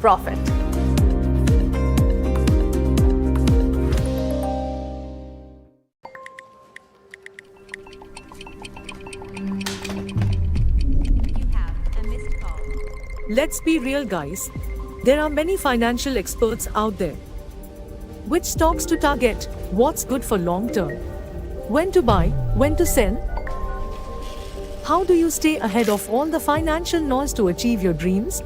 Profit. Let's be real, guys. There are many financial experts out there. Which stocks to target? What's good for long term? When to buy? When to sell? How do you stay ahead of all the financial noise to achieve your dreams?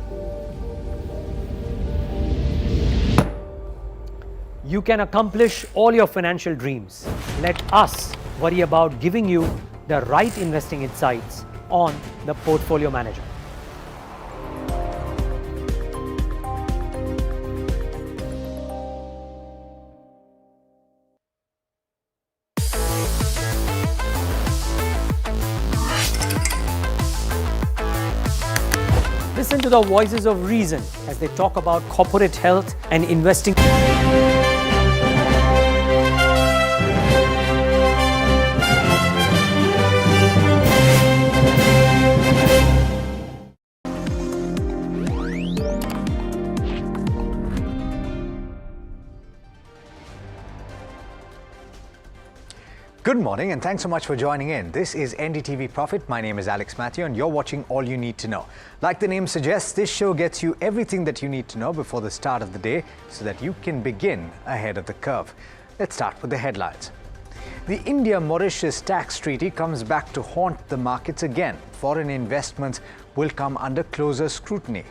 You can accomplish all your financial dreams. Let us worry about giving you the right investing insights on the Portfolio Manager. Listen to the voices of reason as they talk about corporate health and investing. Good morning and thanks so much for joining in. This is NDTV Profit. My name is Alex Matthew and you're watching All You Need to Know. Like the name suggests, this show gets you everything that you need to know before the start of the day so that you can begin ahead of the curve. Let's start with the headlines. The India-Mauritius tax treaty comes back to haunt the markets again. Foreign investments will come under closer scrutiny.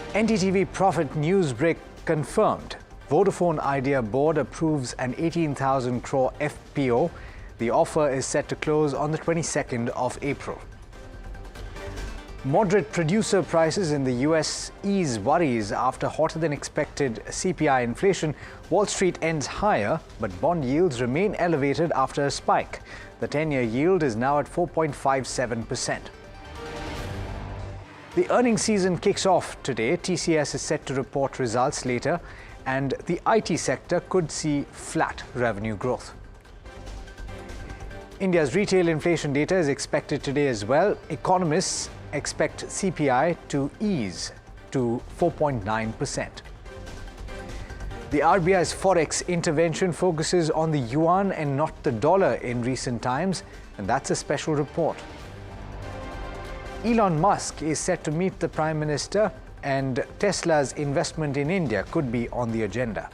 NDTV Profit news break confirmed. Vodafone Idea board approves an 18,000 crore FPO. The offer is set to close on the 22nd of April. Moderate producer prices in the US ease worries after hotter than expected CPI inflation. Wall Street ends higher, but bond yields remain elevated after a spike. The 10-year yield is now at 4.57%. The earnings season kicks off today. TCS is set to report results later, and the IT sector could see flat revenue growth. India's retail inflation data is expected today as well. Economists expect CPI to ease to 4.9%. The RBI's forex intervention focuses on the yuan and not the dollar in recent times, and that's a special report. Elon Musk is set to meet the Prime Minister, and Tesla's investment in India could be on the agenda.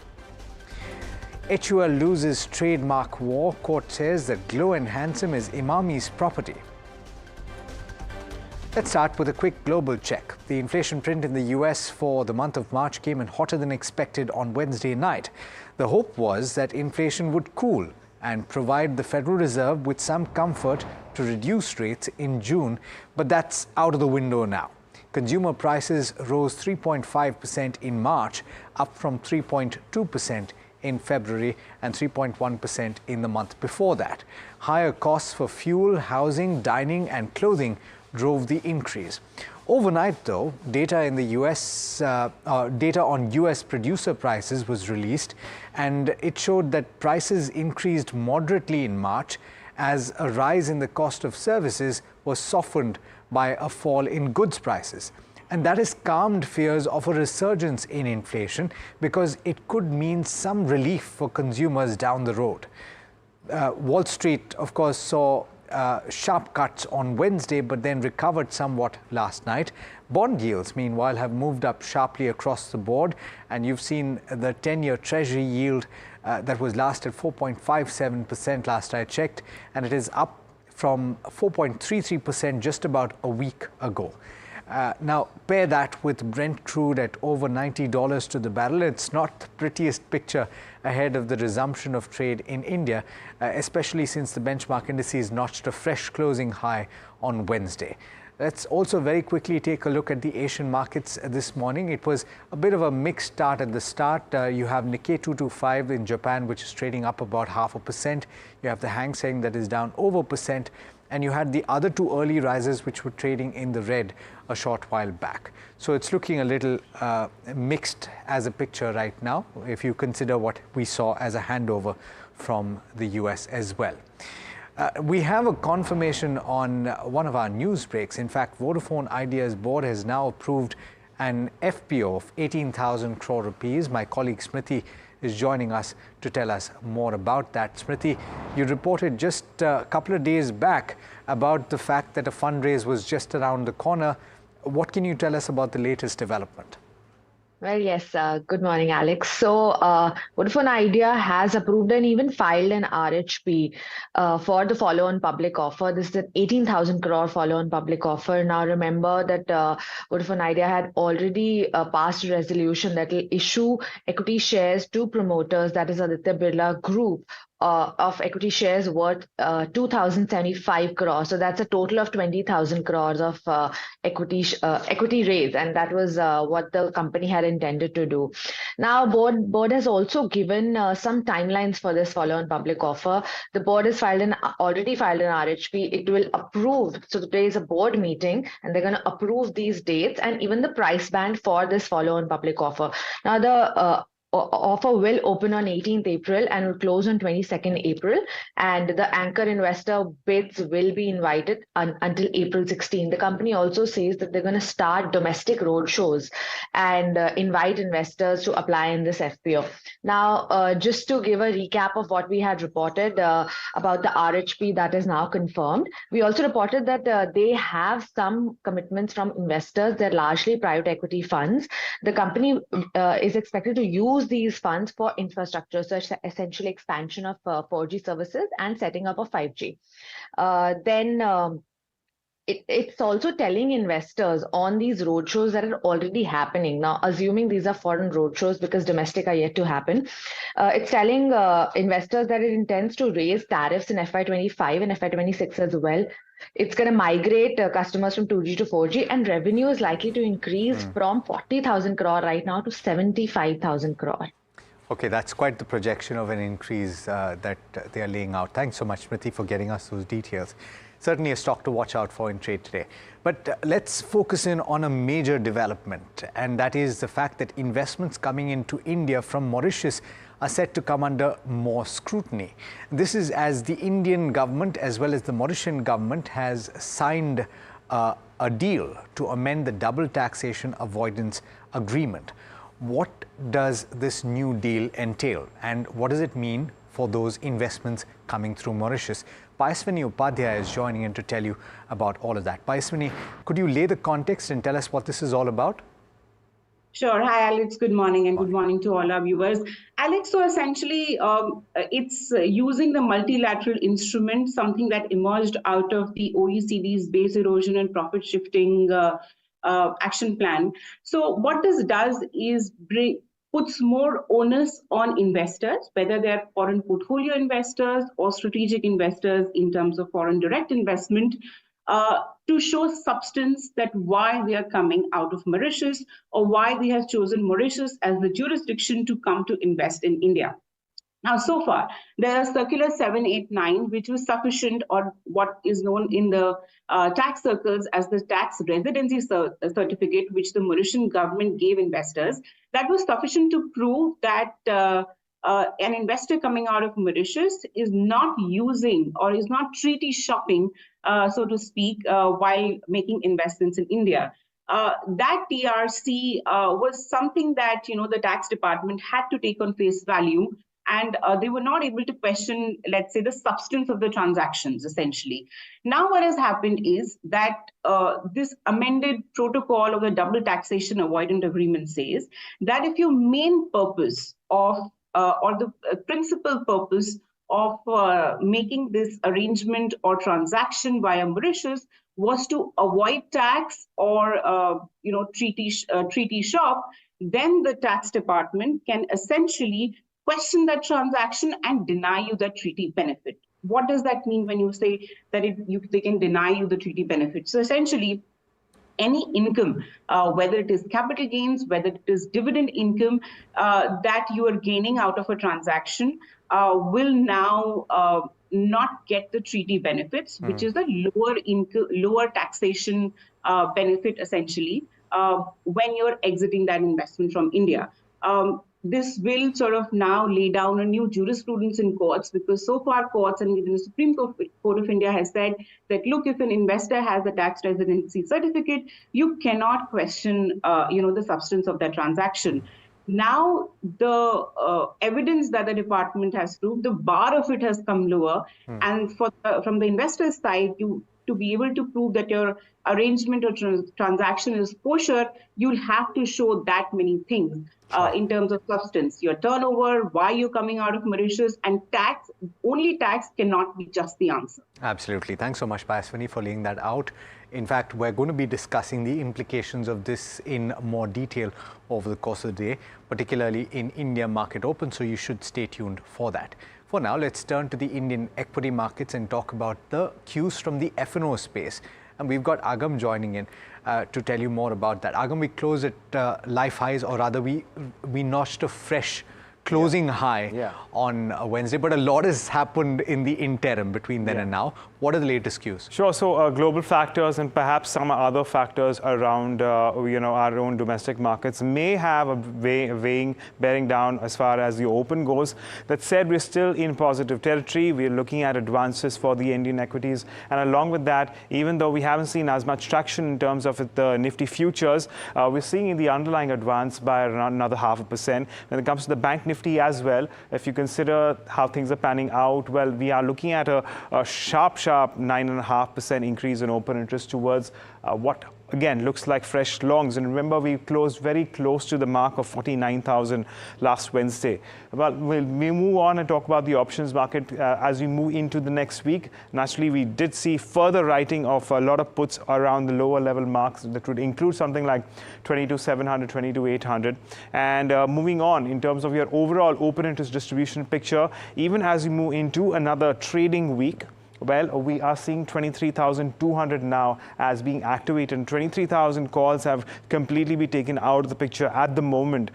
HUL loses trademark war. Court says that Glow and Handsome is Imami's property. Let's start with a quick global check. The inflation print in the US for the month of March came in hotter than expected on Wednesday night. The hope was that inflation would cool and provide the Federal Reserve with some comfort to reduce rates in June, but that's out of the window now. Consumer prices rose 3.5% in March, up from 3.2% in February and 3.1% in the month before that. Higher costs for fuel, housing, dining and clothing drove the increase. Overnight, though, data on US producer prices was released, and it showed that prices increased moderately in March as a rise in the cost of services was softened by a fall in goods prices. And that has calmed fears of a resurgence in inflation because it could mean some relief for consumers down the road. Wall Street, of course, saw sharp cuts on Wednesday, but then recovered somewhat last night. Bond yields, meanwhile, have moved up sharply across the board, and you've seen the 10-year Treasury yield that was last at 4.57% last I checked, and it is up from 4.33% just about a week ago. Now, pair that with Brent crude at over $90 to the barrel. It's not the prettiest picture ahead of the resumption of trade in India, especially since the benchmark indices notched a fresh closing high on Wednesday. Let's also very quickly take a look at the Asian markets this morning. It was a bit of a mixed start at the start. You have Nikkei 225 in Japan, which is trading up about 0.5%. You have the Hang Seng that is down over 1%. And you had the other two early rises, which were trading in the red a short while back. So it's looking a little mixed as a picture right now, if you consider what we saw as a handover from the US as well. We have a confirmation on one of our news breaks. In fact, Vodafone Idea's board has now approved an FPO of 18,000 crore rupees. My colleague Smriti is joining us to tell us more about that. Smriti, you reported just a couple of days back about the fact that a fundraise was just around the corner. What can you tell us about the latest development? Well, yes. Good morning, Alex. So, Vodafone Idea has approved and even filed an RHP for the follow-on public offer. This is an 18,000 crore follow-on public offer. Now, remember that Vodafone Idea had already passed a resolution that will issue equity shares to promoters, that is Aditya Birla Group, of equity shares worth 2,075 crores. So that's a total of 20,000 crores of equity raise, and that was what the company had intended to do. Now, board has also given some timelines for this follow-on public offer. The board has already filed an RHP. It will approve. So today is a board meeting, and they're going to approve these dates and even the price band for this follow-on public offer. Now, the offer will open on 18th April and will close on 22nd April. And the anchor investor bids will be invited until April 16. The company also says that they're going to start domestic roadshows and invite investors to apply in this FPO. Now, just to give a recap of what we had reported about the RHP that is now confirmed, we also reported that they have some commitments from investors. They're largely private equity funds. The company is expected to use these funds for infrastructure, such as essentially expansion of 4G services and setting up of 5G. It's also telling investors on these roadshows that are already happening. Now, assuming these are foreign roadshows because domestic are yet to happen, it's telling investors that it intends to raise tariffs in FY25 and FY26 as well. It's going to migrate customers from 2G to 4G, and revenue is likely to increase from 40,000 crore right now to 75,000 crore. Okay, that's quite the projection of an increase that they are laying out. Thanks so much, Smriti, for getting us those details. Certainly a stock to watch out for in trade today. But let's focus in on a major development, and that is the fact that investments coming into India from Mauritius are set to come under more scrutiny. This is as the Indian government as well as the Mauritian government has signed a deal to amend the double taxation avoidance agreement. What does this new deal entail, and what does it mean for those investments coming through Mauritius? Payaswini Upadhyay is joining in to tell you about all of that. Payaswini, could you lay the context and tell us what this is all about? Sure. Hi, Alex. Good morning, and good morning to all our viewers. Alex, so essentially, it's using the multilateral instrument, something that emerged out of the OECD's base erosion and profit shifting action plan. So what this does is puts more onus on investors, whether they're foreign portfolio investors or strategic investors in terms of foreign direct investment, to show substance that why we are coming out of Mauritius, or why we have chosen Mauritius as the jurisdiction to come to invest in India. Now, so far, there are Circular 789, which was sufficient, or what is known in the tax circles as the tax residency certificate, which the Mauritian government gave investors. That was sufficient to prove that an investor coming out of Mauritius is not using or is not treaty shopping, so to speak, while making investments in India. That TRC was something that the tax department had to take on face value, and they were not able to question, let's say, the substance of the transactions, essentially. Now what has happened is that this amended protocol of the double taxation avoidance agreement says that if your main purpose of, or the principal purpose of making this arrangement or transaction via Mauritius was to avoid tax or treaty shop, then the tax department can essentially question that transaction and deny you the treaty benefit. What does that mean when you say that they can deny you the treaty benefit? So essentially, any income, whether it is capital gains, whether it is dividend income that you are gaining out of a transaction, will now not get the treaty benefits, which is the lower taxation benefit, essentially, when you're exiting that investment from India. this will sort of now lay down a new jurisprudence in courts, because so far courts and even the Supreme Court of India has said that, look, if an investor has a tax residency certificate, you cannot question, the substance of that transaction. Now, the evidence that the department has proved, the bar of it has come lower. And from the investor's side, to be able to prove that your arrangement or transaction is kosher, you'll have to show that many things in terms of substance, your turnover, why you're coming out of Mauritius, and tax. Only tax cannot be just the answer. Absolutely. Thanks so much, Payaswini, for laying that out. In fact, we're going to be discussing the implications of this in more detail over the course of the day, particularly in India Market Open, so you should stay tuned for that. For now, let's turn to the Indian equity markets and talk about the cues from the F&O space. And we've got Agam joining in to tell you more about that. Agam, we close at life highs, or rather we notched a fresh closing high on Wednesday, but a lot has happened in the interim between then and now. What are the latest cues? Sure. So global factors and perhaps some other factors around our own domestic markets may have a bearing down as far as the open goes. That said, we're still in positive territory. We're looking at advances for the Indian equities, and along with that, even though we haven't seen as much traction in terms of the Nifty futures, we're seeing the underlying advance by around another 0.5%. When it comes to the bank Nifty as well, if you consider how things are panning out, well, we are looking at a sharp 9.5% increase in open interest towards what again looks like fresh longs. And remember, we closed very close to the mark of 49,000 last Wednesday. Well, we move on and talk about the options market as we move into the next week. Naturally, we did see further writing of a lot of puts around the lower level marks that would include something like 22,700, 22,800. And moving on in terms of your overall open interest distribution picture, even as we move into another trading week, well, we are seeing 23,200 now as being activated. 23,000 calls have completely been taken out of the picture at the moment.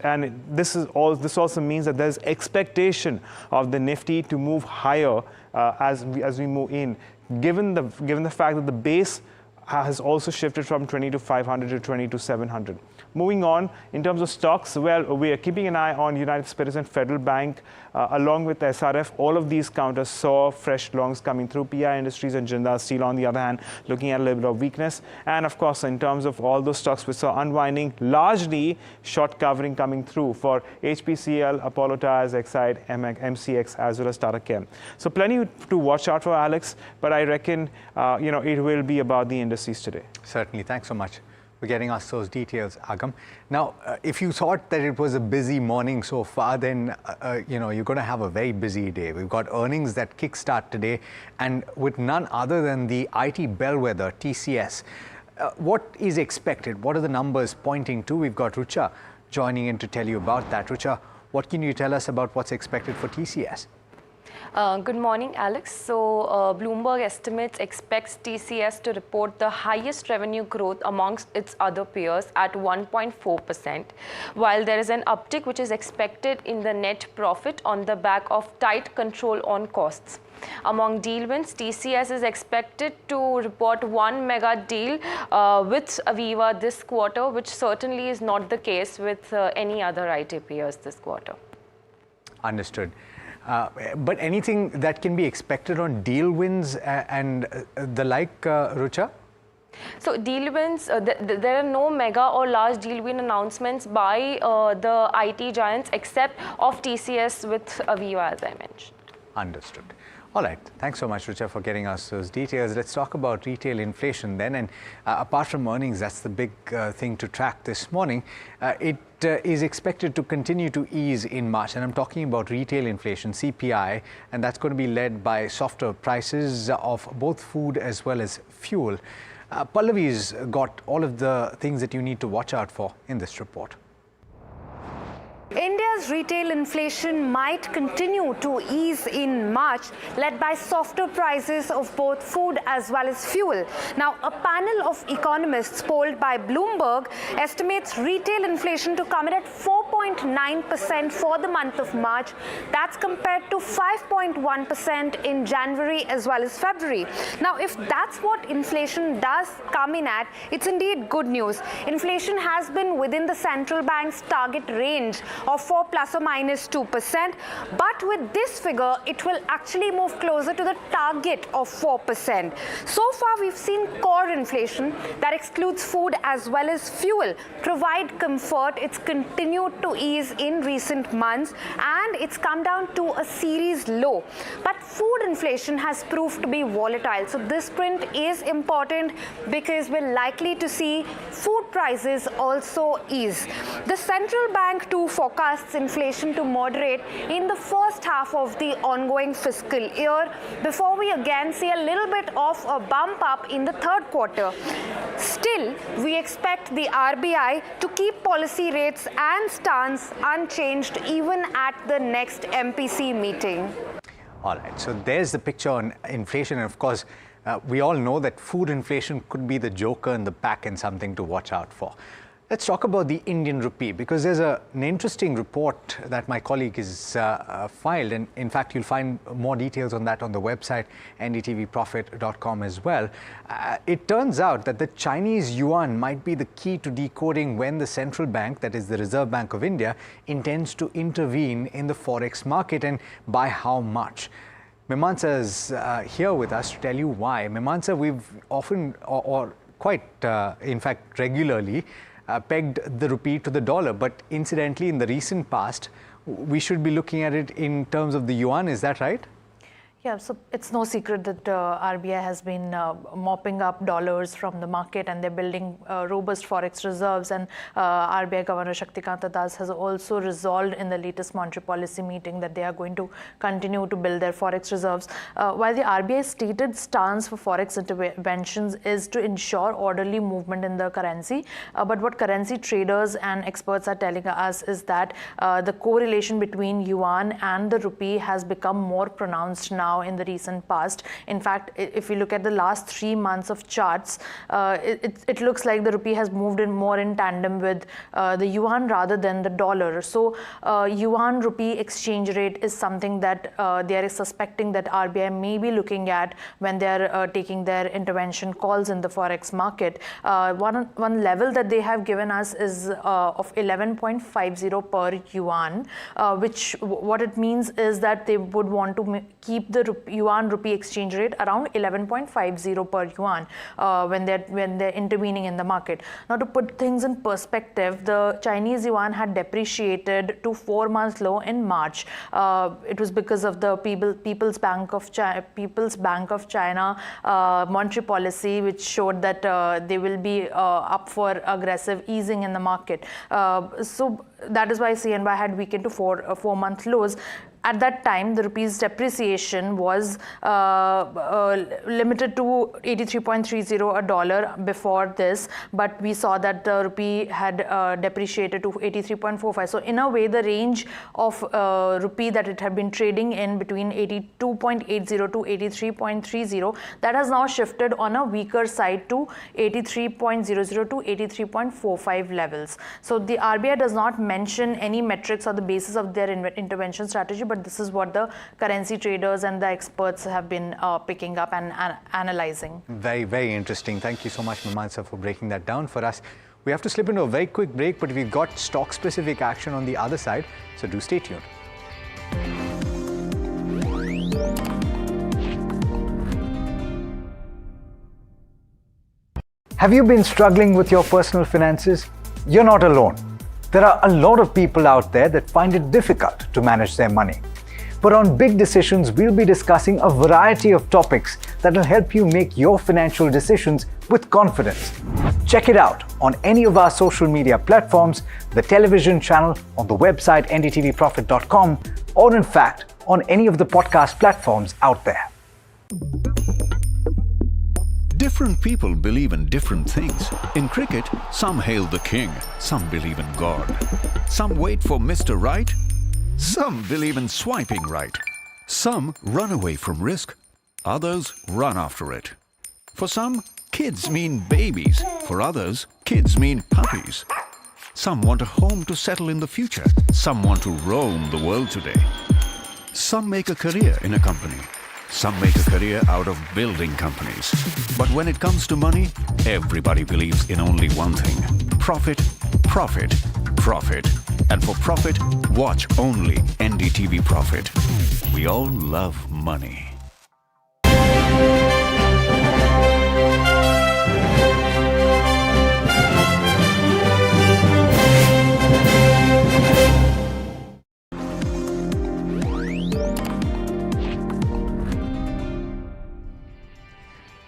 And this also means that there's expectation of the Nifty to move higher as we move in, given the fact that the base has also shifted from 22,500 to 22,700. Moving on, in terms of stocks, well, we are keeping an eye on United Spirits and Federal Bank, along with SRF. All of these counters saw fresh longs coming through. PI Industries and Jindal Steel, on the other hand, looking at a little bit of weakness. And of course, in terms of all those stocks, we saw unwinding, largely short covering coming through for HPCL, Apollo Tyres, Exide, MCX, as well as Tata Chem. So plenty to watch out for, Alex, but I reckon, it will be about the indices today. Certainly. Thanks so much for getting us those details, Agam. Now, if you thought that it was a busy morning so far, then, you're going to have a very busy day. We've got earnings that kickstart today, and with none other than the IT bellwether, TCS. What is expected? What are the numbers pointing to? We've got Rucha joining in to tell you about that. Rucha, what can you tell us about what's expected for TCS? Good morning, Alex. So Bloomberg estimates expects TCS to report the highest revenue growth amongst its other peers at 1.4%, while there is an uptick which is expected in the net profit on the back of tight control on costs. Among deal wins, TCS is expected to report one mega deal with Aviva this quarter, which certainly is not the case with any other IT peers this quarter. Understood. But anything that can be expected on deal wins and the like, Rucha? So deal wins, there are no mega or large deal win announcements by the IT giants except of TCS with Aviva, as I mentioned. Understood. All right. Thanks so much, Rucha, for getting us those details. Let's talk about retail inflation then. And apart from earnings, that's the big thing to track this morning. It is expected to continue to ease in March. And I'm talking about retail inflation, CPI, and that's going to be led by softer prices of both food as well as fuel. Pallavi's got all of the things that you need to watch out for in this report. India's India's retail inflation might continue to ease in March, led by softer prices of both food as well as fuel. Now, a panel of economists polled by Bloomberg estimates retail inflation to come in at 4.9% for the month of March. That's compared to 5.1% in January as well as February. Now, if that's what inflation does come in at, it's indeed good news. Inflation has been within the central bank's target range of 4 plus or minus 2%, but with this figure, it will actually move closer to the target of 4%. So far, we've seen core inflation that excludes food as well as fuel provide comfort. It's continued to ease in recent months, and it's come down to a series low. But food inflation has proved to be volatile. So this print is important because we're likely to see food prices also ease. The central bank too forecasts inflation to moderate in the first half of the ongoing fiscal year before we again see a little bit of a bump up in the third quarter. Still, we expect the RBI to keep policy rates and stance unchanged even at the next MPC meeting. All right, so there's the picture on inflation. And of course, we all know that food inflation could be the joker in the pack and something to watch out for. Let's talk about the Indian rupee, because there's an interesting report that my colleague has filed. And in fact, you'll find more details on that on the website, NDTVProfit.com as well. It turns out that the Chinese yuan might be the key to decoding when the central bank, that is the Reserve Bank of India, intends to intervene in the forex market and by how much. Mimantsa is here with us to tell you why. Mimantsa, we've often, or quite in fact regularly, pegged the rupee to the dollar, but incidentally in the recent past we should be looking at it in terms of the yuan. Is that right? Yeah, so it's no secret that RBI has been mopping up dollars from the market, and they're building robust forex reserves. And RBI Governor Shaktikanta Das has also resolved in the latest monetary policy meeting that they are going to continue to build their forex reserves. While the RBI's stated stance for forex interventions is to ensure orderly movement in the currency, but what currency traders and experts are telling us is that the correlation between yuan and the rupee has become more pronounced now in the recent past. In fact, if you look at the last 3 months of charts, it looks like the rupee has moved in more in tandem with the yuan rather than the dollar. So yuan rupee exchange rate is something that they are suspecting that RBI may be looking at when they are taking their intervention calls in the forex market. One level that they have given us is of 11.50 per yuan, which what it means is that they would want to keep the yuan rupee exchange rate around 11.50 per yuan when they're intervening in the market. Now, to put things in perspective, the Chinese yuan had depreciated to 4-month low in March. It was because of the People's Bank of China monetary policy, which showed that they will be up for aggressive easing in the market. So that is why CNY had weakened to 4-month lows. At that time, the rupee's depreciation was limited to 83.30 a dollar before this, but we saw that the rupee had depreciated to 83.45. So in a way, the range of rupee that it had been trading in between 82.80 to 83.30, that has now shifted on a weaker side to 83.00 to 83.45 levels. So the RBI does not mention any metrics or the basis of their intervention strategy, but this is what the currency traders and the experts have been picking up and analyzing. Very, very interesting. Thank you so much, Mimantsa, for breaking that down for us. We have to slip into a very quick break, but we've got stock-specific action on the other side, so do stay tuned. Have you been struggling with your personal finances? You're not alone. There are a lot of people out there that find it difficult to manage their money. But on Big Decisions, we'll be discussing a variety of topics that will help you make your financial decisions with confidence. Check it out on any of our social media platforms, the television channel, on the website ndtvprofit.com, or in fact, on any of the podcast platforms out there. Different people believe in different things. In cricket, some hail the king, some believe in God. Some wait for Mr. Right, Some believe in swiping right. Some run away from risk. Others run after it. For some, kids mean babies. For others, kids mean puppies. Some want a home to settle in the future. Some want to roam the world today. Some make a career in a company. Some make a career out of building companies. But when it comes to money, everybody believes in only one thing: profit, profit, profit. And for profit, watch only NDTV Profit. We all love money.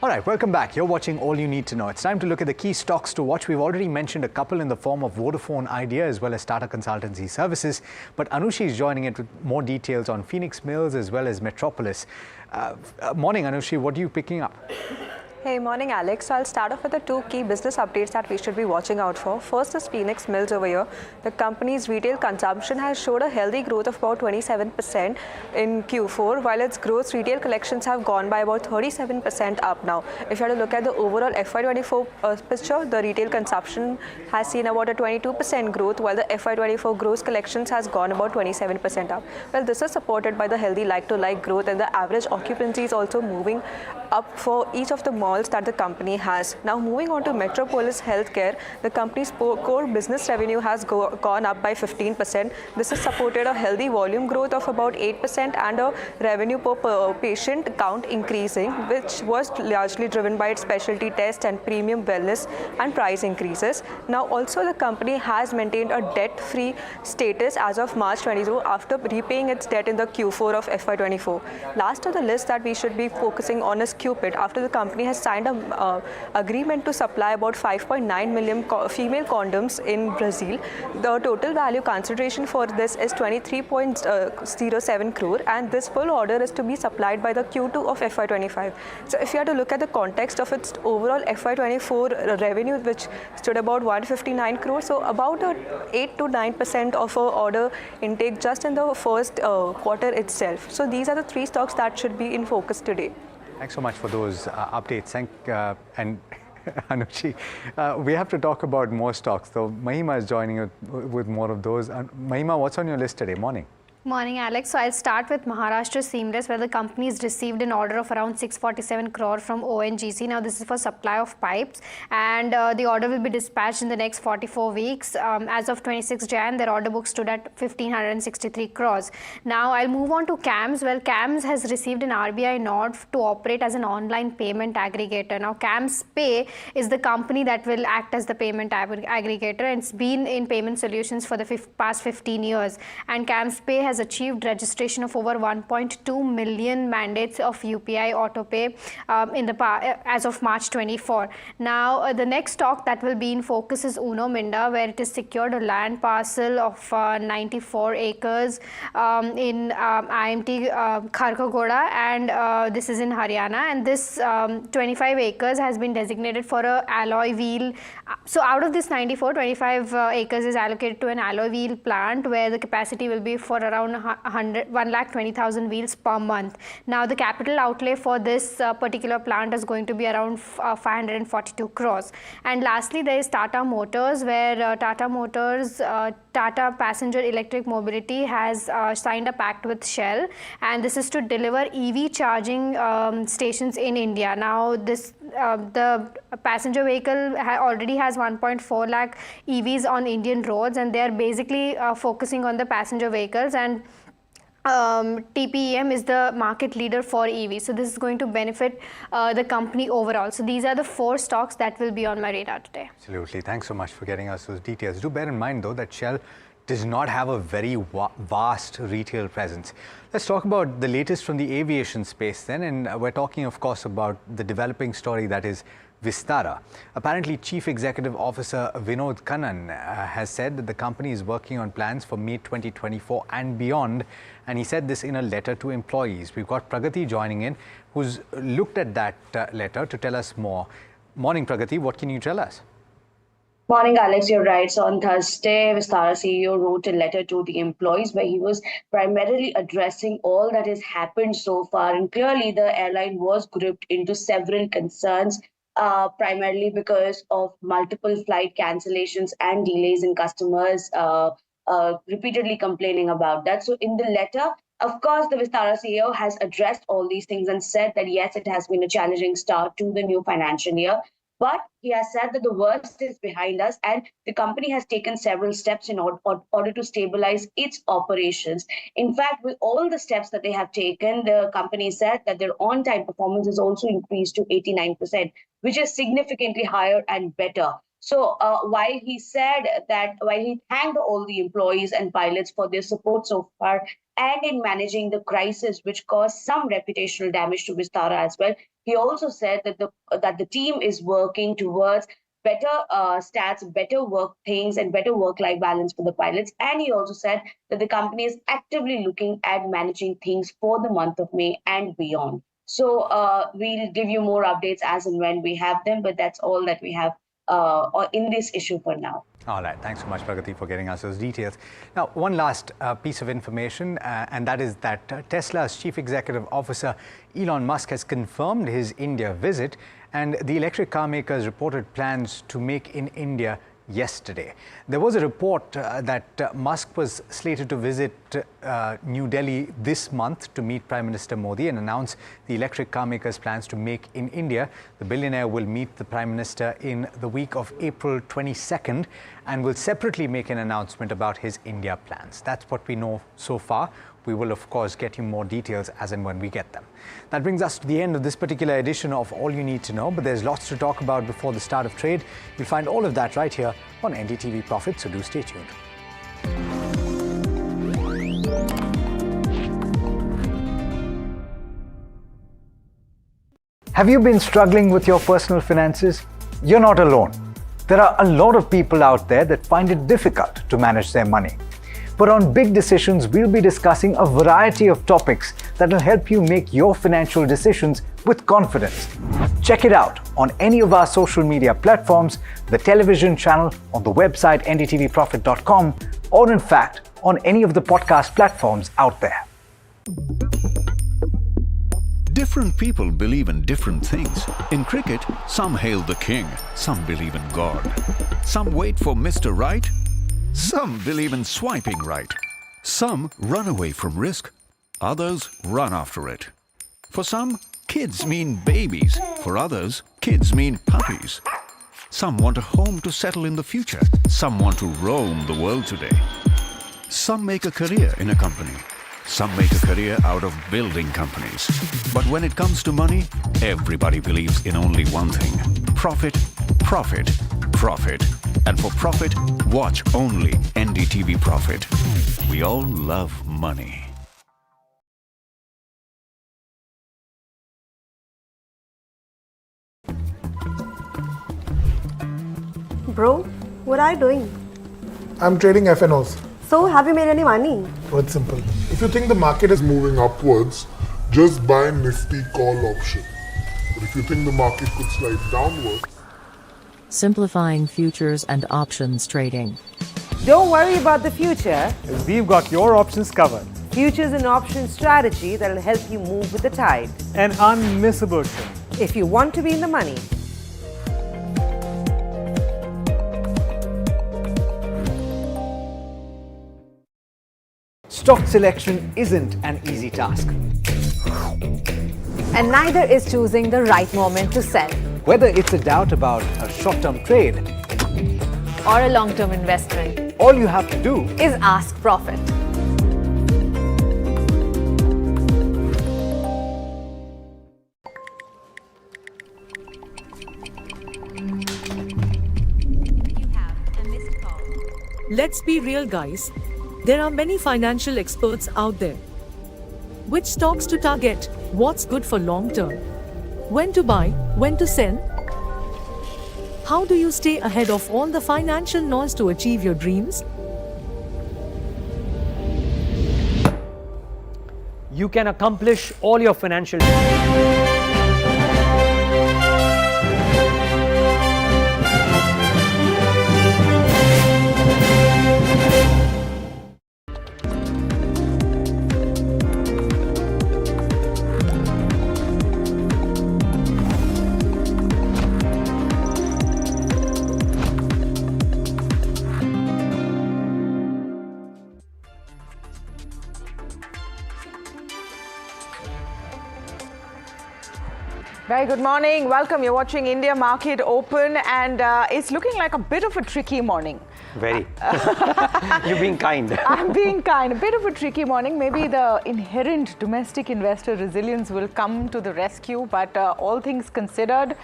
All right, welcome back. You're watching All You Need to Know. It's time to look at the key stocks to watch. We've already mentioned a couple in the form of Vodafone Idea as well as Tata Consultancy Services. But Anushi is joining it with more details on Phoenix Mills as well as Metropolis. Morning, Anushi. What are you picking up? Hey, morning Alex. So I'll start off with the two key business updates that we should be watching out for. First is Phoenix Mills over here. The company's retail consumption has showed a healthy growth of about 27% in Q4, while its gross retail collections have gone by about 37% up now. If you have to look at the overall FY24 picture, the retail consumption has seen about a 22% growth, while the FY24 gross collections has gone about 27% up. Well, this is supported by the healthy like-to-like growth, and the average occupancy is also moving up for each of the malls that the company has. Now moving on to Metropolis Healthcare, the company's core business revenue has gone up by 15%. This has supported a healthy volume growth of about 8% and a revenue per patient count increasing, which was largely driven by its specialty tests and premium wellness and price increases. Now also the company has maintained a debt-free status as of March 22 after repaying its debt in the Q4 of FY24. Last on the list that we should be focusing on is Cupid, after the company has signed an agreement to supply about 5.9 million female condoms in Brazil. The total value consideration for this is 23.07 crore, and this full order is to be supplied by the Q2 of FY25. So if you have to look at the context of its overall FY24 revenue, which stood about 159 crore, so about 8 to 9% of our order intake just in the first quarter itself. So these are the three stocks that should be in focus today. Thanks so much for those updates. And Anushi, we have to talk about more stocks. So Mahima is joining us with more of those. Mahima, what's on your list today? Morning. Morning, Alex. So I'll start with Maharashtra Seamless, where the company has received an order of around 647 crore from ONGC. Now this is for supply of pipes, and the order will be dispatched in the next 44 weeks. As of 26 Jan, their order book stood at 1,563 crores. Now I'll move on to CAMS. Well, CAMS has received an RBI nod to operate as an online payment aggregator. Now CAMS Pay is the company that will act as the payment aggregator, and it's been in payment solutions for the past 15 years. And CAMS Pay has achieved registration of over 1.2 million mandates of UPI autopay as of March 24. Now, the next stock that will be in focus is Uno Minda, where it has secured a land parcel of 94 acres in IMT Kharkhoda, and this is in Haryana. And this 25 acres has been designated for a alloy wheel. So out of this 94, 25 acres is allocated to an alloy wheel plant, where the capacity will be for around 120,000 wheels per month. Now the capital outlay for this particular plant is going to be around 542 crores. And lastly, there is Tata Motors, where Tata Motors, Tata Passenger Electric Mobility has signed a pact with Shell, and this is to deliver EV charging stations in India. Now this the passenger vehicle already has 1.4 lakh EVs on Indian roads, and they are basically focusing on the passenger vehicles, and TPEM is the market leader for EV. So this is going to benefit the company overall. So these are the four stocks that will be on my radar today. Absolutely. Thanks so much for getting us those details. Do bear in mind, though, that Shell does not have a very vast retail presence. Let's talk about the latest from the aviation space then, and we're talking, of course, about the developing story that is Vistara. Apparently, Chief Executive Officer Vinod Khannan has said that the company is working on plans for May 2024 and beyond, and he said this in a letter to employees. We've got Pragati joining in, who's looked at that letter to tell us more. Morning, Pragati. What can you tell us? Morning, Alex. You're right. So on Thursday, Vistara CEO wrote a letter to the employees where he was primarily addressing all that has happened so far. And clearly, the airline was gripped into several concerns, primarily because of multiple flight cancellations and delays in customers repeatedly complaining about that. So in the letter, of course, the Vistara CEO has addressed all these things and said that yes, it has been a challenging start to the new financial year. But he has said that the worst is behind us and the company has taken several steps in order to stabilize its operations. In fact, with all the steps that they have taken, the company said that their on-time performance has also increased to 89%, which is significantly higher and better. So while he thanked all the employees and pilots for their support so far and in managing the crisis, which caused some reputational damage to Vistara as well, he also said that the team is working towards better stats, better work things, and better work-life balance for the pilots. And he also said that the company is actively looking at managing things for the month of May and beyond. So we'll give you more updates as and when we have them, but that's all that we have in this issue for now. All right. Thanks so much, Pragati, for getting us those details. Now, one last piece of information, and that is that Tesla's Chief Executive Officer, Elon Musk, has confirmed his India visit, and the electric car makers reported plans to make in India yesterday. There was a report that Musk was slated to visit New Delhi this month to meet Prime Minister Modi and announce the electric car makers' plans to make in India. The billionaire will meet the Prime Minister in the week of April 22nd and will separately make an announcement about his India plans. That's what we know so far. We will, of course, get you more details as and when we get them. That brings us to the end of this particular edition of All You Need to Know, but there's lots to talk about before the start of trade. You'll find all of that right here on NDTV Profit, so do stay tuned. Have you been struggling with your personal finances? You're not alone. There are a lot of people out there that find it difficult to manage their money. But on Big Decisions, we'll be discussing a variety of topics that will help you make your financial decisions with confidence. Check it out on any of our social media platforms, the television channel, on the website ndtvprofit.com, or in fact, on any of the podcast platforms out there. Different people believe in different things. In cricket, some hail the king, some believe in God. Some wait for Mr. Right, some believe in swiping right. Some run away from risk, others run after it. For some, kids mean babies. For others, kids mean puppies. Some want a home to settle in the future. Some want to roam the world today. Some make a career in a company. Some make a career out of building companies. But when it comes to money, everybody believes in only one thing: profit, profit, profit. And for profit, watch only NDTV Profit. We all love money. Bro, what are you doing? I'm trading FNOs. So, have you made any money? Oh, it's simple. If you think the market is moving upwards, just buy Nifty call option. But if you think the market could slide downwards, simplifying futures and options trading. Don't worry about the future. We've got your options covered. Futures and options strategy that will help you move with the tide. An unmissable trade. If you want to be in the money. Stock selection isn't an easy task. And neither is choosing the right moment to sell. Whether it's a doubt about a short-term trade or a long-term investment, all you have to do is ask Profit. Let's be real, guys. There are many financial experts out there. Which stocks to target? What's good for long term? When to buy? When to sell? How do you stay ahead of all the financial noise to achieve your dreams? You can accomplish all your financial dreams. Very good morning. Welcome. You're watching India Market Open, and it's looking like a bit of a tricky morning. Very. You're being kind. I'm being kind. A bit of a tricky morning. Maybe the inherent domestic investor resilience will come to the rescue, but all things considered,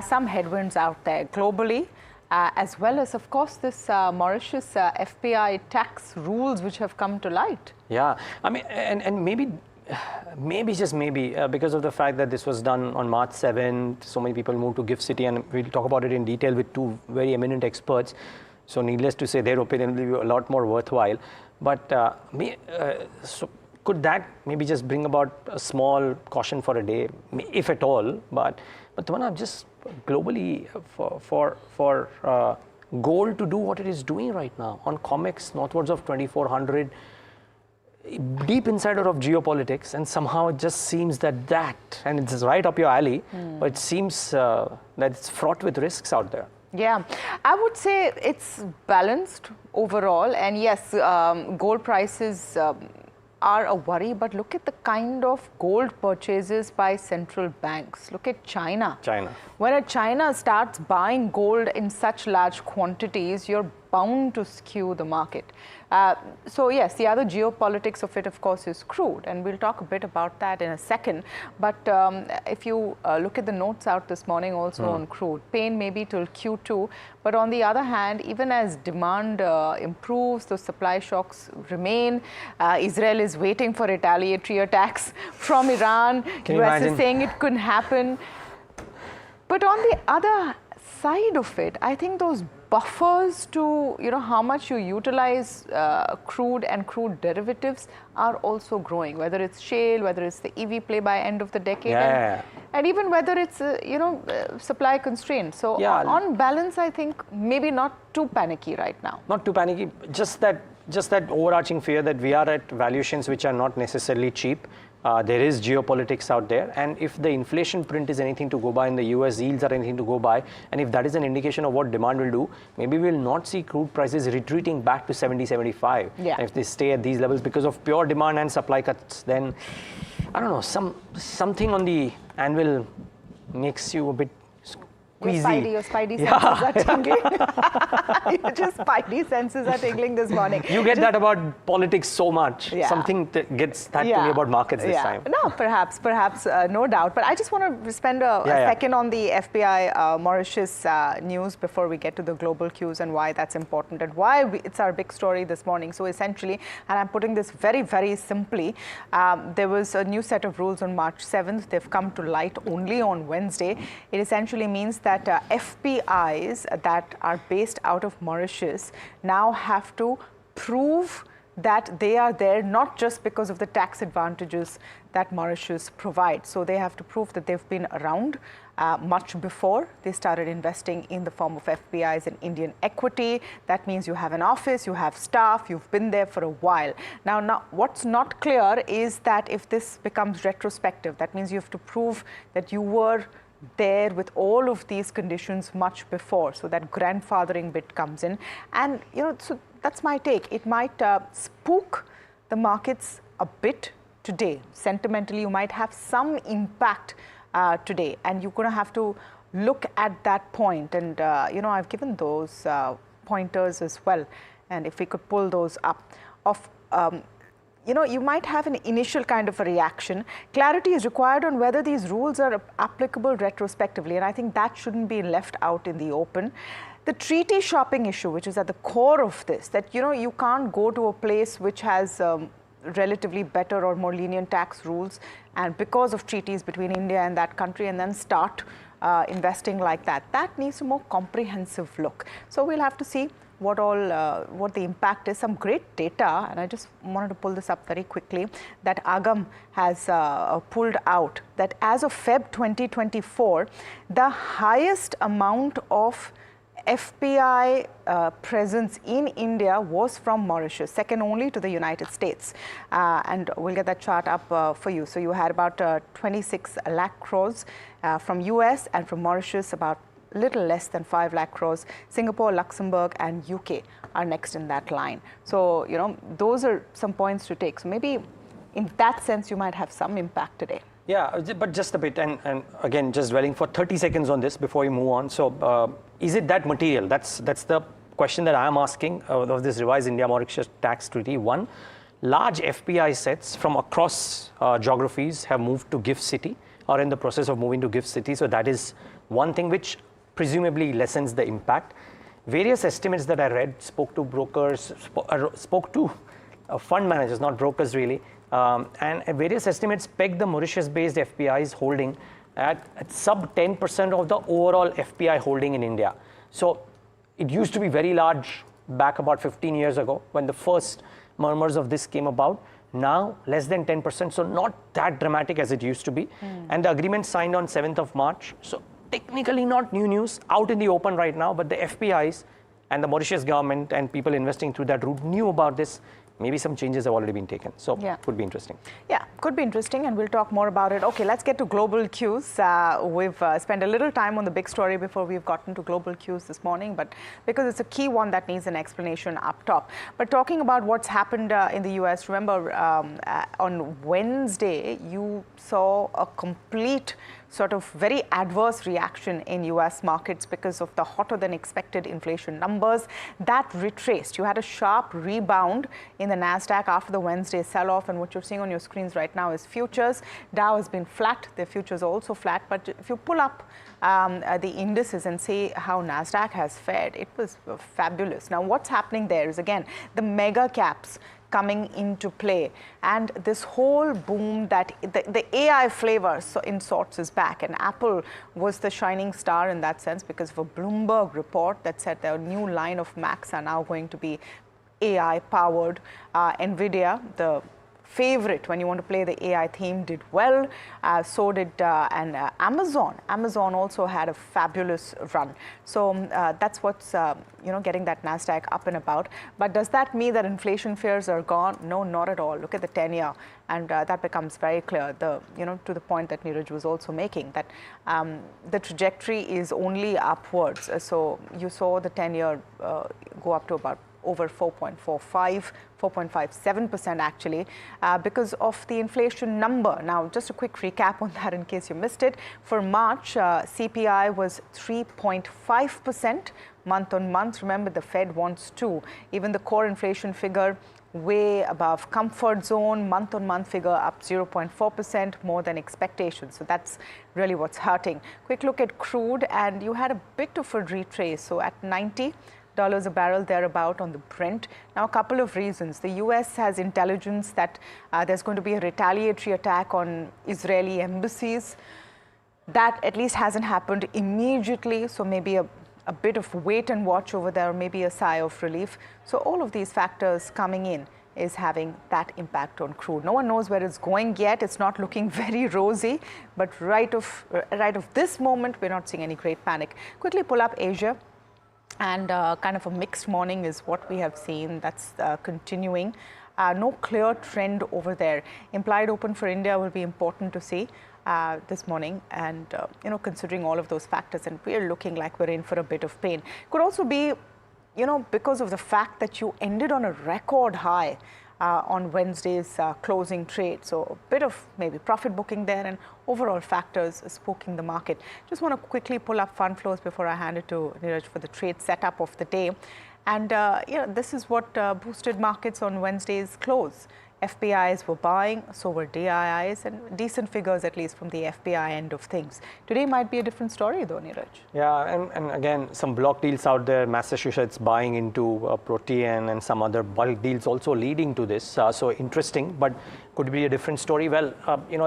some headwinds out there globally. As well as, of course, this Mauritius FPI tax rules which have come to light. Yeah, I mean, and maybe, just maybe, because of the fact that this was done on March 7th, so many people moved to Gift City, and we'll talk about it in detail with two very eminent experts. So needless to say, their opinion will be a lot more worthwhile. But so could that maybe just bring about a small caution for a day, if at all? But Tamanna, just globally for gold to do what it is doing right now on COMEX northwards of 2400, deep insider of geopolitics, and somehow it just seems that and it's right up your alley, but it seems that it's fraught with risks out there. Yeah, I would say it's balanced overall, and yes, gold prices are a worry, but look at the kind of gold purchases by central banks. Look at China. When China starts buying gold in such large quantities, you're bound to skew the market. So yes, the other geopolitics of it, of course, is crude, and we'll talk a bit about that in a second. But if you look at the notes out this morning also on crude, pain maybe till Q2, but on the other hand, even as demand improves, those supply shocks remain. Israel is waiting for retaliatory attacks from Iran. US is saying it couldn't happen. But on the other side of it, I think those buffers to how much you utilize crude and crude derivatives are also growing, whether it's shale, whether it's the EV play by end of the decade, and even whether it's supply constraints. So on balance, I think maybe not too panicky right now. Not too panicky, just that overarching fear that we are at valuations which are not necessarily cheap. There is geopolitics out there, and if the inflation print is anything to go by and the US yields are anything to go by, and if that is an indication of what demand will do, maybe we'll not see crude prices retreating back to 70, 75. Yeah. And if they stay at these levels because of pure demand and supply cuts, then I don't know, something on the anvil makes you a bit queasy. Your spidey senses are tingling. Your spidey senses are tingling this morning. You get that about politics so much. Something that gets that to me about markets this time. No, perhaps, no doubt. But I just want to spend a second on the FPI Mauritius news before we get to the global cues and why that's important and why it's our big story this morning. So essentially, and I'm putting this very, very simply, there was a new set of rules on March 7th. They've come to light only on Wednesday. It essentially means that FPIs that are based out of Mauritius now have to prove that they are there not just because of the tax advantages that Mauritius provides. So they have to prove that they've been around much before they started investing in the form of FPIs in Indian equity. That means you have an office, you have staff, you've been there for a while. Now what's not clear is that if this becomes retrospective, that means you have to prove that you were there with all of these conditions much before. So that grandfathering bit comes in. And, so that's my take. It might spook the markets a bit today. Sentimentally, you might have some impact today. And you're going to have to look at that point. And, I've given those pointers as well. And if we could pull those up of you might have an initial kind of a reaction. Clarity is required on whether these rules are applicable retrospectively, and I think that shouldn't be left out in the open. The treaty shopping issue, which is at the core of this, that you can't go to a place which has relatively better or more lenient tax rules, and because of treaties between India and that country, and then start investing like that. That needs a more comprehensive look. So we'll have to see what the impact is. Some great data, and I just wanted to pull this up very quickly, that Agam has pulled out, that as of Feb 2024, the highest amount of FPI presence in India was from Mauritius, second only to the United States. And we'll get that chart up for you. So you had about 26 lakh crores from US, and from Mauritius about little less than 5 lakh crores. Singapore, Luxembourg, and UK are next in that line. So, those are some points to take. So maybe in that sense, you might have some impact today. Yeah, but just a bit, and again, just dwelling for 30 seconds on this before we move on. So, is it that material? That's the question that I am asking of this revised India-Mauritius tax treaty. One, large FPI sets from across geographies have moved to GIFT City, or in the process of moving to GIFT City. So that is one thing which presumably lessens the impact. Various estimates that I read spoke to brokers, spoke to fund managers, not brokers really, and various estimates peg the Mauritius-based FPI's holding at sub 10% of the overall FPI holding in India. So it used to be very large back about 15 years ago when the first murmurs of this came about. Now less than 10%, so not that dramatic as it used to be. And the agreement signed on 7th of March. So technically not new news, out in the open right now, but the FPIs and the Mauritius government and people investing through that route knew about this. Maybe some changes have already been taken. So could be interesting. Yeah, could be interesting, and we'll talk more about it. Okay, let's get to global cues. We've spent a little time on the big story before we've gotten to global cues this morning, but because it's a key one that needs an explanation up top. But talking about what's happened in the US, remember on Wednesday, you saw a complete sort of very adverse reaction in US markets because of the hotter than expected inflation numbers. That retraced. You had a sharp rebound in the NASDAQ after the Wednesday sell-off, and what you're seeing on your screens right now is futures. Dow has been flat, the futures are also flat, but if you pull up the indices and see how NASDAQ has fared, it was fabulous. Now what's happening there is, again, the mega caps coming into play, and this whole boom that the AI flavor in sorts is back, and Apple was the shining star in that sense because of a Bloomberg report that said their new line of Macs are now going to be AI powered. NVIDIA, the favorite when you want to play the AI theme, did well. So did Amazon. Amazon also had a fabulous run. So that's what's getting that NASDAQ up and about. But does that mean that inflation fears are gone? No, not at all. Look at the 10-year, and that becomes very clear. To the point that Neeraj was also making, that the trajectory is only upwards. So you saw the 10-year go up to about over 4.45, 4.57% actually, because of the inflation number. Now, just a quick recap on that in case you missed it. For March, CPI was 3.5% month on month. Remember, the Fed wants 2. Even the core inflation figure way above comfort zone, month on month figure up 0.4%, more than expectations. So that's really what's hurting. Quick look at crude, and you had a bit of a retrace. So at $90 a barrel thereabout on the Brent. Now, a couple of reasons. The US has intelligence that there's going to be a retaliatory attack on Israeli embassies. That at least hasn't happened immediately, so maybe a bit of wait and watch over there, maybe a sigh of relief. So all of these factors coming in is having that impact on crude. No one knows where it's going yet. It's not looking very rosy, but right of this moment, we're not seeing any great panic. Quickly pull up Asia. And kind of a mixed morning is what we have seen. That's continuing. No clear trend over there. Implied open for India will be important to see this morning, and considering all of those factors, and we are looking like we're in for a bit of pain. Could also be, because of the fact that you ended on a record high on Wednesday's closing trade. So a bit of maybe profit booking there, and overall factors spooking the market. Just want to quickly pull up fund flows before I hand it to Neeraj for the trade setup of the day. And this is what boosted markets on Wednesday's close. FPIs were buying, so were DIIs, and decent figures at least from the FPI end of things. Today might be a different story though, Neeraj. Yeah, and again, some block deals out there, Massachusetts buying into Protean, and some other bulk deals also leading to this. So interesting, but could be a different story. Well,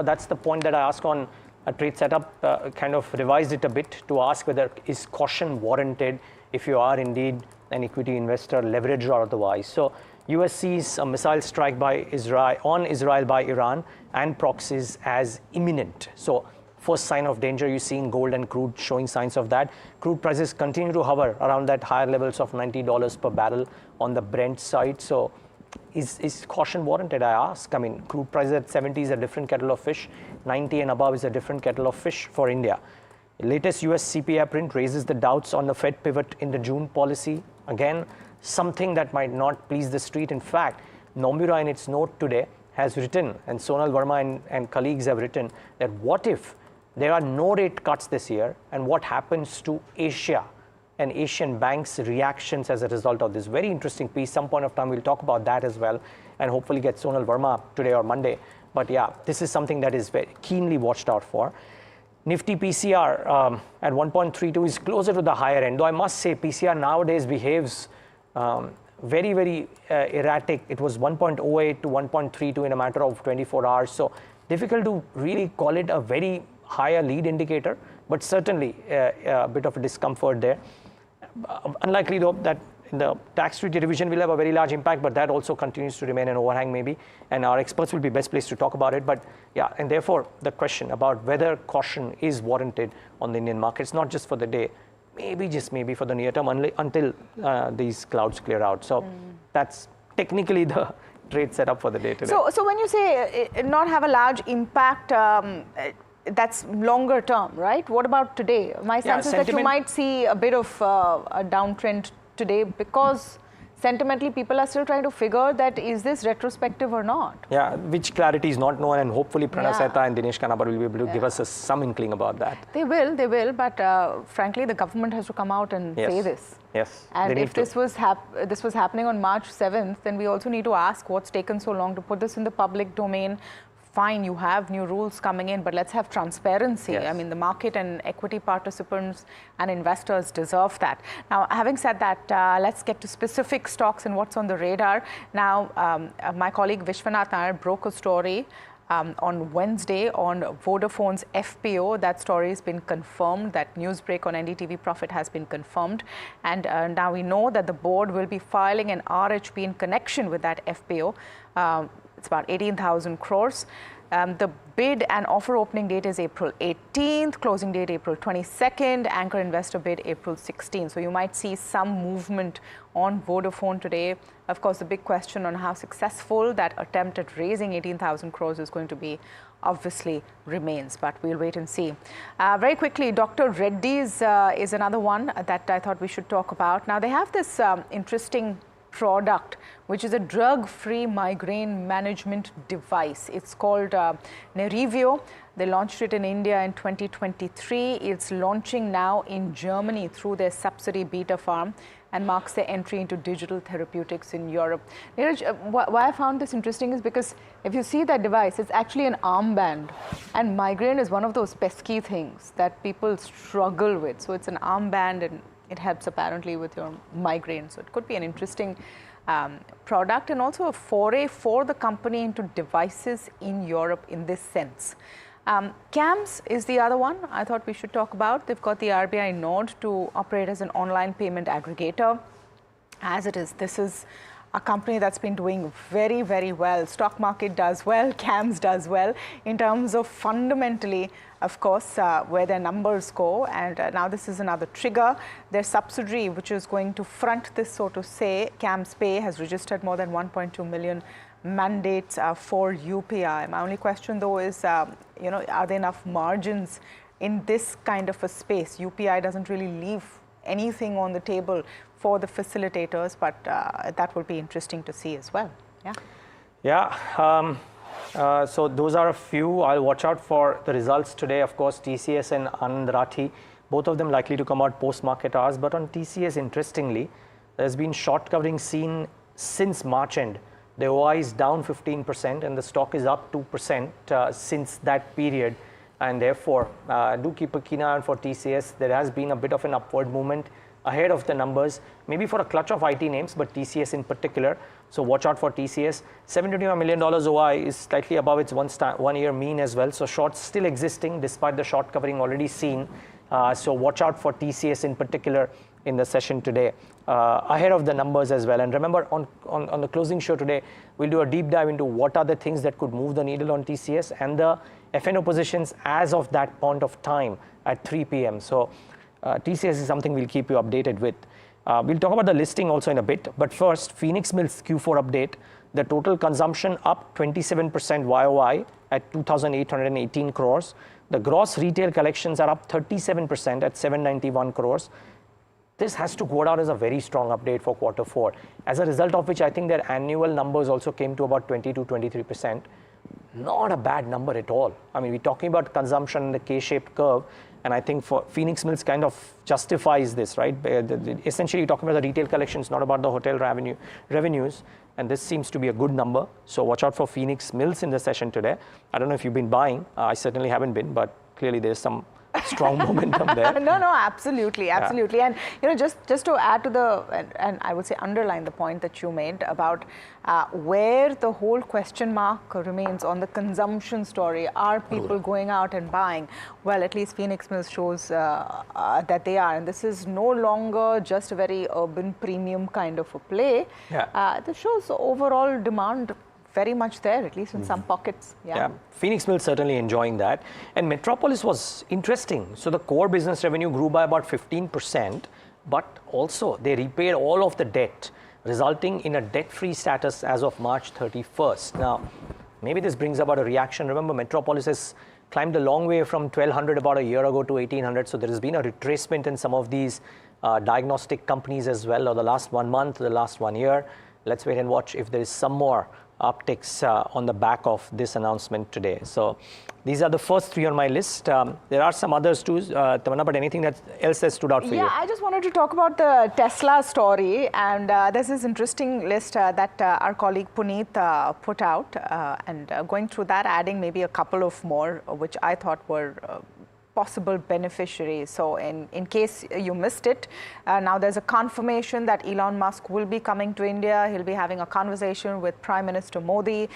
that's the point that I ask on a trade setup, kind of revised it a bit to ask whether is caution warranted if you are indeed an equity investor, leveraged or otherwise. So US sees a missile strike by Israel by Iran and proxies as imminent. So first sign of danger, you're seeing gold and crude showing signs of that. Crude prices continue to hover around that higher levels of $90 per barrel on the Brent side. So is caution warranted, I ask? I mean, crude prices at 70 is a different kettle of fish. 90 and above is a different kettle of fish for India. The latest US CPI print raises the doubts on the Fed pivot in the June policy. Again, something that might not please the street. In fact, Nomura in its note today has written, and Sonal Verma and colleagues have written, that what if there are no rate cuts this year, and what happens to Asia and Asian banks' reactions as a result of this? Very interesting piece. Some point of time we'll talk about that as well, and hopefully get Sonal Verma today or Monday. But yeah, this is something that is very keenly watched out for. Nifty PCR at 1.32 is closer to the higher end, though I must say PCR nowadays behaves very, very erratic. It was 1.08 to 1.32 in a matter of 24 hours. So difficult to really call it a very higher lead indicator, but certainly a bit of a discomfort there. Unlikely though that in the tax treaty revision will have a very large impact, but that also continues to remain an overhang maybe, and our experts will be best placed to talk about it. But yeah, and therefore the question about whether caution is warranted on the Indian markets, not just for the day, maybe just maybe for the near term until these clouds clear out. So that's technically the trade setup for the day today. So when you say not have a large impact, that's longer term, right? What about today? My sense is that you might see a bit of a downtrend today because sentimentally people are still trying to figure that is this retrospective or not. Yeah, which clarity is not known, and hopefully Pranay Sehta and Dinesh Kanabar will be able to give us some inkling about that. They will, but frankly the government has to come out and say this. Yes. And if this was happening on March 7th, then we also need to ask what's taken so long to put this in the public domain. Fine, you have new rules coming in, but let's have transparency. I mean, the market and equity participants and investors deserve that. Now, having said that, let's get to specific stocks and what's on the radar. Now, my colleague Vishwanath Nair broke a story on Wednesday on Vodafone's FPO. That story has been confirmed. That news break on NDTV Profit has been confirmed. And now we know that the board will be filing an RHP in connection with that FPO. It's about 18,000 crores. The bid and offer opening date is April 18th, closing date April 22nd, anchor investor bid April 16th. So you might see some movement on Vodafone today. Of course, the big question on how successful that attempt at raising 18,000 crores is going to be obviously remains, but we'll wait and see. Very quickly, Dr. Reddy's is another one that I thought we should talk about. Now, they have this interesting product, which is a drug-free migraine management device. It's called Nerivio. They launched it in India in 2023. It's launching now in Germany through their subsidiary Beta Pharm and marks their entry into digital therapeutics in Europe. Neeraj, why I found this interesting is because if you see that device, it's actually an armband, and migraine is one of those pesky things that people struggle with. So it's an armband, and it helps apparently with your migraine. So it could be an interesting product, and also a foray for the company into devices in Europe in this sense. CAMS is the other one I thought we should talk about. They've got the RBI node to operate as an online payment aggregator. As it is, this is a company that's been doing very, very well. Stock market does well, CAMS does well in terms of fundamentally, of course, where their numbers go. And now this is another trigger. Their subsidiary, which is going to front this, so to say, CAMS Pay, has registered more than 1.2 million mandates for UPI. My only question, though, is, are there enough margins in this kind of a space? UPI doesn't really leave anything on the table for the facilitators, but that would be interesting to see as well. So those are a few. I'll watch out for the results today. Of course, TCS and Anand Rathi, both of them likely to come out post-market hours. But on TCS, interestingly, there's been short covering seen since March end. The OI is down 15% and the stock is up 2% since that period. And therefore, do keep a keen eye on for TCS. There has been a bit of an upward movement ahead of the numbers, maybe for a clutch of IT names, but TCS in particular. So watch out for TCS. $75 million OI is slightly above its one-year mean as well. So shorts still existing despite the short covering already seen. So watch out for TCS in particular in the session today, ahead of the numbers as well. And remember, on the closing show today, we'll do a deep dive into what are the things that could move the needle on TCS and the FNO positions as of that point of time at 3 p.m. So TCS is something we'll keep you updated with. We'll talk about the listing also in a bit, but first, Phoenix Mills Q4 update. The total consumption up 27% YOI at 2,818 crores. The gross retail collections are up 37% at 791 crores. this has to go down as a very strong update for Q4. As a result of which, I think their annual numbers also came to about 20 to 23%. Not a bad number at all. I mean, we're talking about consumption in the K-shaped curve, and I think for Phoenix Mills kind of justifies this, right? Essentially, you're talking about the retail collections, not about the hotel revenues, and this seems to be a good number. So watch out for Phoenix Mills in the session today. I don't know if you've been buying. I certainly haven't been, but clearly there's some strong momentum there. No, absolutely. And just to add to and I would say underline the point that you made about where the whole question mark remains on the consumption story. Are people going out and buying? Well, at least Phoenix Mills shows that they are, and this is no longer just a very urban premium kind of a play. This shows overall demand very much there, at least in some pockets. Yeah, Phoenix Mills certainly enjoying that. And Metropolis was interesting. So the core business revenue grew by about 15%, but also they repaid all of the debt, resulting in a debt-free status as of March 31st. Now, maybe this brings about a reaction. Remember, Metropolis has climbed a long way from 1,200 about a year ago to 1,800. So there has been a retracement in some of these diagnostic companies as well, or the last 1 month, the last 1 year. Let's wait and watch if there is some more upticks on the back of this announcement today. So these are the first 3 on my list. There are some others too, Tamanna, but anything else that stood out for you? Yeah, I just wanted to talk about the Tesla story, and there's this interesting list that our colleague Puneet put out, and going through that, adding maybe a couple of more, which I thought were possible beneficiaries. So in case you missed it, now there's a confirmation that Elon Musk will be coming to India. He'll be having a conversation with Prime Minister Modi.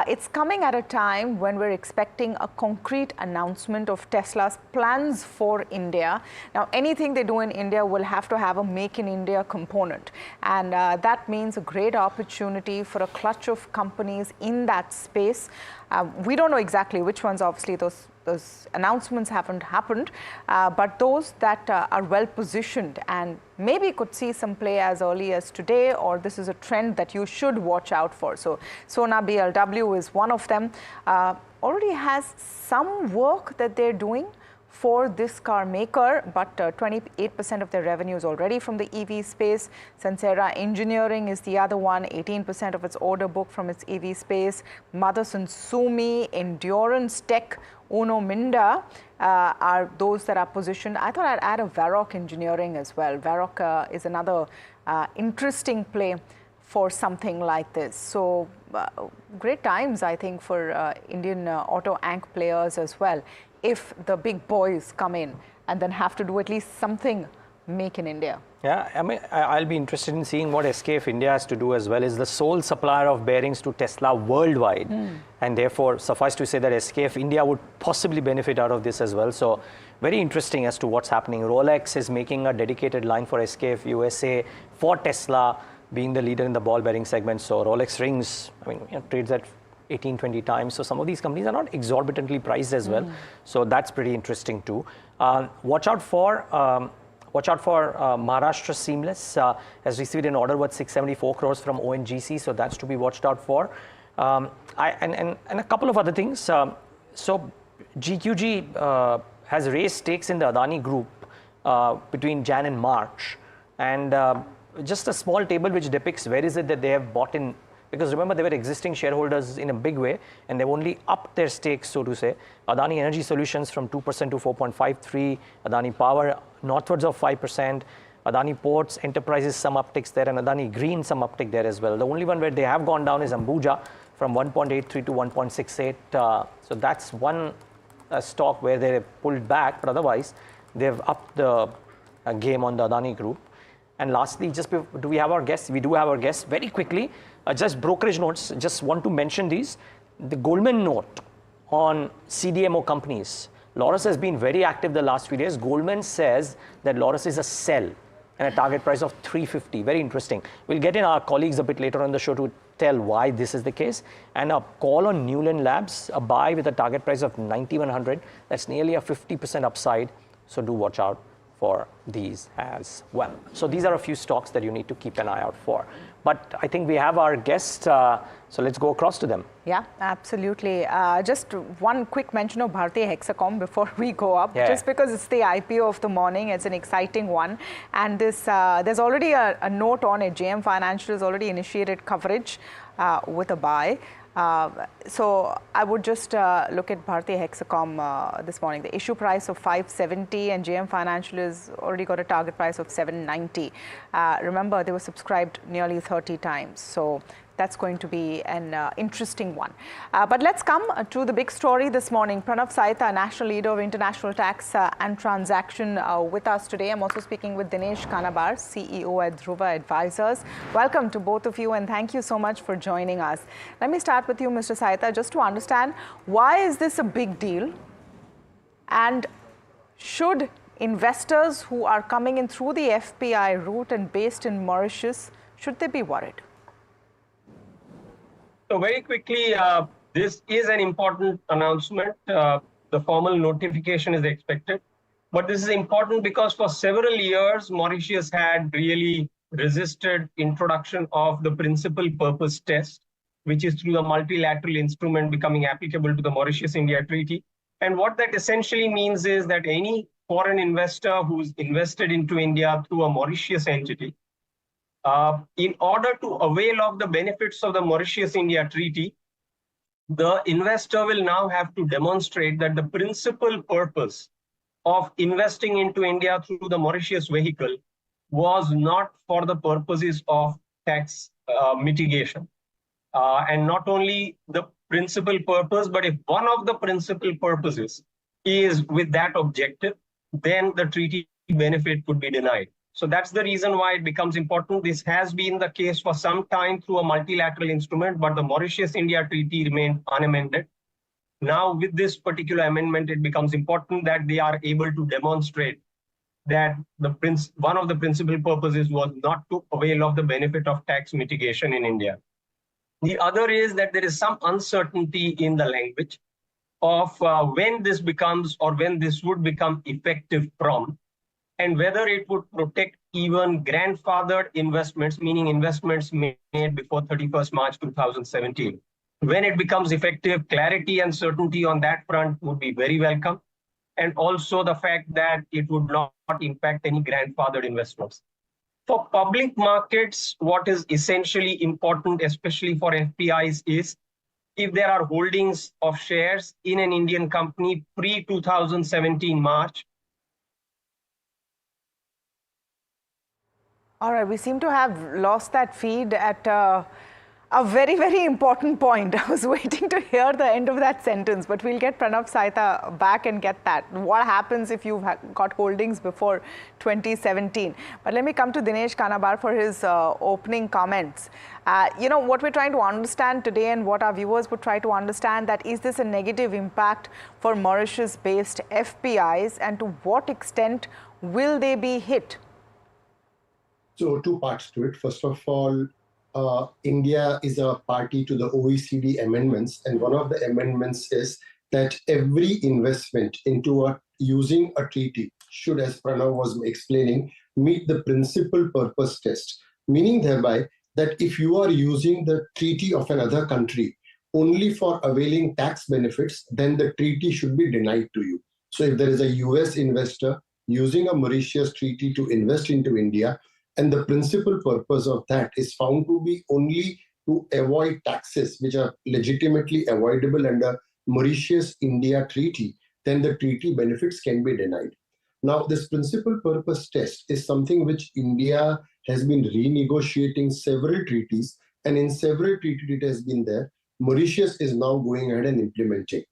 It's coming at a time when we're expecting a concrete announcement of Tesla's plans for India. Now, anything they do in India will have to have a Make in India component. And that means a great opportunity for a clutch of companies in that space. We don't know exactly which ones, obviously, those announcements haven't happened, but those that are well positioned and maybe could see some play as early as today, or this is a trend that you should watch out for. So Sona BLW is one of them. Already has some work that they're doing for this car maker, but 28% of their revenue is already from the EV space. Sansera Engineering is the other one, 18% of its order book from its EV space. Motherson Sumi, Endurance Tech, Uno Minda are those that are positioned. I thought I'd add a Varroc Engineering as well. Varroc is another interesting play for something like this. So great times, I think, for Indian auto anch players as well, if the big boys come in and then have to do at least something Make in India. Yeah, I mean, I'll be interested in seeing what SKF India has to do as well. Is the sole supplier of bearings to Tesla worldwide. And therefore, suffice to say that SKF India would possibly benefit out of this as well. So very interesting as to what's happening. Rolex is making a dedicated line for SKF USA for Tesla, being the leader in the ball bearing segment. So Rolex rings, I mean, trades at 18, 20 times. So some of these companies are not exorbitantly priced as well. So that's pretty interesting too. Watch out for Maharashtra Seamless. Has received an order worth 674 crores from ONGC. So that's to be watched out for. And a couple of other things. So GQG has raised stakes in the Adani Group between Jan and March. And just a small table which depicts where is it that they have bought in. Because remember, they were existing shareholders in a big way, and they've only upped their stakes, so to say. Adani Energy Solutions from 2% to 4.53%, Adani Power northwards of 5%, Adani Ports, Enterprises, some upticks there, and Adani Green, some uptick there as well. The only one where they have gone down is Ambuja from 1.83 to 1.68. So that's one stock where they pulled back, but otherwise, they've upped the game on the Adani Group. And lastly, do we have our guests? We do have our guests. Very quickly, just brokerage notes, just want to mention these. The Goldman note on CDMO companies. Laurus has been very active the last few days. Goldman says that Laurus is a sell and a target price of 350. Very interesting. We'll get in our colleagues a bit later on the show to tell why this is the case. And a call on Newland Labs, a buy with a target price of 9100. That's nearly a 50% upside. So do watch out for these as well. So these are a few stocks that you need to keep an eye out for. But I think we have our guests, so let's go across to them. Yeah, absolutely. Just one quick mention of Bharti Hexacom before we go up, just because it's the IPO of the morning. It's an exciting one. And this there's already a note on it. JM Financial has already initiated coverage with a buy. So I would just look at Bharti Hexacom this morning. The issue price of 570 and JM Financial has already got a target price of 790. Remember, they were subscribed nearly 30 times. So that's going to be an interesting one. But let's come to the big story this morning. Pranav Saita, National Leader of International Tax and Transaction with us today. I'm also speaking with Dinesh Kanabar, CEO at Dhruva Advisors. Welcome to both of you and thank you so much for joining us. Let me start with you, Mr. Saita, just to understand, why is this a big deal? And should investors who are coming in through the FPI route and based in Mauritius, should they be worried? So very quickly, this is an important announcement. The formal notification is expected. But this is important because for several years, Mauritius had really resisted introduction of the principal purpose test, which is through the multilateral instrument becoming applicable to the Mauritius-India Treaty. And what that essentially means is that any foreign investor who's invested into India through a Mauritius entity, in order to avail of the benefits of the Mauritius-India Treaty, the investor will now have to demonstrate that the principal purpose of investing into India through the Mauritius vehicle was not for the purposes of tax mitigation. And not only the principal purpose, but if one of the principal purposes is with that objective, then the treaty benefit could be denied. So that's the reason why it becomes important. This has been the case for some time through a multilateral instrument, but the Mauritius-India Treaty remained unamended. Now, with this particular amendment, it becomes important that they are able to demonstrate that one of the principal purposes was not to avail of the benefit of tax mitigation in India. The other is that there is some uncertainty in the language of when this becomes or when this would become effective from, and whether it would protect even grandfathered investments, meaning investments made before 31st March 2017. When it becomes effective, clarity and certainty on that front would be very welcome. And also the fact that it would not impact any grandfathered investments. For public markets, what is essentially important, especially for FPIs, is if there are holdings of shares in an Indian company pre-2017 March. All right, we seem to have lost that feed at a very, very important point. I was waiting to hear the end of that sentence, but we'll get Pranav Saita back and get that. What happens if you've got holdings before 2017? But let me come to Dinesh Kanabar for his opening comments. You know, what we're trying to understand today and what our viewers would try to understand, that is this a negative impact for Mauritius-based FPIs, and to what extent will they be hit? So two parts to it. First of all, India is a party to the OECD amendments, and one of the amendments is that every investment into using a treaty should, as Pranav was explaining, meet the principal purpose test, meaning thereby that if you are using the treaty of another country only for availing tax benefits, then the treaty should be denied to you. So if there is a US investor using a Mauritius treaty to invest into India, and the principal purpose of that is found to be only to avoid taxes which are legitimately avoidable under Mauritius-India Treaty, then the treaty benefits can be denied. Now, this principal purpose test is something which India has been renegotiating several treaties, and in several treaties it has been there. Mauritius is now going ahead and implementing.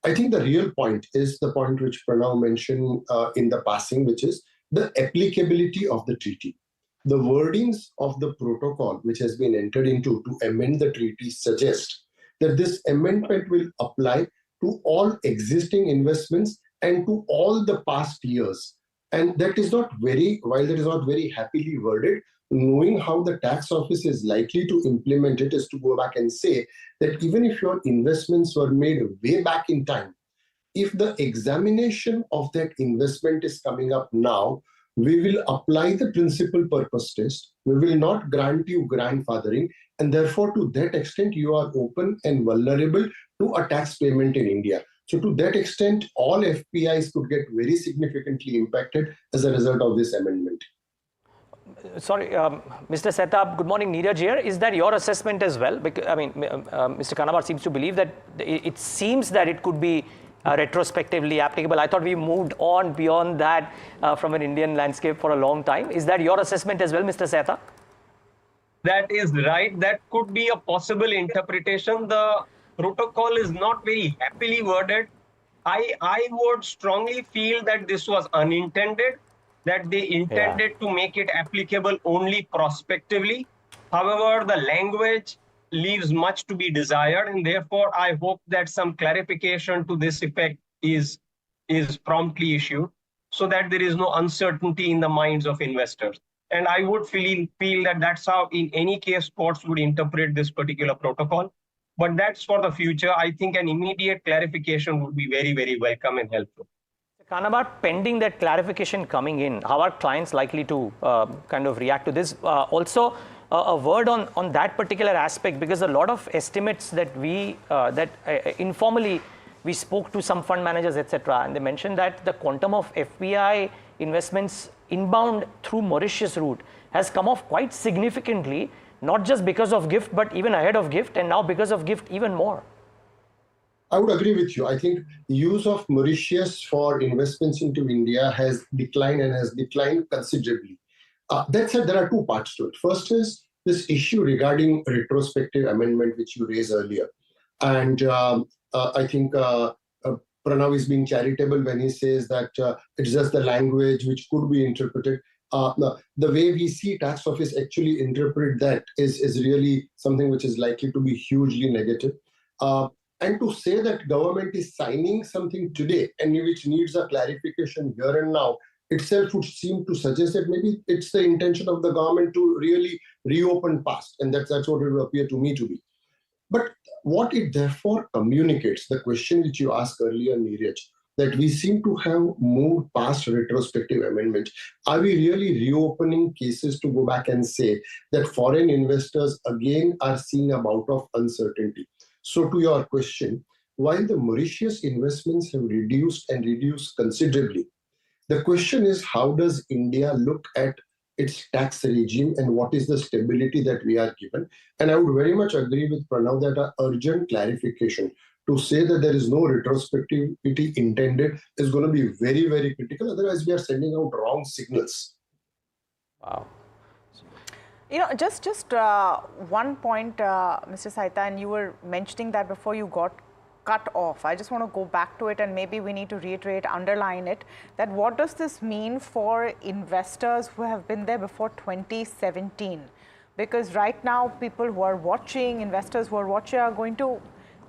I think the real point is the point which Pranav mentioned in the passing, which is the applicability of the treaty. The wordings of the protocol which has been entered into to amend the treaty suggest that this amendment will apply to all existing investments and to all the past years. And that is not very, while that is not very happily worded, knowing how the tax office is likely to implement it is to go back and say that even if your investments were made way back in time, if the examination of that investment is coming up now, we will apply the principal purpose test. We will not grant you grandfathering, and therefore to that extent you are open and vulnerable to a tax payment in India. So to that extent, all FPIs could get very significantly impacted as a result of this amendment. Sorry, Mr. Setup, good morning, Neeraj here. Is that your assessment as well? Because, I mean, Mr. Kanabar seems to believe that it seems that it could be retrospectively applicable. I thought we moved on beyond that from an Indian landscape for a long time. Is that your assessment as well, Mr. Seta? That is right. That could be a possible interpretation. The protocol is not very happily worded. I would strongly feel that this was unintended, that they intended to make it applicable only prospectively. However, the language leaves much to be desired, and therefore I hope that some clarification to this effect is promptly issued so that there is no uncertainty in the minds of investors. And I would feel that that's how in any case courts would interpret this particular protocol. But that's for the future. I think an immediate clarification would be very, very welcome and helpful. Kanabar, pending that clarification coming in, how are clients likely to kind of react to this? Also, a word on that particular aspect, because a lot of estimates that informally we spoke to some fund managers, etc., and they mentioned that the quantum of FPI investments inbound through Mauritius route has come off quite significantly, not just because of GIFT, but even ahead of GIFT, and now because of GIFT even more. I would agree with you. I think use of Mauritius for investments into India has declined and has declined considerably. That said, there are two parts to it. First is this issue regarding retrospective amendment, which you raised earlier. And I think Pranav is being charitable when he says that it's just the language which could be interpreted. The way we see tax office actually interpret that is really something which is likely to be hugely negative. And to say that government is signing something today and which needs a clarification here and now itself would seem to suggest that maybe it's the intention of the government to really reopen past, and that's what it would appear to me to be. But what it therefore communicates, the question which you asked earlier, Neeraj, that we seem to have moved past retrospective amendments. Are we really reopening cases to go back and say that foreign investors again are seeing a bout of uncertainty? So to your question, while the Mauritius investments have reduced and reduced considerably, the question is how does India look at its tax regime and what is the stability that we are given? And I would very much agree with Pranav that an urgent clarification to say that there is no retrospectivity intended is going to be very, very critical. Otherwise, we are sending out wrong signals. Wow. You know, just one point, Mr. Saita, and you were mentioning that before you got cut off. I just want to go back to it, and maybe we need to reiterate, underline it, that what does this mean for investors who have been there before 2017? Because right now, people who are watching, investors who are watching are going to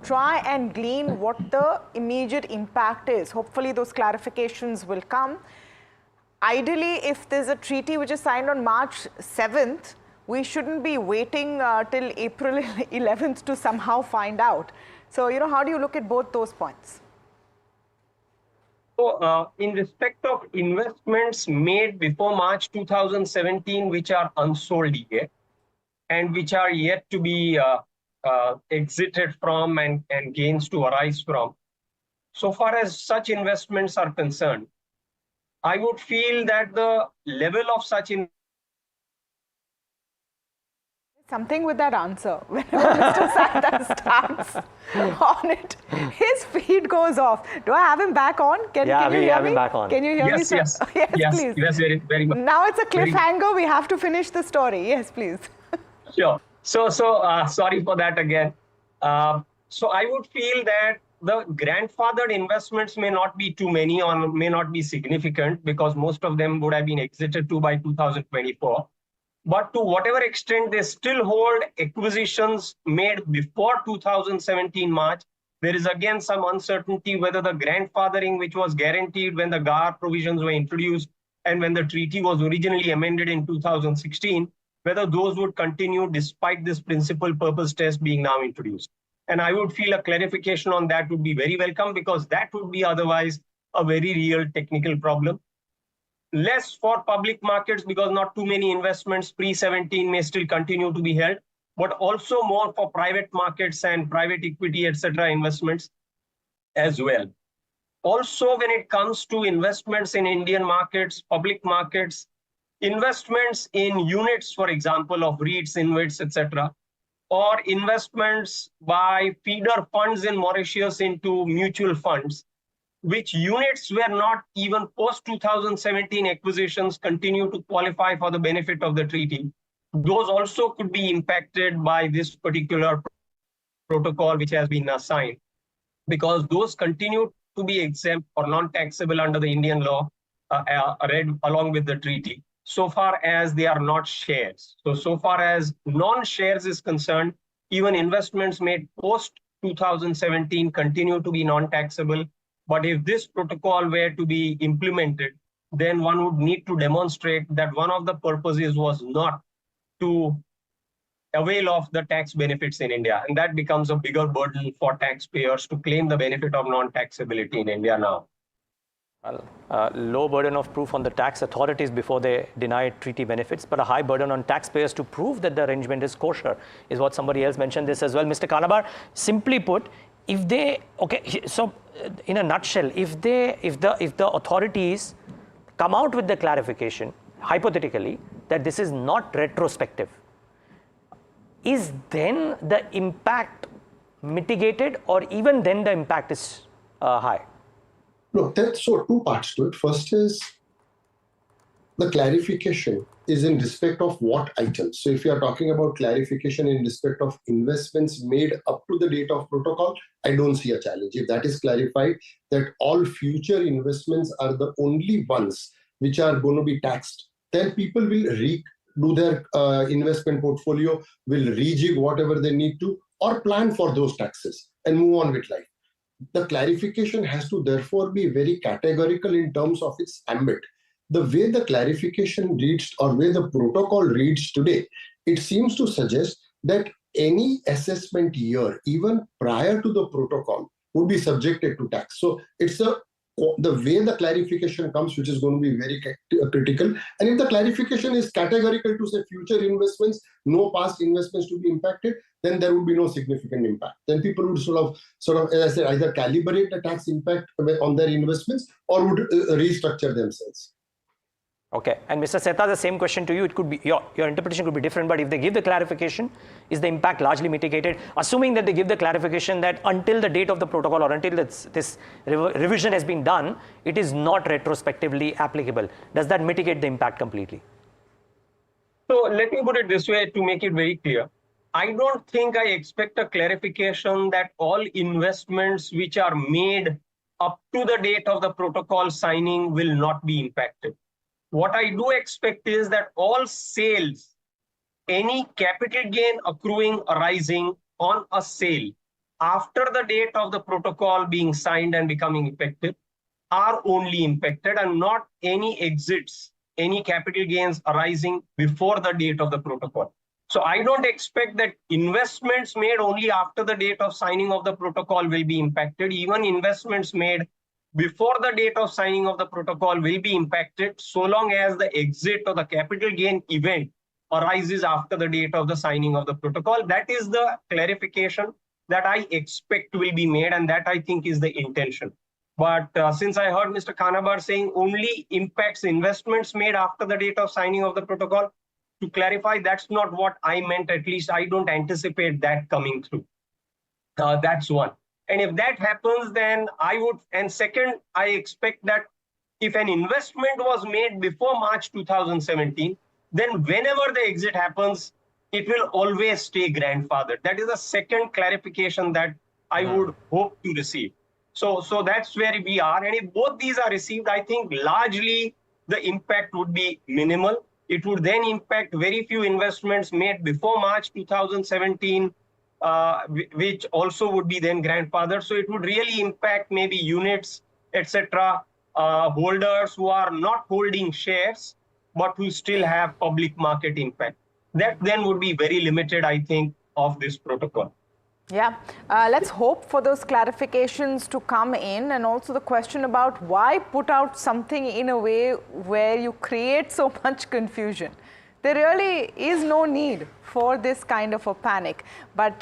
try and glean what the immediate impact is. Hopefully, those clarifications will come. Ideally, if there's a treaty which is signed on March 7th, we shouldn't be waiting till April 11th to somehow find out. So, you know, how do you look at both those points? So, in respect of investments made before March 2017, which are unsold yet, and which are yet to be exited from and gains to arise from, so far as such investments are concerned, I would feel that the level of such Something with that answer. Whenever Mr. Saita starts on it, his feed goes off. Do I have him back on? Can you hear me? have him back on. Can you hear me, sir? Yes, please. Yes, very much. Now it's a cliffhanger. We have to finish the story. Yes, please. Sure. So sorry for that again. So I would feel that the grandfathered investments may not be too many or may not be significant because most of them would have been exited to by 2024. But to whatever extent they still hold acquisitions made before 2017 March, there is again some uncertainty whether the grandfathering, which was guaranteed when the GAR provisions were introduced and when the treaty was originally amended in 2016, whether those would continue despite this principal purpose test being now introduced. And I would feel a clarification on that would be very welcome, because that would be otherwise a very real technical problem. Less for public markets because not too many investments pre-17 may still continue to be held, but also more for private markets and private equity, etc. investments as well. Also, when it comes to investments in Indian markets, public markets, investments in units, for example, of REITs, InvITs, etc., or investments by feeder funds in Mauritius into mutual funds, which units were not even post-2017 acquisitions continue to qualify for the benefit of the treaty. Those also could be impacted by this particular protocol which has been signed, because those continue to be exempt or non-taxable under the Indian law read along with the treaty, so far as they are not shares. So far as non-shares is concerned, even investments made post-2017 continue to be non-taxable. But if this protocol were to be implemented, then one would need to demonstrate that one of the purposes was not to avail of the tax benefits in India. And that becomes a bigger burden for taxpayers to claim the benefit of non-taxability in India now. Well, low burden of proof on the tax authorities before they deny treaty benefits, but a high burden on taxpayers to prove that the arrangement is kosher, is what somebody else mentioned this as well. Mr. Kanabar, simply put, if they, okay, so in a nutshell, if the authorities come out with the clarification, hypothetically, that this is not retrospective, is then the impact mitigated, or even then the impact is high? No, so two parts to it. First is the clarification is in respect of what items. So if you are talking about clarification in respect of investments made up to the date of protocol, I don't see a challenge. If that is clarified, that all future investments are the only ones which are going to be taxed, then people will do their investment portfolio, will rejig whatever they need to, or plan for those taxes and move on with life. The clarification has to therefore be very categorical in terms of its ambit. The way the clarification reads or way the protocol reads today, it seems to suggest that any assessment year, even prior to the protocol, would be subjected to tax. So it's the way the clarification comes, which is going to be very critical. And if the clarification is categorical to say future investments, no past investments to be impacted, then there would be no significant impact. Then people would sort of, as I said, either calibrate the tax impact on their investments or would restructure themselves. Okay, and Mr. Seta, the same question to you. It could be your interpretation could be different, but if they give the clarification, is the impact largely mitigated? Assuming that they give the clarification that until the date of the protocol or until this revision has been done, it is not retrospectively applicable. Does that mitigate the impact completely? So let me put it this way to make it very clear. I don't think I expect a clarification that all investments which are made up to the date of the protocol signing will not be impacted. What I do expect is that all sales, any capital gain accruing arising on a sale after the date of the protocol being signed and becoming effective are only impacted, and not any exits, any capital gains arising before the date of the protocol. So I don't expect that investments made only after the date of signing of the protocol will be impacted. Even investments made before the date of signing of the protocol will be impacted, so long as the exit or the capital gain event arises after the date of the signing of the protocol. That is the clarification that I expect will be made, and that I think is the intention. But since I heard Mr. Kanabar saying only impacts investments made after the date of signing of the protocol, to clarify, that's not what I meant. At least I don't anticipate that coming through. That's one. And if that happens, then I would, and second, I expect that if an investment was made before March 2017, then whenever the exit happens, it will always stay grandfathered. That is the second clarification that I would hope to receive. So that's where we are. And if both these are received, I think largely the impact would be minimal. It would then impact very few investments made before March 2017, which also would be then grandfathered. So it would really impact maybe units, etc., holders who are not holding shares, but who still have public market impact. That then would be very limited, I think, of this protocol. Yeah, let's hope for those clarifications to come in, and also the question about why put out something in a way where you create so much confusion. There really is no need for this kind of a panic, but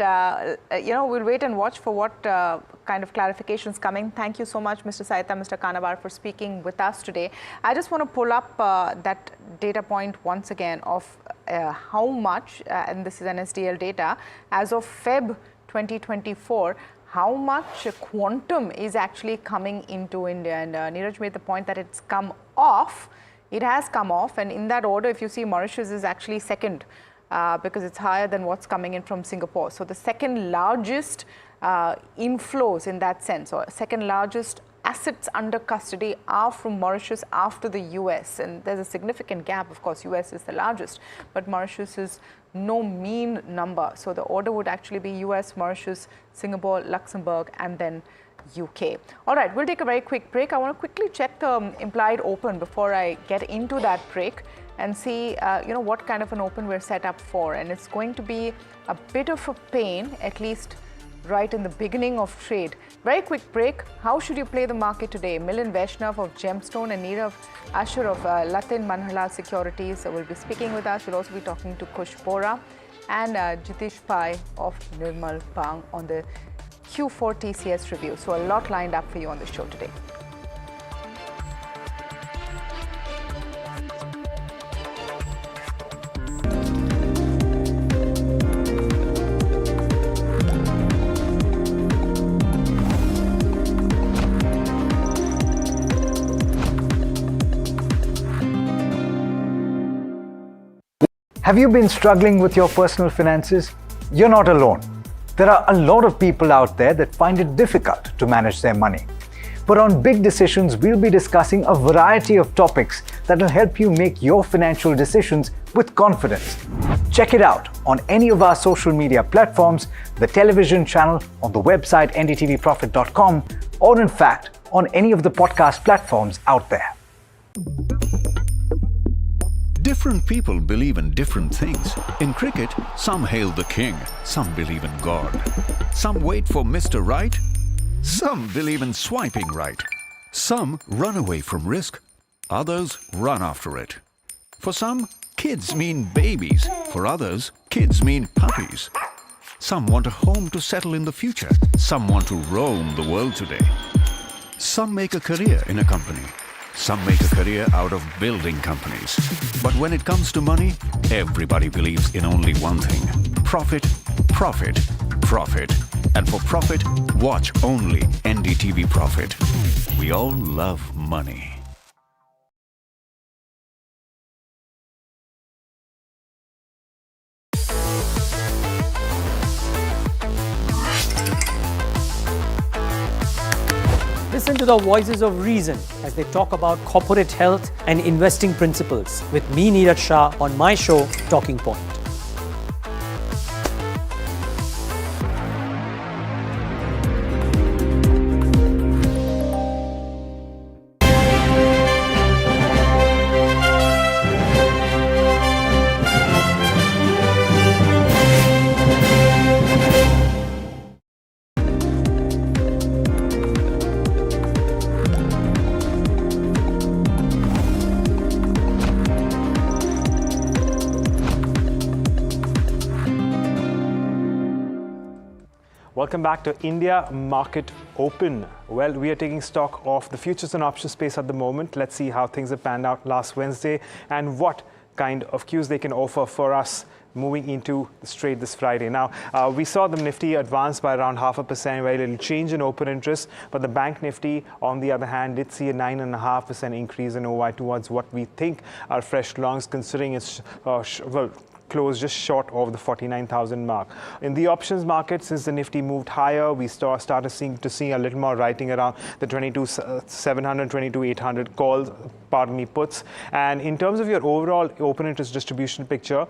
we'll wait and watch for what kind of clarifications coming. Thank you so much, Mr. Saita, Mr. Kanabar, for speaking with us today. I just want to pull up that data point once again of how much, and this is NSDL data, as of Feb 2024, how much quantum is actually coming into India. And Neeraj made the point that it's come off. It has come off, and in that order, if you see, Mauritius is actually second because it's higher than what's coming in from Singapore. So the second largest inflows in that sense, or second largest assets under custody are from Mauritius after the US, and there's a significant gap. Of course, US is the largest, but Mauritius is no mean number. So the order would actually be US, Mauritius, Singapore, Luxembourg, and then UK. All right, we'll take a very quick break. I want to quickly check the implied open before I get into that break and see what kind of an open we're set up for. And it's going to be a bit of a pain, at least right in the beginning of trade. Very quick break. How should you play the market today? Milind Vaishnav of Gemstone and Nirav Ashur of Latin Manhalal Securities will be speaking with us. We'll also be talking to Kush Bora and Jitish Pai of Nirmal Bang on the Q4 TCS review. So a lot lined up for you on the show today. Have you been struggling with your personal finances? You're not alone. There are a lot of people out there that find it difficult to manage their money. But on Big Decisions, we'll be discussing a variety of topics that will help you make your financial decisions with confidence. Check it out on any of our social media platforms, the television channel, on the website ndtvprofit.com, or in fact, on any of the podcast platforms out there. Different people believe in different things. In cricket, some hail the king, some believe in God. Some wait for Mr. Right, some believe in swiping right. Some run away from risk, others run after it. For some, kids mean babies. For others, kids mean puppies. Some want a home to settle in the future. Some want to roam the world today. Some make a career in a company. Some make a career out of building companies. But when it comes to money, everybody believes in only one thing: profit, profit, profit. And for profit, watch only NDTV Profit. We all love money. Listen to the voices of reason as they talk about corporate health and investing principles with me, Neeraj Shah, on my show, Talking Point. Welcome back to India Market Open. Well, we are taking stock of the futures and options space at the moment. Let's see how things have panned out last Wednesday and what kind of cues they can offer for us moving into the trade this Friday. Now, we saw the Nifty advance by around 0.5%, very little change in open interest, but the Bank Nifty, on the other hand, did see a 9.5% increase in OI towards what we think are fresh longs, considering it's, closed just short of the 49,000 mark. In the options market, since the Nifty moved higher, we started seeing a little more writing around the 22,700, 22,800 calls, puts. And in terms of your overall open interest distribution picture,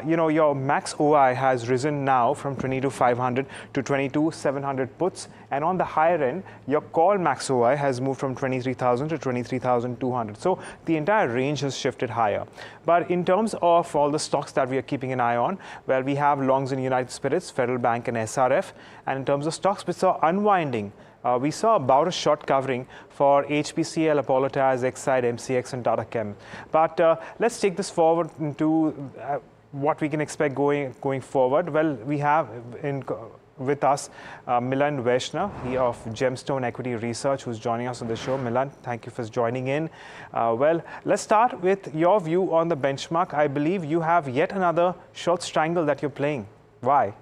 your max OI has risen now from 22,500 to 22,700 puts, and on the higher end, your call max OI has moved from 23,000 to 23,200. So the entire range has shifted higher. But in terms of all the stocks that we are keeping an eye on, well, we have longs in United Spirits, Federal Bank, and SRF. And in terms of stocks, we saw unwinding. We saw about a short covering for HPCL, Apollo Tyres, Exide, MCX, and Tata Chem. But let's take this forward into what we can expect going forward. Well, we have with us Milan Vaishnav, he of Gemstone Equity Research, who's joining us on the show. Milan, thank you for joining in. Well, let's start with your view on the benchmark. I believe you have yet another short strangle that you're playing. Why?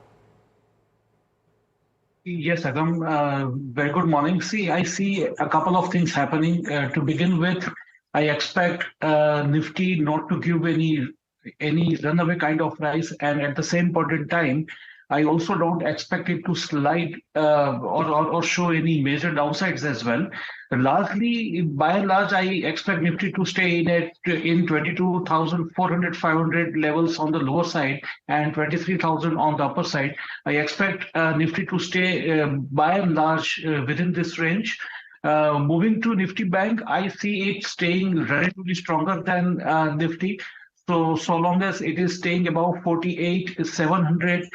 Yes, Agam, very good morning. See, I see a couple of things happening. To begin with, I expect Nifty not to give any runaway kind of rise, and at the same point in time, I also don't expect it to slide or show any major downsides as well. Largely, by and large, I expect Nifty to stay in 22,400, 500 levels on the lower side and 23,000 on the upper side. I expect Nifty to stay by and large within this range. Moving to Nifty Bank, I see it staying relatively stronger than Nifty. So long as it is staying above 48,700,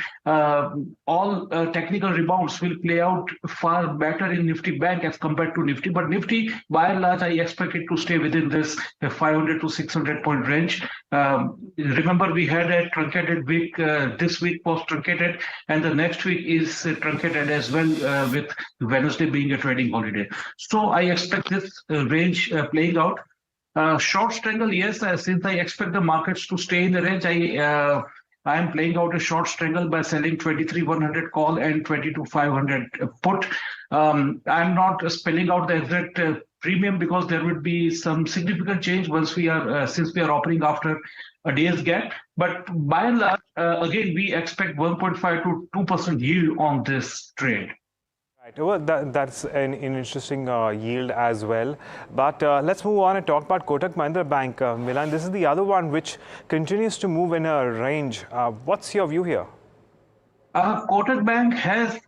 all technical rebounds will play out far better in Nifty Bank as compared to Nifty. But Nifty, by and large, I expect it to stay within this 500 to 600 point range. Remember, we had a truncated week. This week was truncated, and the next week is truncated as well, with Wednesday being a trading holiday. So I expect this range playing out. Short strangle, yes, since I expect the markets to stay in the range, I am playing out a short strangle by selling 23,100 call and 22,500 put. I'm not spelling out the exact premium because there would be some significant change once since we are operating after a day's gap. But by and large, again, we expect 1.5 to 2% yield on this trade. Well, that's an interesting yield as well. But let's move on and talk about Kotak Mahindra Bank. Milan, this is the other one which continues to move in a range. What's your view here? Kotak Bank has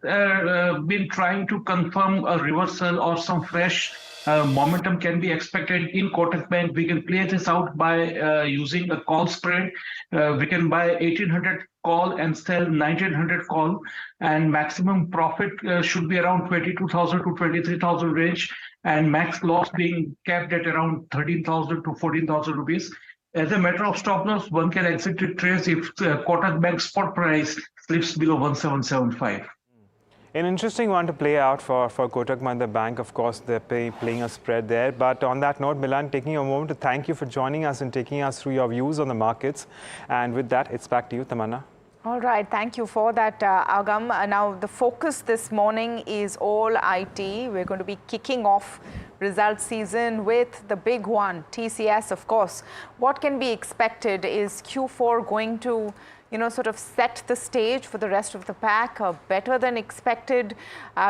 been trying to confirm a reversal or some fresh momentum can be expected in Kotak Bank. We can play this out by using a call spread. We can buy 1,800 call and sell 1,900 call, and maximum profit should be around 22,000 to 23,000 range, and max loss being capped at around 13,000 to 14,000 rupees. As a matter of stop loss, one can exit the trades if Kotak Bank spot price slips below 1775. An interesting one to play out for Kotak Mahindra Bank. Of course, they're playing a spread there. But on that note, Milan, taking a moment to thank you for joining us and taking us through your views on the markets. And with that, it's back to you, Tamanna. All right, thank you for that, Agam. Now, the focus this morning is all IT. We're going to be kicking off results season with the big one, TCS, of course. What can be expected? Is Q4 going to sort of set the stage for the rest of the pack, better than expected?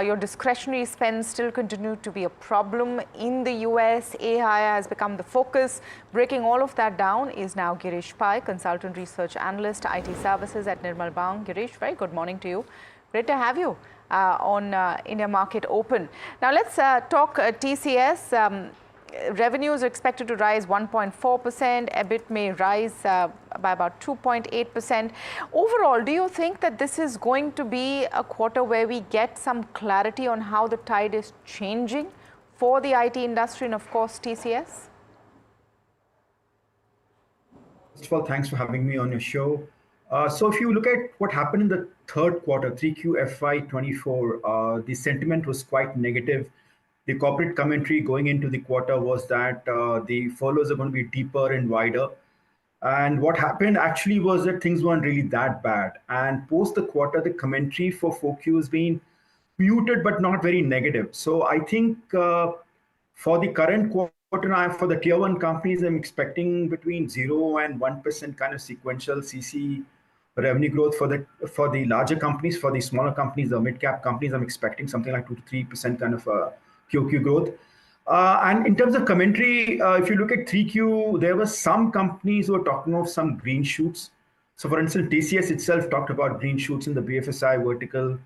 Your discretionary spends still continue to be a problem in the US. AI has become the focus. Breaking all of that down is now Girish Pai, consultant research analyst, IT services at Nirmal Bang. Girish, very good morning to you. Great to have you on India Market Open. Now let's talk TCS. Revenues are expected to rise 1.4%. EBIT may rise by about 2.8%. Overall, do you think that this is going to be a quarter where we get some clarity on how the tide is changing for the IT industry and, of course, TCS? First of all, thanks for having me on your show. So if you look at what happened in the third quarter, 3Q FY24, the sentiment was quite negative. The corporate commentary going into the quarter was that the furloughs are going to be deeper and wider. And what happened actually was that things weren't really that bad. And post the quarter, the commentary for 4Q has been muted, but not very negative. So I think for the current quarter, for the tier one companies, I'm expecting between 0 and 1% kind of sequential CC revenue growth. For the larger companies. For the smaller companies, the mid-cap companies, I'm expecting something like 2 to 3% kind of QQ growth. And in terms of commentary, if you look at 3Q, there were some companies who were talking of some green shoots. So, for instance, TCS itself talked about green shoots in the BFSI vertical.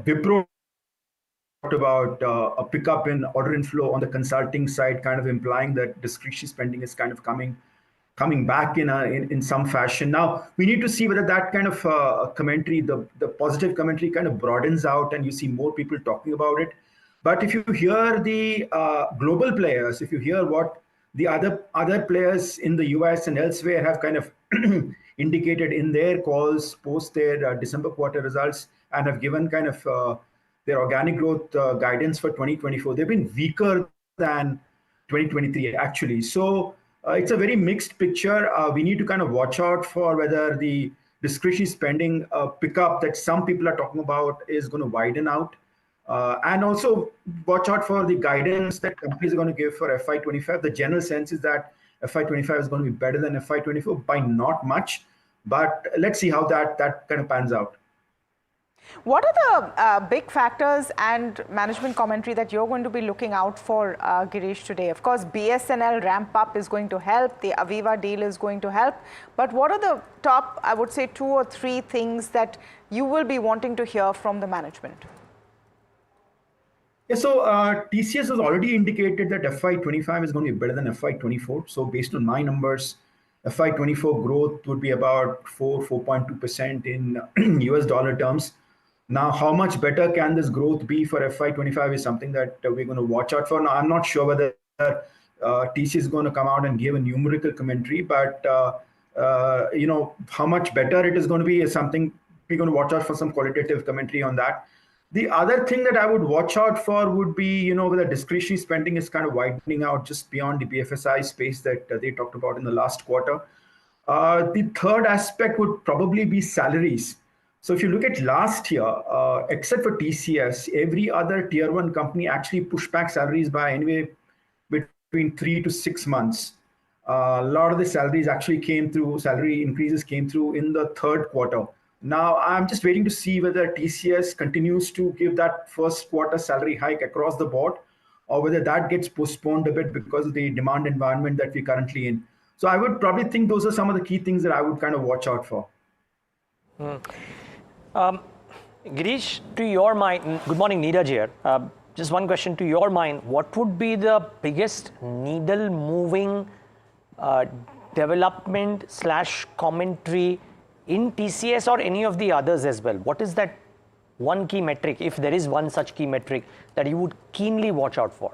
Wipro talked about a pickup in order inflow on the consulting side, kind of implying that discretionary spending is kind of coming back in some fashion. Now, we need to see whether that kind of commentary, the positive commentary kind of broadens out and you see more people talking about it. But if you hear the global players, if you hear what the other players in the US and elsewhere have kind of indicated in their calls post their December quarter results and have given kind of their organic growth guidance for 2024, they've been weaker than 2023 actually. So it's a very mixed picture. We need to kind of watch out for whether the discretionary spending pickup that some people are talking about is going to widen out. And also watch out for the guidance that companies are going to give for FY25. The general sense is that FY25 is going to be better than FY24 by not much. But let's see how that kind of pans out. What are the big factors and management commentary that you're going to be looking out for, Girish, today? Of course, BSNL ramp up is going to help. The Aviva deal is going to help. But what are the top, I would say, 2 or 3 things that you will be wanting to hear from the management? Yeah, so TCS has already indicated that FY25 is going to be better than FY24. So based on my numbers, FY24 growth would be about 4.2% in US dollar terms. Now, how much better can this growth be for FY25 is something that we're going to watch out for. Now, I'm not sure whether TCS is going to come out and give a numerical commentary, but how much better it is going to be is something we're going to watch out for, some qualitative commentary on that. The other thing that I would watch out for would be, whether discretionary spending is kind of widening out just beyond the BFSI space that they talked about in the last quarter. The third aspect would probably be salaries. So if you look at last year, except for TCS, every other tier 1 company actually pushed back salaries by anywhere between 3 to 6 months. A lot of the salary increases came through in the third quarter. Now, I'm just waiting to see whether TCS continues to give that first quarter salary hike across the board or whether that gets postponed a bit because of the demand environment that we're currently in. So I would probably think those are some of the key things that I would kind of watch out for. Girish, to your mind, good morning, Neeraj here. Just one question to your mind. What would be the biggest needle moving development / commentary in TCS or any of the others as well? What is that one key metric, if there is one such key metric, that you would keenly watch out for?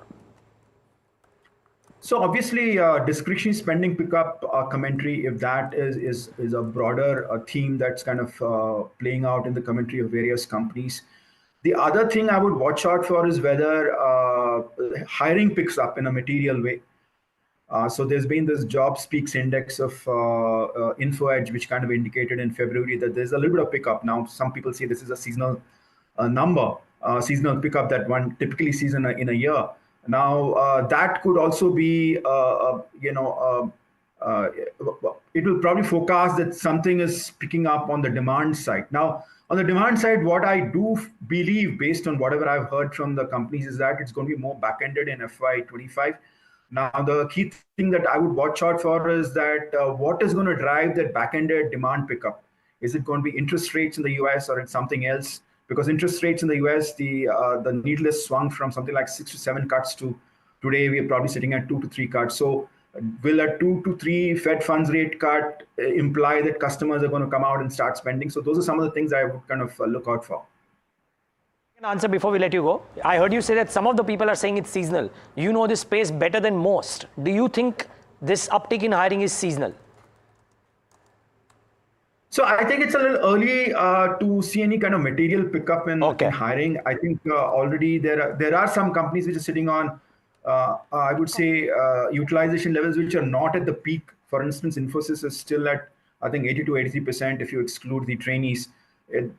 So obviously, discretionary spending pickup commentary, if that is a broader theme that's kind of playing out in the commentary of various companies. The other thing I would watch out for is whether hiring picks up in a material way. So there's been this jobs peaks index of InfoEdge, which kind of indicated in February that there's a little bit of pickup. Now, some people say this is a seasonal number, seasonal pickup that one typically sees in a year. Now, that could also be, it will probably forecast that something is picking up on the demand side. Now, on the demand side, what I do believe, based on whatever I've heard from the companies, is that it's going to be more back-ended in FY25. Now, the key thing that I would watch out for is that what is going to drive that back-ended demand pickup? Is it going to be interest rates in the US or it's something else? Because interest rates in the US, the needle has swung from something like 6 to 7 cuts to today we are probably sitting at 2 to 3 cuts. So will a 2 to 3 Fed funds rate cut imply that customers are going to come out and start spending? So those are some of the things I would kind of look out for. Answer before we let you go. I heard you say that some of the people are saying it's seasonal. You know this space better than most. Do you think this uptick in hiring is seasonal? So I think it's a little early to see any kind of material pickup in hiring. I think already there are some companies which are sitting on, I would say, utilization levels which are not at the peak. For instance, Infosys is still at, I think, 80 to 83% if you exclude the trainees.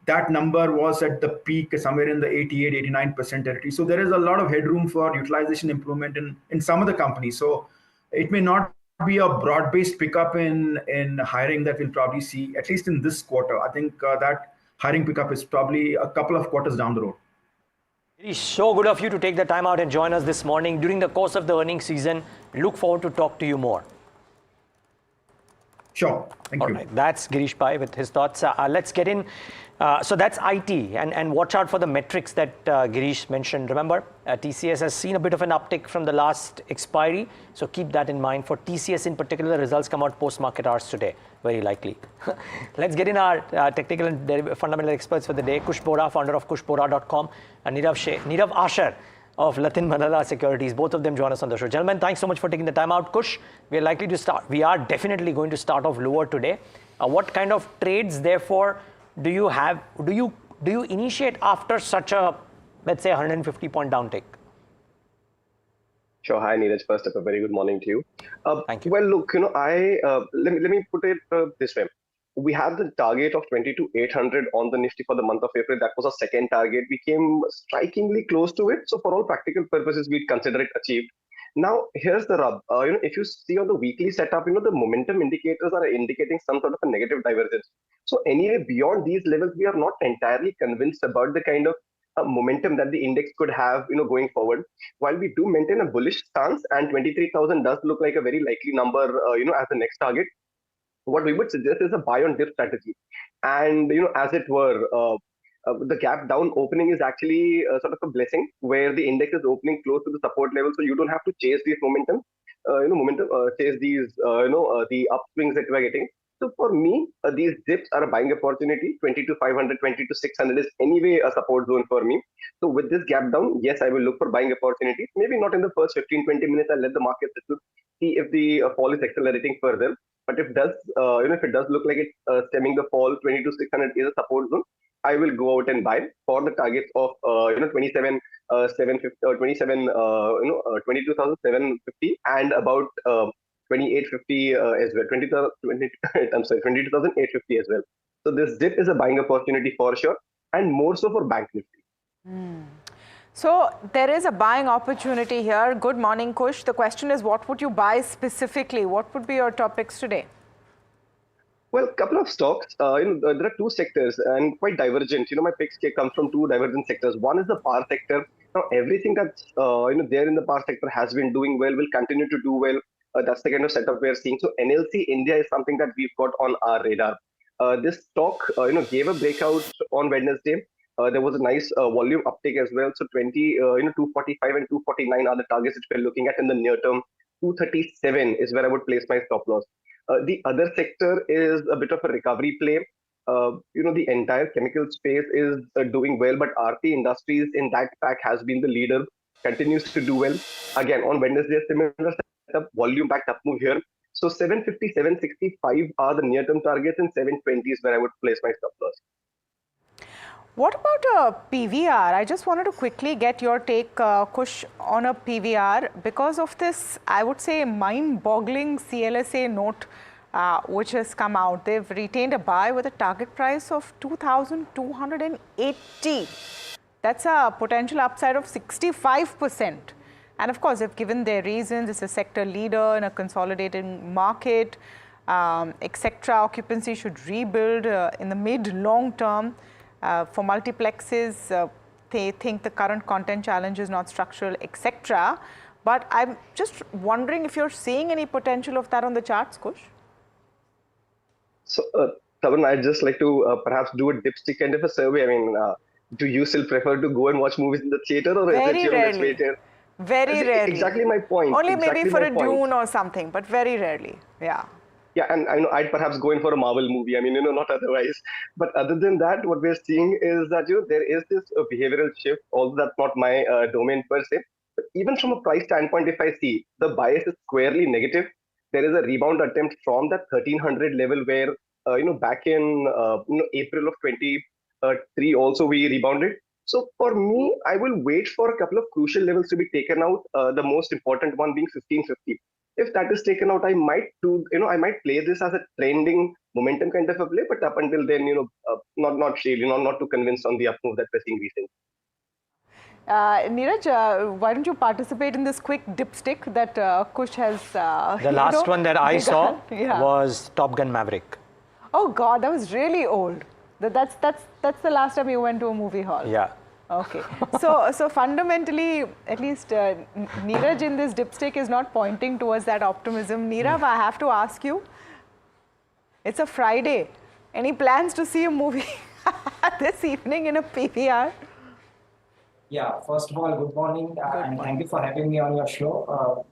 That number was at the peak somewhere in the 88, 89% territory. So there is a lot of headroom for utilization improvement in some of the companies. So it may not be a broad-based pickup in hiring that we'll probably see, at least in this quarter. I think that hiring pickup is probably a couple of quarters down the road. It is so good of you to take the time out and join us this morning during the course of the earnings season. Look forward to talk to you more. Sure. Thank you. All right. That's Girish Pai with his thoughts. Let's get in. So that's IT, and watch out for the metrics that Girish mentioned. Remember, TCS has seen a bit of an uptick from the last expiry, so keep that in mind. For TCS in particular, the results come out post-market hours today, very likely. Let's get in our technical and fundamental experts for the day. Kush Bora, founder of kushbora.com, and Nirav Asher of Latin Manala Securities. Both of them join us on the show. Gentlemen, thanks so much for taking the time out. Kush, we are definitely going to start off lower today. What kind of trades, therefore, do you have? Do you initiate after such a, let's say, 150-point downtick? Sure. Hi, Neeraj. First up, a very good morning to you. Thank you. Well, look, let me put it this way. We had the target of 22,800 on the Nifty for the month of April. That was our second target. We came strikingly close to it. So for all practical purposes, we'd consider it achieved. Now, here's the rub. If you see on the weekly setup, the momentum indicators are indicating some sort of a negative divergence. So anyway, beyond these levels, we are not entirely convinced about the kind of momentum that the index could have, going forward. While we do maintain a bullish stance, and 23,000 does look like a very likely number, as the next target. What we would suggest is a buy on dip strategy, and as it were, the gap down opening is actually sort of a blessing, where the index is opening close to the support level, so you don't have to chase these chase these the upswings that we are getting. So for me, these dips are a buying opportunity. 20,500, 20,600 is anyway a support zone for me. So with this gap down, yes, I will look for buying opportunities. Maybe not in the first 15-20 minutes. I'll let the market see if the fall is accelerating further. But if it does look like it's stemming the fall, 22,600 is a support zone. I will go out and buy for the targets of 22,750 and about 2850 as well. 22,850 as well. So this dip is a buying opportunity for sure, and more so for Bank Nifty. So there is a buying opportunity here. Good morning, Kush. The question is, what would you buy specifically? What would be your top picks today? Well, a couple of stocks. There are two sectors and quite divergent. My picks come from two divergent sectors. One is the power sector. Now, everything that's there in the power sector has been doing well, will continue to do well. That's the kind of setup we're seeing. So NLC India is something that we've got on our radar. This stock, gave a breakout on Wednesday. There was a nice volume uptake as well. So 245 and 249 are the targets which we're looking at in the near term. 237 is where I would place my stop loss. The other sector is a bit of a recovery play. The entire chemical space is doing well, but RT Industries in that pack has been the leader, continues to do well. Again, on Wednesday, similar setup, volume backed up move here. So 750, 765 are the near-term targets, and 720 is where I would place my stop loss. What about a PVR? I just wanted to quickly get your take, Kush, on a PVR because of this, I would say, mind-boggling CLSA note which has come out. They've retained a buy with a target price of 2,280. That's a potential upside of 65%. And of course, they've given their reasons. It's a sector leader in a consolidating market, etc. Occupancy should rebuild in the mid-long term. For multiplexes, they think the current content challenge is not structural, etc. But I'm just wondering if you're seeing any potential of that on the charts, Kush? So, Tavan, I'd just like to perhaps do a dipstick kind of a survey. I mean, do you still prefer to go and watch movies in the theater, or very is it rarely. later? Very rarely. Exactly my point. Only exactly maybe for a Dune or something, but very rarely. Yeah. Yeah, and I know I'd perhaps go in for a Marvel movie. I mean, not otherwise. But other than that, what we're seeing is that there is this behavioral shift. Although that's not my domain per se. But even from a price standpoint, if I see the bias is squarely negative, there is a rebound attempt from that 1300 level where back in April of 23 also we rebounded. So for me, I will wait for a couple of crucial levels to be taken out. The most important one being 1550. If that is taken out, I might play this as a trending momentum kind of a play. But up until then, not too convinced on the up move that we're seeing recently. Neeraj, why don't you participate in this quick dipstick that Kush has? The last one that I saw was Top Gun Maverick. Oh God, that was really old. That's the last time you went to a movie hall. Yeah. Okay. So fundamentally, at least Neeraj in this dipstick is not pointing towards that optimism. Neerav, I have to ask you, It's a Friday. Any plans to see a movie this evening in a PVR? Yeah, first of all, good morning, and thank you for having me on your show.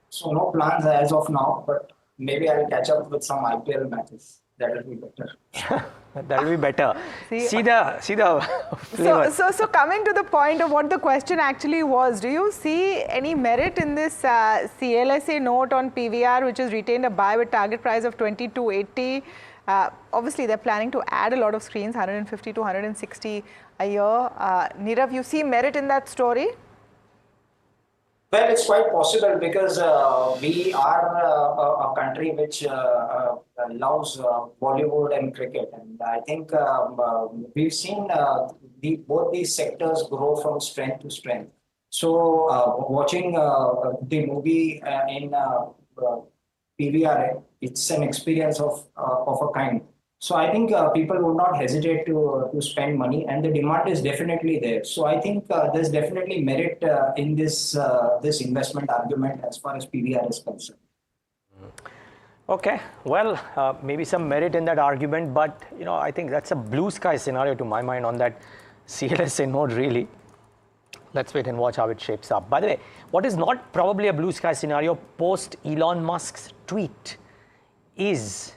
So no plans as of now, but maybe I'll catch up with some IPL matches. That will be better. That will be better. See the flavor. So coming to the point of what the question actually was, do you see any merit in this CLSA note on PVR, which has retained a buy with target price of 22.80? Obviously, they're planning to add a lot of screens, 150 to 160 a year. Nirav, you see merit in that story? Well, it's quite possible because we are a country which loves Bollywood and cricket, and I think we've seen both these sectors grow from strength to strength. So watching the movie in PVR, it's an experience of a kind. So I think people would not hesitate to spend money, and the demand is definitely there. So I think there's definitely merit in this investment argument as far as PVR is concerned. Okay, well, maybe some merit in that argument, but I think that's a blue sky scenario to my mind on that CLSA note, really. Let's wait and watch how it shapes up. By the way, what is not probably a blue sky scenario post Elon Musk's tweet is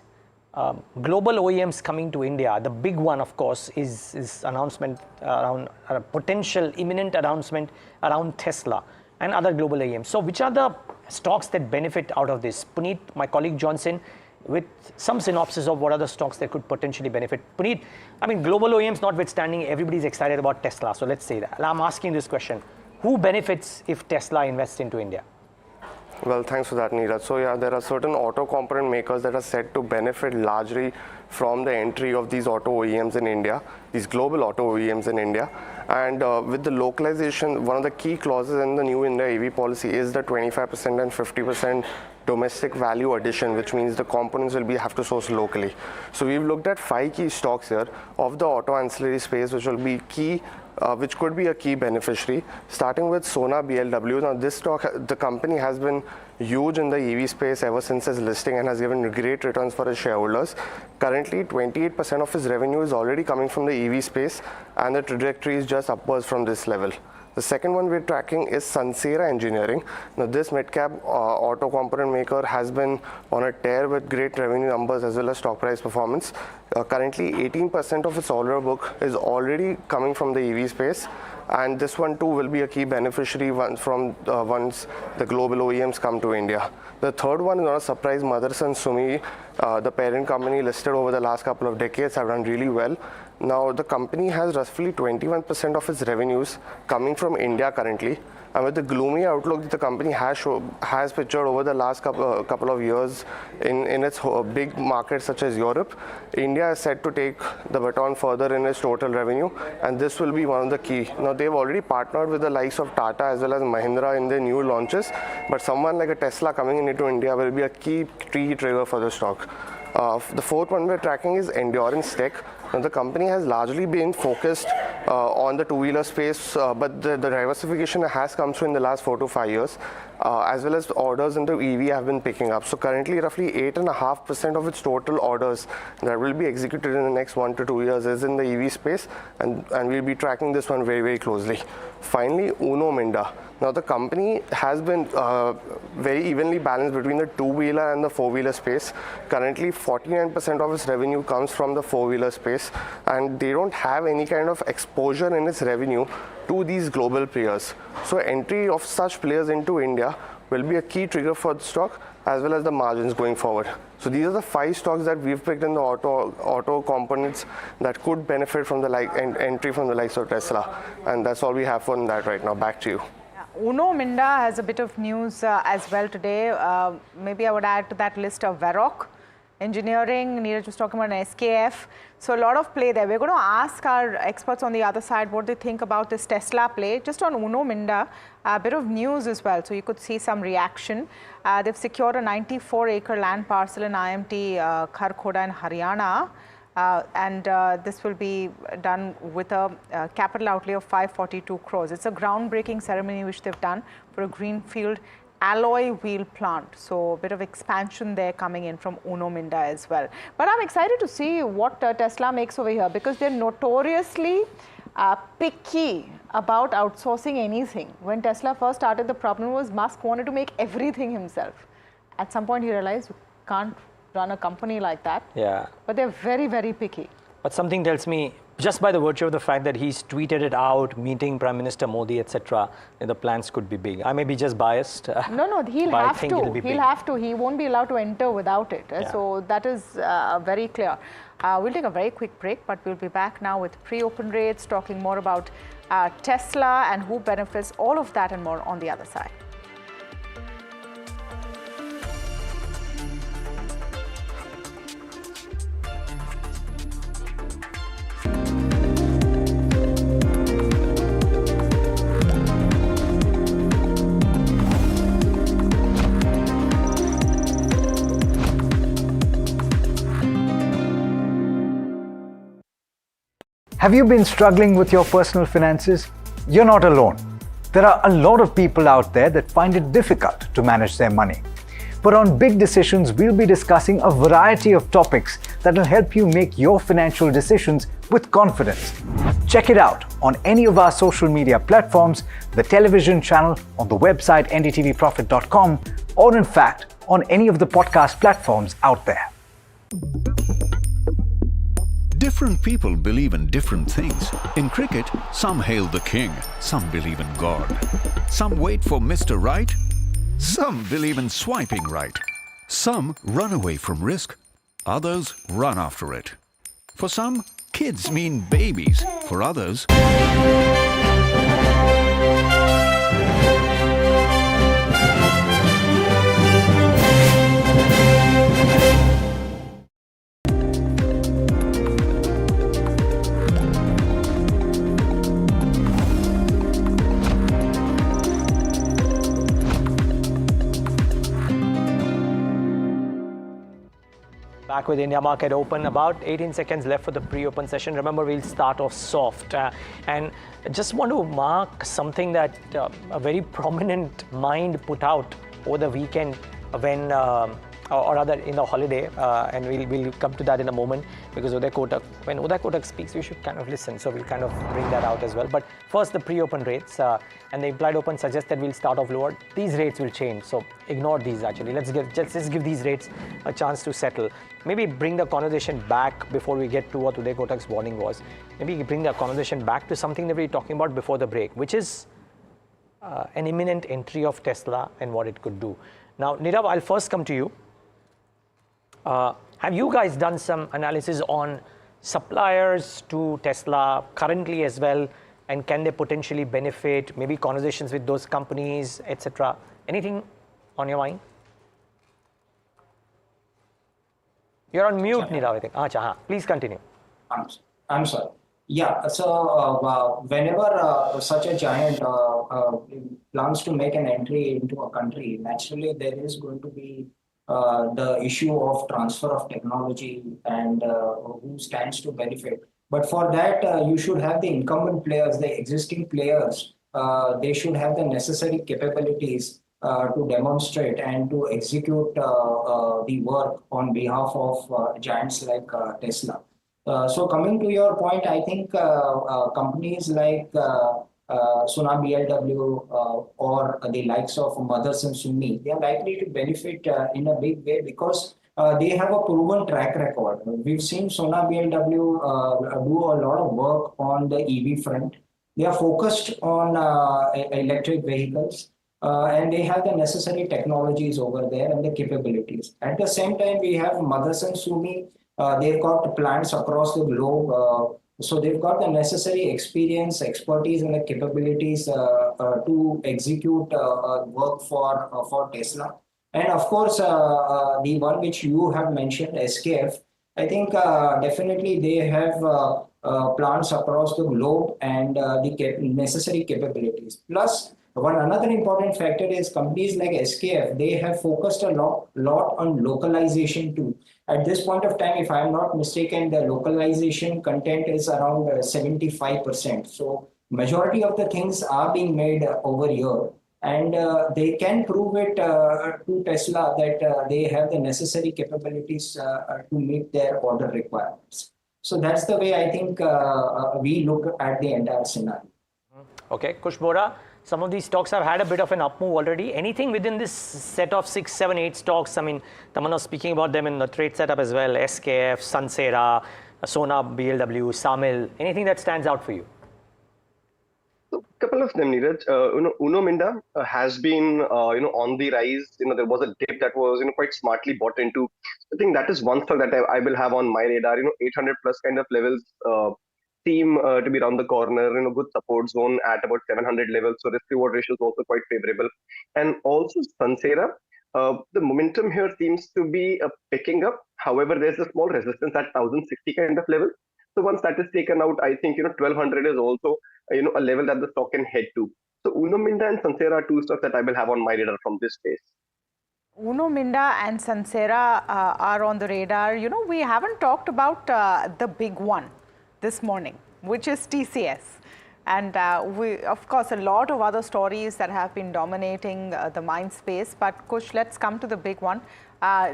global OEMs coming to India. The big one, of course, is announcement around a potential imminent announcement around Tesla and other global OEMs. So which are the stocks that benefit out of this? Puneet, my colleague Johnson, with some synopsis of what are the stocks that could potentially benefit. Puneet, I mean, global OEMs notwithstanding, everybody's excited about Tesla. So let's say that. And I'm asking this question. Who benefits if Tesla invests into India? Well, thanks for that, Neeraj. So yeah, there are certain auto component makers that are set to benefit largely from the entry of these auto OEMs in India, these global auto OEMs in India. And with the localization, one of the key clauses in the new India EV policy is the 25% and 50% domestic value addition, which means the components will have to source locally. So we've looked at 5 key stocks here of the auto ancillary space, which will be key, which could be a key beneficiary, starting with Sona BLW. Now this stock, the company has been huge in the EV space ever since its listing and has given great returns for its shareholders. Currently, 28% of its revenue is already coming from the EV space, and the trajectory is just upwards from this level. The second one we're tracking is Sansera Engineering. Now this mid-cap auto component maker has been on a tear with great revenue numbers as well as stock price performance. Currently 18% of its order book is already coming from the EV space, and this one too will be a key beneficiary once the global OEMs come to India. The third one is not a surprise. Motherson Sumi, the parent company listed over the last couple of decades, have done really well. Now the company has roughly 21% of its revenues coming from India currently, and with the gloomy outlook that the company has pictured over the last couple of years in its big markets such as Europe, India is set to take the baton further in its total revenue, and this will be one of the key. Now they've already partnered with the likes of Tata as well as Mahindra in their new launches, but someone like a Tesla coming into India will be a key trigger for the stock. The fourth one we're tracking is Endurance Tech. Now, the company has largely been focused on the two-wheeler space, but the diversification has come through in the last 4 to 5 years, as well as orders into EV have been picking up. So currently, roughly 8.5% of its total orders that will be executed in the next 1 to 2 years is in the EV space, and we'll be tracking this one very, very closely. Finally, Uno Minda. Now, the company has been very evenly balanced between the two-wheeler and the four-wheeler space. Currently, 49% of its revenue comes from the four-wheeler space, and they don't have any kind of exposure in its revenue to these global players. So, entry of such players into India will be a key trigger for the stock as well as the margins going forward. So these are the 5 stocks that we've picked in the auto components that could benefit from the entry from the likes of Tesla, and that's all we have for that right now. Back to you. Uno Minda has a bit of news as well today. Maybe I would add to that list of Varroc Engineering. Neeraj was talking about an SKF. So a lot of play there. We're going to ask our experts on the other side what they think about this Tesla play. Just on Uno Minda, a bit of news as well. So you could see some reaction. They've secured a 94-acre land parcel in IMT Kharkhoda in Haryana. This will be done with a capital outlay of 542 crores. It's a groundbreaking ceremony which they've done for a greenfield alloy wheel plant. So a bit of expansion there coming in from Uno Minda as well. But I'm excited to see what Tesla makes over here, because they're notoriously picky about outsourcing anything. When Tesla first started, the problem was Musk wanted to make everything himself. At some point he realized you can't run a company like that. Yeah. But they're very, very picky. But something tells me, just by the virtue of the fact that he's tweeted it out, meeting Prime Minister Modi, etc., the plans could be big. I may be just biased. No, he'll have to. He'll have to. He won't be allowed to enter without it. Yeah. So that is very clear. We'll take a very quick break, but we'll be back now with pre-open rates, talking more about Tesla and who benefits, all of that and more on the other side. Have you been struggling with your personal finances? You're not alone. There are a lot of people out there that find it difficult to manage their money. But on Big Decisions, we'll be discussing a variety of topics that will help you make your financial decisions with confidence. Check it out on any of our social media platforms, the television channel, on the website ndtvprofit.com, or in fact, on any of the podcast platforms out there. Different people believe in different things. In cricket, some hail the king, some believe in God. Some wait for Mr. Right, some believe in swiping right. Some run away from risk, others run after it. For some, kids mean babies. For others, back with India Market Open. About 18 seconds left for the pre-open session. Remember, we'll start off soft. And just want to mark something that a very prominent mind put out over the weekend when, or rather in the holiday, and we'll come to that in a moment, because when Uday Kotak speaks, we should kind of listen. So we'll kind of bring that out as well. But first, the pre-open rates and the implied open suggests that we'll start off lower. These rates will change, so ignore these actually. Let's give these rates a chance to settle. Maybe bring the conversation back before we get to what Uday Kotak's warning was. Maybe bring the conversation back to something that we were talking about before the break, which is an imminent entry of Tesla and what it could do. Now, Nirav, I'll first come to you. Have you guys done some analysis on suppliers to Tesla currently as well, and can they potentially benefit, maybe conversations with those companies, etc.? Anything on your mind? You're on mute, Nirav, I think. Please continue. I'm sorry. Yeah, so whenever such a giant plans to make an entry into a country, naturally there is going to be the issue of transfer of technology and who stands to benefit. But for that, you should have the incumbent players, the existing players, they should have the necessary capabilities to demonstrate and to execute the work on behalf of giants like Tesla. So coming to your point, I think companies like Sona BLW or the likes of Motherson Sumi, they are likely to benefit in a big way because they have a proven track record. We've seen Sona BLW do a lot of work on the EV front. They are focused on electric vehicles and they have the necessary technologies over there and the capabilities. At the same time, we have Motherson Sumi. They've got plants across the globe. So they've got the necessary experience, expertise, and the capabilities to execute work for Tesla. And of course, the one which you have mentioned, SKF, I think definitely they have plants across the globe and the necessary capabilities. Plus, another important factor is companies like SKF, they have focused a lot on localization too. At this point of time, if I'm not mistaken, the localization content is around 75%. So majority of the things are being made over here. And they can prove it to Tesla that they have the necessary capabilities to meet their order requirements. So that's the way I think we look at the entire scenario. Okay, Kushbora, some of these stocks have had a bit of an up move already. Anything within this set of 6, 7, 8 stocks? I mean, Tamanna was speaking about them in the trade setup as well. SKF, Sansera, Sona, BLW, Samil. Anything that stands out for you? Couple of them, Neeraj. Uno Minda has been, on the rise. There was a dip that was, quite smartly bought into. I think that is one stock that I will have on my radar. 800 plus kind of levels seem to be around the corner. Good support zone at about 700 levels. So risk reward ratio is also quite favorable. And also Sansera, the momentum here seems to be picking up. However, there's a small resistance at 1060 kind of level. So once that is taken out, I think 1200 is also a level that the stock can head to. So Uno Minda and Sansera are two stocks that I will have on my radar from this space. Uno Minda and Sansera are on the radar. We haven't talked about the big one this morning, which is TCS. And of course, a lot of other stories that have been dominating the mind space. But Kush, let's come to the big one.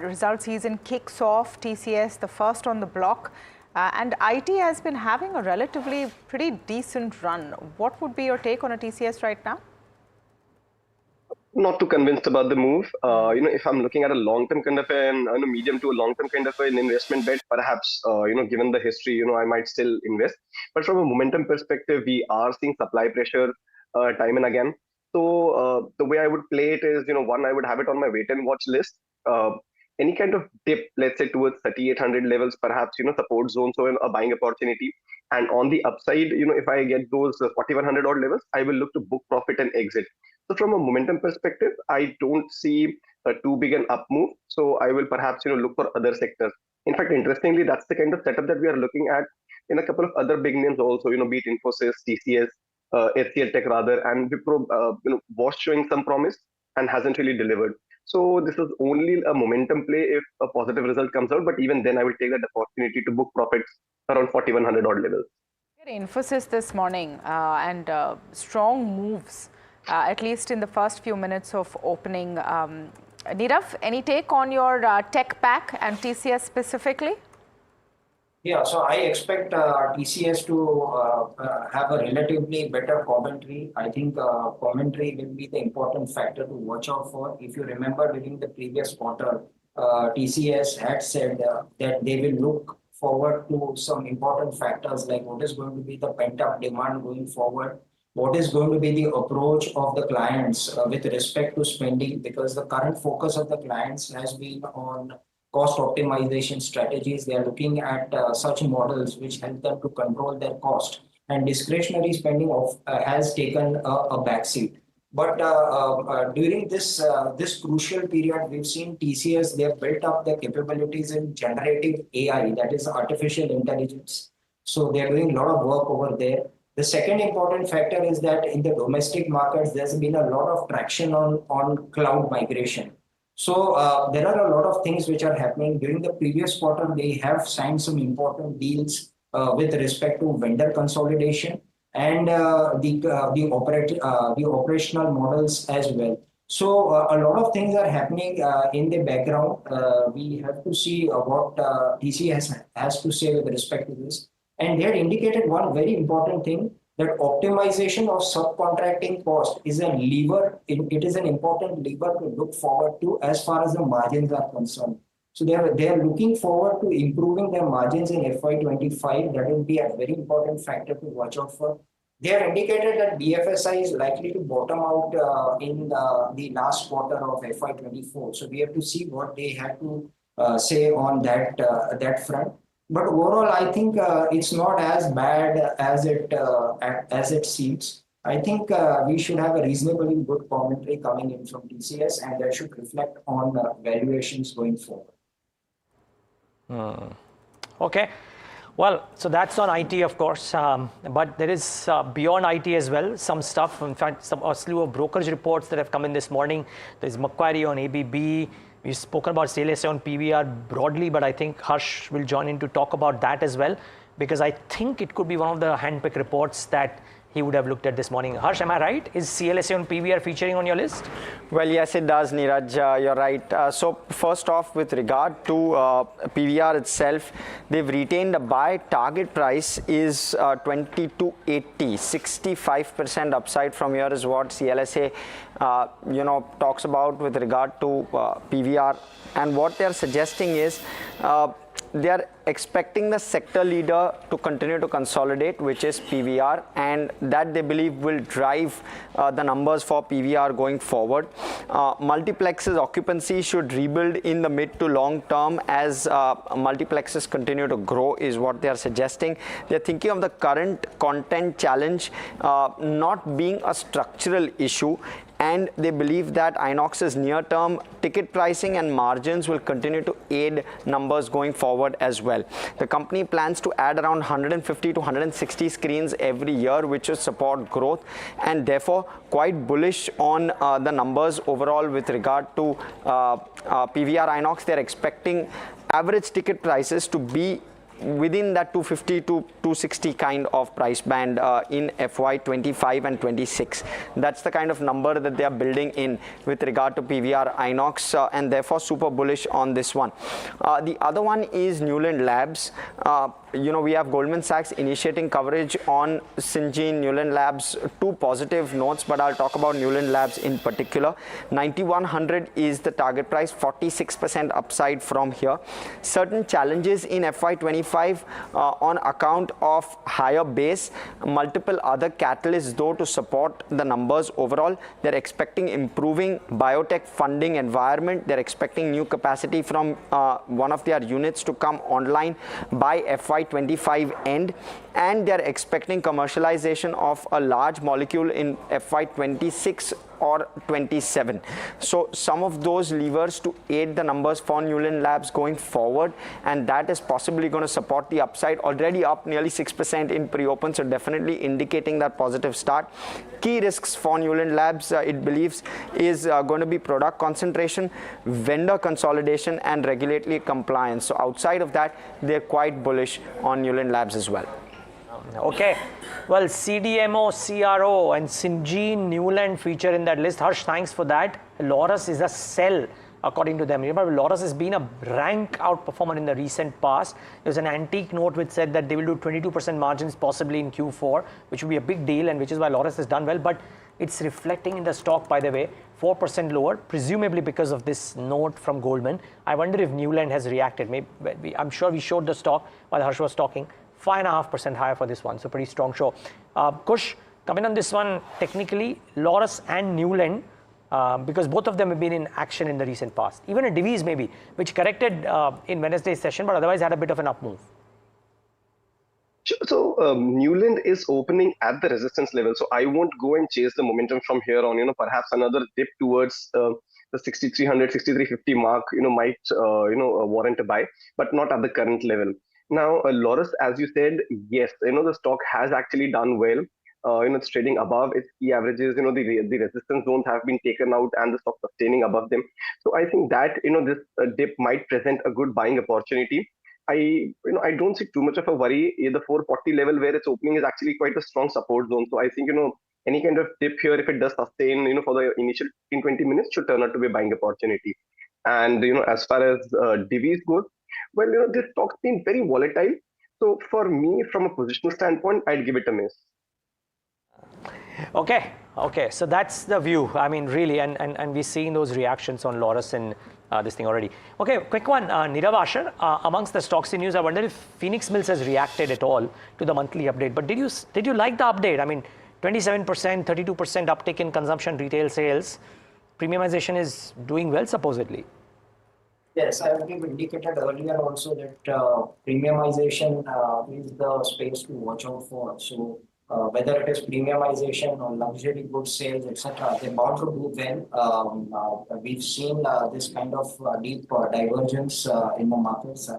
Result season kicks off. TCS, the first on the block. And IT has been having a relatively pretty decent run. What would be your take on a TCS right now? Not too convinced about the move. If I'm looking at a long-term kind of medium to a long-term kind of an investment bet, perhaps, given the history, I might still invest. But from a momentum perspective, we are seeing supply pressure time and again. So the way I would play it is, one, I would have it on my wait and watch list. Any kind of dip, let's say towards 3800 levels, perhaps, support zone, so a buying opportunity. And on the upside, if I get those 4100 odd levels, I will look to book profit and exit. So from a momentum perspective, I don't see too big an up move. So I will perhaps, look for other sectors. In fact, interestingly, that's the kind of setup that we are looking at in a couple of other big names also, be it Infosys, TCS, HCL Tech rather, and Wipro, was showing some promise and hasn't really delivered. So this is only a momentum play if a positive result comes out. But even then, I will take that opportunity to book profits around 4100 odd levels. Infosys this morning and strong moves, at least in the first few minutes of opening. Nirav, any take on your tech pack and TCS specifically? Yeah, so I expect TCS to have a relatively better commentary. I think commentary will be the important factor to watch out for. If you remember during the previous quarter, TCS had said that they will look forward to some important factors like what is going to be the pent-up demand going forward, what is going to be the approach of the clients with respect to spending, because the current focus of the clients has been on cost optimization strategies. They are looking at such models which help them to control their cost, and discretionary spending has taken a backseat. But during this crucial period, we've seen TCS, they have built up their capabilities in generative AI, that is artificial intelligence. So they're doing a lot of work over there. The second important factor is that in the domestic markets, there's been a lot of traction on cloud migration. So there are a lot of things which are happening. During the previous quarter, they have signed some important deals with respect to vendor consolidation and the operational models as well. So a lot of things are happening in the background. We have to see what TCS has to say with respect to this. And they had indicated one very important thing, that optimization of subcontracting cost is a lever. It is an important lever to look forward to as far as the margins are concerned. So they are looking forward to improving their margins in FY25. That will be a very important factor to watch out for. They have indicated that BFSI is likely to bottom out in the last quarter of FY24. So we have to see what they have to say on that front. But overall, I think it's not as bad as it seems. I think we should have a reasonably good commentary coming in from TCS, and that should reflect on valuations going forward. Okay. Well, so that's on IT, of course, but there is beyond IT as well, some stuff. In fact, a slew of brokerage reports that have come in this morning. There's Macquarie on ABB. We've spoken about CLSA on PVR broadly, but I think Harsh will join in to talk about that as well, because I think it could be one of the handpicked reports that he would have looked at this morning. Harsh, am I right? Is CLSA on PVR featuring on your list? Well, yes, it does, Neeraj. You're right. So first off, with regard to PVR itself, they've retained a buy. Target price is 2280, 65% upside from here is what CLSA talks about with regard to PVR. And what they're suggesting is they are expecting the sector leader to continue to consolidate, which is PVR, and that they believe will drive the numbers for PVR going forward. Multiplexes occupancy should rebuild in the mid to long term as multiplexes continue to grow is what they are suggesting. They're thinking of the current content challenge not being a structural issue, and they believe that Inox's near-term ticket pricing and margins will continue to aid numbers going forward as well. The company plans to add around 150 to 160 screens every year, which will support growth, and therefore quite bullish on the numbers overall with regard to PVR Inox. They're expecting average ticket prices to be within that 250 to 260 kind of price band in FY 25 and 26. That's the kind of number that they are building in with regard to PVR Inox, and therefore super bullish on this one. The other one is Newland Labs. We have Goldman Sachs initiating coverage on Syngene, Newland Labs, two positive notes, but I'll talk about Newland Labs in particular. 9100 is the target price, 46% upside from here. Certain challenges in FY 25 on account of higher base, multiple other catalysts though to support the numbers overall. They're expecting improving biotech funding environment. They're expecting new capacity from one of their units to come online by FY 25 end, and they're expecting commercialization of a large molecule in FY 26 or 27. So some of those levers to aid the numbers for Newland Labs going forward, and that is possibly going to support the upside. Already up nearly 6% in pre-open, so definitely indicating that positive start. Key risks for Newland Labs, it believes, is going to be product concentration, vendor consolidation, and regulatory compliance. So outside of that, they're quite bullish on Newland Labs as well. Okay, well, CDMO, CRO and Syngene, Newland feature in that list. Harsh, thanks for that. Laurus is a sell according to them. Remember, Laurus has been a rank outperformer in the recent past. There's an antique note which said that they will do 22% margins possibly in Q4, which would be a big deal, and which is why Laurus has done well. But it's reflecting in the stock, by the way, 4% lower, presumably because of this note from Goldman. I wonder if Newland has reacted. Maybe I'm sure we showed the stock while Harsh was talking. 5.5% higher for this one, so pretty strong show. Kush, coming on this one, technically, Laurus and Newland, because both of them have been in action in the recent past. Even a Divi's maybe, which corrected in Wednesday's session, but otherwise had a bit of an up move. So Newland is opening at the resistance level, so I won't go and chase the momentum from here on. Perhaps another dip towards the 6300, 6350 mark, might warrant a buy, but not at the current level. Now, Laurus, as you said, yes, the stock has actually done well. It's trading above its key averages. The resistance zones have been taken out, and the stock sustaining above them. So I think that this dip might present a good buying opportunity. I don't see too much of a worry. The 440 level where it's opening is actually quite a strong support zone. So I think any kind of dip here, if it does sustain, for the initial 15-20 minutes, should turn out to be a buying opportunity. And as far as Divi's goes, well, this stock's been very volatile. So for me, from a positional standpoint, I'd give it a miss. Okay. So that's the view. I mean, really, and we're seeing those reactions on Laurus and this thing already. Okay, quick one. Nirav Asher, amongst the stocks in news, I wonder if Phoenix Mills has reacted at all to the monthly update. But did you like the update? I mean, 27%, 32% uptick in consumption retail sales. Premiumization is doing well, supposedly. Yes, I have indicated earlier also that premiumization is the space to watch out for. So whether it is premiumization or luxury goods sales, etc., they're bound to do well. We've seen this kind of deep divergence in the markets.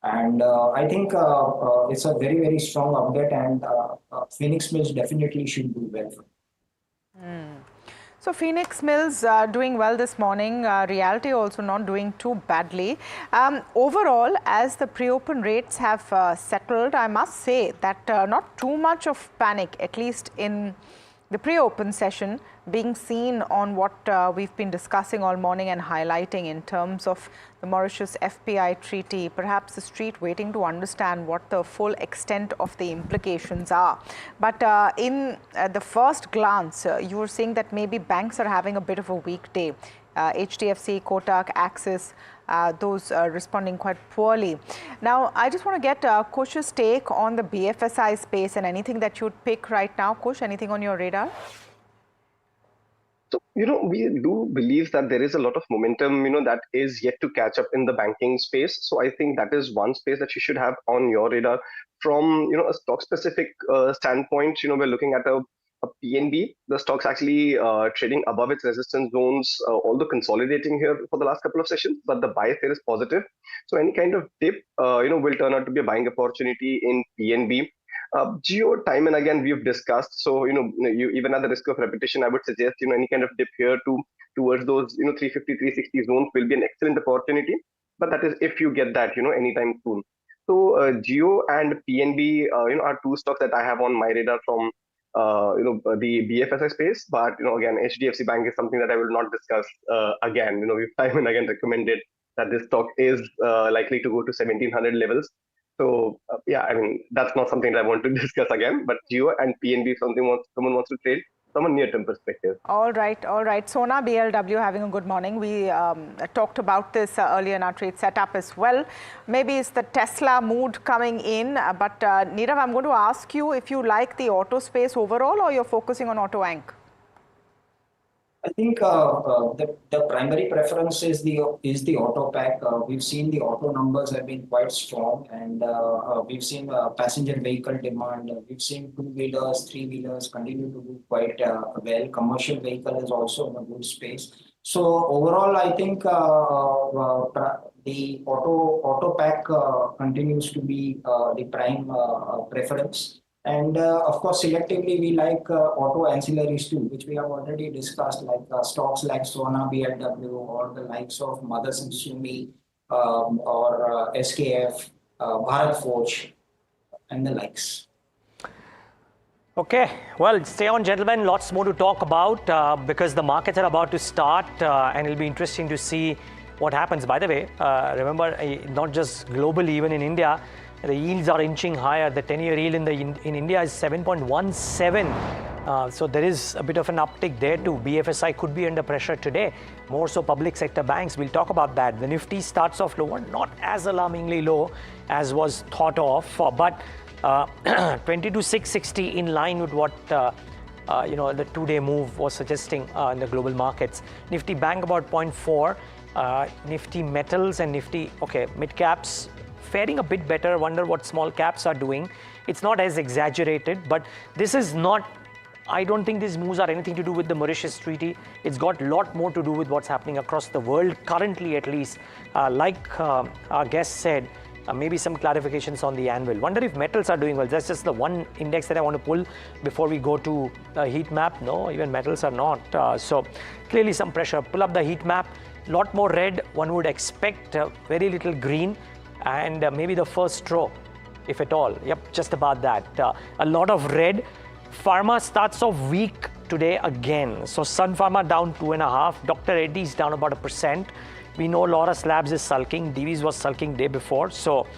And I think it's a very, very strong update, and Phoenix Mills definitely should do well. So Phoenix Mills doing well this morning. Realty also not doing too badly. Overall, as the pre-open rates have settled, I must say that not too much of panic, at least in the pre-open session, being seen on what we've been discussing all morning and highlighting in terms of the Mauritius FPI treaty, perhaps the street waiting to understand what the full extent of the implications are. But in the first glance, you were saying that maybe banks are having a bit of a weak day. HDFC, Kotak, Axis, those responding quite poorly. Now, I just want to get Kush's take on the BFSI space and anything that you'd pick right now. Kush, anything on your radar? So, we do believe that there is a lot of momentum, that is yet to catch up in the banking space. So I think that is one space that you should have on your radar. From, a stock-specific standpoint, we're looking at a PNB. The stock's actually trading above its resistance zones, although consolidating here for the last couple of sessions, but the bias here is positive. So any kind of dip, will turn out to be a buying opportunity in PNB. Geo, time and again we've discussed. So you even at the risk of repetition, I would suggest any kind of dip here towards those 350, 360 zones will be an excellent opportunity. But that is if you get that anytime soon. So Geo and PNB are two stocks that I have on my radar from the BFSI space. But again, HDFC Bank is something that I will not discuss again. We've time and again recommended that this stock is likely to go to 1700 levels. So yeah, I mean, that's not something that I want to discuss again, but Geo and PNB, someone wants to trade from a near-term perspective. All right. Sona BLW having a good morning. We talked about this earlier in our trade setup as well. Maybe it's the Tesla mood coming in, but Nirav, I'm going to ask you if you like the auto space overall or you're focusing on Auto Ank. I think the primary preference is the auto pack. We've seen the auto numbers have been quite strong, and we've seen passenger vehicle demand. We've seen two-wheelers, three-wheelers continue to do quite well. Commercial vehicle is also in a good space. So overall, I think the auto pack continues to be the prime preference. And of course, selectively, we like auto ancillaries too, which we have already discussed, like stocks like Sona BLW or the likes of Motherson Sumi or SKF, Bharat Forge, and the likes. Okay, well, stay on, gentlemen. Lots more to talk about because the markets are about to start and it'll be interesting to see what happens. By the way, remember, not just globally, even in India, the yields are inching higher. The 10-year yield in India is 7.17. So there is a bit of an uptick there too. BFSI could be under pressure today. More so public sector banks. We'll talk about that. The Nifty starts off lower, not as alarmingly low as was thought of, but 22,660 in line with what the two-day move was suggesting in the global markets. Nifty Bank about 0.4. Nifty Metals and Nifty, mid caps faring a bit better. Wonder what small caps are doing. It's not as exaggerated, but this is not, I don't think these moves are anything to do with the Mauritius treaty. It's got a lot more to do with what's happening across the world currently, at least. Like our guest said, maybe some clarifications on the annual. Wonder if metals are doing well. That's just the one index that I want to pull before we go to the heat map. No, even metals are not. So clearly some pressure. Pull up the heat map. Lot more red. One would expect very little green. And maybe the first row, if at all. Yep, just about that. A lot of red. Pharma starts off weak today again. So Sun Pharma down 2.5. Dr. Reddy's down about 1%. We know Laurus Labs is sulking. Divi's was sulking day before. So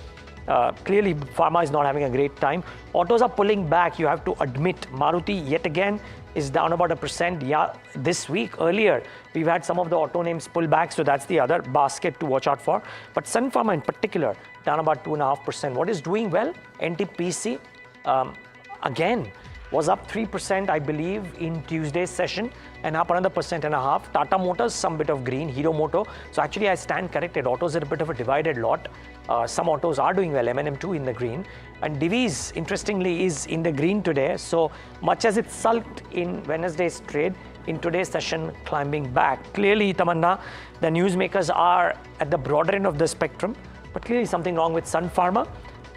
clearly Pharma is not having a great time. Autos are pulling back, you have to admit. Maruti yet again is down about 1%. Yeah, this week earlier we've had some of the auto names pull back, so that's the other basket to watch out for. But Sun Pharma in particular down about 2.5%. What is doing well? NTPC again was up 3%, I believe, in Tuesday's session, and up another 1.5%. Tata Motors, some bit of green. Hero Moto. So actually, I stand corrected. Autos are a bit of a divided lot. Some autos are doing well. M&M2 in the green. And Divi's, interestingly, is in the green today. So much as it sulked in Wednesday's trade, in today's session, climbing back. Clearly, Tamanna, the newsmakers are at the broader end of the spectrum, but clearly something wrong with Sun Pharma.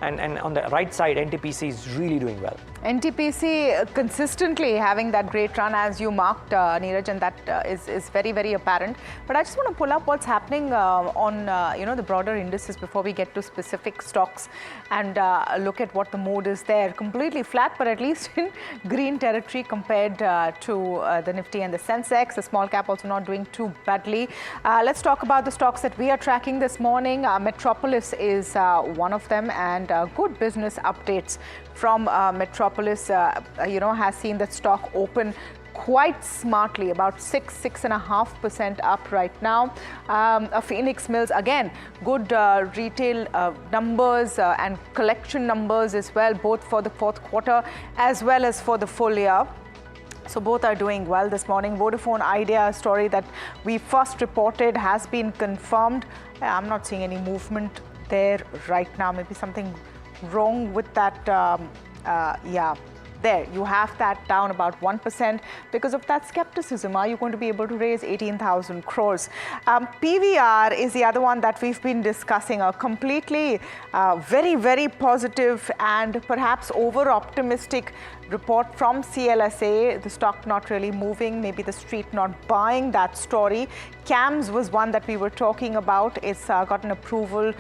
And on the right side, NTPC is really doing well. NTPC consistently having that great run as you marked, Neeraj, and that is very, very apparent. But I just want to pull up what's happening on the broader indices before we get to specific stocks and look at what the mood is there. Completely flat, but at least in green territory compared to the Nifty and the Sensex. The small cap also not doing too badly. Let's talk about the stocks that we are tracking this morning. Metropolis is one of them, and good business updates from Metropolis, has seen the stock open quite smartly, about 6.5% up right now. Phoenix Mills, again, good retail numbers and collection numbers as well, both for the fourth quarter as well as for the full year. So both are doing well this morning. Vodafone Idea, a story that we first reported, has been confirmed. I'm not seeing any movement there right now. Maybe something wrong with that. There, you have that down about 1% because of that skepticism. Are you going to be able to raise 18,000 crores? PVR is the other one that we've been discussing, a completely very, very positive and perhaps over-optimistic report from CLSA. The stock not really moving, maybe the street not buying that story. CAMS was one that we were talking about. It's got an approval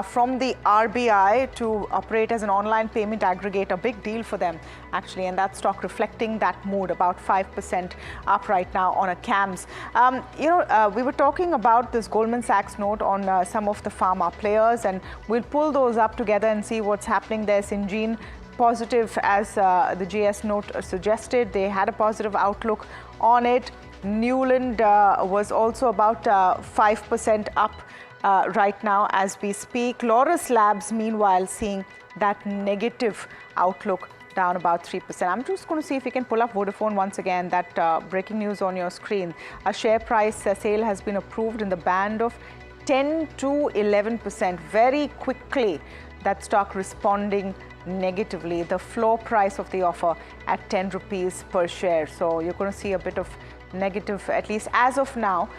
from the RBI to operate as an online payment aggregator. Big deal for them, actually, and that stock reflecting that mood, about 5% up right now on a CAMS. We were talking about this Goldman Sachs note on some of the pharma players, and we'll pull those up together and see what's happening there. Syngene, positive as the GS note suggested. They had a positive outlook on it. Newland was also about 5% up right now as we speak. Laurus Labs, meanwhile, seeing that negative outlook, down about 3%. I'm just going to see if we can pull up Vodafone once again, that breaking news on your screen. A share price sale has been approved in the band of 10 to 11%. Very quickly, that stock responding negatively. The floor price of the offer at 10 rupees per share. So you're going to see a bit of negative, at least as of now,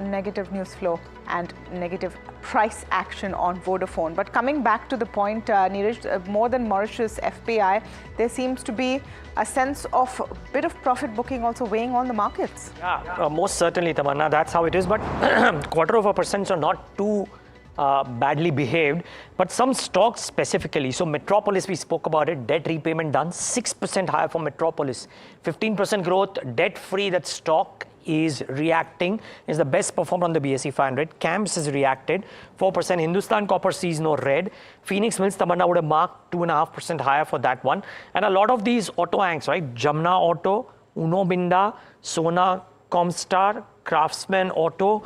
negative news flow and negative price action on Vodafone. But coming back to the point, Neeraj, more than Mauritius FPI, there seems to be a sense of a bit of profit booking also weighing on the markets. Yeah, most certainly, Tamanna, that's how it is. But 0.25% are not too badly behaved, but some stocks specifically. So Metropolis, we spoke about it, debt repayment done, 6% higher for Metropolis, 15% growth, debt-free. That stock is reacting, is the best performer on the BSE 500. CAMS has reacted, 4%. Hindustan Copper sees no red. Phoenix Mills, Tamanna would have marked 2.5% higher for that one. And a lot of these auto anchors, right? Jamna Auto, Uno Binda, Sona Comstar, Craftsman Auto,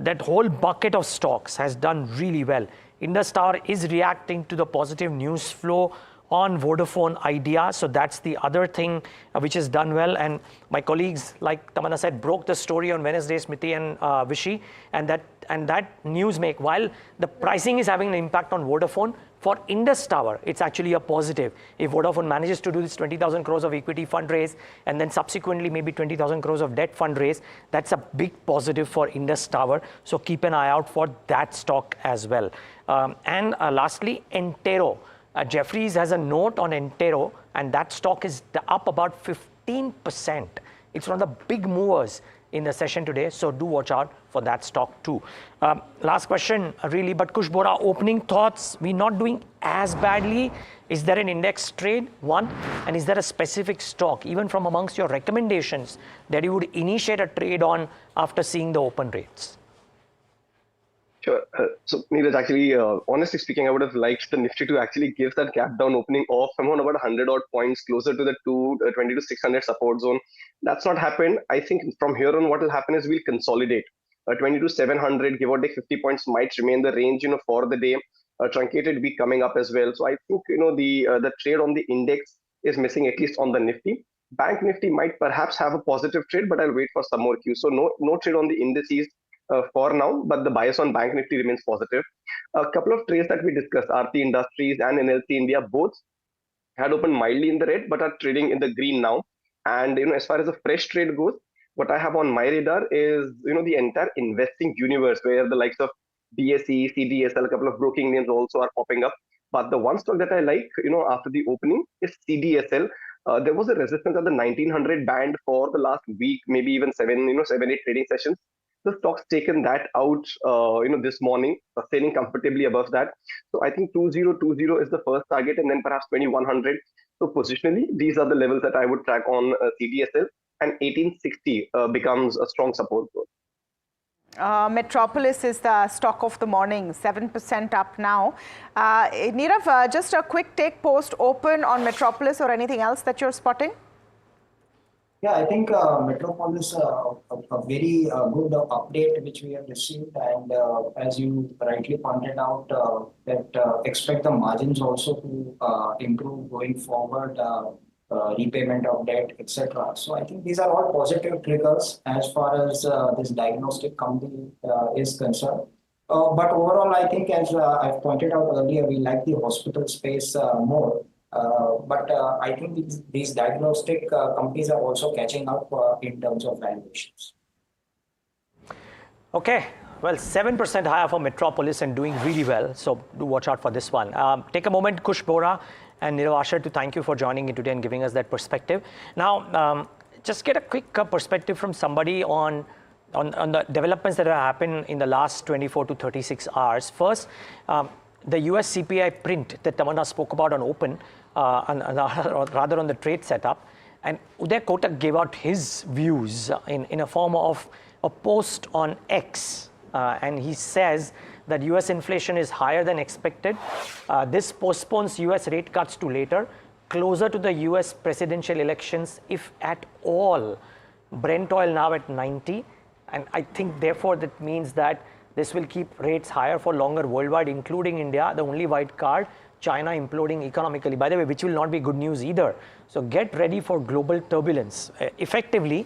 that whole bucket of stocks has done really well. Indus Tower is reacting to the positive news flow on Vodafone Idea. So that's the other thing which has done well. And my colleagues, like Tamanna said, broke the story on Wednesday, Smriti and Vishy. And that news while the pricing is having an impact on Vodafone, for Indus Tower, it's actually a positive. If Vodafone manages to do this 20,000 crores of equity fundraise and then subsequently maybe 20,000 crores of debt fundraise, that's a big positive for Indus Tower. So keep an eye out for that stock as well. And lastly, Entero. Jefferies has a note on Entero, and that stock is up about 15%. It's one of the big movers in the session today, so do watch out for that stock too. Last question, really, but Kush Bora, opening thoughts. We're not doing as badly. Is there an index trade? One, and is there a specific stock, even from amongst your recommendations, that you would initiate a trade on after seeing the open rates? Sure. So, Neeraj, actually, honestly speaking, I would have liked the Nifty to actually give that gap down opening off somehow about 100 odd points closer to the 220 to 600 support zone. That's not happened. I think from here on, what will happen is we'll consolidate. 20 to 700, give or take 50 points might remain the range, for the day. Truncated week coming up as well. So I think, the trade on the index is missing, at least on the Nifty. Bank Nifty might perhaps have a positive trade, but I'll wait for some more cues. So no trade on the indices for now, but the bias on Bank Nifty remains positive. A couple of trades that we discussed, Aarti Industries and NLC India, both had opened mildly in the red, but are trading in the green now. And as far as a fresh trade goes, what I have on my radar is the entire investing universe, where the likes of BSE, CDSL, a couple of broking names also are popping up. But the one stock that I like, after the opening is CDSL. There was a resistance at the 1900 band for the last week, maybe even 7-8 trading sessions. The stock's taken that out, this morning, sustaining comfortably above that. So I think 2020 is the first target, and then perhaps 2100. So positionally, these are the levels that I would track on CDSL, and 1860 becomes a strong support zone. Metropolis is the stock of the morning, 7% up now. Nirav, just a quick take post open on Metropolis or anything else that you're spotting? Yeah, I think Metropolis a very good update which we have received, and as you rightly pointed out, that expect the margins also to improve going forward, repayment of debt, etc. So I think these are all positive triggers as far as this diagnostic company is concerned. But overall, I think as I've pointed out earlier, we like the hospital space more. But I think these diagnostic companies are also catching up in terms of valuations. Okay, well, 7% higher for Metropolis and doing really well. So do watch out for this one. Take a moment, Kush Bora and Nirav Asher, to thank you for joining in today and giving us that perspective. Now, just get a quick perspective from somebody on the developments that have happened in the last 24 to 36 hours. First, the US CPI print that Tamanna spoke about on open, or rather on the trade setup, and Uday Kotak gave out his views in a form of a post on X, and he says that US inflation is higher than expected. This postpones US rate cuts to later, closer to the US presidential elections, if at all. Brent oil now at 90, and I think therefore that means that this will keep rates higher for longer worldwide, including India, the only white card, China imploding economically, by the way, which will not be good news either. So get ready for global turbulence. Effectively,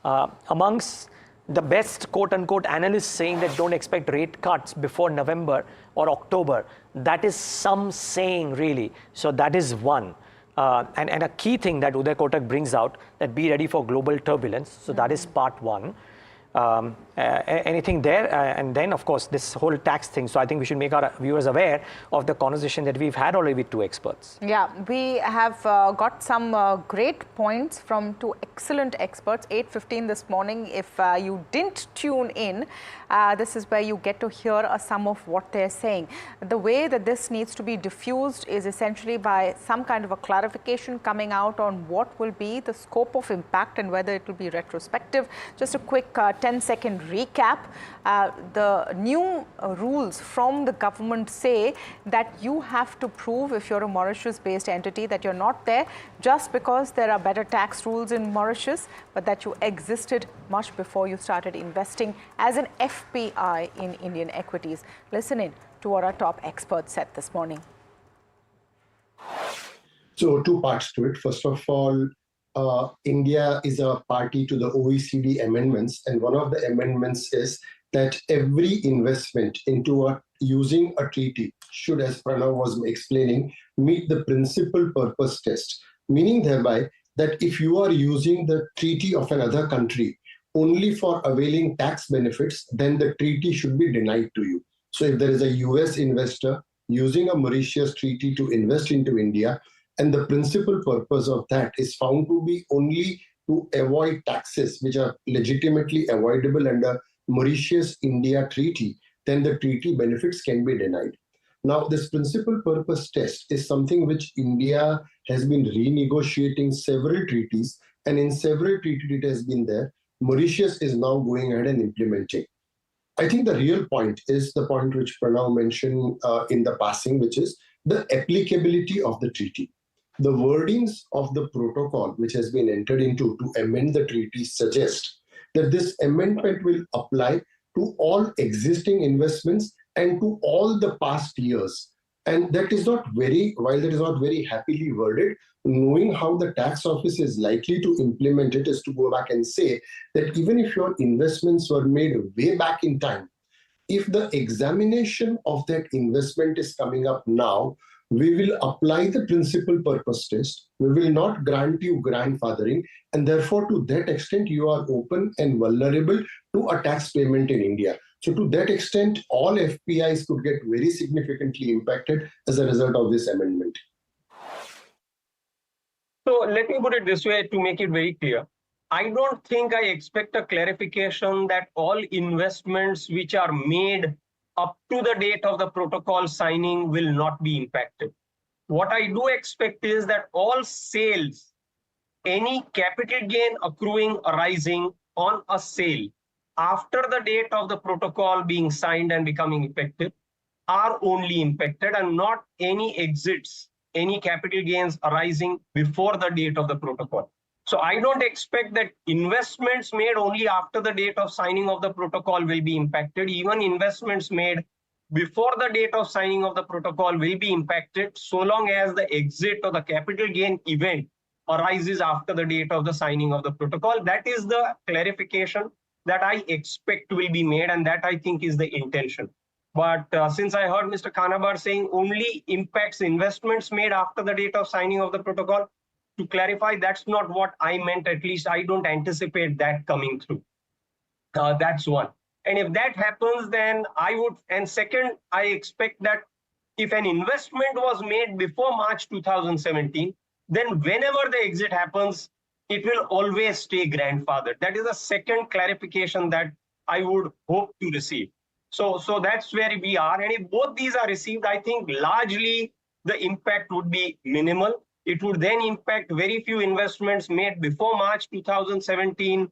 amongst the best quote-unquote analysts saying that don't expect rate cuts before November or October, that is some saying really. So that is one. And a key thing that Uday Kotak brings out, that be ready for global turbulence. So that is part one. Anything there? And then, of course, this whole tax thing. So I think we should make our viewers aware of the conversation that we've had already with two experts. Yeah, we have got some great points from two excellent experts. 8:15 this morning. If you didn't tune in, this is where you get to hear some of what they're saying. The way that this needs to be diffused is essentially by some kind of a clarification coming out on what will be the scope of impact and whether it will be retrospective. Just a quick 10-second recap. The new rules from the government say that you have to prove, if you're a Mauritius-based entity, that you're not there just because there are better tax rules in Mauritius, but that you existed much before you started investing as an FPI in Indian equities. Listen in to what our top experts said this morning. So two parts to it. First of all, India is a party to the OECD amendments, and one of the amendments is that every investment into using a treaty should, as Pranav was explaining, meet the principal purpose test, meaning thereby that if you are using the treaty of another country only for availing tax benefits, then the treaty should be denied to you. So if there is a US investor using a Mauritius treaty to invest into India, and the principal purpose of that is found to be only to avoid taxes which are legitimately avoidable under Mauritius-India treaty, then the treaty benefits can be denied. Now, this principal purpose test is something which India has been renegotiating several treaties, and in several treaties it has been there. Mauritius is now going ahead and implementing. I think the real point is the point which Pranav mentioned in the passing, which is the applicability of the treaty. The wordings of the protocol which has been entered into to amend the treaty suggest that this amendment will apply to all existing investments and to all the past years. And that is not very, while that is not very happily worded, knowing how the tax office is likely to implement it is to go back and say that even if your investments were made way back in time, if the examination of that investment is coming up now, we will apply the principal purpose test. We will not grant you grandfathering, and therefore to that extent you are open and vulnerable to a tax payment in India. So to that extent, all FPIs could get very significantly impacted as a result of this amendment. So let me put it this way to make it very clear. I don't think I expect a clarification that all investments which are made up to the date of the protocol signing will not be impacted. What I do expect is that all sales, any capital gain accruing arising on a sale after the date of the protocol being signed and becoming effective are only impacted, and not any exits, any capital gains arising before the date of the protocol. So I don't expect that investments made only after the date of signing of the protocol will be impacted. Even investments made before the date of signing of the protocol will be impacted, so long as the exit or the capital gain event arises after the date of the signing of the protocol. That is the clarification that I expect will be made, and that I think is the intention. But since I heard Mr. Kanabar saying only impacts investments made after the date of signing of the protocol, to clarify, that's not what I meant. At least I don't anticipate that coming through. That's one. And if that happens, then I would, and second, I expect that if an investment was made before March 2017, then whenever the exit happens, it will always stay grandfathered. That is the second clarification that I would hope to receive. So that's where we are. And if both these are received, I think largely the impact would be minimal. It would then impact very few investments made before March 2017,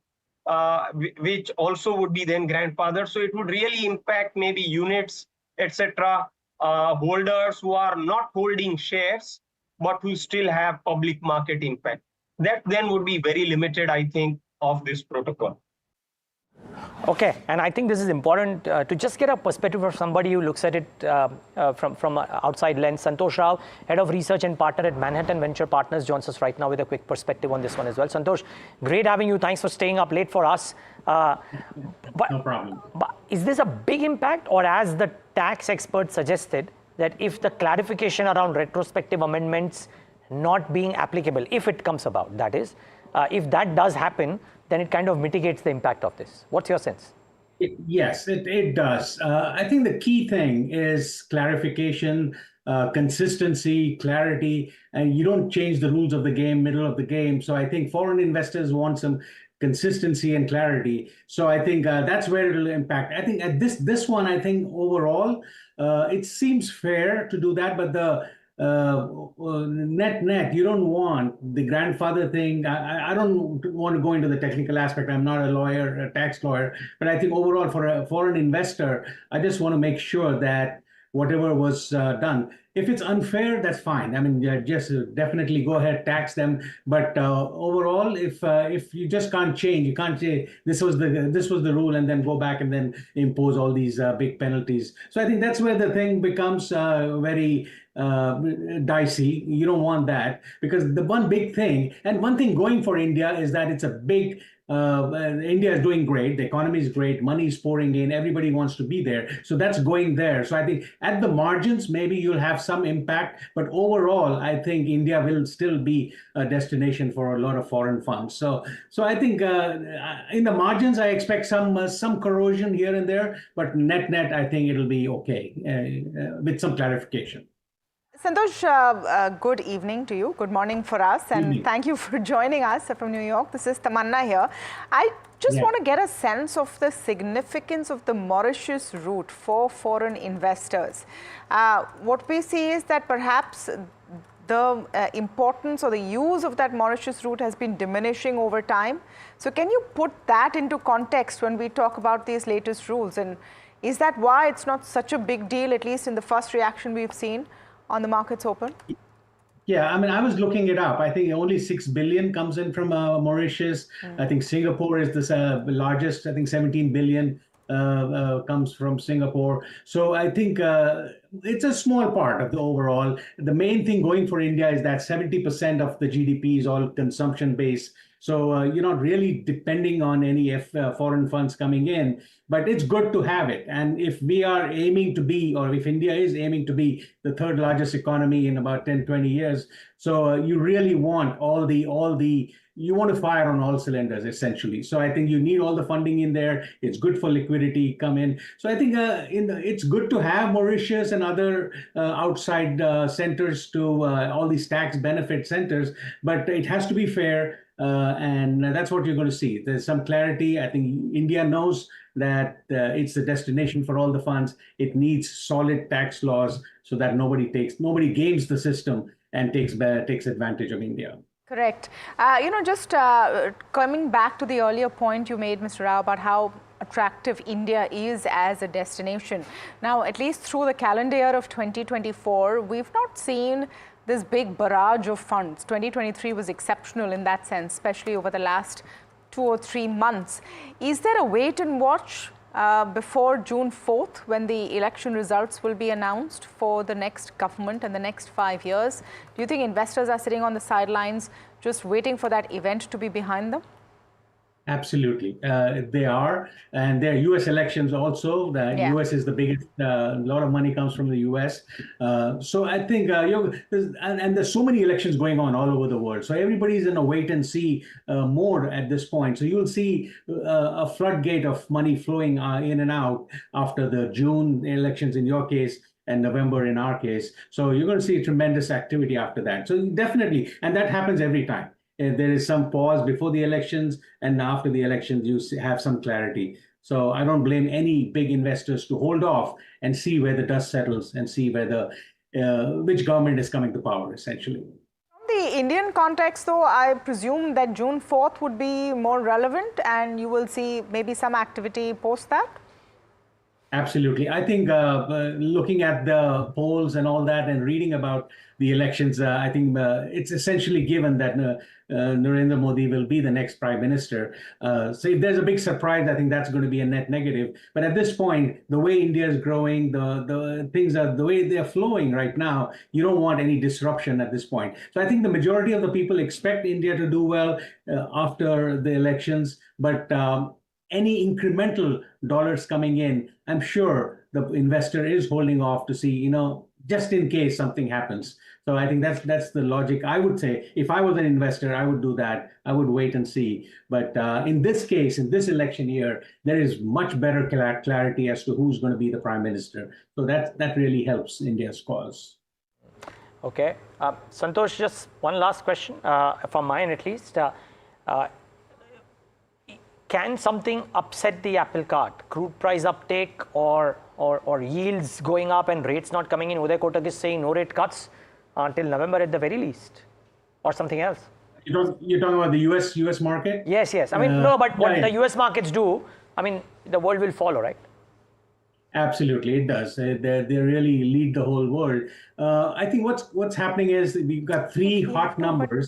which also would be then grandfathered. So it would really impact maybe units, etc., holders who are not holding shares, but who still have public market impact. That then would be very limited, I think, of this protocol. Okay, and I think this is important to just get a perspective of somebody who looks at it from an outside lens. Santosh Rao, Head of Research and Partner at Manhattan Venture Partners, joins us right now with a quick perspective on this one as well. Santosh, great having you. Thanks for staying up late for us. No problem. But is this a big impact, or as the tax expert suggested, that if the clarification around retrospective amendments not being applicable, if it comes about, that is, if that does happen, then it kind of mitigates the impact of this. What's your sense? Yes, it does. I think the key thing is clarification, consistency, clarity, and you don't change the rules of the game, middle of the game. So I think foreign investors want some consistency and clarity. So I think that's where it'll impact. I think at this one, I think overall, it seems fair to do that, but the net, you don't want the grandfather thing. I don't want to go into the technical aspect. I'm not a lawyer, a tax lawyer, but I think overall for a foreign investor, I just want to make sure that whatever was done, if it's unfair, that's fine. I mean, just definitely go ahead, tax them. But overall, if you just can't change, you can't say this was the rule and then go back and then impose all these big penalties. So I think that's where the thing becomes very dicey. You don't want that, because the one big thing, and one thing going for India is that it's a big, India is doing great, the economy is great, money is pouring in, everybody wants to be there. So that's going there. So I think at the margins, maybe you'll have some impact, but overall, I think India will still be a destination for a lot of foreign funds. So I think in the margins, I expect some corrosion here and there, but net, I think it'll be okay with some clarification. Santosh, good evening to you. Good morning for us, and thank you for joining us from New York. This is Tamanna here. I just want to get a sense of the significance of the Mauritius route for foreign investors. What we see is that perhaps the importance or the use of that Mauritius route has been diminishing over time. So can you put that into context when we talk about these latest rules? And is that why it's not such a big deal, at least in the first reaction we've seen on the markets open? Yeah, I mean, I was looking it up. I think only 6 billion comes in from Mauritius. I think Singapore is the largest. I think 17 billion comes from Singapore. So I think it's a small part of the overall. The main thing going for India is that 70% of the GDP is all consumption based. So you're not really depending on any foreign funds coming in, but it's good to have it. And if we are aiming to be, or if India is aiming to be the third largest economy in about 10, 20 years, so you really want you want to fire on all cylinders, essentially. So I think you need all the funding in there. It's good for liquidity come in. So I think it's good to have Mauritius and other outside centers to all these tax benefit centers, but it has to be fair. And that's what you're going to see. There's some clarity. I think India knows that it's the destination for all the funds. It needs solid tax laws so that nobody games the system and takes advantage of India. Correct. Just coming back to the earlier point you made, Mr. Rao, about how attractive India is as a destination. Now, at least through the calendar year of 2024, we've not seen this big barrage of funds. 2023 was exceptional in that sense, especially over the last 2 or 3 months. Is there a wait and watch before June 4th, when the election results will be announced for the next government and the next 5 years? Do you think investors are sitting on the sidelines just waiting for that event to be behind them? Absolutely. They are. And there are U.S. elections also. The U.S. is the biggest. A lot of money comes from the U.S. So I think, there's so many elections going on all over the world. So everybody's in a wait and see mode at this point. So you'll see a floodgate of money flowing in and out after the June elections in your case, and November in our case. So you're going to see tremendous activity after that. So definitely, and that happens every time. There is some pause before the elections, and after the elections, you have some clarity. So I don't blame any big investors to hold off and see where the dust settles and see where which government is coming to power, essentially. From the Indian context, though, I presume that June 4th would be more relevant, and you will see maybe some activity post that? Absolutely. I think looking at the polls and all that and reading about the elections, I think it's essentially given that Narendra Modi will be the next prime minister. So if there's a big surprise, I think that's going to be a net negative. But at this point, the way India is growing, the things are the way they're flowing right now, you don't want any disruption at this point. So I think the majority of the people expect India to do well after the elections. But any incremental dollars coming in, I'm sure the investor is holding off to see, just in case something happens. So I think that's the logic. I would say if I was an investor, I would do that. I would wait and see. But in this case, in this election year, there is much better clarity as to who's going to be the prime minister. So that really helps India's cause. Okay. Santosh, just one last question from mine at least. Can something upset the apple cart? Crude price uptake or yields going up and rates not coming in? Uday Kotak is saying no rate cuts until November at the very least, or something else. You're talking about the US market? Yes. I mean, no, but what the US markets do, I mean, the world will follow, right? Absolutely, it does. They really lead the whole world. I think what's happening is we've got three hot numbers.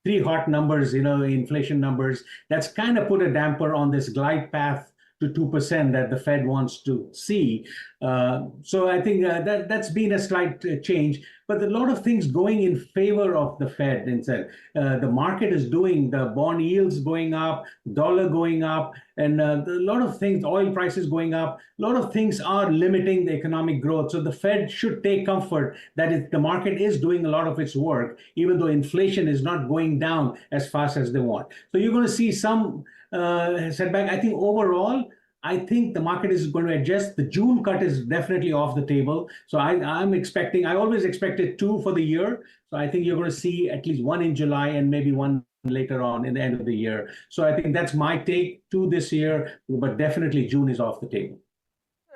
Inflation numbers. That's kind of put a damper on this glide path to 2% that the Fed wants to see. So I think that's been a slight change, but a lot of things going in favor of the Fed instead. The market is doing, the bond yields going up, dollar going up, and a lot of things, oil prices going up, a lot of things are limiting the economic growth. So the Fed should take comfort that the market is doing a lot of its work, even though inflation is not going down as fast as they want. So you're going to see some setback. I think overall, I think the market is going to adjust. The June cut is definitely off the table. So I'm expecting, I always expected 2 for the year. So I think you're going to see at least 1 in July and maybe 1 later on in the end of the year. So I think that's my take, 2 this year, but definitely June is off the table.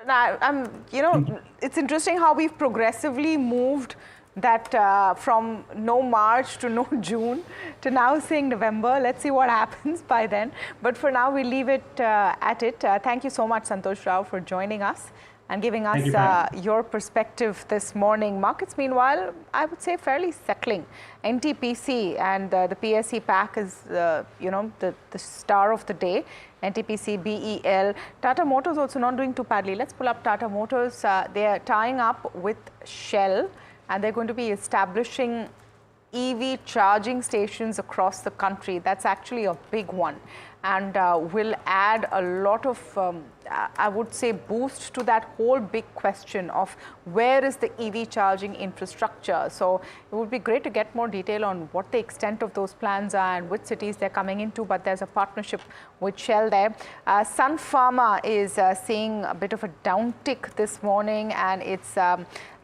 Now, it's interesting how we've progressively moved that from no March to no June to now saying November. Let's see what happens by then. But for now, we leave it at it. Thank you so much, Santosh Rao, for joining us and giving us your perspective this morning. Markets, meanwhile, I would say fairly settling. NTPC and the PSE pack is, the star of the day. NTPC, BEL. Tata Motors also not doing too badly. Let's pull up Tata Motors. They are tying up with Shell, and they're going to be establishing EV charging stations across the country. That's actually a big one, and will add a lot of, I would say, boost to that whole big question of where is the EV charging infrastructure. So it would be great to get more detail on what the extent of those plans are and which cities they're coming into, but there's a partnership with Shell there. Sun Pharma is seeing a bit of a downtick this morning, and it's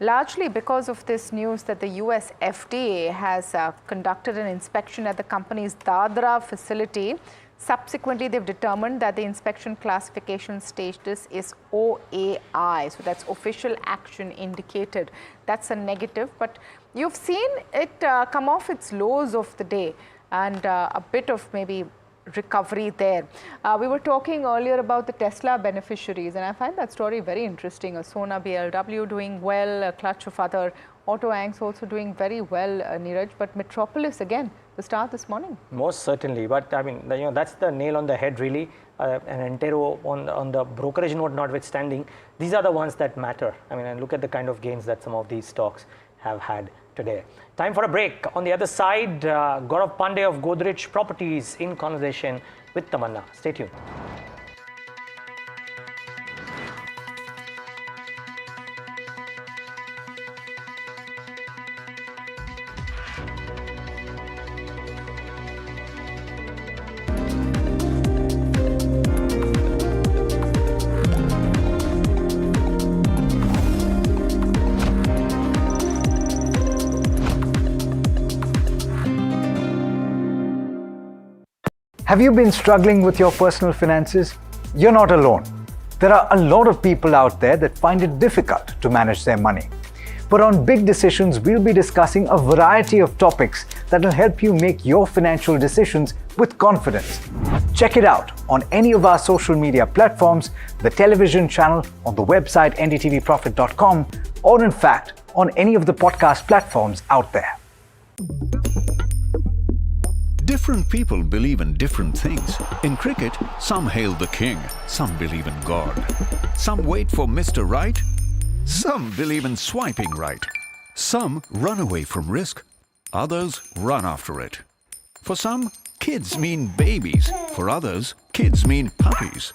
largely because of this news that the US FDA has conducted an inspection at the company's Dadra facility. Subsequently, they've determined that the inspection classification status is OAI. So that's official action indicated. That's a negative, but you've seen it come off its lows of the day, and a bit of maybe recovery there. We were talking earlier about the Tesla beneficiaries, and I find that story very interesting. A Sona BLW doing well, a clutch of other auto anchors also doing very well, Neeraj, but Metropolis again, the start this morning. Most certainly, but I mean, that's the nail on the head really. And Entero on the brokerage note notwithstanding, these are the ones that matter. I mean, and look at the kind of gains that some of these stocks have had today. Time for a break. On the other side, Gaurav Pandey of Godrej Properties in conversation with Tamanna. Stay tuned. Have you been struggling with your personal finances? You're not alone. There are a lot of people out there that find it difficult to manage their money. But on Big Decisions, we'll be discussing a variety of topics that will help you make your financial decisions with confidence. Check it out on any of our social media platforms, the television channel, on the website ndtvprofit.com, or in fact, on any of the podcast platforms out there. Different people believe in different things. In cricket, some hail the king, some believe in God. Some wait for Mr. Right, some believe in swiping right. Some run away from risk, others run after it. For some, kids mean babies. For others, kids mean puppies.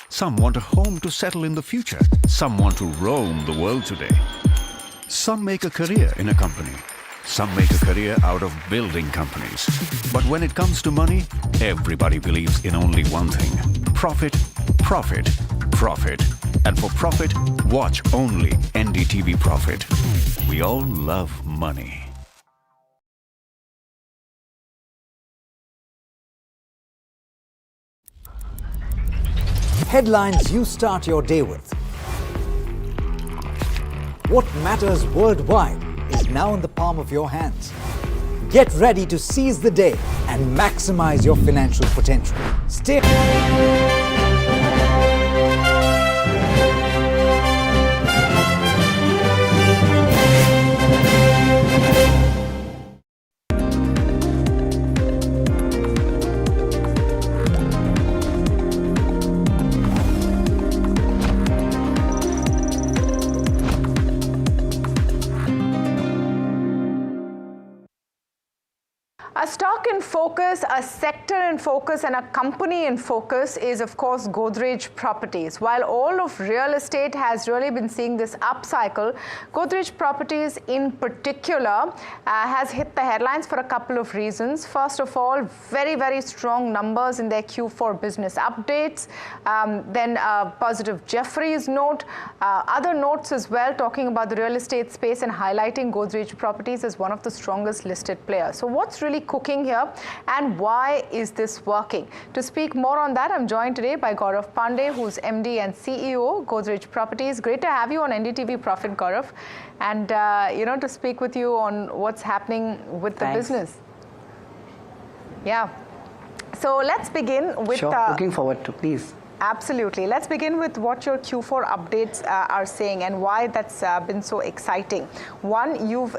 Some want a home to settle in the future. Some want to roam the world today. Some make a career in a company. Some make a career out of building companies. But when it comes to money, everybody believes in only one thing: profit, profit, profit. And for profit, watch only NDTV Profit. We all love money. Headlines you start your day with. What matters worldwide is now in the palm of your hands. Get ready to seize the day and maximize your financial potential. Stay. A stock in focus, a sector in focus, and a company in focus is, of course, Godrej Properties. While all of real estate has really been seeing this upcycle, Godrej Properties in particular has hit the headlines for a couple of reasons. First of all, very, very strong numbers in their Q4 business updates. Then a positive Jefferies note, other notes as well, talking about the real estate space and highlighting Godrej Properties as one of the strongest listed players. So what's really cooking here, and why is this working? To speak more on that, I'm joined today by Gaurav Pandey, who's MD and CEO, Godrej Properties. Great to have you on NDTV Profit, Gaurav, and to speak with you on what's happening with the business. Yeah. So let's begin with. Sure. Looking forward to, please. Absolutely. Let's begin with what your Q4 updates are saying and why that's been so exciting. One, you've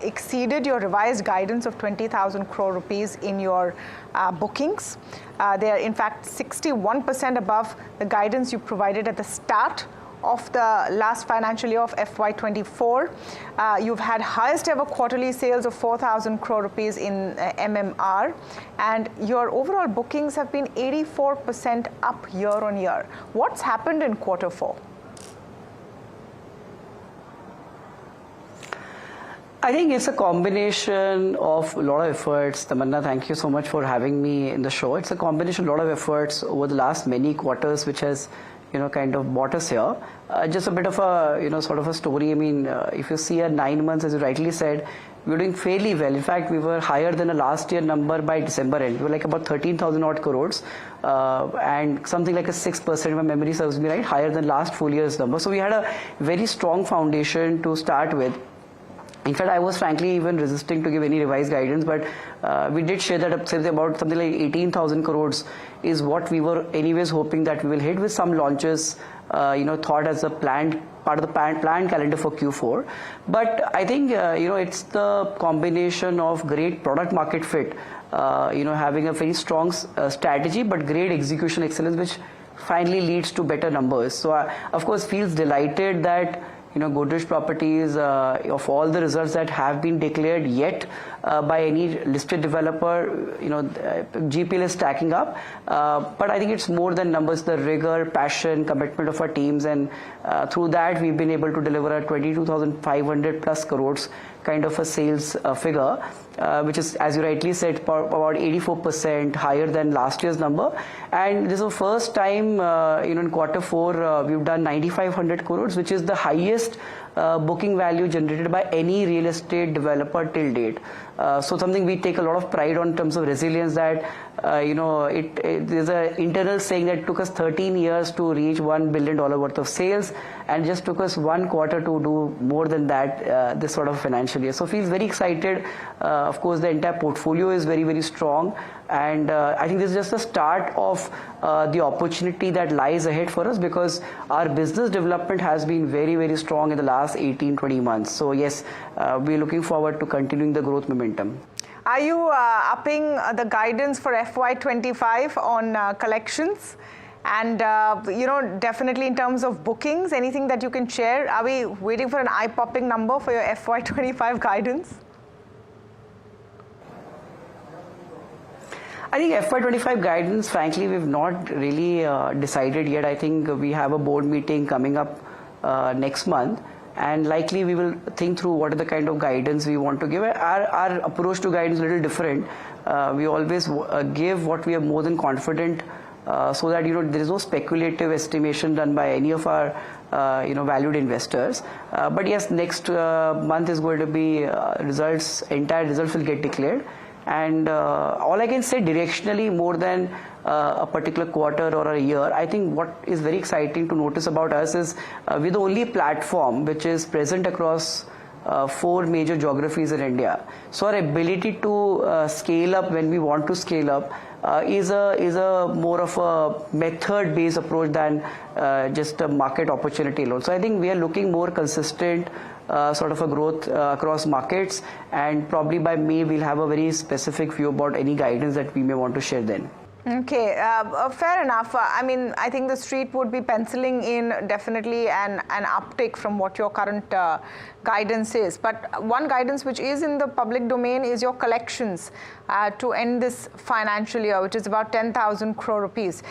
exceeded your revised guidance of 20,000 crore rupees in your bookings. They are in fact 61% above the guidance you provided at the start of the last financial year of FY24. You've had highest ever quarterly sales of 4,000 crore rupees in MMR, and your overall bookings have been 84% up year on year. What's happened in Q4? I think it's a combination of a lot of efforts. Tamanna, thank you so much for having me in the show. It's a combination of a lot of efforts over the last many quarters, which has, kind of brought us here. Just a bit of a, sort of a story. I mean, if you see at 9 months, as you rightly said, we were doing fairly well. In fact, we were higher than the last year number by December end. We were like about 13,000 odd crores and something like a 6%, if my memory serves me right, higher than last full year's number. So we had a very strong foundation to start with. In fact, I was frankly even resisting to give any revised guidance, but we did share that about something like 18,000 crores is what we were anyways hoping that we will hit, with some launches, thought as a planned part of the planned calendar for Q4. But I think, it's the combination of great product market fit, having a very strong strategy, but great execution excellence, which finally leads to better numbers. So, of course, feels delighted that Godrej Properties, of all the results that have been declared yet by any listed developer, GPL is stacking up. But I think it's more than numbers, the rigor, passion, commitment of our teams, and through that we've been able to deliver a 22,500 plus crores kind of a sales figure, which is, as you rightly said, about 84% higher than last year's number. And this is the first time, in Q4, we've done 9,500 crores, which is the highest booking value generated by any real estate developer till date. So something we take a lot of pride on in terms of resilience, that, there's an internal saying that it took us 13 years to reach $1 billion worth of sales, and just took us 1 quarter to do more than that this sort of financial year. So feels very excited. Of course, the entire portfolio is very, very strong. And I think this is just the start of the opportunity that lies ahead for us, because our business development has been very, very strong in the last 18-20 months. So yes, we're looking forward to continuing the growth momentum. Are you upping the guidance for FY25 on collections? And, definitely in terms of bookings, anything that you can share? Are we waiting for an eye-popping number for your FY25 guidance? I think FY25 guidance, frankly, we've not really decided yet. I think we have a board meeting coming up next month, and likely we will think through what are the kind of guidance we want to give. Our approach to guidance is a little different. We always give what we are more than confident, so that there is no speculative estimation done by any of our valued investors. But yes, next month is going to be entire results will get declared. And all I can say directionally, more than a particular quarter or a year, I think what is very exciting to notice about us is we're the only platform which is present across 4 major geographies in India. So our ability to scale up when we want to scale up is a more of a method-based approach than just a market opportunity alone. So I think we are looking more consistent sort of a growth across markets, and probably by May we'll have a very specific view about any guidance that we may want to share then. Okay, fair enough. I mean, I think the street would be penciling in definitely an uptick from what your current guidance is. But one guidance which is in the public domain is your collections to end this financial year, which is about 10,000 crore rupees.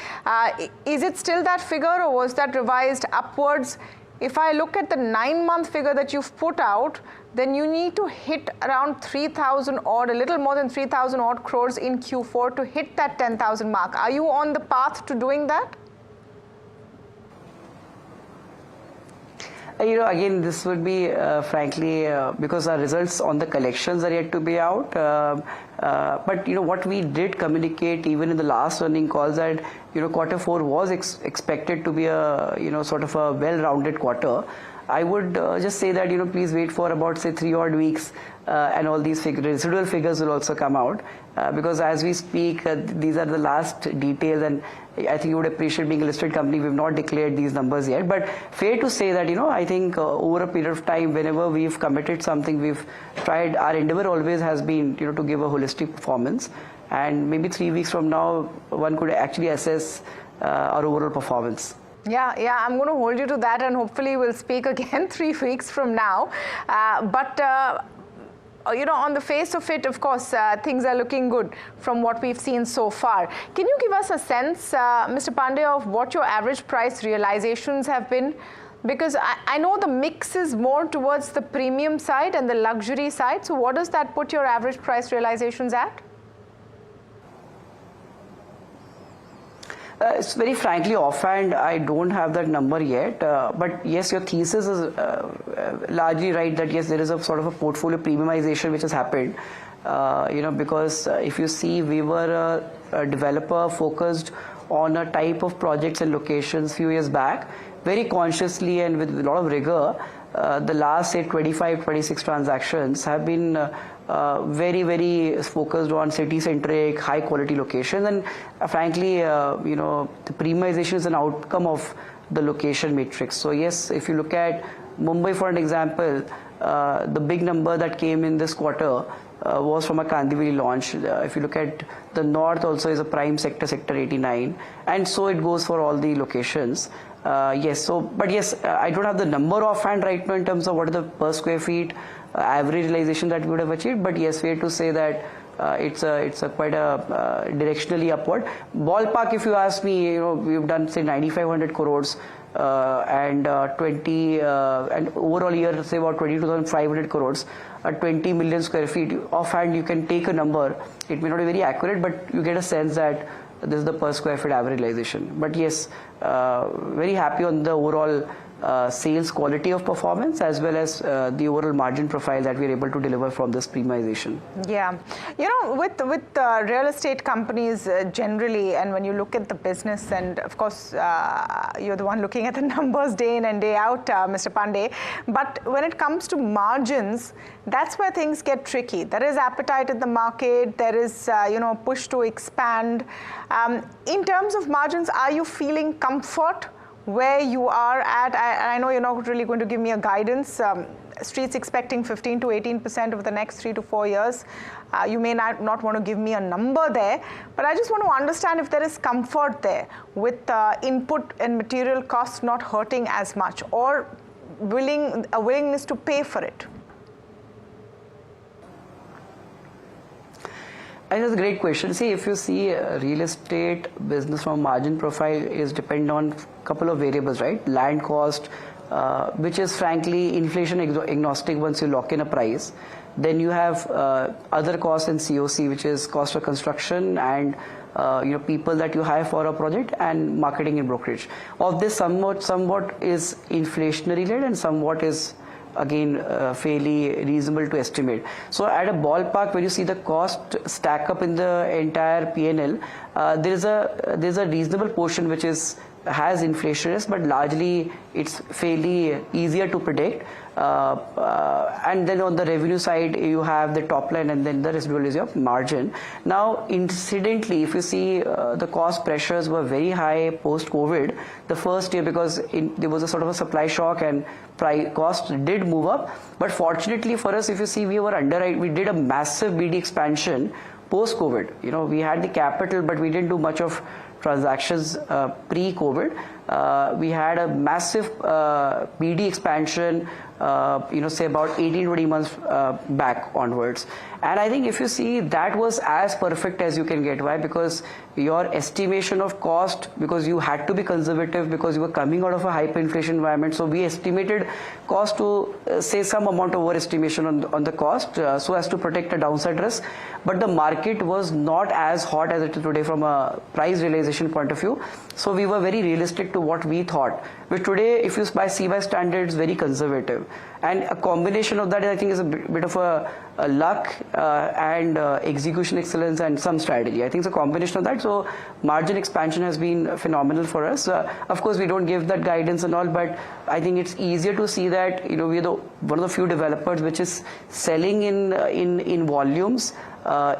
Is it still that figure, or was that revised upwards? If I look at the 9-month figure that you've put out, then you need to hit around 3,000 odd, a little more than 3,000 odd crores in Q4 to hit that 10,000 mark. Are you on the path to doing that? Again, this would be, frankly, because our results on the collections are yet to be out. But, what we did communicate even in the last earning calls, that, Q4 was expected to be a, sort of a well-rounded quarter. I would just say that, please wait for about, say, 3 odd weeks, and all these residual figures will also come out. Because as we speak, these are the last details, and I think you would appreciate, being a listed company, we've not declared these numbers yet. But fair to say that, I think over a period of time, whenever we've committed something, we've tried, our endeavor always has been, to give a holistic performance. And maybe 3 weeks from now, one could actually assess our overall performance. Yeah, I'm going to hold you to that, and hopefully we'll speak again 3 weeks from now. On the face of it, of course, things are looking good from what we've seen so far. Can you give us a sense, Mr. Pandey, of what your average price realizations have been? Because I know the mix is more towards the premium side and the luxury side. So what does that put your average price realizations at? It's very frankly offhand, I don't have that number yet. But yes, your thesis is largely right that yes, there is a sort of a portfolio premiumization which has happened. Because if you see, we were a developer focused on a type of projects and locations few years back, very consciously and with a lot of rigor. The last, say, 25, 26 transactions have been very, very focused on city-centric, high-quality locations. And frankly, the premiumization is an outcome of the location matrix. So yes, if you look at Mumbai, for an example, the big number that came in this quarter was from a Kandivali launch. If you look at the north, also is a prime sector, sector 89, and so it goes for all the locations. But yes, I don't have the number offhand right now in terms of what is the per square feet average realization that we would have achieved. But yes, fair to say that it's a quite a directionally upward ballpark. If you ask me, we've done say 9,500 crores and 20 and overall year say about 22,500 crores at 20 million square feet. Offhand, you can take a number. It may not be very accurate, but you get a sense that this is the per square feet average realization. But yes, very happy on the overall sales quality of performance as well as the overall margin profile that we're able to deliver from this premiumization. Yeah, with real estate companies generally, and when you look at the business, and of course you're the one looking at the numbers day in and day out, Mr. Pandey, but when it comes to margins, that's where things get tricky. There is appetite in the market, there is push to expand. In terms of margins, are you feeling comfort where you are at? I know you're not really going to give me a guidance. Street's expecting 15 to 18% over the next 3 to 4 years. You may not want to give me a number there, but I just want to understand if there is comfort there with input and material costs not hurting as much, or a willingness to pay for it. And that's a great question. See, if you see real estate business from margin profile is dependent on a couple of variables, right? Land cost, which is frankly inflation agnostic once you lock in a price. Then you have other costs in COC, which is cost of construction and people that you hire for a project, and marketing and brokerage. Of this, somewhat is inflationary led and somewhat is again fairly reasonable to estimate. So at a ballpark, when you see the cost stack up in the entire P&L, there's a reasonable portion which has inflation risk, but largely it's fairly easier to predict. And then on the revenue side, you have the top line, and then the residual is your margin. Now, incidentally, if you see the cost pressures were very high post-COVID, the first year, because there was a sort of a supply shock and cost did move up. But fortunately for us, if you see, we did a massive BD expansion post-COVID. We had the capital, but we didn't do much of transactions pre-COVID. We had a massive BD expansion, say about 18-20 months back onwards. And I think if you see, that was as perfect as you can get. Why? Because your estimation of cost, because you had to be conservative because you were coming out of a hyperinflation environment. So we estimated cost to say some amount of overestimation on the cost so as to protect a downside risk. But the market was not as hot as it is today from a price realization point of view. So we were very realistic to what we thought. But today, if you see by standards, very conservative. And a combination of that, I think, is a bit of a luck and execution excellence and some strategy. I think it's a combination of that. So margin expansion has been phenomenal for us. Of course, we don't give that guidance and all, but I think it's easier to see that we're one of the few developers which is selling in volumes.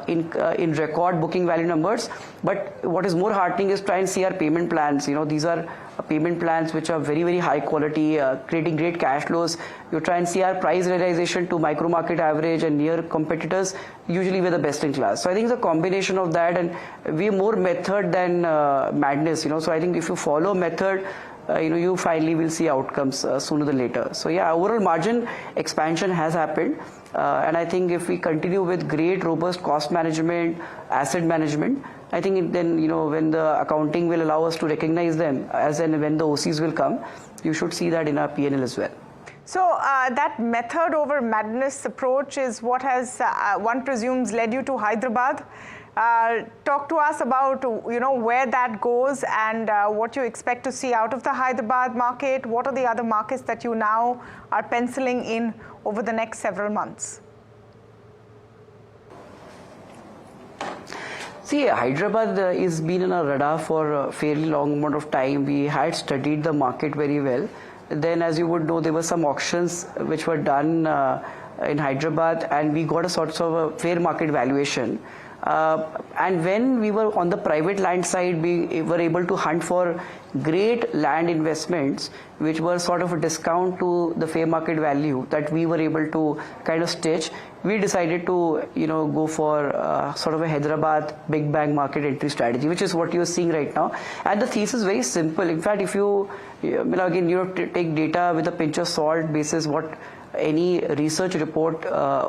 In record booking value numbers. But what is more heartening is try and see our payment plans. These are payment plans which are very, very high quality, creating great cash flows. You try and see our price realization to micro market average and near competitors. Usually we're the best in class. So I think it's a combination of that, and we're more method than madness. So I think if you follow method, you finally will see outcomes sooner than later. So yeah, overall margin expansion has happened. And I think if we continue with great, robust cost management, asset management, I think then, when the accounting will allow us to recognize them as and when the OCs will come, you should see that in our P&L as well. So that method over madness approach is what has, one presumes, led you to Hyderabad. Talk to us about, where that goes and what you expect to see out of the Hyderabad market. What are the other markets that you now are penciling in over the next several months? See, Hyderabad is been in our radar for a fairly long amount of time. We had studied the market very well. Then, as you would know, there were some auctions which were done in Hyderabad, and we got a sort of a fair market valuation. And when we were on the private land side, we were able to hunt for great land investments which were sort of a discount to the fair market value that we were able to kind of stitch. We decided to go for sort of a Hyderabad big bang market entry strategy, which is what you're seeing right now. And the thesis is very simple. In fact, if you again take data with a pinch of salt basis what any research report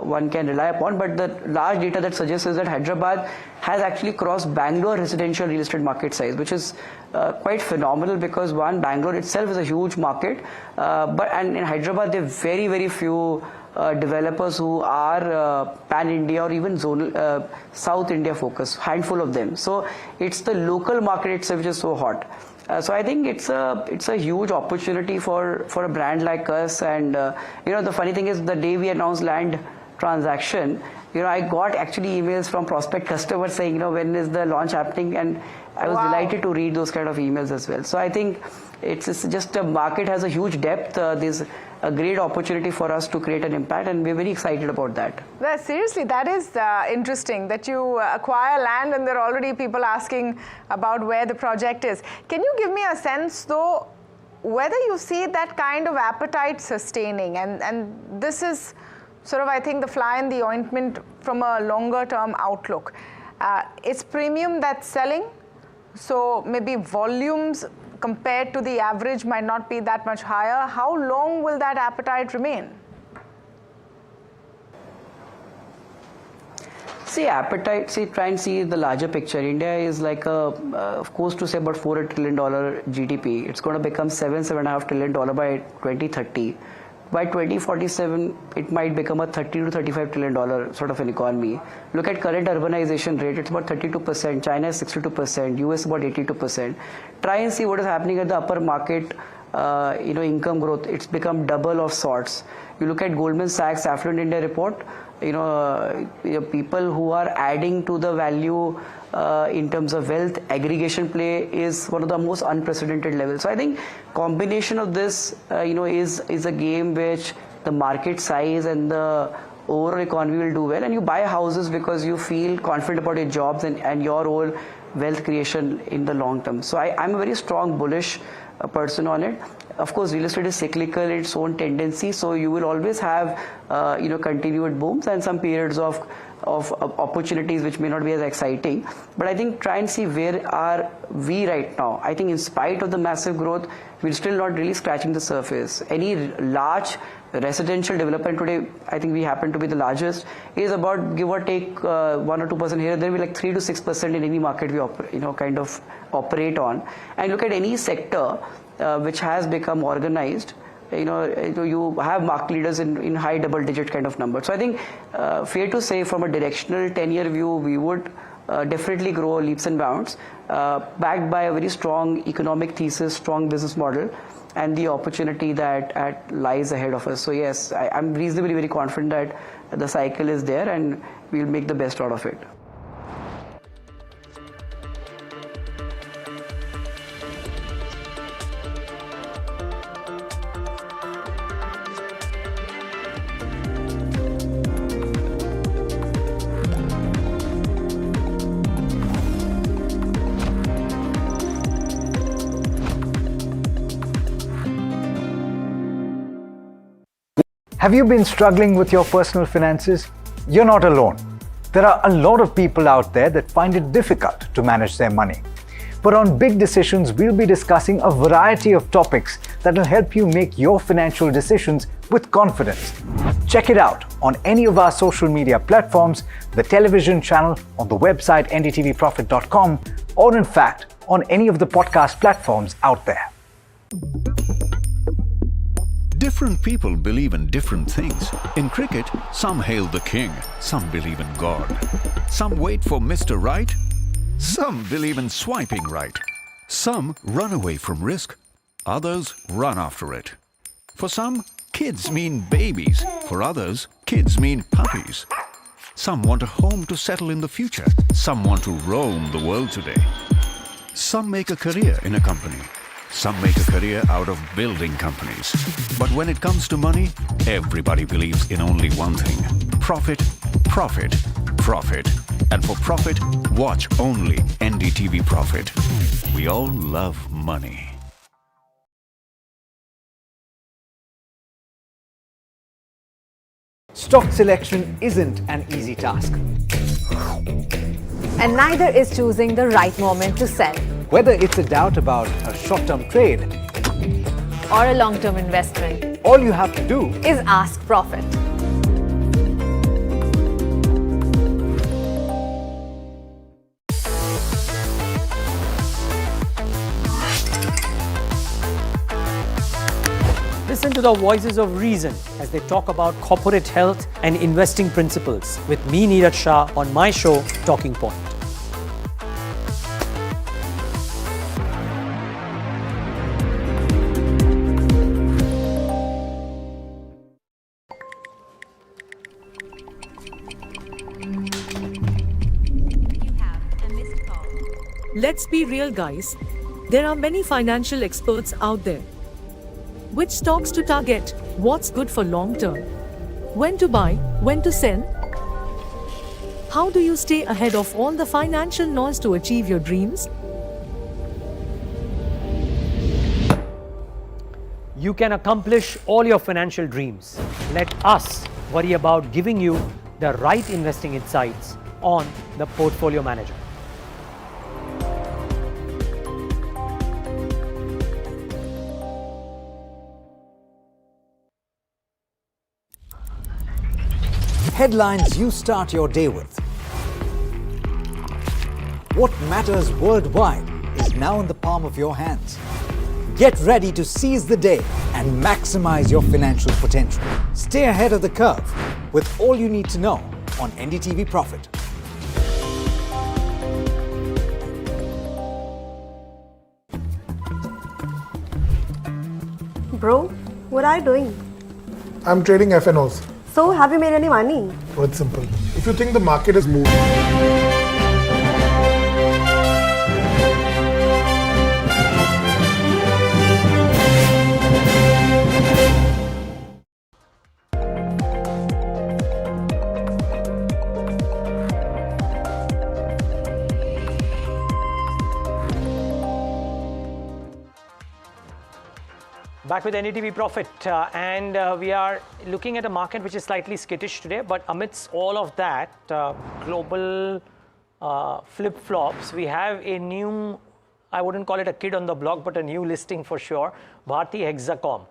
one can rely upon, but the large data that suggests is that Hyderabad has actually crossed Bangalore residential real estate market size, which is quite phenomenal because one, Bangalore itself is a huge market, and in Hyderabad there are very, very few developers who are pan-India or even zonal, South India focused, handful of them. So it's the local market itself which is so hot. So I think it's a huge opportunity for a brand like us. And the funny thing is, the day we announced land transaction, I got actually emails from prospect customers saying, when is the launch happening? And I was delighted to read those kind of emails as well. So I think it's just a market has a huge depth. There's a great opportunity for us to create an impact, and we're very excited about that. Seriously, that is interesting that you acquire land and there are already people asking about where the project is. Can you give me a sense, though, whether you see that kind of appetite sustaining? And this is sort of, I think, the fly in the ointment from a longer term outlook. It's premium that's selling, so maybe volumes compared to the average might not be that much higher. How long will that appetite remain? Try and see the larger picture. India is like of course, to say about $4 trillion GDP. It's going to become $7.5 trillion by 2030. By 2047, it might become a $30 to $35 trillion sort of an economy. Look at current urbanization rate, it's about 32%, China is 62%, US about 82%. Try and see what is happening at the upper market, income growth. It's become double of sorts. You look at Goldman Sachs Affluent India report, people who are adding to the value in terms of wealth aggregation play is one of the most unprecedented levels. So I think combination of this, is a game which the market size and the overall economy will do well. And you buy houses because you feel confident about your jobs and your own wealth creation in the long term. So I'm a very strong bullish person on it. Of course, real estate is cyclical in its own tendency, so you will always have continued booms and some periods of opportunities which may not be as exciting. But I think try and see where are we right now. I think in spite of the massive growth, we're still not really scratching the surface. Any large residential development today, I think we happen to be the largest, is about give or take 1 or 2% here. There will be like 3 to 6% in any market we operate on. And look at any sector which has become organized. You have market leaders in high double-digit kind of numbers. So I think fair to say from a directional 10-year view, we would definitely grow leaps and bounds, backed by a very strong economic thesis, strong business model, and the opportunity that lies ahead of us. So yes, I'm reasonably very confident that the cycle is there and we'll make the best out of it. Have you been struggling with your personal finances? You're not alone. There are a lot of people out there that find it difficult to manage their money. But on Big Decisions, we'll be discussing a variety of topics that will help you make your financial decisions with confidence. Check it out on any of our social media platforms, the television channel, on the website ndtvprofit.com, or in fact, on any of the podcast platforms out there. Different people believe in different things. In cricket, some hail the king, some believe in God. Some wait for Mr. Right, some believe in swiping right. Some run away from risk, others run after it. For some, kids mean babies. For others, kids mean puppies. Some want a home to settle in the future. Some want to roam the world today. Some make a career in a company. Some make a career out of building companies. But when it comes to money, everybody believes in only one thing: profit, profit, profit. And for profit, watch only NDTV Profit. We all love money. Stock selection isn't an easy task. And neither is choosing the right moment to sell. Whether it's a doubt about a short-term trade or a long-term investment, all you have to do is ask Profit. Listen to the voices of reason as they talk about corporate health and investing principles with me, Neeraj Shah, on my show, Talking Point. Let's be real, guys. There are many financial experts out there. Which stocks to target? What's good for long term? When to buy? When to sell? How do you stay ahead of all the financial noise to achieve your dreams? You can accomplish all your financial dreams. Let us worry about giving you the right investing insights on the Portfolio Manager. Headlines you start your day with. What matters worldwide is now in the palm of your hands. Get ready to seize the day and maximize your financial potential. Stay ahead of the curve with all you need to know on NDTV Profit. Bro, what are you doing? I'm trading FNOs. So, have you made any money? Oh, it's simple. If you think the market is moving, Back with NDTV Profit, and we are looking at a market which is slightly skittish today, but amidst all of that global flip-flops, we have a new, I wouldn't call it a kid on the block, but a new listing for sure, Bharti Hexacom.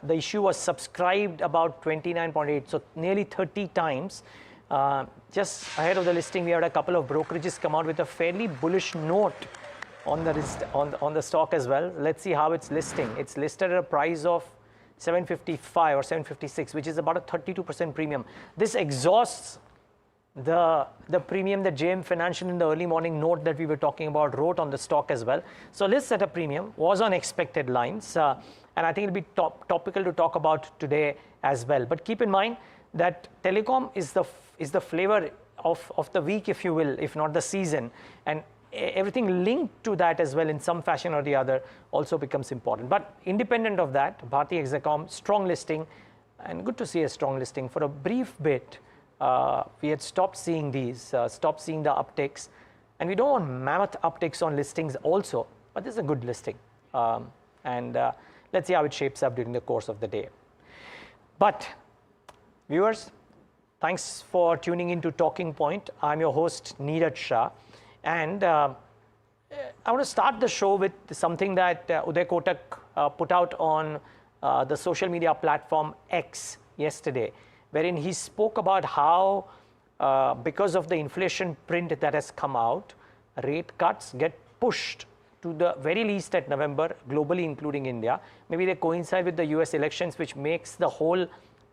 The issue was subscribed about 29.8, so nearly 30 times. Just ahead of the listing, we had a couple of brokerages come out with a fairly bullish note on the stock as well. Let's see how it's listing. It's listed at a price of 755 or 756, which is about a 32% premium. This exhausts the premium that JM Financial in the early morning note that we were talking about wrote on the stock as well. So lists at a premium, was on expected lines, and I think it'll be topical to talk about today as well. But keep in mind that Telecom is the flavor of the week, if you will, if not the season, and everything linked to that as well in some fashion or the other also becomes important. But independent of that, Bharti Hexacom, strong listing, and good to see a strong listing. For a brief bit, we had stopped seeing these, stopped seeing the upticks, and we don't want mammoth upticks on listings also, but this is a good listing. And let's see how it shapes up during the course of the day. But viewers, thanks for tuning in to Talking Point. I'm your host, Neeraj Shah. And I want to start the show with something that Uday Kotak put out on the social media platform X yesterday, wherein he spoke about how because of the inflation print that has come out, rate cuts get pushed to the very least at November, globally including India. Maybe they coincide with the US elections, which makes the whole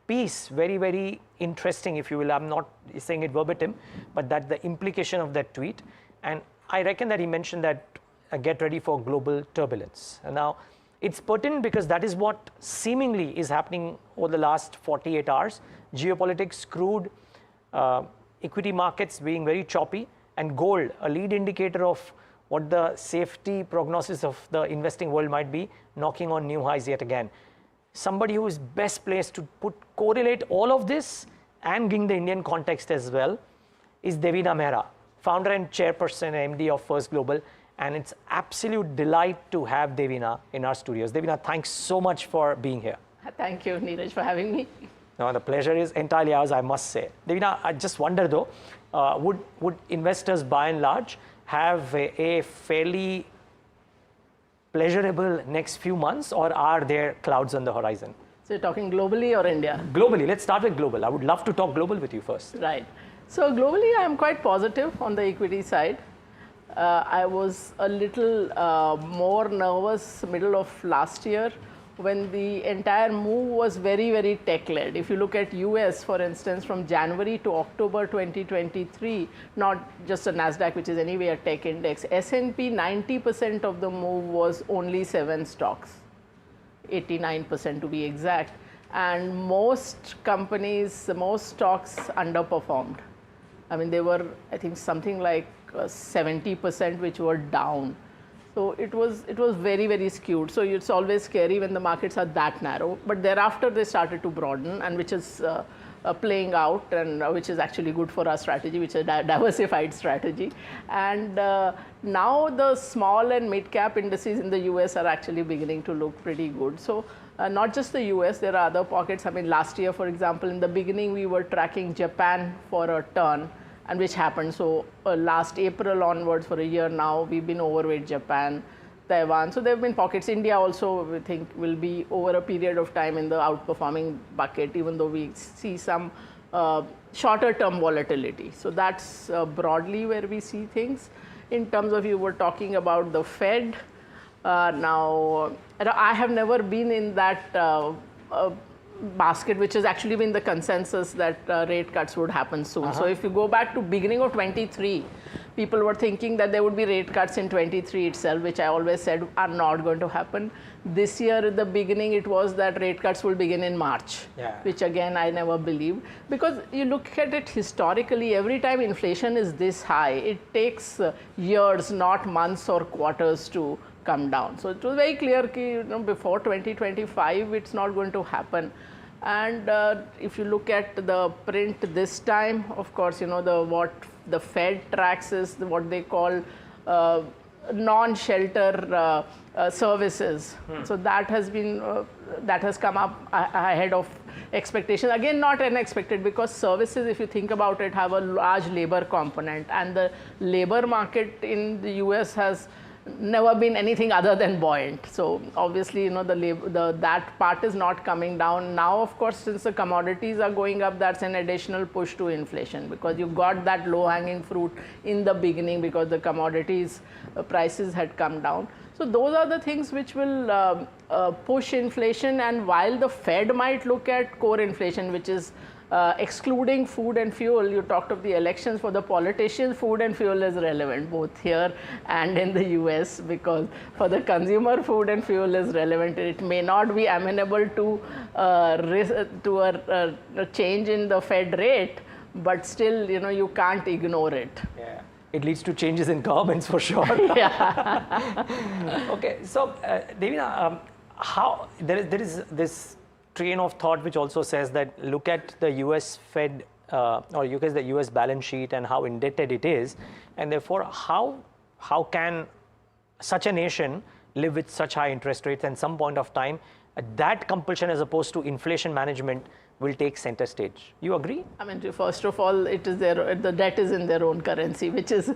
piece very, very interesting, if you will. I'm not saying it verbatim, but that's the implication of that tweet. And I reckon that he mentioned that get ready for global turbulence. And now it's pertinent because that is what seemingly is happening over the last 48 hours. Geopolitics, crude, equity markets being very choppy, and gold, a lead indicator of what the safety prognosis of the investing world might be, knocking on new highs yet again. Somebody who is best placed to correlate all of this and bring the Indian context as well is Devina Mehra, founder and chairperson and MD of First Global. And it's absolute delight to have Devina in our studios. Devina, thanks so much for being here. Thank you, Neeraj, for having me. No, the pleasure is entirely ours, I must say. Devina, I just wonder though, would investors by and large have a fairly pleasurable next few months, or are there clouds on the horizon? So you're talking globally or India? Globally. Let's start with global. I would love to talk global with you first. Right. So globally, I am quite positive on the equity side. I was a little more nervous middle of last year when the entire move was very, very tech-led. If you look at US, for instance, from January to October 2023, not just a NASDAQ, which is anyway a tech index, S&P 90% of the move was only 7 stocks, 89% to be exact. And most companies, most stocks underperformed. I mean, they were, I think, something like 70% which were down. So it was very, very skewed. So it's always scary when the markets are that narrow. But thereafter, they started to broaden, and which is playing out, and which is actually good for our strategy, which is a diversified strategy. And now the small and mid-cap indices in the US are actually beginning to look pretty good. So not just the US, there are other pockets. I mean, last year, for example, in the beginning, we were tracking Japan for a turn, and which happened. So last April onwards, for a year now, we've been overweight Japan, Taiwan. So there have been pockets. India also, we think, will be over a period of time in the outperforming bucket, even though we see some shorter term volatility. So that's broadly where we see things. In terms of, you were talking about the Fed. Now, I have never been in that basket, which has actually been the consensus that rate cuts would happen soon. So if you go back to beginning of 23, people were thinking that there would be rate cuts in 23 itself, which I always said are not going to happen. This year at the beginning, it was that rate cuts will begin in March, which again I never believed. Because you look at it historically, every time inflation is this high, it takes years, not months or quarters to come down. So it was very clear that before 2025, it's not going to happen. And if you look at the print this time, of course, what the Fed tracks is what they call non-shelter services. So that has been that has come up ahead of expectations. Again, not unexpected, because services, if you think about it, have a large labor component, and the labor market in the US has never been anything other than buoyant. So obviously, that part is not coming down. Now, of course, since the commodities are going up, that's an additional push to inflation, because you got that low-hanging fruit in the beginning because the commodities prices had come down. So those are the things which will push inflation. And while the Fed might look at core inflation, which is excluding food and fuel, you talked of the elections. For the politicians, food and fuel is relevant both here and in the US, because for the consumer, food and fuel is relevant. It may not be amenable to a change in the Fed rate, but still, you can't ignore it. Yeah. It leads to changes in governments for sure. Okay, so Devina, how there is this train of thought which also says that look at the US Fed or look at the US balance sheet and how indebted it is, and therefore how can such a nation live with such high interest rates, and some point of time that compulsion as opposed to inflation management will take center stage. You agree? I mean, first of all, it is the debt is in their own currency, which is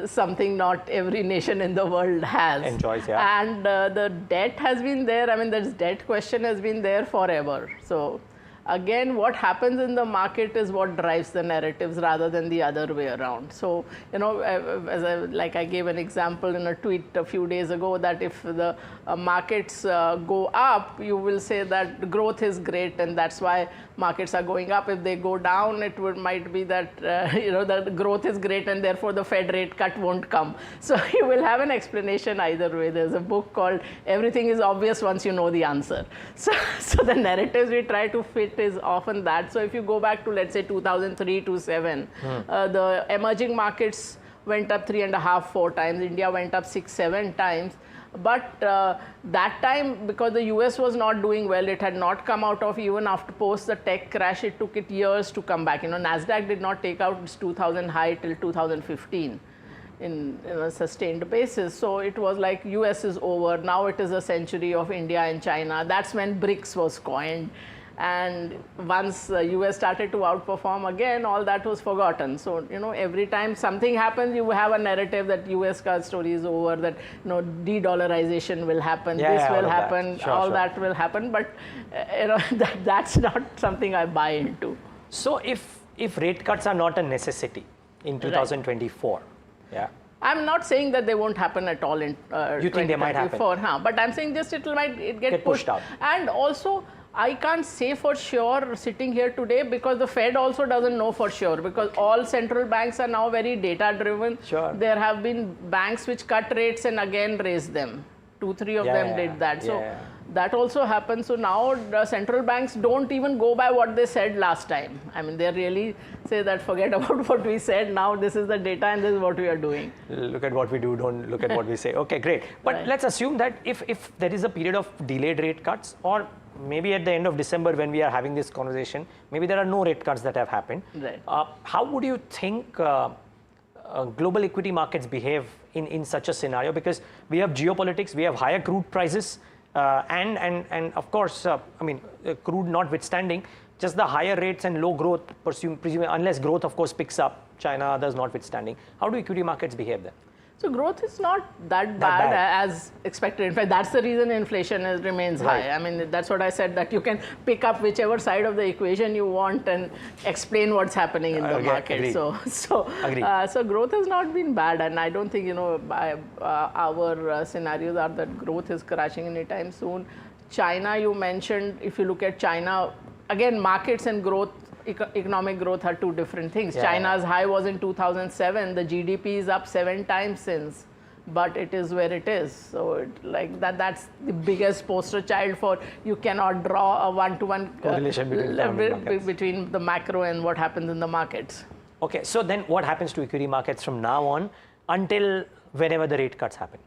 something not every nation in the world has. Enjoys, yeah. And the debt has been there. I mean, this debt question has been there forever. So again, what happens in the market is what drives the narratives rather than the other way around. So, like I gave an example in a tweet a few days ago, that if the markets go up, you will say that growth is great and that's why markets are going up. If they go down, it might be that the growth is great and therefore the Fed rate cut won't come. So you will have an explanation either way. There's a book called Everything is Obvious Once You Know the Answer. So the narratives we try to fit is often that. So if you go back to, let's say, 2003 to 7, the emerging markets went up 3.5, 4 times. India went up 6, 7 times. But that time, because the US was not doing well, it had not come out of, even after post the tech crash, it took it years to come back. NASDAQ did not take out its 2000 high till 2015 in a sustained basis. So it was like US is over. Now it is a century of India and China. That's when BRICS was coined. And once the US started to outperform again, all that was forgotten. So, every time something happens, you have a narrative that US card story is over, that, de-dollarization will happen, this will happen, all that will happen. But, that's not something I buy into. So, if rate cuts are not a necessity in 2024, yeah. I'm not saying that they won't happen at all in 2024. You think they might happen? But I'm saying just it might get pushed out. And also, I can't say for sure sitting here today, because the Fed also doesn't know for sure, because all central banks are now very data driven. Sure. There have been banks which cut rates and again raised them. 2, 3 of them did that. So that also happens. So now the central banks don't even go by what they said last time. I mean, they really say that forget about what we said. Now this is the data and this is what we are doing. Look at what we do, don't look at what we say. Okay, great. But let's assume that if there is a period of delayed rate cuts, or maybe at the end of December when we are having this conversation, maybe there are no rate cuts that have happened. Right. How would you think global equity markets behave in such a scenario? Because we have geopolitics, we have higher crude prices, and of course, crude notwithstanding, just the higher rates and low growth, presumably, unless growth, of course, picks up, China, others notwithstanding. How do equity markets behave then? So growth is not that bad as expected. In fact, that's the reason inflation remains high. I mean, that's what I said, that you can pick up whichever side of the equation you want and explain what's happening in the market. Agreed. So growth has not been bad, and I don't think our scenarios are that growth is crashing anytime soon. China, you mentioned, if you look at China, again, markets and growth, economic growth are two different things. China's high was in 2007. The GDP is up 7 times since, but it is where it is. So that's the biggest poster child for you cannot draw a one-to-one correlation between the macro and what happens in the markets. Okay, so then what happens to equity markets from now on until whenever the rate cuts happen?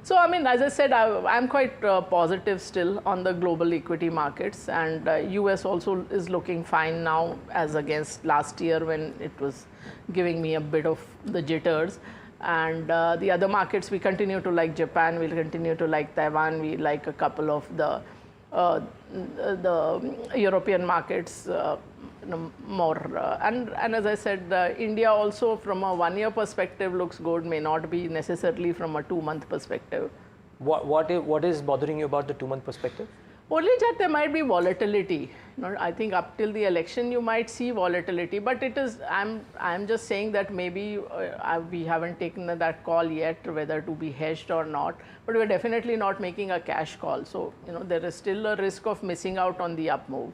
So, I mean, as I said, I'm quite positive still on the global equity markets, and US also is looking fine now as against last year when it was giving me a bit of the jitters. And the other markets, we continue to like Japan, we'll continue to like Taiwan, we like a couple of the European markets more. And as I said, India also from a 1-year perspective looks good, may not be necessarily from a 2-month perspective. What is bothering you about the 2-month perspective? Only that there might be volatility. I think up till the election you might see volatility, but it is, I'm just saying that maybe we haven't taken that call yet whether to be hedged or not, but we're definitely not making a cash call. So, there is still a risk of missing out on the up move.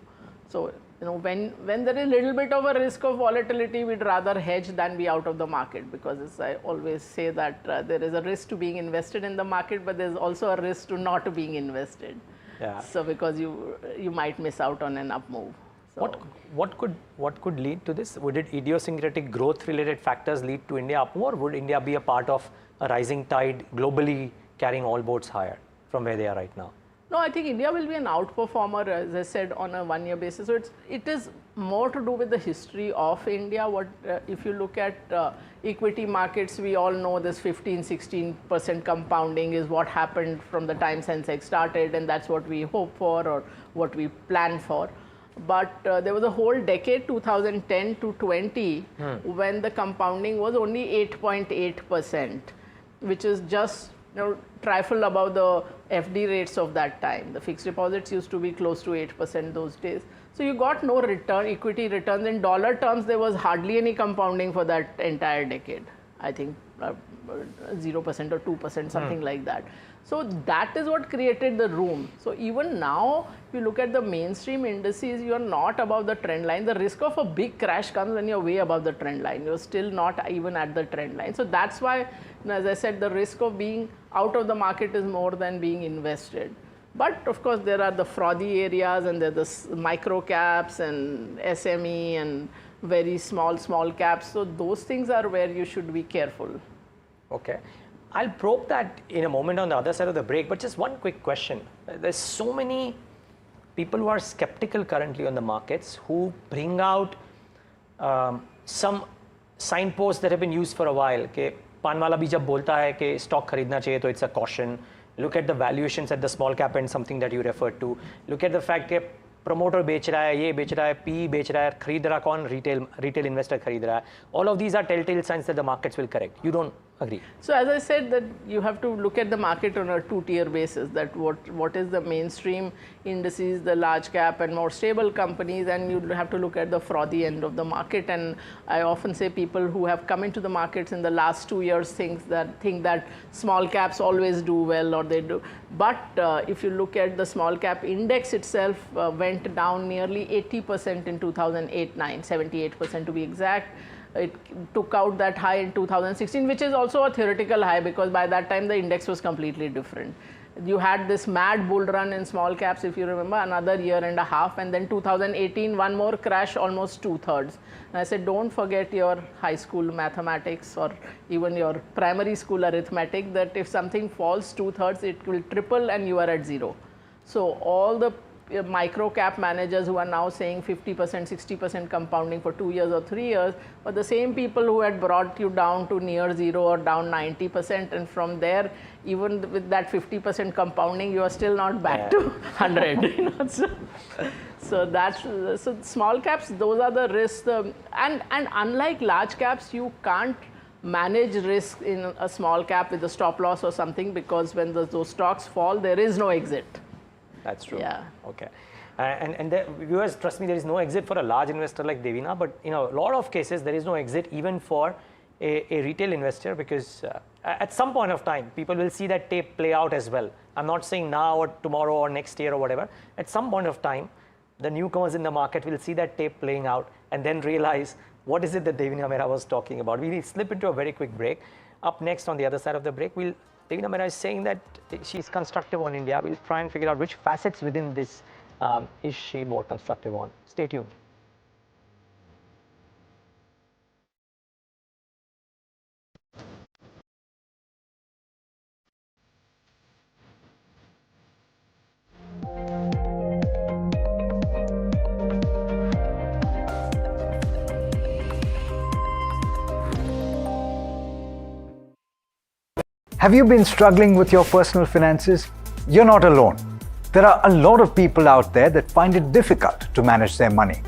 So, when there is a little bit of a risk of volatility, we'd rather hedge than be out of the market, because as I always say that there is a risk to being invested in the market, but there's also a risk to not being invested. Yeah. So because you might miss out on an up move. So What could lead to this? Would it idiosyncratic growth related factors lead to India up more? Would India be a part of a rising tide globally carrying all boats higher from where they are right now? No, I think India will be an outperformer, as I said, on a 1-year basis. So it is more to do with the history of India. If you look at equity markets, we all know this 15-16% compounding is what happened from the time Sensex started, and that's what we hope for or what we plan for. But there was a whole decade, 2010 to 20, when the compounding was only 8.8%, which is just trifle above the FD rates of that time. The fixed deposits used to be close to 8% those days. So you got no return, equity returns. In dollar terms, there was hardly any compounding for that entire decade. I think 0% or 2%, something like that. So that is what created the room. So even now, if you look at the mainstream indices, you are not above the trend line. The risk of a big crash comes when you're way above the trend line. You're still not even at the trend line. So that's why, as I said, the risk of being out of the market is more than being invested. But of course, there are the frothy areas, and there are the micro caps and SME and very small caps. So those things are where you should be careful. Okay. I'll probe that in a moment on the other side of the break, but just one quick question. There's so many people who are skeptical currently on the markets who bring out some signposts that have been used for a while. कि पान वाला भी जब बोलता है कि stock खरीदना चाहिए तो it's a caution. Look at the valuations at the small cap end, something that you referred to. Look at the fact that promoter बेच रहा है, ये बेच रहा है, PE बेच रहा है, खरीद रहा कौन? Retail investor खरीद रहा है. All of these are telltale signs that the markets will correct. You don't agree? So as I said, that you have to look at the market on a two-tier basis, that what is the mainstream indices, the large cap and more stable companies, and you have to look at the frothy end of the market. And I often say people who have come into the markets in the last 2 years think that small caps always do well, or they do. But if you look at the small cap index itself, went down nearly 80% in 2008-9, 78% to be exact. It took out that high in 2016, which is also a theoretical high, because by that time the index was completely different. You had this mad bull run in small caps, if you remember, another year and a half, and then 2018, one more crash, almost 2/3. And I said, don't forget your high school mathematics or even your primary school arithmetic, that if something falls 2/3, it will triple and you are at zero. So all the micro cap managers who are now saying 50%, 60% compounding for 2 years or 3 years, but the same people who had brought you down to near zero or down 90%, and from there, even with that 50% compounding, you are still not back to 100. So small caps, those are the risks. And unlike large caps, you can't manage risk in a small cap with a stop loss or something, because when those stocks fall, there is no exit. That's true. Yeah. Okay. And the viewers, trust me, there is no exit for a large investor like Devina, but in a lot of cases, there is no exit even for a retail investor, because at some point of time, people will see that tape play out as well. I'm not saying now or tomorrow or next year or whatever. At some point of time, the newcomers in the market will see that tape playing out and then realize what is it that Devina Mehra was talking about. We slip into a very quick break. Up next, on the other side of the break, Devina Mehra is saying that she's constructive on India. We'll try and figure out which facets within this is she more constructive on. Stay tuned. Have you been struggling with your personal finances? You're not alone. There are a lot of people out there that find it difficult to manage their money.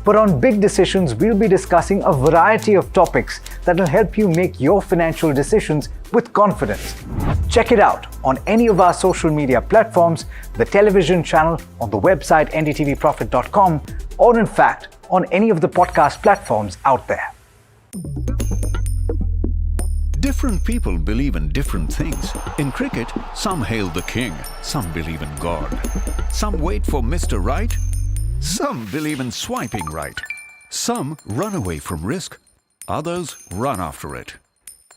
But on Big Decisions, we'll be discussing a variety of topics that will help you make your financial decisions with confidence. Check it out on any of our social media platforms, the television channel, on the website ndtvprofit.com, or in fact, on any of the podcast platforms out there. Different people believe in different things. In cricket, some hail the king, some believe in God. Some wait for Mr. Right, some believe in swiping right. Some run away from risk, others run after it.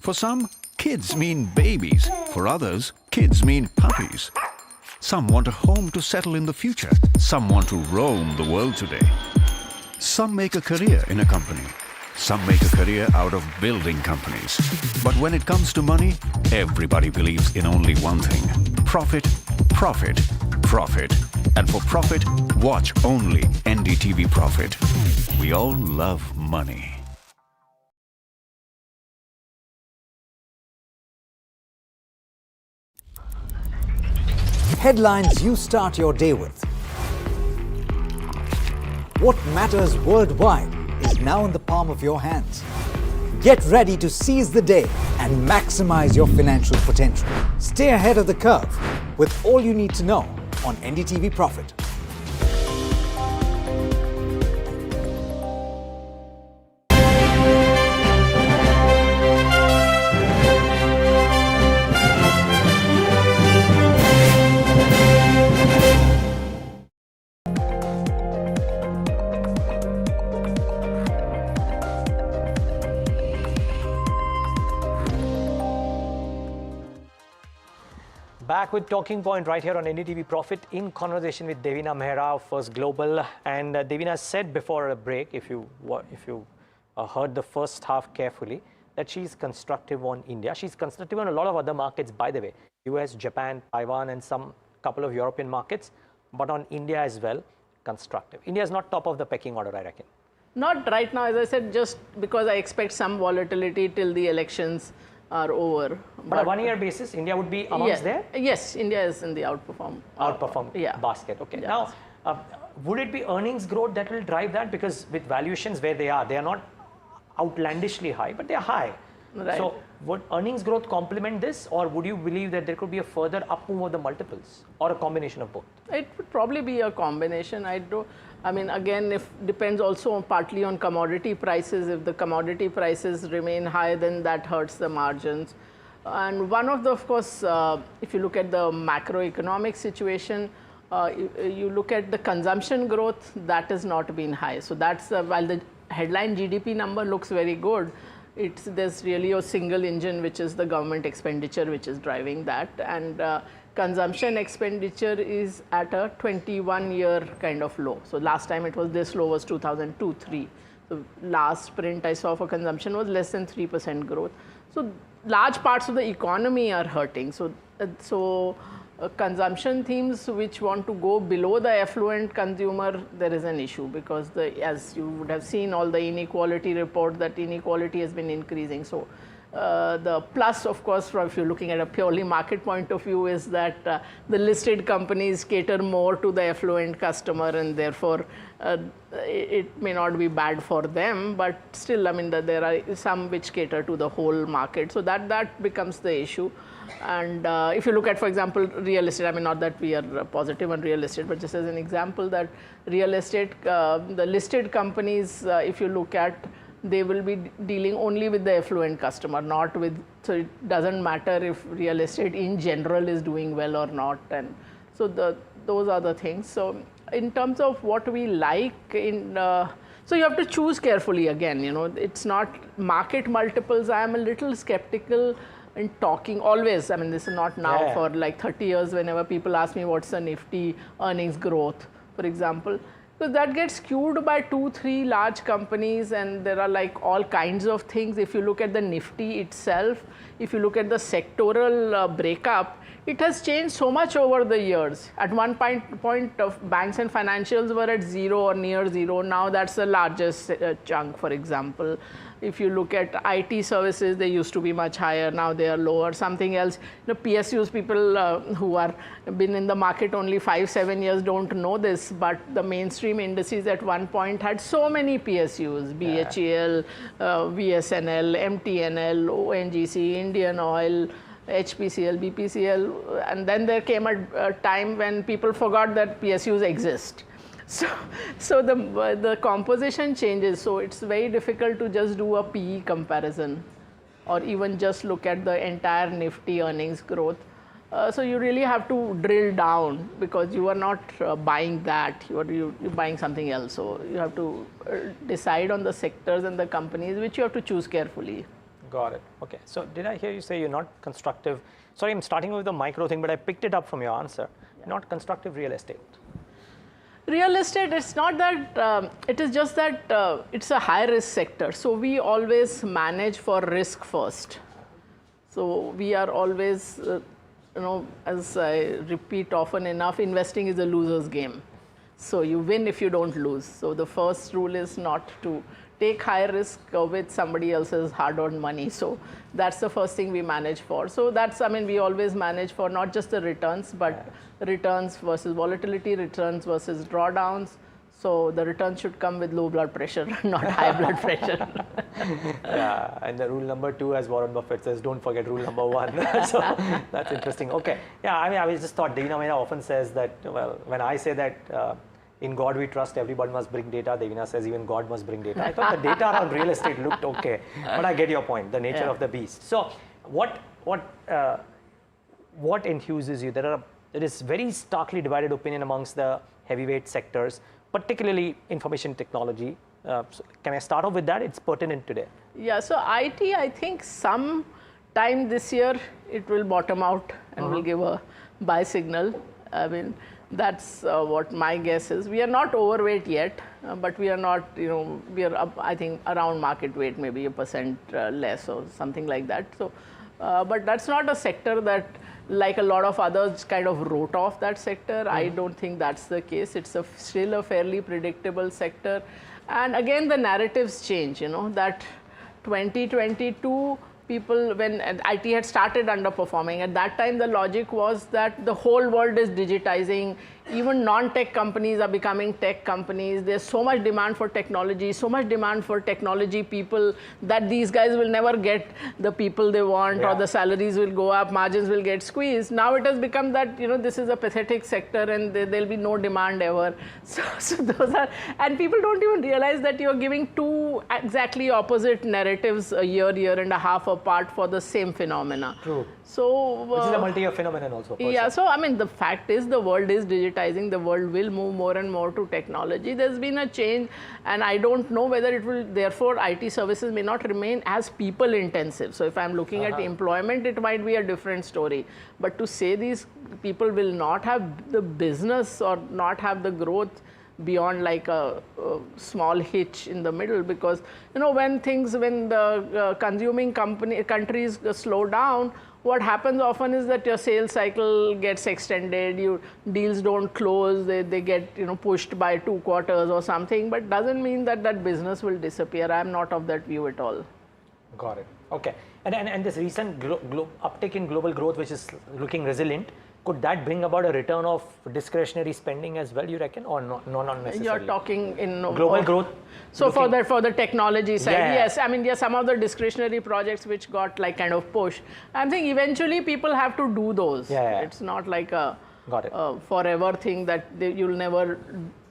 For some, kids mean babies. For others, kids mean puppies. Some want a home to settle in the future. Some want to roam the world today. Some make a career in a company. Some make a career out of building companies. But when it comes to money, everybody believes in only one thing: profit, profit, profit. And for profit, watch only NDTV Profit. We all love money. Headlines you start your day with. What matters worldwide is now in the palm of your hands. Get ready to seize the day and maximize your financial potential. Stay ahead of the curve with all you need to know on NDTV Profit. Back with Talking Point right here on NDTV Profit in conversation with Devina Mehra of First Global. And Devina said before a break, if you heard the first half carefully, that she's constructive on India. She's constructive on a lot of other markets, by the way, US, Japan, Taiwan, and some couple of European markets, but on India as well, constructive. India is not top of the pecking order, I reckon. Not right now, as I said, just because I expect some volatility till the elections are over. But on a one-year basis, India would be amongst there? Yes, India is in the outperform basket. Okay. Yeah. Now, would it be earnings growth that will drive that? Because with valuations where they are not outlandishly high, but they are high. Right. So would earnings growth complement this, or would you believe that there could be a further up move of the multiples, or a combination of both? It would probably be a combination. I mean, again, depends also partly on commodity prices. If the commodity prices remain high, then that hurts the margins. And one of the, of course, if you look at the macroeconomic situation, you look at the consumption growth, that has not been high. So that's while the headline GDP number looks very good, there's really a single engine, which is the government expenditure, which is driving that. And consumption expenditure is at a 21-year kind of low. So last time it was this low was 2002-03. So last print I saw for consumption was less than 3% growth. So large parts of the economy are hurting. So consumption themes which want to go below the affluent consumer, there is an issue, because as you would have seen all the inequality report, that inequality has been increasing. So the plus, of course, if you're looking at a purely market point of view, is that the listed companies cater more to the affluent customer, and therefore it may not be bad for them, but still, I mean, there are some which cater to the whole market. So that becomes the issue. And if you look at, for example, real estate, I mean, not that we are positive on real estate, but just as an example, that real estate, the listed companies, if you look at, they will be dealing only with the affluent customer, not with, so it doesn't matter if real estate in general is doing well or not. And so those are the things. So in terms of what we like so you have to choose carefully again, it's not market multiples. I am a little skeptical in talking always. I mean, this is not now, for like 30 years, whenever people ask me what's the Nifty earnings growth, for example. So that gets skewed by 2-3 large companies, and there are like all kinds of things. If you look at the Nifty itself, if you look at the sectoral breakup, it has changed so much over the years. At one point of banks and financials were at 0 or near 0. Now that's the largest chunk, for example. If you look at IT services, they used to be much higher. Now they are lower. Something else, PSUs, people who are been in the market only 5-7 years don't know this, but the mainstream indices at one point had so many PSUs, BHEL, VSNL, MTNL, ONGC, Indian Oil, HPCL, BPCL, and then there came a time when people forgot that PSUs exist. So the composition changes. So it's very difficult to just do a PE comparison, or even just look at the entire Nifty earnings growth. So you really have to drill down, because you are not buying that. You're buying something else. So you have to decide on the sectors and the companies, which you have to choose carefully. Got it. Okay. So did I hear you say you're not constructive? Sorry, I'm starting with the micro thing, but I picked it up from your answer. Not constructive real estate. Real estate, it's not that, it is just that it's a high risk sector. So we always manage for risk first. So we are always, as I repeat often enough, investing is a loser's game. So you win if you don't lose. So the first rule is not to take high risk with somebody else's hard-earned money. So that's the first thing we manage for. So that's, I mean, we always manage for not just the returns, but returns versus volatility, returns versus drawdowns. So the return should come with low blood pressure, not high blood pressure. Yeah, and the rule number 2, as Warren Buffett says, don't forget rule number 1. So that's interesting. Okay, yeah, I mean, I just thought Devina Mehra often says that, well, when I say that in God we trust, everyone must bring data, Devina says even God must bring data. I thought the data on real estate looked okay, but I get your point, the nature of the beast. So what enthuses you? There is very starkly divided opinion amongst the heavyweight sectors, particularly information technology. So can I start off with that? It's pertinent today. Yeah, so IT, I think some time this year it will bottom out and will give a buy signal. I mean, that's what my guess is. We are not overweight yet, but we are not, we are up, I think, around market weight, maybe 1% less or something like that. So, but that's not a sector that, like a lot of others, kind of wrote off that sector. I don't think that's the case. It's still a fairly predictable sector. And again, the narratives change, that 2022 people, when IT had started underperforming, at that time the logic was that the whole world is digitizing. Even non-tech companies are becoming tech companies. There's so much demand for technology, so much demand for technology people that these guys will never get the people they want, or the salaries will go up, margins will get squeezed. Now it has become that, this is a pathetic sector and there'll be no demand ever. So those are, and people don't even realize that you're giving two exactly opposite narratives a year and a half apart for the same phenomena. True. So, which is a multi-year phenomenon also. Yeah, so I mean, the fact is the world is digitizing, the world will move more and more to technology. There's been a change, and I don't know whether it will, therefore IT services may not remain as people intensive. So if I'm looking at employment, it might be a different story. But to say these people will not have the business or not have the growth beyond like a small hitch in the middle, because when the consuming countries slow down, what happens often is that your sales cycle gets extended, deals don't close, they get pushed by 2 quarters or something, but doesn't mean that business will disappear. I'm not of that view at all. Got it. Okay. And this recent uptick in global growth, which is looking resilient, could that bring about a return of discretionary spending as well, you reckon, or not necessarily? You're talking in global growth. So for the technology side, yes. I mean, some of the discretionary projects which got like kind of pushed. I'm saying eventually people have to do those. It's not like a forever thing that you'll never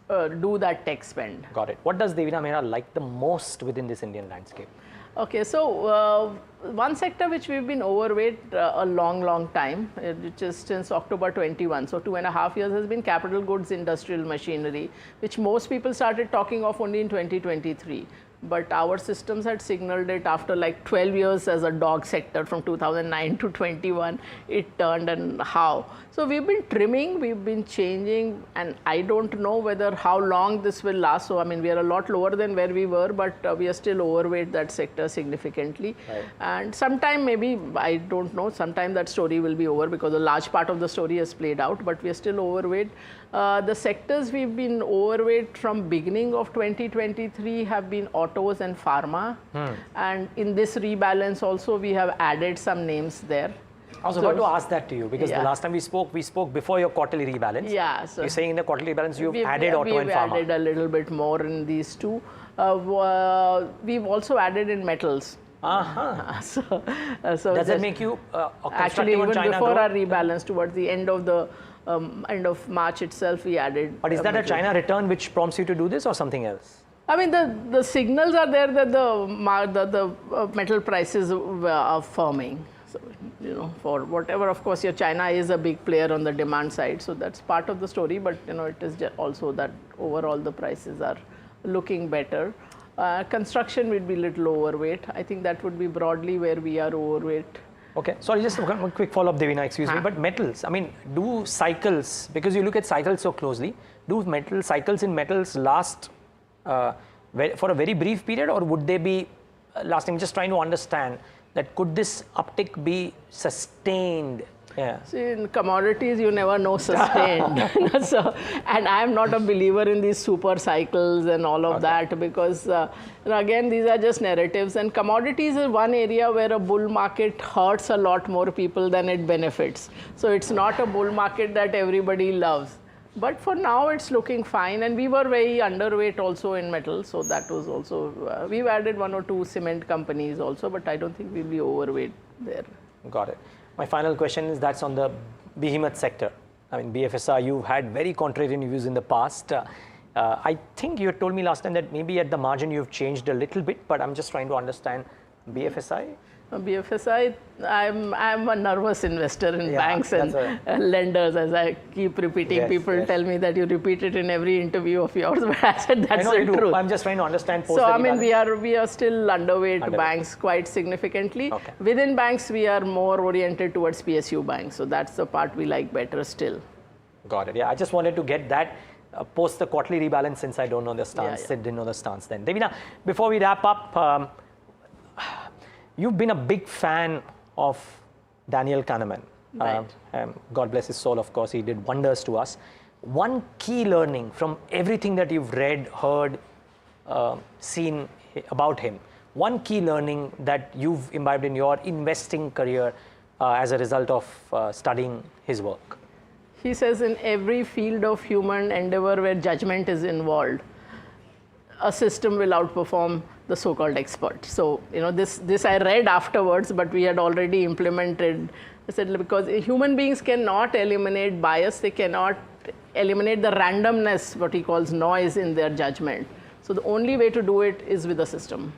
do that tech spend. Got it. What does Devina Mehra like the most within this Indian landscape? Okay, so one sector which we've been overweight a long time, which is since October 21, so 2.5 years, has been capital goods industrial machinery, which most people started talking of only in 2023. But our systems had signaled it after like 12 years as a dog sector from 2009 to 21, it turned, and how. So we've been trimming, we've been changing, and I don't know how long this will last. So I mean, we are a lot lower than where we were, but we are still overweight that sector significantly. Right. And sometime maybe, I don't know, sometime that story will be over because a large part of the story has played out, but we are still overweight. The sectors we've been overweight from beginning of 2023 have been autos and pharma. And in this rebalance also, we have added some names there. I was about to ask that to you, because the last time we spoke before your quarterly rebalance. Yeah. So you're saying in the quarterly rebalance you've added auto and pharma. We've added a little bit more in these two. We've also added in metals. So does that make you actually even before our rebalance towards the end of March itself, we added. But is that a China return which prompts you to do this, or something else? I mean, the signals are there that the metal prices are firming. So, for whatever, of course, China is a big player on the demand side, so that's part of the story. But it is also that overall the prices are looking better. Construction would be a little overweight. I think that would be broadly where we are overweight. Okay, sorry, just one quick follow-up, Devina, excuse me. But metals, I mean, do cycles, because you look at cycles so closely, do cycles in metals last for a very brief period, or would they be lasting? I'm just trying to understand that could this uptick be sustained? Yeah. See, in commodities, you never know sustained. And I'm not a believer in these super cycles and all of that, because again, these are just narratives. And commodities is one area where a bull market hurts a lot more people than it benefits. So it's not a bull market that everybody loves. But for now, it's looking fine. And we were very underweight also in metal. So that was also, we've added 1 or 2 cement companies also, but I don't think we'll be overweight there. Got it. My final question is that's on the behemoth sector. I mean, BFSI, you've had very contrarian views in the past. I think you told me last time that maybe at the margin you've changed a little bit, but I'm just trying to understand BFSI. BFSI, I'm a nervous investor in banks and lenders, as I keep repeating. Yes, people tell me that you repeat it in every interview of yours, but I said that's the truth. I'm just trying to understand. So I mean, we are still underweight banks quite significantly. Okay. Within banks, we are more oriented towards PSU banks. So that's the part we like better still. Got it. Yeah, I just wanted to get that post the quarterly rebalance, since I don't know the stance. I didn't know the stance then. Devina, before we wrap up. You've been a big fan of Daniel Kahneman. Right. God bless his soul, of course. He did wonders to us. One key learning from everything that you've read, heard, seen about him, one key learning that you've imbibed in your investing career as a result of studying his work. He says in every field of human endeavor where judgment is involved, a system will outperform the so-called expert. So, you know, this I read afterwards, but we had already implemented. I said, because human beings cannot eliminate bias, they cannot eliminate the randomness, what he calls noise in their judgment. So the only way to do it is with a system.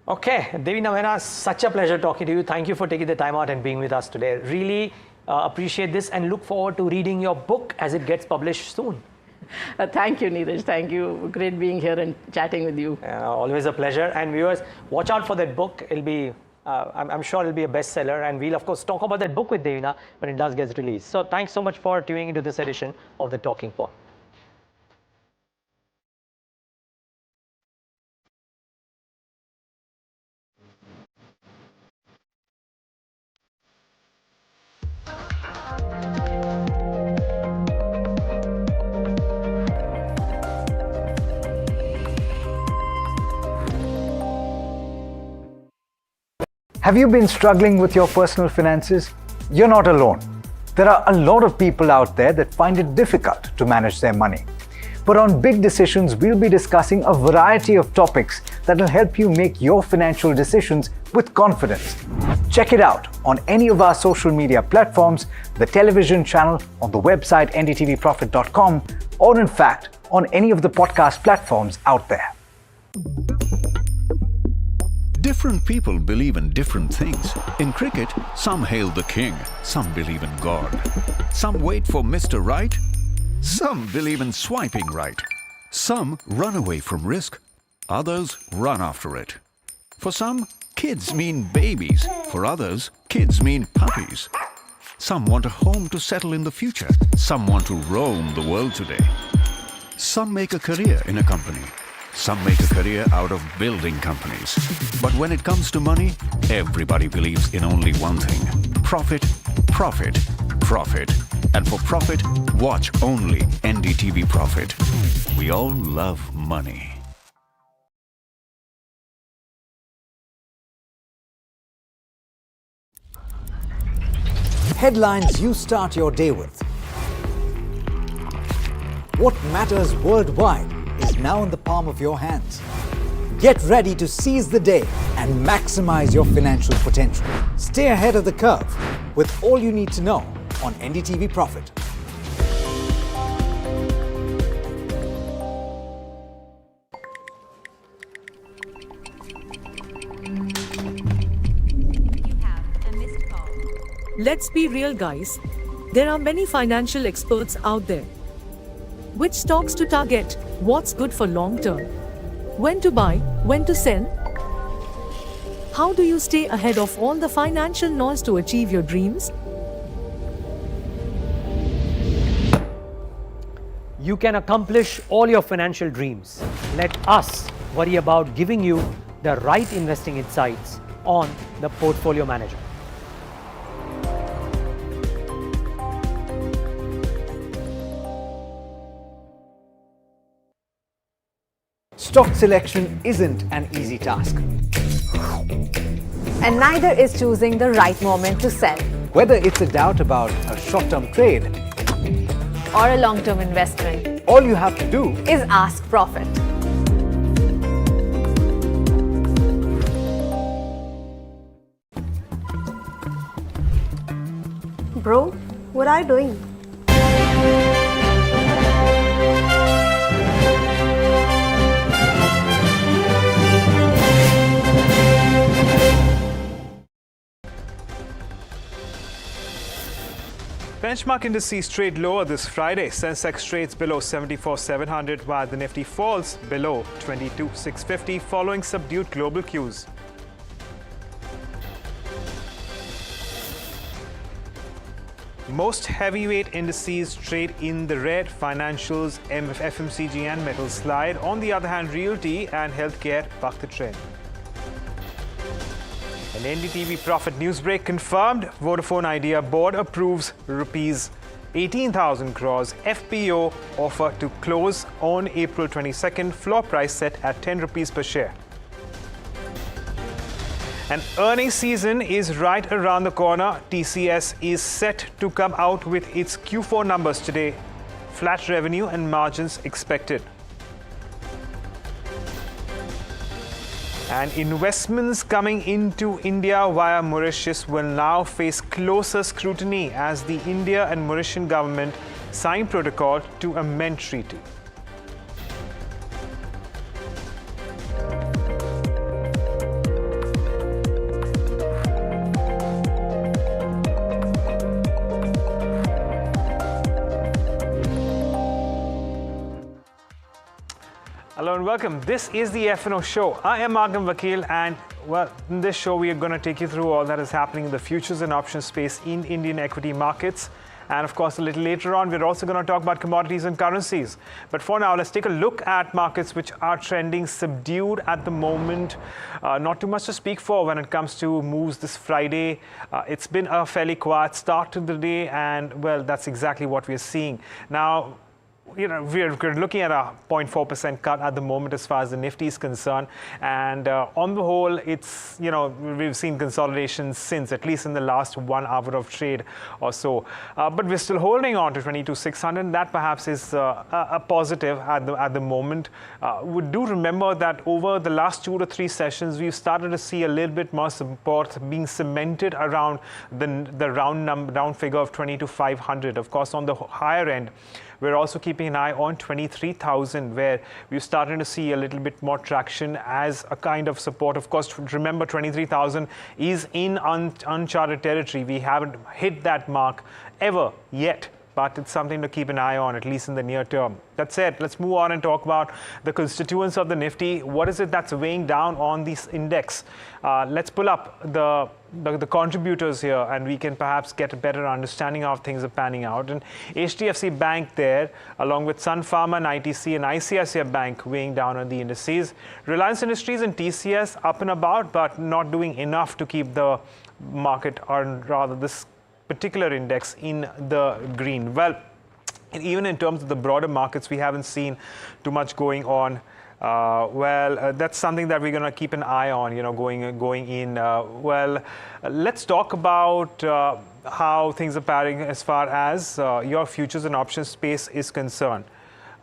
Okay, Devina Mehra, such a pleasure talking to you. Thank you for taking the time out and being with us today. Really appreciate this and look forward to reading your book as it gets published soon. Thank you, Neeraj. Thank you. Great being here and chatting with you. Always a pleasure. And viewers, watch out for that book. It'll be, I'm sure it'll be a bestseller. And we'll, of course, talk about that book with Devina when it does get released. So thanks so much for tuning into this edition of The Talking Point. Have you been struggling with your personal finances? You're not alone. There are a lot of people out there that find it difficult to manage their money. But on Big Decisions, we'll be discussing a variety of topics that will help you make your financial decisions with confidence. Check it out on any of our social media platforms, the television channel, on the website ndtvprofit.com, or in fact, on any of the podcast platforms out there. Different people believe in different things. In cricket, some hail the king, some believe in God. Some wait for Mr. Right, some believe in swiping right. Some run away from risk, others run after it. For some, kids mean babies. For others, kids mean puppies. Some want a home to settle in the future. Some want to roam the world today. Some make a career in a company. Some make a career out of building companies. But when it comes to money, everybody believes in only one thing: profit, profit, profit. And for profit, watch only NDTV Profit. We all love money. Headlines you start your day with. What matters worldwide is now in the palm of your hands. Get ready to seize the day and maximize your financial potential. Stay ahead of the curve with all you need to know on NDTV Profit. Let's be real, guys. There are many financial experts out there. Which stocks to target? What's good for long term? When to buy? When to sell? How do you stay ahead of all the financial noise to achieve your dreams? You can accomplish all your financial dreams. Let us worry about giving you the right investing insights on the Portfolio Manager. Stock selection isn't an easy task. And neither is choosing the right moment to sell. Whether it's a doubt about a short-term trade or a long-term investment, all you have to do is ask Profit. Bro, what are you doing? Benchmark indices trade lower this Friday. Sensex trades below 74,700 while the Nifty falls below 22,650 following subdued global cues. Most heavyweight indices trade in the red. Financials, FMCG and metals slide. On the other hand, realty and healthcare buck the trend. An NDTV Profit newsbreak confirmed Vodafone Idea board approves rupees 18,000 crores FPO offer to close on April 22nd, floor price set at 10 rupees per share. An earnings season is right around the corner. TCS is set to come out with its Q4 numbers today. Flat revenue and margins expected. And investments coming into India via Mauritius will now face closer scrutiny as the India and Mauritian government sign protocol to amend treaty. Hello and welcome. This is the F&O show. I am Agam Vakil, and well, in this show we are going to take you through all that is happening in the futures and options space in Indian equity markets. And of course, a little later on, we're also going to talk about commodities and currencies. But for now, let's take a look at markets which are trending subdued at the moment. Not too much to speak for when it comes to moves this Friday. It's been a fairly quiet start to the day, and well, that's exactly what we're seeing. Now, we're looking at a 0.4% cut at the moment as far as the Nifty is concerned. And on the whole, it's, we've seen consolidation since, at least in the last 1 hour of trade or so. But we're still holding on to 22,600. That perhaps is a positive at the moment. We do remember that over the last 2 to 3 sessions, we've started to see a little bit more support being cemented around the round figure of 22,500. Of course, on the higher end, we're also keeping an eye on 23,000, where we're starting to see a little bit more traction as a kind of support. Of course, remember 23,000 is in uncharted territory. We haven't hit that mark ever yet, but it's something to keep an eye on, at least in the near term. That said, let's move on and talk about the constituents of the Nifty. What is it that's weighing down on this index? Let's pull up the contributors here, and we can perhaps get a better understanding of how things are panning out. And HDFC Bank there, along with Sun Pharma and ITC and ICICI Bank weighing down on the indices. Reliance Industries and TCS up and about, but not doing enough to keep the market, or rather this particular index, in the green. Well, even in terms of the broader markets, we haven't seen too much going on. That's something that we're going to keep an eye on, going in. Let's talk about how things are panning as far as your futures and options space is concerned.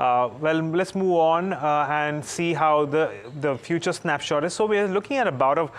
Let's move on and see how the future snapshot is. So we're looking at about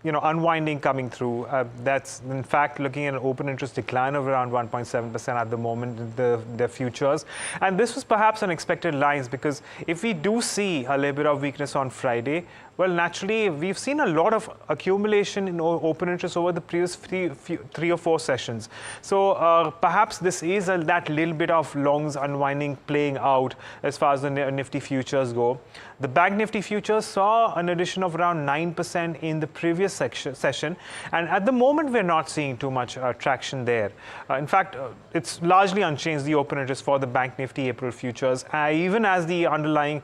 unwinding coming through. That's in fact looking at an open interest decline of around 1.7% at the moment, the futures. And this was perhaps unexpected lines, because if we do see a little bit of weakness on Friday, well, naturally, we've seen a lot of accumulation in open interest over the previous 3 or 4 sessions. So perhaps this is that little bit of longs unwinding playing out as far as the Nifty futures go. The Bank Nifty futures saw an addition of around 9% in the previous session. And at the moment, we're not seeing too much traction there. In fact, it's largely unchanged, the open interest for the Bank Nifty April futures, even as the underlying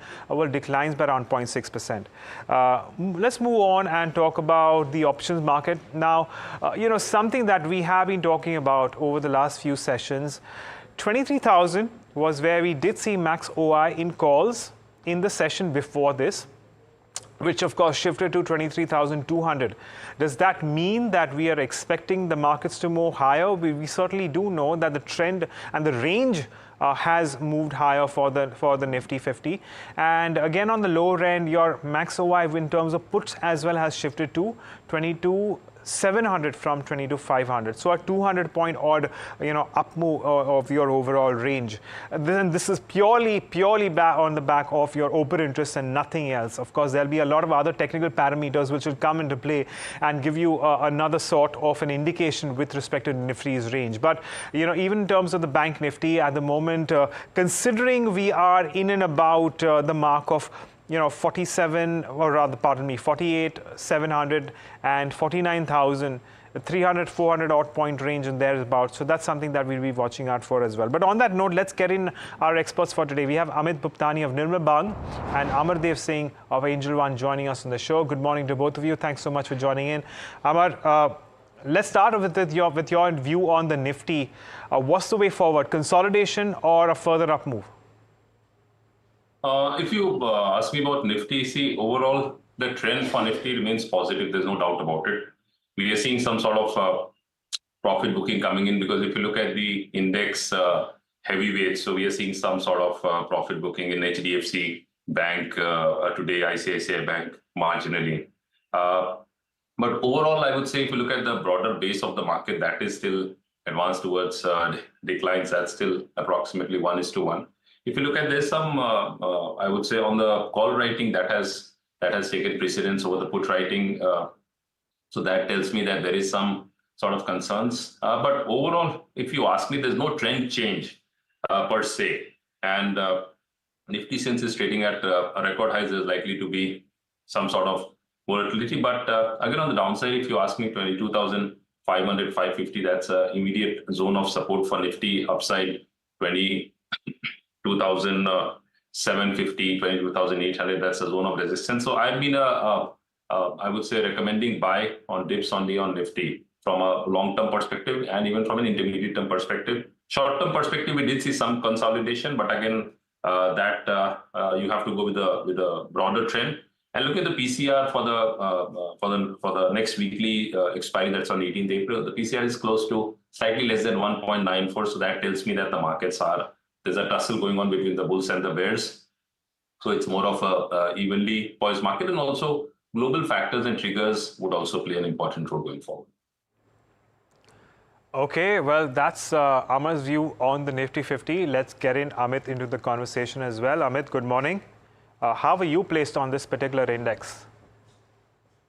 declines by around 0.6%. Let's move on and talk about the options market. Now, something that we have been talking about over the last few sessions, 23,000 was where we did see max OI in calls in the session before this. which of course shifted to 23,200. Does that mean that we are expecting the markets to move higher? We certainly do know that the trend and the range has moved higher for the Nifty 50. And again, on the lower end, your max OI in terms of puts as well has shifted to 22,700 from 22,500. So a 200 point odd, up move of your overall range. Then this is purely on the back of your open interest and nothing else. Of course, there'll be a lot of other technical parameters which will come into play and give you another sort of an indication with respect to Nifty's range. But even in terms of the Bank Nifty at the moment, considering we are in and about the mark of 47, or rather, pardon me, 48,700 and 49,000, 300, 400 odd point range and thereabouts. So that's something that we'll be watching out for as well. But on that note, let's get in our experts for today. We have Amit Buptani of Nirmal Bang and Amardev Singh of Angel One joining us on the show. Good morning to both of you. Thanks so much for joining in. Amar, let's start with your view on the Nifty. What's the way forward? Consolidation or a further up move? If you ask me about Nifty, see, overall, the trend for Nifty remains positive. There's no doubt about it. We are seeing some sort of profit booking coming in, because if you look at the index heavyweights, so we are seeing some sort of profit booking in HDFC Bank today, ICICI Bank marginally. But overall, I would say if you look at the broader base of the market, that is still advanced towards declines. That's still approximately 1:1. If you look at, there's some, I would say, on the call writing that has taken precedence over the put writing. So that tells me that there is some sort of concerns. But overall, if you ask me, there's no trend change per se. And Nifty, since is trading at a record highs, there's likely to be some sort of volatility. But again, on the downside, if you ask me, 22,500, 550, that's an immediate zone of support for Nifty. Upside 22,750, 22,800, that's a zone of resistance. So I've been I would say recommending buy on dips only on Nifty from a long-term perspective and even from an intermediate-term perspective. Short-term perspective, we did see some consolidation, but again, that you have to go with a broader trend. And look at the PCR for the next weekly expiry, that's on 18th April. The PCR is close to slightly less than 1.94. So that tells me that the markets there's a tussle going on between the bulls and the bears. So it's more of a evenly poised market, and also global factors and triggers would also play an important role going forward. Okay, well, that's Amar's view on the Nifty 50. Let's get in Amit into the conversation as well. Amit, good morning. How are you placed on this particular index?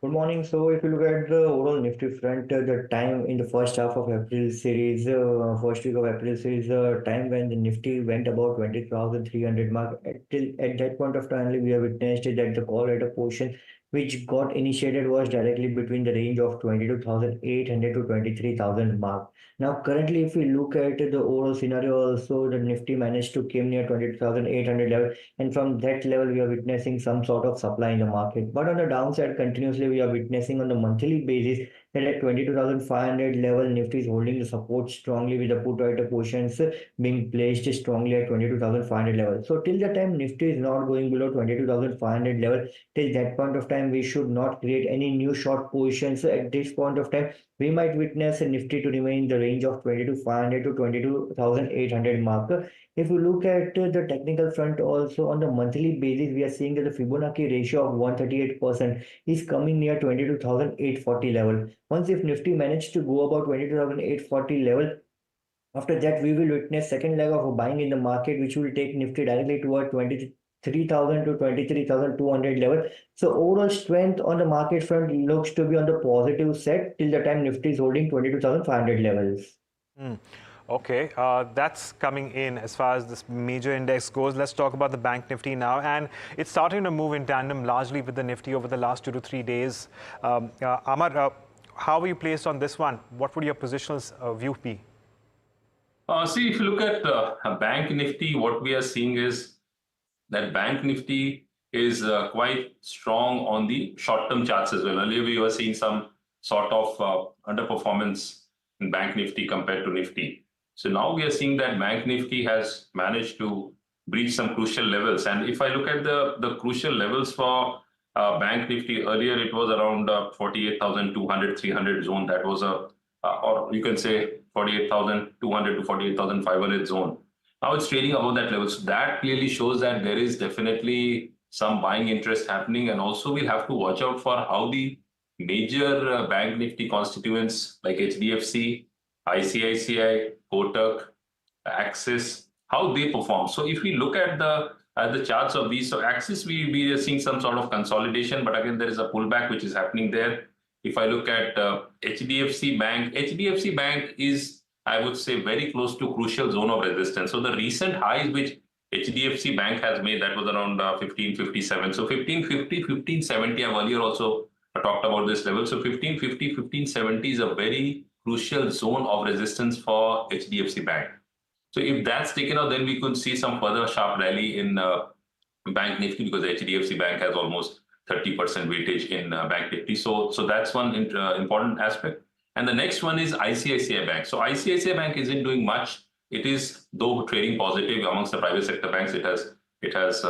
Good morning. So if you look at the overall Nifty front, the time in the first half of April series, first week of April series, the time when the Nifty went about 20,300 mark, at that point of time, we have witnessed that the call at a portion which got initiated was directly between the range of 22,800 to 23,000 mark. Now, currently, if we look at the overall scenario also, the Nifty managed to came near 22,800 level. And from that level, we are witnessing some sort of supply in the market. But on the downside, continuously, we are witnessing on the monthly basis that at 22,500 level, Nifty is holding the support strongly with the put writer positions being placed strongly at 22,500 level. So till the time Nifty is not going below 22,500 level, till that point of time, we should not create any new short positions. At this point of time, we might witness a Nifty to remain in the range of 22,500 to 22,800 mark. If you look at the technical front also, on the monthly basis, we are seeing that the Fibonacci ratio of 138% is coming near 22,840 level. Once if Nifty managed to go about 22,840 level, after that we will witness second leg of buying in the market, which will take Nifty directly toward 23,000 to 23,200 level. So overall strength on the market front looks to be on the positive set till the time Nifty is holding 22,500 levels. Okay, that's coming in as far as this major index goes. Let's talk about the Bank Nifty now. And it's starting to move in tandem largely with the Nifty over the last 2 to 3 days. Amar, how are you placed on this one? What would your positional view be? See, if you look at Bank Nifty, what we are seeing is that Bank Nifty is quite strong on the short-term charts as well. Earlier, we were seeing some sort of underperformance in Bank Nifty compared to Nifty. So now we are seeing that Bank Nifty has managed to breach some crucial levels. And if I look at the crucial levels for Bank Nifty, earlier it was around 48,200, 300 zone. That was or you can say 48,200 to 48,500 zone. Now it's trading above that level. So that clearly shows that there is definitely some buying interest happening. And also we'll have to watch out for how the major Bank Nifty constituents like HDFC, ICICI, Kotak, Axis, how they perform. So if we look at the charts of these, so Axis, we are seeing some sort of consolidation, but again, there is a pullback which is happening there. If I look at HDFC Bank is, I would say, very close to crucial zone of resistance. So the recent highs which HDFC Bank has made, that was around 1557. So 1550, 1570, I've earlier also talked about this level. So 1550, 1570 is a very crucial zone of resistance for HDFC Bank. So if that's taken out, then we could see some further sharp rally in Bank Nifty, because HDFC Bank has almost 30% weightage in Bank Nifty. So that's one important aspect. And the next one is ICICI Bank. So ICICI Bank isn't doing much. It is, though, trading positive amongst the private sector banks. It has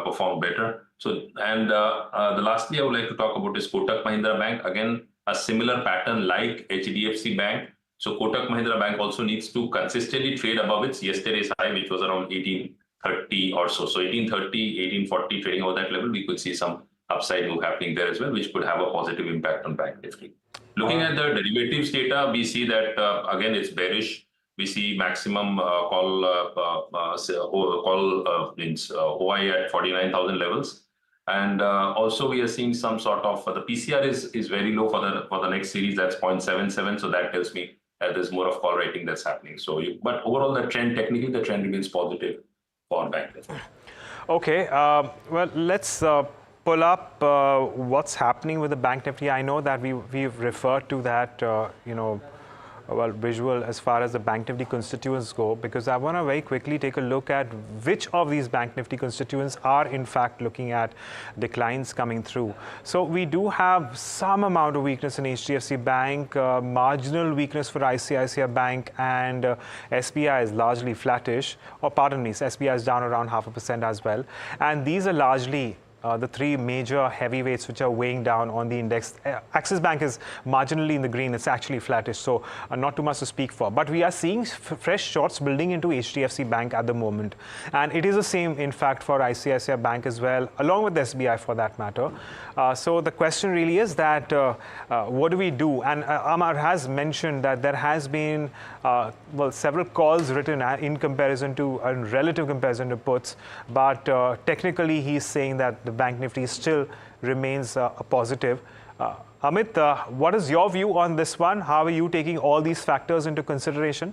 performed better. So, and the lastly I would like to talk about is Kotak Mahindra Bank. Again, a similar pattern like HDFC Bank. So Kotak Mahindra Bank also needs to consistently trade above its yesterday's high, which was around 1830 or so. So 1830, 1840 trading over that level, we could see some upside move happening there as well, which could have a positive impact on Bank Nifty. Looking at the derivatives data, we see that again it's bearish. We see maximum means OI at 49,000 levels. And also we are seeing some sort of, the PCR is very low for the next series, that's 0.77. So that tells me that there's more of call rating that's happening. So, but overall the trend, technically the trend remains positive for Bank Nifty. Okay, well, let's pull up what's happening with the Bank Nifty. I know that we've referred to that, well, visual as far as the Bank Nifty constituents go, because I want to very quickly take a look at which of these Bank Nifty constituents are in fact looking at declines coming through. So we do have some amount of weakness in HDFC Bank, marginal weakness for ICICI Bank, and SBI is largely flattish, or pardon me, SBI is down around 0.5% as well. And these are largely the three major heavyweights which are weighing down on the index. Axis Bank is marginally in the green. It's actually flattish, so not too much to speak for. But we are seeing fresh shorts building into HDFC Bank at the moment. And it is the same, in fact, for ICICI Bank as well, along with SBI for that matter. So the question really is that what do we do? And Amar has mentioned that there has been, well, several calls written in comparison to, relative comparison to puts. But technically, he's saying that the Bank Nifty still remains a positive. Amit, what is your view on this one? How are you taking all these factors into consideration?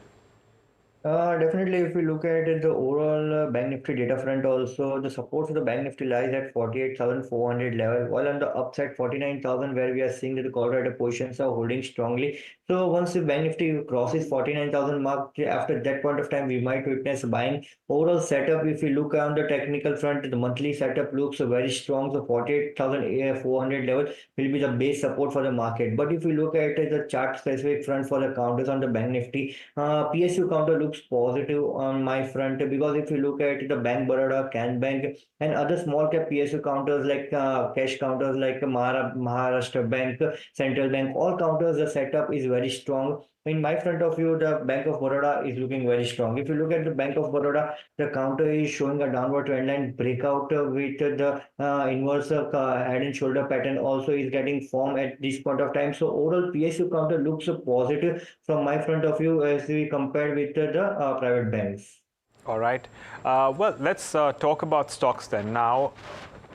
Definitely, if we look at the overall Bank Nifty data front also, the support for the Bank Nifty lies at 48,400 level, while on the upside 49,000, where we are seeing that the call rider positions are holding strongly. So once the Bank Nifty crosses 49,000 mark, after that point of time, we might witness buying. Overall setup, if you look on the technical front, the monthly setup looks very strong. So 48,400 level will be the base support for the market. But if you look at the chart specific front for the counters on the Bank Nifty, PSU counter looks positive on my front, because if you look at the Bank Baroda, Can Bank, and other small cap PSU counters like cash counters like Maharashtra Bank, Central Bank, all counters, the setup is very strong. In my front of view, the Bank of Baroda is looking very strong. If you look at the Bank of Baroda, the counter is showing a downward trend line breakout with the inverse head and shoulder pattern also is getting formed at this point of time. So overall PSU counter looks positive from my front of view as we compare with the private banks. All right. Well, let's talk about stocks then. Now,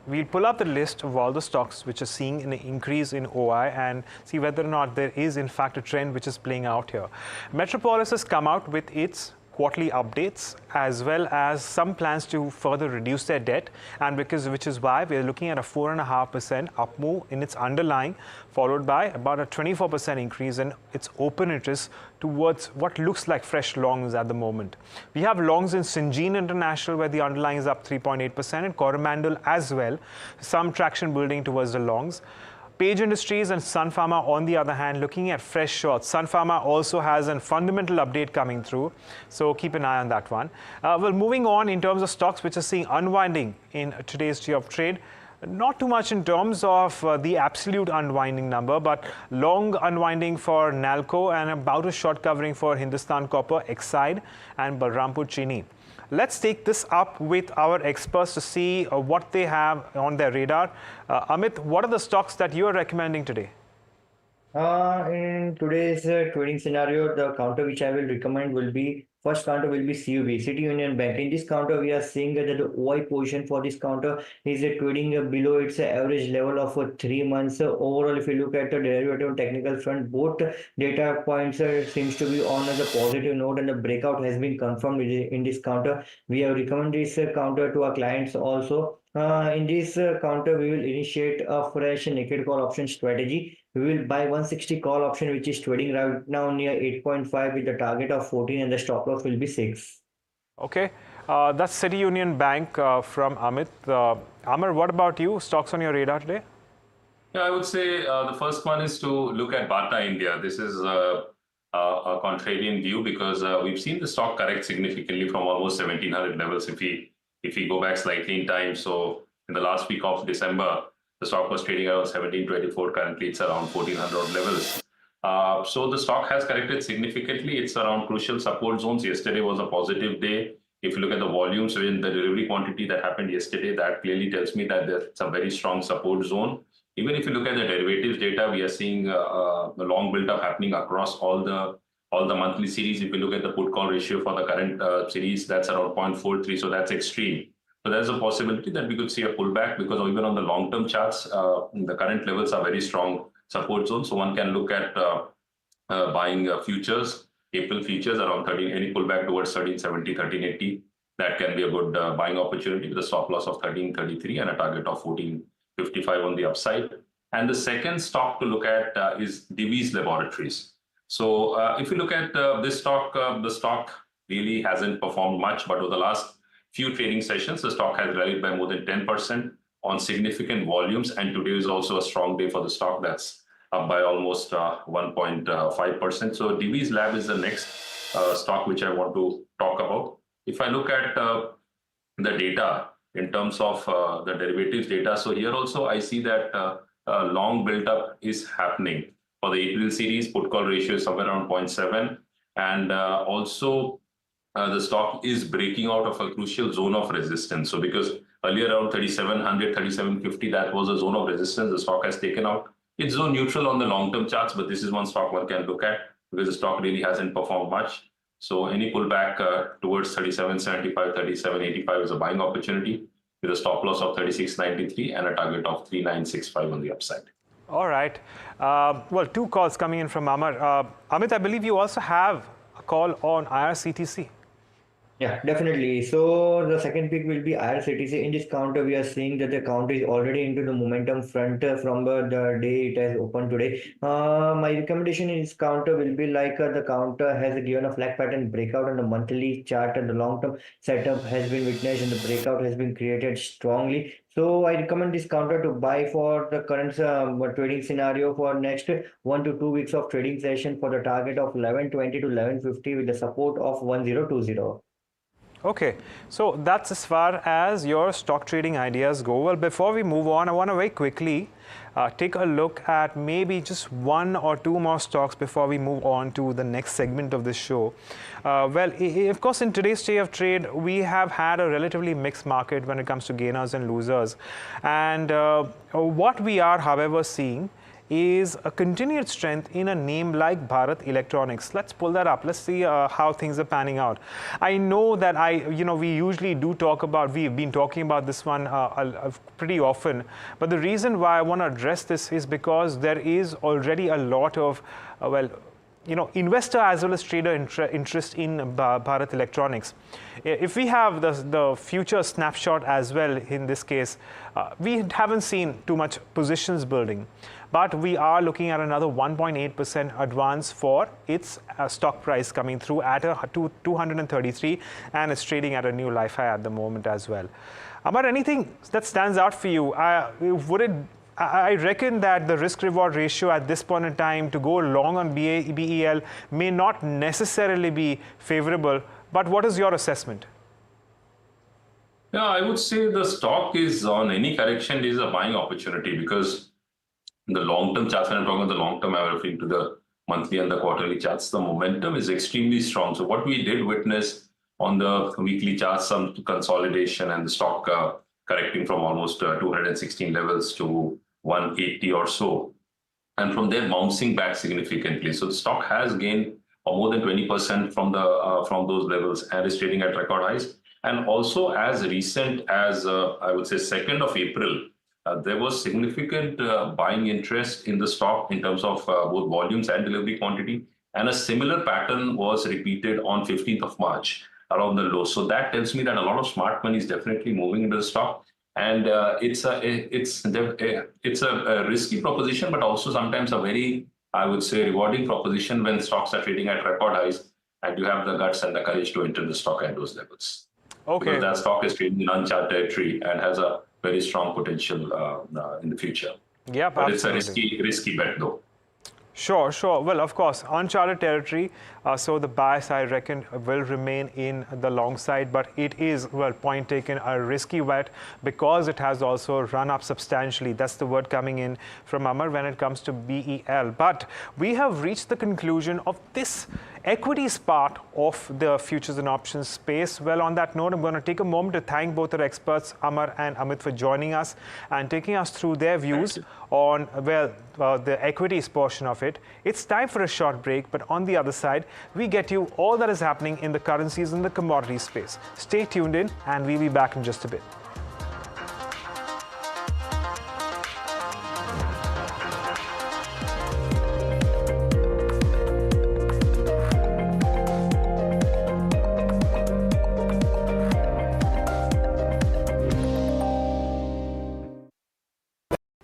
we'll pull up the list of all the stocks which are seeing an increase in OI and see whether or not there is in fact a trend which is playing out here. Metropolis has come out with its quarterly updates as well as some plans to further reduce their debt, and which is why we're looking at a 4.5% up move in its underlying, followed by about a 24% increase in its open interest towards what looks like fresh longs at the moment. We have longs in Syngene International where the underlying is up 3.8%, and Coromandel as well, some traction building towards the longs. Page Industries and Sun Pharma, on the other hand, looking at fresh shorts. Sun Pharma also has a fundamental update coming through, so keep an eye on that one. Well, moving on in terms of stocks which are seeing unwinding in today's day of trade, not too much in terms of the absolute unwinding number, but long unwinding for Nalco and about a short covering for Hindustan Copper, Exide and Balrampur Chini. Let's take this up with our experts to see what they have on their radar. Amit, what are the stocks that you are recommending today? In today's trading scenario, the counter which I will recommend will be, first counter will be CUB, City Union Bank. In this counter, we are seeing that the OI position for this counter is trading below its average level of 3 months. Overall, if you look at the derivative technical front, both data points seems to be on the positive note, and the breakout has been confirmed in this counter. We have recommended this counter to our clients also. In this counter, we will initiate a fresh naked call option strategy. We will buy 160 call option, which is trading right now near 8.5 with a target of 14, and the stop loss will be 6. Okay, that's City Union Bank from Amit. Amar, what about you? Stocks on your radar today? Yeah, I would say the first one is to look at Tata India. This is a contrarian view because we've seen the stock correct significantly from almost 1700 levels if we go back slightly in time. So in the last week of December, the stock was trading around 1724. Currently, it's around 1400 levels. So the stock has corrected significantly. It's around crucial support zones. Yesterday was a positive day. If you look at the volumes in the delivery quantity that happened yesterday, that clearly tells me that it's a very strong support zone. Even if you look at the derivatives data, we are seeing the long build-up happening across all the monthly series. If you look at the put-call ratio for the current series, that's around 0.43, so that's extreme. So there's a possibility that we could see a pullback because even on the long-term charts, the current levels are very strong support zones. So one can look at buying futures, April futures around 13, any pullback towards 1370, 1380. That can be a good buying opportunity with a stop loss of 1333 and a target of 1455 on the upside. And the second stock to look at is Divi's Laboratories. So if you look at this stock, the stock really hasn't performed much, but over the last few trading sessions, the stock has rallied by more than 10% on significant volumes. And today is also a strong day for the stock. That's up by almost 1.5%. So Divi's Lab is the next stock which I want to talk about. If I look at the data in terms of the derivatives data, so here also I see that long build-up is happening. For the April series, put-call ratio is somewhere around 0.7. And also the stock is breaking out of a crucial zone of resistance. So because earlier around 3700, 3750, that was a zone of resistance, the stock has taken out. It's zone neutral on the long-term charts, but this is one stock one can look at because the stock really hasn't performed much. So any pullback towards 3775, 3785 is a buying opportunity with a stop loss of 3693 and a target of 3965 on the upside. All right. Well, two calls coming in from Amar. Amit, I believe you also have a call on IRCTC. Yeah, definitely. So the second pick will be IRCTC. In this counter, we are seeing that the counter is already into the momentum front from the day it has opened today. My recommendation in this counter will be like the counter has given a flag pattern breakout on the monthly chart, and the long-term setup has been witnessed and the breakout has been created strongly. So I recommend this counter to buy for the current trading scenario for next 1 to 2 weeks of trading session for the target of 1120 to 1150 with the support of 1020. Okay, so that's as far as your stock trading ideas go. Well, before we move on, I want to very quickly take a look at maybe just one or two more stocks before we move on to the next segment of this show. Well, of course, in today's day of trade, we have had a relatively mixed market when it comes to gainers and losers. And what we are, however, seeing is a continued strength in a name like Bharat Electronics. Let's pull that up. Let's see how things are panning out. I know that we usually do talk about, we've been talking about this one pretty often, but the reason why I want to address this is because there is already a lot of, investor as well as trader interest in Bharat Electronics. If we have the future snapshot as well in this case, we haven't seen too much positions building, but we are looking at another 1.8% advance for its stock price coming through at 233, and it's trading at a new life high at the moment as well. Amar, anything that stands out for you? I reckon that the risk-reward ratio at this point in time to go long on BEL may not necessarily be favorable, but what is your assessment? Yeah, I would say the stock is on any correction is a buying opportunity because the long-term charts, and I'm talking about the long-term, I'm referring to the monthly and the quarterly charts, the momentum is extremely strong. So what we did witness on the weekly charts, some consolidation and the stock correcting from almost 216 levels to 180 or so. And from there bouncing back significantly. So the stock has gained more than 20% from those levels and is trading at record highs. And also as recent as, I would say, 2nd of April, there was significant buying interest in the stock in terms of both volumes and delivery quantity. And a similar pattern was repeated on 15th of March around the low. So that tells me that a lot of smart money is definitely moving into the stock. And it's a risky proposition, but also sometimes a very, I would say, rewarding proposition when stocks are trading at record highs and you have the guts and the courage to enter the stock at those levels. Okay. Because that stock is trading in uncharted territory and has a very strong potential in the future. Yeah, but absolutely. It's a risky bet though. Sure. Well, of course, uncharted territory. So the bias, I reckon, will remain in the long side, but it is, well, point taken, a risky bet because it has also run up substantially. That's the word coming in from Amar when it comes to BEL. But we have reached the conclusion of this equities part of the futures and options space. Well, on that note, I'm going to take a moment to thank both our experts, Amar and Amit, for joining us and taking us through their views on, well, the equities portion of it. It's time for a short break, but on the other side, we get you all that is happening in the currencies and the commodity space. Stay tuned in, and we'll be back in just a bit.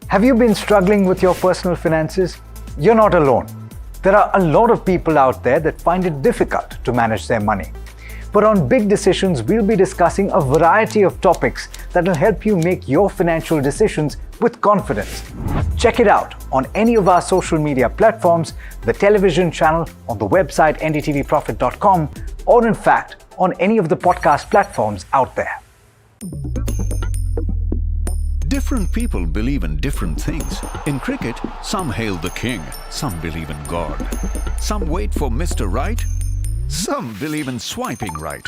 Have you been struggling with your personal finances? You're not alone. There are a lot of people out there that find it difficult to manage their money. But on Big Decisions, we'll be discussing a variety of topics that will help you make your financial decisions with confidence. Check it out on any of our social media platforms, the television channel, on the website ndtvprofit.com, or in fact, on any of the podcast platforms out there. Different people believe in different things. In cricket, some hail the king, some believe in God. Some wait for Mr. Right, some believe in swiping right.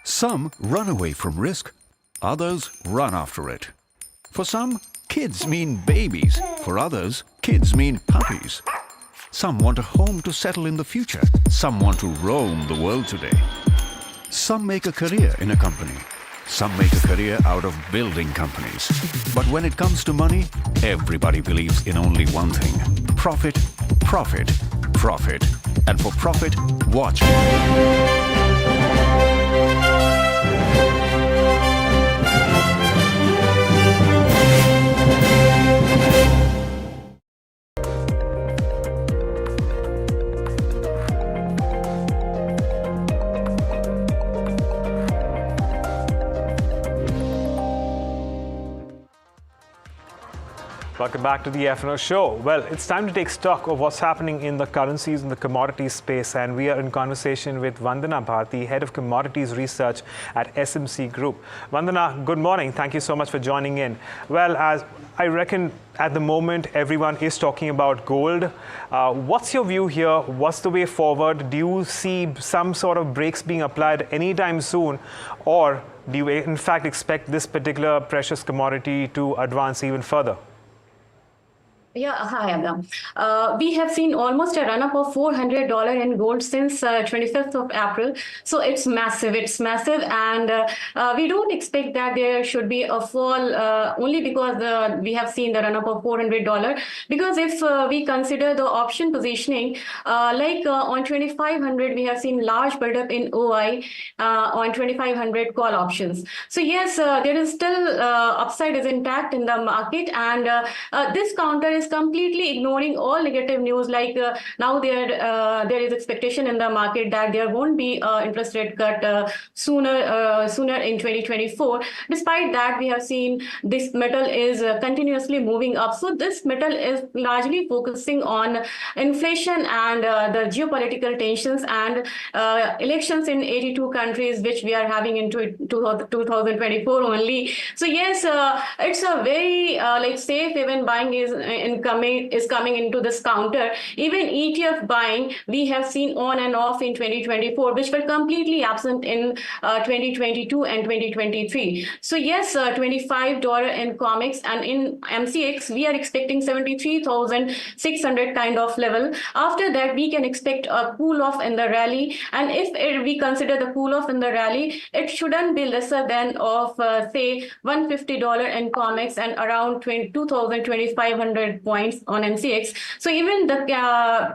Some run away from risk, others run after it. For some, kids mean babies. For others, kids mean puppies. Some want a home to settle in the future. Some want to roam the world today. Some make a career in a company. Some make a career out of building companies. But when it comes to money, everybody believes in only one thing. Profit, profit, profit. And for profit, watch. Welcome back to the FNO show. Well, it's time to take stock of what's happening in the currencies and the commodities space, and we are in conversation with Vandana Bharti, Head of Commodities Research at SMC Group. Vandana, good morning. Thank you so much for joining in. Well, as I reckon at the moment everyone is talking about gold. What's your view here? What's the way forward? Do you see some sort of brakes being applied anytime soon, or do you in fact expect this particular precious commodity to advance even further? Yeah, hi, Adam. We have seen almost a run-up of $400 in gold since 25th of April. So it's massive, and we don't expect that there should be a fall only because we have seen the run-up of $400. Because if we consider the option positioning, on 2500, we have seen large build-up in OI on 2500 call options. So yes, there is still upside is intact in the market, and this counter is completely ignoring all negative news. Like now there is expectation in the market that there won't be interest rate cut sooner in 2024. Despite that, we have seen this metal is continuously moving up. So this metal is largely focusing on inflation and the geopolitical tensions and elections in 82 countries, which we are having into 2024 only. So yes, it's a very like safe haven buying is coming into this counter. Even ETF buying we have seen on and off in 2024, which were completely absent in 2022 and 2023. So yes, $25 in comics, and in MCX we are expecting 73,600 kind of level. After that, we can expect a cool off in the rally, and if we consider the cool off in the rally, it shouldn't be lesser than of say $150 in comics and around 2,500 points on MCX. So even the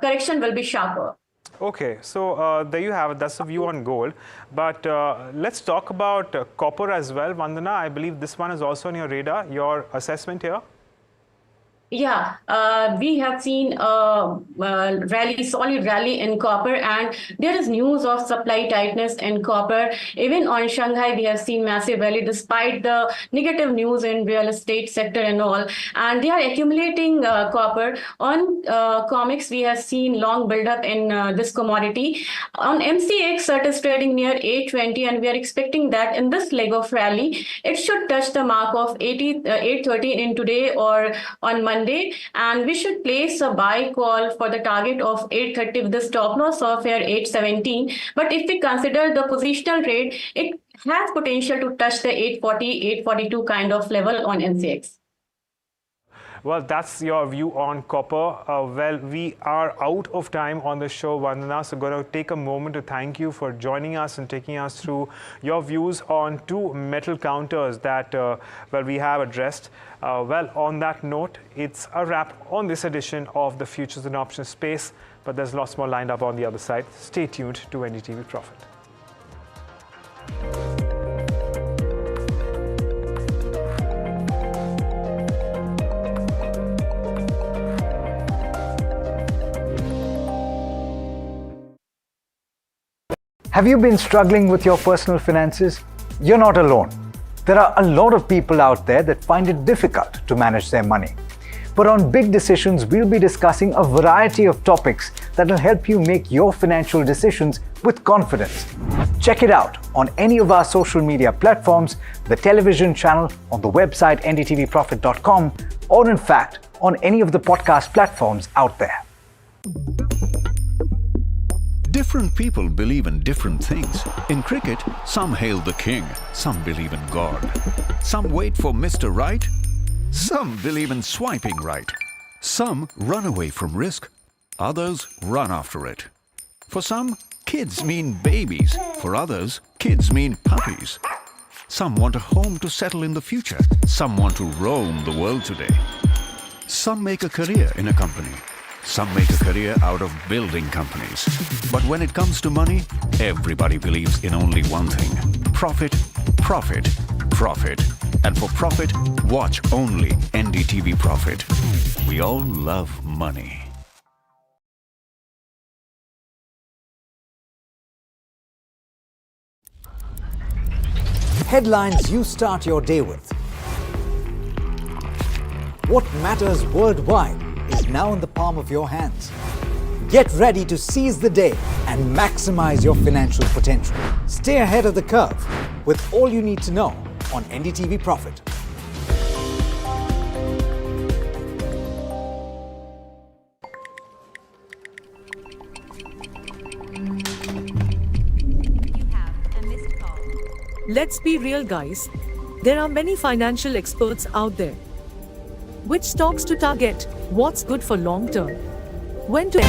correction will be sharper. Okay, so there you have it. That's the view on gold. But let's talk about copper as well. Vandana, I believe this one is also on your radar. Your assessment here? Yeah, we have seen a solid rally in copper, and there is news of supply tightness in copper. Even on Shanghai, we have seen massive rally despite the negative news in real estate sector and all. And they are accumulating copper. On comics, we have seen long buildup in this commodity. On MCX, it is trading near 820, and we are expecting that in this leg of rally, it should touch the mark of 830 in today or on Monday. And we should place a buy call for the target of 830 with the stop loss of here 817. But if we consider the positional trade, it has potential to touch the 840, 842 kind of level on MCX. Well, that's your view on copper. Well, we are out of time on the show, Vandana. So, going to take a moment to thank you for joining us and taking us through your views on two metal counters that, well, we have addressed. Well, on that note, it's a wrap on this edition of the Futures and Options Space. But there's lots more lined up on the other side. Stay tuned to NDTV Profit. Have you been struggling with your personal finances? You're not alone. There are a lot of people out there that find it difficult to manage their money. But on Big Decisions, we'll be discussing a variety of topics that will help you make your financial decisions with confidence. Check it out on any of our social media platforms, the television channel, on the website ndtvprofit.com, or in fact, on any of the podcast platforms out there. Different people believe in different things. In cricket, some hail the king, some believe in God. Some wait for Mr. Right, some believe in swiping right. Some run away from risk, others run after it. For some, kids mean babies. For others, kids mean puppies. Some want a home to settle in the future. Some want to roam the world today. Some make a career in a company. Some make a career out of building companies. But when it comes to money, everybody believes in only one thing: profit, profit, profit. And for profit, watch only NDTV Profit. We all love money. Headlines you start your day with. What matters worldwide is now in the palm of your hands. Get ready to seize the day and maximize your financial potential. Stay ahead of the curve with all you need to know on NDTV Profit. Let's be real, guys. There are many financial experts out there. Which stocks to target? What's good for long term? When to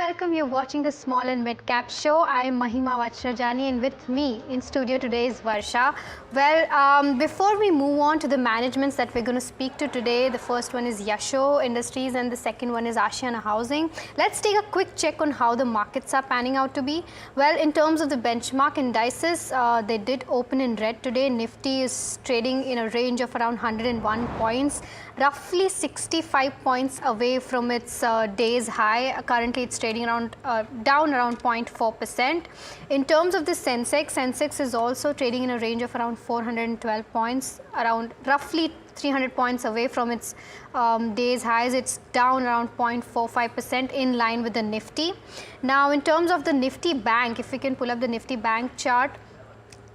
welcome. You're watching the Small and Mid Cap Show. I am Mahima Vachrajani, and with me in studio today is Varsha. Well, before we move on to the managements that we're going to speak to today, the first one is Yasho Industries and the second one is Ashiana Housing. Let's take a quick check on how the markets are panning out to be. Well, in terms of the benchmark indices, they did open in red today. Nifty is trading in a range of around 101 points, roughly 65 points away from its day's high. Currently, it's trading around down around 0.4%. In terms of the Sensex is also trading in a range of around 412 points, around roughly 300 points away from its day's highs. It's down around 0.45% in line with the Nifty. Now, in terms of the Nifty Bank, if we can pull up the Nifty Bank chart,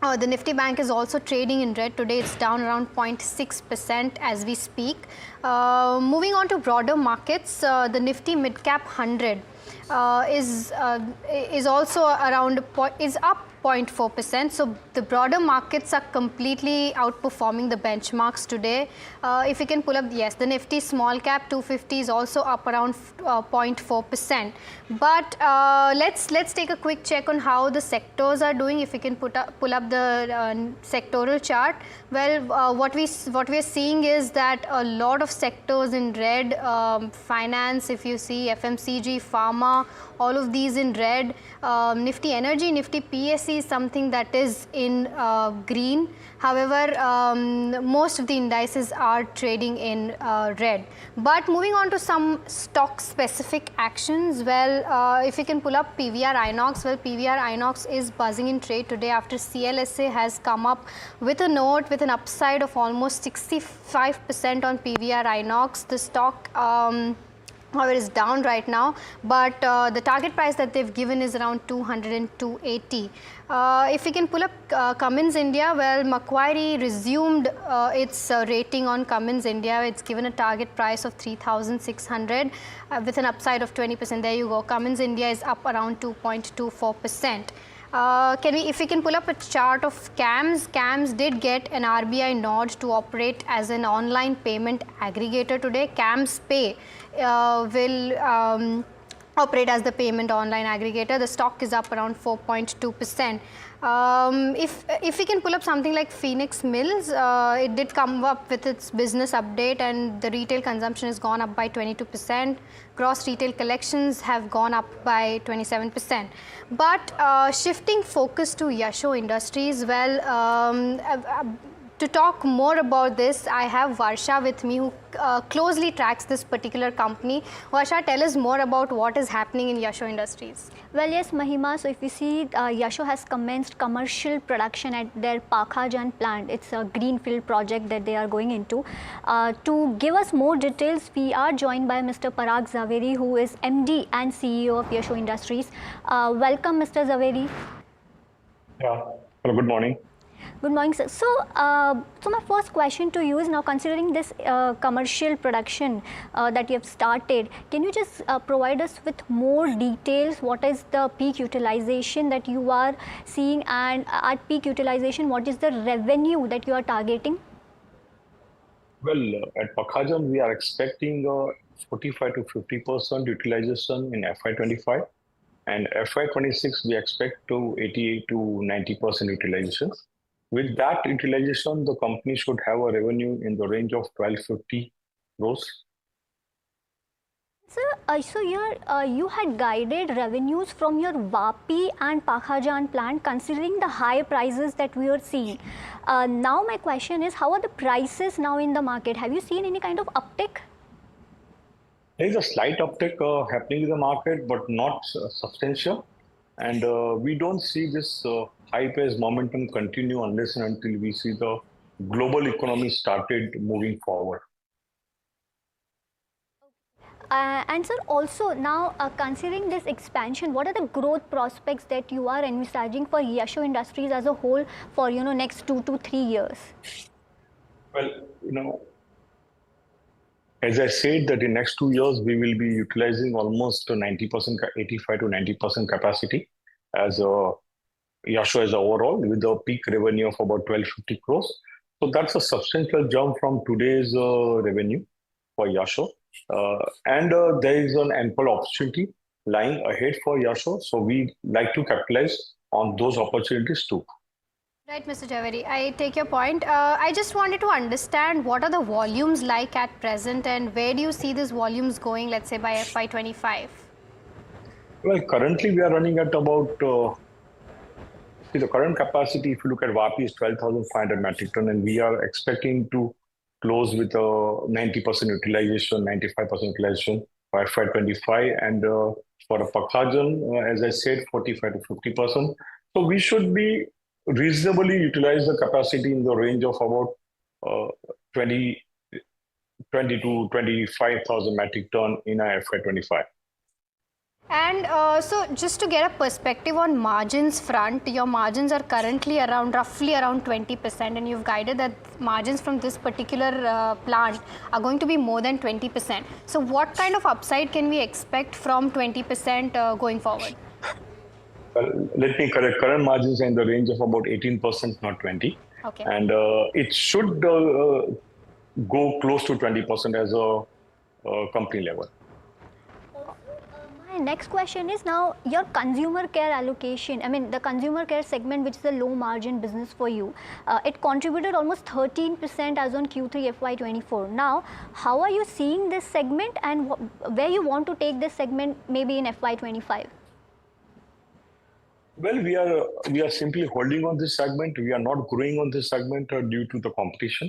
the Nifty Bank is also trading in red today. It's down around 0.6% as we speak. Moving on to broader markets, the Nifty Mid Cap 100 is also around is up 0.4%. So the broader markets are completely outperforming the benchmarks today. If you can pull up, yes, the Nifty Small Cap 250 is also up around 0.4%. But let's take a quick check on how the sectors are doing. If you can pull up the sectoral chart. Well, what we're seeing is that a lot of sectors in red, finance, if you see FMCG, pharma, all of these in red. Nifty Energy, Nifty PSE is something that is in green. However, most of the indices are trading in red. But moving on to some stock specific actions, well, if you can pull up PVR Inox, well, PVR Inox is buzzing in trade today after CLSA has come up with a note with an upside of almost 65% on PVR Inox. The stock however is down right now, but the target price that they've given is around 200 and 280. If we can pull up Cummins India, well, Macquarie resumed its rating on Cummins India. It's given a target price of 3,600 with an upside of 20%. There you go. Cummins India is up around 2.24%. If we can pull up a chart of CAMS. CAMS did get an RBI nod to operate as an online payment aggregator today. CAMS Pay will operate as the payment online aggregator. The stock is up around 4.2%. If we can pull up something like Phoenix Mills, it did come up with its business update and the retail consumption has gone up by 22%. Gross retail collections have gone up by 27%. But shifting focus to Yasho Industries, well, to talk more about this, I have Varsha with me who closely tracks this particular company. Varsha, tell us more about what is happening in Yasho Industries. Well, yes, Mahima. So if you see, Yasho has commenced commercial production at their Pakhajan plant. It's a greenfield project that they are going into. To give us more details, we are joined by Mr. Parag Zaveri, who is MD and CEO of Yasho Industries. Welcome, Mr. Zaveri. Yeah. Hello, good morning. Good morning, sir. So, so my first question to you is, now considering this commercial production that you have started, can you just provide us with more details? What is the peak utilization that you are seeing, and at peak utilization, what is the revenue that you are targeting? Well, at Pakhajan, we are expecting 45 to 50% utilization in FY25, and FY26 we expect to 88 to 90% utilization. With that utilization, the company should have a revenue in the range of 1250 crores. Sir, so you had guided revenues from your Vapi and Pakhajan plant, considering the high prices that we are seeing. Now my question is, how are the prices now in the market? Have you seen any kind of uptick? There is a slight uptick happening in the market, but not substantial. And we don't see this high-paced momentum continue unless and until we see the global economy started moving forward. And sir, also now considering this expansion, what are the growth prospects that you are envisaging for Yasho Industries as a whole for next 2 to 3 years? Well, as I said, that in next 2 years we will be utilizing almost 90%, 85 to 90% capacity as a Yasho as overall, with a peak revenue of about 1250 crores. So that's a substantial jump from today's revenue for Yasho. And there is an ample opportunity lying ahead for Yasho. So we like to capitalize on those opportunities too. Right, Mr. Javeri, I take your point. I just wanted to understand what are the volumes like at present and where do you see these volumes going, let's say by FY25? Well, currently we are running at about, the current capacity, if you look at VAPI, is 12,500 metric ton, and we are expecting to close with 90% utilization, 95% utilization by FY25. And for a Pakhajan, as I said, 45 to 50%. So we should be reasonably utilize the capacity in the range of about 20 to 25,000 metric ton in FY25. And so just to get a perspective on margins front, your margins are currently roughly around 20%, and you've guided that margins from this particular plant are going to be more than 20%. So what kind of upside can we expect from 20% going forward? Well, let me correct. Current margins are in the range of about 18%, not 20. Okay. And it should go close to 20% as a company level. My next question is now your consumer care allocation. I mean, the consumer care segment, which is a low margin business for you, it contributed almost 13% as on Q3 FY24. Now, how are you seeing this segment and where you want to take this segment maybe in FY25? Well, we are simply holding on this segment. We are not growing on this segment due to the competition.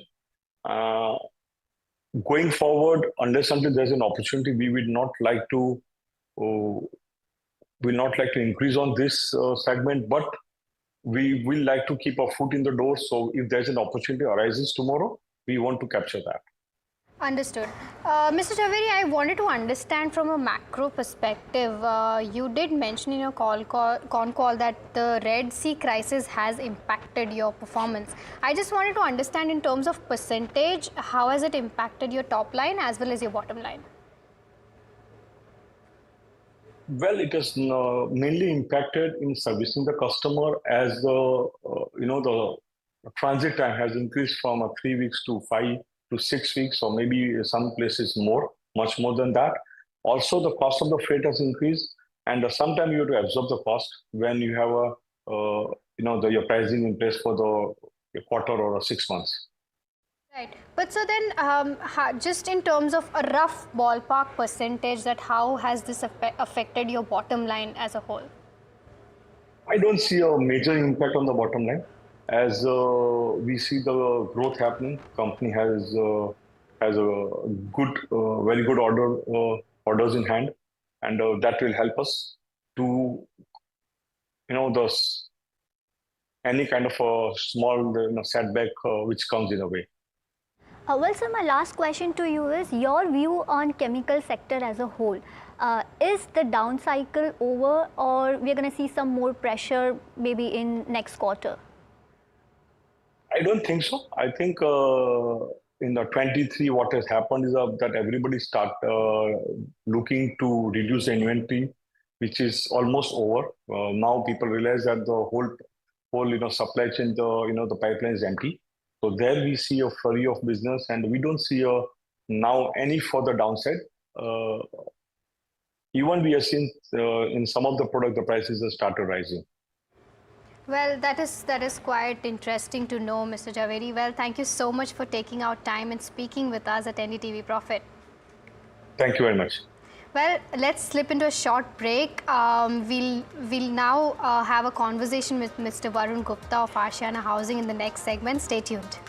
Going forward, unless until there's an opportunity, we will not like to increase on this segment, but we will like to keep our foot in the door. So if there's an opportunity arises tomorrow, we want to capture that. Understood. Mr. Javeri, I wanted to understand from a macro perspective. You did mention in your con call that the Red Sea crisis has impacted your performance. I just wanted to understand in terms of percentage, how has it impacted your top line as well as your bottom line? Well, it has mainly impacted in servicing the customer as the transit time has increased from 3 weeks to 5 to 6 weeks, or maybe some places much more than that. Also, the cost of the freight has increased, and sometimes you have to absorb the cost when you have your pricing in place for the quarter or 6 months. Right. But so then, just in terms of a rough ballpark percentage, that how has this affected your bottom line as a whole? I don't see a major impact on the bottom line. As we see the growth happening, company has a good, very good orders in hand, and that will help us to, any kind of a small setback which comes in a way. Well, sir, my last question to you is your view on chemical sector as a whole. Is the down cycle over, or we're going to see some more pressure maybe in next quarter? I don't think so. I think in the 23, what has happened is that everybody start looking to reduce the inventory, which is almost over. Now people realize that the whole supply chain, the pipeline is empty. So there we see a flurry of business, and we don't see now any further downside. Even we have seen in some of the product, the prices have started rising. Well, that is quite interesting to know, Mr. Javeri. Well, thank you so much for taking out time and speaking with us at NDTV Profit. Thank you very much. Well, let's slip into a short break. We'll now have a conversation with Mr. Varun Gupta of Ashiana Housing in the next segment. Stay tuned.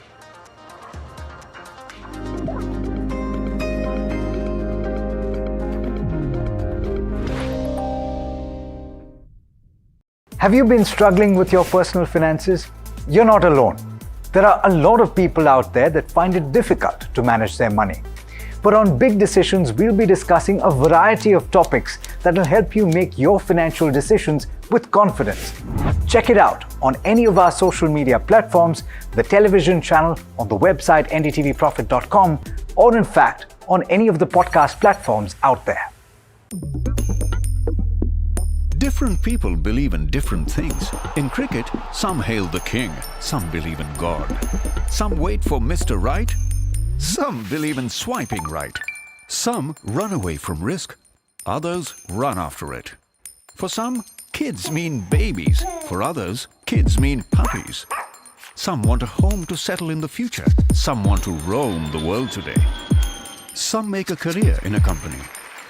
Have you been struggling with your personal finances? You're not alone. There are a lot of people out there that find it difficult to manage their money. But on Big Decisions, we'll be discussing a variety of topics that will help you make your financial decisions with confidence. Check it out on any of our social media platforms, the television channel, on the website ndtvprofit.com, or in fact, on any of the podcast platforms out there. Different people believe in different things. In cricket, some hail the king, some believe in God. Some wait for Mr. Right, some believe in swiping right. Some run away from risk, Others run after it. For some, kids mean babies. For others, kids mean puppies. Some want a home to settle in the future. Some want to roam the world today. Some make a career in a company.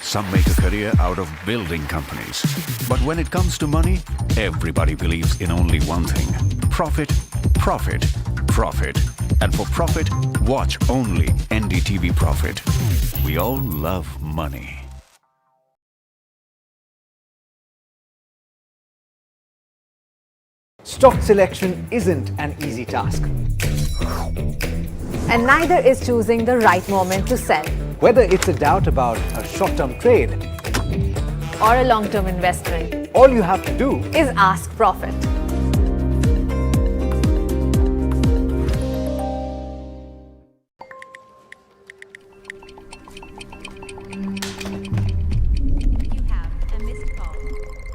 Some make a career out of building companies. But when it comes to money, everybody believes in only one thing: profit, profit, profit. And for profit, watch only NDTV Profit. We all love money. Stock selection isn't an easy task. And neither is choosing the right moment to sell. Whether it's a doubt about a short-term trade or a long-term investment, all you have to do is ask Profit.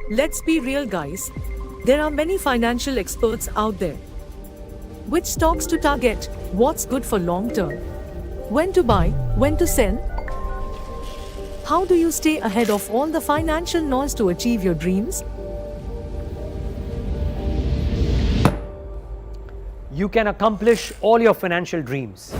Let's be real, guys. There are many financial experts out there. Which stocks to target? What's good for long term? When to buy? When to sell? How do you stay ahead of all the financial noise to achieve your dreams? You can accomplish all your financial dreams.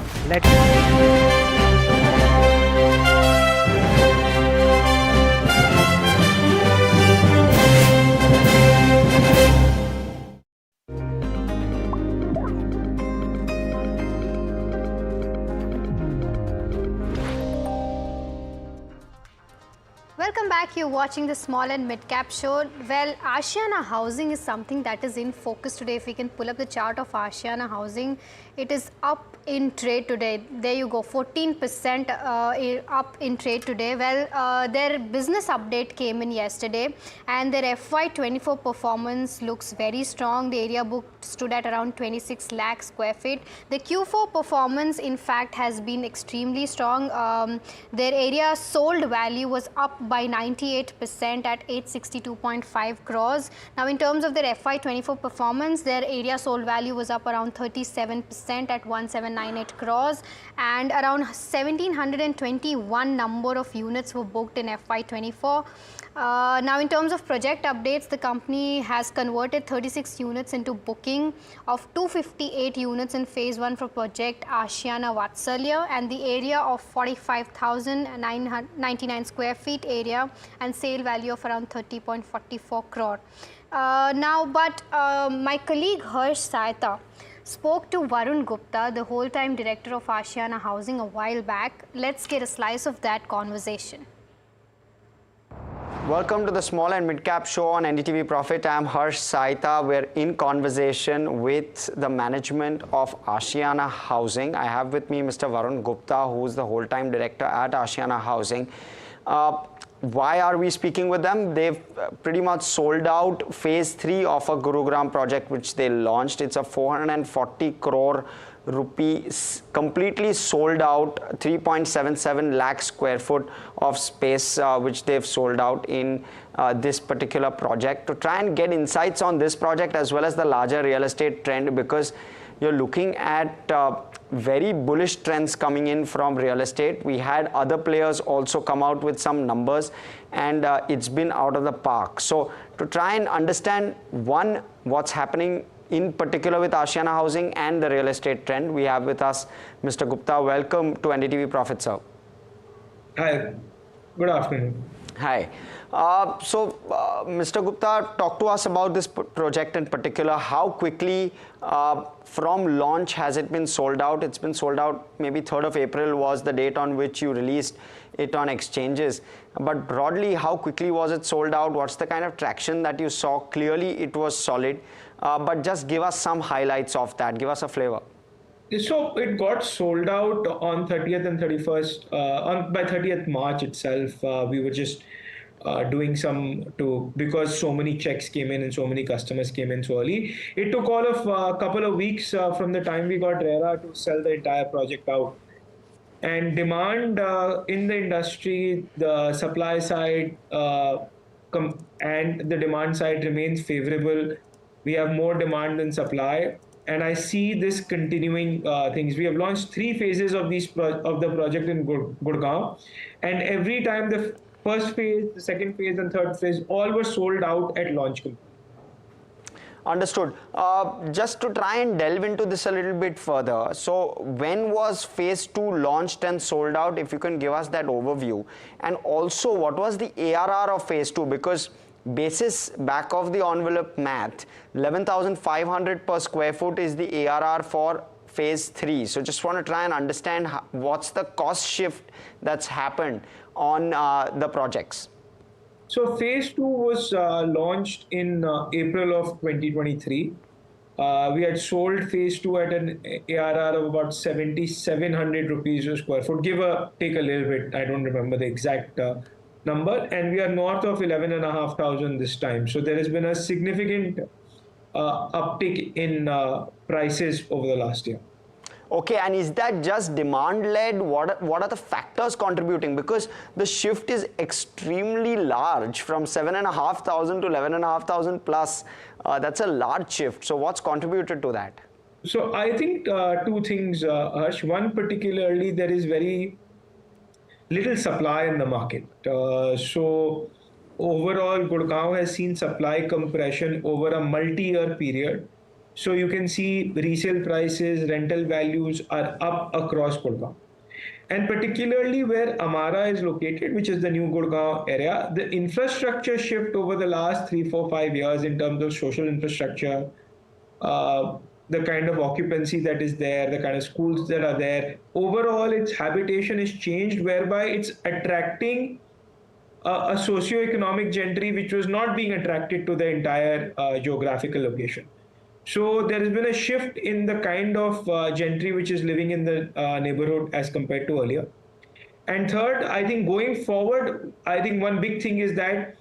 Welcome back. You're watching the Small and Mid Cap Show. Well, Ashiana Housing is something that is in focus today. If we can pull up the chart of Ashiana Housing, it is up in trade today. There you go, 14% up in trade today. Well, their business update came in yesterday and their FY24 performance looks very strong. The area book stood at around 26 lakh square feet. The Q4 performance, in fact, has been extremely strong. Their area sold value was up by 98% at 862.5 crores. Now, in terms of their FY24 performance, their area sold value was up around 37% at 1798 crores, and around 1721 number of units were booked in FY24. Now, in terms of project updates, the company has converted 36 units into booking of 258 units in phase 1 for project Ashiana Vatsalya, and the area of 45,999 square feet area and sale value of around 30.44 crore. My colleague Harsh Saita spoke to Varun Gupta, the whole-time director of Ashiana Housing, a while back. Let's get a slice of that conversation. Welcome to the Small and Mid Cap Show on NDTV Profit. I'm Harsh Saita. We're in conversation with the management of Ashiana Housing. I have with me Mr. Varun Gupta, who's the whole-time director at Ashiana Housing. Why are we speaking with them? They've pretty much sold out phase 3 of a Gurugram project which they launched. It's a 440 crore rupees, completely sold out, 3.77 lakh square foot of space which they've sold out in this particular project. To try and get insights on this project as well as the larger real estate trend, because you're looking at very bullish trends coming in from real estate. We had other players also come out with some numbers, and it's been out of the park. So to try and understand, one, what's happening in particular with Ashiana Housing and the real estate trend, we have with us Mr. Gupta. Welcome to NDTV Profit, sir. Hi, good afternoon. Hi. Mr. Gupta, talk to us about this project in particular. How quickly from launch has it been sold out? It's been sold out, maybe 3rd of April was the date on which you released it on exchanges. But broadly, how quickly was it sold out? What's the kind of traction that you saw? Clearly, it was solid. But just give us some highlights of that. Give us a flavor. So it got sold out on 30th and 31st. By 30th March itself, we were just doing because so many checks came in and so many customers came in so early. It took all of a couple of weeks from the time we got RERA to sell the entire project out. And demand in the industry, the supply side and the demand side remains favorable. We have more demand than supply, and I see this continuing things. We have launched 3 phases of the project in Gurgaon, and every time the first phase, the second phase, and third phase all were sold out at launch. Understood. Just to try and delve into this a little bit further. So when was phase 2 launched and sold out? If you can give us that overview. And also, what was the ARR of phase 2? Because basis back of the envelope math, 11,500 per square foot is the ARR for phase 3. So just want to try and understand what's the cost shift that's happened on the projects. So phase 2 was launched in April of 2023. We had sold phase 2 at an ARR of about 7,700 rupees a square foot, give or take a little bit. I don't remember the exact number. And we are north of 11,500 this time. So there has been a significant uptick in prices over the last year. Okay, and is that just demand-led? What are the factors contributing? Because the shift is extremely large from 7,500 to 11,500 plus. That's a large shift. So what's contributed to that? So I think two things, Harsh. One, particularly, there is very little supply in the market. So overall, Gurgaon has seen supply compression over a multi-year period. So you can see resale prices, rental values are up across Gurgaon. And particularly where Amara is located, which is the new Gurgaon area, the infrastructure shift over the last 3, 4, 5 years in terms of social infrastructure, the kind of occupancy that is there, the kind of schools that are there, overall its habitation is changed, whereby it's attracting a socio-economic gentry which was not being attracted to the entire geographical location. So there has been a shift in the kind of gentry which is living in the neighborhood as compared to earlier. And third, I think going forward, I think one big thing is that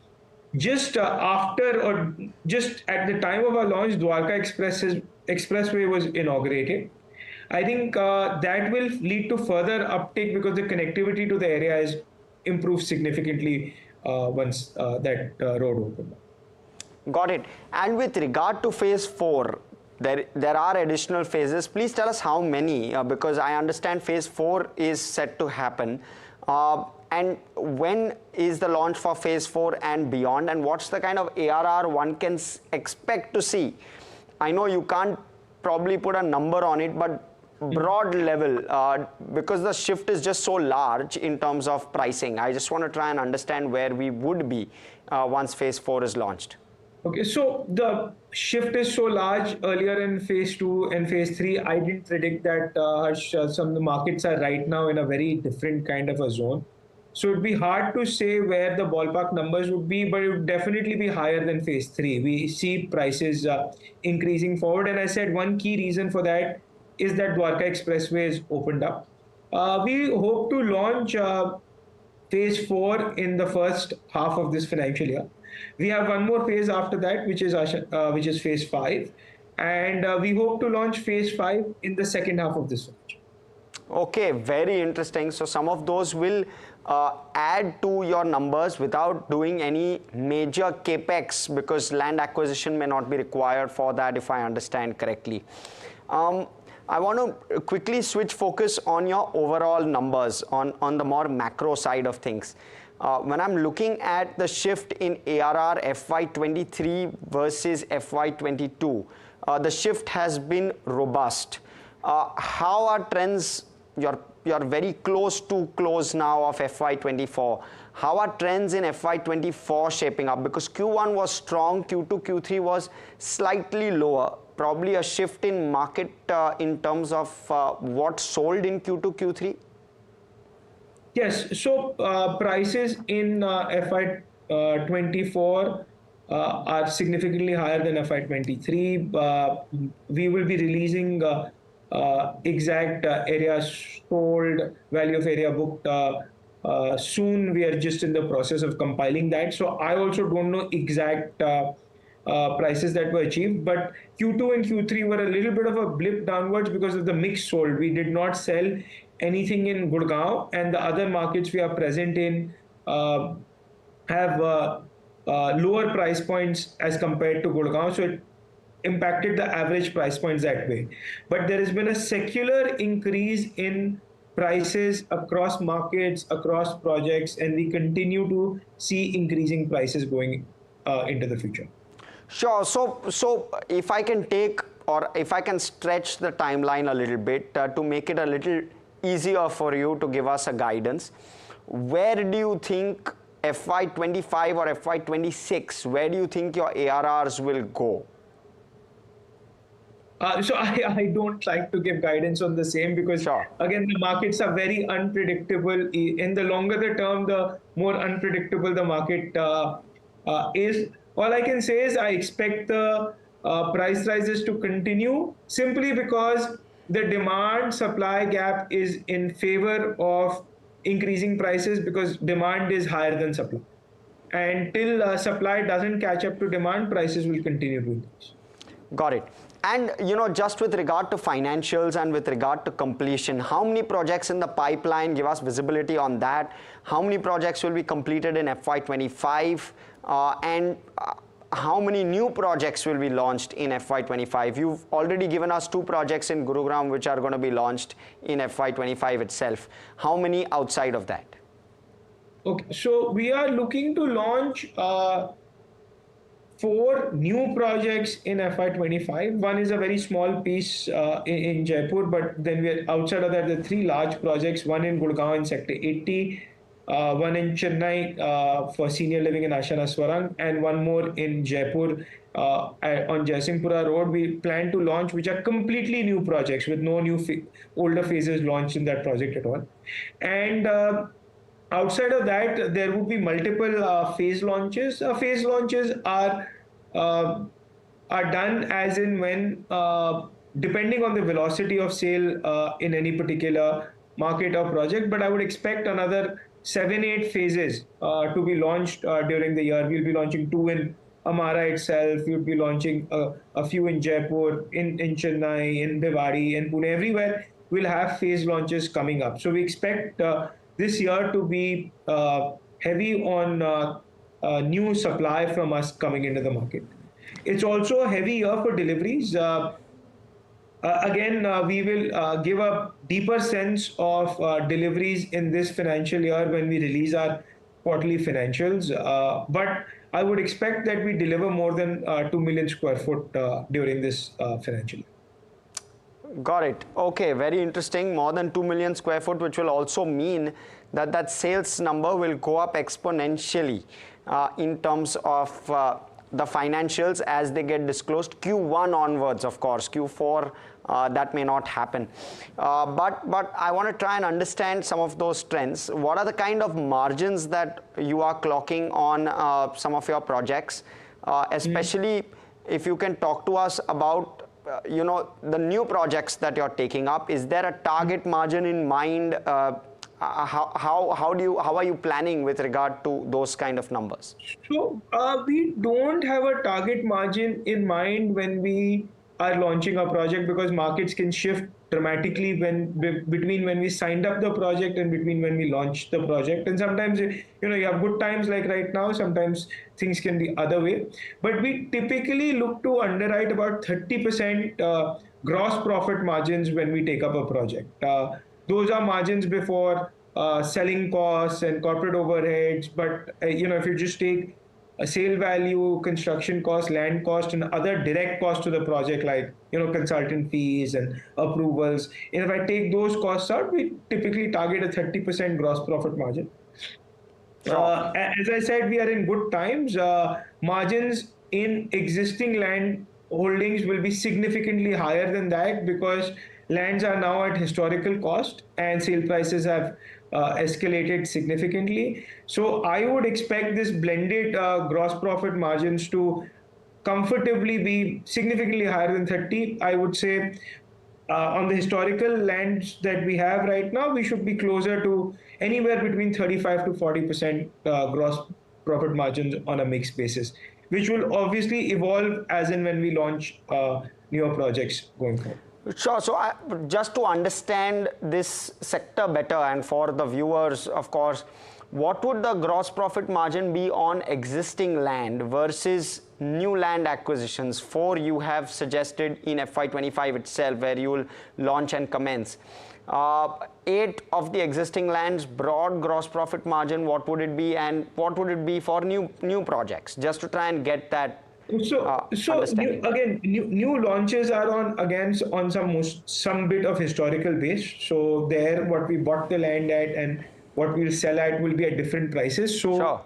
just after or just at the time of our launch, Dwarka Expressway was inaugurated. I think that will lead to further uptake because the connectivity to the area is improved significantly once that road opened up. Got it. And with regard to phase 4, there are additional phases. Please tell us how many, because I understand phase 4 is set to happen. And when is the launch for phase 4 and beyond? And what's the kind of ARR one can expect to see? I know you can't probably put a number on it, but broad level, because the shift is just so large in terms of pricing. I just want to try and understand where we would be once phase 4 is launched. Okay, so the shift is so large earlier in phase 2 and phase 3. I didn't predict that some of the markets are right now in a very different kind of a zone. So it'd be hard to say where the ballpark numbers would be, but it would definitely be higher than phase 3. We see prices increasing forward. And I said one key reason for that is that Dwarka Expressway is opened up. We hope to launch phase 4 in the first half of this financial year. We have one more phase after that, which is phase 5, and we hope to launch phase 5 in the second half of this financial year. Okay, very interesting. So some of those will add to your numbers without doing any major capex, because land acquisition may not be required for that, if I understand correctly. I want to quickly switch focus on your overall numbers on the more macro side of things. When I'm looking at the shift in ARR FY23 versus FY22, the shift has been robust. How are trends? You're very close to close now of FY24. How are trends in FY24 shaping up? Because Q1 was strong, Q2, Q3 was slightly lower. Probably a shift in market in terms of what sold in Q2, Q3? Yes, so prices in FY24 are significantly higher than FY23. We will be releasing exact area sold, value of area booked soon. We are just in the process of compiling that. So I also don't know exact prices that were achieved, but Q2 and Q3 were a little bit of a blip downwards because of the mix sold. We did not sell anything in Gurgaon, and the other markets we are present in have lower price points as compared to Gurgaon, so it impacted the average price points that way. But there has been a secular increase in prices across markets, across projects, and we continue to see increasing prices going into the future. Sure. So if I can take, or if I can stretch the timeline a little bit to make it a little easier for you to give us a guidance, where do you think FY25 or FY26, where do you think your ARRs will go? So I don't like to give guidance on the same because again, the markets are very unpredictable. In the longer the term, the more unpredictable the market is. All I can say is I expect the price rises to continue simply because the demand supply gap is in favor of increasing prices because demand is higher than supply. And till supply doesn't catch up to demand, prices will continue to increase. Got it. And just with regard to financials and with regard to completion, how many projects in the pipeline, give us visibility on that? How many projects will be completed in FY25? And how many new projects will be launched in FY25? You've already given us 2 projects in Gurugram which are going to be launched in FY25 itself. How many outside of that? Okay, so we are looking to launch 4 new projects in FY25. One is a very small piece in Jaipur, but then we're outside of that, the 3 large projects, one in Gurgaon in Sector 80, one in Chennai for senior living in Ashiana Swarang, and one more in Jaipur on Jaisinghpura Road. We plan to launch, which are completely new projects with no new older phases launched in that project at all. And outside of that, there would be multiple phase launches. Phase launches are done as in when, depending on the velocity of sale in any particular market or project. But I would expect another 7-8 phases to be launched during the year. We'll be launching 2 in Amara itself. We'll be launching a few in Jaipur, in Chennai, in Bhiwadi, in Pune. Everywhere we'll have phase launches coming up. So we expect this year to be heavy on new supply from us coming into the market. It's also a heavy year for deliveries. Again, we will give a deeper sense of deliveries in this financial year when we release our quarterly financials. But I would expect that we deliver more than 2 million square foot during this financial year. Got it. Okay, very interesting. More than 2 million square foot, which will also mean that that sales number will go up exponentially in terms of the financials as they get disclosed. Q1 onwards, of course. Q4, that may not happen. But I want to try and understand some of those trends. What are the kind of margins that you are clocking on some of your projects? Especially if you can talk to us about the new projects that you're taking up. Is there a target margin in mind? How are you planning with regard to those kind of numbers? So we don't have a target margin in mind when we are launching a project because markets can shift dramatically between when we signed up the project and between when we launch the project. And sometimes you have good times like right now. Sometimes things can be other way. But we typically look to underwrite about 30% gross profit margins when we take up a project. Those are margins before selling costs and corporate overheads. But if you just take a sale value, construction cost, land cost, and other direct costs to the project like consultant fees and approvals, and if I take those costs out, we typically target a 30% gross profit margin. As I said, we are in good times. Margins in existing land holdings will be significantly higher than that because lands are now at historical cost and sale prices have escalated significantly. So I would expect this blended gross profit margins to comfortably be significantly higher than 30. I would say on the historical lands that we have right now, we should be closer to anywhere between 35 to 40% gross profit margins on a mixed basis, which will obviously evolve as and when we launch newer projects going forward. Sure. So just to understand this sector better and for the viewers, of course, what would the gross profit margin be on existing land versus new land acquisitions? 4 you have suggested in FY25 itself, where you will launch and commence. 8 of the existing lands, broad gross profit margin, what would it be, and what would it be for new projects? Just to try and get that. New launches are on some bit of historical base. So there, what we bought the land at and what we'll sell at will be at different prices. So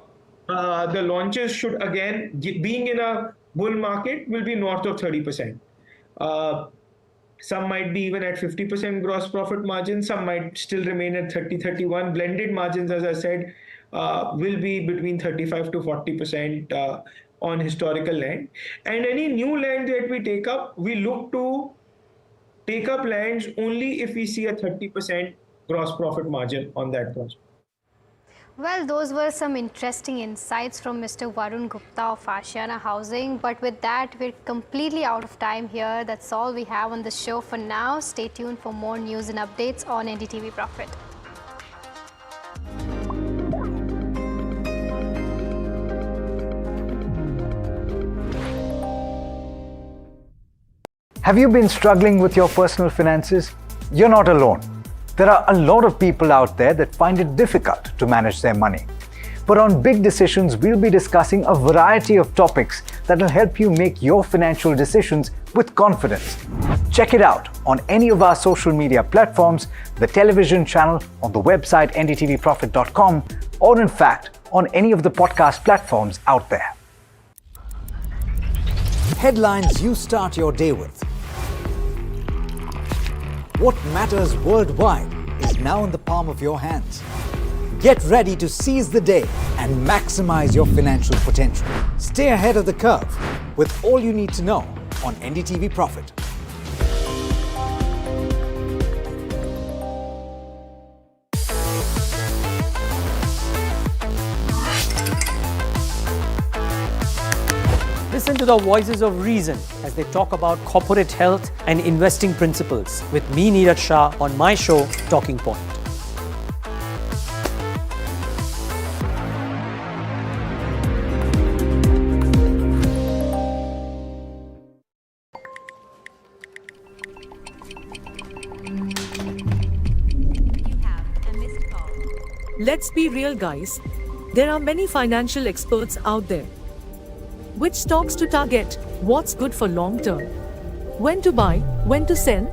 the launches should, again, being in a bull market, will be north of 30%. Some might be even at 50% gross profit margin. Some might still remain at 30-31. Blended margins, as I said, will be between 35 to 40% on historical land. And any new land that we take up, we look to take up lands only if we see a 30% gross profit margin on that project. Well, those were some interesting insights from Mr. Varun Gupta of Ashiana Housing. But with that, we're completely out of time here. That's all we have on the show for now. Stay tuned for more news and updates on NDTV Profit. Have you been struggling with your personal finances? You're not alone. There are a lot of people out there that find it difficult to manage their money. But on Big Decisions, we'll be discussing a variety of topics that will help you make your financial decisions with confidence. Check it out on any of our social media platforms, the television channel, on the website ndtvprofit.com, or in fact, on any of the podcast platforms out there. Headlines you start your day with. What matters worldwide is now in the palm of your hands. Get ready to seize the day and maximize your financial potential. Stay ahead of the curve with all you need to know on NDTV Profit. Listen to the voices of reason as they talk about corporate health and investing principles with me, Neeraj Shah, on my show, Talking Point. Let's be real, guys. There are many financial experts out there. Which stocks to target? What's good for long term? When to buy? When to sell?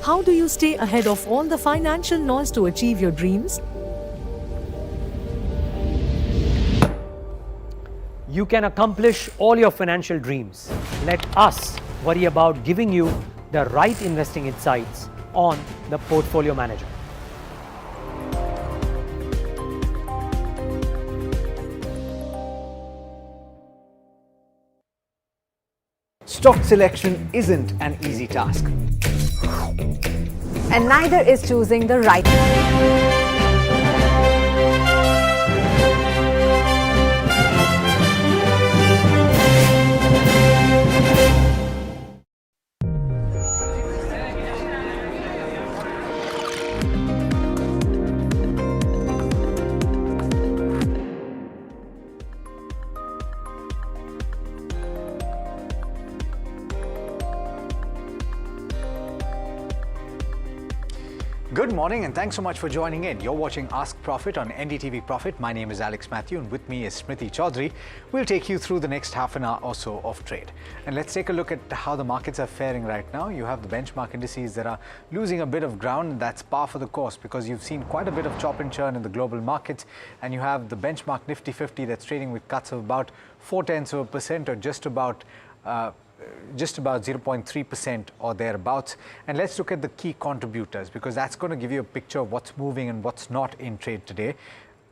How do you stay ahead of all the financial noise to achieve your dreams? You can accomplish all your financial dreams. Let us worry about giving you the right investing insights on the Portfolio Manager. Stock selection isn't an easy task. And neither is choosing the right one. Good morning and thanks so much for joining in. You're watching Ask Profit on NDTV Profit. My name is Alex Matthew and with me is Smriti Chaudhary. We'll take you through the next half an hour or so of trade. And let's take a look at how the markets are faring right now. You have the benchmark indices that are losing a bit of ground. That's par for the course because you've seen quite a bit of chop and churn in the global markets. And you have the benchmark Nifty 50 that's trading with cuts of about 0.4% or just about 0.3% or thereabouts. And let's look at the key contributors because that's going to give you a picture of what's moving and what's not in trade today.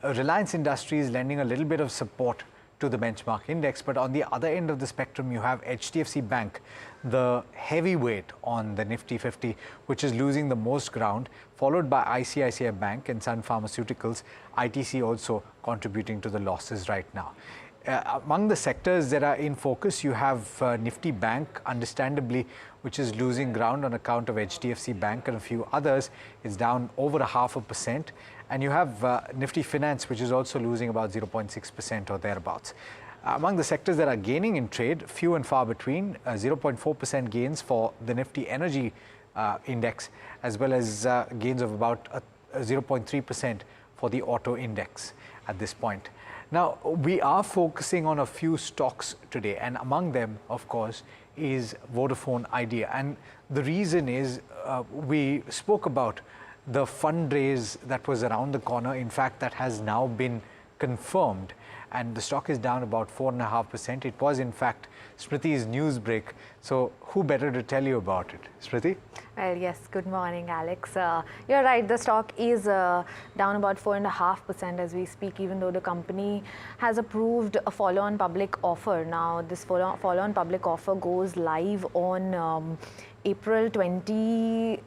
Reliance Industries lending a little bit of support to the benchmark index, but on the other end of the spectrum you have HDFC Bank, the heavyweight on the Nifty 50, which is losing the most ground, followed by ICICI Bank and Sun Pharmaceuticals, ITC also contributing to the losses right now. Among the sectors that are in focus, you have Nifty Bank, understandably, which is losing ground on account of HDFC Bank and a few others. It's down over 0.5%. And you have Nifty Finance, which is also losing about 0.6% or thereabouts. Among the sectors that are gaining in trade, few and far between, 0.4% gains for the Nifty Energy Index, as well as gains of about 0.3% for the auto index at this point. Now, we are focusing on a few stocks today, and among them, of course, is Vodafone Idea. And the reason is we spoke about the fundraise that was around the corner. In fact, that has now been confirmed, and the stock is down about 4.5%. It was, in fact, Smriti's news break. So who better to tell you about it? Smriti? Well, yes, good morning, Alex. You're right, the stock is down about 4.5% as we speak, even though the company has approved a follow-on public offer. Now, this follow-on public offer goes live on April 20...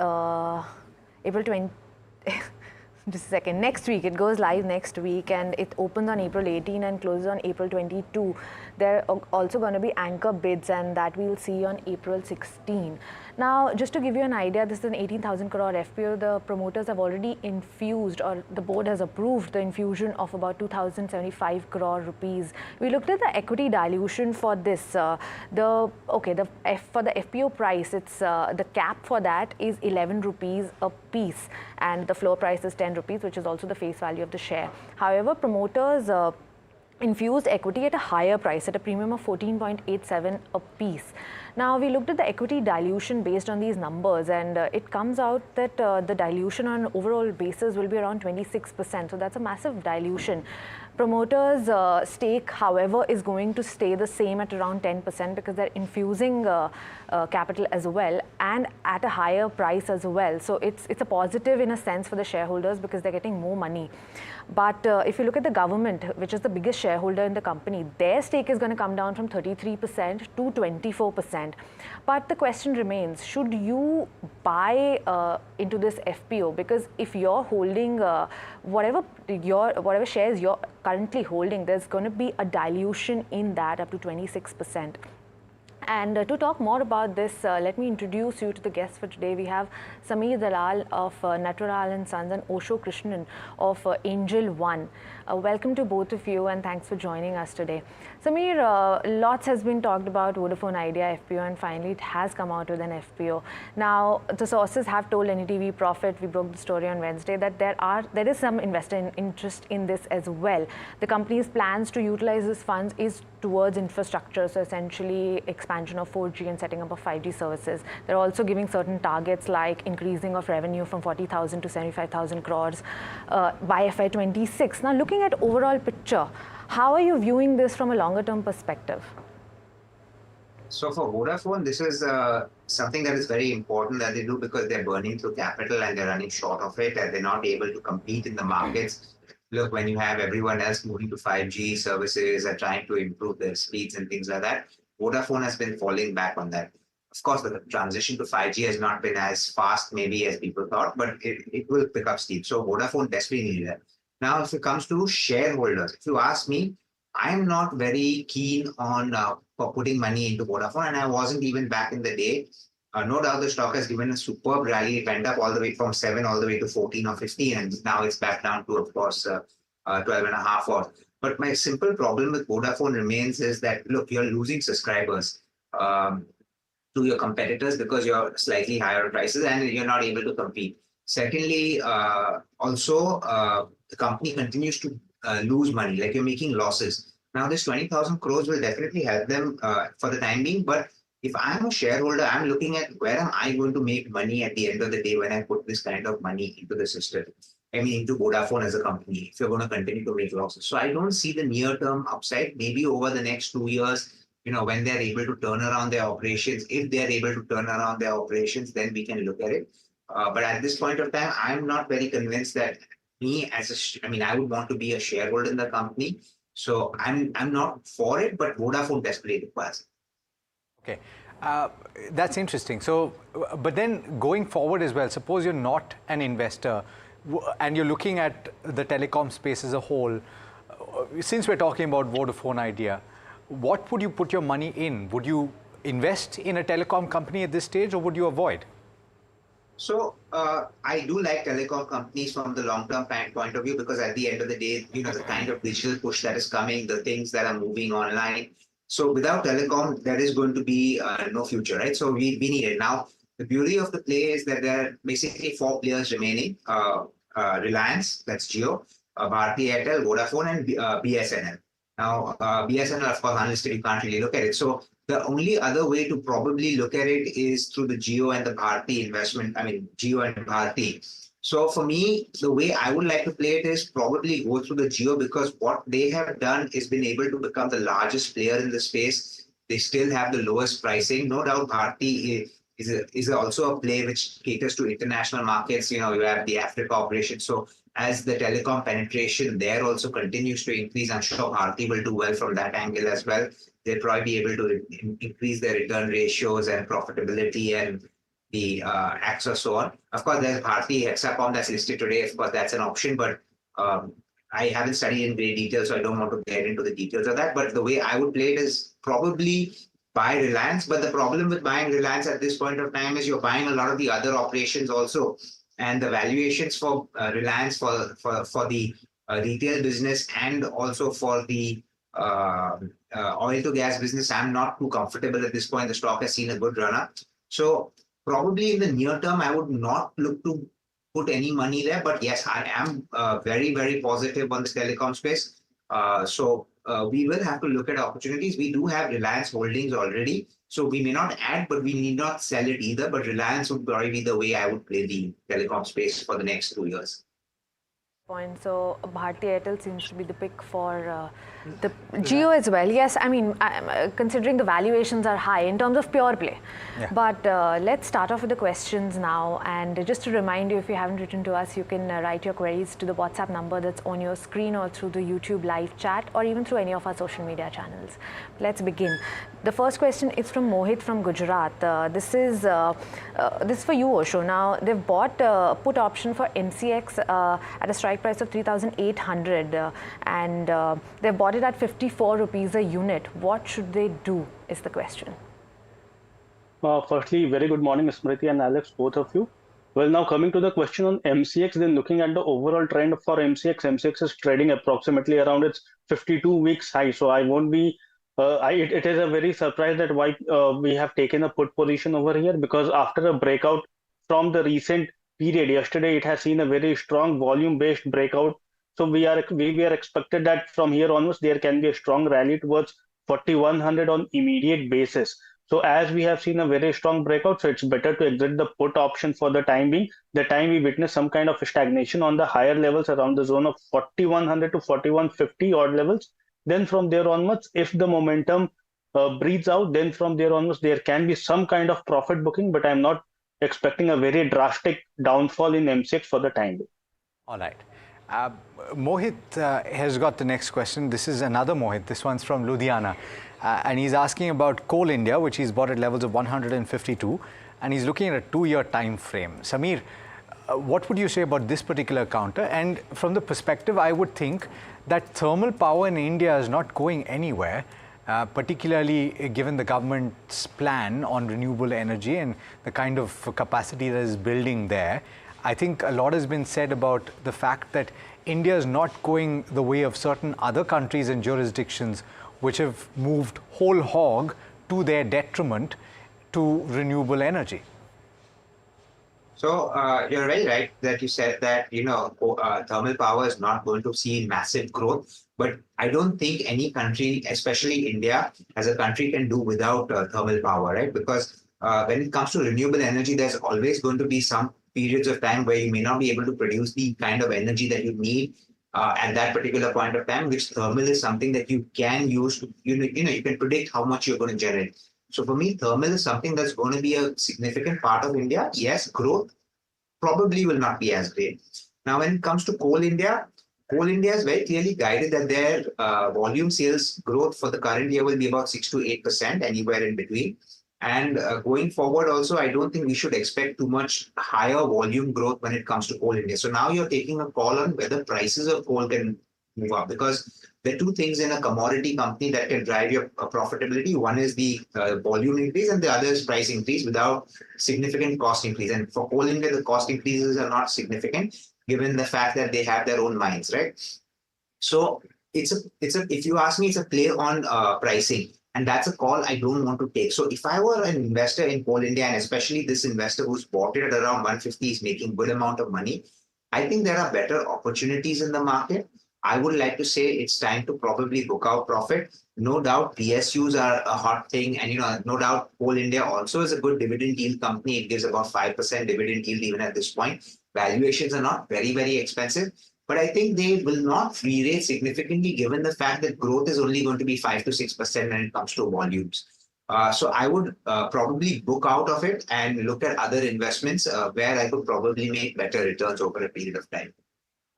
just a second, next week. It goes live next week, and it opens on April 18 and closes on April 22. There are also going to be anchor bids, and that we'll see on April 16. Now, just to give you an idea, this is an 18,000 crore FPO. The promoters have already infused, or the board has approved the infusion of about 2,075 crore rupees. We looked at the equity dilution for this. For the FPO price, it's the cap for that is 11 rupees a piece, and the floor price is 10 rupees, which is also the face value of the share. However, promoters infused equity at a higher price, at a premium of 14.87 a piece. Now, we looked at the equity dilution based on these numbers, and it comes out that the dilution on an overall basis will be around 26%. So that's a massive dilution. Promoters' stake, however, is going to stay the same at around 10% because they're infusing capital as well, and at a higher price as well. So it's a positive in a sense for the shareholders because they're getting more money. But if you look at the government, which is the biggest shareholder in the company, their stake is going to come down from 33% to 24%. But the question remains, should you buy into this FPO? Because if you're holding whatever shares you're currently holding, there's going to be a dilution in that up to 26%. And to talk more about this, let me introduce you to the guests for today. We have Sameer Dalal of Nattural & Sons and Osho Krishnan of Angel One. Welcome to both of you, and thanks for joining us today. Sameer, lots has been talked about Vodafone Idea FPO, and finally it has come out with an FPO. Now, the sources have told NDTV Profit, we broke the story on Wednesday, that there is some investor interest in this as well. The company's plans to utilize these funds is towards infrastructure, so essentially expansion of 4G and setting up of 5G services. They're also giving certain targets like increasing of revenue from 40,000 to 75,000 crores by FY26. Now, looking at overall picture, how are you viewing this from a longer term perspective? So for Vodafone, this is something that is very important that they do because they're burning through capital and they're running short of it, and they're not able to compete in the markets. Look, when you have everyone else moving to 5G services and trying to improve their speeds and things like that, Vodafone has been falling back on that. Of course, the transition to 5G has not been as fast maybe as people thought, but it will pick up steam. So Vodafone desperately needs that. Now, if it comes to shareholders, if you ask me, I'm not very keen on putting money into Vodafone, and I wasn't even back in the day. No doubt the stock has given a superb rally. It went up all the way from 7 all the way to 14 or 15, and now it's back down to, of course, 12.5 or. But my simple problem with Vodafone remains is that, look, you're losing subscribers to your competitors because you're slightly higher prices and you're not able to compete. Secondly, also, the company continues to lose money, like you're making losses. Now, this 20,000 crores will definitely help them for the time being, but if I'm a shareholder, I'm looking at where am I going to make money at the end of the day when I put this kind of money into the system. I mean, into Vodafone as a company, if you're going to continue to make losses. So I don't see the near-term upside. Maybe over the next 2 years, when they're able to turn around their operations, if they're able to turn around their operations, then we can look at it. But at this point of time, I'm not very convinced that I would want to be a shareholder in the company. So I'm not for it, but Vodafone desperately requires it. Okay, that's interesting. So, but then going forward as well, suppose you're not an investor and you're looking at the telecom space as a whole. Since we're talking about Vodafone Idea, what would you put your money in? Would you invest in a telecom company at this stage, or would you avoid? So I do like telecom companies from the long-term point of view, because at the end of the day, the kind of digital push that is coming, the things that are moving online. So without telecom, there is going to be no future, right? So we need it. Now, the beauty of the play is that there are basically 4 players remaining. Reliance, that's Jio, Bharti Airtel, Vodafone, and BSNL. Now, BSNL, of course, unlisted, you can't really look at it. So the only other way to probably look at it is through the Jio and the Bharti investment. I mean, Jio and Bharti. So for me, the way I would like to play it is probably go through the Jio, because what they have done is been able to become the largest player in the space. They still have the lowest pricing. No doubt, Bharti is also a play which caters to international markets. You have the Africa operation. So as the telecom penetration there also continues to increase, I'm sure Bharti will do well from that angle as well. They'll probably be able to increase their return ratios and profitability and the access, so on. Of course, there's Bharti Hexacom that's listed today. Of course, that's an option, but I haven't studied in great detail, so I don't want to get into the details of that. But the way I would play it is probably buy Reliance. But the problem with buying Reliance at this point of time is you're buying a lot of the other operations also. And the valuations for Reliance for the retail business and also for the oil to gas business, I'm not too comfortable at this point. The stock has seen a good run up. So probably in the near term, I would not look to put any money there. But yes, I am very, very positive on this telecom space. So we will have to look at opportunities. We do have Reliance holdings already. So we may not add, but we need not sell it either. But Reliance would probably be the way I would play the telecom space for the next 2 years. So Bharti Airtel seems to be the pick for the Jio as well. Yes, I mean, considering the valuations are high in terms of pure play. Yeah. But let's start off with the questions now. And just to remind you, if you haven't written to us, you can write your queries to the WhatsApp number that's on your screen, or through the YouTube live chat, or even through any of our social media channels. Let's begin. The first question is from Mohit from Gujarat. This is for you, Osho. Now, they've bought a put option for MCX at a strike price of 3,800, and they've bought it at 54 rupees a unit. What should they do is the question. Firstly, very good morning, Smriti and Alex, both of you. Well, now coming to the question on MCX, then looking at the overall trend for MCX, MCX is trading approximately around its 52 weeks high. So I won't be, it is a very surprise that why we have taken a put position over here, because after a breakout from the recent period, yesterday it has seen a very strong volume-based breakout. So we are expected that from here onwards there can be a strong rally towards 4,100 on immediate basis. So as we have seen a very strong breakout, so it's better to exit the put option for the time being. The time we witness some kind of stagnation on the higher levels around the zone of 4,100 to 4,150 odd levels. Then from there onwards, if the momentum breathes out, then from there onwards there can be some kind of profit booking, but I'm not expecting a very drastic downfall in MCX for the time being. All right. Mohit has got the next question. This is another Mohit. This one's from Ludhiana. And he's asking about Coal India, which he's bought at levels of 152. And he's looking at a 2-year time frame. Samir, what would you say about this particular counter? And from the perspective, I would think that thermal power in India is not going anywhere, particularly given the government's plan on renewable energy and the kind of capacity that is building there. I think a lot has been said about the fact that India is not going the way of certain other countries and jurisdictions which have moved whole hog to their detriment to renewable energy. So you're very right that you said that, thermal power is not going to see massive growth. But I don't think any country, especially India, as a country, can do without thermal power, right? Because when it comes to renewable energy, there's always going to be some periods of time where you may not be able to produce the kind of energy that you need at that particular point of time, which thermal is something that you can use to, you can predict how much you're going to generate. So for me, thermal is something that's going to be a significant part of India. Yes, growth probably will not be as great. Now, when it comes to Coal India is very clearly guided that their volume sales growth for the current year will be about 6 to 8%, anywhere in between. And going forward also, I don't think we should expect too much higher volume growth when it comes to Coal India. So now you're taking a call on whether prices of coal can move up, because there are two things in a commodity company that can drive your profitability. One is the volume increase, and the other is price increase without significant cost increase. And for Coal India, the cost increases are not significant given the fact that they have their own mines, right? So it's a if you ask me, it's a play on pricing. And that's a call I don't want to take. So if I were an investor in Coal India, and especially this investor who's bought it at around 150 is making good amount of money, I think there are better opportunities in the market. I would like to say it's time to probably book out profit. No doubt PSUs are a hot thing. And, no doubt Coal India also is a good dividend yield company. It gives about 5% dividend yield even at this point. Valuations are not very, very expensive. But I think they will not re-rate significantly given the fact that growth is only going to be 5 to 6% when it comes to volumes. So I would probably book out of it and look at other investments where I could probably make better returns over a period of time.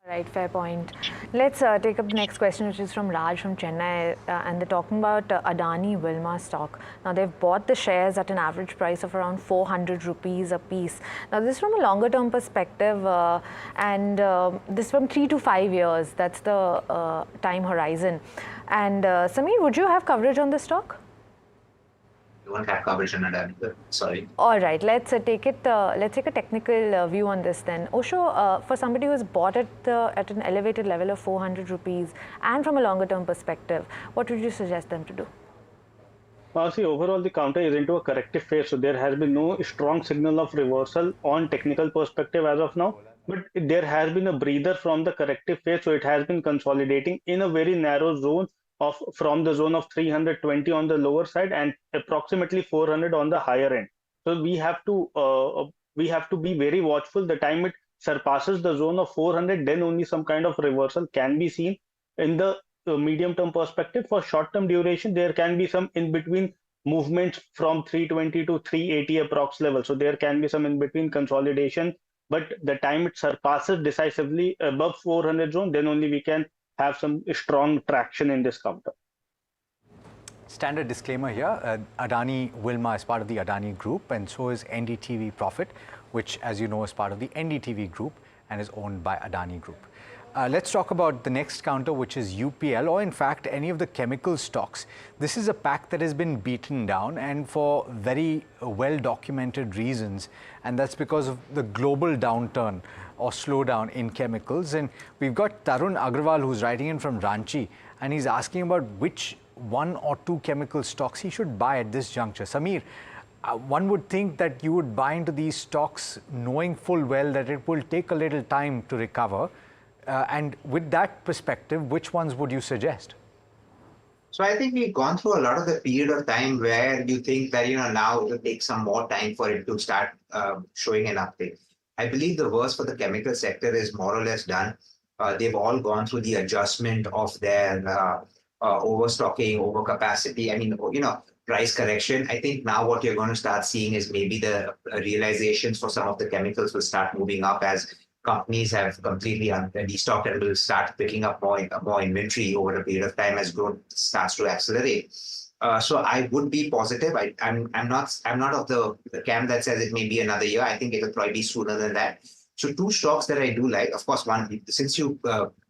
Right, fair point. Let's take up the next question, which is from Raj from Chennai, and they're talking about Adani Wilmar stock. Now, they've bought the shares at an average price of around 400 rupees a piece. Now, this is from a longer term perspective, and this is from 3 to 5 years. That's the time horizon. And Sameer, would you have coverage on this stock? Don't have coverage on Adani, but sorry. All right, let's take it. Let's take a technical view on this then. Osho, for somebody who has bought at an elevated level of 400 rupees, and from a longer term perspective, what would you suggest them to do? See, overall the counter is into a corrective phase, so there has been no strong signal of reversal on technical perspective as of now. But there has been a breather from the corrective phase, so it has been consolidating in a very narrow zone from the zone of 320 on the lower side and approximately 400 on the higher end. So we have to be very watchful. The time it surpasses the zone of 400, then only some kind of reversal can be seen. In the medium term perspective, for short term duration, there can be some in between movements from 320 to 380 approx level. So there can be some in between consolidation, but the time it surpasses decisively above 400 zone, then only we can have some strong traction in this counter. Standard disclaimer here, Adani Wilmar is part of the Adani Group, and so is NDTV Profit, which, as you know, is part of the NDTV Group and is owned by Adani Group. Let's talk about the next counter, which is UPL, or in fact any of the chemical stocks. This is a pack that has been beaten down, and for very well documented reasons, and that's because of the global downturn or slowdown in chemicals. And we've got Tarun Agrawal, who's writing in from Ranchi, and he's asking about which one or two chemical stocks he should buy at this juncture. Sameer, one would think that you would buy into these stocks knowing full well that it will take a little time to recover. And with that perspective, which ones would you suggest? So I think we've gone through a lot of the period of time where you think that, now it will take some more time for it to start showing an uptick. I believe the worst for the chemical sector is more or less done. They've all gone through the adjustment of their overstocking, overcapacity. I mean, price correction. I think now what you're going to start seeing is maybe the realizations for some of the chemicals will start moving up as companies have completely destocked and will start picking up more inventory over a period of time as growth starts to accelerate. So I would be positive. I'm not of the camp that says it may be another year. I think it'll probably be sooner than that. So two stocks that I do like, of course, one, since you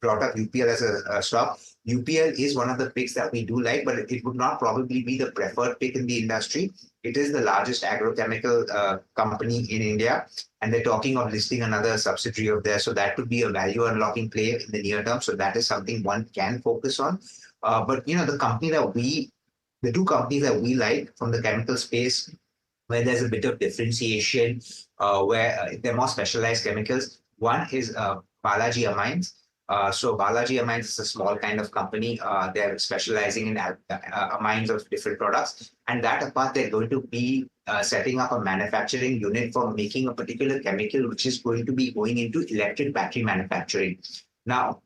brought up UPL as a stock, UPL is one of the picks that we do like, but it would not probably be the preferred pick in the industry. It is the largest agrochemical company in India, and they're talking of listing another subsidiary of theirs. So that could be a value unlocking play in the near term. So that is something one can focus on. But the two companies that we like from the chemical space, where there's a bit of differentiation, where they're more specialized chemicals. One is Balaji Amines. So Balaji Amines is a small kind of company. They're specializing in amines of different products. And that apart, they're going to be setting up a manufacturing unit for making a particular chemical, which is going to be going into electric battery manufacturing. Now,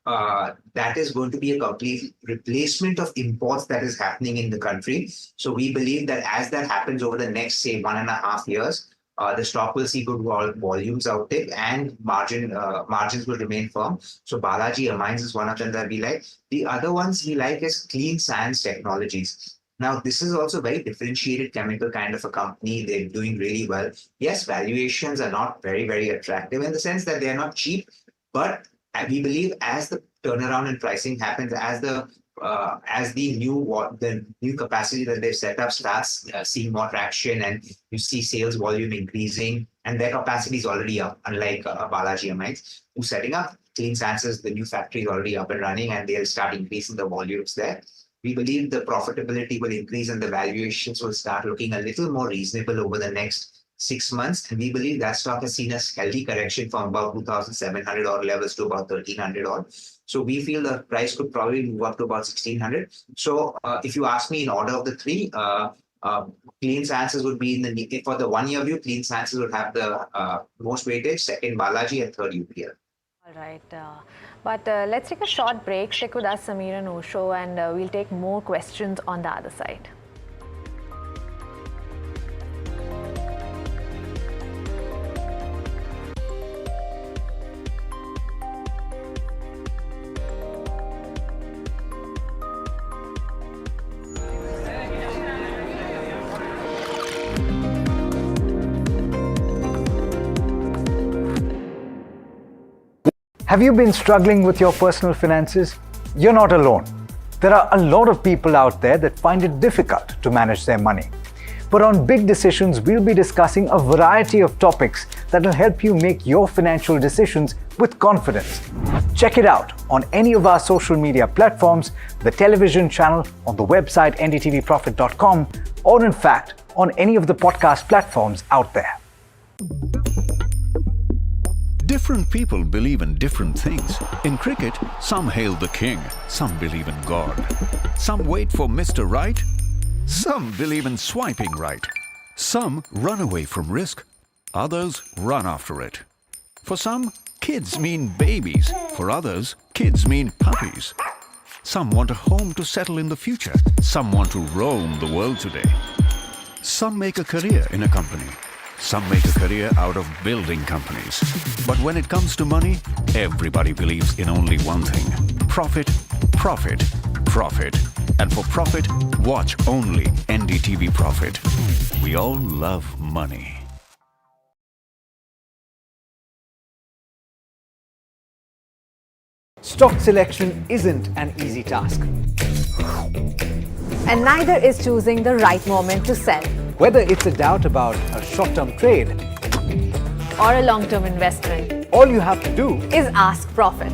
that is going to be a complete replacement of imports that is happening in the country. So we believe that as that happens over the next, say, 1.5 years, the stock will see good volumes outtake and margins will remain firm. So Balaji Amines is one of them that we like. The other ones we like is Clean Science Technologies. Now, this is also a very differentiated chemical kind of a company. They're doing really well. Yes, valuations are not very, very attractive in the sense that they're not cheap, but we believe as the turnaround in pricing happens as the new capacity that they've set up starts seeing more traction, and you see sales volume increasing, and their capacity is already up, unlike Balaji Amines, who's setting up. Clean Sciences, the new factory is already up and running, and they'll start increasing the volumes there. We believe the profitability will increase and the valuations will start looking a little more reasonable over the next 6 months. And we believe that stock has seen a healthy correction from about 2,700 odd levels to about 1,300 odd. So we feel the price could probably move up to about 1,600. So if you ask me in order of the three, Clean Sciences would be for the 1 year view, Clean Sciences would have the most weightage, second Balaji, and third UPL. All right, but let's take a short break. Stick with us, Samir and Osho, and we'll take more questions on the other side. Have you been struggling with your personal finances? You're not alone. There are a lot of people out there that find it difficult to manage their money. But on Big Decisions, we'll be discussing a variety of topics that will help you make your financial decisions with confidence. Check it out on any of our social media platforms, the television channel, on the website ndtvprofit.com, or in fact, on any of the podcast platforms out there. Different people believe in different things. In cricket, some hail the king, some believe in God. Some wait for Mr. Right, some believe in swiping right. Some run away from risk, others run after it. For some, kids mean babies. For others, kids mean puppies. Some want a home to settle in the future. Some want to roam the world today. Some make a career in a company. Some make a career out of building companies. But when it comes to money, everybody believes in only one thing: profit, profit, profit. And for profit, watch only NDTV Profit. We all love money. Stock selection isn't an easy task. And neither is choosing the right moment to sell. Whether it's a doubt about a short-term trade or a long-term investment, all you have to do is ask Profit.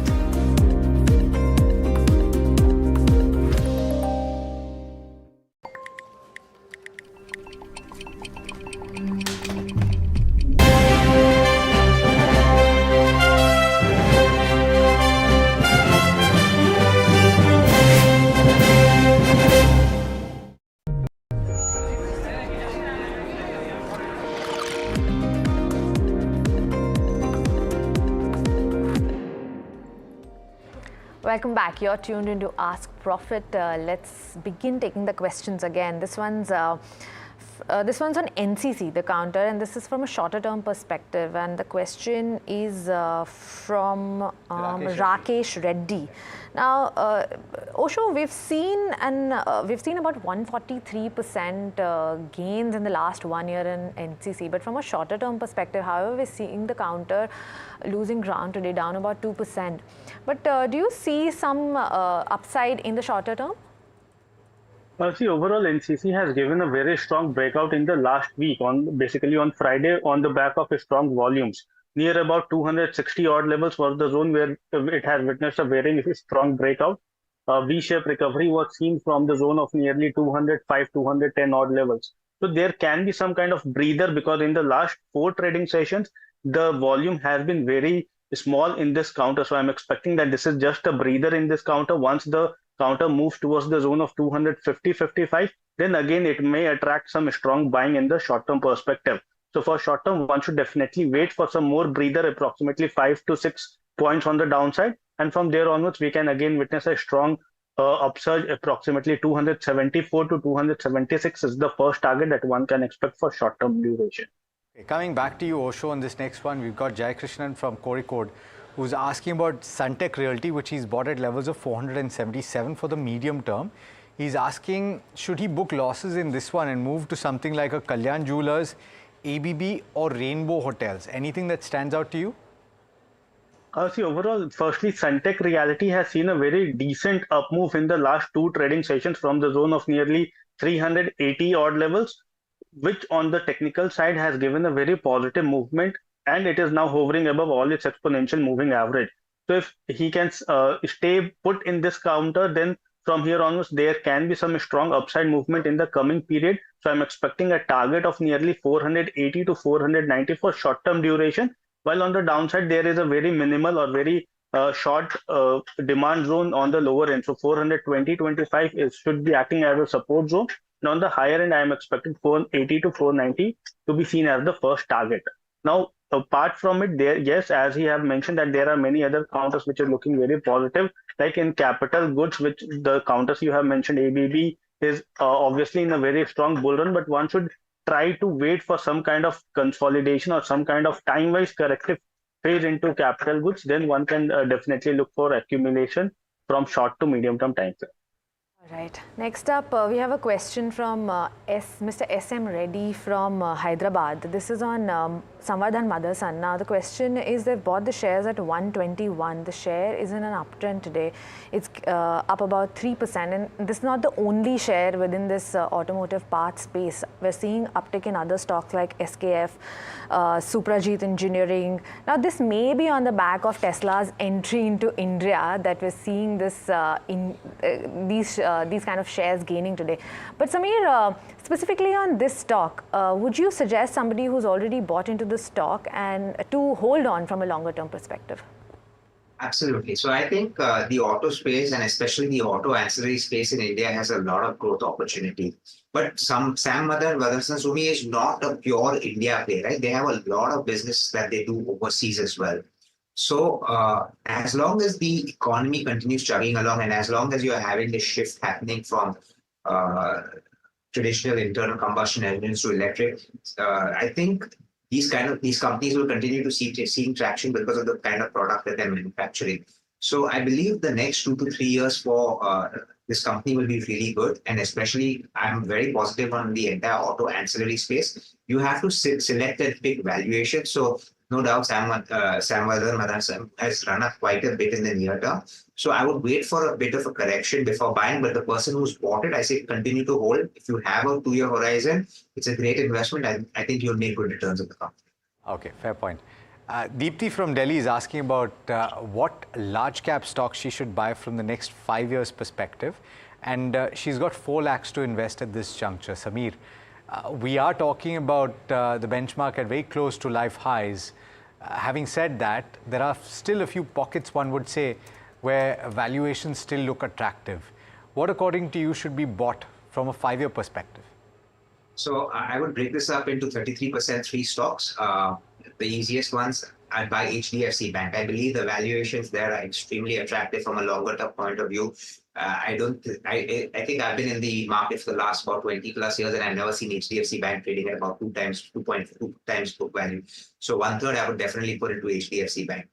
Welcome back. You're tuned into Ask Profit. Let's begin taking the questions again. This one's on NCC, the counter, and this is from a shorter term perspective. And the question is from Rakesh Reddy. Now, Osho, we've seen about 143% gains in the last 1 year in NCC. But from a shorter term perspective, however, we're seeing the counter losing ground today, down about 2%. But do you see some upside in the shorter term? See, overall, NCC has given a very strong breakout in the last week, basically on Friday, on the back of strong volumes. Near about 260 odd levels was the zone where it has witnessed a very strong breakout. V-shaped recovery was seen from the zone of nearly 205, 210 odd levels. So there can be some kind of breather, because in the last 4 trading sessions, the volume has been very small in this counter. So I'm expecting that this is just a breather in this counter. Once the counter moves towards the zone of 250, 55, then again it may attract some strong buying in the short-term perspective. So for short-term, one should definitely wait for some more breather, approximately 5 to 6 points on the downside. And from there onwards, we can again witness a strong upsurge. Approximately 274 to 276 is the first target that one can expect for short-term duration. Okay, coming back to you, Osho, on this next one, we've got Jai Krishnan from Kozhikode, who's asking about Sunteck Realty, which he's bought at levels of 477 for the medium term. He's asking, should he book losses in this one and move to something like a Kalyan Jewelers, ABB or Rainbow Hotels? Anything that stands out to you? See, overall, firstly, Suntech Reality has seen a very decent up move in the last two trading sessions from the zone of nearly 380 odd levels, which on the technical side has given a very positive movement, and it is now hovering above all its exponential moving average. So if he can stay put in this counter, then from here onwards, there can be some strong upside movement in the coming period. So I'm expecting a target of nearly 480 to 490 for short-term duration, while on the downside, there is a very minimal or very short demand zone on the lower end. So 420-25 should be acting as a support zone. And on the higher end, I am expecting 480 to 490 to be seen as the first target. Now, apart from it, there, yes, as he have mentioned that there are many other counters which are looking very positive, like in capital goods, which the counters you have mentioned, ABB is obviously in a very strong bull run, but one should try to wait for some kind of consolidation or some kind of time-wise corrective phase into capital goods. Then one can definitely look for accumulation from short to medium-term time frame. All right. Next up, we have a question from Mr. S.M. Reddy from Hyderabad. This is on Samvardhan Motherson. Now, the question is they've bought the shares at 121. The share is in an uptrend today. It's up about 3%. And this is not the only share within this automotive parts space. We're seeing uptick in other stocks like SKF, Suprajit Engineering. Now, this may be on the back of Tesla's entry into India that we're seeing this these kind of shares gaining today. But Samir, specifically on this stock, would you suggest somebody who's already bought into the stock and to hold on from a longer term perspective? Absolutely. So I think the auto space and especially the auto ancillary space in India has a lot of growth opportunity. But Sam Motherson Sumi is not a pure India play, right? They have a lot of business that they do overseas as well. So as long as the economy continues chugging along and as long as you're having this shift happening from traditional internal combustion engines to electric, I think these companies will continue to see traction because of the kind of product that they're manufacturing. So I believe the next 2 to 3 years for this company will be really good. And especially, I'm very positive on the entire auto ancillary space. You have to select and pick valuation. So no doubt, Sam Motherson has run up quite a bit in the near term. So I would wait for a bit of a correction before buying. But the person who's bought it, I say continue to hold. If you have a 2-year horizon, it's a great investment. I think you'll make good returns in the company. Okay, fair point. Deepti from Delhi is asking about what large cap stocks she should buy from the next 5 years perspective. And she's got 4 lakhs to invest at this juncture. Samir, we are talking about the benchmark at very close to life highs. Having said that, there are still a few pockets, one would say, where valuations still look attractive. What, according to you, should be bought from a 5-year perspective? So I would break this up into 33% 3 stocks. The easiest ones, I'd buy HDFC Bank. I believe the valuations there are extremely attractive from a longer term point of view. I think I've been in the market for the last about 20 plus years and I've never seen HDFC Bank trading at about 2.2 times book value. So 1/3 I would definitely put into HDFC Bank.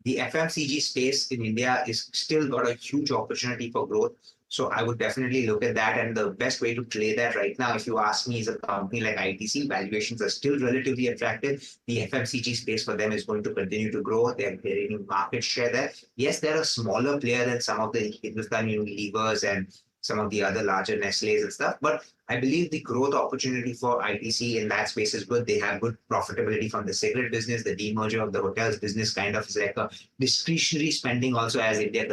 The FMCG space in India is still got a huge opportunity for growth. So I would definitely look at that. And the best way to play that right now, if you ask me, is a company like ITC. Valuations are still relatively attractive. The FMCG space for them is going to continue to grow. They're gaining market share there. Yes, they're a smaller player than some of the Hindustan Unilevers and some of the other larger Nestle's and stuff. But I believe the growth opportunity for ITC in that space is good. They have good profitability from the cigarette business. The demerger of the hotels business kind of is like a discretionary spending also as India,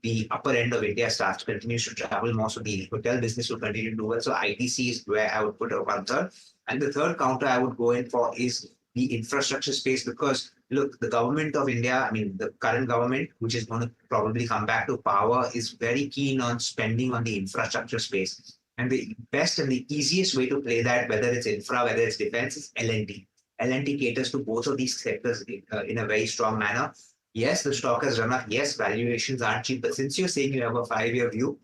the upper end of India continues to travel more, so the hotel business will continue to do well. So ITC is where I would put a 1/3. And the third counter I would go in for is the infrastructure space because, look, the government of India, the current government, which is going to probably come back to power, is very keen on spending on the infrastructure space. And the best and the easiest way to play that, whether it's infra, whether it's defense, is L&T. L&T caters to both of these sectors in a very strong manner. Yes, the stock has run up. Yes, valuations aren't cheap. But since you're saying you have a 5-year view,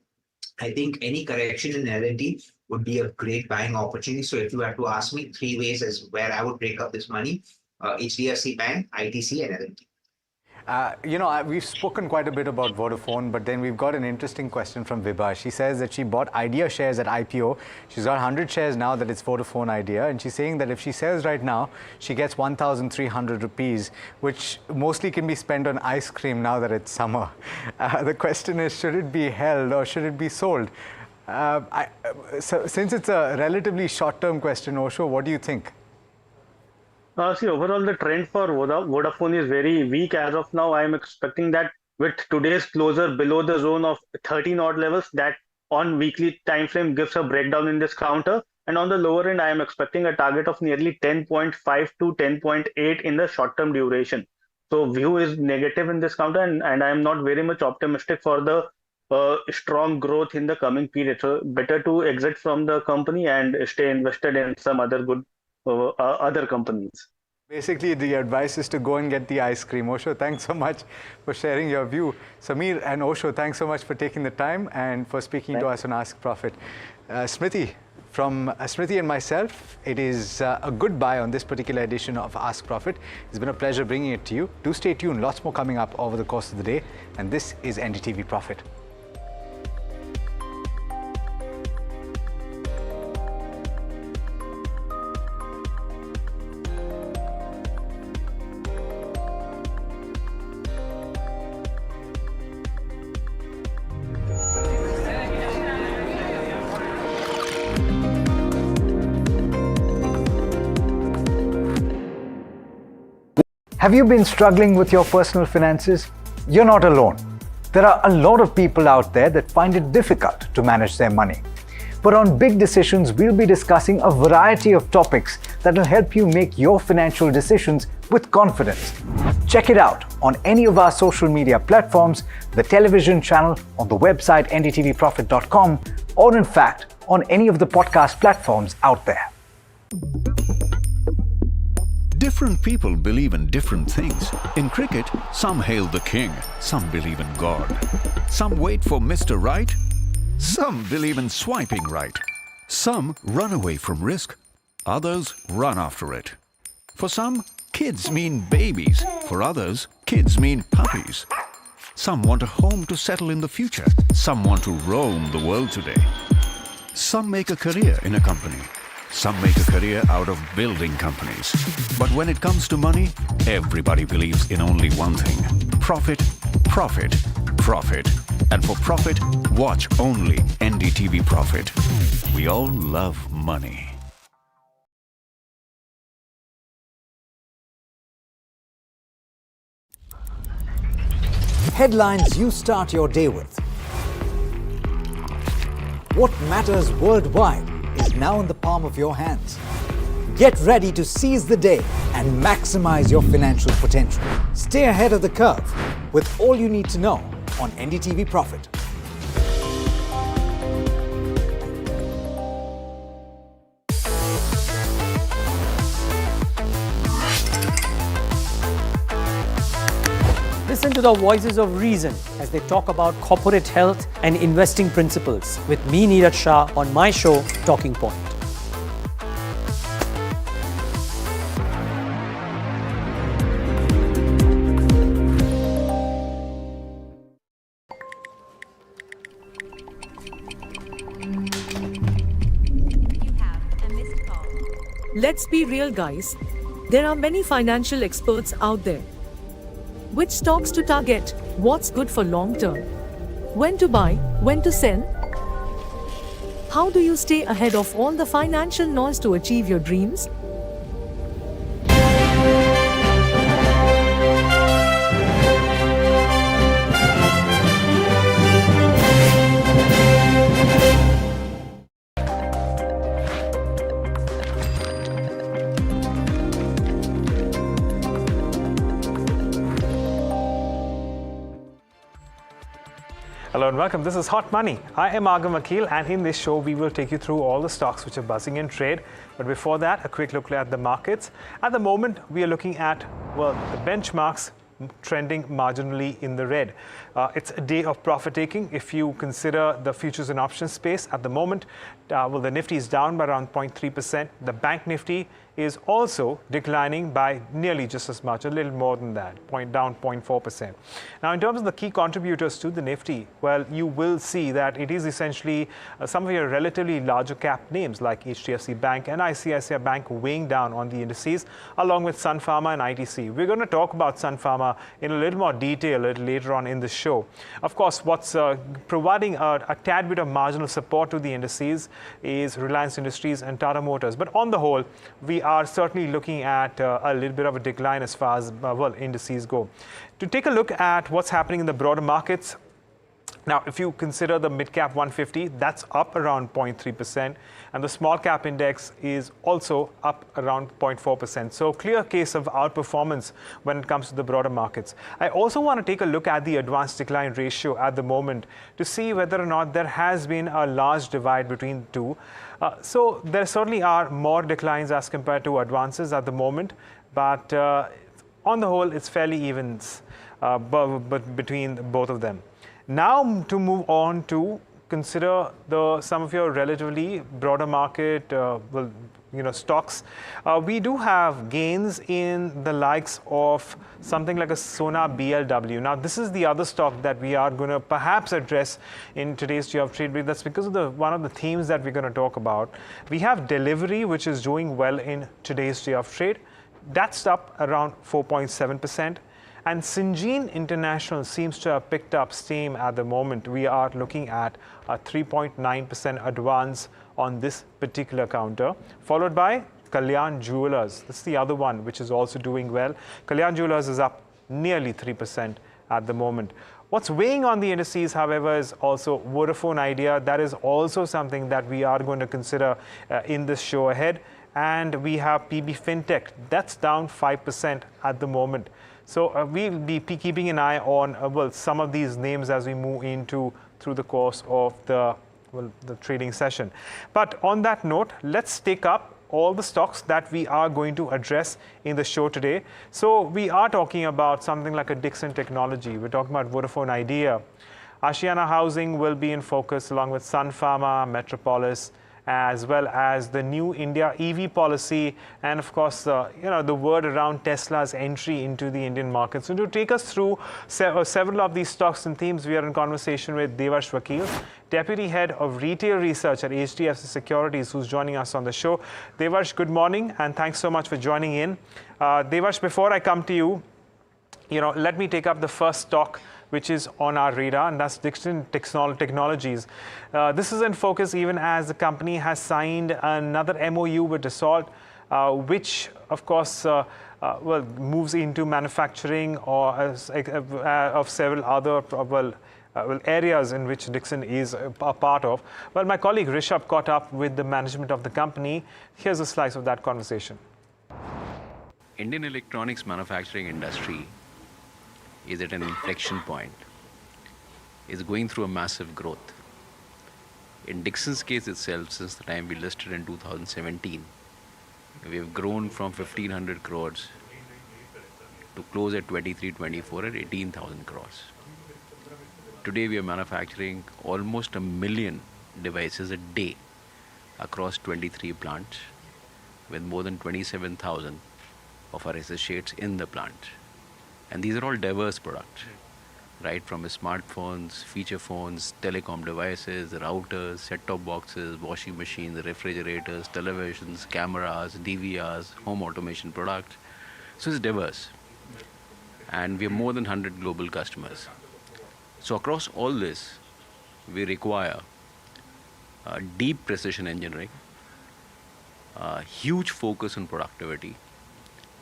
I think any correction in L&T would be a great buying opportunity. So if you had to ask me, 3 ways is where I would break up this money: HDFC Bank, ITC, and L&T. We've spoken quite a bit about Vodafone, but then we've got an interesting question from Vibha. She says that she bought Idea shares at IPO. She's got 100 shares now that it's Vodafone Idea, and she's saying that if she sells right now, she gets 1,300 rupees, which mostly can be spent on ice cream now that it's summer. The question is, should it be held or should it be sold? So since it's a relatively short-term question, Osho, what do you think? See, overall, the trend for Vodafone is very weak as of now. I am expecting that with today's closer below the zone of 13 odd levels, that on weekly time frame gives a breakdown in this counter. And on the lower end, I am expecting a target of nearly 10.5 to 10.8 in the short-term duration. So view is negative in this counter, and I am not very much optimistic for the strong growth in the coming period. So better to exit from the company and stay invested in some other good other companies. Basically, the advice is to go and get the ice cream. Osho, thanks so much for sharing your view. Samir and Osho, thanks so much for taking the time and for speaking to us on Ask Profit. Smriti, from Smriti and myself, it is a goodbye on this particular edition of Ask Profit. It's been a pleasure bringing it to you. Do stay tuned, lots more coming up over the course of the day. And this is NDTV Profit. Have you been struggling with your personal finances? You're not alone. There are a lot of people out there that find it difficult to manage their money. But on Big Decisions, we'll be discussing a variety of topics that will help you make your financial decisions with confidence. Check it out on any of our social media platforms, the television channel, on the website ndtvprofit.com, or in fact, on any of the podcast platforms out there. Different people believe in different things. In cricket, some hail the king, some believe in God. Some wait for Mr. Right, some believe in swiping right. Some run away from risk, others run after it. For some, kids mean babies. For others, kids mean puppies. Some want a home to settle in the future. Some want to roam the world today. Some make a career in a company. Some make a career out of building companies. But when it comes to money, everybody believes in only one thing: profit, profit, profit. And for profit, watch only NDTV Profit. We all love money. Headlines you start your day with. What matters worldwide is now in the palm of your hands. Get ready to seize the day and maximize your financial potential. Stay ahead of the curve with all you need to know on NDTV Profit. Listen to the voices of reason as they talk about corporate health and investing principles with me, Neeraj Shah, on my show, Talking Point. Let's be real, guys. There are many financial experts out there. Which stocks to target? What's good for long term? When to buy? When to sell? How do you stay ahead of all the financial noise to achieve your dreams? Hello and welcome. This is Hot Money. I am Agam Akil, and in this show we will take you through all the stocks which are buzzing in trade. But before that, a quick look at the markets. At the moment, we are looking at, well, the benchmarks trending marginally in the red. It's a day of profit taking if you consider the futures and options space. At the moment, well, the Nifty is down by around 0.3%. The Bank Nifty is also declining by nearly just as much, a little more than that, down 0.4%. Now, in terms of the key contributors to the Nifty, well, you will see that it is essentially some of your relatively larger cap names like HDFC Bank and ICICI Bank weighing down on the indices, along with Sun Pharma and ITC. We're going to talk about Sun Pharma in a little more detail a little later on in the show. Of course, what's providing a tad bit of marginal support to the indices is Reliance Industries and Tata Motors. But on the whole, we are certainly looking at a little bit of a decline as far as indices go. To take a look at what's happening in the broader markets, now, if you consider the mid-cap 150, that's up around 0.3%, and the small-cap index is also up around 0.4%. So, clear case of outperformance when it comes to the broader markets. I also want to take a look at the advanced decline ratio at the moment to see whether or not there has been a large divide between the two. So, there certainly are more declines as compared to advances at the moment, but on the whole, it's fairly even but between both of them. Now, to move on to consider some of your relatively broader market stocks. We do have gains in the likes of something like a Sona BLW. Now, this is the other stock that we are going to perhaps address in today's Day of Trade. That's because of one of the themes that we're going to talk about. We have delivery, which is doing well in today's Day of Trade. That's up around 4.7%. And Syngene International seems to have picked up steam at the moment. We are looking at a 3.9% advance on this particular counter, followed by Kalyan Jewelers. That's the other one which is also doing well. Kalyan Jewelers is up nearly 3% at the moment. What's weighing on the indices, however, is also Vodafone Idea. That is also something that we are going to consider in this show ahead. And we have PB Fintech. That's down 5% at the moment. So we'll be keeping an eye on some of these names as we move through the course of the trading session. But on that note, let's take up all the stocks that we are going to address in the show today. So we are talking about something like a Dixon Technology. We're talking about Vodafone Idea. Ashiana Housing will be in focus along with Sun Pharma, Metropolis, as well as the new India EV policy, and of course, the word around Tesla's entry into the Indian market. So to take us through several of these stocks and themes, we are in conversation with Devarsh Vakil, Deputy Head of Retail Research at HDFC Securities, who's joining us on the show. Devarsh, good morning, and thanks so much for joining in. Devarsh, before I come to you, let me take up the first stock which is on our radar, and that's Dixon Technologies. This is in focus even as the company has signed another MOU with Dassault, which, of course, moves into manufacturing or of several other areas in which Dixon is a part of. Well, my colleague Rishabh caught up with the management of the company. Here's a slice of that conversation. Indian electronics manufacturing industry is at an inflection point, is going through a massive growth. In Dixon's case itself, since the time we listed in 2017, we have grown from 1,500 crores to close at 23-24 at 18,000 crores. Today we are manufacturing almost 1 million devices a day across 23 plants with more than 27,000 of our associates in the plant. And these are all diverse products, right from smartphones, feature phones, telecom devices, routers, set-top boxes, washing machines, refrigerators, televisions, cameras, DVRs, home automation products. So it's diverse. And we have more than 100 global customers. So across all this, we require deep precision engineering, huge focus on productivity,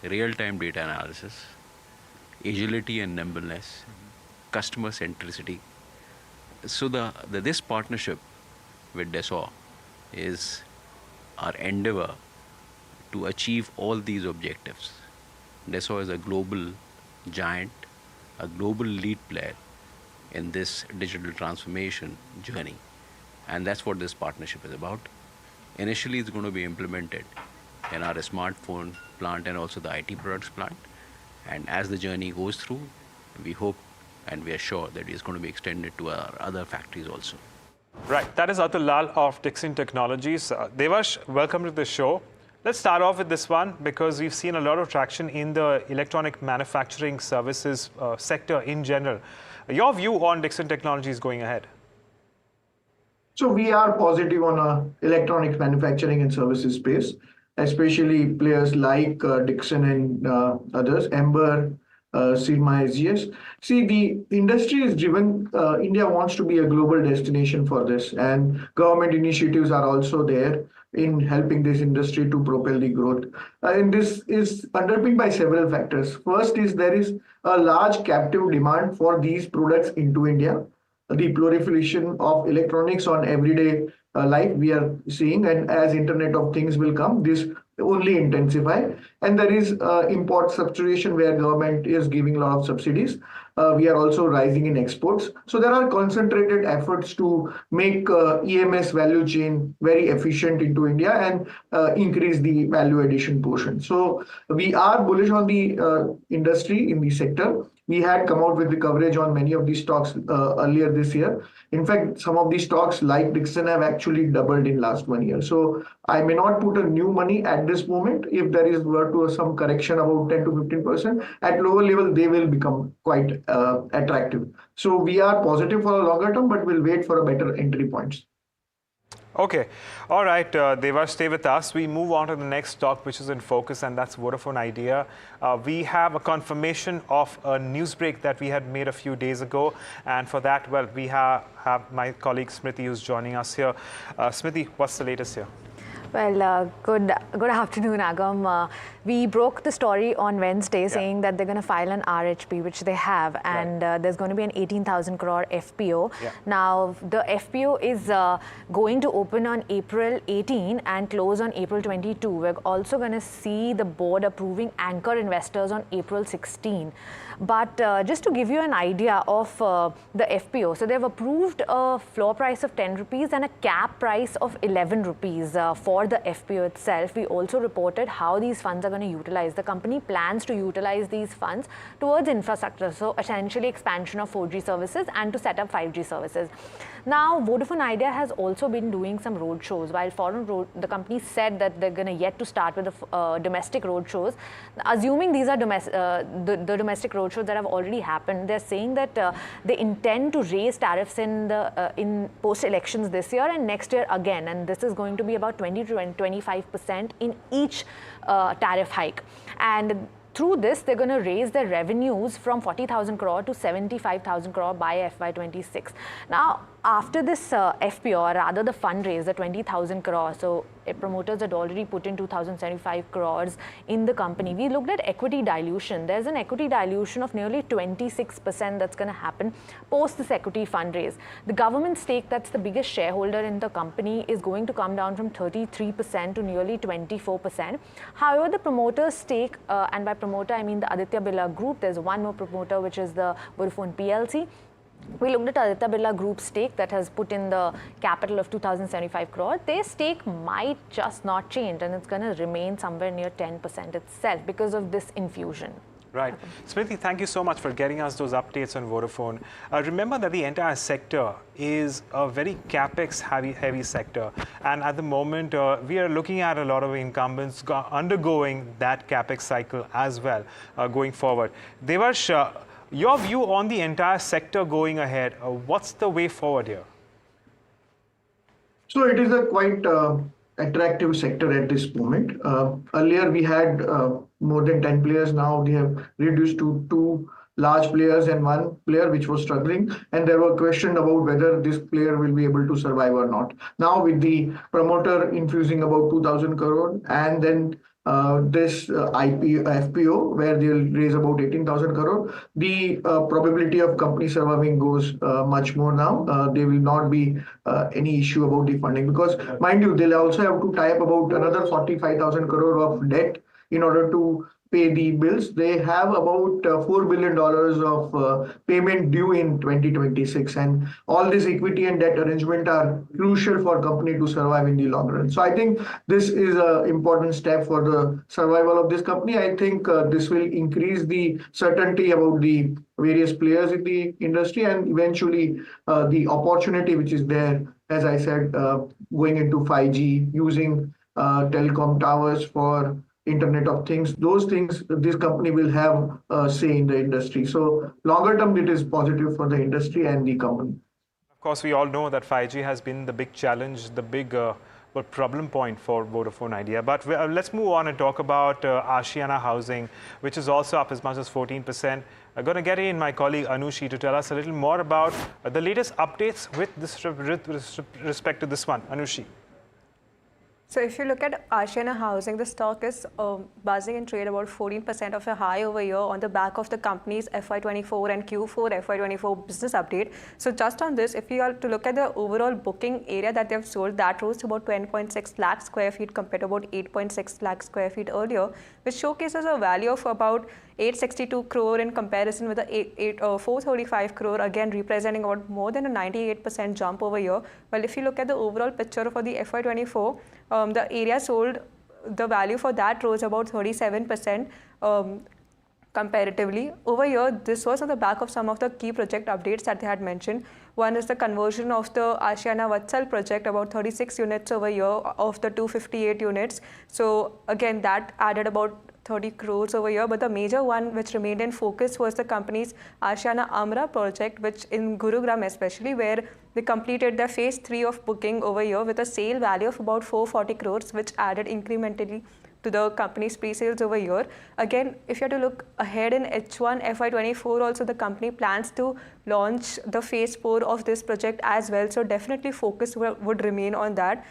real-time data analysis, agility and nimbleness, customer centricity. So this partnership with Dassault is our endeavor to achieve all these objectives. Dassault is a global giant, a global lead player in this digital transformation journey. And that's what this partnership is about. Initially, it's going to be implemented in our smartphone plant and also the IT products plant. And as the journey goes through, we hope and we are sure that it's going to be extended to our other factories also. Right. That is Atul Lal of Dixon Technologies. Devarsh, welcome to the show. Let's start off with this one because we've seen a lot of traction in the electronic manufacturing services sector in general. Your view on Dixon Technologies going ahead? So we are positive on electronics manufacturing and services space, especially players like Dixon and others, Ember, Sigma SGS. See, the industry is driven. India wants to be a global destination for this, and government initiatives are also there in helping this industry to propel the growth. And this is underpinned by several factors. First is there is a large captive demand for these products into India. The proliferation of electronics on everyday life we are seeing, and as Internet of Things will come, this only intensify. And there is import substitution where government is giving a lot of subsidies. We are also rising in exports. So there are concentrated efforts to make EMS value chain very efficient into India and increase the value addition portion. So we are bullish on the industry in the sector. We had come out with the coverage on many of these stocks earlier this year. In fact, some of these stocks like Dixon have actually doubled in last 1 year. So I may not put a new money at this moment. If there is were to some correction about 10 to 15%, at lower level, they will become quite attractive. So we are positive for a longer term, but we'll wait for a better entry points. Okay. All right, Devar, stay with us. We move on to the next stock, which is in focus, and that's Vodafone Idea. We have a confirmation of a news break that we had made a few days ago. And for that, well, we have my colleague Smriti who's joining us here. Smriti, what's the latest here? Well, good afternoon, Agam. We broke the story on Wednesday saying that they're going to file an RHP, which they have, and there's going to be an 18,000 crore FPO. Now, the FPO is going to open on April 18 and close on April 22. We're also going to see the board approving anchor investors on April 16. But just to give you an idea of the FPO, so they've approved a floor price of 10 rupees and a cap price of 11 rupees for the FPO itself. We also reported how these funds are going to utilize. The company plans to utilize these funds towards infrastructure, so essentially expansion of 4G services and to set up 5G services. Now, Vodafone Idea has also been doing some road shows. While the company said that they're going to yet to start with the domestic road shows. Assuming these are the domestic road shows that have already happened, they're saying that they intend to raise tariffs in post-elections this year and next year again. And this is going to be about 20 to 25% in each tariff hike. And through this, they're going to raise their revenues from 40,000 crore to 75,000 crore by FY26. Now, after this FPO, or rather the fundraise, the 20,000 crore, so promoters had already put in 2,075 crores in the company. We looked at equity dilution. There's an equity dilution of nearly 26% that's going to happen post this equity fundraise. The government stake, that's the biggest shareholder in the company, is going to come down from 33% to nearly 24%. However, the promoter's stake, and by promoter I mean the Aditya Birla Group, there's one more promoter, which is the Vodafone PLC. We looked at Aditya Birla Group's stake that has put in the capital of 2,075 crore. Their stake might just not change, and it's going to remain somewhere near 10% itself because of this infusion. Right. Smriti, thank you so much for getting us those updates on Vodafone. Remember that the entire sector is a very capex heavy sector. And at the moment, we are looking at a lot of incumbents undergoing that capex cycle as well going forward. Devarsh, your view on the entire sector going ahead, what's the way forward here? So it is a quite attractive sector at this moment. Earlier we had more than 10 players. Now we have reduced to 2 large players and 1 player which was struggling, and there were questions about whether this player will be able to survive or not. Now with the promoter infusing about 2,000 crore and then this FPO where they'll raise about 18,000 crore, the probability of company surviving goes much more now. There will not be any issue about the funding, because mind you, they'll also have to tie up about another 45,000 crore of debt in order to pay the bills. They have about $4 billion of payment due in 2026, and all this equity and debt arrangement are crucial for company to survive in the long run. So I think this is an important step for the survival of this company. I think this will increase the certainty about the various players in the industry, and eventually the opportunity which is there, as I said, going into 5G, using telecom towers, for Internet of Things. Those things, this company will have a say in the industry. So longer term, it is positive for the industry and the company. Of course, we all know that 5G has been the big challenge, the big problem point for Vodafone Idea. But let's move on and talk about Ashiana Housing, which is also up as much as 14%. I'm going to get in my colleague Anushi to tell us a little more about the latest updates with respect to this one. Anushi. So if you look at Ashiana Housing, the stock is buzzing in trade about 14% of a high over year on the back of the company's FY24 and Q4 FY24 business update. So just on this, if you are to look at the overall booking area that they have sold, that rose to about 10.6 lakh square feet compared to about 8.6 lakh square feet earlier, which showcases a value of about 862 crore in comparison with the 435 crore, again representing about more than a 98% jump over year. Well, if you look at the overall picture for the FY24, the area sold, the value for that rose about 37% comparatively. Over here, this was on the back of some of the key project updates that they had mentioned. One is the conversion of the Ashiana Vatsal project, about 36 units over here of the 258 units. So again, that added about 30 crores over here, but the major one which remained in focus was the company's Ashiana Amra project, which in Gurugram especially, where they completed their phase 3 of booking over here with a sale value of about 440 crores, which added incrementally to the company's pre-sales over here. Again, if you have to look ahead in H1 FY24, also the company plans to launch the phase 4 of this project as well. So definitely focus would remain on that.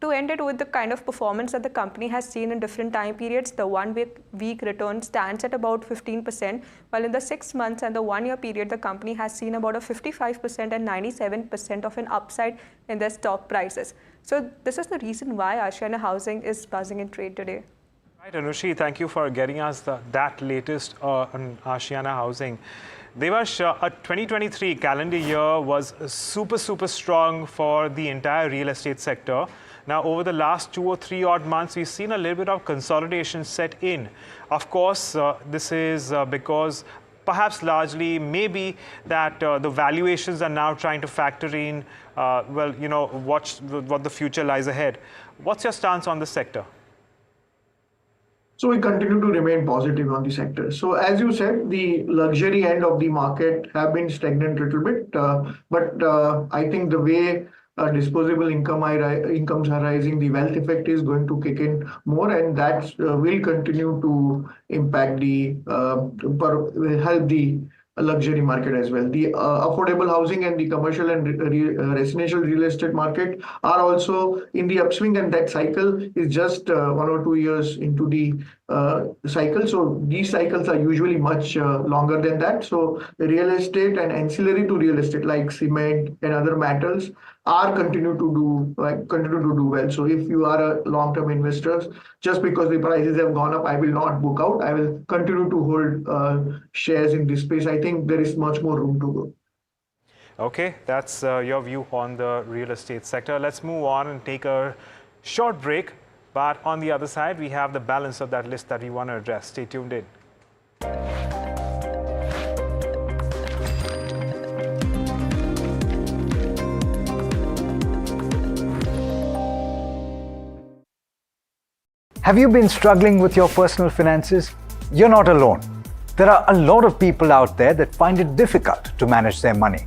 To end it with the kind of performance that the company has seen in different time periods, the 1 week return stands at about 15%, while in the 6 months and the 1 year period, the company has seen about a 55% and 97% of an upside in their stock prices. So this is the reason why Ashiana Housing is buzzing in trade today. Right, Anushi, thank you for getting us that latest on Ashiana Housing. Devash, 2023 calendar year was super strong for the entire real estate sector. Now, over the last 2 or 3 odd months, we've seen a little bit of consolidation set in. Of course, this is because perhaps largely maybe that the valuations are now trying to factor in, well, you know, what the future lies ahead. What's your stance on this sector? So we continue to remain positive on the sector. So as you said, the luxury end of the market have been stagnant a little bit, but I think the way disposable incomes are rising, the wealth effect is going to kick in more, and that will continue to impact will help the luxury market as well. The affordable housing and the commercial and residential real estate market are also in the upswing, and that cycle is just 1 or 2 years into the cycle. So these cycles are usually much longer than that. So real estate and ancillary to real estate like cement and other metals are continue to do well. So if you are a long-term investor, just because the prices have gone up, I will not book out. I will continue to hold shares in this space. I think there is much more room to go. Okay, that's your view on the real estate sector. Let's move on and take a short break. But on the other side, we have the balance of that list that we want to address. Stay tuned in. Have you been struggling with your personal finances? You're not alone. There are a lot of people out there that find it difficult to manage their money.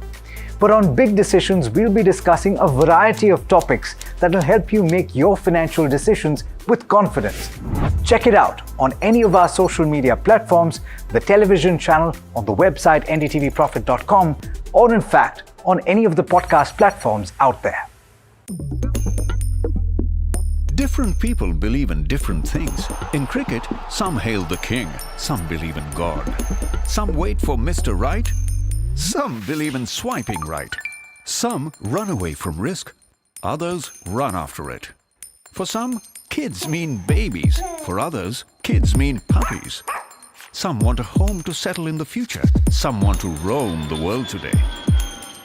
But on Big Decisions, we'll be discussing a variety of topics that will help you make your financial decisions with confidence. Check it out on any of our social media platforms, the television channel, on the website ndtvprofit.com, or in fact, on any of the podcast platforms out there. Different people believe in different things. In cricket, some hail the king, some believe in God. Some wait for Mr. Right, some believe in swiping right. Some run away from risk, others run after it. For some, kids mean babies. For others, kids mean puppies. Some want a home to settle in the future. Some want to roam the world today.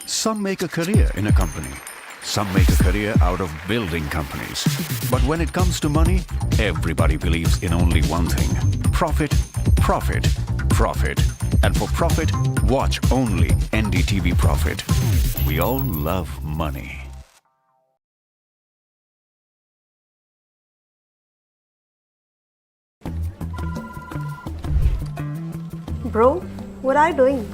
Some make a career in a company. Some make a career out of building companies. But when it comes to money, everybody believes in only one thing: profit, profit, profit. And for profit, watch only NDTV Profit. We all love money. Bro, what are you doing?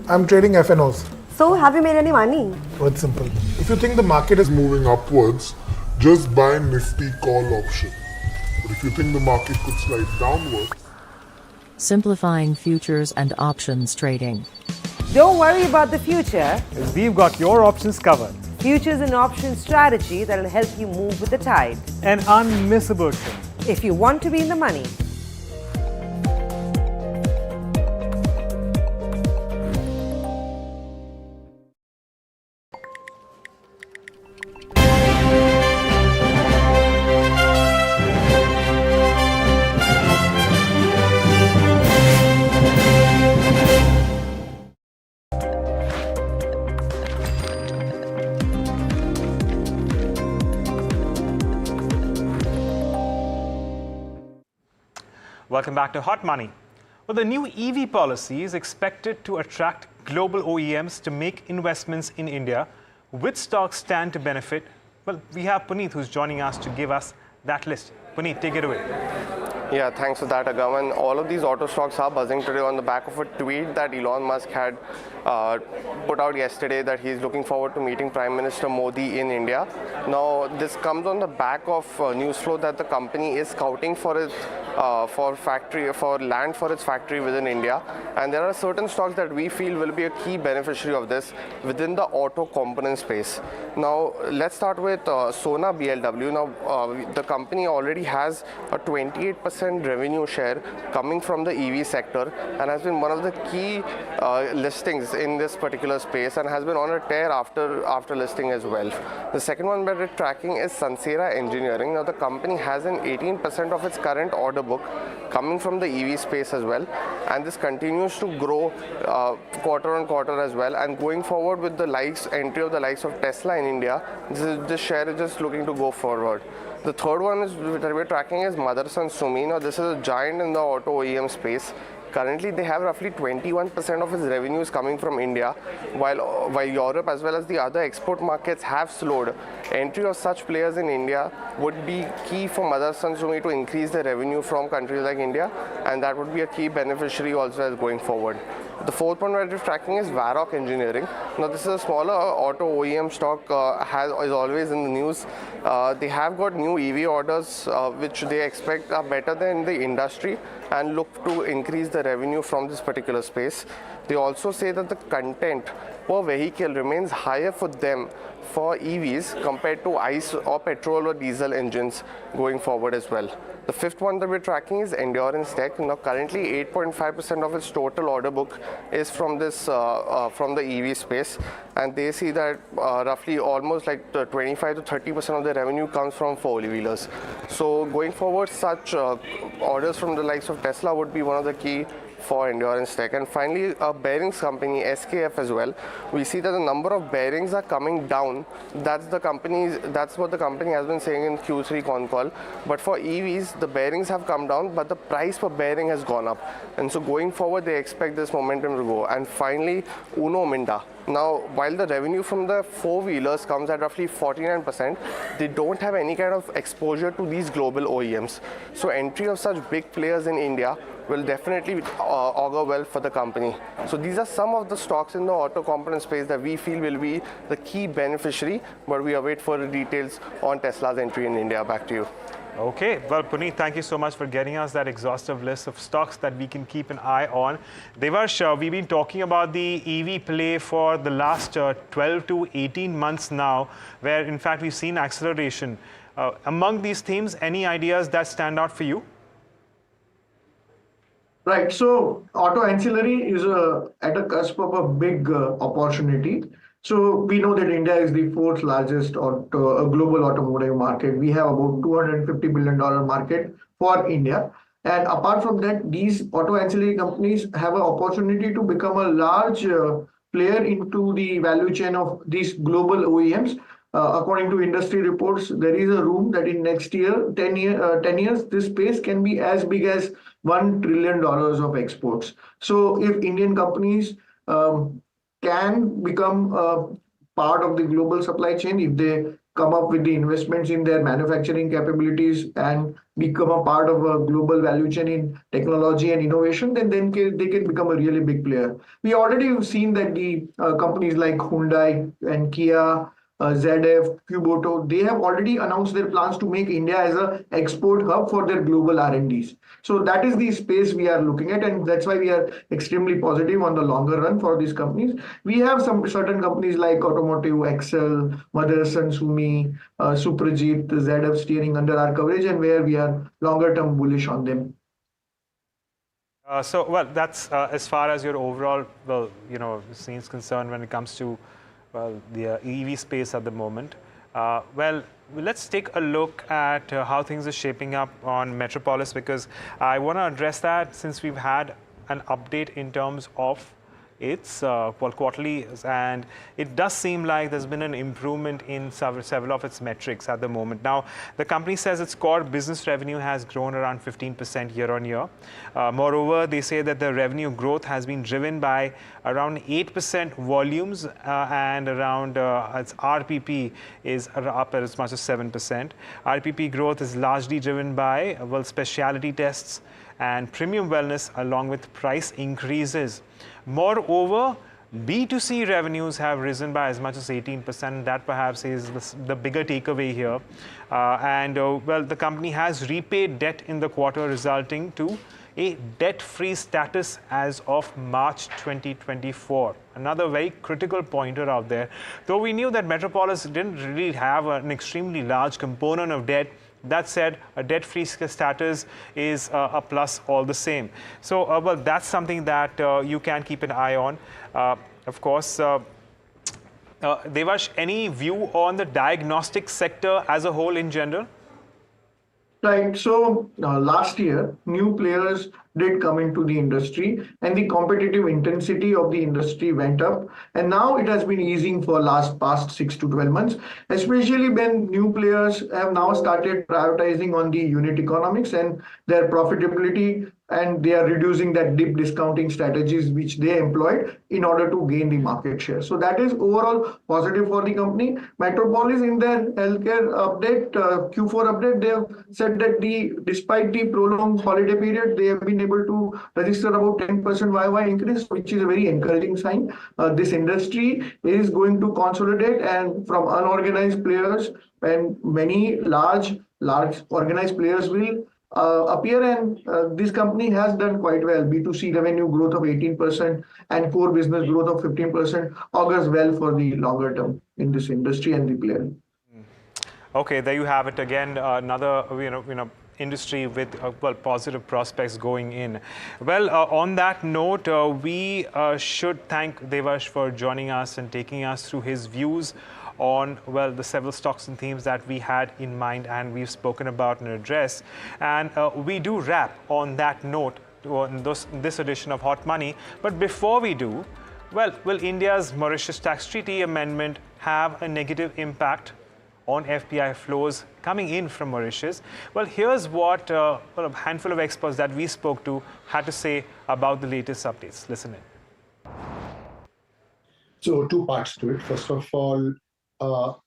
I'm trading FNOs. So, have you made any money? Oh, it's simple. If you think the market is moving upwards, just buy Nifty call option. But if you think the market could slide downwards, simplifying futures and options trading. Don't worry about the future. We've got your options covered. Futures and options strategy that'll help you move with the tide. An unmissable trade. If you want to be in the money. Welcome back to Hot Money. Well, the new EV policy is expected to attract global OEMs to make investments in India. Which stocks stand to benefit? Well, we have Puneet who's joining us to give us that list. Puneet, take it away. Yeah, thanks for that, Agam. And all of these auto stocks are buzzing today on the back of a tweet that Elon Musk had put out yesterday that he's looking forward to meeting Prime Minister Modi in India. Now, this comes on the back of news flow that the company is scouting for its land for its factory within India. And there are certain stocks that we feel will be a key beneficiary of this within the auto component space. Now, let's start with Sona BLW. Now, the company already has a 28% revenue share coming from the EV sector and has been one of the key listings in this particular space and has been on a tear after listing as well. The second one that we're tracking is Sansera Engineering. Now, the company has an 18% of its current order book coming from the EV space as well, and this continues to grow quarter on quarter as well. And going forward with the entry of the likes of Tesla in India, this share is just looking to go forward. The third one that we're tracking is Motherson Sumi. Now, this is a giant in the auto OEM space. Currently, they have roughly 21% of its revenues coming from India, while Europe as well as the other export markets have slowed. Entry of such players in India would be key for Motherson Sumi to increase their revenue from countries like India, and that would be a key beneficiary also as going forward. The fourth one we're tracking is Varroc Engineering. Now, this is a smaller auto OEM stock, is always in the news. They have got new EV orders, which they expect are better than the industry and look to increase the revenue from this particular space. They also say that the content per vehicle remains higher for them for EVs compared to ICE or petrol or diesel engines going forward as well. The fifth one that we're tracking is Endurance Tech. Now, currently 8.5% of its total order book is from this from the EV space, and they see that roughly almost like 25 to 30% of their revenue comes from four-wheelers. So going forward, such orders from the likes of Tesla would be one of the key for Endurance Tech. And finally, a bearings company, SKF as well. We see that the number of bearings are coming down. That's what the company has been saying in Q3 con call. But for EVs, the bearings have come down, but the price per bearing has gone up. And so going forward, they expect this momentum to go. And finally, Uno Minda. Now, while the revenue from the four-wheelers comes at roughly 49%, they don't have any kind of exposure to these global OEMs. So entry of such big players in India will definitely augur well for the company. So these are some of the stocks in the auto component space that we feel will be the key beneficiary, but we await further details on Tesla's entry in India. Back to you. Okay, well, Puneet, thank you so much for getting us that exhaustive list of stocks that we can keep an eye on. Devarsh, we've been talking about the EV play for the last 12 to 18 months now, where in fact we've seen acceleration. Among these themes, any ideas that stand out for you? Right. So auto ancillary is at a cusp of a big opportunity. So we know that India is the fourth largest global automotive market. We have about $250 billion market for India. And apart from that, these auto ancillary companies have an opportunity to become a large player into the value chain of these global OEMs. According to industry reports, there is a room that in next year, 10 years, this space can be as big as $1 trillion of exports. So if Indian companies can become part of the global supply chain, if they come up with the investments in their manufacturing capabilities and become a part of a global value chain in technology and innovation, then they can become a really big player. We already have seen that the companies like Hyundai and Kia, ZF, Cuboto, they have already announced their plans to make India as a export hub for their global R&Ds. So that is the space we are looking at, and that's why we are extremely positive on the longer run for these companies. We have some certain companies like Automotive, Excel, Motherson Sumi, Suprajit, ZF steering under our coverage, and where we are longer term bullish on them. Well, that's as far as your overall, scene is concerned when it comes to, the EV space at the moment. Well, let's take a look at how things are shaping up on Metropolis, because I want to address that since we've had an update in terms of its quarterly, and it does seem like there's been an improvement in several of its metrics at the moment. Now, the company says its core business revenue has grown around 15% year on year. Moreover, they say that the revenue growth has been driven by around 8% volumes and around its RPP is up as much as 7%. RPP growth is largely driven by, specialty tests and premium wellness along with price increases. Moreover, B2C revenues have risen by as much as 18%. That perhaps is the bigger takeaway here. The company has repaid debt in the quarter, resulting to a debt-free status as of March 2024. Another very critical pointer out there. Though we knew that Metropolis didn't really have an extremely large component of debt, that said, a debt-free status is a plus all the same. So, that's something that you can keep an eye on. Of course, Devash, any view on the diagnostic sector as a whole in general? Right. So last year, new players did come into the industry and the competitive intensity of the industry went up. And now it has been easing for past 6 to 12 months, especially when new players have now started prioritizing on the unit economics and their profitability, and they are reducing that deep discounting strategies which they employed in order to gain the market share. So that is overall positive for the company. Metropolis in their healthcare update, Q4 update, they have said that despite the prolonged holiday period, they have been able to register about 10% YY increase, which is a very encouraging sign. This industry is going to consolidate, and from unorganized players, and many large organized players will appear, and this company has done quite well. B2C revenue growth of 18% and core business growth of 15% augurs well for the longer term in this industry and the player. Okay, there you have it again. Another industry with positive prospects going in. Well, on that note, we should thank Devash for joining us and taking us through his views on the several stocks and themes that we had in mind and we've spoken about and addressed. And we do wrap on that note on this edition of Hot Money. But before we do, will India's Mauritius tax treaty amendment have a negative impact on FPI flows coming in from Mauritius? Well, here's what a handful of experts that we spoke to had to say about the latest updates. Listen in. So two parts to it. First of all,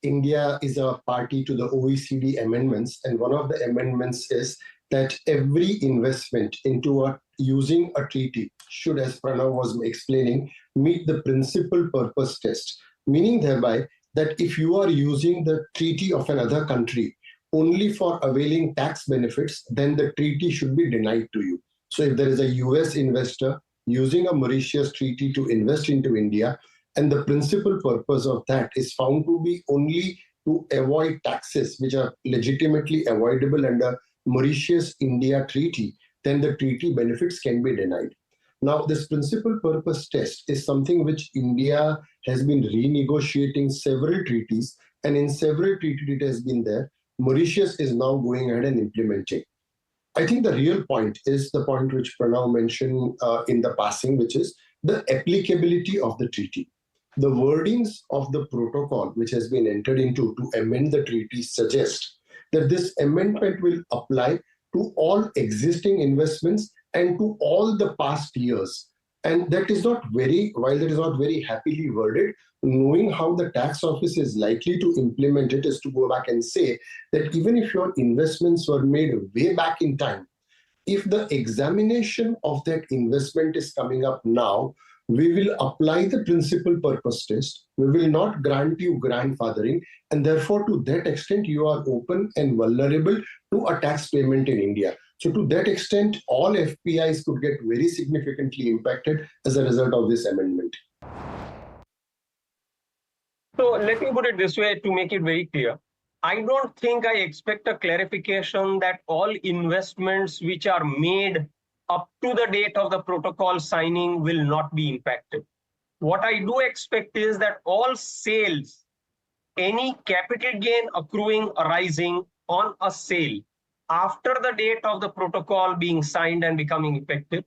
India is a party to the OECD amendments, and one of the amendments is that every investment into using a treaty should, as Pranav was explaining, meet the principal purpose test, meaning thereby that if you are using the treaty of another country only for availing tax benefits, then the treaty should be denied to you. So if there is a US investor using a Mauritius treaty to invest into India, and the principal purpose of that is found to be only to avoid taxes which are legitimately avoidable under Mauritius-India treaty, then the treaty benefits can be denied. Now, this principal purpose test is something which India has been renegotiating several treaties, and in several treaties it has been there. Mauritius is now going ahead and implementing. I think the real point is the point which Pranav mentioned in the passing, which is the applicability of the treaty. The wordings of the protocol which has been entered into to amend the treaty suggest that this amendment will apply to all existing investments and to all the past years. And that is not while that is not very happily worded, knowing how the tax office is likely to implement it is to go back and say that even if your investments were made way back in time, if the examination of that investment is coming up now, we will apply the principal purpose test. We will not grant you grandfathering, and therefore, to that extent, you are open and vulnerable to a tax payment in India. So, to that extent, all FPIs could get very significantly impacted as a result of this amendment. So, let me put it this way to make it very clear. I don't think I expect a clarification that all investments which are made up to the date of the protocol signing will not be impacted. What I do expect is that all sales, any capital gain accruing arising on a sale after the date of the protocol being signed and becoming effective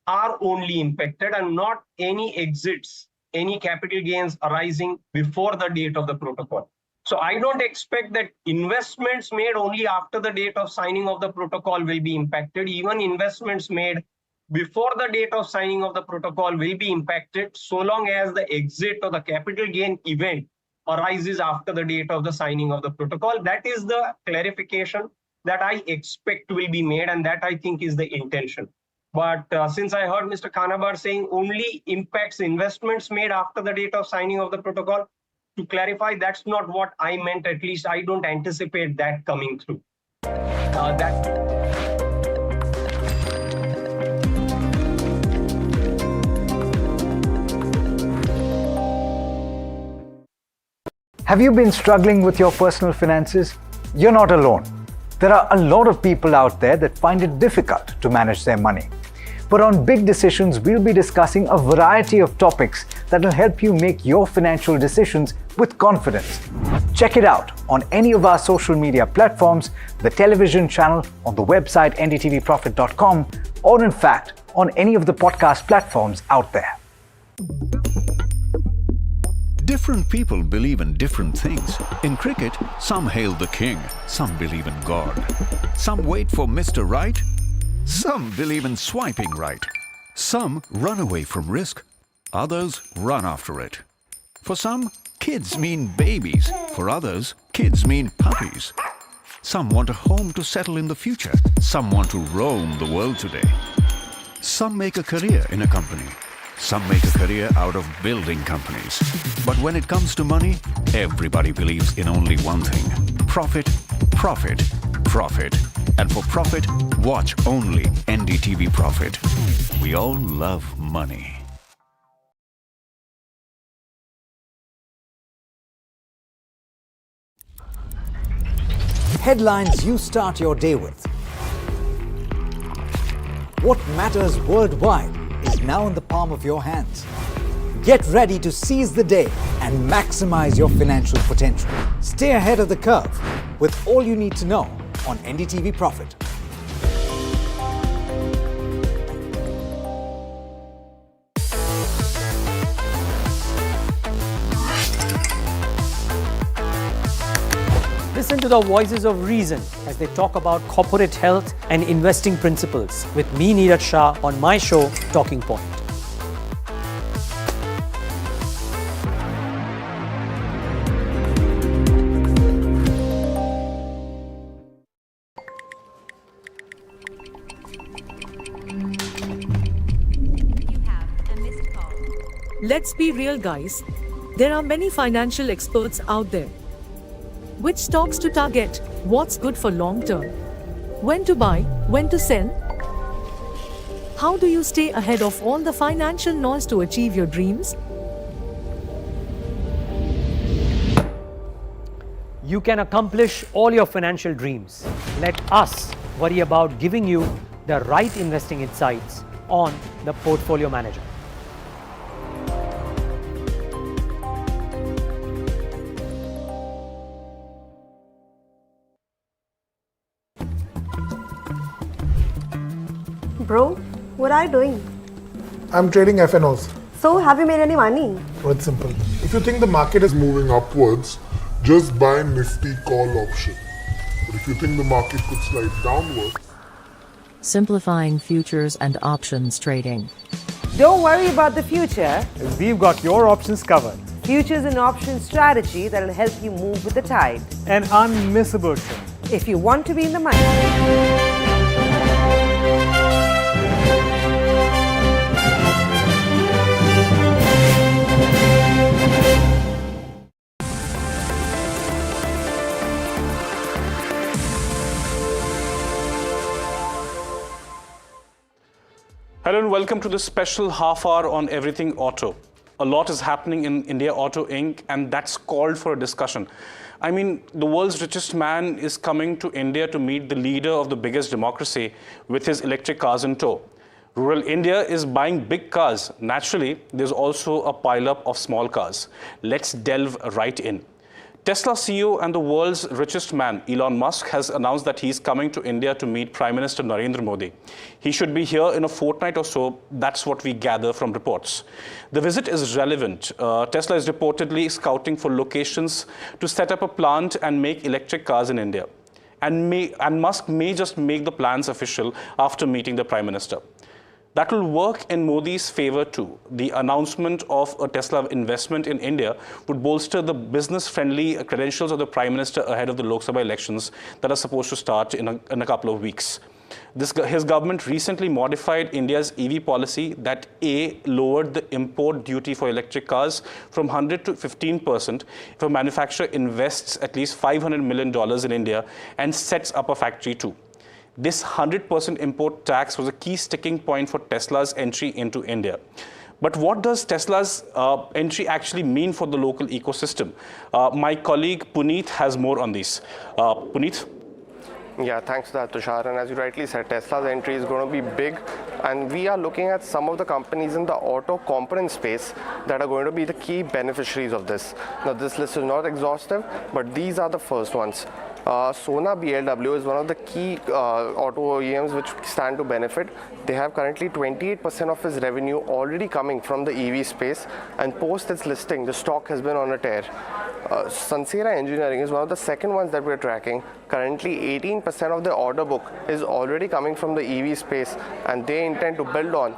are only impacted, and not any exits, any capital gains arising before the date of the protocol. So I don't expect that investments made only after the date of signing of the protocol will be impacted. Even investments made before the date of signing of the protocol will be impacted, so long as the exit or the capital gain event arises after the date of the signing of the protocol. That is the clarification that I expect will be made, and that I think is the intention. But since I heard Mr. Kanabar saying only impacts investments made after the date of signing of the protocol, to clarify, that's not what I meant. At least I don't anticipate that coming through. Have you been struggling with your personal finances? You're not alone. There are a lot of people out there that find it difficult to manage their money. But on Big Decisions, we'll be discussing a variety of topics that will help you make your financial decisions with confidence. Check it out on any of our social media platforms, the television channel, on the website ndtvprofit.com, or in fact, on any of the podcast platforms out there. Different people believe in different things. In cricket, some hail the king, some believe in God. Some wait for Mr. Right, some believe in swiping right. Some run away from risk, others run after it. For some, kids mean babies. For others, kids mean puppies. Some want a home to settle in the future. Some want to roam the world today. Some make a career in a company. Some make a career out of building companies. But when it comes to money, everybody believes in only one thing: profit, profit, profit. And for profit, watch only NDTV Profit. We all love money. Headlines you start your day with. What matters worldwide is now in the palm of your hands. Get ready to seize the day and maximize your financial potential. Stay ahead of the curve with all you need to know on NDTV Profit. Listen to the voices of reason as they talk about corporate health and investing principles with me, Neeraj Shah, on my show, Talking Point. Let's be real, guys. There are many financial experts out there. Which stocks to target? What's good for long term? When to buy? When to sell? How do you stay ahead of all the financial noise to achieve your dreams? You can accomplish all your financial dreams. Let us worry about giving you the right investing insights on the Portfolio Manager. Bro, what are you doing? I'm trading FNOs. So, have you made any money? Oh, it's simple. If you think the market is moving upwards, just buy Nifty call option. But if you think the market could slide downwards, Simplifying futures and options trading. Don't worry about the future. We've got your options covered. Futures and options strategy that will help you move with the tide. An unmissable show. If you want to be in the money. Hello and welcome to this special half hour on everything auto. A lot is happening in India Auto Inc. and that's called for a discussion. I mean, the world's richest man is coming to India to meet the leader of the biggest democracy with his electric cars in tow. Rural India is buying big cars. Naturally, there's also a pileup of small cars. Let's delve right in. Tesla CEO and the world's richest man, Elon Musk, has announced that he's coming to India to meet Prime Minister Narendra Modi. He should be here in a fortnight or so. That's what we gather from reports. The visit is relevant. Tesla is reportedly scouting for locations to set up a plant and make electric cars in India. And Musk may just make the plans official after meeting the Prime Minister. That will work in Modi's favor too. The announcement of a Tesla investment in India would bolster the business-friendly credentials of the Prime Minister ahead of the Lok Sabha elections that are supposed to start in a couple of weeks. His government recently modified India's EV policy that lowered the import duty for electric cars from 100 to 15% if a manufacturer invests at least $500 million in India and sets up a factory too. This 100% import tax was a key sticking point for Tesla's entry into India. But what does Tesla's entry actually mean for the local ecosystem? My colleague Puneet has more on this. Puneet? Yeah, thanks for that, Tushar. And as you rightly said, Tesla's entry is going to be big. And we are looking at some of the companies in the auto component space that are going to be the key beneficiaries of this. Now, this list is not exhaustive, but these are the first ones. Sona BLW is one of the key auto OEMs which stand to benefit. They have currently 28% of its revenue already coming from the EV space, and post its listing, the stock has been on a tear. Sansera Engineering is one of the second ones that we're tracking. Currently, 18% of the order book is already coming from the EV space, and they intend to build on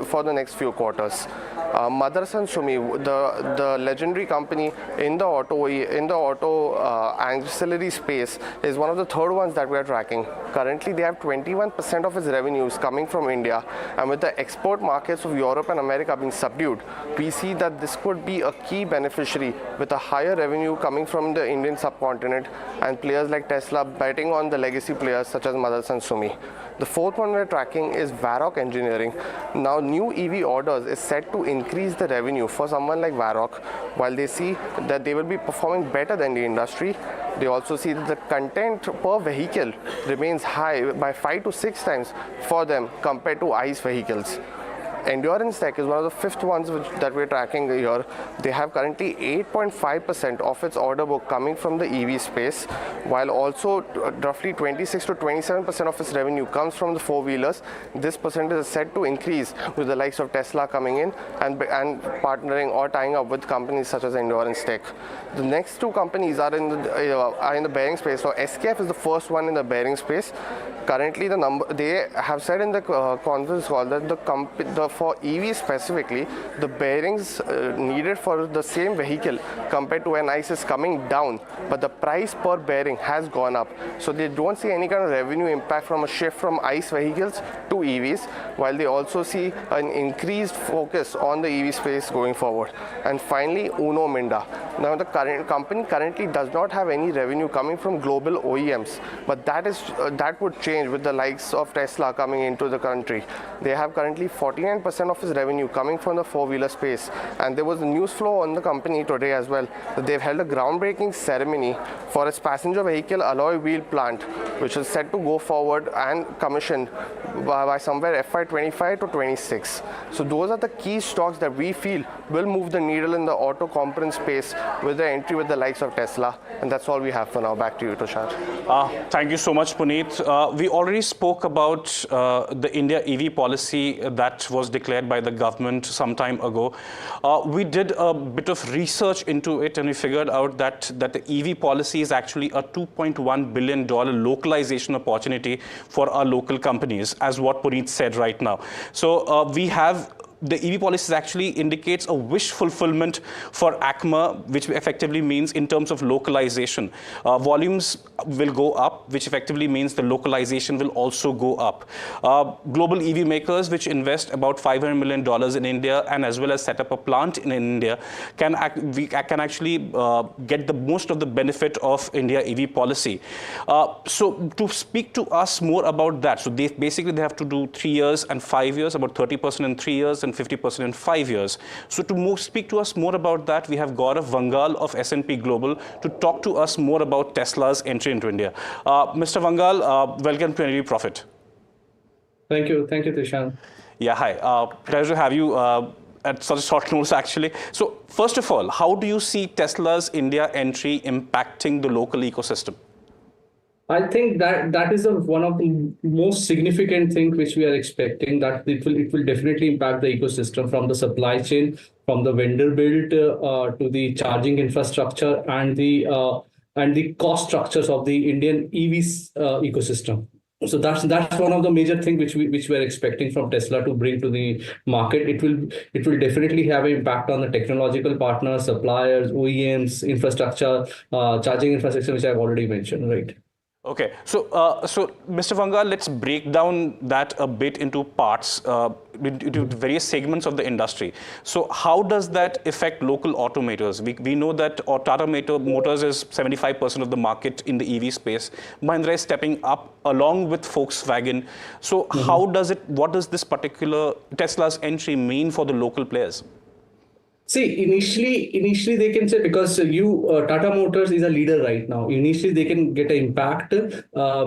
for the next few quarters. Motherson Sumi, the legendary company in the auto ancillary space, is one of the third ones that we are tracking. Currently, they have 21% of its revenues coming from India, and with the export markets of Europe and America being subdued, we see that this could be a key beneficiary with a higher revenue coming from the Indian subcontinent, and players like Tesla betting on the legacy players such as Motherson Sumi. The fourth one we're tracking is Varroc Engineering. Now, new EV orders is set to increase the revenue for someone like Varroc. While they see that they will be performing better than the industry, they also see that the content per vehicle remains high by 5 to 6 times for them compared to ICE vehicles. Endurance Tech is one of the fifth ones that we're tracking here. They have currently 8.5% of its order book coming from the EV space, while also roughly 26 to 27% of its revenue comes from the four-wheelers. This percentage is set to increase with the likes of Tesla coming in and partnering or tying up with companies such as Endurance Tech. The next two companies are in the bearing space. So SKF is the first one in the bearing space. Currently, they have said in the conference call that for EV specifically, the bearings needed for the same vehicle compared to when ICE is coming down, but the price per bearing has gone up. So they don't see any kind of revenue impact from a shift from ICE vehicles to EVs, while they also see an increased focus on the EV space going forward. And finally, Uno Minda. Now, the company currently does not have any revenue coming from global OEMs, but that would change with the likes of Tesla coming into the country. They have currently 49% of its revenue coming from the four-wheeler space, and there was a news flow on the company today as well that they've held a groundbreaking ceremony for its passenger vehicle alloy wheel plant, which is set to go forward and commissioned by somewhere FY25 to 26. So those are the key stocks that we feel will move the needle in the auto component space with the entry with the likes of Tesla, and that's all we have for now. Back to you, Tushar. Thank you so much, Puneet. We already spoke about the India EV policy that was declared by the government some time ago. We did a bit of research into it, and we figured out that the EV policy is actually a $2.1 billion localization opportunity for our local companies, as what Puneet said right now. So we have the EV policy actually indicates a wish fulfillment for ACMA, which effectively means in terms of localization. Volumes will go up, which effectively means the localization will also go up. Global EV makers, which invest about $500 million in India and as well as set up a plant in India, can actually get the most of the benefit of India EV policy. So to speak to us more about that, so they have to do 3 years and 5 years, about 30% in 3 years and 50% in 5 years. So to speak to us more about that, we have Gaurav Vangal of S&P Global to talk to us more about Tesla's entry into India. Mr. Vangal, welcome to NDTV Profit. Thank you, Tishan. Yeah, hi. Pleasure to have you at such a short notice, actually. So first of all, how do you see Tesla's India entry impacting the local ecosystem? I think that is one of the most significant things which we are expecting, that it will definitely impact the ecosystem, from the supply chain, from the vendor build to the charging infrastructure and the cost structures of the Indian EVs ecosystem. So that's one of the major things which we are expecting from Tesla to bring to the market. It will definitely have an impact on the technological partners, suppliers, OEMs, infrastructure, charging infrastructure, which I've already mentioned, right? Okay, so Mr. Vangal, let's break down that a bit into parts, into various segments of the industry. So how does that affect local automakers? We know that Tata Motors is 75% of the market in the EV space. Mahindra is stepping up along with Volkswagen. So what does this particular Tesla's entry mean for the local players? See, initially they can say, because Tata Motors is a leader right now. Initially they can get an impact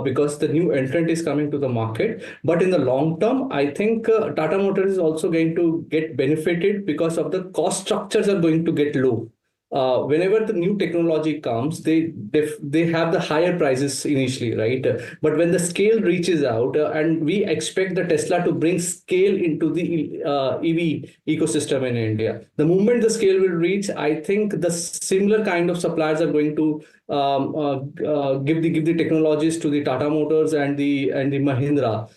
because the new entrant is coming to the market. But in the long term, I think Tata Motors is also going to get benefited because of the cost structures are going to get low. Whenever the new technology comes, they have the higher prices initially, right? But when the scale reaches out, and we expect the Tesla to bring scale into the EV ecosystem in India. The moment the scale will reach, I think the similar kind of suppliers are going to give the technologies to the Tata Motors and the Mahindra.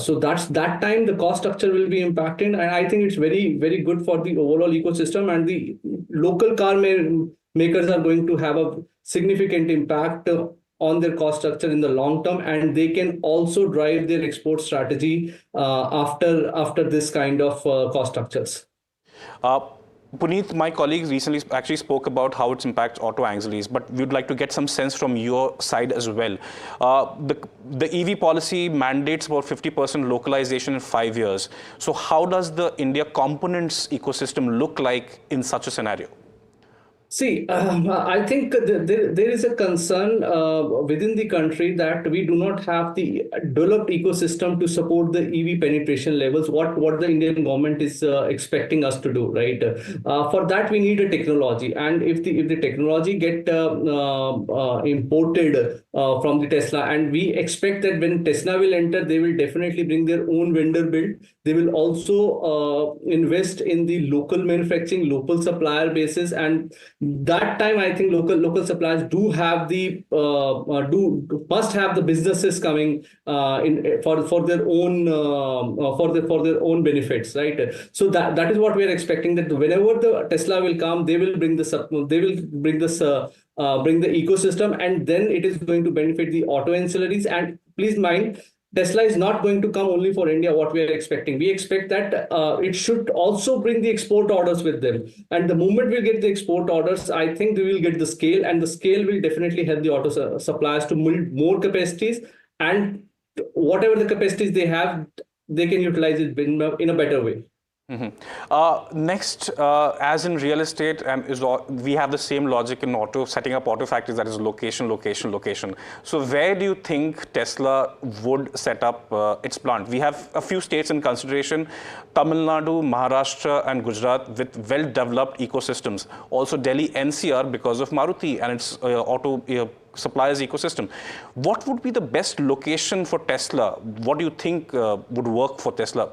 So that time the cost structure will be impacted, and I think it's very, very good for the overall ecosystem, and the local car makers are going to have a significant impact on their cost structure in the long term, and they can also drive their export strategy after this kind of cost structures. Puneet, my colleague recently actually spoke about how it impacts auto ancillaries, but we'd like to get some sense from your side as well. The EV policy mandates about 50% localization in 5 years. So how does the India components ecosystem look like in such a scenario? See, I think there is a concern within the country that we do not have the developed ecosystem to support the EV penetration levels, what the Indian government is expecting us to do, right? For that, we need a technology. And if the technology get imported from the Tesla, and we expect that when Tesla will enter, they will definitely bring their own vendor build. They will also invest in the local manufacturing, local supplier basis, and that time I think local suppliers do have must have the businesses coming in for their own benefits, right? So that is what we are expecting, that whenever the Tesla will come, they will bring the ecosystem, and then it is going to benefit the auto ancillaries. And please mind, Tesla is not going to come only for India, what we are expecting. We expect that it should also bring the export orders with them. And the moment we get the export orders, I think they will get the scale, and the scale will definitely help the auto suppliers to build more capacities, and whatever the capacities they have, they can utilize it in a better way. Next, as in real estate, we have the same logic in setting up auto factories, that is location, location, location. So where do you think Tesla would set up its plant? We have a few states in consideration: Tamil Nadu, Maharashtra and Gujarat, with well-developed ecosystems. Also Delhi NCR because of Maruti and its auto suppliers ecosystem. What would be the best location for Tesla? What do you think would work for Tesla?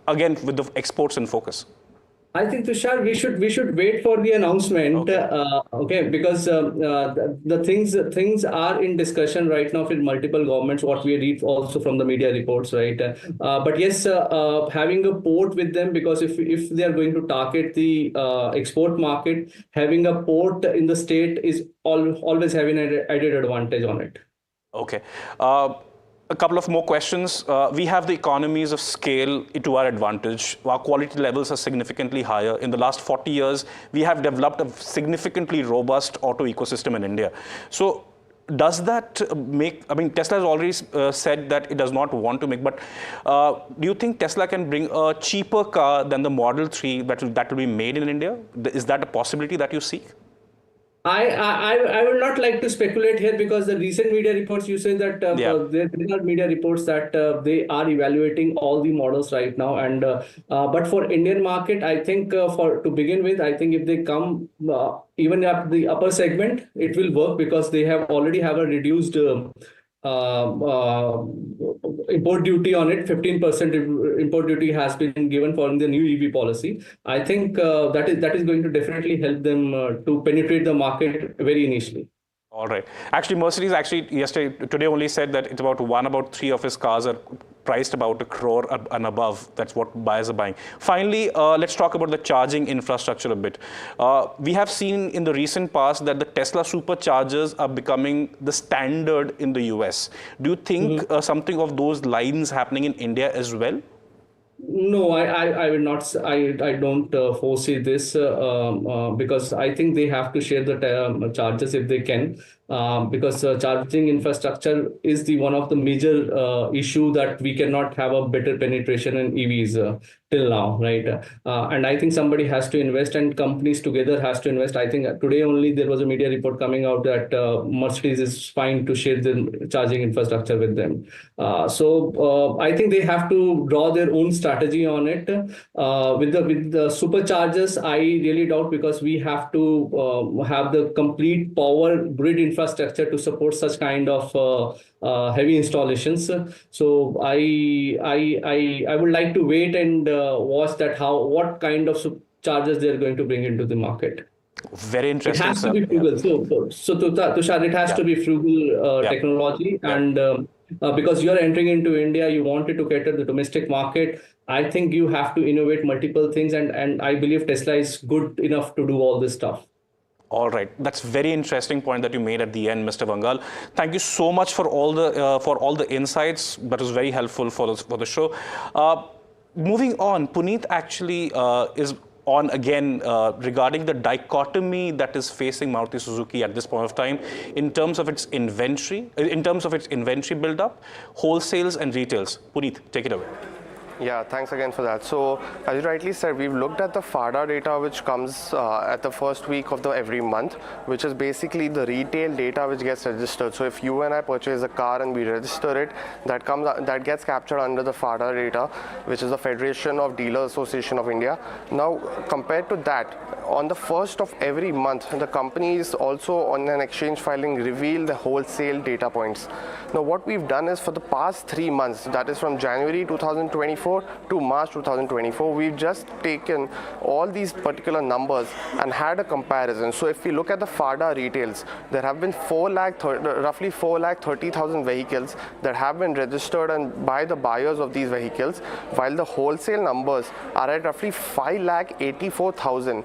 Again, with the exports in focus. I think, Tushar, we should wait for the announcement. Okay, because the things are in discussion right now with multiple governments. What we read also from the media reports, right? But yes, having a port with them, because if they are going to target the export market, having a port in the state is always having an added advantage on it. Okay. A couple of more questions. We have the economies of scale to our advantage. Our quality levels are significantly higher. In the last 40 years, we have developed a significantly robust auto ecosystem in India. So does that make, I mean, Tesla has already said that it does not want to make, but do you think Tesla can bring a cheaper car than the Model 3 that will be made in India? Is that a possibility that you see? I would not like to speculate here, because the recent media reports, you say that there are media reports that they are evaluating all the models right now. And but for Indian market, I think to begin with, I think if they come even at the upper segment, it will work, because they already have a reduced import duty on it. 15% import duty has been given for the new EV policy. I think that is going to definitely help them to penetrate the market very initially. All right. Actually, Mercedes today only said that it's about 3 of his cars are priced about 1 crore and above. That's what buyers are buying. Finally, let's talk about the charging infrastructure a bit. We have seen in the recent past that the Tesla superchargers are becoming the standard in the US. Do you think something of those lines happening in India as well? No, I will not. I don't foresee this because I think they have to share the charges if they can, because charging infrastructure is one of the major issue that we cannot have a better penetration in EVs till now, right? And I think somebody has to invest, and companies together has to invest. I think today only there was a media report coming out that Mercedes is fine to share the charging infrastructure with them. So I think they have to draw their own strategy on it. With the superchargers, I really doubt, because we have to have the complete power grid infrastructure to support such kind of heavy installations. So I would like to wait and watch that what kind of chargers they are going to bring into the market. Very interesting. It has to be frugal. So Tushar, it has to be frugal technology, and because you are entering into India, you wanted to cater the domestic market. I think you have to innovate multiple things, and I believe Tesla is good enough to do all this stuff. All right, that's very interesting point that you made at the end, Mr. Vangal. Thank you so much for all the insights. That was very helpful for the show. Moving on, Puneet actually is on again regarding the dichotomy that is facing Maruti Suzuki at this point of time in terms of its inventory, build-up, wholesales and retails. Puneet, take it away. Yeah, thanks again for that. So, as you rightly said, we've looked at the FADA data which comes at the first week of every month, which is basically the retail data which gets registered. So, if you and I purchase a car and we register it, that gets captured under the FADA data, which is the Federation of Dealer Association of India. Now, compared to that, on the first of every month, the companies also on an exchange filing reveal the wholesale data points. Now, what we've done is for the past 3 months, that is from January 2024 to March 2024, we've just taken all these particular numbers and had a comparison. So if we look at the FADA retails, there have been roughly 430,000 vehicles that have been registered and by the buyers of these vehicles, while the wholesale numbers are at roughly 584,000.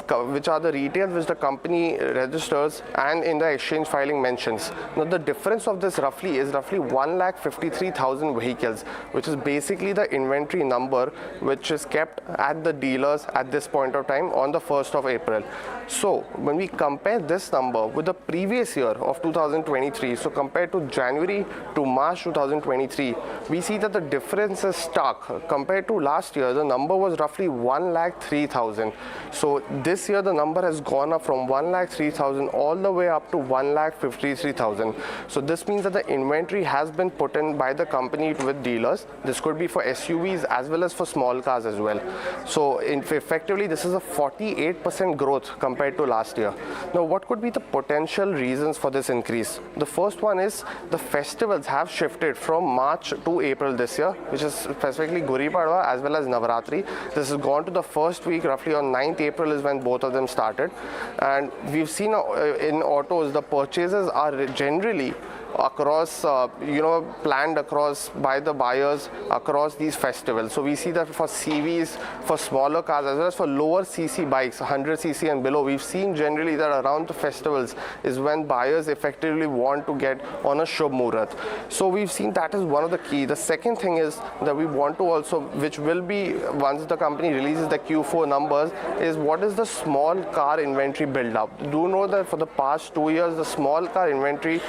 Which are the retails which the company registers and in the exchange filing mentions. Now the difference of this is roughly 153,000 vehicles, which is basically the inventory number which is kept at the dealers at this point of time on the 1st of April. So when we compare this number with the previous year of 2023, so compared to January to March 2023, we see that the difference is stark. Compared to last year, the number was roughly 103,000. So this year the number has gone up from 1,03,000 all the way up to 1,53,000. So this means that the inventory has been put in by the company with dealers. This could be for SUVs as well as for small cars as well. So effectively this is a 48% growth compared to last year. Now what could be the potential reasons for this increase? The first one is the festivals have shifted from March to April this year, which is specifically Guri Padwa as well as Navaratri. This has gone to the first week, roughly on 9th April is when both of them started. And we've seen in autos, the purchases are generally across, planned across by the buyers across these festivals. So we see that for CVs, for smaller cars, as well as for lower CC bikes, 100cc and below, we've seen generally that around the festivals is when buyers effectively want to get on a Shubh Muhurat. So we've seen that is one of the key. The second thing is that we want to also, which will be once the company releases the Q4 numbers, is what is the small car inventory build up. Do know that for the past 2 years, the small car inventory,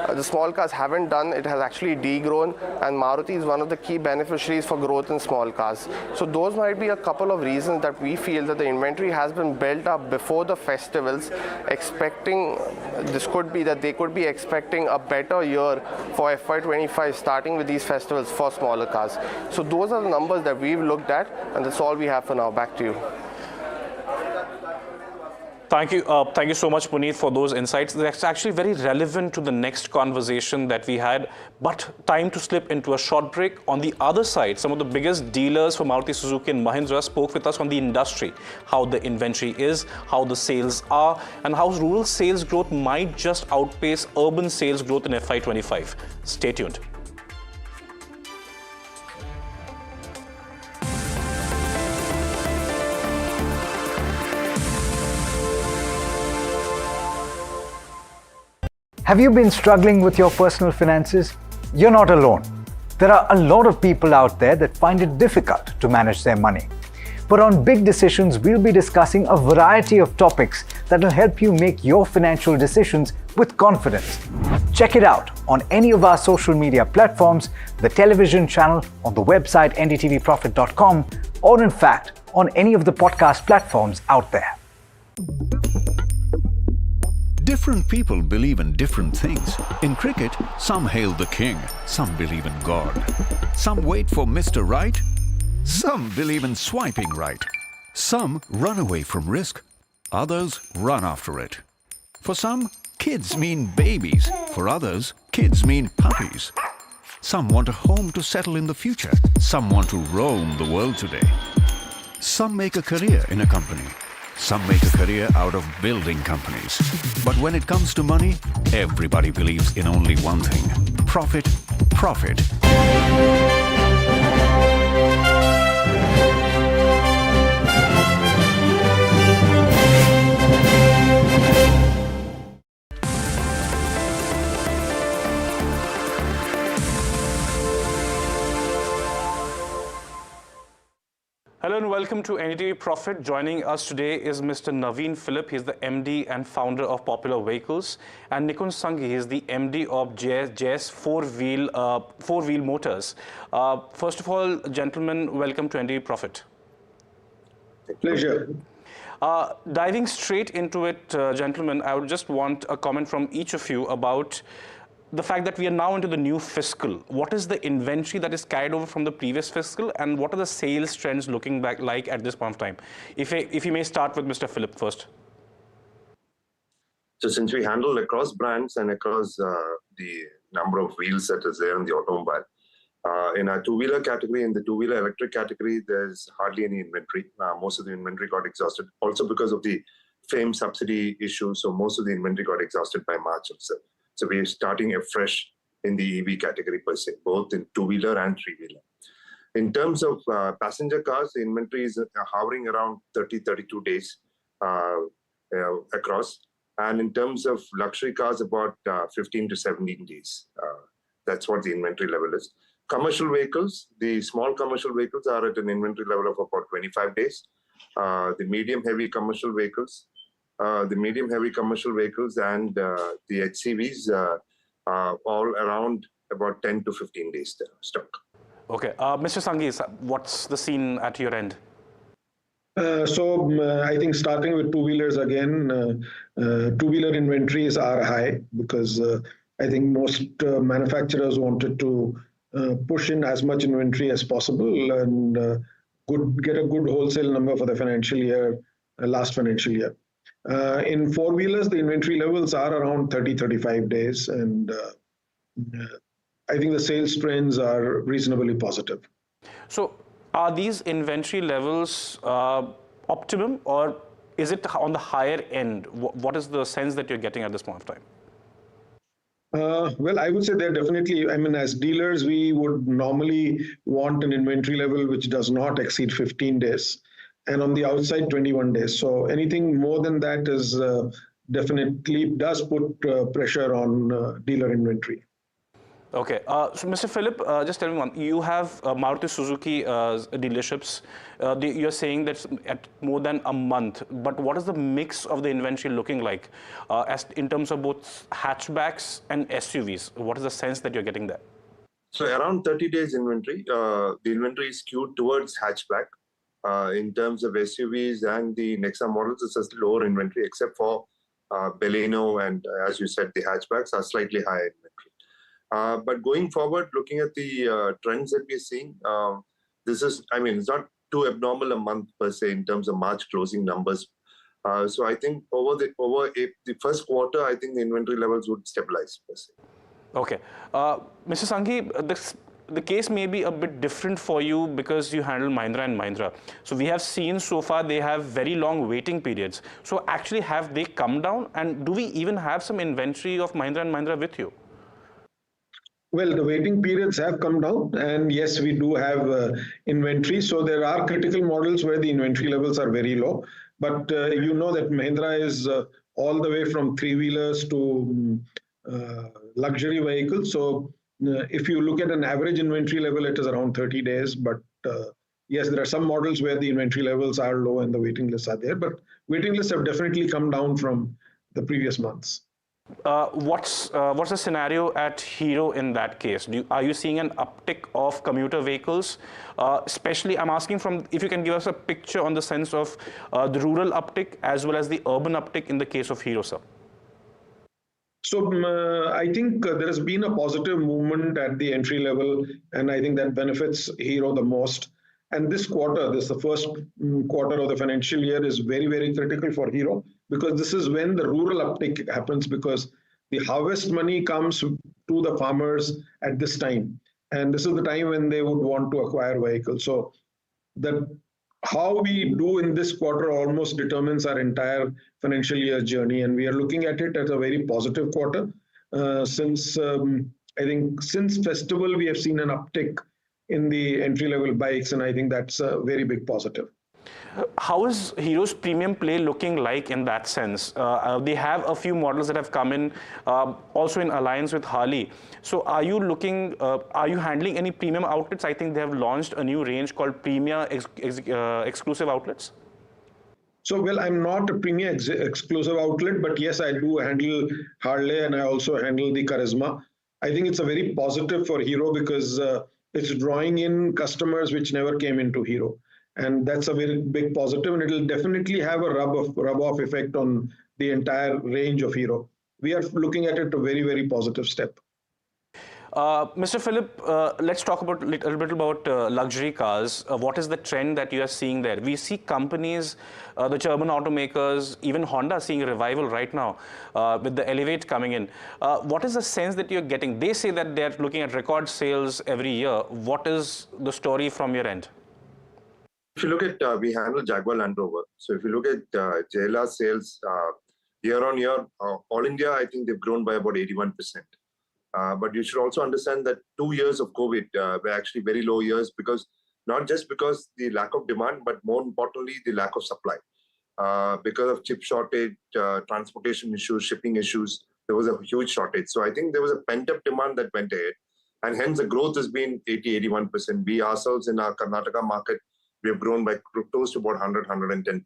the small cars haven't done, it has actually degrown, and Maruti is one of the key beneficiaries for growth in small cars. So those might be a couple of reasons that we feel that the inventory has been built up before the festivals, expecting, this could be that they could be expecting a better year for FY25 starting with these festivals for smaller cars. So those are the numbers that we've looked at, and that's all we have for now. Back to you. Thank you so much, Puneet, for those insights. That's actually very relevant to the next conversation that we had, but time to slip into a short break. On the other side, some of the biggest dealers for Maruti Suzuki and Mahindra spoke with us on the industry, how the inventory is, how the sales are, and how rural sales growth might just outpace urban sales growth in FY25. Stay tuned. Have you been struggling with your personal finances? You're not alone. There are a lot of people out there that find it difficult to manage their money. But on Big Decisions, we'll be discussing a variety of topics that will help you make your financial decisions with confidence. Check it out on any of our social media platforms, the television channel, on the website ndtvprofit.com, or in fact, on any of the podcast platforms out there. Different people believe in different things. In cricket, some hail the king, some believe in God. Some wait for Mr. Right, some believe in swiping right. Some run away from risk, others run after it. For some, kids mean babies. For others, kids mean puppies. Some want a home to settle in the future. Some want to roam the world today. Some make a career in a company. Some make a career out of building companies. But when it comes to money, everybody believes in only one thing: profit, profit. Hello and welcome to NDTV Profit. Joining us today is Mr. Naveen Philip. He's the MD and founder of Popular Vehicles. And Nikun Sanghi, he is the MD of JS Four-Wheel Motors. First of all, gentlemen, welcome to NDTV Profit. Pleasure. Diving straight into it, gentlemen, I would just want a comment from each of you about the fact that we are now into the new fiscal. What is the inventory that is carried over from the previous fiscal, and what are the sales trends looking back like at this point of time? If you may start with Mr. Philip first. So since we handle across brands and across the number of wheels that is there in the automobile, in our two-wheeler category, in the two-wheeler electric category, there's hardly any inventory. Most of the inventory got exhausted, also because of the FAME subsidy issue. So most of the inventory got exhausted by March itself. So we're starting afresh in the EV category per se, both in two-wheeler and three-wheeler. In terms of passenger cars, the inventory is hovering around 30-32 days across. And in terms of luxury cars, about 15 to 17 days. That's what the inventory level is. Commercial vehicles, the small commercial vehicles are at an inventory level of about 25 days. The medium-heavy commercial vehicles, and the HCVs are all around about 10 to 15 days stock. Okay. Mr. Sanghi, what's the scene at your end? I think starting with two-wheelers again, two-wheeler inventories are high because I think most manufacturers wanted to push in as much inventory as possible and get a good wholesale number for the financial year, last financial year. In four-wheelers, the inventory levels are around 30-35 days, and I think the sales trends are reasonably positive. So are these inventory levels optimum, or is it on the higher end? What is the sense that you're getting at this point of time? Well, I would say they're definitely, I mean, as dealers, we would normally want an inventory level which does not exceed 15 days, and on the outside, 21 days. So anything more than that is definitely does put pressure on dealer inventory. Okay, so Mr. Philip, just tell me one. You have Maruti Suzuki dealerships. You're saying that's at more than a month. But what is the mix of the inventory looking like, as in terms of both hatchbacks and SUVs? What is the sense that you're getting there? So around 30 days inventory. The inventory is skewed towards hatchback. In terms of SUVs and the Nexa models, it's a lower inventory, except for Baleno and, as you said, the hatchbacks are slightly higher inventory. But going forward, looking at the trends that we're seeing, this is, I mean, it's not too abnormal a month per se in terms of March closing numbers. So I think over the first quarter, I think the inventory levels would stabilize per se. Okay. Mr. Sanghi, the case may be a bit different for you because you handle Mahindra and Mahindra. So we have seen so far they have very long waiting periods. So actually, have they come down? And do we even have some inventory of Mahindra and Mahindra with you? Well, the waiting periods have come down, and yes, we do have inventory. So there are critical models where the inventory levels are very low. But you know that Mahindra is all the way from three-wheelers to luxury vehicles. So if you look at an average inventory level, it is around 30 days. But yes, there are some models where the inventory levels are low and the waiting lists are there. But waiting lists have definitely come down from the previous months. What's the scenario at Hero in that case? Are you seeing an uptick of commuter vehicles? Especially, I'm asking if you can give us a picture on the sense of the rural uptick as well as the urban uptick in the case of Hero, sir. So I think there has been a positive movement at the entry level, and I think that benefits Hero the most. And this quarter, the first quarter of the financial year, is very, very critical for Hero because this is when the rural uptake happens, because the harvest money comes to the farmers at this time. And this is the time when they would want to acquire vehicles. So how we do in this quarter almost determines our entire financial year journey. And we are looking at it as a very positive quarter. I think since festival, we have seen an uptick in the entry-level bikes, and I think that's a very big positive. How is Hero's premium play looking like in that sense? They have a few models that have come in, also in alliance with Harley. So are you handling any premium outlets? I think they have launched a new range called Premia Exclusive Outlets. So, well, I'm not a Premia exclusive outlet, but yes, I do handle Harley and I also handle the Charisma. I think it's a very positive for Hero because it's drawing in customers which never came into Hero. And that's a very big positive, and it will definitely have a rub-off effect on the entire range of Hero. We are looking at it a very, very positive step. Mr. Philip, let's talk a little bit about luxury cars. What is the trend that you are seeing there? We see companies, the German automakers, even Honda seeing a revival right now with the Elevate coming in. What is the sense that you're getting? They say that they're looking at record sales every year. What is the story from your end? If you look at, we handle Jaguar Land Rover. So if you look at JLR sales year on year, all India, I think they've grown by about 81%. But you should also understand that 2 years of COVID were actually very low years because not just because the lack of demand, but more importantly, the lack of supply. Because of chip shortage, transportation issues, shipping issues, there was a huge shortage. So I think there was a pent-up demand that went ahead. And hence the growth has been 80-81%. We ourselves in our Karnataka market, we have grown by close to about 110%.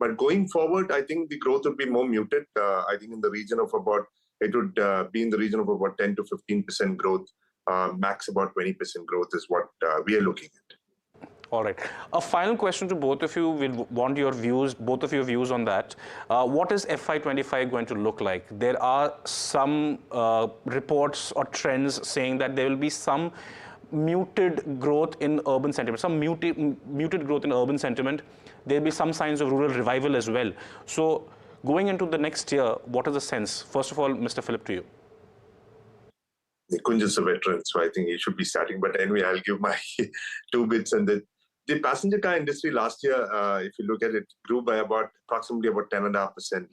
But going forward, I think the growth would be more muted. I think in the region of about, it would be in the region of about 10 to 15% growth, max about 20% growth is what we are looking at. All right. A final question to both of you. We'll want your views, both of your views on that. What is FY25 going to look like? There are some reports or trends saying that there will be some muted growth in urban sentiment, some muted growth in urban sentiment. There'll be some signs of rural revival as well. So going into the next year, what is the sense? First of all, Mr. Philip, to you. Kunj is a veteran, so I think he should be starting. But anyway, I'll give my 2 bits. And the passenger car industry last year, if you look at it, grew by approximately about 10.5%,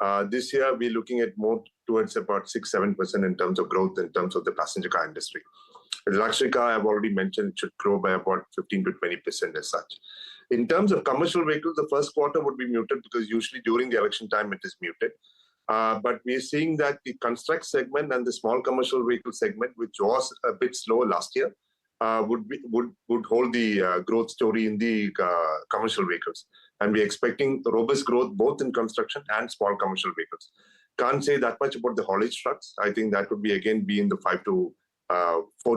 11%. This year, we're looking at more towards about 6-7% in terms of growth in terms of the passenger car industry. The luxury car, I've already mentioned, it should grow by about 15 to 20% as such. In terms of commercial vehicles, the first quarter would be muted because usually during the election time, it is muted. But we're seeing that the construct segment and the small commercial vehicle segment, which was a bit slow last year, would hold the growth story in the commercial vehicles. And we're expecting robust growth both in construction and small commercial vehicles. Can't say that much about the haulage trucks. I think that would be in the 4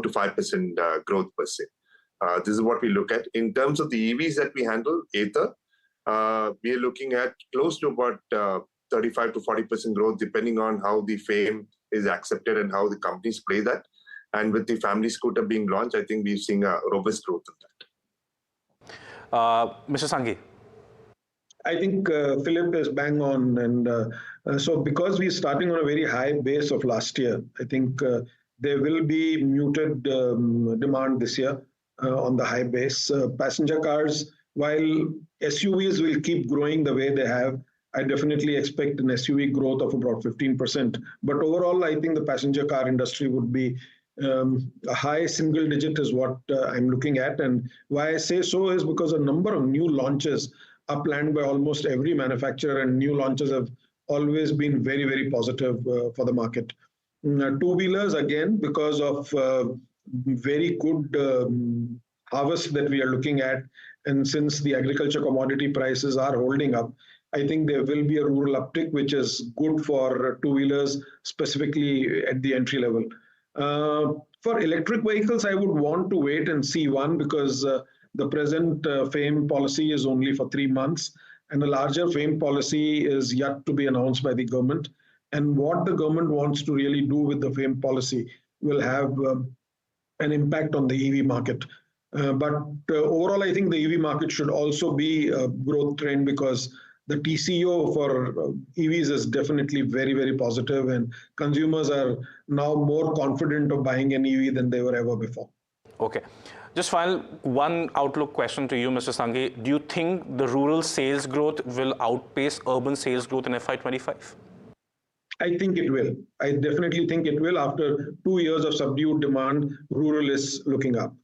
to 5% growth per se. This is what we look at. In terms of the EVs that we handle, Ather, we are looking at close to about 35 to 40% growth, depending on how the FAME is accepted and how the companies play that. And with the family scooter being launched, I think we're seeing a robust growth in that. Mr. Sanghi. I think Philip is bang on. And so because we're starting on a very high base of last year, I think there will be muted demand this year on the high base. Passenger cars, while SUVs will keep growing the way they have, I definitely expect an SUV growth of about 15%. But overall, I think the passenger car industry would be a high single digit is what I'm looking at. And why I say so is because a number of new launches are planned by almost every manufacturer, and new launches have always been very, very positive for the market. Two-wheelers, again, because of very good harvest that we are looking at, and since the agriculture commodity prices are holding up, I think there will be a rural uptick, which is good for two-wheelers, specifically at the entry level. For electric vehicles, I would want to wait and see because the present FAME policy is only for 3 months, and a larger FAME policy is yet to be announced by the government. And what the government wants to really do with the FAME policy will have an impact on the EV market. But overall, I think the EV market should also be a growth trend because the TCO for EVs is definitely very, very positive, and consumers are now more confident of buying an EV than they were ever before. Okay. Just final one outlook question to you, Mr. Sanghi. Do you think the rural sales growth will outpace urban sales growth in FY25? I think it will. I definitely think it will. After 2 years of subdued demand, rural is looking up.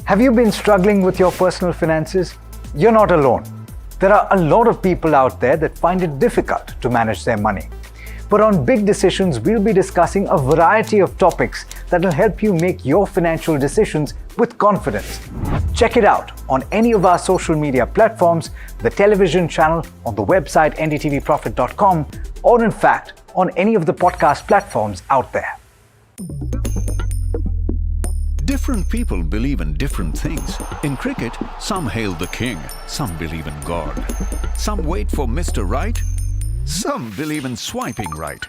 Have you been struggling with your personal finances? You're not alone. There are a lot of people out there that find it difficult to manage their money. But on Big Decisions, we'll be discussing a variety of topics that will help you make your financial decisions with confidence. Check it out on any of our social media platforms, the television channel, on the website ndtvprofit.com, or in fact, on any of the podcast platforms out there. Different people believe in different things. In cricket, some hail the king, some believe in God. Some wait for Mr. Right, some believe in swiping right.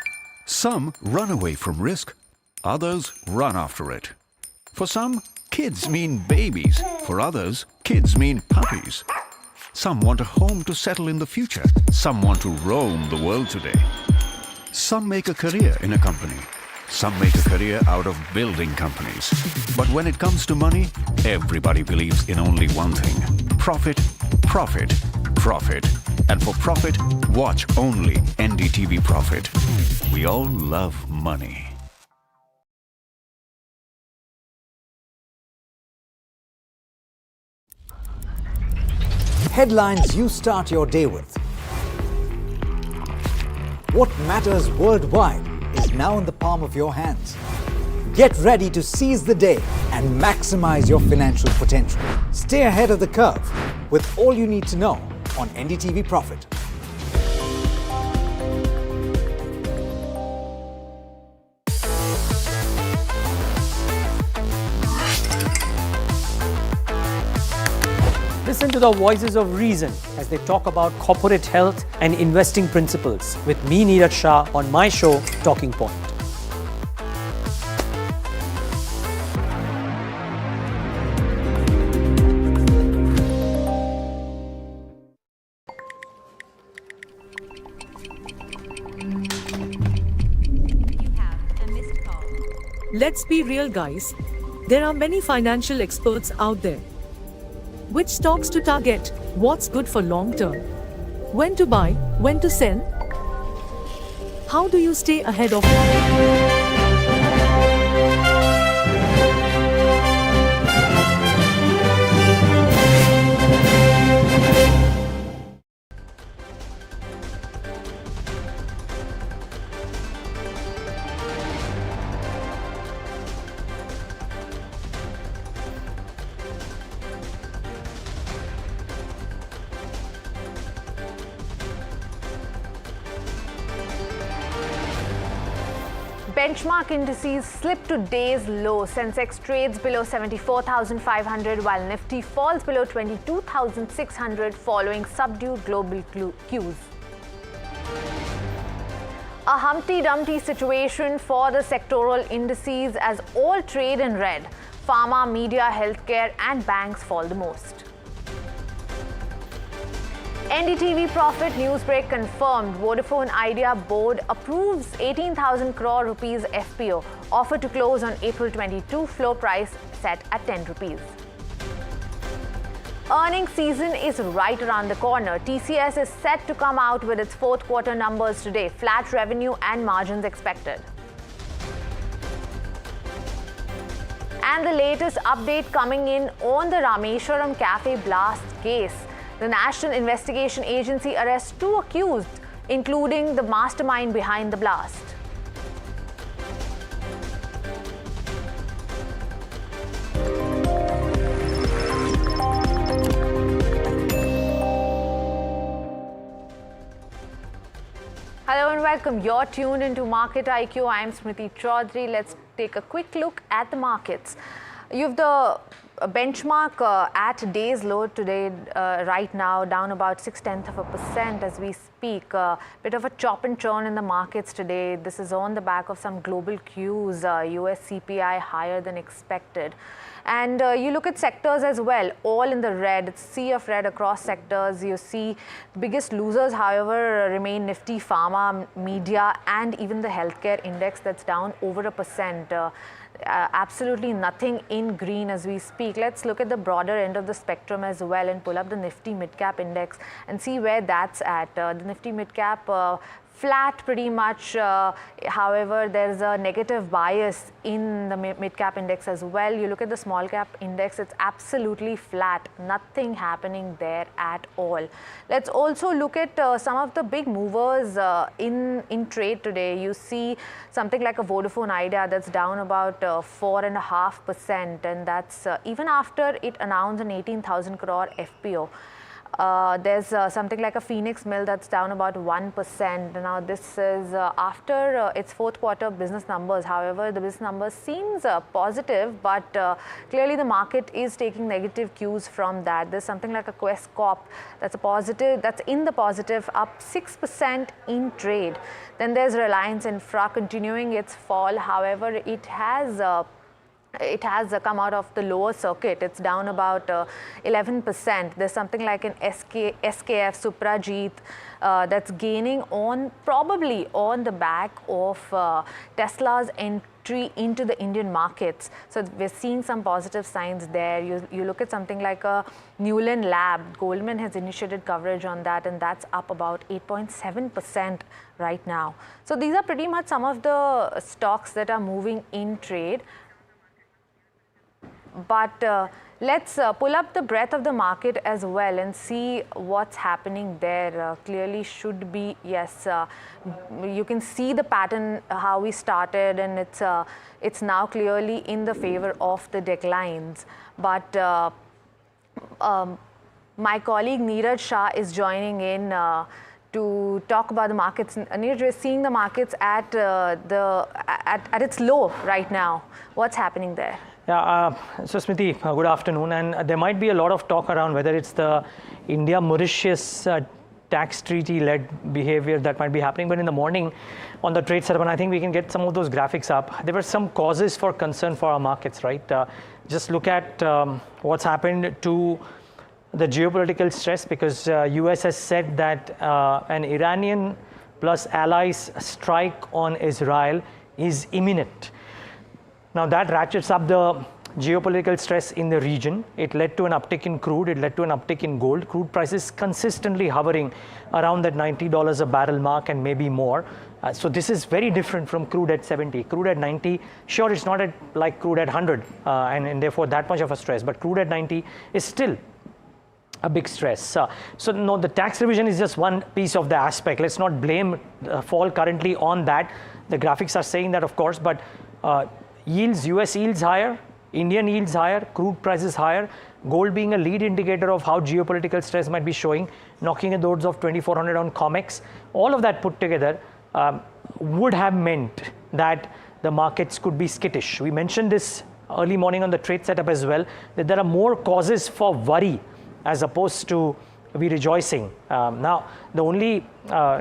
Some run away from risk, others run after it. For some, kids mean babies. For others, kids mean puppies. Some want a home to settle in the future. Some want to roam the world today. Some make a career in a company. Some make a career out of building companies. But when it comes to money, everybody believes in only one thing: profit, profit, profit. And for profit, watch only NDTV Profit. We all love money. Headlines you start your day with. What matters worldwide is now in the palm of your hands. Get ready to seize the day and maximize your financial potential. Stay ahead of the curve with all you need to know on NDTV Profit. listen to the voices of reason as they talk about corporate health and investing principles with me, Neeraj Shah, on my show, Talking Point. Let's be real, guys. There are many financial experts out there. Which stocks to target? What's good for long term? When to buy? When to sell? How do you stay ahead of Benchmark indices slip to days low. Sensex trades below 74,500 while Nifty falls below 22,600 following subdued global cues. A Humpty Dumpty situation for the sectoral indices as all trade in red. Pharma, media, healthcare and banks fall the most. NDTV Profit newsbreak confirmed Vodafone Idea board approves 18,000 crore rupees FPO, offer to close on April 22, floor price set at 10 rupees. Earnings season is right around the corner. TCS is set to come out with its fourth quarter numbers today, flat revenue and margins expected. And the latest update coming in on the Rameshwaram Cafe blast case. The National Investigation Agency arrests 2 accused, including the mastermind behind the blast. Hello and welcome. You're tuned into Market IQ. I'm Smriti Chaudhary. Let's take a quick look at the markets. You've the benchmark at day's low today, right now, down about 0.6% as we speak. Bit of a chop and churn in the markets today. This is on the back of some global cues, US CPI higher than expected. And you look at sectors as well, all in the red. It's sea of red across sectors. You see the biggest losers, however, remain Nifty, Pharma, media, and even the healthcare index that's down over 1%. Absolutely nothing in green as we speak. Let's look at the broader end of the spectrum as well and pull up the Nifty Midcap Index and see where that's at. The Nifty Midcap flat pretty much. However, there's a negative bias in the mid-cap index as well. You look at the small cap index, it's absolutely flat. Nothing happening there at all. Let's also look at some of the big movers in trade today. You see something like a Vodafone Idea that's down about 4.5%, and that's even after it announced an 18,000 crore FPO. There's something like a Phoenix Mill that's down about 1%. Now, this is after its fourth quarter business numbers. However, the business numbers seems positive, but clearly the market is taking negative cues from that. There's something like a Quest Corp that's a positive, that's in the positive, up 6% in trade. Then there's Reliance Infra continuing its fall. However, it has come out of the lower circuit. It's down about 11%. There's something like an SKF Suprajit that's gaining on, probably on the back of Tesla's entry into the Indian markets. So we're seeing some positive signs there. You look at something like a Newland Lab. Goldman has initiated coverage on that, and that's up about 8.7% right now. So these are pretty much some of the stocks that are moving in trade. But let's pull up the breadth of the market as well and see what's happening there. Clearly should be, yes, you can see the pattern, how we started, and it's now clearly in the favor of the declines. But my colleague Neeraj Shah is joining in to talk about the markets. Neeraj, we're seeing the markets at its low right now. What's happening there? Yeah, so Smriti, good afternoon. And there might be a lot of talk around whether it's the India-Mauritius tax treaty-led behavior that might be happening. But in the morning on the trade setup, and I think we can get some of those graphics up, there were some causes for concern for our markets, right? Just look at what's happened to the geopolitical stress, because US has said that an Iranian plus allies strike on Israel is imminent. Now that ratchets up the geopolitical stress in the region. It led to an uptick in crude, it led to an uptick in gold. Crude prices consistently hovering around that $90 a barrel mark and maybe more. So this is very different from crude at 70. Crude at 90, sure, it's not like crude at 100 and therefore that much of a stress, but crude at 90 is still a big stress. So no, the tax revision is just one piece of the aspect. Let's not blame fall currently on that. The graphics are saying that, of course, but yields, US yields higher, Indian yields higher, crude prices higher, gold being a lead indicator of how geopolitical stress might be showing, knocking at the odds of 2400 on COMEX. All of that put together would have meant that the markets could be skittish. We mentioned this early morning on the trade setup as well, that there are more causes for worry as opposed to be rejoicing. Now, the only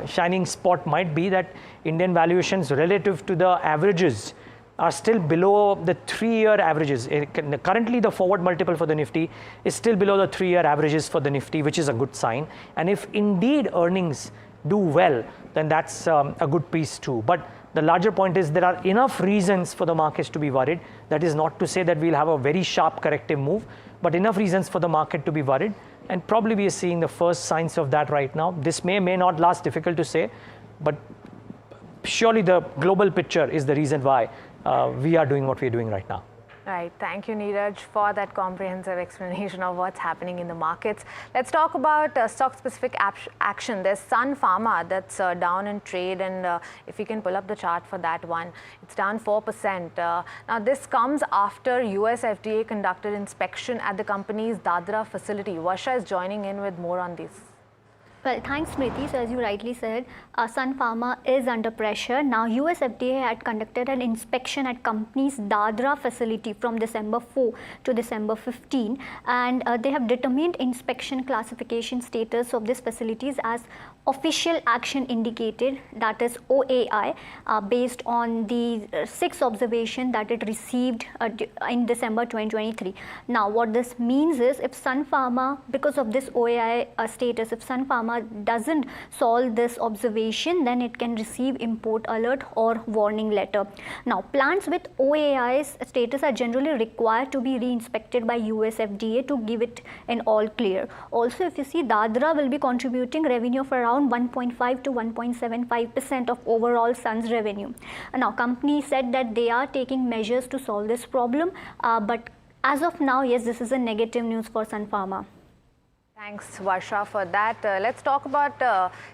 shining spot might be that Indian valuations relative to the averages are still below the 3-year averages. Currently, the forward multiple for the Nifty is still below the 3-year averages for the Nifty, which is a good sign. And if indeed earnings do well, then that's a good piece too. But the larger point is there are enough reasons for the markets to be worried. That is not to say that we'll have a very sharp corrective move, but enough reasons for the market to be worried. And probably we are seeing the first signs of that right now. This may not last, difficult to say, but surely the global picture is the reason why we are doing what we're doing right now. Right. Thank you, Neeraj, for that comprehensive explanation of what's happening in the markets. Let's talk about stock-specific action. There's Sun Pharma that's down in trade, and if you can pull up the chart for that one, it's down 4%. Now, this comes after US FDA conducted inspection at the company's Dadra facility. Varsha is joining in with more on this. Well, thanks, Smriti. So as you rightly said, Sun Pharma is under pressure. Now, US FDA had conducted an inspection at company's Dadra facility from December 4 to December 15, and they have determined inspection classification status of these facilities as official action indicated, that is OAI, based on the 6 observation that it received in December 2023. Now, what this means is if Sun Pharma, because of this OAI status, if Sun Pharma doesn't solve this observation, then it can receive import alert or warning letter. Now, plants with OAI's status are generally required to be re-inspected by US FDA to give it an all clear. Also, if you see, Dadra will be contributing revenue of around 1.5 to 1.75% of overall Sun's revenue. Now, company said that they are taking measures to solve this problem, but as of now, yes, this is a negative news for Sun Pharma. Thanks, Varsha, for that. Let's talk about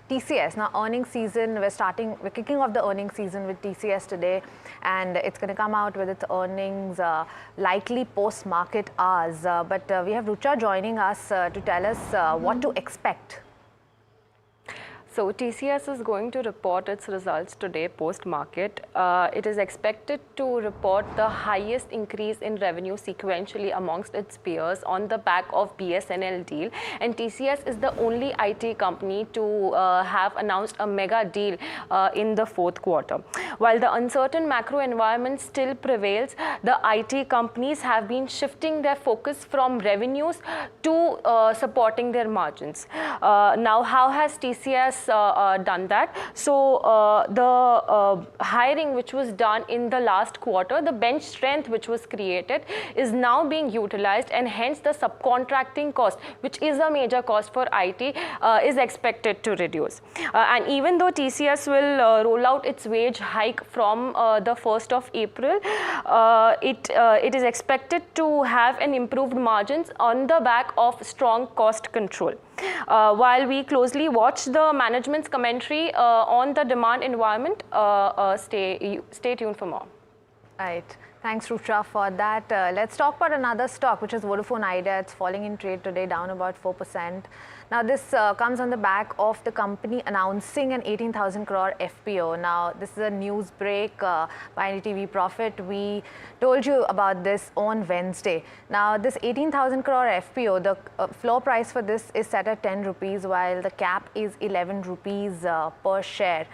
TCS. Now, earnings season, we're kicking off the earnings season with TCS today, and it's going to come out with its earnings likely post-market hours. But we have Rucha joining us to tell us what to expect. So TCS is going to report its results today post-market. It is expected to report the highest increase in revenue sequentially amongst its peers on the back of BSNL deal. And TCS is the only IT company to have announced a mega deal in the fourth quarter. While the uncertain macro environment still prevails, the IT companies have been shifting their focus from revenues to supporting their margins. Now, how has TCS done that? So the hiring which was done in the last quarter, the bench strength which was created is now being utilized, and hence the subcontracting cost, which is a major cost for IT, is expected to reduce. And even though TCS will roll out its wage hike from the 1st of April, it is expected to have an improved margins on the back of strong cost control. While we closely watch the management's commentary on the demand environment, stay tuned for more. Right. Thanks, Rutra, for that. Let's talk about another stock, which is Vodafone Idea. It's falling in trade today, down about 4%. Now, this comes on the back of the company announcing an 18,000 crore FPO. Now, this is a news break by NDTV Profit. We told you about this on Wednesday. Now, this 18,000 crore FPO, the floor price for this is set at 10 rupees, while the cap is 11 rupees per share.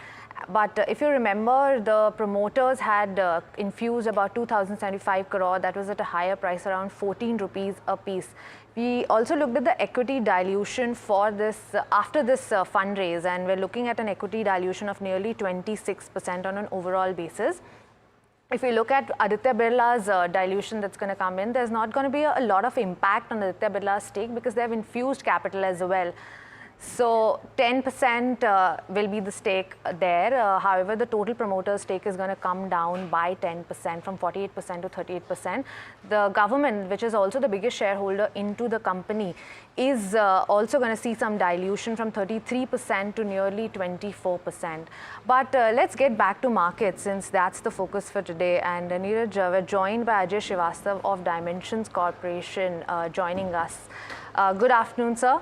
But if you remember, the promoters had infused about 2,075 crore. That was at a higher price, around 14 rupees a piece. We also looked at the equity dilution for this after this fundraise, and we're looking at an equity dilution of nearly 26% on an overall basis. If you look at Aditya Birla's dilution that's going to come in, there's not going to be a lot of impact on Aditya Birla's stake because they have infused capital as well. So 10% will be the stake there. However, the total promoter stake is going to come down by 10% from 48% to 38%. The government, which is also the biggest shareholder into the company, is also going to see some dilution from 33% to nearly 24%. But let's get back to markets, since that's the focus for today. And Neeraj, we're joined by Ajay Srivastav of Dimensions Corporation joining us. Good afternoon, sir.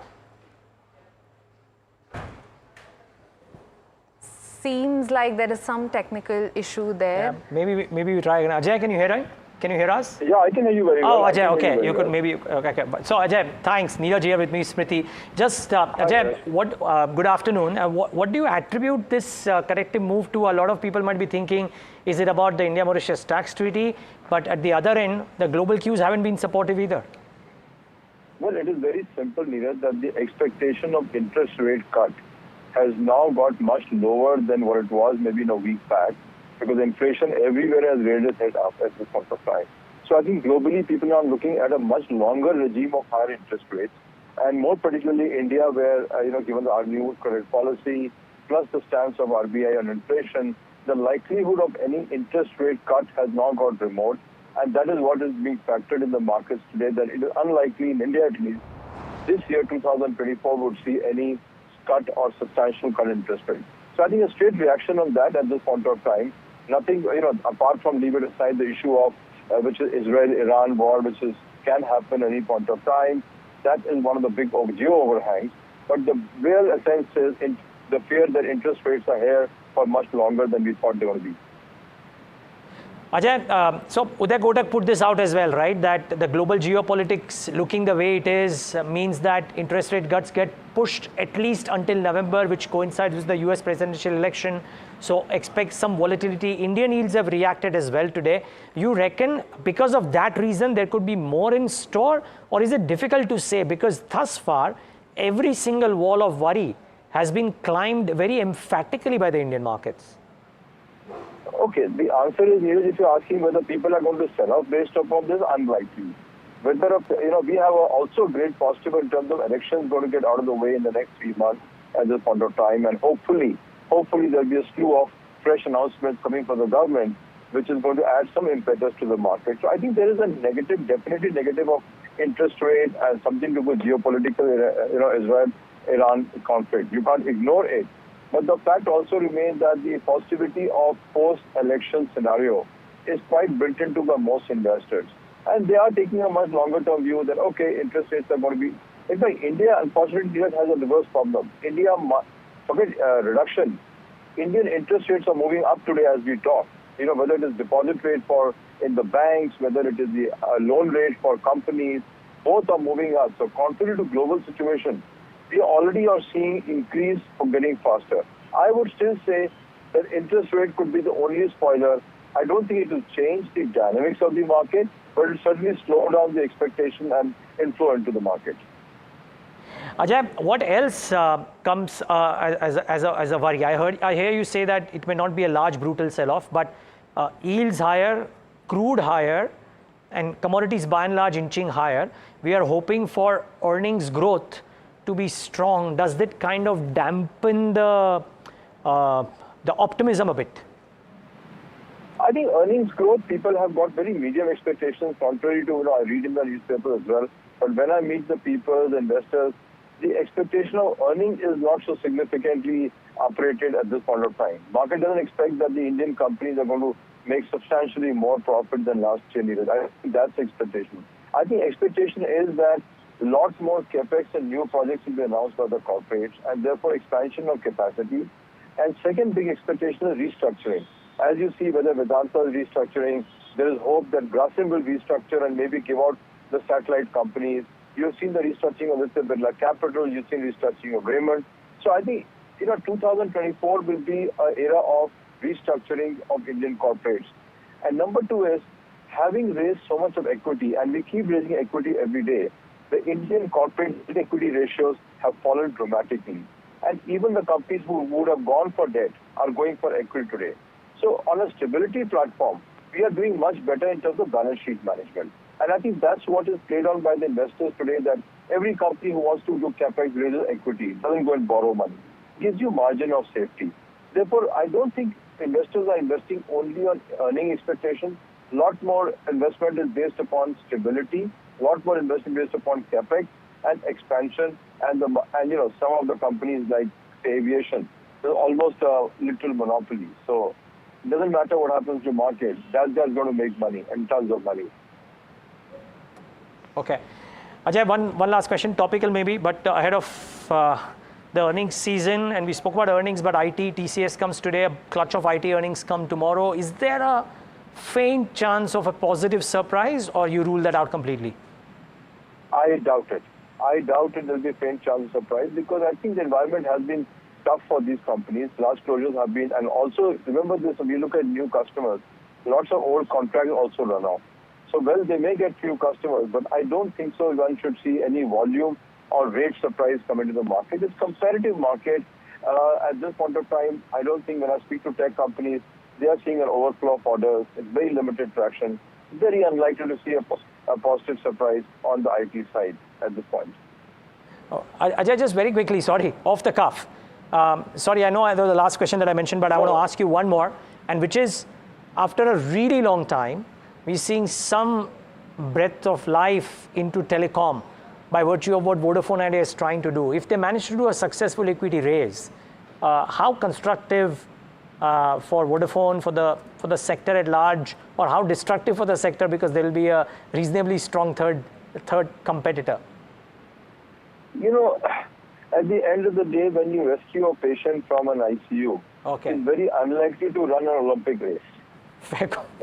Seems like there is some technical issue there. Yeah, maybe we try again. Ajay, can you hear us? Can you hear us? Yeah, I can hear you very well. Oh, Ajay, okay. You could maybe. Okay. So, Ajay, thanks. Neeraj here with me, Smriti. Just, Ajay, good afternoon. What do you attribute this corrective move to? A lot of people might be thinking, is it about the India-Mauritius tax treaty? But at the other end, the global cues haven't been supportive either. Well, it is very simple, Neeraj, that the expectation of interest rate cut has now got much lower than what it was maybe in a week back, because inflation everywhere has raised its head up at this point of time. So I think globally people are looking at a much longer regime of higher interest rates, and more particularly India, where given our new credit policy plus the stance of RBI on inflation, the likelihood of any interest rate cut has now got remote, and that is what is being factored in the markets today, that it is unlikely in India at least this year 2024 would see any cut or substantial cut interest rate. So I think a straight reaction on that at this point of time. Nothing, apart from leave it aside the issue of which is Israel-Iran war, which can happen at any point of time. That is one of the big geo overhangs. But the real essence is in the fear that interest rates are here for much longer than we thought they were going to be. Ajay, so Uday Kotak put this out as well, right? That the global geopolitics looking the way it is means that interest rate cuts get pushed at least until November, which coincides with the US presidential election. So expect some volatility. Indian yields have reacted as well today. You reckon because of that reason there could be more in store, or is it difficult to say? Because thus far, every single wall of worry has been climbed very emphatically by the Indian markets. Okay, the answer is, Neeraj, if you're asking whether people are going to sell off based upon this, unlikely. Whether, we have also great positive in terms of elections going to get out of the way in the next 3 months at this point of time, and hopefully there'll be a slew of fresh announcements coming from the government, which is going to add some impetus to the market. So I think there is a negative, definitely negative of interest rate and something to do with geopolitical, Israel-Iran conflict. You can't ignore it. But the fact also remains that the positivity of post-election scenario is quite built into by most investors. And they are taking a much longer-term view that, okay, interest rates are going to be... In fact, India, unfortunately, has a reverse problem. Reduction. Indian interest rates are moving up today as we talk. Whether it is deposit rate in the banks, whether it is the loan rate for companies, both are moving up. So contrary to global situation, we already are seeing increase from getting faster. I would still say that interest rate could be the only spoiler. I don't think it will change the dynamics of the market, but it will certainly slow down the expectation and inflow into the market. Ajay, what else comes as a worry? I hear you say that it may not be a large brutal sell-off, but yields higher, crude higher, and commodities by and large inching higher. We are hoping for earnings growth to be strong. Does that kind of dampen the optimism a bit? I think earnings growth, people have got very medium expectations, contrary to I read in the newspaper as well. But when I meet the people, the investors, the expectation of earnings is not so significantly operated at this point of time. Market doesn't expect that the Indian companies are going to make substantially more profit than last year. I think that's expectation. I think expectation is that lots more capex and new projects will be announced by the corporates, and therefore expansion of capacity. And second big expectation is restructuring. As you see, whether Vedanta is restructuring, there is hope that Grasim will restructure and maybe give out the satellite companies. You've seen the restructuring of Mr. Birla Capital. You've seen restructuring of Raymond. So I think 2024 will be an era of restructuring of Indian corporates. And number two is, having raised so much of equity, and we keep raising equity every day, the Indian corporate equity ratios have fallen dramatically. And even the companies who would have gone for debt are going for equity today. So on a stability platform, we are doing much better in terms of balance sheet management. And I think that's what is played on by the investors today, that every company who wants to do capex raises equity, doesn't go and borrow money, gives you margin of safety. Therefore, I don't think investors are investing only on earning expectations. A lot more investment is based upon stability, a lot more investment based upon capex and expansion, and some of the companies like aviation, they're almost a literal monopoly. So it doesn't matter what happens to market, that's going to make money, and tons of money. Okay. Ajay, one last question, topical maybe, but ahead of the earnings season, and we spoke about earnings, but IT, TCS comes today, a clutch of IT earnings come tomorrow. Is there a faint chance of a positive surprise, or you rule that out completely? I doubt it. I doubt it there'll be a faint chance of surprise, because I think the environment has been tough for these companies. Large closures have been, and also remember this, when you look at new customers, lots of old contracts also run off. So, well, they may get few customers, but I don't think so one should see any volume or rate surprise come into the market. It's competitive market. At this point of time, I don't think when I speak to tech companies, they are seeing an overflow of orders. It's very limited traction. Very unlikely to see a positive surprise on the IT side at this point. Ajay, just very quickly, sorry, off the cuff. Sorry, I know that was the last question that I mentioned, but I want to ask you one more, and which is, after a really long time, we're seeing some breath of life into telecom by virtue of what Vodafone Idea is trying to do. If they manage to do a successful equity raise, how constructive for Vodafone, for the sector at large, or how destructive for the sector, because there will be a reasonably strong third competitor? At the end of the day, when you rescue a patient from an ICU, it's very unlikely to run an Olympic race.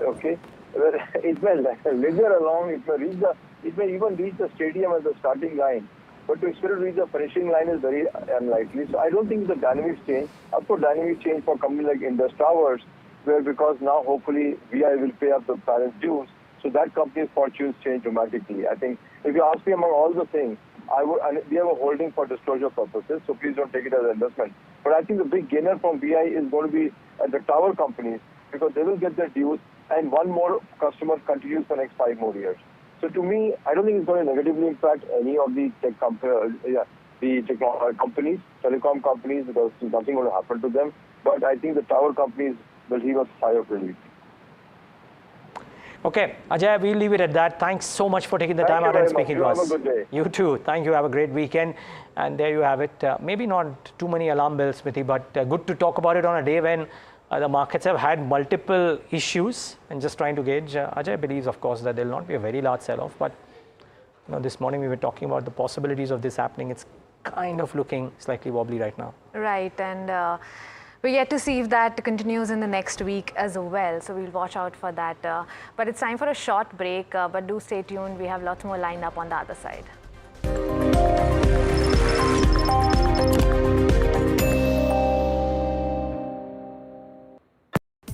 Okay? It may linger along, it may even reach the stadium as the starting line, but to expect to reach the finishing line is very unlikely. So I don't think the dynamics change. Of course, dynamics change for companies like Indus Towers, where because now hopefully VI will pay up the balance dues, so that company's fortunes change dramatically. I think if you ask me among all the things, we have a holding for disclosure purposes, so please don't take it as an investment. But I think the big gainer from VI is going to be the tower companies, because they will get their dues, and one more customer continues for the next 5 more years. So to me, I don't think it's going to negatively impact any of the tech companies, telecom companies, because there's nothing going to happen to them. But I think the tower companies will heave a sigh of relief. Okay, Ajay, we'll leave it at that. Thanks so much for taking the time out and speaking to us. Have a good day. You too. Thank you. Have a great weekend. And there you have it. Maybe not too many alarm bells, Smriti, but good to talk about it on a day when the markets have had multiple issues, and just trying to gauge. Ajay believes, of course, that there will not be a very large sell-off, but this morning we were talking about the possibilities of this happening. It's kind of looking slightly wobbly right now. Right, and we're yet to see if that continues in the next week as well, so we'll watch out for that. But it's time for a short break, but do stay tuned. We have lots more lined up on the other side.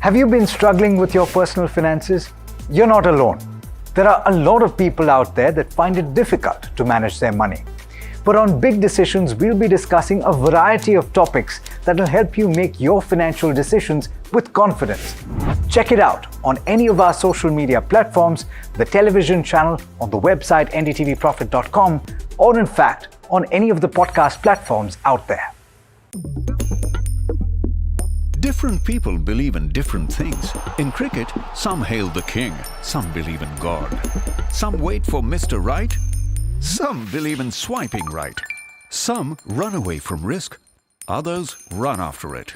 Have you been struggling with your personal finances? You're not alone. There are a lot of people out there that find it difficult to manage their money. But on Big Decisions, we'll be discussing a variety of topics that will help you make your financial decisions with confidence. Check it out on any of our social media platforms, the television channel, on the website ndtvprofit.com, or in fact, on any of the podcast platforms out there. Different people believe in different things. In cricket, some hail the king, some believe in God. Some wait for Mr. Right, some believe in swiping right. Some run away from risk, others run after it.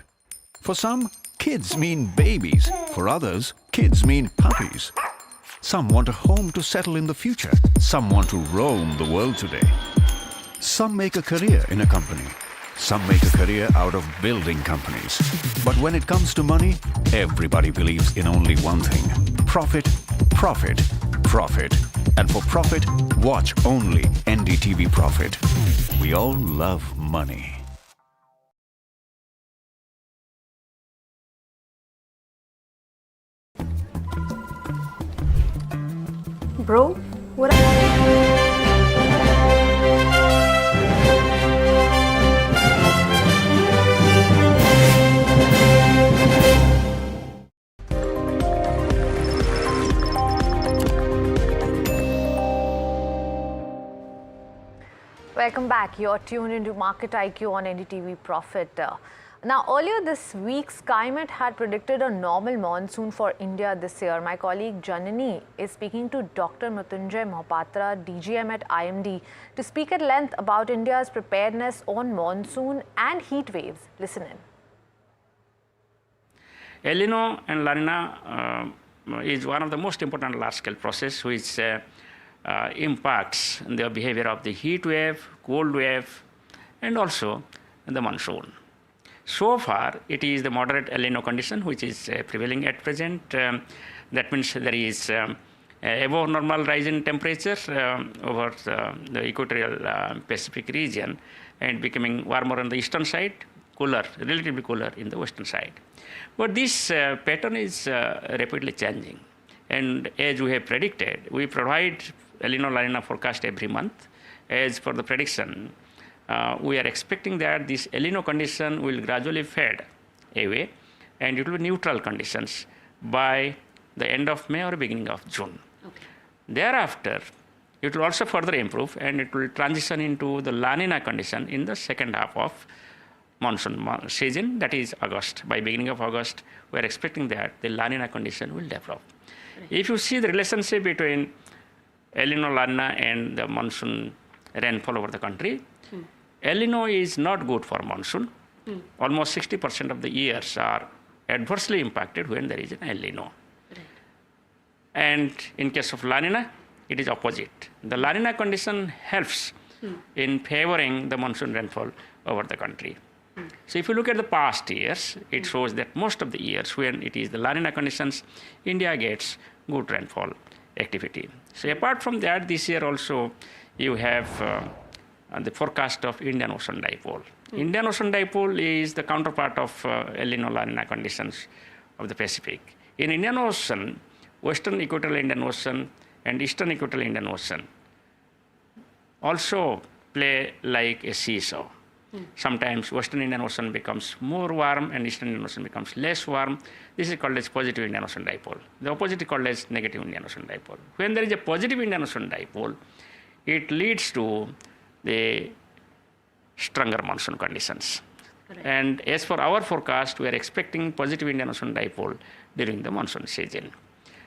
For some, kids mean babies. For others, kids mean puppies. Some want a home to settle in the future. Some want to roam the world today. Some make a career in a company. Some make a career out of building companies. But when it comes to money, everybody believes in only one thing: profit, profit, profit. And for profit, watch only NDTV Profit. We all love money. Bro, what Welcome back. You're tuned into Market IQ on NDTV Profit. Now, earlier this week, SkyMet had predicted a normal monsoon for India this year. My colleague Janani is speaking to Dr. Mrityunjay Mohapatra, DGM at IMD, to speak at length about India's preparedness on monsoon and heat waves. Listen in. El Nino and La Nina is one of the most important large-scale process which impacts the behavior of the heat wave, cold wave, and also the monsoon. So far, it is the moderate El Nino condition which is prevailing at present. That means there is above normal rise in temperature over the equatorial Pacific region and becoming warmer on the eastern side, cooler, relatively cooler in the western side. But this pattern is rapidly changing. And as we have predicted, we provide El Nino La Nina forecast every month. As for the prediction, we are expecting that this El Nino condition will gradually fade away and it will be neutral conditions by the end of May or beginning of June. Okay. Thereafter, it will also further improve and it will transition into the La Nina condition in the second half of monsoon season, that is August. By beginning of August, we are expecting that the La Nina condition will develop. Right. If you see the relationship between El Nino, La Nina and the monsoon rainfall over the country, El Nino is not good for monsoon. Almost 60% of the years are adversely impacted when there is an El Nino. Right. And in case of La Nina, it is opposite. The La Nina condition helps in favoring the monsoon rainfall over the country. So if you look at the past years, it shows that most of the years when it is the La Nina conditions, India gets good rainfall activity. So apart from that, this year also you have the forecast of Indian Ocean Dipole. Indian Ocean Dipole is the counterpart of El Nino La Nina conditions of the Pacific. In Indian Ocean, Western Equatorial Indian Ocean and Eastern Equatorial Indian Ocean also play like a seesaw. Sometimes Western Indian Ocean becomes more warm and Eastern Indian Ocean becomes less warm. This is called as positive Indian Ocean Dipole. The opposite is called as negative Indian Ocean Dipole. When there is a positive Indian Ocean Dipole, it leads to the stronger monsoon conditions. Correct. And as for our forecast, we are expecting positive Indian Ocean Dipole during the monsoon season.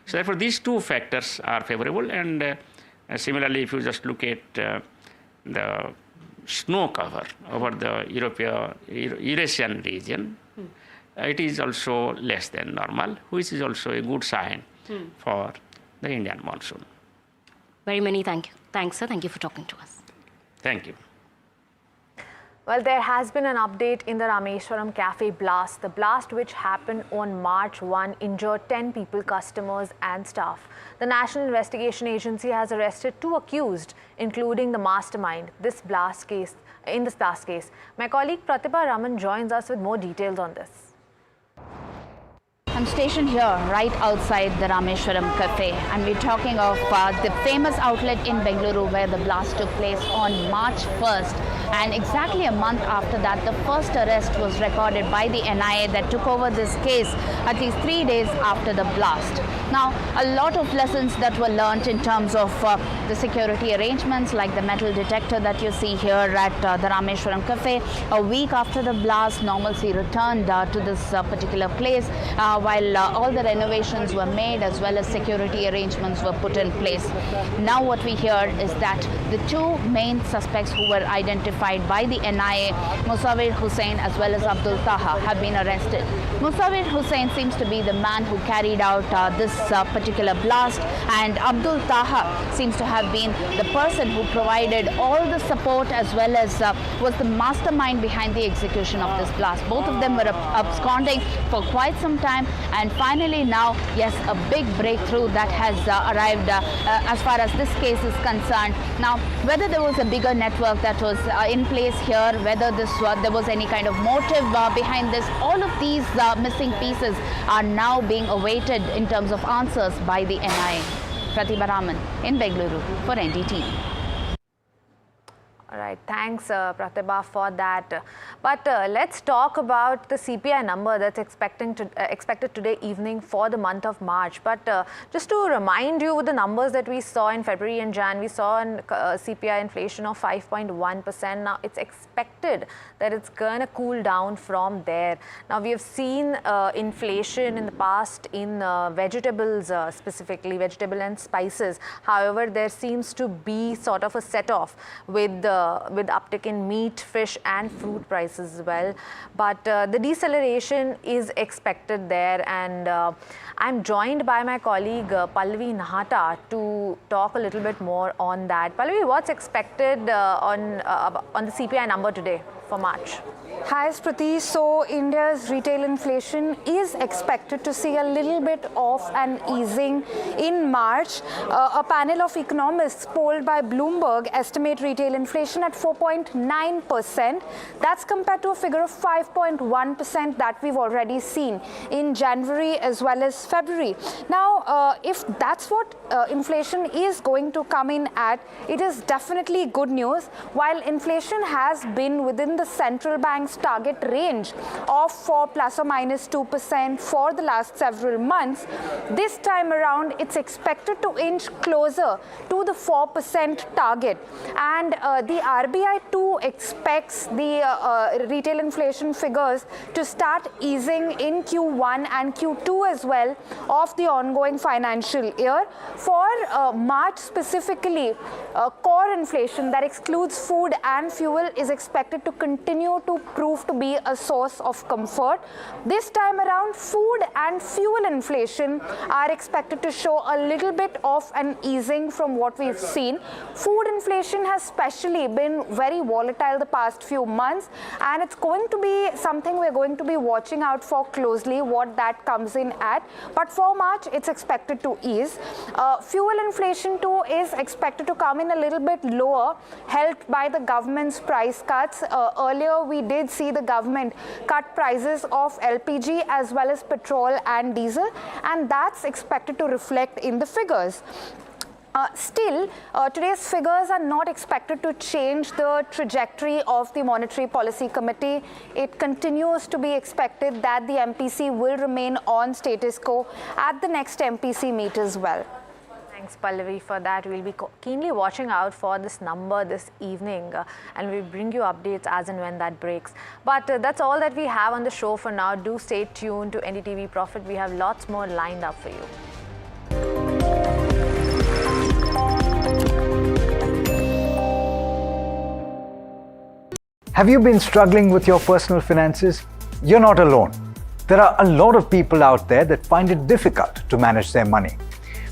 So therefore, these two factors are favorable. And similarly, if you just look at the snow cover over the Eurasian region, it is also less than normal, which is also a good sign for the Indian monsoon. Very many thanks, sir. Thank you for talking to us. Thank you. Well, there has been an update in the Rameswaram Cafe blast. The blast, which happened on March 1, injured 10 people, customers and staff. The National Investigation Agency has arrested 2 accused, including the mastermind in this blast case. My colleague Pratibha Raman joins us with more details on this. I'm stationed here right outside the Rameshwaram Cafe, and we're talking of the famous outlet in Bengaluru where the blast took place on March 1st. And exactly a month after that, the first arrest was recorded by the NIA that took over this case at least 3 days after the blast. Now, a lot of lessons that were learnt in terms of the security arrangements like the metal detector that you see here at the Rameswaram Cafe. A week after the blast, normalcy returned to this particular place while all the renovations were made as well as security arrangements were put in place. Now what we hear is that the two main suspects who were identified by the NIA, Musawir Hussain as well as Abdul Taha, have been arrested. Musawir Hussain seems to be the man who carried out this particular blast, and Abdul Taha seems to have been the person who provided all the support as well as was the mastermind behind the execution of this blast. Both of them were absconding for quite some time, and finally now, yes, a big breakthrough that has arrived as far as this case is concerned. Now, whether there was a bigger network that was in place here, whether there was any kind of motive behind this, all of these missing pieces are now being awaited in terms of answers by the NIA. Pratibha Raman in Bengaluru for NDTV. All right, thanks Pratibha for that. But let's talk about the CPI number that's expected today evening for the month of March. But just to remind you, with the numbers that we saw in February and Jan, we saw a CPI inflation of 5.1%. Now it's expected that it's going to cool down from there. Now we have seen inflation in the past in vegetables, specifically vegetable and spices. However, there seems to be sort of a set-off with uptick in meat, fish and fruit prices as well. But the deceleration is expected there, and I'm joined by my colleague Pallavi Nahata to talk a little bit more on that. Pallavi, what's expected on the CPI number today for March? Hi, Spriti. So India's retail inflation is expected to see a little bit of an easing in March. A panel of economists polled by Bloomberg estimate retail inflation at 4.9%. That's compared to a figure of 5.1% that we've already seen in January as well as February. Now, if that's what inflation is going to come in at, it is definitely good news. While inflation has been within the central bank's target range of 4 plus or minus 2% for the last several months, this time around it's expected to inch closer to the 4% target. And the RBI too expects the retail inflation figures to start easing in Q1 and Q2 as well of the ongoing financial year. For March specifically, core inflation that excludes food and fuel is expected to continue to prove to be a source of comfort. This time around, food and fuel inflation are expected to show a little bit of an easing from what we've seen. Food inflation has especially been very volatile the past few months, and it's going to be something we're going to be watching out for closely, what that comes in at. But for March, it's expected to ease. Fuel inflation too is expected to come in a little bit lower, helped by the government's price cuts. Earlier, we did see the government cut prices of LPG as well as petrol and diesel, and that's expected to reflect in the figures. Still, today's figures are not expected to change the trajectory of the Monetary Policy Committee. It continues to be expected that the MPC will remain on status quo at the next MPC meet as well. Thanks, Pallavi, for that. We'll be keenly watching out for this number this evening, and we'll bring you updates as and when that breaks. But that's all that we have on the show for now. Do stay tuned to NDTV Profit. We have lots more lined up for you. Have you been struggling with your personal finances? You're not alone. There are a lot of people out there that find it difficult to manage their money.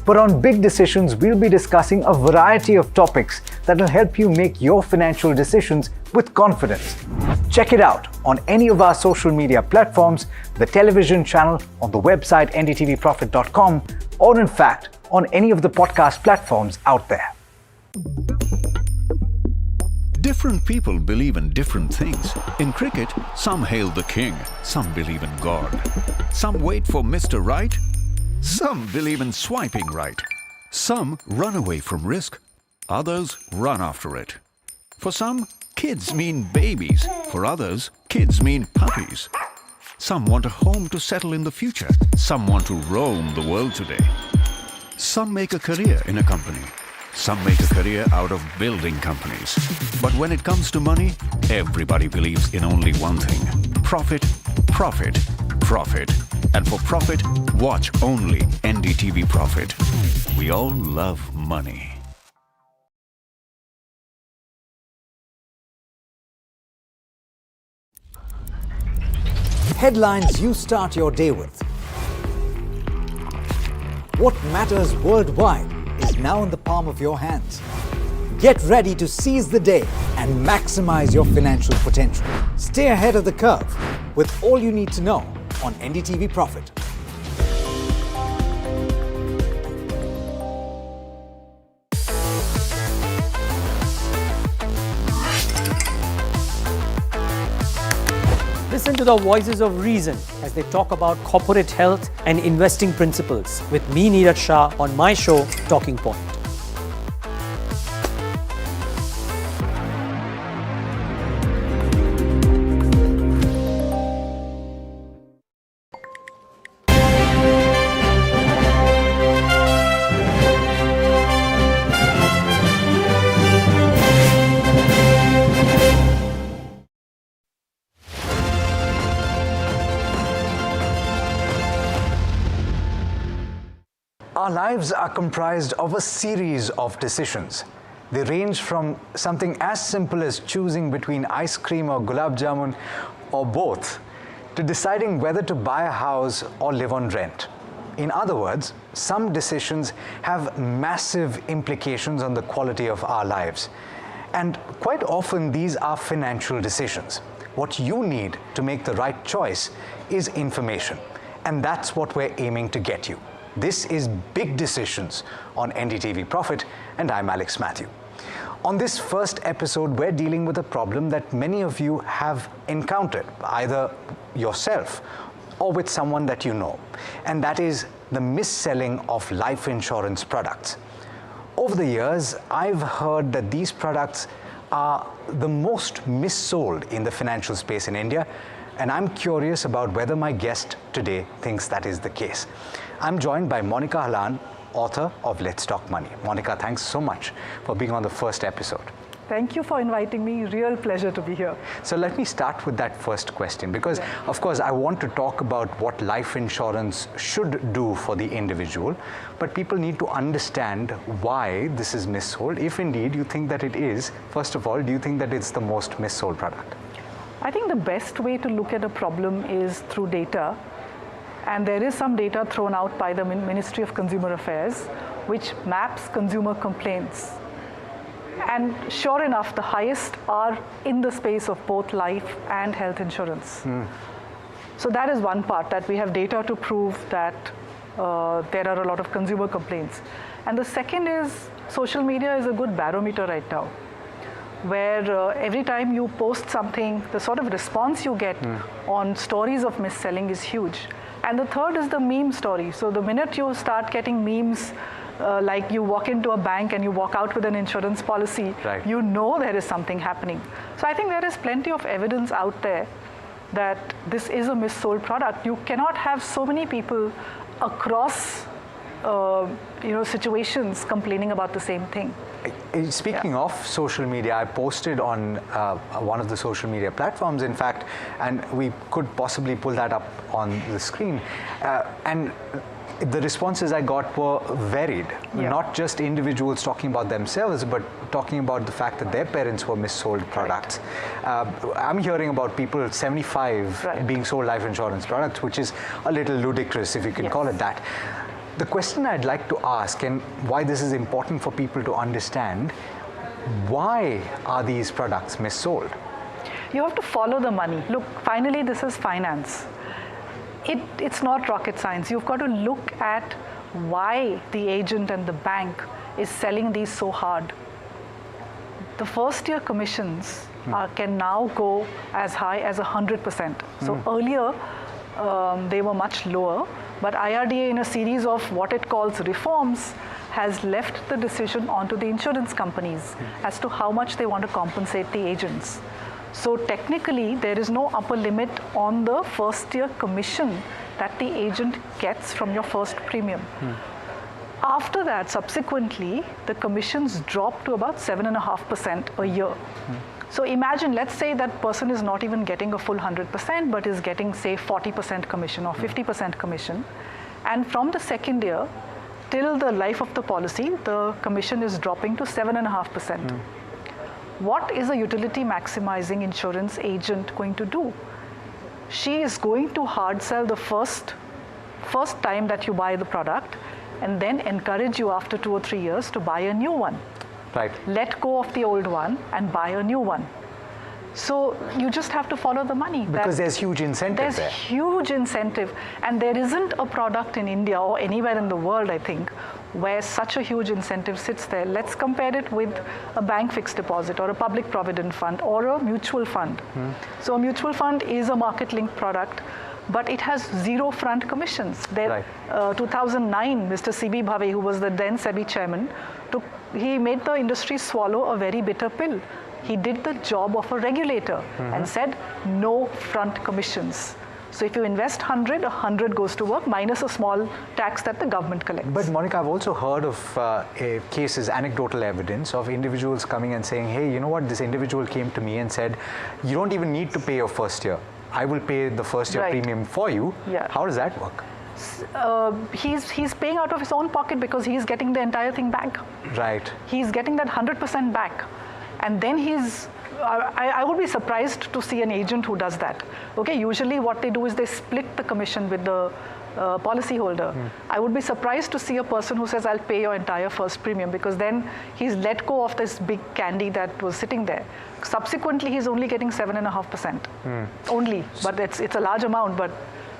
But on Big Decisions, we'll be discussing a variety of topics that will help you make your financial decisions with confidence. Check it out on any of our social media platforms, the television channel, on the website ndtvprofit.com, or in fact, on any of the podcast platforms out there. Different people believe in different things. In cricket, some hail the king, some believe in God. Some wait for Mr. Right, some believe in swiping right. Some run away from risk, others run after it. For some, kids mean babies. For others, kids mean puppies. Some want a home to settle in the future. Some want to roam the world today. Some make a career in a company. Some make a career out of building companies. But when it comes to money, everybody believes in only one thing. Profit, profit, profit. And for profit, watch only NDTV Profit. We all love money. Headlines you start your day with. What matters worldwide is now in the palm of your hands. Get ready to seize the day and maximize your financial potential. Stay ahead of the curve with all you need to know on NDTV Profit. Listen to the voices of reason as they talk about corporate health and investing principles with me, Neeraj Shah, on my show, Talking Point. Our lives are comprised of a series of decisions. They range from something as simple as choosing between ice cream or gulab jamun or both, to deciding whether to buy a house or live on rent. In other words, some decisions have massive implications on the quality of our lives. And quite often these are financial decisions. What you need to make the right choice is information. And that's what we're aiming to get you. This is Big Decisions on NDTV Profit, and I'm Alex Matthew. On this first episode, we're dealing with a problem that many of you have encountered, either yourself or with someone that you know, and that is the mis-selling of life insurance products. Over the years, I've heard that these products are the most mis-sold in the financial space in India, and I'm curious about whether my guest today thinks that is the case. I'm joined by Monica Halan, author of Let's Talk Money. Monica, thanks so much for being on the first episode. Thank you for inviting me. Real pleasure to be here. So let me start with that first question, because of course I want to talk about what life insurance should do for the individual, but people need to understand why this is missold. If indeed you think that it is, first of all, do you think that it's the most missold product? I think the best way to look at a problem is through data. And there is some data thrown out by the Ministry of Consumer Affairs, which maps consumer complaints. And sure enough, the highest are in the space of both life and health insurance. So that is one part, that we have data to prove that there are a lot of consumer complaints. And the second is social media is a good barometer right now, where every time you post something, the sort of response you get on stories of mis-selling is huge. And the third is the meme story. So the minute you start getting memes, like you walk into a bank and you walk out with an insurance policy, you know there is something happening. So I think there is plenty of evidence out there that this is a missold product. You cannot have so many people across situations complaining about the same thing. Speaking of social media, I posted on one of the social media platforms, in fact, and we could possibly pull that up on the screen. And the responses I got were varied, not just individuals talking about themselves, but talking about the fact that their parents were missold products. I'm hearing about people 75 being sold life insurance products, which is a little ludicrous, if you can call it that. The question I'd like to ask, and why this is important for people to understand, why are these products missold? You have to follow the money. Look, finally, this is finance. It's not rocket science. You've got to look at why the agent and the bank is selling these so hard. The first year commissions can now go as high as 100%. So earlier, they were much lower. But IRDA, in a series of what it calls reforms, has left the decision onto the insurance companies as to how much they want to compensate the agents. So technically, there is no upper limit on the first year commission that the agent gets from your first premium. After that, subsequently, the commissions dropped to about 7.5% a year. So imagine, let's say that person is not even getting a full 100%, but is getting, say, 40% commission or 50% commission. And from the second year till the life of the policy, the commission is dropping to 7.5%. What is a utility maximizing insurance agent going to do? She is going to hard sell the first time that you buy the product, and then encourage you after 2 or 3 years to buy a new one. Right. Let go of the old one and buy a new one. So you just have to follow the money. Because there's huge incentive there. There's huge incentive. And there isn't a product in India or anywhere in the world, I think, where such a huge incentive sits there. Let's compare it with a bank fixed deposit or a public provident fund or a mutual fund. So a mutual fund is a market-linked product, but it has zero front commissions. 2009, Mr. C.B. Bhave, who was the then SEBI chairman, he made the industry swallow a very bitter pill. He did the job of a regulator and said, no front commissions. So if you invest 100 goes to work, minus a small tax that the government collects. But Monica, I've also heard of cases, anecdotal evidence of individuals coming and saying, hey, you know what, this individual came to me and said, you don't even need to pay your first year. I will pay the first year premium for you. Yeah. How does that work? He's paying out of his own pocket because he's getting the entire thing back. Right. He's getting that 100% back. And then I would be surprised to see an agent who does that. Okay, usually what they do is they split the commission with the policyholder. I would be surprised to see a person who says, I'll pay your entire first premium, because then he's let go of this big candy that was sitting there. Subsequently, he's only getting 7.5%. Only, but it's a large amount. But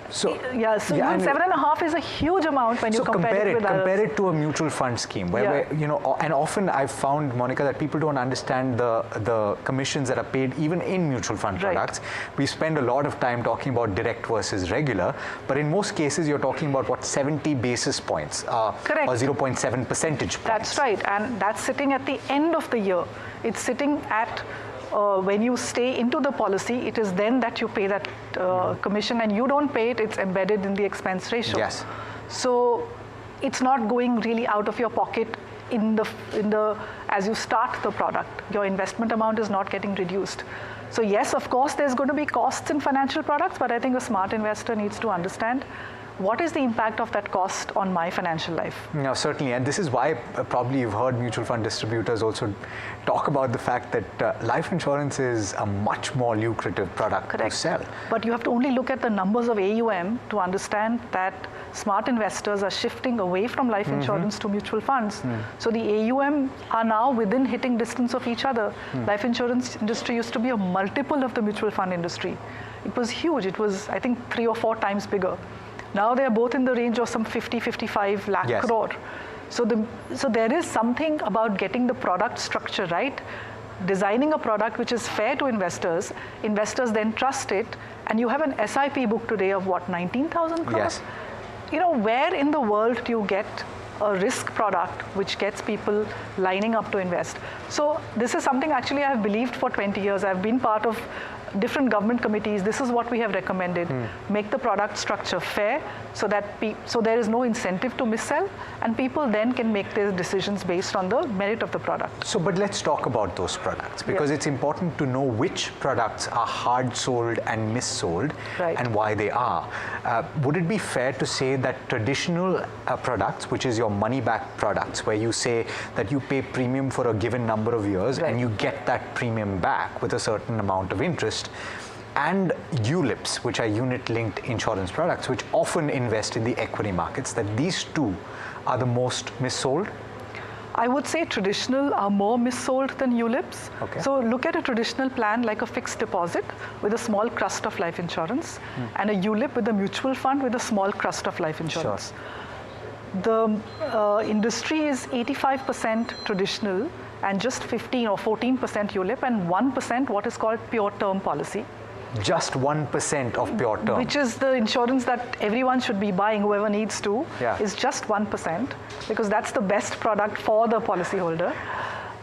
so 7.5 is a huge amount when you compare it with others. Compare it to a mutual fund scheme, where you know, and often I've found, Monica, that people don't understand the commissions that are paid even in mutual fund products. We spend a lot of time talking about direct versus regular, but in most cases you're talking about what, 70 basis points, Correct. or 0.7 percentage points. That's right, and that's sitting at the end of the year. It's sitting at when you stay into the policy, it is then that you pay that commission, and you don't pay it, it's embedded in the expense ratio. Yes. So it's not going really out of your pocket as you start the product. Your investment amount is not getting reduced. So yes, of course, there's going to be costs in financial products, but I think a smart investor needs to understand what is the impact of that cost on my financial life? No, certainly, and this is why probably you've heard mutual fund distributors also talk about the fact that life insurance is a much more lucrative product to sell. But you have to only look at the numbers of AUM to understand that smart investors are shifting away from life insurance to mutual funds. So the AUM are now within hitting distance of each other. Life insurance industry used to be a multiple of the mutual fund industry. It was huge. It was, I think, 3 or 4 times bigger. Now they are both in the range of some 50-55 lakh crore. So there is something about getting the product structure right, designing a product which is fair to investors. Investors then trust it, and you have an SIP book today of what, 19,000 crores? Yes. You know, where in the world do you get a risk product which gets people lining up to invest? So this is something actually I've believed for 20 years. I've been part of different government committees. This is what we have recommended. Make the product structure fair so that so there is no incentive to missell, and people then can make their decisions based on the merit of the product. So, but let's talk about those products, because it's important to know which products are hard sold and missold and why they are. Would it be fair to say that traditional products, which is your money back products, where you say that you pay premium for a given number of years and you get that premium back with a certain amount of interest, and ULIPs, which are unit-linked insurance products, which often invest in the equity markets, that these two are the most missold? I would say traditional are more missold than ULIPs. So look at a traditional plan like a fixed deposit with a small crust of life insurance, and a ULIP with a mutual fund with a small crust of life insurance. The industry is 85% traditional and just 15 or 14% ULIP and 1% what is called pure term policy. Just 1% of pure term. Which is the insurance that everyone should be buying, whoever needs to, is just 1%, because that's the best product for the policyholder.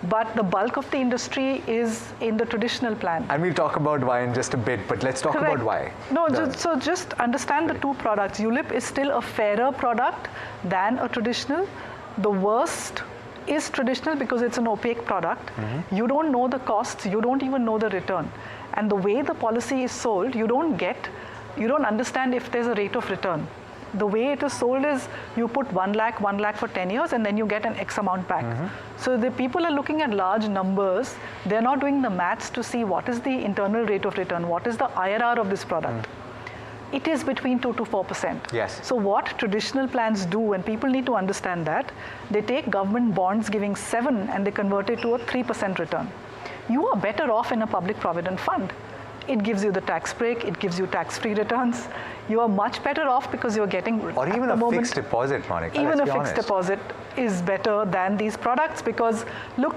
But the bulk of the industry is in the traditional plan. And we'll talk about why in just a bit, but let's talk about why. No, so just understand the two products. ULIP is still a fairer product than a traditional. The worst is traditional because it's an opaque product. You don't know the costs, you don't even know the return. And the way the policy is sold, you don't understand if there's a rate of return. The way it is sold is you put 1 lakh for 10 years and then you get an X amount back. So the people are looking at large numbers. They're not doing the maths to see what is the internal rate of return, what is the IRR of this product. It is between 2 to 4%. Yes. So what traditional plans do, and people need to understand that, they take government bonds giving 7 and they convert it to a 3% return. You are better off in a public provident fund. It gives you the tax break, it gives you tax-free returns. You are much better off because you're getting... Or even a fixed deposit, Monica. Even a fixed deposit is better than these products because, look,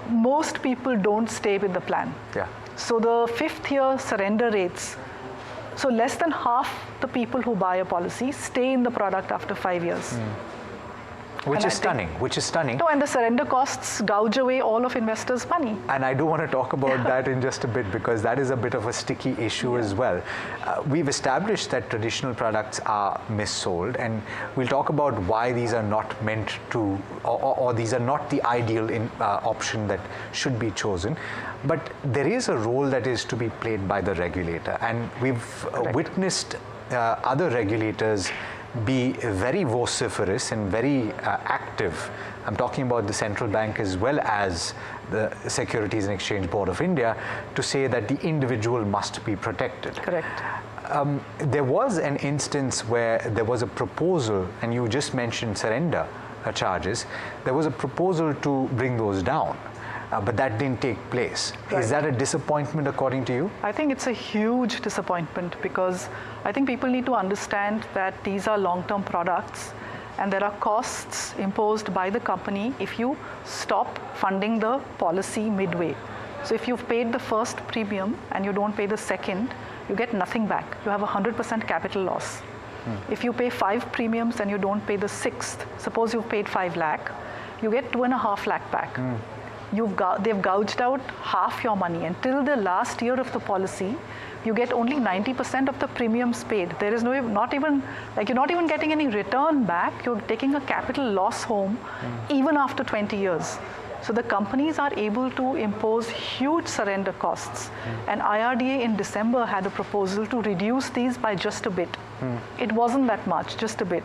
most people don't stay with the plan. Yeah. So the 5th year surrender rates, so less than half the people who buy a policy stay in the product after 5 years. Which is stunning. No, and the surrender costs gouge away all of investors' money. And I do want to talk about that in just a bit because that is a bit of a sticky issue as well. We've established that traditional products are missold, and we'll talk about why these are not meant to, or these are not the ideal option that should be chosen. But there is a role that is to be played by the regulator, and we've witnessed other regulators be very vociferous and very active. I'm talking about the central bank as well as the Securities and Exchange Board of India to say that the individual must be protected. Correct. There was an instance where there was a proposal, and you just mentioned surrender charges, there was a proposal to bring those down. But that didn't take place. Right. Is that a disappointment according to you? I think it's a huge disappointment because I think people need to understand that these are long-term products and there are costs imposed by the company if you stop funding the policy midway. So if you've paid the first premium and you don't pay the second, you get nothing back. You have 100% capital loss. If you pay 5 premiums and you don't pay the 6th, suppose you've paid 5 lakh, you get 2.5 lakh back. They've gouged out half your money. Until the last year of the policy, you get only 90% of the premiums paid. There is you're not even getting any return back. You're taking a capital loss home even after 20 years. So the companies are able to impose huge surrender costs. And IRDA in December had a proposal to reduce these by just a bit. It wasn't that much, just a bit.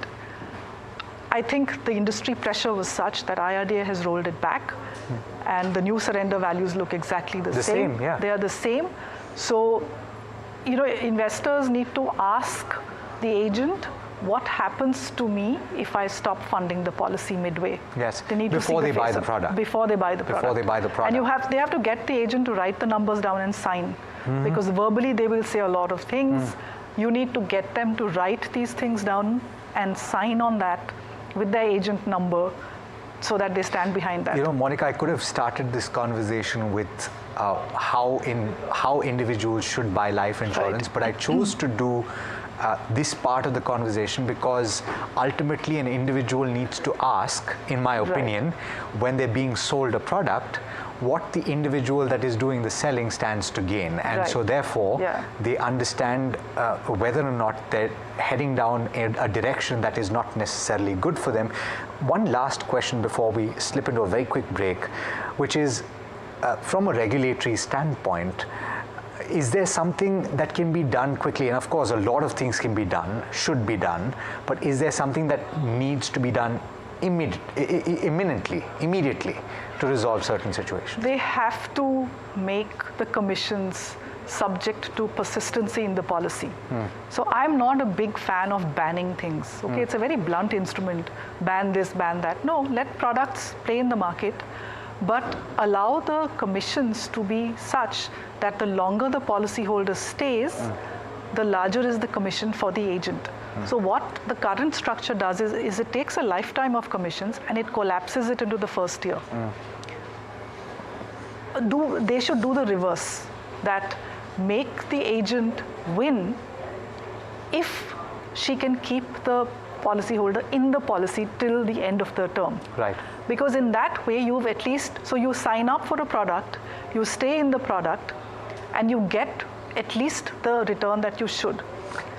I think the industry pressure was such that IRDA has rolled it back, and the new surrender values look exactly the same. Yeah. They are the same. So, investors need to ask the agent, what happens to me if I stop funding the policy midway? Yes, they need before to they buy the product. Before they buy the product. Before they buy the product. And they have to get the agent to write the numbers down and sign, because verbally they will say a lot of things. You need to get them to write these things down and sign on that with their agent number so that they stand behind that. Monica, I could have started this conversation with how individuals should buy life insurance, but I chose to do this part of the conversation because ultimately an individual needs to ask, in my opinion, when they're being sold a product, what the individual that is doing the selling stands to gain. And so therefore, they understand whether or not they're heading down a direction that is not necessarily good for them. One last question before we slip into a very quick break, which is from a regulatory standpoint, is there something that can be done quickly? And of course, a lot of things can be done, should be done, but is there something that needs to be done immediately to resolve certain situations? They have to make the commissions subject to persistency in the policy. So I'm not a big fan of banning things. Okay, it's a very blunt instrument. Ban this, ban that. No, let products play in the market, but allow the commissions to be such that the longer the policyholder stays, the larger is the commission for the agent. So what the current structure does is it takes a lifetime of commissions and it collapses it into the first year. They should do the reverse, that make the agent win if she can keep the policyholder in the policy till the end of the term. Right. Because in that way, you've at least, so you sign up for a product, you stay in the product, and you get at least the return that you should.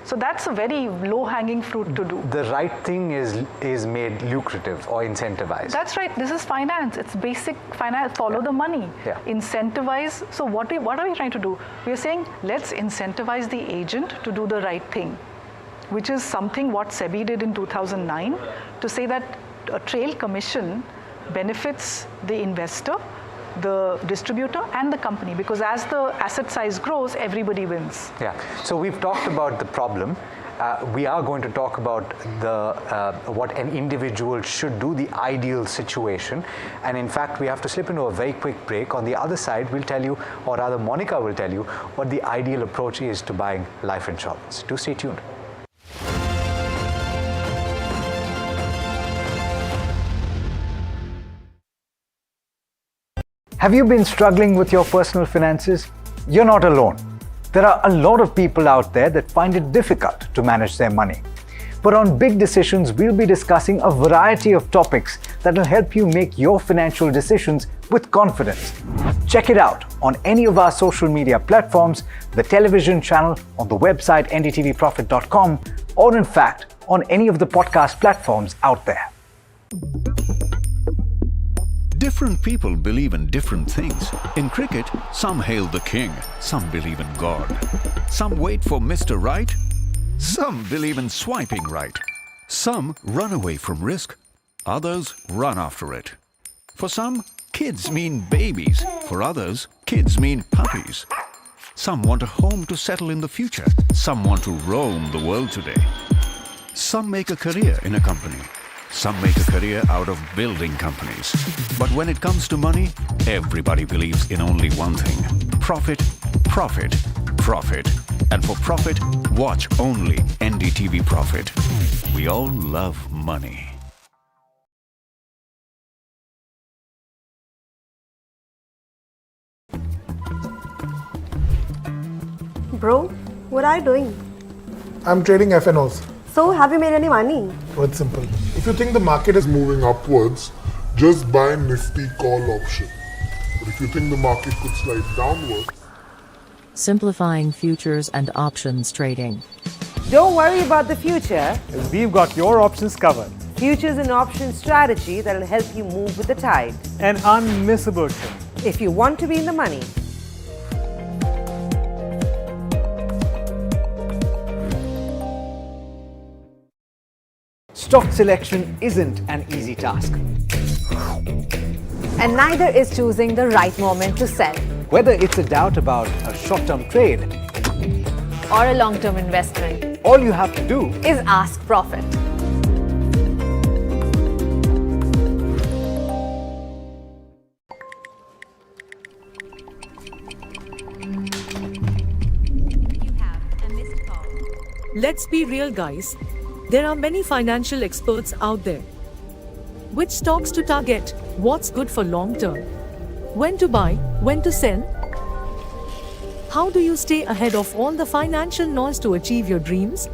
So that's a very low-hanging fruit to do. The right thing is made lucrative or incentivized. That's right. This is finance. It's basic finance. Follow the money. Incentivize. So what are we trying to do? We are saying, let's incentivize the agent to do the right thing, which is something what SEBI did in 2009 to say that a trail commission benefits the investor, the distributor and the company, because as the asset size grows, everybody wins. Yeah. So we've talked about the problem. We are going to talk about what an individual should do, the ideal situation. And in fact, we have to slip into a very quick break. On the other side, we'll tell you, or rather Monica will tell you, what the ideal approach is to buying life insurance. Do stay tuned. Have you been struggling with your personal finances? You're not alone. There are a lot of people out there that find it difficult to manage their money. But on Big Decisions, we'll be discussing a variety of topics that will help you make your financial decisions with confidence. Check it out on any of our social media platforms, the television channel, on the website ndtvprofit.com, or in fact, on any of the podcast platforms out there. Different people believe in different things. In cricket, some hail the king, some believe in God. Some wait for Mr. Right, some believe in swiping right. Some run away from risk, others run after it. For some, kids mean babies. For others, kids mean puppies. Some want a home to settle in the future. Some want to roam the world today. Some make a career in a company. Some make a career out of building companies. But when it comes to money, everybody believes in only one thing: profit, profit, profit. And for profit, watch only NDTV Profit. We all love money. Bro, what are you doing? I'm trading FNOs. So, have you made any money? Oh, it's simple. If you think the market is moving upwards, just buy Nifty call option. But if you think the market could slide downwards, Simplifying futures and options trading. Don't worry about the future. We've got your options covered. Futures and options strategy that will help you move with the tide. An unmissable trade. If you want to be in the money. Stock selection isn't an easy task. And neither is choosing the right moment to sell. Whether it's a doubt about a short-term trade Or a long-term investment. all you have to do Is ask profit. Let's be real, guys. There are many financial experts out there. Which stocks to target? What's good for long term? When to buy? When to sell? How do you stay ahead of all the financial noise to achieve your dreams?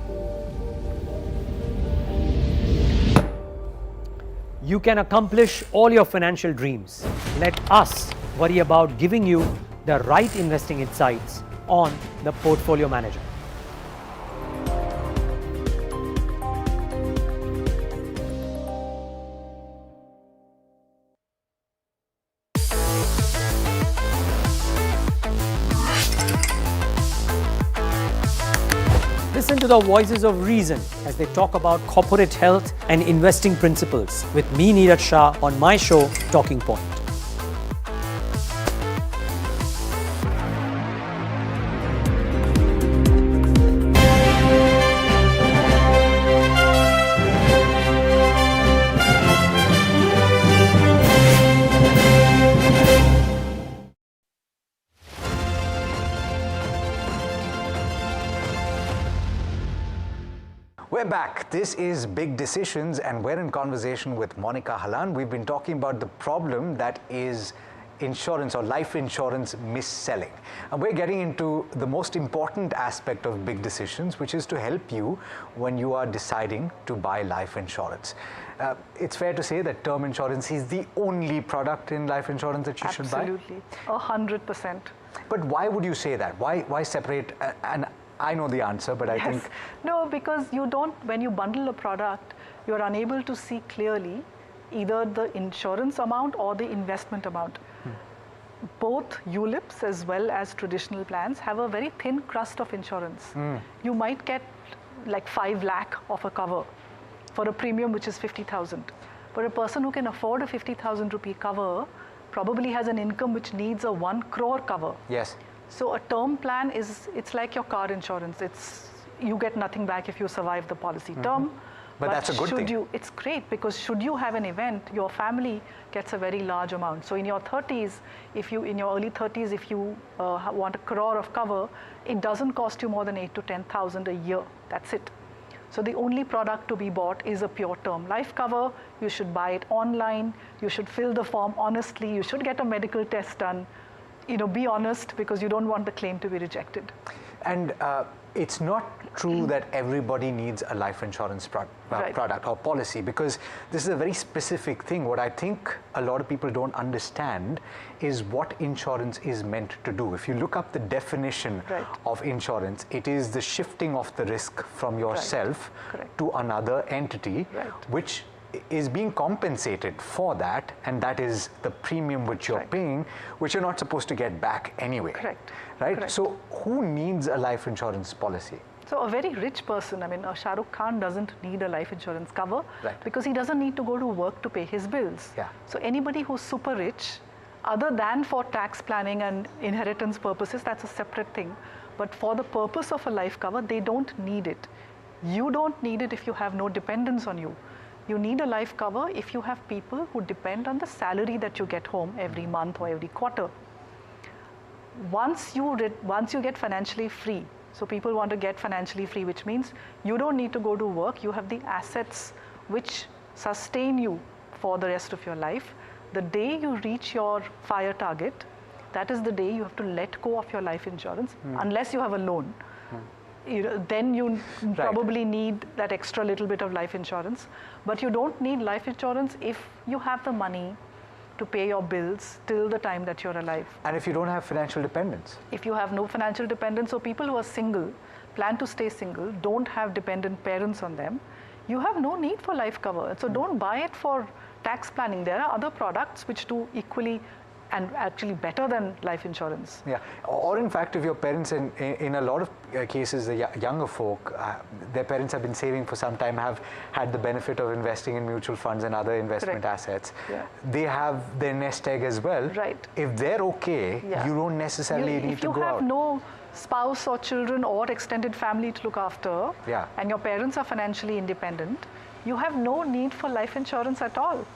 You can accomplish all your financial dreams. Let us worry about giving you the right investing insights on the Portfolio Manager. Listen to the voices of reason as they talk about corporate health and investing principles with me, Neeraj Shah, on my show, Talking Point. We're back. This is Big Decisions, and we're in conversation with Monica Halan. We've been talking about the problem that is insurance or life insurance mis-selling. And we're getting into the most important aspect of Big Decisions, which is to help you when you are deciding to buy life insurance. It's fair to say that term insurance is the only product in life insurance that you should buy? Absolutely. 100%. But why would you say that? Why separate I know the answer, but I think... No, because you don't, when you bundle a product, you're unable to see clearly either the insurance amount or the investment amount. Both ULIPs as well as traditional plans have a very thin crust of insurance. You might get like 5 lakh of a cover for a premium which is 50,000. But a person who can afford a 50,000 rupee cover probably has an income which needs a 1 crore cover. Yes. So a term plan it's like your car insurance. You get nothing back if you survive the policy term. But that's a good thing. It's great because should you have an event, your family gets a very large amount. So in your 30s, in your early 30s, if you want a crore of cover, it doesn't cost you more than 8 to 10,000 a year. That's it. So the only product to be bought is a pure term life cover. You should buy it online. You should fill the form honestly. You should get a medical test done. Be honest because you don't want the claim to be rejected. And it's not true that everybody needs a life insurance product or policy, because this is a very specific thing. What I think a lot of people don't understand is what insurance is meant to do. If you look up the definition of insurance, it is the shifting of the risk from yourself to another entity, which is being compensated for that, and that is the premium which you're paying, which you're not supposed to get back anyway. Right? So who needs a life insurance policy? So a very rich person, Shah Rukh Khan doesn't need a life insurance cover because he doesn't need to go to work to pay his bills. So anybody who's super rich, other than for tax planning and inheritance purposes, that's a separate thing. But for the purpose of a life cover, they don't need it. You don't need it if you have no dependence on you. You need a life cover if you have people who depend on the salary that you get home every month or every quarter. Once you get financially free, so people want to get financially free, which means you don't need to go to work. You have the assets which sustain you for the rest of your life. The day you reach your fire target, that is the day you have to let go of your life insurance, unless you have a loan. Then you probably need that extra little bit of life insurance. But you don't need life insurance if you have the money to pay your bills till the time that you're alive. And if you don't have financial dependence? If you have no financial dependence, so people who are single, plan to stay single, don't have dependent parents on them, you have no need for life cover. So don't buy it for tax planning. There are other products which do equally and actually better than life insurance. Yeah, or in fact, if your parents, in a lot of cases, the younger folk, their parents have been saving for some time, have had the benefit of investing in mutual funds and other investment assets. They have their nest egg as well. If they're okay, you don't necessarily need to go out. If you have no spouse or children or extended family to look after, and your parents are financially independent, you have no need for life insurance at all.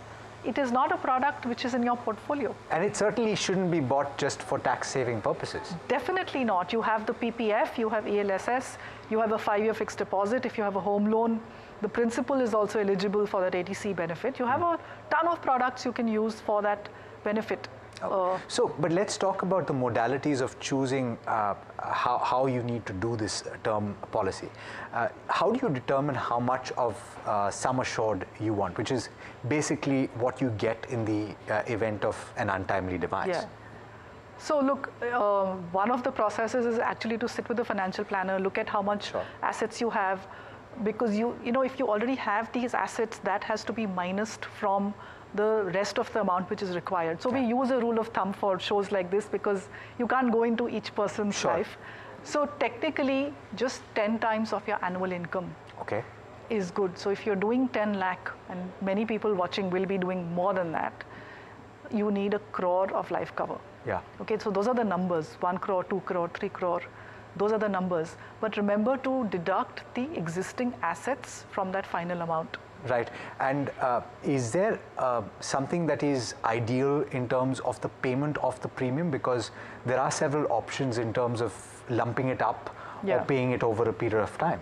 It is not a product which is in your portfolio. And it certainly shouldn't be bought just for tax-saving purposes. Definitely not. You have the PPF, you have ELSS, you have a 5-year fixed deposit. If you have a home loan, the principal is also eligible for that ATC benefit. You have a ton of products you can use for that benefit. But let's talk about the modalities of choosing how you need to do this term policy. How do you determine how much of sum assured you want, which is basically what you get in the event of an untimely demise? So look, one of the processes is actually to sit with the financial planner, look at how much assets you have, because if you already have these assets, that has to be minused from the rest of the amount which is required. So we use a rule of thumb for shows like this because you can't go into each person's life. So technically, just 10 times of your annual income is good. So if you're doing 10 lakh, and many people watching will be doing more than that, you need 1 crore of life cover. So those are the numbers, 1 crore, 2 crore, 3 crore. Those are the numbers. But remember to deduct the existing assets from that final amount. Right. And is there something that is ideal in terms of the payment of the premium? Because there are several options in terms of lumping it up or paying it over a period of time.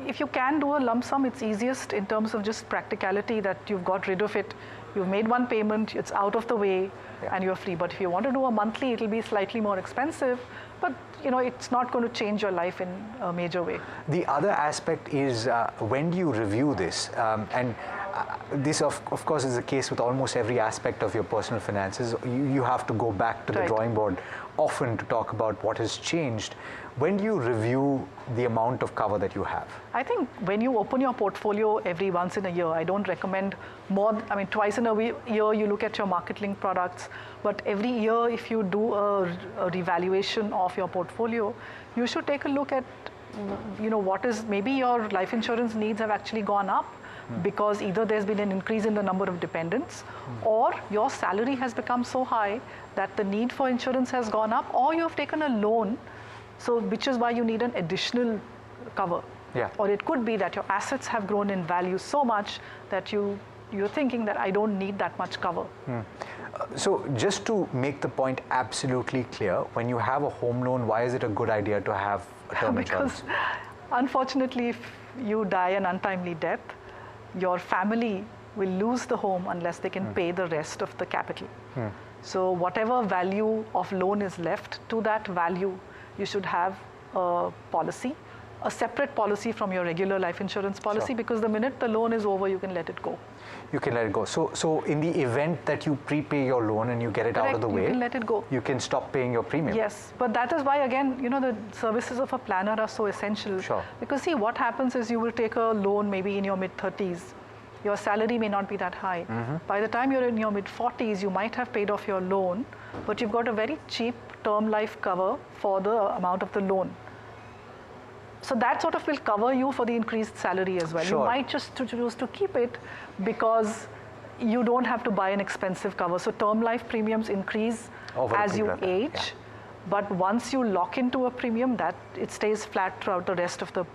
If you can do a lump sum, it's easiest in terms of just practicality, that you've got rid of it. You've made one payment, it's out of the way, and you're free. But if you want to do a monthly, it'll be slightly more expensive. But it's not going to change your life in a major way. The other aspect is when do you review this? And this of course is the case with almost every aspect of your personal finances. You have to go back to the drawing board often to talk about what has changed. When do you review the amount of cover that you have? I think when you open your portfolio every once in a year, I don't recommend more, I mean, twice in a year you look at your market-linked products, but every year if you do a revaluation of your portfolio, you should take a look at, you know, what is, maybe your life insurance needs have actually gone up because either there's been an increase in the number of dependents or your salary has become so high that the need for insurance has gone up, or you have taken a loan, so which is why you need an additional cover. Yeah. Or it could be that your assets have grown in value so much that you're thinking that I don't need that much cover. So just to make the point absolutely clear, when you have a home loan, why is it a good idea to have a term insurance? Because unfortunately, if you die an untimely death, your family will lose the home unless they can pay the rest of the capital. So whatever value of loan is left, to that value, you should have a policy, a separate policy from your regular life insurance policy, because the minute the loan is over, you can let it go. You can let it go. So in the event that you prepay your loan and you get it out of the way, you can let it go. You can stop paying your premium. Yes, but that is why, again, you know, the services of a planner are so essential. Sure. Because see, what happens is you will take a loan maybe in your mid-30s. Your salary may not be that high. By the time you're in your mid-40s, you might have paid off your loan, but you've got a very cheap term life cover for the amount of the loan. So that sort of will cover you for the increased salary as well. Sure. You might just choose to keep it because you don't have to buy an expensive cover. So term life premiums increase as you age, but once you lock into a premium, that it stays flat throughout the rest of the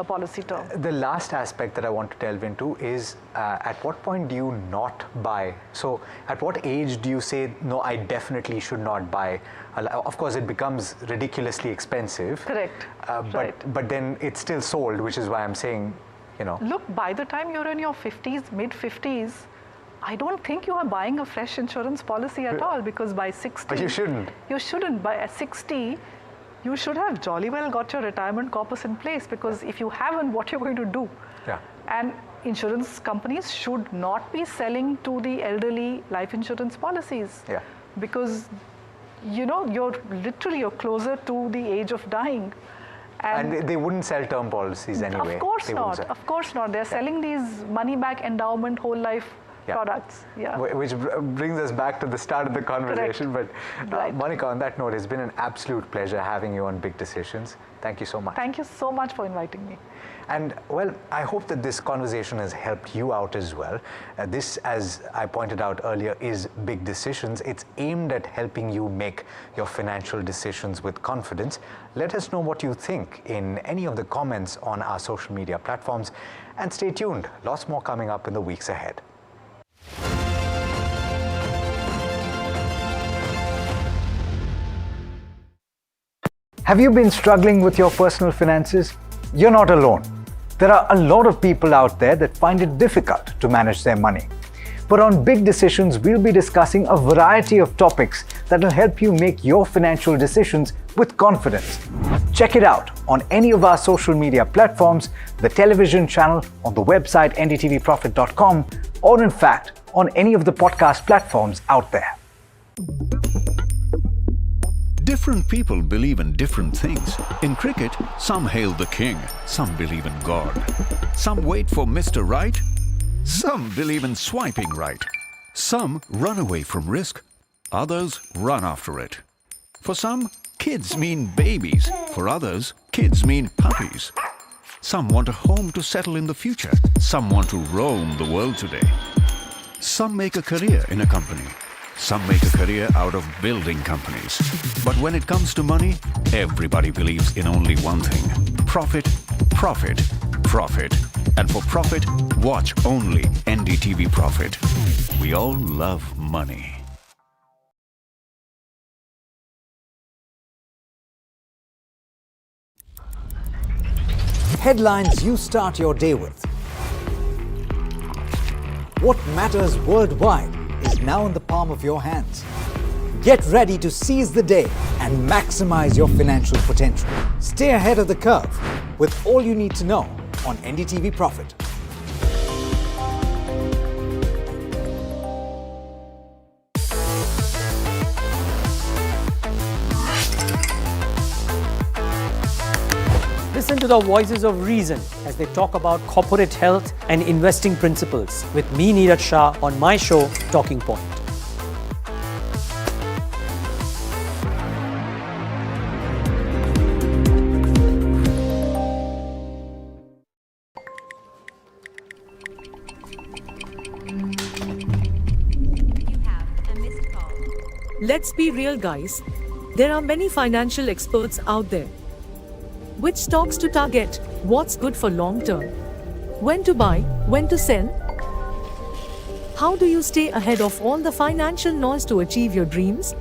policy term. The last aspect that I want to delve into is at what point do you not buy? So at what age do you say, no, I definitely should not buy? Of course, it becomes ridiculously expensive. Correct. But then it's still sold, which is why I'm saying, you know. Look, by the time you're in your 50s, mid-50s, I don't think you are buying a fresh insurance policy at all, because by 60... But you shouldn't. You shouldn't. At 60, you should have jolly well got your retirement corpus in place, because if you haven't, what you're going to do? Yeah. And insurance companies should not be selling to the elderly life insurance policies. Yeah. Because, you know, you're closer to the age of dying. And they wouldn't sell term policies anyway. Of course not. Of course not. They're selling these money-back endowment whole life products. Yeah. Which brings us back to the start of the conversation. Correct. But Monica, on that note, it's been an absolute pleasure having you on Big Decisions. Thank you so much. Thank you so much for inviting me. And well, I hope that this conversation has helped you out as well. This, as I pointed out earlier, is Big Decisions. It's aimed at helping you make your financial decisions with confidence. Let us know what you think in any of the comments on our social media platforms. And stay tuned. Lots more coming up in the weeks ahead. Have you been struggling with your personal finances? You're not alone. There are a lot of people out there that find it difficult to manage their money. But on Big Decisions, we'll be discussing a variety of topics that will help you make your financial decisions with confidence. Check it out on any of our social media platforms, the television channel, on the website ndtvprofit.com, or in fact, on any of the podcast platforms out there. Different people believe in different things. In cricket, some hail the king, some believe in God. Some wait for Mr. Right, some believe in swiping right. Some run away from risk, others run after it. For some, kids mean babies. For others, kids mean puppies. Some want a home to settle in the future. Some want to roam the world today. Some make a career in a company. Some make a career out of building companies. But when it comes to money, everybody believes in only one thing: profit, profit, profit. And for profit, watch only NDTV Profit. We all love money. Headlines you start your day with. What matters worldwide is now in the palm of your hands. Get ready to seize the day and maximize your financial potential. Stay ahead of the curve with all you need to know on NDTV Profit. Listen to the voices of reason as they talk about corporate health and investing principles with me, Neeraj Shah, on my show, Talking Point. Let's be real, guys. There are many financial experts out there. Which stocks to target? What's good for long term? When to buy? When to sell? How do you stay ahead of all the financial noise to achieve your dreams?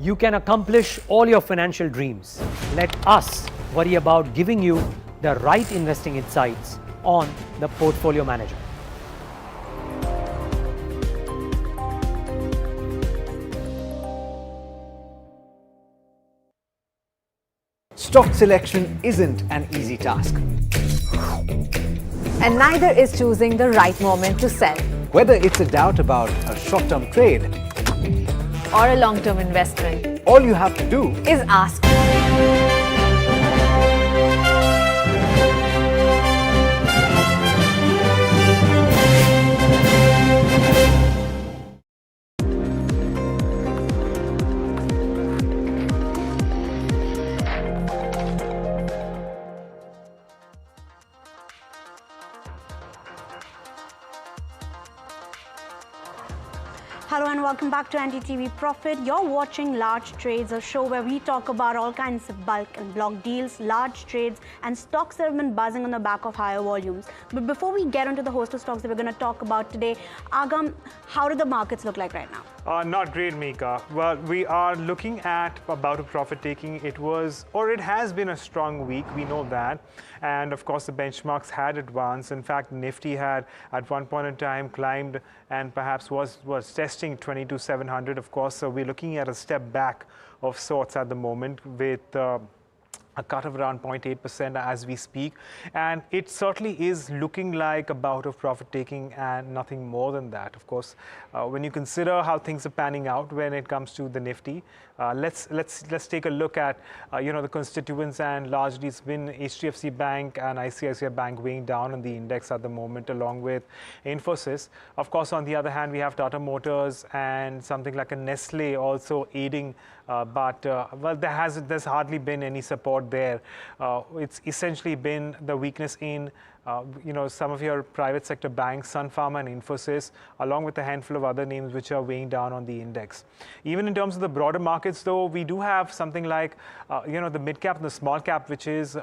You can accomplish all your financial dreams. Let us worry about giving you the right investing insights on the Portfolio Manager. Stock selection isn't an easy task. And neither is choosing the right moment to sell. Whether it's a doubt about a short-term trade Or a long-term investment. all you have to do Is ask. Hello and welcome back to NDTV Profit. You're watching Large Trades, a show where we talk about all kinds of bulk and block deals, large trades, and stocks that have been buzzing on the back of higher volumes. But before we get into the host of stocks that we're going to talk about today, Agam, how do the markets look like right now? Not great, Mika. Well, we are looking at about a profit taking. It has been a strong week. We know that. And of course, the benchmarks had advanced. In fact, Nifty had at one point in time climbed and perhaps was testing 22,700, of course. So we're looking at a step back of sorts at the moment with a cut of around 0.8% as we speak, and it certainly is looking like a bout of profit taking and nothing more than that. Of course, when you consider how things are panning out when it comes to the Nifty, let's take a look at the constituents, and largely it's been HDFC Bank and ICICI Bank weighing down on the index at the moment, along with Infosys. Of course, on the other hand, we have Tata Motors and something like a Nestle also aiding. But there's hardly been any support there. It's essentially been the weakness in some of your private sector banks, Sun Pharma and Infosys, along with a handful of other names which are weighing down on the index. Even in terms of the broader markets, though, we do have something like the mid cap and the small cap, which is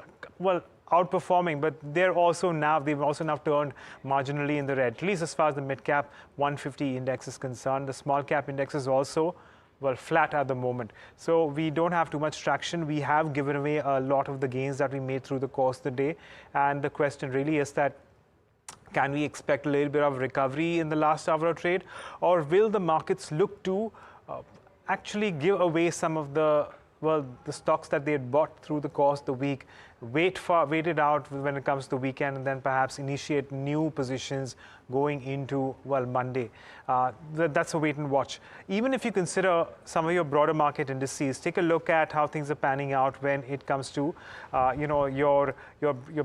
outperforming, but they've also now turned marginally in the red, at least as far as the mid cap 150 index is concerned. The small cap index is also flat at the moment. So we don't have too much traction. We have given away a lot of the gains that we made through the course of the day. And the question really is that, can we expect a little bit of recovery in the last hour of trade? Or will the markets look to actually give away some of the stocks that they had bought through the course of the week, wait it out when it comes to the weekend, and then perhaps initiate new positions going into Monday. That's a wait and watch. Even if you consider some of your broader market indices, take a look at how things are panning out when it comes to your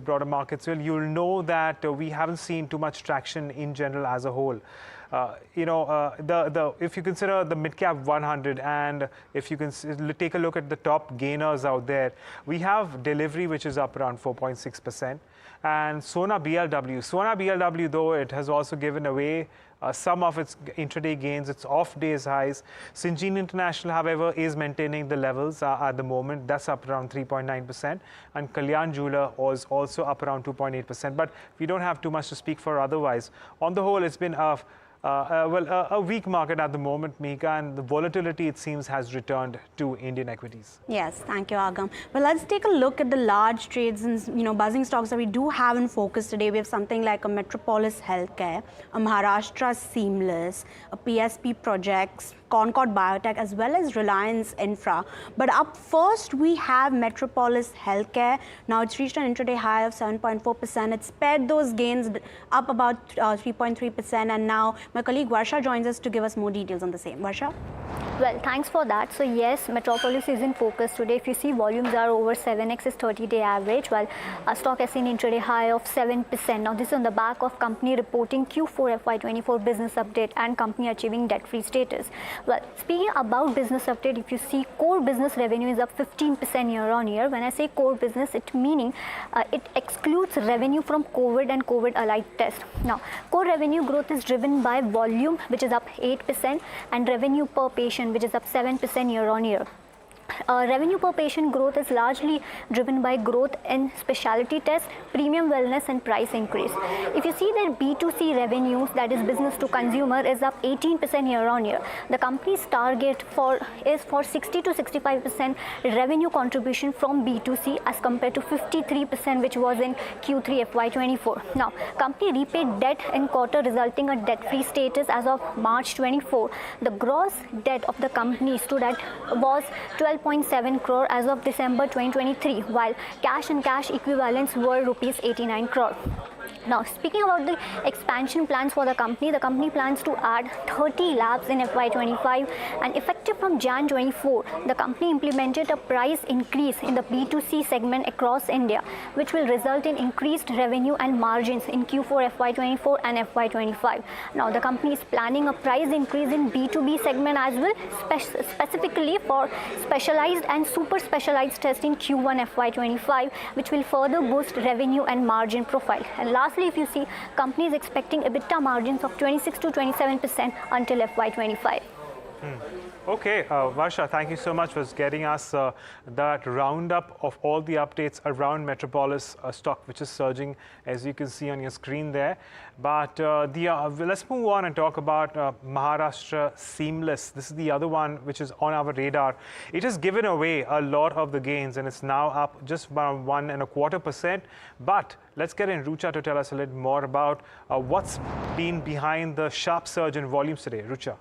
broader markets. Well, you'll know that we haven't seen too much traction in general as a whole. If you consider the mid-cap 100, and if you can take a look at the top gainers out there, we have Delivery, which is up around 4.6%, and Sona BLW, though it has also given away some of its intraday gains, it's off day's highs. Syngene International, however, is maintaining the levels at the moment. That's up around 3.9%, and Kalyan Jeweler was also up around 2.8%. But we don't have too much to speak for otherwise. On the whole, it's been a weak market at the moment, Mika, and the volatility, it seems, has returned to Indian equities. Yes, thank you, Agam. Well, let's take a look at the large trades and buzzing stocks that we do have in focus today. We have something like a Metropolis Healthcare, a Maharashtra Seamless, a PSP Projects, Concord Biotech, as well as Reliance Infra. But up first, we have Metropolis Healthcare. Now it's reached an intraday high of 7.4%. It's pared those gains up about 3.3%. And now my colleague Varsha joins us to give us more details on the same. Varsha? Well, thanks for that. So yes, Metropolis is in focus today. If you see, volumes are over 7x is 30-day average, while stock has seen intraday high of 7%. Now this is on the back of company reporting Q4 FY24 business update and company achieving debt-free status. Well, speaking about business update, if you see, core business revenue is up 15% year on year. When I say core business, it meaning it excludes revenue from COVID and COVID-allied tests. Now, core revenue growth is driven by volume, which is up 8%, and revenue per patient, which is up 7% year on year. Revenue per patient growth is largely driven by growth in specialty tests, premium wellness and price increase. If you see their B2C revenues, that is business to consumer, is up 18% year on year. The company's target is for 60 to 65% revenue contribution from B2C as compared to 53% which was in Q3 FY24. Now, company repaid debt in quarter, resulting in debt-free status as of March 24. The gross debt of the company was 12.7 crore as of December 2023, while cash and cash equivalents were rupees 89 crore. Now, speaking about the expansion plans for the company plans to add 30 labs in FY25, and effective from Jan 24, the company implemented a price increase in the B2C segment across India, which will result in increased revenue and margins in Q4 FY24 and FY25. Now, the company is planning a price increase in B2B segment as well, specifically for specialized and super specialized tests in Q1 FY25, which will further boost revenue and margin profile. And lastly, if you see, company is expecting EBITDA margins of 26 to 27% until FY25. Okay, Varsha, thank you so much for getting us that roundup of all the updates around Metropolis stock, which is surging, as you can see on your screen there. But let's move on and talk about Maharashtra Seamless. This is the other one which is on our radar. It has given away a lot of the gains, and it's now up just about 1.25%. But let's get in Rucha to tell us a little more about what's been behind the sharp surge in volumes today. Rucha.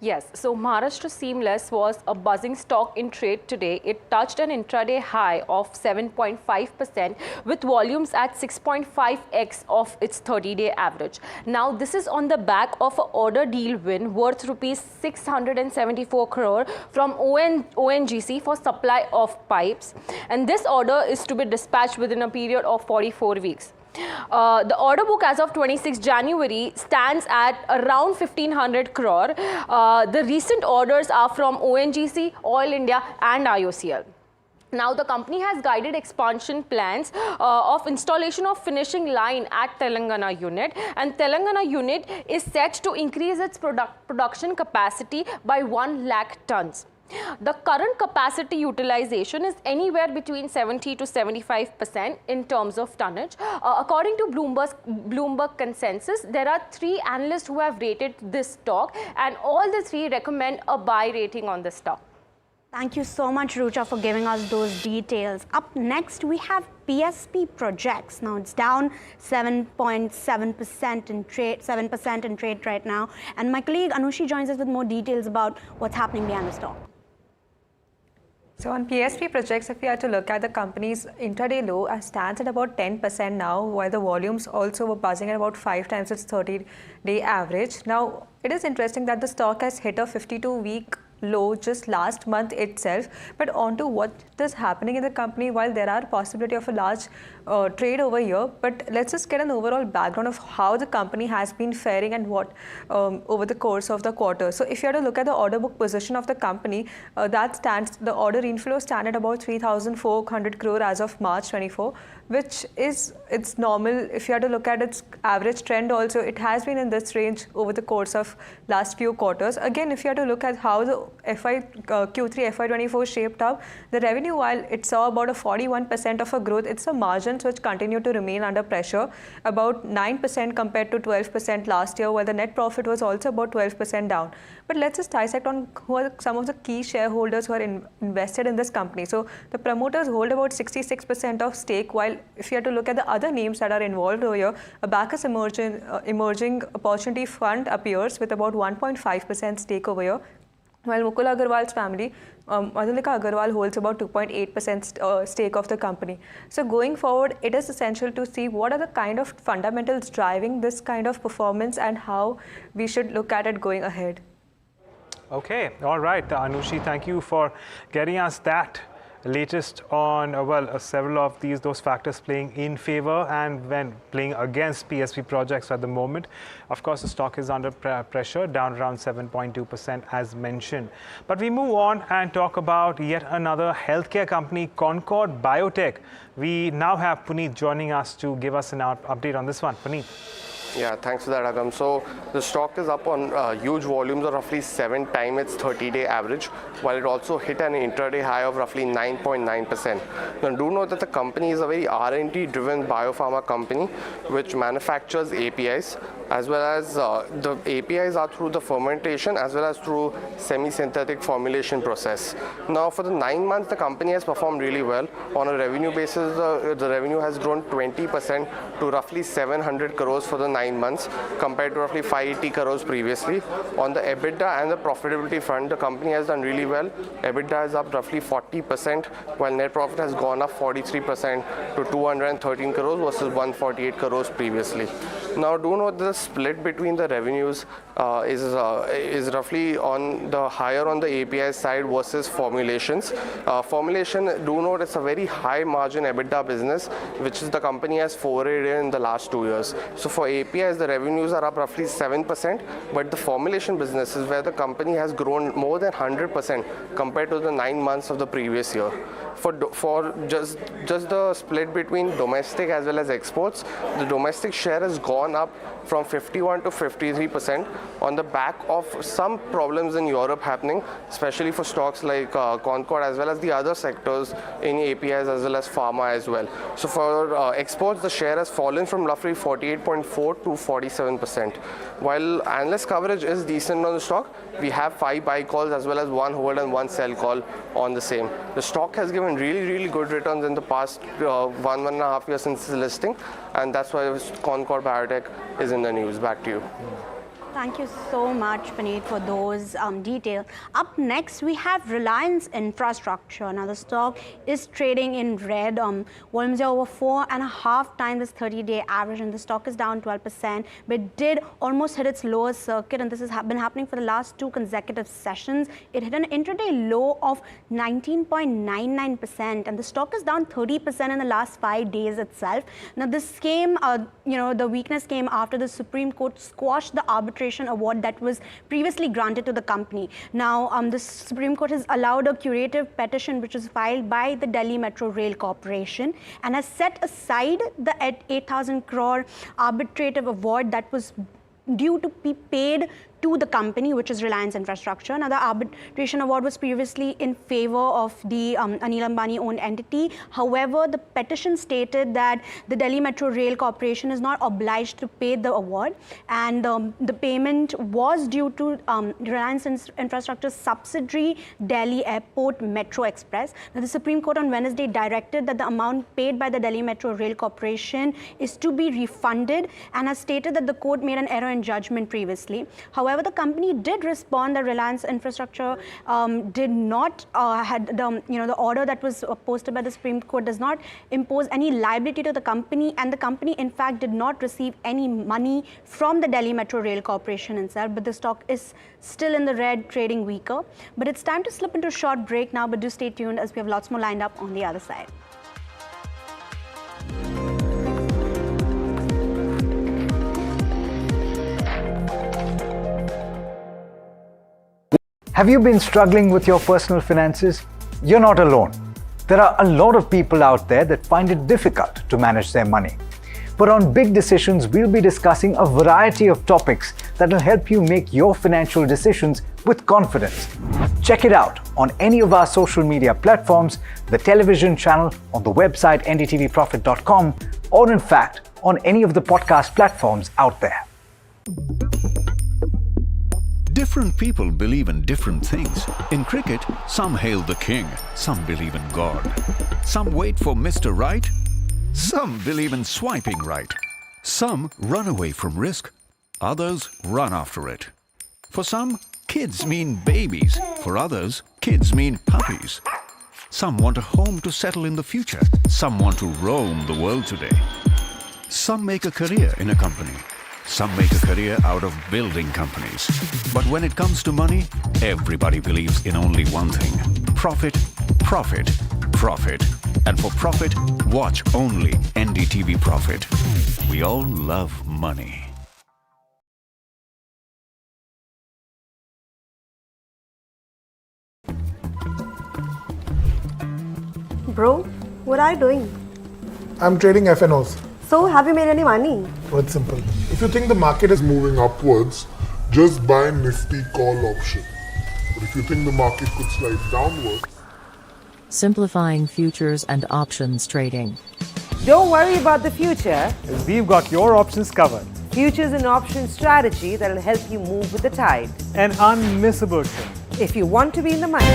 Yes, so Maharashtra Seamless was a buzzing stock in trade today. It touched an intraday high of 7.5% with volumes at 6.5x of its 30-day average. Now, this is on the back of an order deal win worth rupees 674 crore from ONGC for supply of pipes. And this order is to be dispatched within a period of 44 weeks. The order book as of 26 January stands at around 1500 crore. The recent orders are from ONGC, Oil India and IOCL. Now, the company has guided expansion plans of installation of finishing line at Telangana unit, and Telangana unit is set to increase its production capacity by 1 lakh tons. The current capacity utilization is anywhere between 70 to 75% in terms of tonnage. According to Bloomberg consensus, there are 3 analysts who have rated this stock, and all the 3 recommend a buy rating on the stock. Thank you so much, Rucha, for giving us those details. Up next, we have PSP Projects. Now, it's down 7.7% in trade, 7% in trade right now. And my colleague Anushi joins us with more details about what's happening behind the stock. So on PSP Projects, if we had to look at the company's intraday low, stands at about 10% now, while the volumes also were buzzing at about 5 times its 30-day average. Now, it is interesting that the stock has hit a 52-week low just last month itself, but on to what is happening in the company. While there are possibility of a large trade over here, but let's just get an overall background of how the company has been faring and what over the course of the quarter. So if you had to look at the order book position of the company, the order inflow stand at about 3,400 crore as of March 24, which is it's normal. If you had to look at its average trend also, it has been in this range over the course of last few quarters. Again, if you had to look at how the Q3 FY24 shaped up, the revenue, while it saw about a 41% of a growth, it's the margins which continue to remain under pressure, about 9% compared to 12% last year, while the net profit was also about 12% down. But let's just dissect on who are some of the key shareholders who are invested in this company. So the promoters hold about 66% of stake, while if you have to look at the other names that are involved over here, a Bacchus Emerging Opportunity Fund appears with about 1.5% stake over here. while Mukul Agarwal's family, Madhulika Agarwal holds about 2.8% stake of the company. So going forward, it is essential to see what are the kind of fundamentals driving this kind of performance and how we should look at it going ahead. Okay, all right, Anushi, thank you for getting us that latest on several of those factors playing in favor and when playing against PSP projects at the moment. Of course, the stock is under pressure, down around 7.2% as mentioned. But we move on and talk about yet another healthcare company, Concord Biotech. We now have Puneet joining us to give us an update on this one. Puneet. Yeah, thanks for that, Agam. So the stock is up on huge volumes of roughly 7 times its 30-day average, while it also hit an intraday high of roughly 9.9%. Now, do note that the company is a very R&D-driven biopharma company which manufactures APIs, as well as the APIs are through the fermentation as well as through semi-synthetic formulation process. Now, for the 9 months, the company has performed really well. On a revenue basis, the revenue has grown 20% to roughly 700 crores for the 9 months compared to roughly 580 crores previously. On the EBITDA and the profitability front, the company has done really well. EBITDA is up roughly 40%, while net profit has gone up 43% to 213 crores versus 148 crores previously. Now, do note the split between the revenues is roughly on the higher on the API side versus formulations. Formulation, do note it's a very high margin EBITDA business, which is the company has forayed in the last 2 years. So for APIs, the revenues are up roughly 7%, but the formulation business is where the company has grown more than 100% compared to the 9 months of the previous year. For just the split between domestic as well as exports, the domestic share has gone up from 51 to 53% on the back of some problems in Europe happening, especially for stocks like Concord as well as the other sectors in APIs as well as pharma as well. So for exports, the share has fallen from roughly 48.4 to 47%. While analyst coverage is decent on the stock, we have 5 buy calls as well as 1 hold and 1 sell call on the same. The stock has given really good returns in the past 1.5 years since its listing, and that's why Concord Biotech is in the news. Back to you. Thank you so much, Puneet, for those details. Up next, we have Reliance Infrastructure. Now, the stock is trading in red. Volumes are over 4.5 times its 30-day average, and the stock is down 12%, but did almost hit its lowest circuit, and this has been happening for the last 2 consecutive sessions. It hit an intraday low of 19.99%, and the stock is down 30% in the last 5 days itself. Now, this came, the weakness came after the Supreme Court squashed the arbitration award that was previously granted to the company. Now, the Supreme Court has allowed a curative petition which was filed by the Delhi Metro Rail Corporation and has set aside the 8,000 crore arbitrative award that was due to be paid to the company, which is Reliance Infrastructure. Now, the arbitration award was previously in favor of the Anil Ambani-owned entity. However, the petition stated that the Delhi Metro Rail Corporation is not obliged to pay the award, and the payment was due to Reliance Infrastructure's subsidiary Delhi Airport Metro Express. Now, the Supreme Court on Wednesday directed that the amount paid by the Delhi Metro Rail Corporation is to be refunded and has stated that the court made an error in judgment previously. However, the company did respond that Reliance Infrastructure did not had the order that was posted by the Supreme Court does not impose any liability to the company, and the company in fact did not receive any money from the Delhi Metro Rail Corporation itself. But the stock is still in the red, trading weaker. But it's time to slip into a short break now. But do stay tuned as we have lots more lined up on the other side. Have you been struggling with your personal finances? You're not alone. There are a lot of people out there that find it difficult to manage their money. But on Big Decisions, we'll be discussing a variety of topics that will help you make your financial decisions with confidence. Check it out on any of our social media platforms, the television channel, on the website ndtvprofit.com, or in fact, on any of the podcast platforms out there. Different people believe in different things. In cricket, some hail the king, some believe in God. Some wait for Mr. Right, some believe in swiping right. Some run away from risk, others run after it. For some, kids mean babies. For others, kids mean puppies. Some want a home to settle in the future. Some want to roam the world today. Some make a career in a company. Some make a career out of building companies. But when it comes to money, everybody believes in only one thing: profit, profit, profit. And for profit, watch only NDTV Profit. We all love money. Bro, what are you doing? I'm trading FNOs. So, have you made any money? Well, it's simple. If you think the market is moving upwards, just buy Nifty call option. But if you think the market could slide downwards, Simplifying futures and options trading. Don't worry about the future. We've got your options covered. Futures and options strategy that will help you move with the tide. An unmissable trade. If you want to be in the money.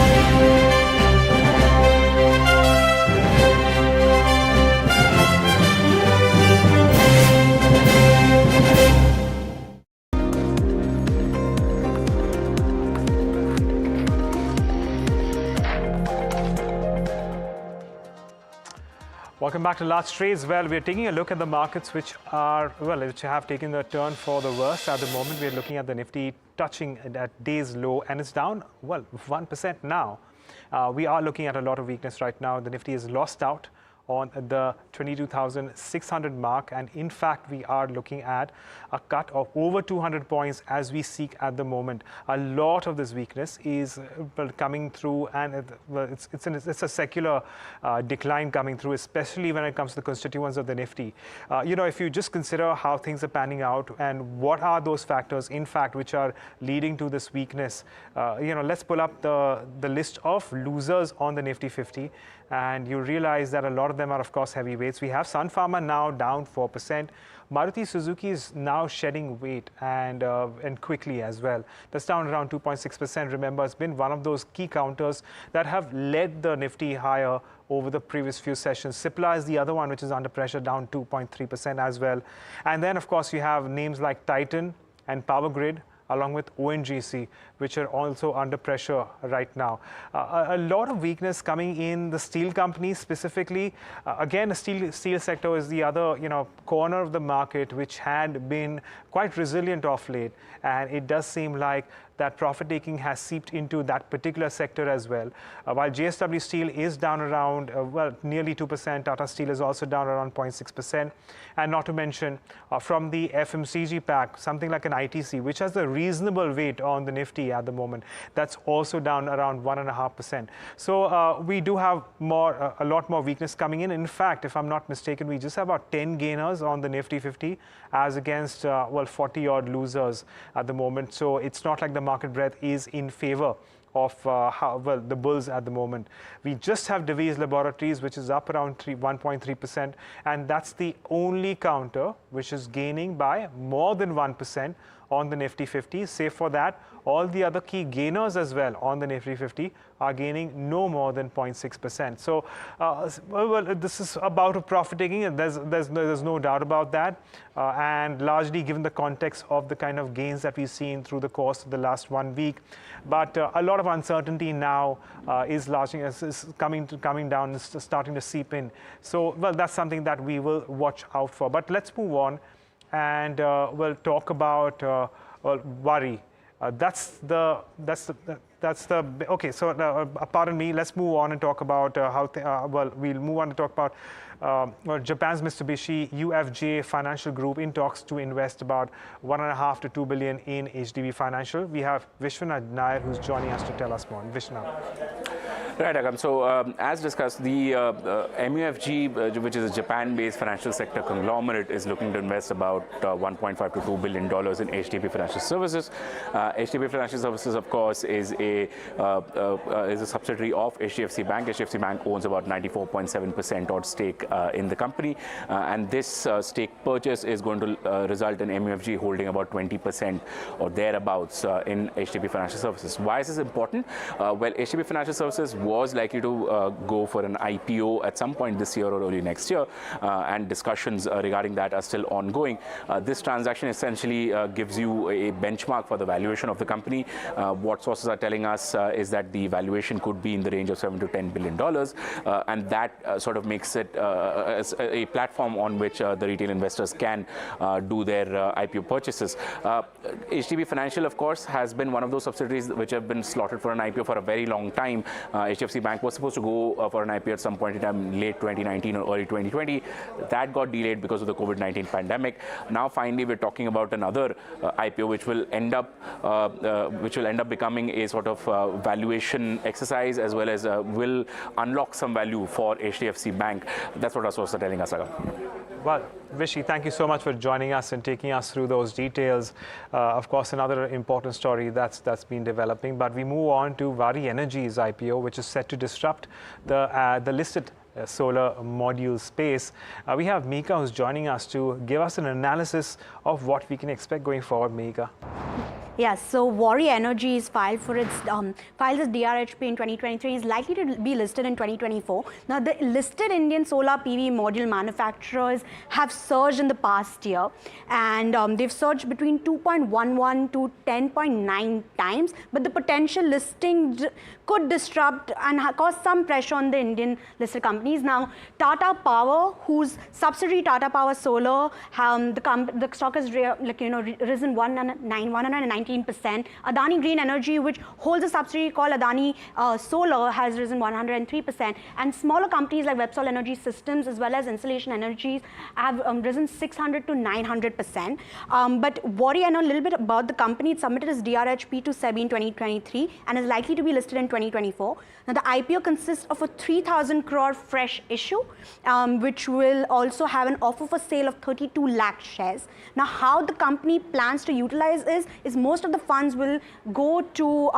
Welcome back to Large Trades. Well, we're taking a look at the markets which have taken a turn for the worst. At the moment, we're looking at the Nifty touching at day's low, and it's down, 1% now. We are looking at a lot of weakness right now. The Nifty is lost out on the 22,600 mark, and in fact we are looking at a cut of over 200 points as we seek at the moment. A lot of this weakness is coming through, and it's a secular decline coming through, especially when it comes to the constituents of the Nifty. If you just consider how things are panning out and what are those factors in fact which are leading to this weakness, let's pull up the list of losers on the Nifty 50, and you realize that a lot of them are of course heavyweights. We have Sun Pharma now down 4%. Maruti Suzuki is now shedding weight and quickly as well. That's down around 2.6%. Remember, it's been one of those key counters that have led the Nifty higher over the previous few sessions. Cipla is the other one which is under pressure, down 2.3% as well. And then of course you have names like Titan and Power Grid, along with ONGC, which are also under pressure right now. A lot of weakness coming in the steel companies specifically. Again, the steel sector is the other corner of the market which had been quite resilient of late, and it does seem like that profit taking has seeped into that particular sector as well. While JSW Steel is down around nearly 2%, Tata Steel is also down around 0.6%, and not to mention from the FMCG pack, something like an ITC, which has a reasonable weight on the Nifty at the moment, that's also down around 1.5%. So we do have a lot more weakness coming in. In fact, if I'm not mistaken, we just have about 10 gainers on the Nifty 50 as against 40 odd losers at the moment. So it's not like the market breadth is in favor of the bulls at the moment. We just have Divi's Laboratories, which is up around 1.3%, and that's the only counter which is gaining by more than 1% on the Nifty 50. Save for that, all the other key gainers as well on the Nifty 50 are gaining no more than 0.6%. So, this is about a profit taking, and there's no doubt about that. And largely given the context of the kind of gains that we've seen through the course of the last 1 week, but a lot of uncertainty now is coming down, is starting to seep in. So, that's something that we will watch out for. But let's move on, and we'll talk about Vari. Okay. So pardon me. Let's move on and talk about we'll move on to talk about Japan's Mitsubishi UFJ Financial Group in talks to invest about $1.5 to $2 billion in HDB Financial. We have Vishwanath Nair who's joining us to tell us more. Vishwanath. Right, Agam. So, as discussed, the MUFG, which is a Japan-based financial sector conglomerate, is looking to invest about $1.5 to $2 billion in HDB Financial Services. HDB Financial Services, of course, is a subsidiary of HDFC Bank. HDFC Bank owns about 94.7% odd stake in the company, and this stake purchase is going to result in MUFG holding about 20% or thereabouts in HDB Financial Services. Why is this important? Well, HDB Financial Services Services was likely to go for an IPO at some point this year or early next year, and discussions regarding that are still ongoing. This transaction essentially gives you a benchmark for the valuation of the company. What sources are telling us is that the valuation could be in the range of $7 to $10 billion, and that sort of makes it as a platform on which the retail investors can do their IPO purchases. HDB Financial, of course, has been one of those subsidiaries which have been slotted for an IPO for a very long time. HDFC Bank was supposed to go for an IPO at some point in time, late 2019 or early 2020. That got delayed because of the COVID-19 pandemic. Now, finally, we're talking about another IPO, which will end up becoming a sort of valuation exercise, as well as will unlock some value for HDFC Bank. That's what our sources are telling us. Well, Vishy, thank you so much for joining us and taking us through those details. Of course, another important story that's been developing. But we move on to Vari Energy's IPO, which is set to disrupt the listed solar module space. We have Mika who's joining us to give us an analysis of what we can expect going forward. Mika. Yes, so Vari Energy is filed its DRHP in 2023, is likely to be listed in 2024. Now, the listed Indian solar PV module manufacturers have surged in the past year, and they've surged between 2.11 to 10.9 times, but the potential listing could disrupt and cause some pressure on the Indian listed companies. Now, Tata Power, whose subsidiary Tata Power Solar, the stock has risen 119%. Adani Green Energy, which holds a subsidiary called Adani Solar, has risen 103%. And smaller companies like Websol Energy Systems as well as Installation Energies have risen 600 to 900%. But Vari, I know a little bit about the company. It submitted its DRHP to SEBI in 2023 and is likely to be listed in 2024. Now, the IPO consists of a 3,000 crore fresh issue, which will also have an offer for sale of 32 lakh shares. Now, how the company plans to utilize is most of the funds will go to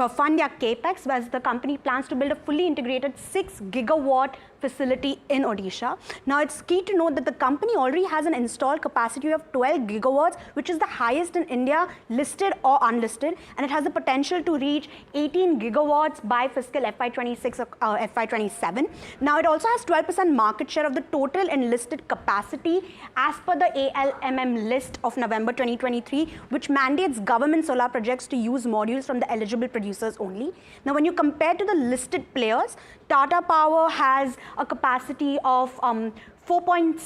fund their capex, whereas the company plans to build a fully integrated 6 gigawatt facility in Odisha. Now, it's key to note that the company already has an installed capacity of 12 gigawatts, which is the highest in India, listed or unlisted, and it has the potential to reach 18 gigawatts by fiscal FY26 or FY27. Now, it also has 12% market share of the total enlisted capacity as per the ALMM list of November 2023, which mandates government solar projects to use modules from the eligible producers only. Now, when you compare to the listed players, Tata Power has a capacity of 4.6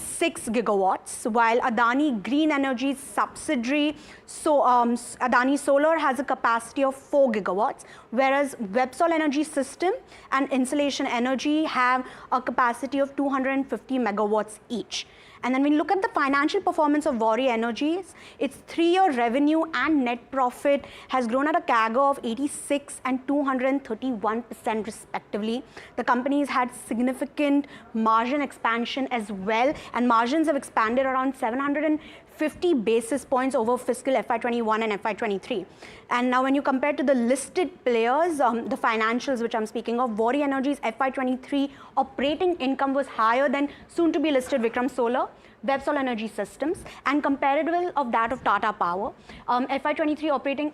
gigawatts, while Adani Green Energy's subsidiary, Adani Solar, has a capacity of 4 gigawatts, whereas Websol Energy System and Installation Energy have a capacity of 250 megawatts each. And then when you look at the financial performance of Vari Energies, its 3-year revenue and net profit has grown at a CAGR of 86 and 231% respectively. The company has had significant margin expansion as well, and margins have expanded around 750 basis points over fiscal FY21 and FY23. And now when you compare to the listed players, the financials which I'm speaking of, Vari Energy's FY23 operating income was higher than soon to be listed Vikram Solar, Websol Energy Systems, and comparable of that of Tata Power. FY23 operating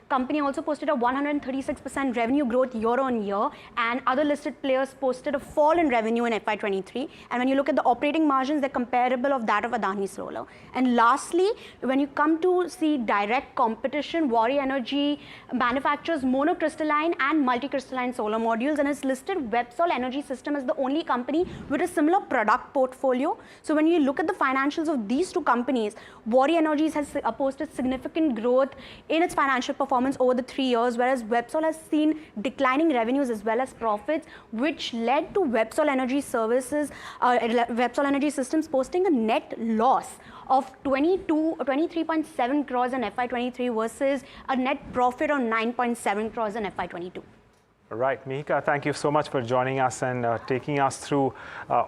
company also posted a 136% revenue growth year on year, and other listed players posted a fall in revenue in FY23. And when you look at the operating margins, they're comparable of that of Adani Solar. And lastly, when you come to see direct competition, Vari Energy manufactures monocrystalline and multicrystalline solar modules, and has listed Websol Energy System as the only company with a similar product portfolio. So when you look at the financials of these two companies, Vari Energies has posted significant growth in its financial performance over the 3 years, whereas Websol has seen declining revenues as well as profits, which led to Websol Energy Services, Websol Energy Systems posting a net loss of 23.7 crores in FY23 versus a net profit of 9.7 crores in FY22. Right, Mihika, thank you so much for joining us and taking us through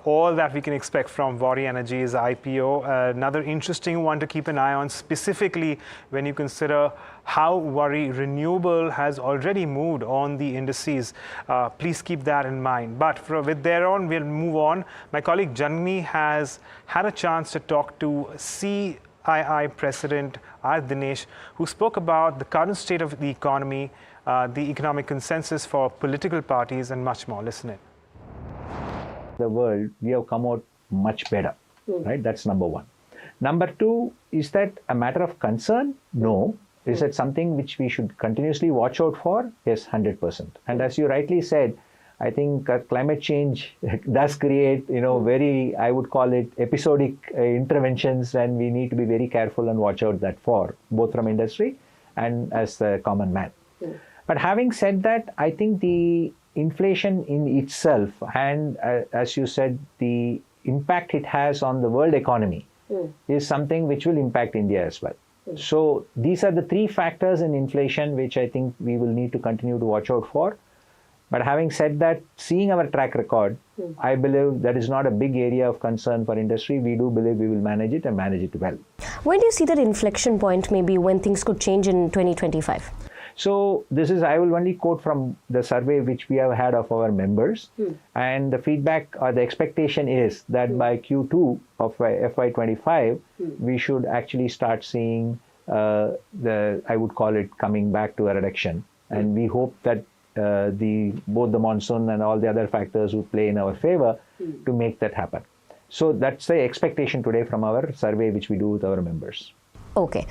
all that we can expect from Vari Energy's IPO. Another interesting one to keep an eye on, specifically when you consider how Vari Renewable has already moved on the indices. Please keep that in mind. But with thereon, we'll move on. My colleague Janmi has had a chance to talk to CII President R. Dinesh, who spoke about the current state of the economy, the economic consensus for political parties, and much more. Listen in. The world, we have come out much better, right? That's number one. Number two, is that a matter of concern? No. Is it something which we should continuously watch out for? Yes, 100%. And as you rightly said, I think climate change does create, very, I would call it episodic interventions, and we need to be very careful and watch out that for, both from industry and as the common man. But having said that, I think the inflation in itself and, as you said, the impact it has on the world economy is something which will impact India as well. So these are the three factors in inflation which I think we will need to continue to watch out for. But having said that, seeing our track record, I believe that is not a big area of concern for industry. We do believe we will manage it and manage it well. When do you see that inflection point maybe when things could change in 2025? So this is, I will only quote from the survey which we have had of our members. And the feedback or the expectation is that by Q2 of FY25, we should actually start seeing I would call it coming back to a reduction. And we hope that both the monsoon and all the other factors would play in our favor to make that happen. So that's the expectation today from our survey which we do with our members. Okay.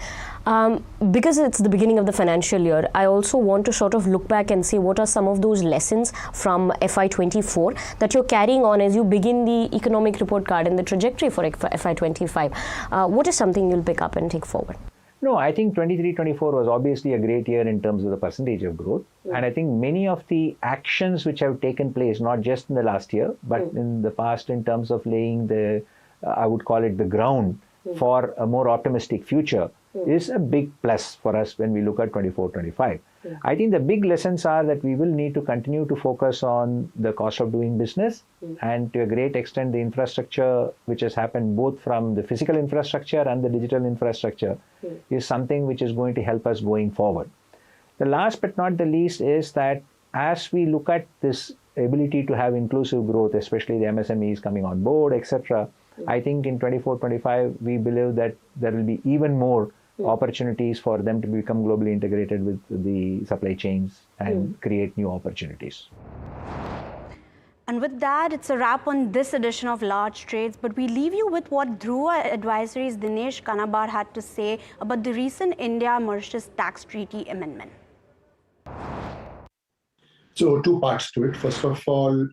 Because it's the beginning of the financial year, I also want to sort of look back and see what are some of those lessons from FY24 that you're carrying on as you begin the economic report card and the trajectory for FY25. What is something you'll pick up and take forward? No, I think 23-24 was obviously a great year in terms of the percentage of growth. And I think many of the actions which have taken place, not just in the last year, but in the past in terms of laying the, I would call it the ground for a more optimistic future is a big plus for us when we look at 24-25. I think the big lessons are that we will need to continue to focus on the cost of doing business and to a great extent the infrastructure which has happened both from the physical infrastructure and the digital infrastructure is something which is going to help us going forward. The last but not the least is that as we look at this ability to have inclusive growth, especially the MSMEs coming on board, etc., I think in 24-25 we believe that there will be even more opportunities for them to become globally integrated with the supply chains and create new opportunities. And with that, it's a wrap on this edition of Large Trades, but we leave you with what Dhruva Advisory's Dinesh Kanabar had to say about the recent India-Mauritius tax treaty amendment. So two parts to it. First of all,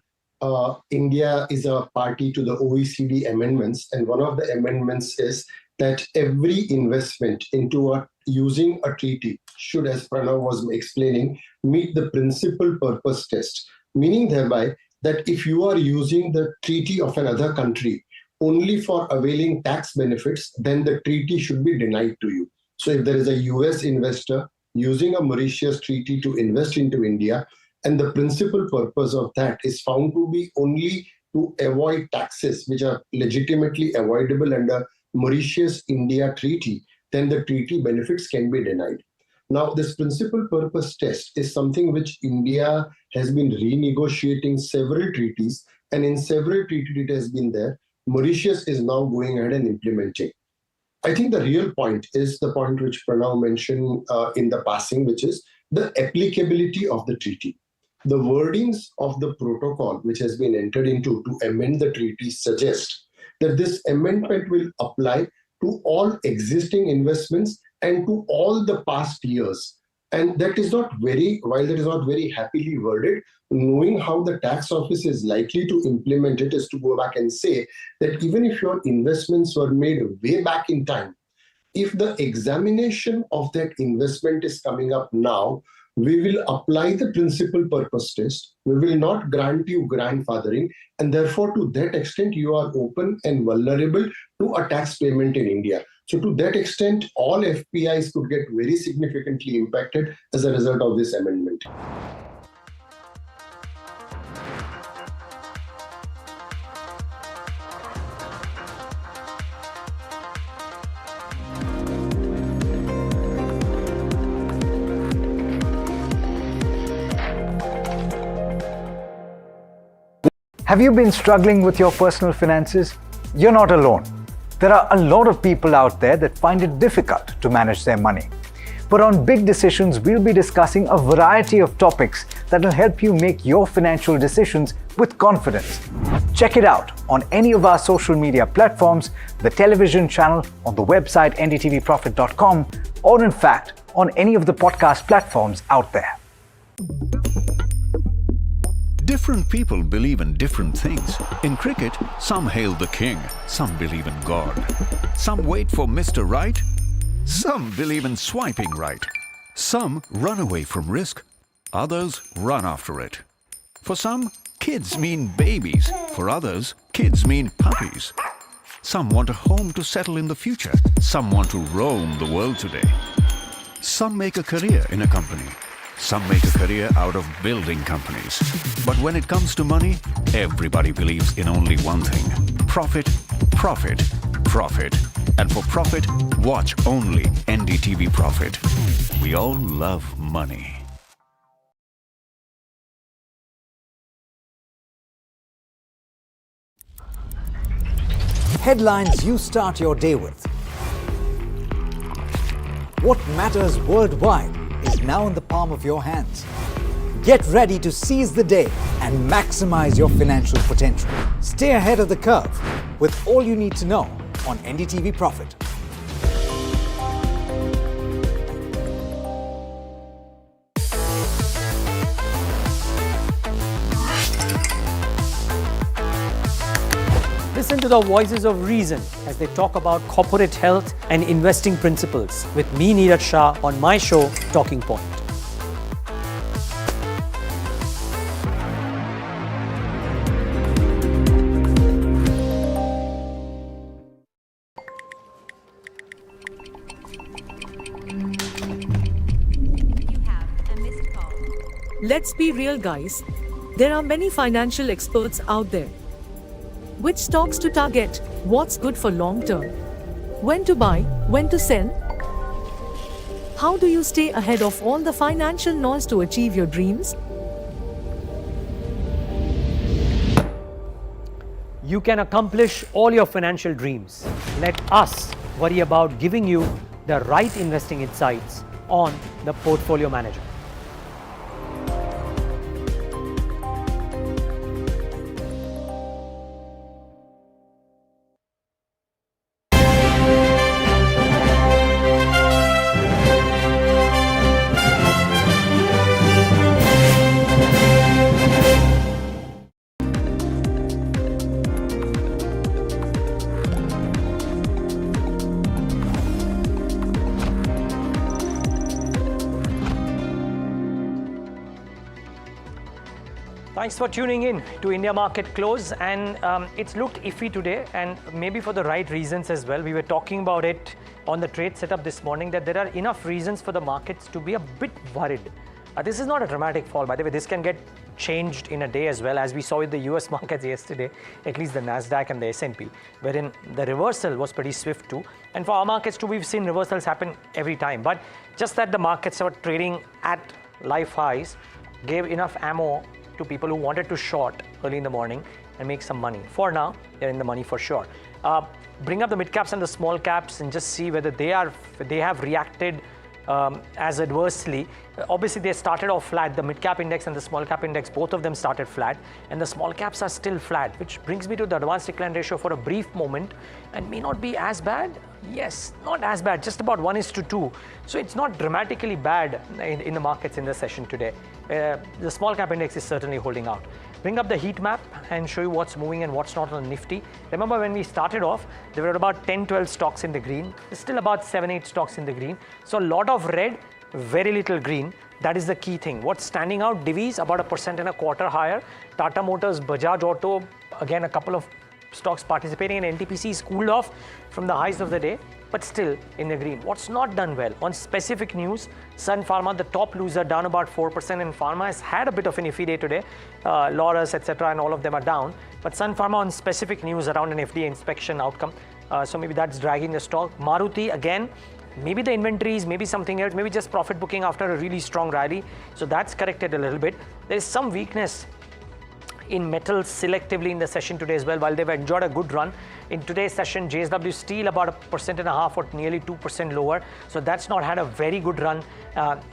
India is a party to the OECD amendments, and one of the amendments is that every investment into using a treaty should, as Pranav was explaining, meet the principal purpose test, meaning thereby that if you are using the treaty of another country only for availing tax benefits, then the treaty should be denied to you. So if there is a US investor using a Mauritius treaty to invest into India, and the principal purpose of that is found to be only to avoid taxes which are legitimately avoidable under Mauritius-India treaty, then the treaty benefits can be denied. Now, this principal purpose test is something which India has been renegotiating several treaties, and in several treaties it has been there. Mauritius is now going ahead and implementing. I think the real point is the point which Pranav mentioned in the passing, which is the applicability of the treaty. The wordings of the protocol which has been entered into to amend the treaty suggest that this amendment will apply to all existing investments and to all the past years. And that is not very, while that is not very happily worded, knowing how the tax office is likely to implement it is to go back and say that even if your investments were made way back in time, if the examination of that investment is coming up now, we will apply the principal purpose test. We will not grant you grandfathering, and therefore to that extent you are open and vulnerable to a tax payment in India. So to that extent, all FPIs could get very significantly impacted as a result of this amendment. Have you been struggling with your personal finances? You're not alone. There are a lot of people out there that find it difficult to manage their money. But on Big Decisions, we'll be discussing a variety of topics that will help you make your financial decisions with confidence. Check it out on any of our social media platforms, the television channel, on the website ndtvprofit.com, or in fact, on any of the podcast platforms out there. Different people believe in different things. In cricket, some hail the king, some believe in God. Some wait for Mr. Right, some believe in swiping right. Some run away from risk, others run after it. For some, kids mean babies. For others, kids mean puppies. Some want a home to settle in the future. Some want to roam the world today. Some make a career in a company. Some make a career out of building companies. But when it comes to money, everybody believes in only one thing: profit, profit, profit. And for profit, watch only NDTV Profit. We all love money. Headlines you start your day with. What matters worldwide is now in the palm of your hands. Get ready to seize the day and maximize your financial potential. Stay ahead of the curve with all you need to know on NDTV Profit. Listen to the voices of reason as they talk about corporate health and investing principles with me, Neeraj Shah, on my show, Talking Point. Let's be real, guys. There are many financial experts out there. Which stocks to target? What's good for long term? When to buy? When to sell? How do you stay ahead of all the financial noise to achieve your dreams? You can accomplish all your financial dreams. Let us worry about giving you the right investing insights on the Portfolio Manager. Thanks for tuning in to India Market Close, and it's looked iffy today, and maybe for the right reasons as well. We were talking about it on the trade setup this morning that there are enough reasons for the markets to be a bit worried. This is not a dramatic fall, by the way. This can get changed in a day as well, as we saw with the US markets yesterday, at least the Nasdaq and the S&P, wherein the reversal was pretty swift too. And for our markets too, we've seen reversals happen every time. But just that the markets are trading at life highs gave enough ammo to people who wanted to short early in the morning and make some money. For now, they're in the money for sure. Bring up the mid caps and the small caps and just see whether they have reacted as adversely. Obviously, they started off flat. The mid cap index and the small cap index, both of them started flat, and the small caps are still flat, which brings me to the advanced decline ratio for a brief moment, and may not be as bad. Yes, not as bad, just about 1:2. So it's not dramatically bad in the markets in the session today. The small cap index is certainly holding out. Bring up the heat map and show you what's moving and what's not on Nifty. Remember when we started off, there were about 10-12 stocks in the green. There's still about 7-8 stocks in the green. So a lot of red, very little green. That is the key thing. What's standing out? Divis about 1.25% higher. Tata Motors, Bajaj Auto, again a couple of stocks participating in NTPC is cooled off from the highs of the day, but still in the green. What's not done well? On specific news, Sun Pharma, the top loser, down about 4%, and Pharma has had a bit of an iffy day today. Laurus, etc., and all of them are down. But Sun Pharma on specific news around an FDA inspection outcome. So maybe that's dragging the stock. Maruti, again, maybe the inventories, maybe something else, maybe just profit booking after a really strong rally. So that's corrected a little bit. There is some weakness in metals selectively in the session today as well. While they've enjoyed a good run in today's session, JSW Steel about 1.5% or nearly 2% lower. So that's not had a very good run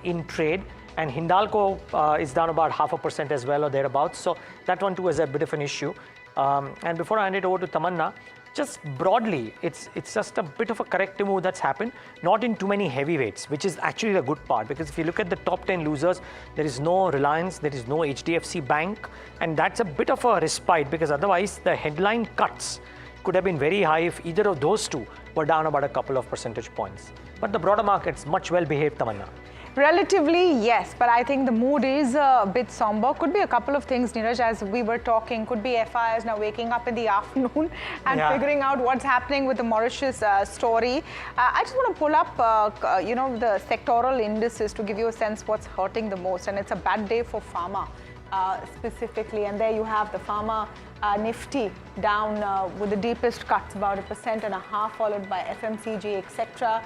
in trade. And Hindalco is down about 0.5% as well or thereabouts. So that one too is a bit of an issue. And before I hand it over to Tamanna, just broadly, it's just a bit of a corrective move that's happened, not in too many heavyweights, which is actually the good part, because if you look at the top 10 losers, there is no Reliance, there is no HDFC Bank, and that's a bit of a respite, because otherwise the headline cuts could have been very high if either of those two were down about a couple of percentage points. But the broader market's much well behaved, Tamanna. Relatively, yes, but I think the mood is a bit somber. Could be a couple of things, Neeraj, as we were talking. Could be FIs now waking up in the afternoon and figuring out what's happening with the Mauritius story. I just want to pull up, the sectoral indices to give you a sense what's hurting the most. And it's a bad day for Pharma specifically. And there you have the Pharma Nifty down with the deepest cuts, about 1.5%, followed by FMCG, etc.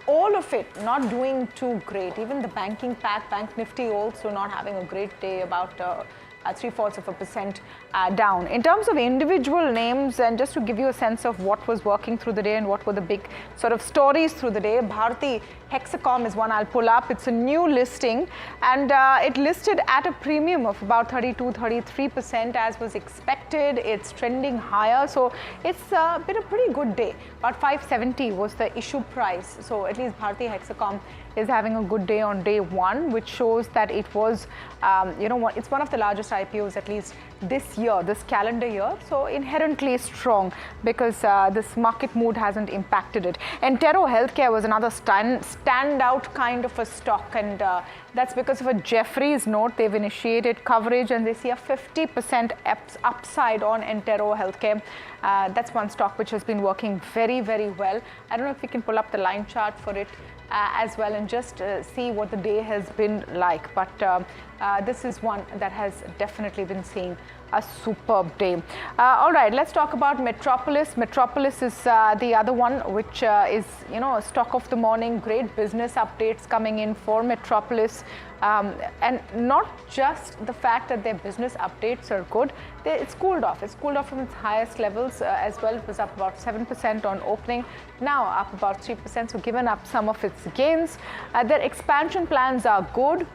All of it not doing too great. Even the banking pack, Bank Nifty also not having a great day, about 0.75% down. In terms of individual names, and just to give you a sense of what was working through the day and what were the big sort of stories through the day, Bharti Hexacom is one I'll pull up. It's a new listing, and it listed at a premium of about 32-33% as was expected. It's trending higher, so it's been a pretty good day. About 570 was the issue price, so at least Bharti Hexacom is having a good day on day one, which shows that it was, it's one of the largest IPOs at least this year, this calendar year, so inherently strong because this market mood hasn't impacted it. Entero Healthcare was another standout kind of a stock, and that's because of a Jefferies note. They've initiated coverage and they see a 50% upside on Entero Healthcare. That's one stock which has been working very, very well. I don't know if we can pull up the line chart for it as well and just see what the day has been like. But this is one that has definitely been seeing a superb day. All right, let's talk about Metropolis. Metropolis is the other one, which is, a stock of the morning. Great business updates coming in for Metropolis. And not just the fact that their business updates are good, it's cooled off. It's cooled off from its highest levels as well. It was up about 7% on opening, now up about 3%, so given up some of its gains. Their expansion plans are good.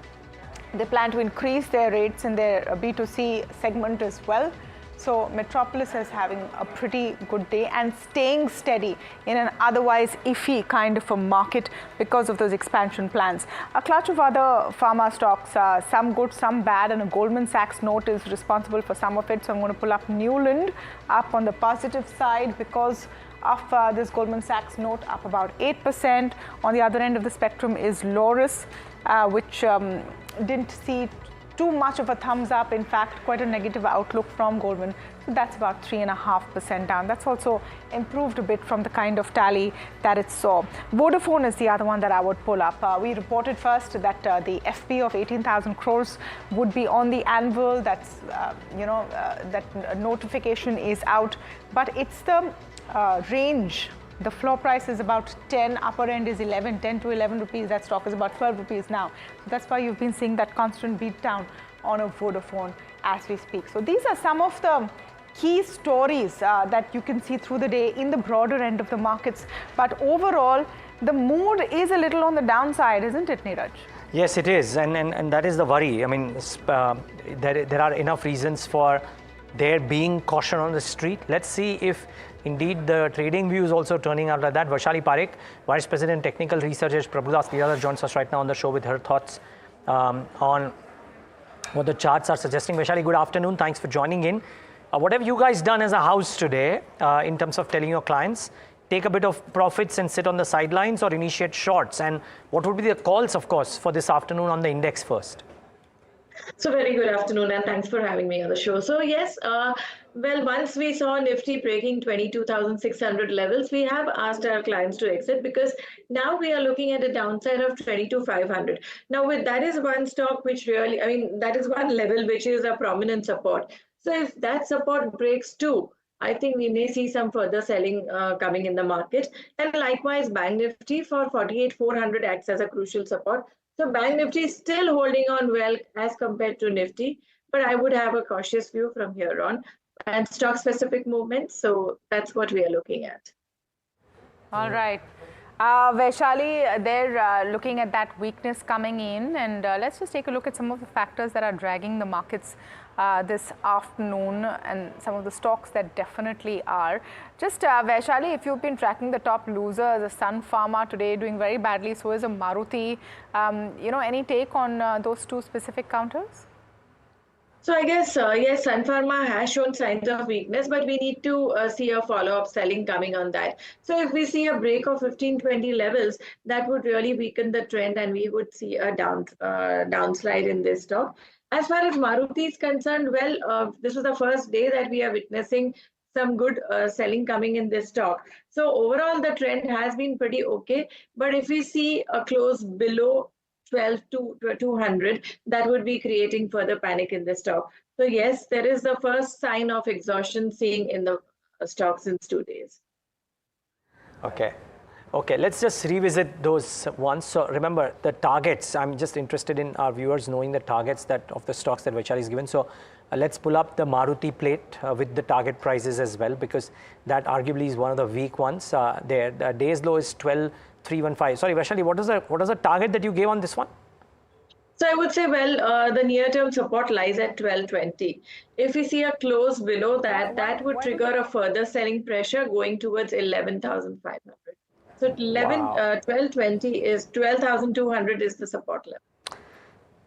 They plan to increase their rates in their B2C segment as well. So Metropolis is having a pretty good day and staying steady in an otherwise iffy kind of a market because of those expansion plans. A clutch of other pharma stocks, some good, some bad, and a Goldman Sachs note is responsible for some of it. So I'm going to pull up Newland up on the positive side because of this Goldman Sachs note, up about 8%. On the other end of the spectrum is Loris, which didn't see too much of a thumbs up. In fact, quite a negative outlook from Goldman. So that's about 3.5% down. That's also improved a bit from the kind of tally that it saw. Vodafone is the other one that I would pull up. We reported first that the FP of 18,000 crores would be on the anvil. That's, that notification is out. But it's the range. The floor price is about 10, upper end is 11, 10 to 11 rupees. That stock is about 12 rupees now. So that's why you've been seeing that constant beat down on a Vodafone as we speak. So these are some of the key stories that you can see through the day in the broader end of the markets. But overall, the mood is a little on the downside, isn't it, Neeraj? Yes, it is. And that is the worry. I mean, there are enough reasons for there being caution on the street. Let's see if indeed the trading view is also turning out like that. Vaishali Parekh, Vice President Technical Research at Prabhudas Leela, joins us right now on the show with her thoughts on what the charts are suggesting. Vaishali, good afternoon. Thanks for joining in. What have you guys done as a house today in terms of telling your clients, take a bit of profits and sit on the sidelines, or initiate shorts? And what would be the calls, of course, for this afternoon on the index first? So very good afternoon, and thanks for having me on the show. So yes, well, once we saw Nifty breaking 22,600 levels, we have asked our clients to exit because now we are looking at a downside of 22,500. Now, that is one stock which really, that is one level which is a prominent support. So if that support breaks too, I think we may see some further selling coming in the market. And likewise, Bank Nifty for 48,400 acts as a crucial support. So Bank Nifty is still holding on well as compared to Nifty. but I would have a cautious view from here on, and stock specific movements. So that's what we are looking at. All right. Vaishali, they're looking at that weakness coming in, and let's just take a look at some of the factors that are dragging the markets this afternoon and some of the stocks that definitely are. Just Vaishali, if you've been tracking the top losers, the Sun Pharma today doing very badly, so is a Maruti. Any take on those two specific counters? So I guess, yes, Sun Pharma has shown signs of weakness, but we need to see a follow-up selling coming on that. So if we see a break of 15-20 levels, that would really weaken the trend and we would see a downslide in this stock. As far as Maruti is concerned, well, this was the first day that we are witnessing some good selling coming in this stock. So overall, the trend has been pretty okay. But if we see a close below 12 to 200, that would be creating further panic in the stock. So yes, there is the first sign of exhaustion seeing in the stock since 2 days. Okay, let's just revisit those ones. So remember the targets. I'm just interested in our viewers knowing the targets that of the stocks that Vaishali is given. So let's pull up the Maruti plate with the target prices as well, because that arguably is one of the weak ones. There, the day's low is 12,315. Sorry, Vaishali, what is the target that you gave on this one? So I would say, well, the near-term support lies at 1220. If we see a close below that, that would trigger a further selling pressure going towards 11,500. So 1220 is 12,200 is the support level.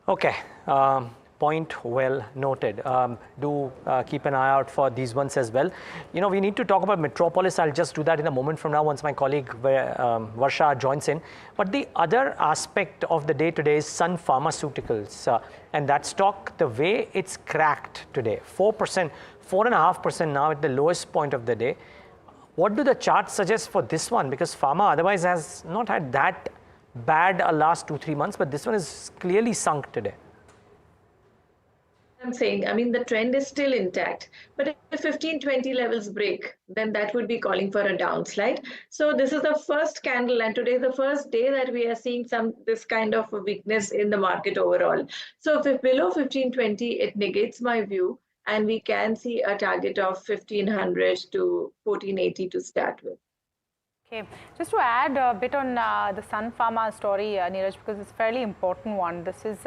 Okay. Point well noted. Do keep an eye out for these ones as well. We need to talk about Metropolis. I'll just do that in a moment from now once my colleague Varsha joins in. But the other aspect of the day today is Sun Pharmaceuticals. And that stock, the way it's cracked today, 4%, 4.5% now at the lowest point of the day. What do the charts suggest for this one? Because Pharma otherwise has not had that bad a last 2-3 months, but this one is clearly sunk today. I'm saying, I mean, the trend is still intact, but if 15-20 levels break, then that would be calling for a downslide. So this is the first candle, and today is the first day that we are seeing this kind of a weakness in the market overall. So if below 15-20, it negates my view, and we can see a target of 1500 to 1480 to start with. Okay, just to add a bit on the Sun Pharma story, Neeraj, because it's a fairly important one. This is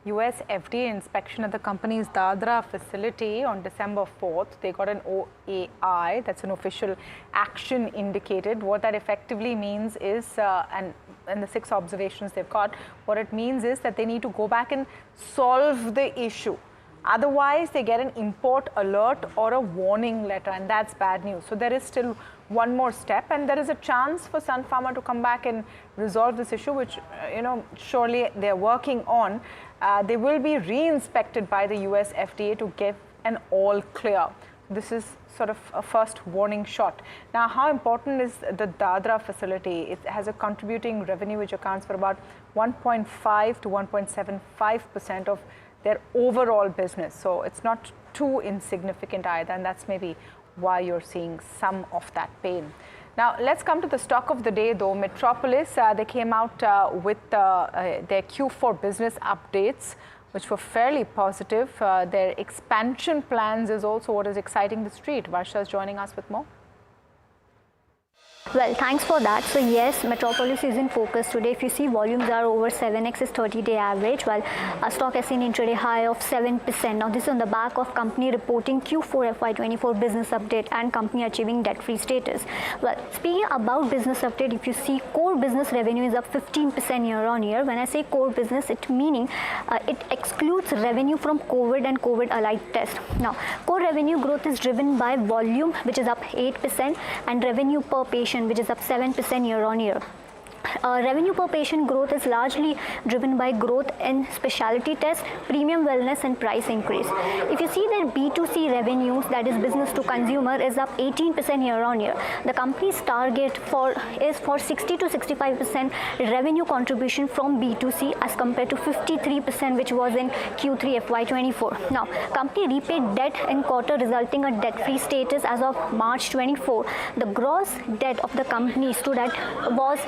US FDA inspection at the company's Dadra facility on December 4th. They got an OAI, that's an official action indicated. What that effectively means is, and the 6 observations they've got, what it means is that they need to go back and solve the issue. Otherwise, they get an import alert or a warning letter, and that's bad news. So there is still one more step, and there is a chance for Sun Pharma to come back and resolve this issue, which, surely they're working on. They will be re-inspected by the US FDA to give an all clear. This is sort of a first warning shot. Now, how important is the Dadra facility? It has a contributing revenue which accounts for about 1.5 to 1.75% of their overall business. So it's not too insignificant either, and that's maybe why you're seeing some of that pain. Now, let's come to the stock of the day though. Metropolis, they came out with their Q4 business updates, which were fairly positive. Their expansion plans is also what is exciting the street. Varsha is joining us with more. Well, thanks for that. So yes, Metropolis is in focus today. If you see, volumes are over 7x is 30-day average, while our stock has seen intraday high of 7%. Now this is on the back of company reporting Q4 FY24 business update and company achieving debt-free status. Well, speaking about business update, if you see, core business revenue is up 15% year on year. When I say core business, it meaning it excludes revenue from COVID and COVID-allied tests. Now, core revenue growth is driven by volume, which is up 8%, and revenue per patient, which is up 7% year on year. Revenue per patient growth is largely driven by growth in specialty tests, premium wellness and price increase. If you see their B2C revenues, that is business to consumer, is up 18% year on year. The company's target is for 60 to 65% revenue contribution from B2C as compared to 53% which was in Q3 FY24. Now, company repaid debt in quarter, resulting in debt-free status as of March 24. The gross debt of the company was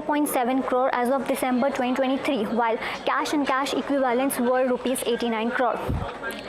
12.7 crore as of December 2023, while cash and cash equivalents were rupees 89 crore.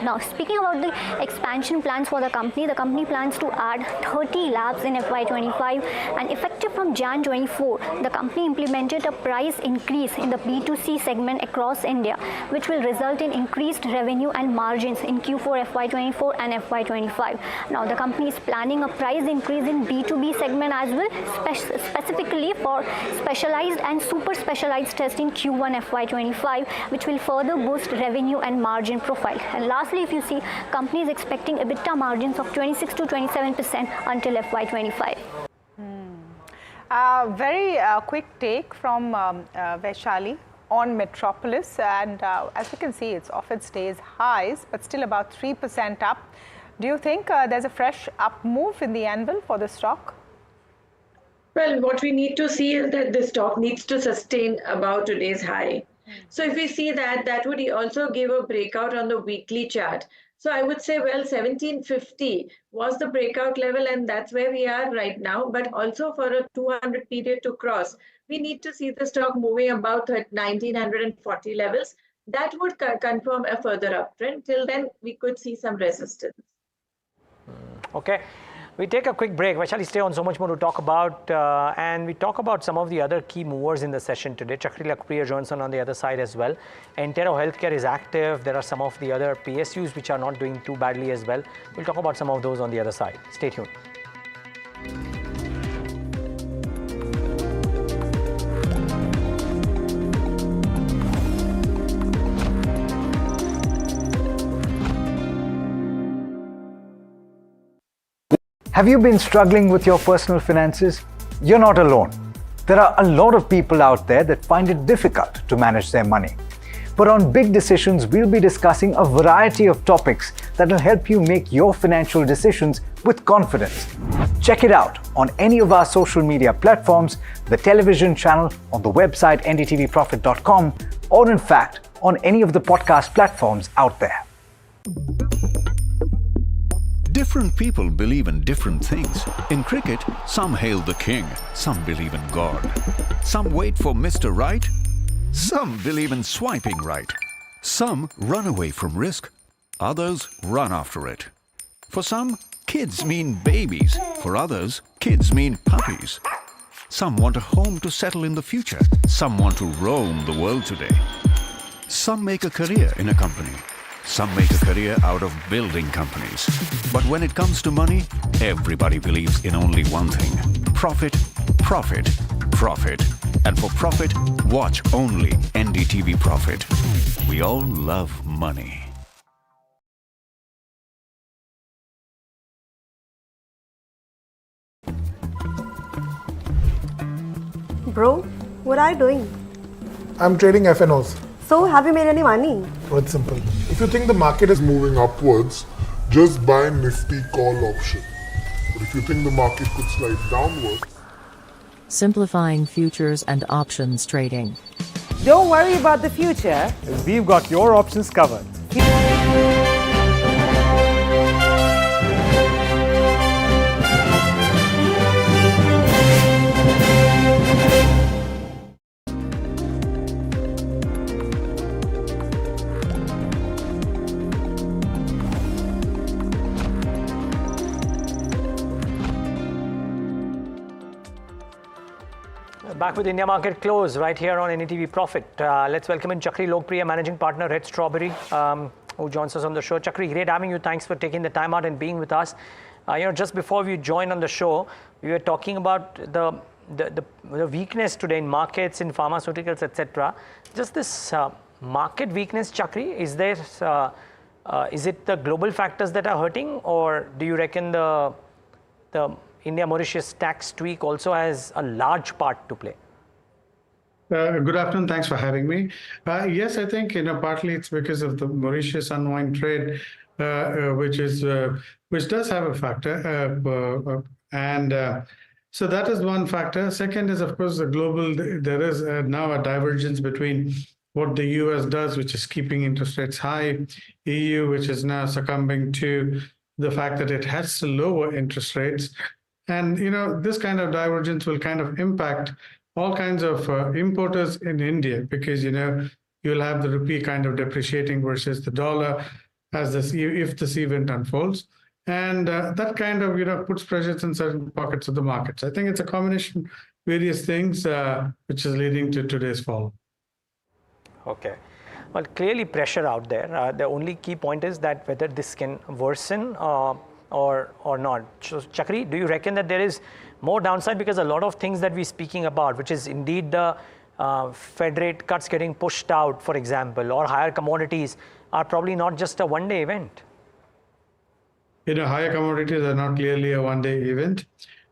Now, speaking about the expansion plans for the company plans to add 30 labs in FY25, and effective from Jan 24, the company implemented a price increase in the B2C segment across India, which will result in increased revenue and margins in Q4 FY24 and FY25. Now, the company is planning a price increase in B2B segment as well, specifically for specialized and super specialized tests in Q1 FY25, which will further boost revenue and margin profile. And lastly, if you see, company is expecting EBITDA margins of 26 to 27% until FY25. Very quick take from Vaishali on Metropolis, and as you can see, it's off its day's highs, but still about 3% up. Do you think there's a fresh up move in the anvil for the stock? Well, what we need to see is that the stock needs to sustain above today's high. So if we see that, that would also give a breakout on the weekly chart. So I would say, well, 1750 was the breakout level, and that's where we are right now. But also for a 200 period to cross, we need to see the stock moving about 1940 levels. That would confirm a further uptrend. Till then, we could see some resistance. Okay. We take a quick break. Vaishali, stay on, so much more to talk about. And we talk about some of the other key movers in the session today. Chakri Lakpriya Johnson on the other side as well. Entero Healthcare is active. There are some of the other PSUs which are not doing too badly as well. We'll talk about some of those on the other side. Stay tuned. Have you been struggling with your personal finances? You're not alone. There are a lot of people out there that find it difficult to manage their money. But on Big Decisions, we'll be discussing a variety of topics that will help you make your financial decisions with confidence. Check it out on any of our social media platforms, the television channel, on the website ndtvprofit.com, or in fact, on any of the podcast platforms out there. Different people believe in different things. In cricket, some hail the king, some believe in God. Some wait for Mr. Right, some believe in swiping right. Some run away from risk, others run after it. For some, kids mean babies. For others, kids mean puppies. Some want a home to settle in the future. Some want to roam the world today. Some make a career in a company. Some make a career out of building companies. But when it comes to money, everybody believes in only one thing: profit, profit, profit. And for profit, watch only NDTV Profit. We all love money. Bro, what are you doing? I'm trading FNOs. So, have you made any money? Oh, it's simple. If you think the market is moving upwards, just buy Nifty call option. But if you think the market could slide downwards, Simplifying futures and options trading. Don't worry about the future, as we've got your options covered. Back with India Market Close right here on NDTV Profit. Let's welcome in Chakri Lokpriya, Managing Partner, Red Strawberry, who joins us on the show. Chakri, great having you. Thanks for taking the time out and being with us. Just before we joined on the show, we were talking about the weakness today in markets, in pharmaceuticals, etc. Just this market weakness, Chakri, is it the global factors that are hurting, or do you reckon the India-Mauritius tax tweak also has a large part to play? Good afternoon. Thanks for having me. Yes, I think partly it's because of the Mauritius unwind trade, which does have a factor, so that is one factor. Second is, of course, the global. There is now a divergence between what the US does, which is keeping interest rates high, EU, which is now succumbing to the fact that it has to lower interest rates. And, this kind of divergence will kind of impact all kinds of importers in India, because you'll have the rupee kind of depreciating versus the dollar as if this event unfolds, and that kind of puts pressures in certain pockets of the markets. I think it's a combination of various things which is leading to today's fall. Okay. Well, clearly pressure out there. The only key point is that whether this can worsen or not. So, Chakri, do you reckon that there is more downside? Because a lot of things that we're speaking about, which is indeed the Fed rate cuts getting pushed out, for example, or higher commodities, are probably not just a one-day event. Higher commodities are not clearly a one-day event.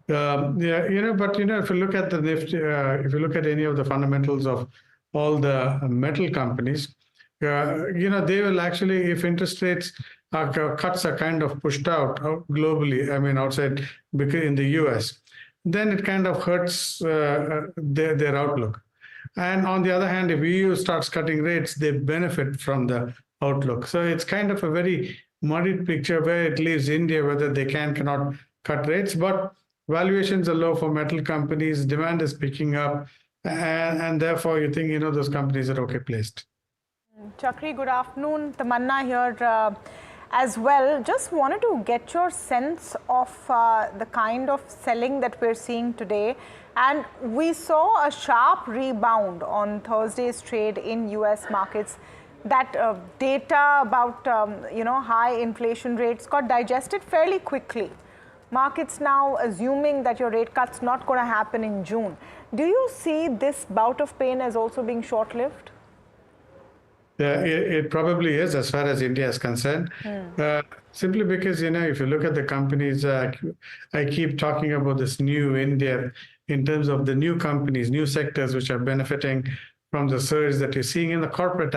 But if you look at the Nifty, if you look at any of the fundamentals of all the metal companies, they will actually, if interest rates cuts are kind of pushed out globally, I mean outside in the US, then it kind of hurts their outlook. And on the other hand, if EU starts cutting rates, they benefit from the outlook. So it's kind of a very muddied picture where it leaves India whether they cannot cut rates, but valuations are low for metal companies, demand is picking up, and therefore you think those companies are okay placed. Chakri, good afternoon. Tamanna here as well. Just wanted to get your sense of the kind of selling that we're seeing today. And we saw a sharp rebound on Thursday's trade in US markets. That data about high inflation rates got digested fairly quickly. Markets now assuming that your rate cut's not going to happen in June. Do you see this bout of pain as also being short-lived? Yeah, it probably is as far as India is concerned. Simply because, if you look at the companies, I keep talking about this new India in terms of the new companies, new sectors which are benefiting from the surge that you're seeing in the corporate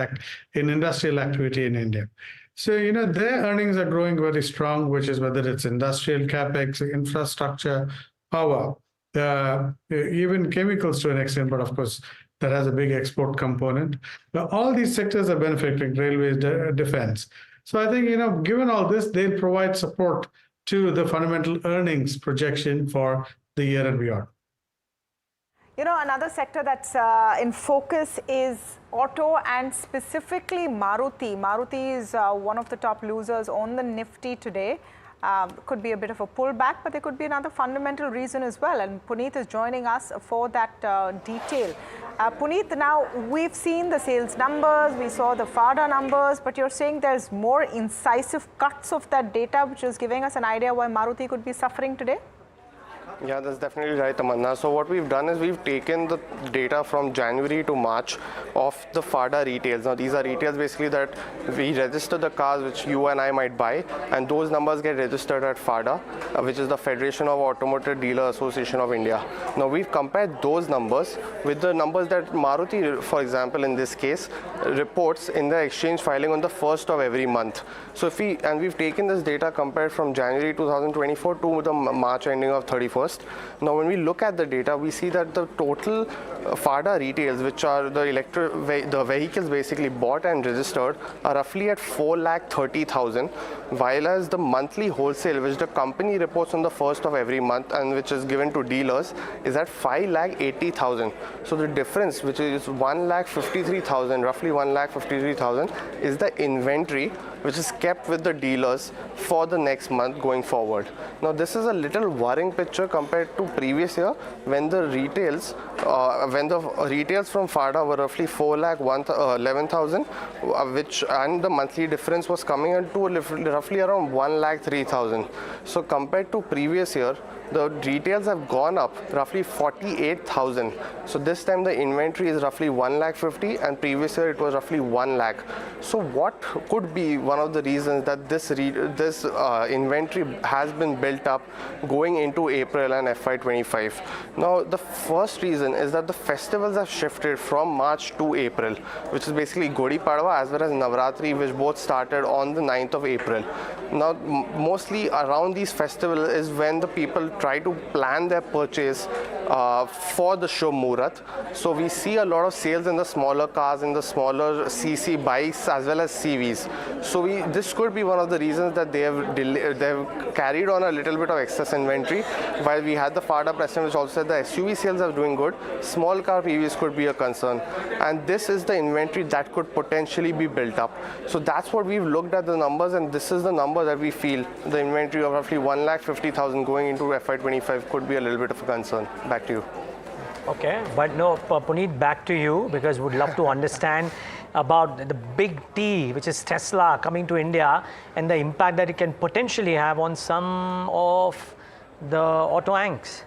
in industrial activity in India. So, their earnings are growing very strong, which is whether it's industrial capex, infrastructure, power, even chemicals to an extent, but of course, that has a big export component. Now, all these sectors are benefiting, railways, defense. So I think, given all this, they'll provide support to the fundamental earnings projection for the year and beyond. Another sector that's in focus is auto and specifically Maruti. Maruti is one of the top losers on the Nifty today. Could be a bit of a pullback, but there could be another fundamental reason as well. And Puneet is joining us for that detail. Puneet, now we've seen the sales numbers, we saw the FADA numbers, but you're saying there's more incisive cuts of that data, which is giving us an idea why Maruti could be suffering today? Yeah, that's definitely right, Tamanna. So what we've done is we've taken the data from January to March of the FADA retails. Now, these are retails basically that we register the cars which you and I might buy, and those numbers get registered at FADA, which is the Federation of Automotive Dealer Association of India. Now, we've compared those numbers with the numbers that Maruti, for example, in this case, reports in the exchange filing on the 1st of every month. So we've taken this data compared from January 2024 to the March ending of 31st. Now, when we look at the data, we see that the total FADA retails, which are the vehicles basically bought and registered, are roughly at 4,30,000, while as the monthly wholesale, which the company reports on the 1st of every month and which is given to dealers, is at 5,80,000. So the difference, which is 1,53,000, roughly 1,53,000, is the inventory which is kept with the dealers for the next month going forward. Now, this is a little worrying picture compared to previous year when the retails from FADA were roughly 4,11,000, and the monthly difference was coming into roughly around 1,03,000. So compared to previous year, the retails have gone up roughly 48,000. So this time the inventory is roughly 1,50,000 and previous year it was roughly 1,00,000. So what could be one of the reasons that this inventory has been built up going into April and FY25? Now, the first reason is that the festivals have shifted from March to April, which is basically Gudi Padwa as well as Navratri, which both started on the 9th of April. Now, mostly around these festivals is when the people try to plan their purchase for the Shubh Muhurat. So we see a lot of sales in the smaller cars, in the smaller CC bikes as well as CVs. So this could be one of the reasons that they've carried on a little bit of excess inventory. While we had the FADA president which also said the SUV sales are doing good, small car PVs could be a concern. And this is the inventory that could potentially be built up. So that's what we've looked at the numbers, and this is the number that we feel the inventory of roughly 150,000 going into FY25 could be a little bit of a concern. Back to you. Okay, but no, Puneet, back to you, because we'd love to understand about the big T, which is Tesla coming to India, and the impact that it can potentially have on some of the auto anchors.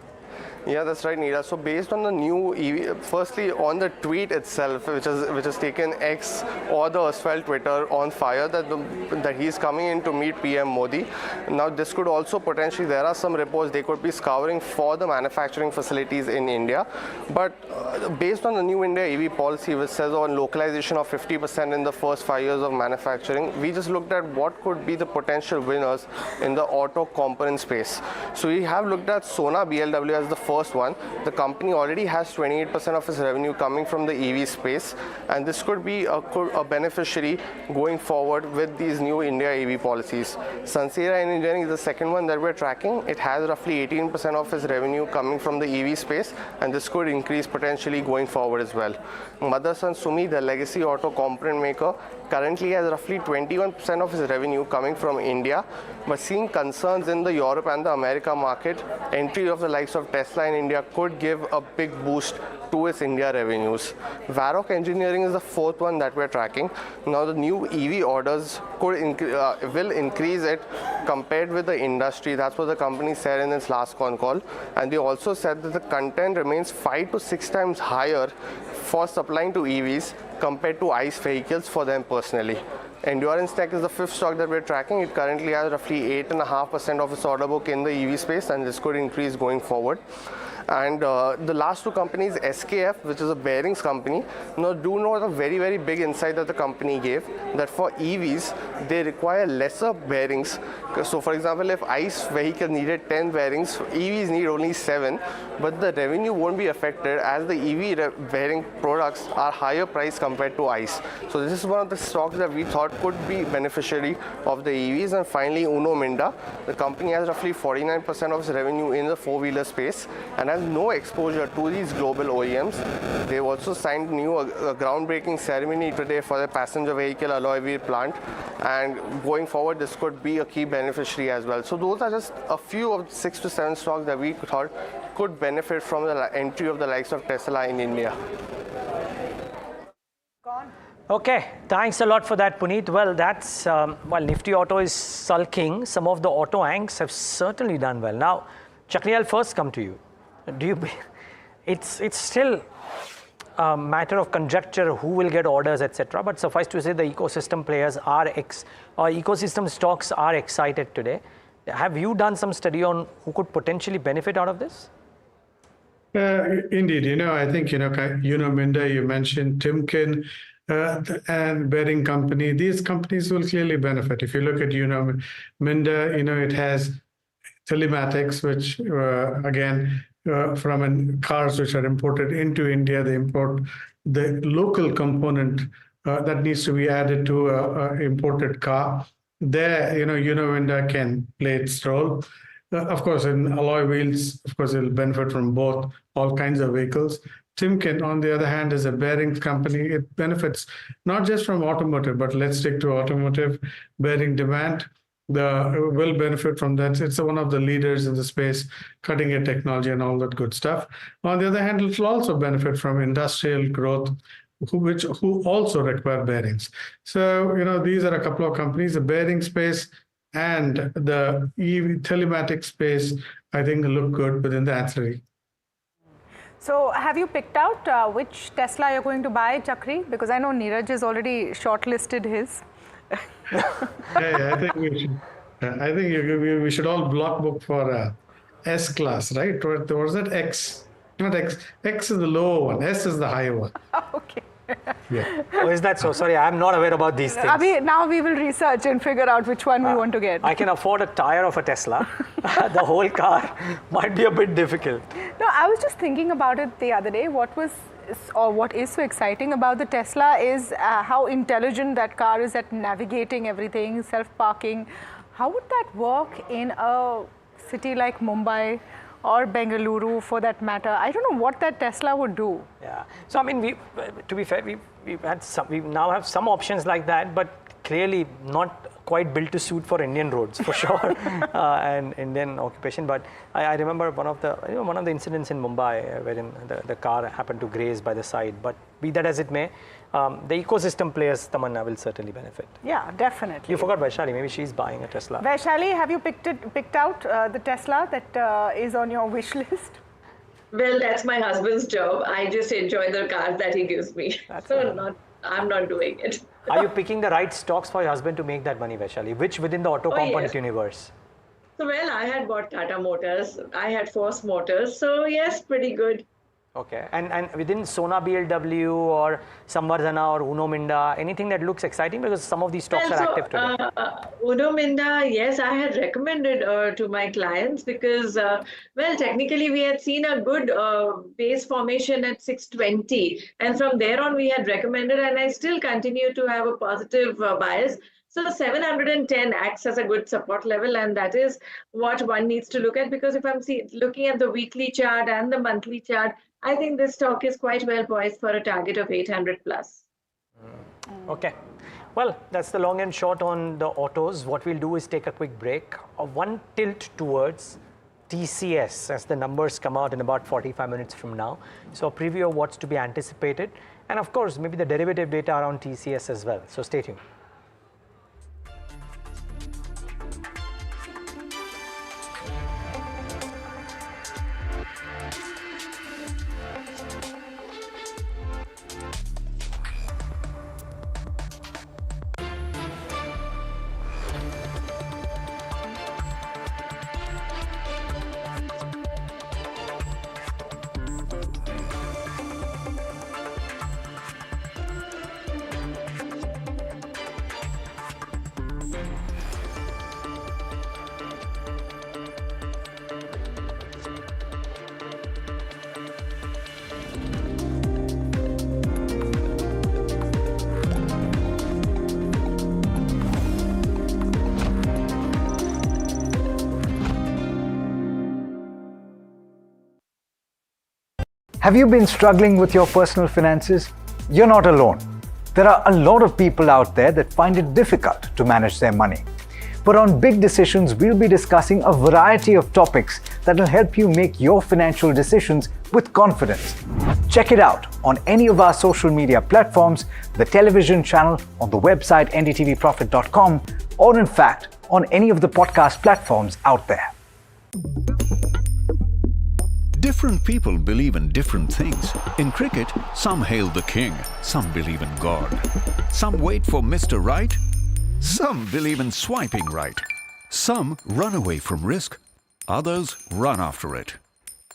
Yeah, that's right, Neeraj. So based on the new EV, firstly on the tweet itself, which has taken X or the erstwhile Twitter on fire, that he's coming in to meet PM Modi. Now this could also potentially, there are some reports they could be scouring for the manufacturing facilities in India. But based on the new India EV policy, which says on localization of 50% in the first 5 years of manufacturing, we just looked at what could be the potential winners in the auto component space. So we have looked at Sona BLW as the first one. The company already has 28% of its revenue coming from the EV space, and this could be a beneficiary going forward with these new India EV policies. Sansera Engineering is the second one that we're tracking. It has roughly 18% of its revenue coming from the EV space, and this could increase potentially going forward as well. Motherson Sumi, the legacy auto component maker, currently has roughly 21% of its revenue coming from India, but seeing concerns in the Europe and the America market, entry of the likes of Tesla in India could give a big boost to its India revenues. Varroc Engineering is the fourth one that we're tracking. Now the new EV orders will increase it compared with the industry. That's what the company said in its last con call. And they also said that the content remains 5 to 6 times higher for supplying to EVs compared to ICE vehicles for them personally. Endurance Tech is the fifth stock that we're tracking. It currently has roughly 8.5% of its order book in the EV space, and this could increase going forward. And the last two companies, SKF, which is a bearings company, do know a very, very big insight that the company gave, that for EVs, they require lesser bearings. So for example, if ICE vehicle needed 10 bearings, EVs need only 7, but the revenue won't be affected as the EV bearing products are higher price compared to ICE. So this is one of the stocks that we thought could be beneficiary of the EVs. And finally, Uno Minda, the company has roughly 49% of its revenue in the four-wheeler space and has no exposure to these global OEMs. They've also signed a groundbreaking ceremony today for the passenger vehicle alloy wheel plant, and going forward this could be a key beneficiary as well. So those are just a few of 6 to 7 stocks that we thought could benefit from the entry of the likes of Tesla in India. Okay, thanks a lot for that, Puneet. Well, that's while Nifty Auto is sulking, some of the auto anchors have certainly done well. Now, Chakri, I'll first come to you. It's still a matter of conjecture who will get orders, etc. But suffice to say, the ecosystem players ecosystem stocks are excited today. Have you done some study on who could potentially benefit out of this? Indeed, I think Minda, you mentioned Timken and bearing company. These companies will clearly benefit. If you look at Minda, it has telematics, which again. From cars which are imported into India, they import the local component that needs to be added to an imported car. There, Minda can play its role. Of course, in alloy wheels, of course, it'll benefit from all kinds of vehicles. Timken, on the other hand, is a bearings company. It benefits not just from automotive, but let's stick to automotive bearing demand. Will benefit from that. It's one of the leaders in the space, cutting edge technology and all that good stuff. On the other hand, it will also benefit from industrial growth, who also require bearings. So, these are a couple of companies, the bearing space and the EV telematics space, I think look good within the ancillary. So have you picked out which Tesla you're going to buy, Chakri? Because I know Neeraj has already shortlisted his. I think we should. I think we should all block book for S class, right? Or was that X? Not X. X is the lower one. S is the higher one. Okay. Yeah. Oh, is that so? Sorry, I'm not aware about these things. Now we will research and figure out which one we want to get. I can afford a tire of a Tesla. The whole car might be a bit difficult. No, I was just thinking about it the other day. What is so exciting about the Tesla is how intelligent that car is at navigating everything, self-parking. How would that work in a city like Mumbai or Bengaluru for that matter? I don't know what that Tesla would do. Yeah. So I mean, to be fair, we now have some options like that, but clearly not quite built to suit for Indian roads for sure, and Indian occupation. But I remember one of the incidents in Mumbai wherein the car happened to graze by the side. But be that as it may, the ecosystem players, Tamanna, will certainly benefit. Yeah, definitely. You forgot Vaishali. Maybe she's buying a Tesla. Vaishali, have you picked out the Tesla that is on your wish list? Well, that's my husband's job. I just enjoy the cars that he gives me. I'm not doing it. Are you picking the right stocks for your husband to make that money, Vaishali? Which within the auto component universe? So, well, I had bought Tata Motors. I had Force Motors. So, yes, pretty good. Okay. And within Sona BLW or Samvardhana or Uno Minda, anything that looks exciting? Because some of these stocks are active today. Uno Minda, yes, I had recommended to my clients because, well, technically we had seen a good base formation at 620. And from there on, we had recommended, and I still continue to have a positive bias. So 710 acts as a good support level, and that is what one needs to look at, because if I'm looking at the weekly chart and the monthly chart, I think this stock is quite well poised for a target of 800 plus. Okay. Well, that's the long and short on the autos. What we'll do is take a quick break. One tilt towards TCS as the numbers come out in about 45 minutes from now. So a preview of what's to be anticipated. And of course, maybe the derivative data around TCS as well. So stay tuned. Have you been struggling with your personal finances? You're not alone. There are a lot of people out there that find it difficult to manage their money. But on Big Decisions, we'll be discussing a variety of topics that will help you make your financial decisions with confidence. Check it out on any of our social media platforms, the television channel, on the website ndtvprofit.com, or in fact, on any of the podcast platforms out there. Different people believe in different things. In cricket, some hail the king, some believe in God. Some wait for Mr. Right, some believe in swiping right. Some run away from risk, others run after it.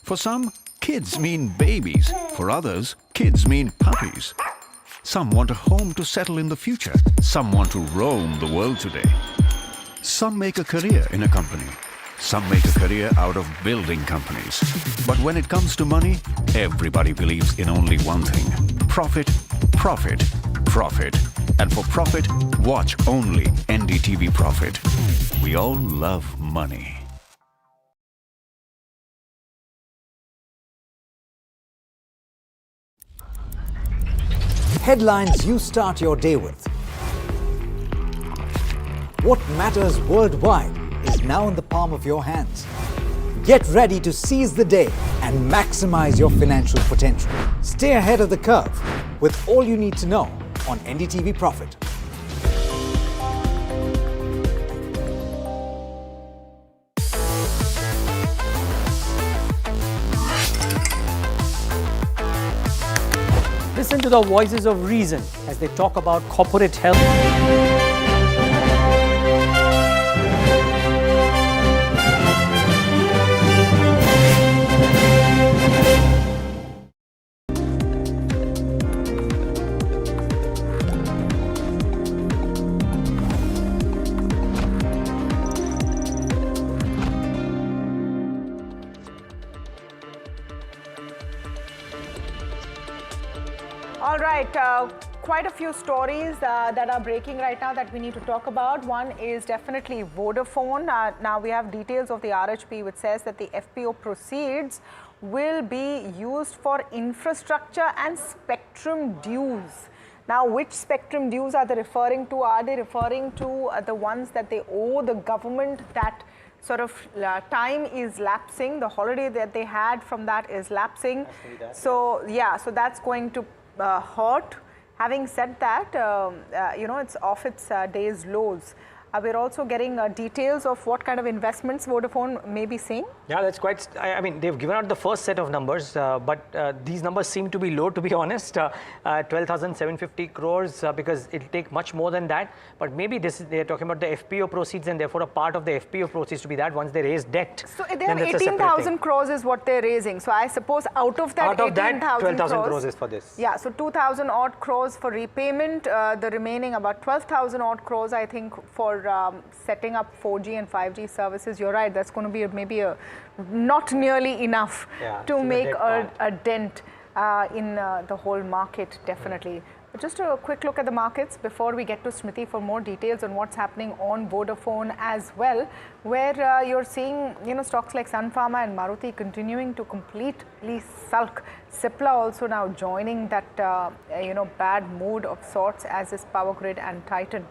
For some, kids mean babies. For others, kids mean puppies. Some want a home to settle in the future. Some want to roam the world today. Some make a career in a company. Some make a career out of building companies. But when it comes to money, everybody believes in only one thing: profit, profit, profit. And for profit, watch only NDTV Profit. We all love money. Headlines you start your day with. What matters worldwide is now in the palm of your hands. Get ready to seize the day and maximize your financial potential. Stay ahead of the curve with all you need to know on NDTV Profit. Listen to the voices of reason as they talk about corporate health. All right, quite a few stories that are breaking right now that we need to talk about. One is definitely Vodafone. Now we have details of the RHP which says that the FPO proceeds will be used for infrastructure and spectrum dues. Now, which spectrum dues are they referring to? Are they referring to the ones that they owe the government that sort of time is lapsing, the holiday that they had from that is lapsing? So, yeah, so that's going to hurt. Having said that, you know, it's off its day's lows. We're also getting details of what kind of investments Vodafone may be seeing. Yeah, that's quite, I mean, they've given out the first set of numbers, but these numbers seem to be low, to be honest. 12,750 crores, because it'll take much more than that. But maybe they're talking about the FPO proceeds, and therefore a part of the FPO proceeds to be that once they raise debt. So they have 18,000 crores is what they're raising. So I suppose out of that 12,000 crores is for this. Yeah, so 2,000 odd crores for repayment, the remaining about 12,000 odd crores, I think, for setting up 4G and 5G services. You're right, that's going to be maybe not nearly enough to make a dent in the whole market, definitely. But just a quick look at the markets before we get to Smriti for more details on what's happening on Vodafone as well, where you're seeing, you know, stocks like Sun Pharma and Maruti continuing to completely sulk. Cipla also now joining that, you know, bad mood of sorts, as is Power Grid and Titan.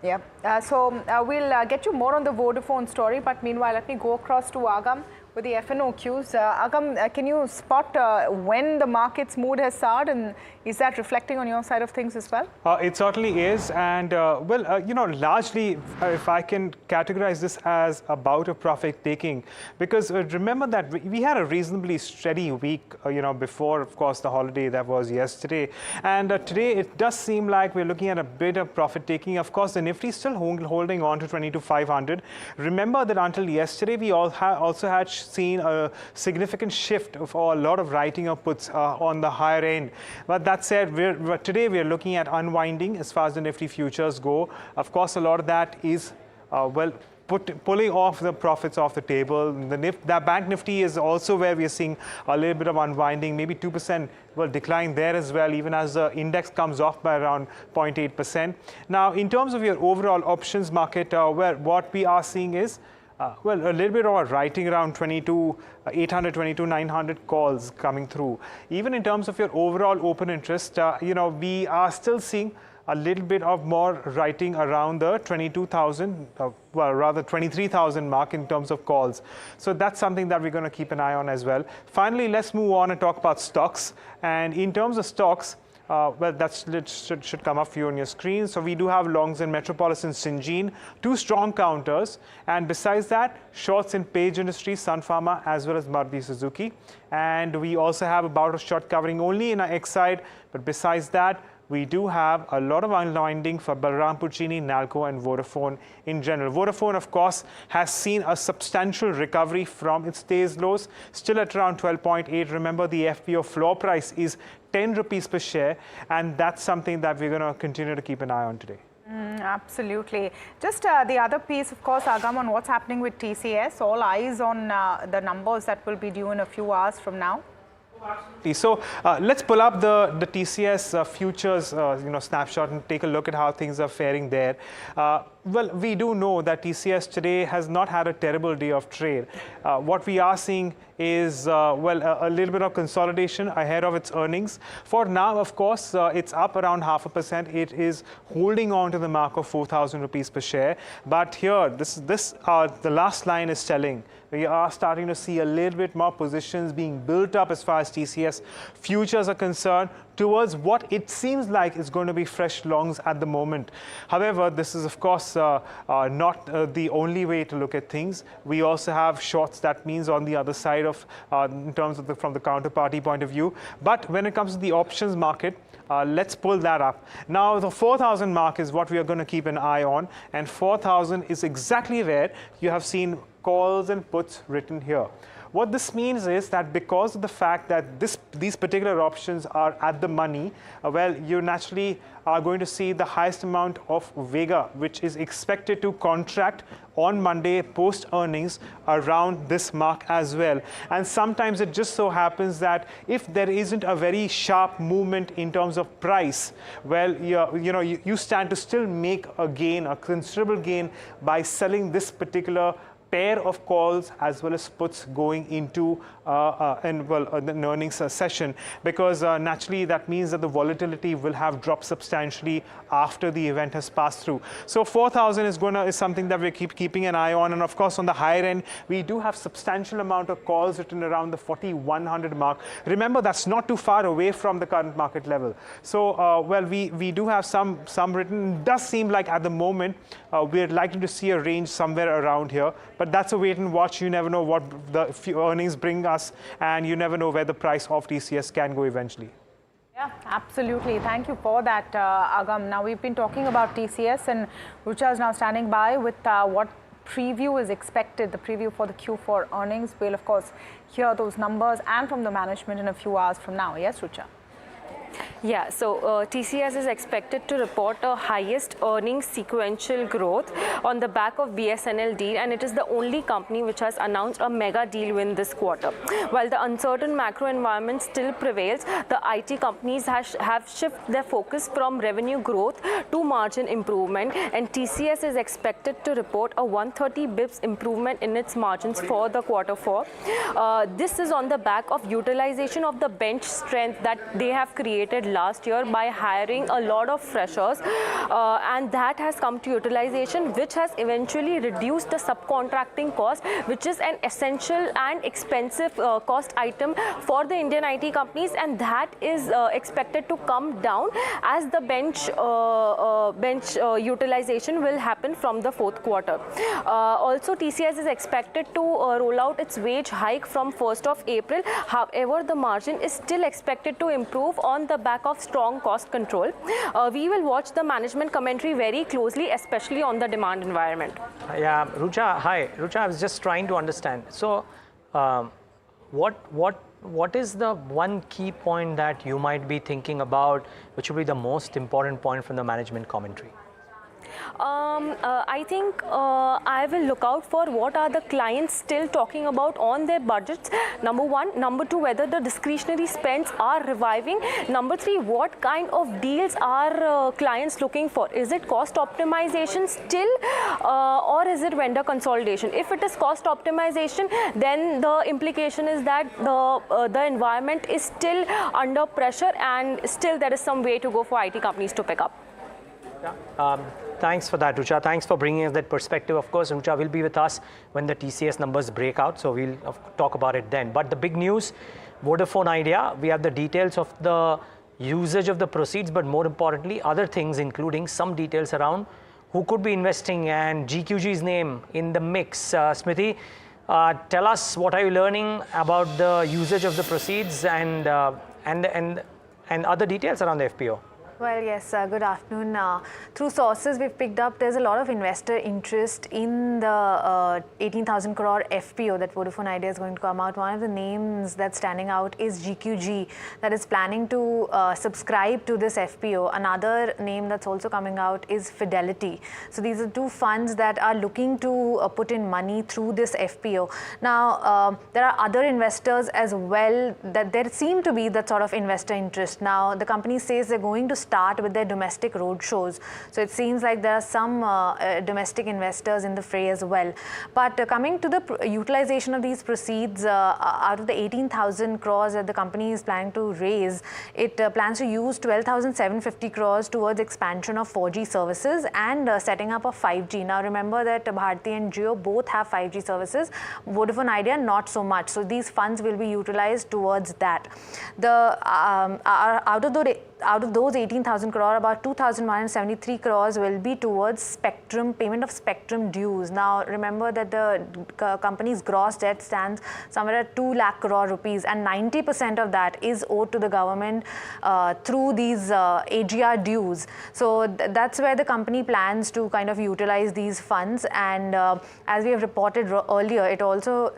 Yeah, so we'll get you more on the Vodafone story, but meanwhile, let me go across to Agam with the FNOQs. Agam, can you spot when the market's mood has soured, and is that reflecting on your side of things as well? It certainly is, and well, you know, largely, if I can categorize this as about a profit taking, because remember that we had a reasonably steady week, you know, before, of course, the holiday that was yesterday, and today it does seem like we're looking at a bit of profit taking. Of course, the Nifty is still holding on to 22,500. Remember that until yesterday, we also had seen a significant shift of a lot of writing of puts on the higher end. But that said, today we're looking at unwinding as far as the Nifty futures go. Of course, a lot of that is, well, pulling off the profits off the table. The Bank Nifty is also where we are seeing a little bit of unwinding, maybe 2% decline there as well, even as the index comes off by around 0.8%. Now, in terms of your overall options market, where what we are seeing is, well, a little bit of a writing around 22,800, 22,900 calls coming through. Even in terms of your overall open interest, you know, we are still seeing a little bit of more writing around the 22,000, well, rather 23,000 mark in terms of calls. So that's something that we're going to keep an eye on as well. Finally, let's move on and talk about stocks. And in terms of stocks, well, that should come up for you on your screen. So we do have longs in Metropolis and Syngene, two strong counters. And besides that, shorts in Page Industries, Sun Pharma, as well as Maruti Suzuki. And we also have about a short covering only in our X side. But besides that, we do have a lot of unwinding for Balram Puccini, Nalco, and Vodafone in general. Vodafone, of course, has seen a substantial recovery from its day's lows, still at around 12.8. Remember, the FPO floor price is 10 rupees per share, and that's something that we're going to continue to keep an eye on today. Absolutely. Just the other piece, of course, Agam, on what's happening with TCS. All eyes on the numbers that will be due in a few hours from now. So let's pull up the TCS futures you know, snapshot and take a look at how things are faring there. Well, we do know that TCS today has not had a terrible day of trade. What we are seeing is, well, a little bit of consolidation ahead of its earnings. For now, of course, it's up around 0.5%. It is holding on to the mark of 4,000 rupees per share. But here, the last line is telling. We are starting to see a little bit more positions being built up as far as TCS futures are concerned towards what it seems like is going to be fresh longs at the moment. However, this is, of course, not the only way to look at things. We also have shorts. That means on the other side of, in terms of from the counterparty point of view. But when it comes to the options market, let's pull that up. Now, the 4,000 mark is what we are going to keep an eye on. And 4,000 is exactly where you have seen calls and puts written here. What this means is that because of the fact that these particular options are at the money, well, you naturally are going to see the highest amount of Vega, which is expected to contract on Monday post earnings around this mark as well. And sometimes it just so happens that if there isn't a very sharp movement in terms of price, well, you stand to still make a gain, a considerable gain, by selling this particular pair of calls as well as puts going into an earnings session, because naturally that means that the volatility will have dropped substantially after the event has passed through. So 4,000 is something that we're keeping an eye on, and of course on the higher end we do have substantial amount of calls written around the 4,100 mark. Remember, that's not too far away from the current market level. So well, we do have some written. It does seem like at the moment we're likely to see a range somewhere around here, but that's a wait and watch. You never know what the earnings bring us, and you never know where the price of TCS can go eventually. Yeah, absolutely. Thank you for that, Agam. Now, we've been talking about TCS, and Rucha is now standing by with what preview is expected, the preview for the Q4 earnings. We'll, of course, hear those numbers and from the management in a few hours from now. Yes, Rucha? Yeah, so TCS is expected to report a highest earnings sequential growth on the back of BSNL deal, and it is the only company which has announced a mega deal win this quarter. While the uncertain macro environment still prevails, the IT companies have shifted their focus from revenue growth to margin improvement, and TCS is expected to report a 130 bips improvement in its margins for the quarter 4. This is on the back of utilization of the bench strength that they have created last year by hiring a lot of freshers, and that has come to utilization, which has eventually reduced the subcontracting cost, which is an essential and expensive cost item for the Indian IT companies, and that is expected to come down as the bench utilization will happen from the 4th quarter. Also, TCS is expected to roll out its wage hike from 1st of April. However, the margin is still expected to improve on the back of strong cost control. We will watch the management commentary very closely, especially on the demand environment. Yeah, Rucha, hi. Rucha, I was just trying to understand. So, what is the one key point that you might be thinking about, which will be the most important point from the management commentary? I think I will look out for what are the clients still talking about on their budgets, number 1. Number 2, whether the discretionary spends are reviving. Number 3, what kind of deals are clients looking for? Is it cost optimization still, or is it vendor consolidation? If it is cost optimization, then the implication is that the environment is still under pressure, and still there is some way to go for IT companies to pick up. Yeah. Thanks for that, Rucha. Thanks for bringing us that perspective. Of course, Rucha will be with us when the TCS numbers break out, so we'll talk about it then. But the big news, Vodafone Idea, we have the details of the usage of the proceeds, but more importantly, other things, including some details around who could be investing and GQG's name in the mix. Smriti, tell us, what are you learning about the usage of the proceeds and other details around the FPO? Well, yes, good afternoon. Through sources we've picked up, there's a lot of investor interest in the 18,000 crore FPO that Vodafone Idea is going to come out. One of the names that's standing out is GQG, that is planning to subscribe to this FPO. Another name that's also coming out is Fidelity. So these are two funds that are looking to put in money through this FPO. Now, there are other investors as well, that there seem to be that sort of investor interest. Now, the company says they're going to start with their domestic roadshows. So it seems like there are some domestic investors in the fray as well. But coming to the utilization of these proceeds, out of the 18,000 crores that the company is planning to raise, it plans to use 12,750 crores towards expansion of 4G services and setting up a 5G. Now remember that Bharti and Jio both have 5G services. Vodafone Idea not so much. So these funds will be utilized towards that. Out of the out of those 18,000 crore, about 2,173 crores will be towards spectrum, payment of spectrum dues. Now, remember that the company's gross debt stands somewhere at 2 lakh crore rupees, and 90% of that is owed to the government through these AGR dues. So that's where the company plans to kind of utilize these funds. And as we have reported earlier, it also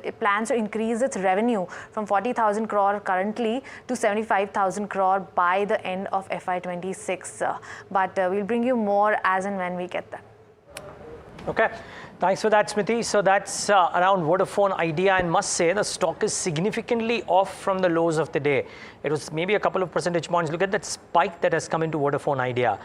it plans to increase its revenue from 40,000 crore currently to 75,000 crore by the end of FY26. But we'll bring you more as and when we get that. Okay. Thanks for that, Smriti. So that's around Vodafone Idea, and must say the stock is significantly off from the lows of the day. It was maybe a couple of percentage points. Look at that spike that has come into Vodafone Idea.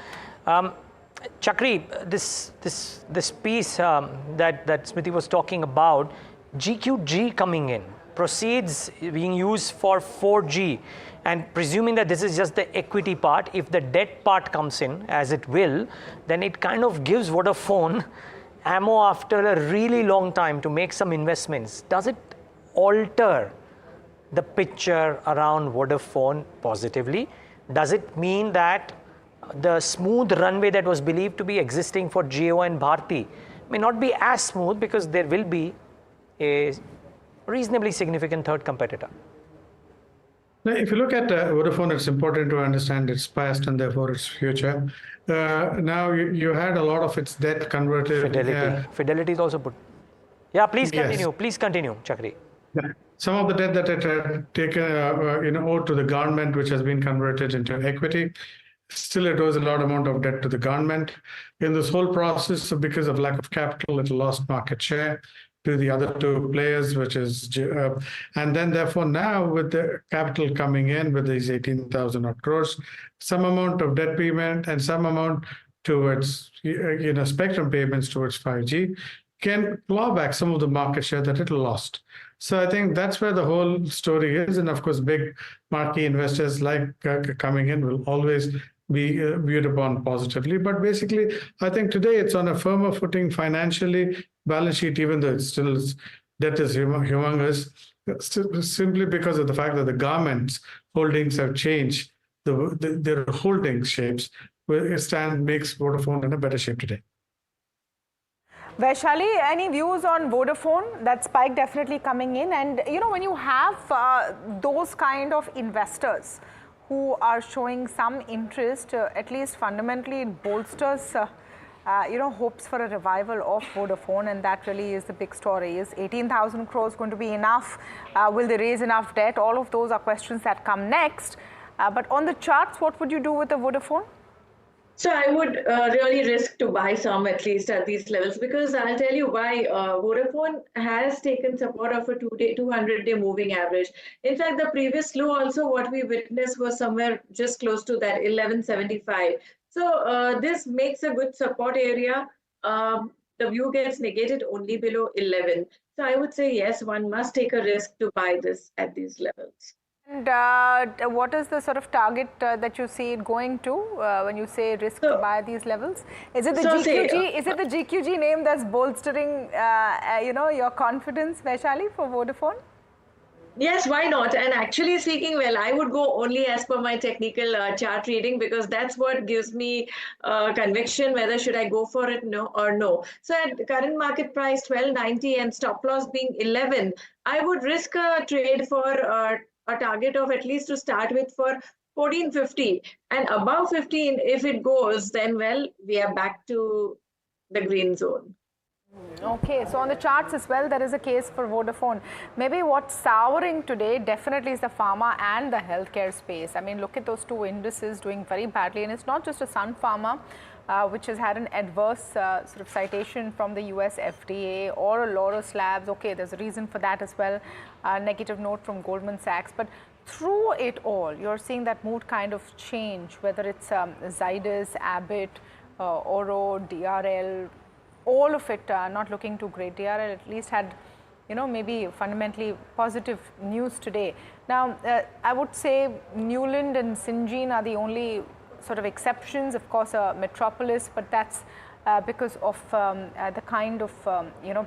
Chakri, this piece that Smriti was talking about, GQG coming in, proceeds being used for 4G, and presuming that this is just the equity part, if the debt part comes in, as it will, then it kind of gives Vodafone ammo after a really long time to make some investments. Does it alter the picture around Vodafone positively? Does it mean that the smooth runway that was believed to be existing for Jio and Bharti may not be as smooth because there will be a reasonably significant third competitor? Now, if you look at Vodafone, it's important to understand its past and therefore its future. Now, you had a lot of its debt converted. Fidelity is also put. Yeah, please continue. Yes. Please continue, Chakri. Yeah. Some of the debt that it had taken, owed to the government, which has been converted into equity. Still, it owes a lot amount of debt to the government. In this whole process, because of lack of capital, it lost market share to the other two players, which is, and then therefore now with the capital coming in with these 18,000 odd crores, some amount of debt payment and some amount towards, spectrum payments towards 5G can claw back some of the market share that it lost. So I think that's where the whole story is. And of course, big marquee investors like coming in will always be viewed upon positively. But basically, I think today it's on a firmer footing financially. Balance sheet, even though it's still debt is humongous, simply because of the fact that the government's holdings have changed, their holding shapes, where it makes Vodafone in a better shape today. Vaishali, any views on Vodafone? That spike definitely coming in. And, when you have those kind of investors who are showing some interest, at least fundamentally it bolsters, hopes for a revival of Vodafone, and that really is the big story. Is 18,000 crores going to be enough? Will they raise enough debt? All of those are questions that come next. But on the charts, what would you do with the Vodafone? So I would really risk to buy some at least at these levels, because I'll tell you why. Vodafone has taken support of a 200-day moving average. In fact, the previous low also what we witnessed was somewhere just close to that 1175. So this makes a good support area. The view gets negated only below 11. So I would say yes, one must take a risk to buy this at these levels. And what is the sort of target that you see it going to when you say risk to buy at these levels? Is it the GQG? Is it the GQG name that's bolstering, your confidence, Vaishali, for Vodafone? Yes, why not? And actually speaking, well, I would go only as per my technical chart reading, because that's what gives me conviction whether should I go for it or no. So at current market price 1290 and stop loss being 11, I would risk a trade for a target of at least to start with for 1450, and above 15 if it goes, then well, we are back to the green zone. Okay, so on the charts as well, there is a case for Vodafone. Maybe what's souring today definitely is the pharma and the healthcare space. I mean, look at those two indices doing very badly, and it's not just a Sun Pharma, which has had an adverse sort of citation from the US FDA, or a Laurus Labs. Okay, there's a reason for that as well. Negative note from Goldman Sachs. But through it all, you're seeing that mood kind of change, whether it's Zydus, Abbott, Oro, DRL, all of it not looking too great. DRL at least had, maybe fundamentally positive news today. Now, I would say Newland and Syngene are the only sort of exceptions. Of course, Metropolis, but that's because of the kind of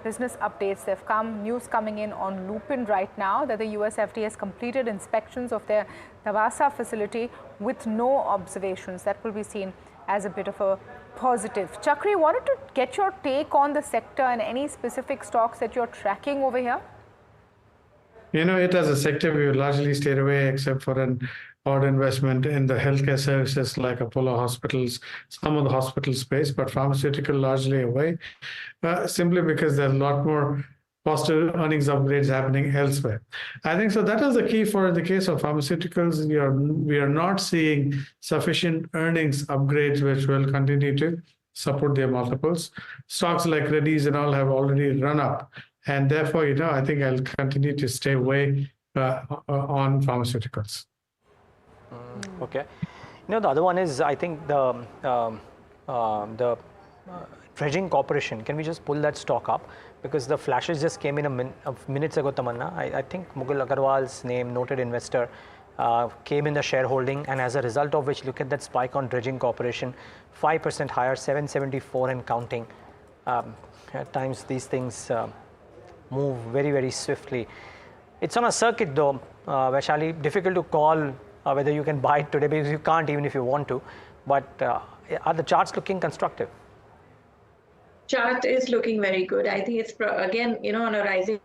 business updates they've come, news coming in on Lupin right now that the US FDA has completed inspections of their Tavasa facility with no observations. That will be seen as a bit of a positive. Chakri, wanted to get your take on the sector and any specific stocks that you're tracking over here. It as a sector, we largely stayed away except for an odd investment in the healthcare services like Apollo hospitals, some of the hospital space, but pharmaceutical largely away, simply because there's a lot more positive earnings upgrades happening elsewhere. I think so. That is the key for the case of pharmaceuticals. We are not seeing sufficient earnings upgrades, which will continue to support their multiples. Stocks like Reddy's and all have already run up. And therefore, I think I'll continue to stay away on pharmaceuticals. Okay. The other one is, I think, the Dredging Corporation. Can we just pull that stock up? Because the flashes just came in minutes ago, Tamanna. I think Mughal Agarwal's name, noted investor, came in the shareholding, and as a result of which, look at that spike on Dredging Corporation, 5% higher, 774 and counting. At times, these things move very, very swiftly. It's on a circuit though, Vaishali, difficult to call whether you can buy it today because you can't even if you want to. But are the charts looking constructive? Chart is looking very good. I think it's again, on a rising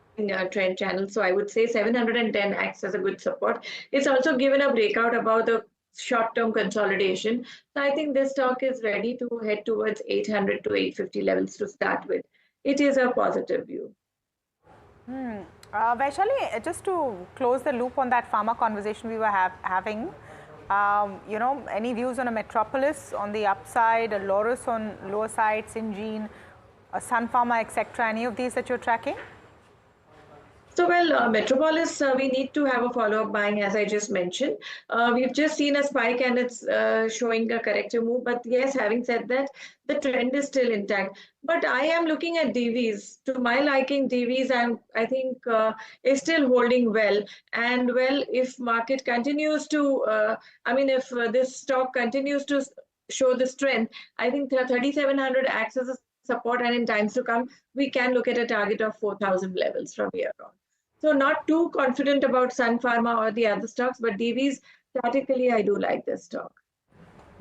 trend channel. So I would say 710 acts as a good support. It's also given a breakout about the short-term consolidation. So I think this stock is ready to head towards 800 to 850 levels to start with. It is a positive view. Vaishali, just to close the loop on that pharma conversation we were having, any views on a Metropolis on the upside, a Laurus on lower side, Syngene, a Sun Pharma, etc., any of these that you're tracking? So, well, Metropolis, we need to have a follow-up buying, as I just mentioned. We've just seen a spike and it's showing a corrective move. But yes, having said that, the trend is still intact. But I am looking at DVs. To my liking, DVs, I think, is still holding well. And well, if market continues to, if this stock continues to show the strength, I think 3,700 acts as a support, and in times to come, we can look at a target of 4,000 levels from here on. So not too confident about Sun Pharma or the other stocks, but DVs, tactically, I do like this stock.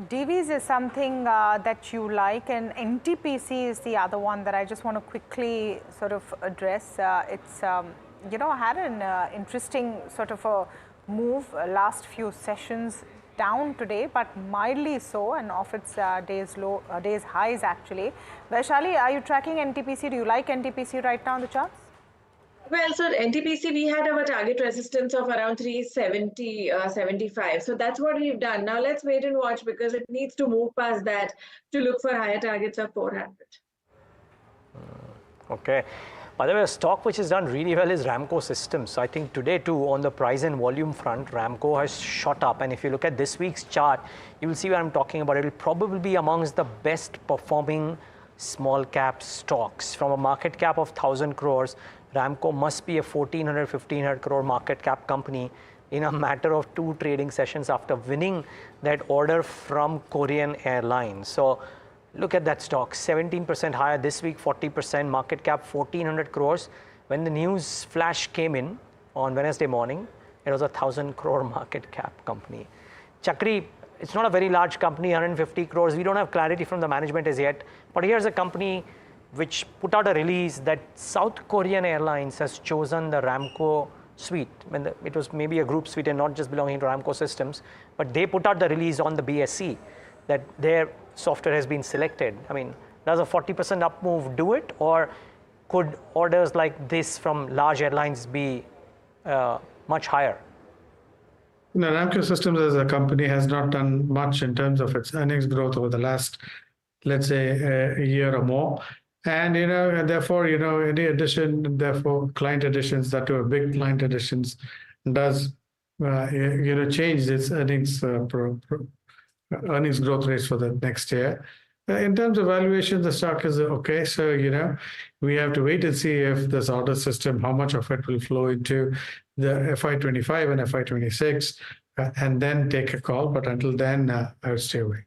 DVs is something that you like, and NTPC is the other one that I just want to quickly sort of address. It's, had an interesting sort of a move last few sessions down today, but mildly so, and off its days highs actually. Vaishali, are you tracking NTPC? Do you like NTPC right now on the charts? Well, so NTPC, we had our target resistance of around 370, 75. So that's what we've done. Now let's wait and watch because it needs to move past that to look for higher targets of 400. Okay. By the way, a stock which has done really well is Ramco Systems. I think today too, on the price and volume front, Ramco has shot up. And if you look at this week's chart, you will see what I'm talking about. It will probably be amongst the best performing small cap stocks. From a market cap of 1,000 crores, Ramco must be a 1,400, 1,500 crore market cap company in a matter of 2 trading sessions after winning that order from Korean Airlines. So look at that stock, 17% higher this week, 40%, market cap 1,400 crores. When the news flash came in on Wednesday morning, it was a 1,000 crore market cap company. Chakri, it's not a very large company, 150 crores. We don't have clarity from the management as yet. But here's a company which put out a release that South Korean Airlines has chosen the Ramco suite. It was maybe a group suite and not just belonging to Ramco Systems, but they put out the release on the BSE that their software has been selected. I mean, does a 40% up move do it, or could orders like this from large airlines be much higher? Ramco Systems as a company has not done much in terms of its earnings growth over the last, let's say, a year or more. And, therefore, any addition, therefore, client additions, that were big client additions, does, change its earnings earnings growth rates for the next year. In terms of valuation, the stock is okay. So, we have to wait and see if this order system, how much of it will flow into the FY25 and FY26, and then take a call. But until then, I would stay away.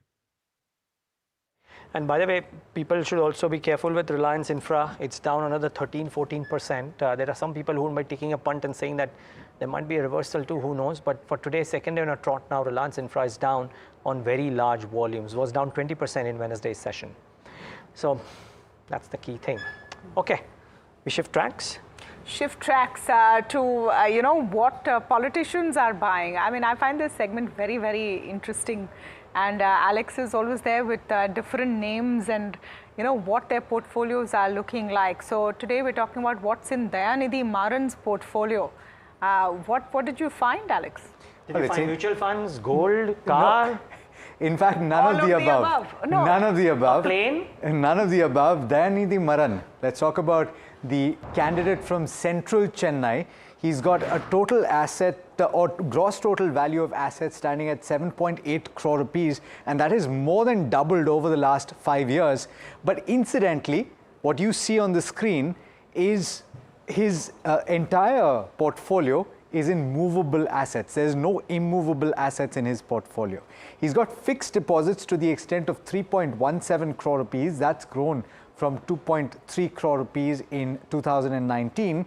And by the way, people should also be careful with Reliance Infra. It's down another 13-14%. There are some people who might be taking a punt and saying that there might be a reversal too, who knows. But for today's second day on a trot now, Reliance Infra is down on very large volumes, was down 20% in Wednesday's session. So that's the key thing. Okay, we shift tracks. Shift tracks to what politicians are buying. I mean, I find this segment very, very interesting, and Alex is always there with different names and what their portfolios are looking like. So today we're talking about what's in Dayanidhi Maran's portfolio. What did you find, Alex? Did you find mutual funds, gold, car? No. In fact, none of the above. No. None of the above. A plane? None of the above. Dayanidhi Maran. Let's talk about the candidate from Central Chennai. He's got a total asset or gross total value of assets standing at 7.8 crore rupees, and that is more than doubled over the last 5 years. But incidentally, what you see on the screen is his entire portfolio is in movable assets. There's no immovable assets in his portfolio. He's got fixed deposits to the extent of 3.17 crore rupees. That's grown from 2.3 crore rupees in 2019.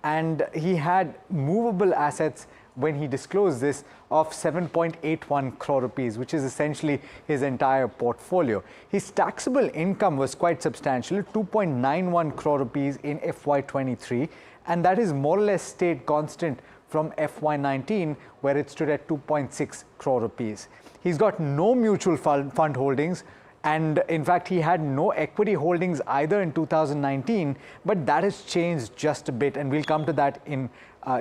And he had movable assets when he disclosed this of 7.81 crore rupees, which is essentially his entire portfolio. His taxable income was quite substantial, 2.91 crore rupees in FY23, and that is more or less stayed constant from FY19, where it stood at 2.6 crore rupees. He's got no mutual fund holdings, and in fact, he had no equity holdings either in 2019, but that has changed just a bit, and we'll come to that in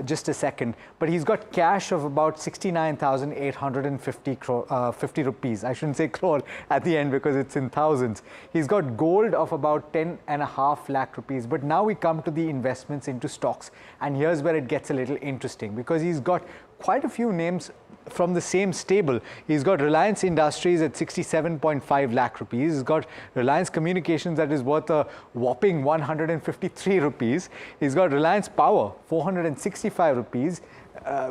just a second. But he's got cash of about 69,850 rupees. I shouldn't say crore at the end because it's in thousands. He's got gold of about 10.5 lakh rupees. But now we come to the investments into stocks, and here's where it gets a little interesting, because he's got quite a few names from the same stable. He's got Reliance Industries at 67.5 lakh rupees. He's got Reliance Communications that is worth a whopping 153 rupees. He's got Reliance Power, 465 rupees.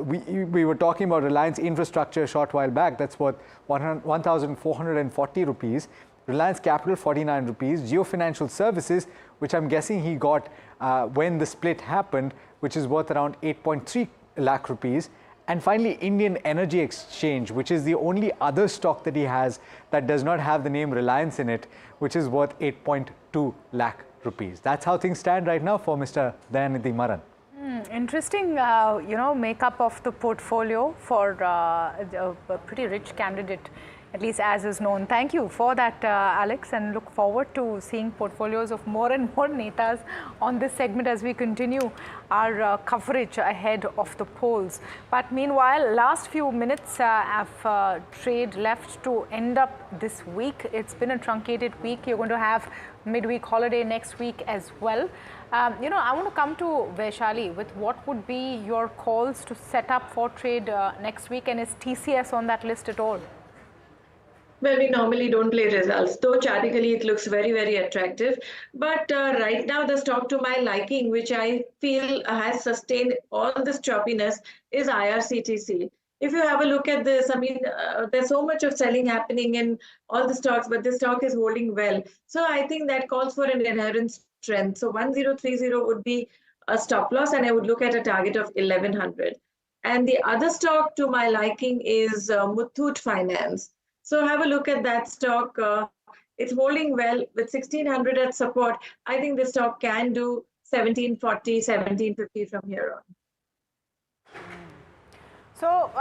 We were talking about Reliance Infrastructure a short while back. That's worth 1,440 rupees. Reliance Capital, 49 rupees. Jio Financial Services, which I'm guessing he got when the split happened, which is worth around 8.3 lakh rupees. And finally, Indian Energy Exchange, which is the only other stock that he has that does not have the name Reliance in it, which is worth 8.2 lakh rupees. That's how things stand right now for Mr. Dayanidhi Maran. Interesting, makeup of the portfolio for a pretty rich candidate, at least as is known. Thank you for that, Alex, and look forward to seeing portfolios of more and more netas on this segment as we continue our coverage ahead of the polls. But meanwhile, last few minutes of trade left to end up this week. It's been a truncated week. You're going to have midweek holiday next week as well. I want to come to Vaishali with what would be your calls to set up for trade next week, and is TCS on that list at all? Well, we normally don't play results, though chartically it looks very, very attractive. But right now, the stock to my liking, which I feel has sustained all this choppiness, is IRCTC. If you have a look at this, I mean, there's so much of selling happening in all the stocks, but this stock is holding well. So I think that calls for an inherent strength. So 1030 would be a stop loss, and I would look at a target of 1100. And the other stock to my liking is Muthoot Finance. So have a look at that stock. It's holding well with 1600 at support. I think the stock can do 1740, 1750 from here on. So,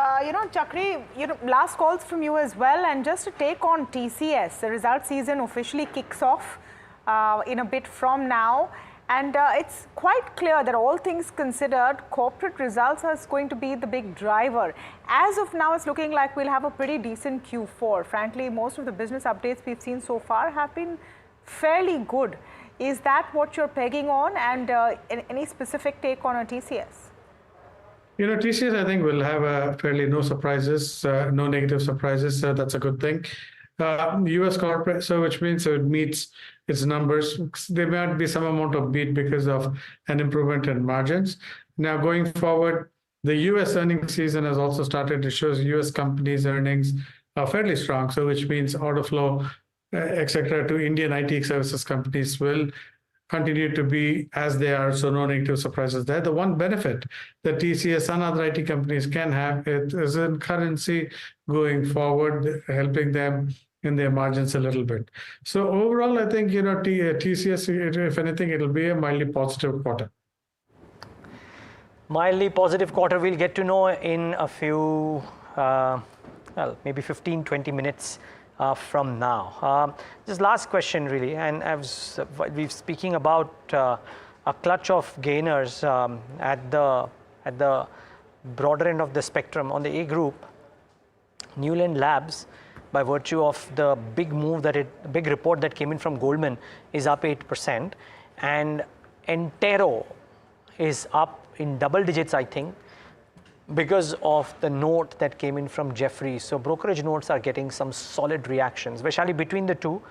Chakri, last calls from you as well. And just to take on TCS, the result season officially kicks off in a bit from now. And it's quite clear that all things considered, corporate results are going to be the big driver. As of now, it's looking like we'll have a pretty decent Q4. Frankly, most of the business updates we've seen so far have been fairly good. Is that what you're pegging on? And any specific take on a TCS? TCS, I think, will have fairly no surprises, no negative surprises. So that's a good thing. US corporate, so which means it meets its numbers. There might be some amount of beat because of an improvement in margins. Now, going forward, the US earnings season has also started to show US companies' earnings are fairly strong. So which means order flow etc., to Indian IT services companies will continue to be as they are, so no negative surprises there. The one benefit that TCS and other IT companies can have is in currency going forward, helping them in their margins a little bit. So overall, I think, TCS, if anything, it'll be a mildly positive quarter. Mildly positive quarter, we'll get to know in a few, well, maybe 15, 20 minutes from now. Just last question really, and we're speaking about a clutch of gainers at the broader end of the spectrum. On the A group, Newland Labs, by virtue of the big move big report that came in from Goldman, is up 8%, and Entero is up in double digits, I think, because of the note that came in from Jefferies. So brokerage notes are getting some solid reactions. Vaishali, between the two,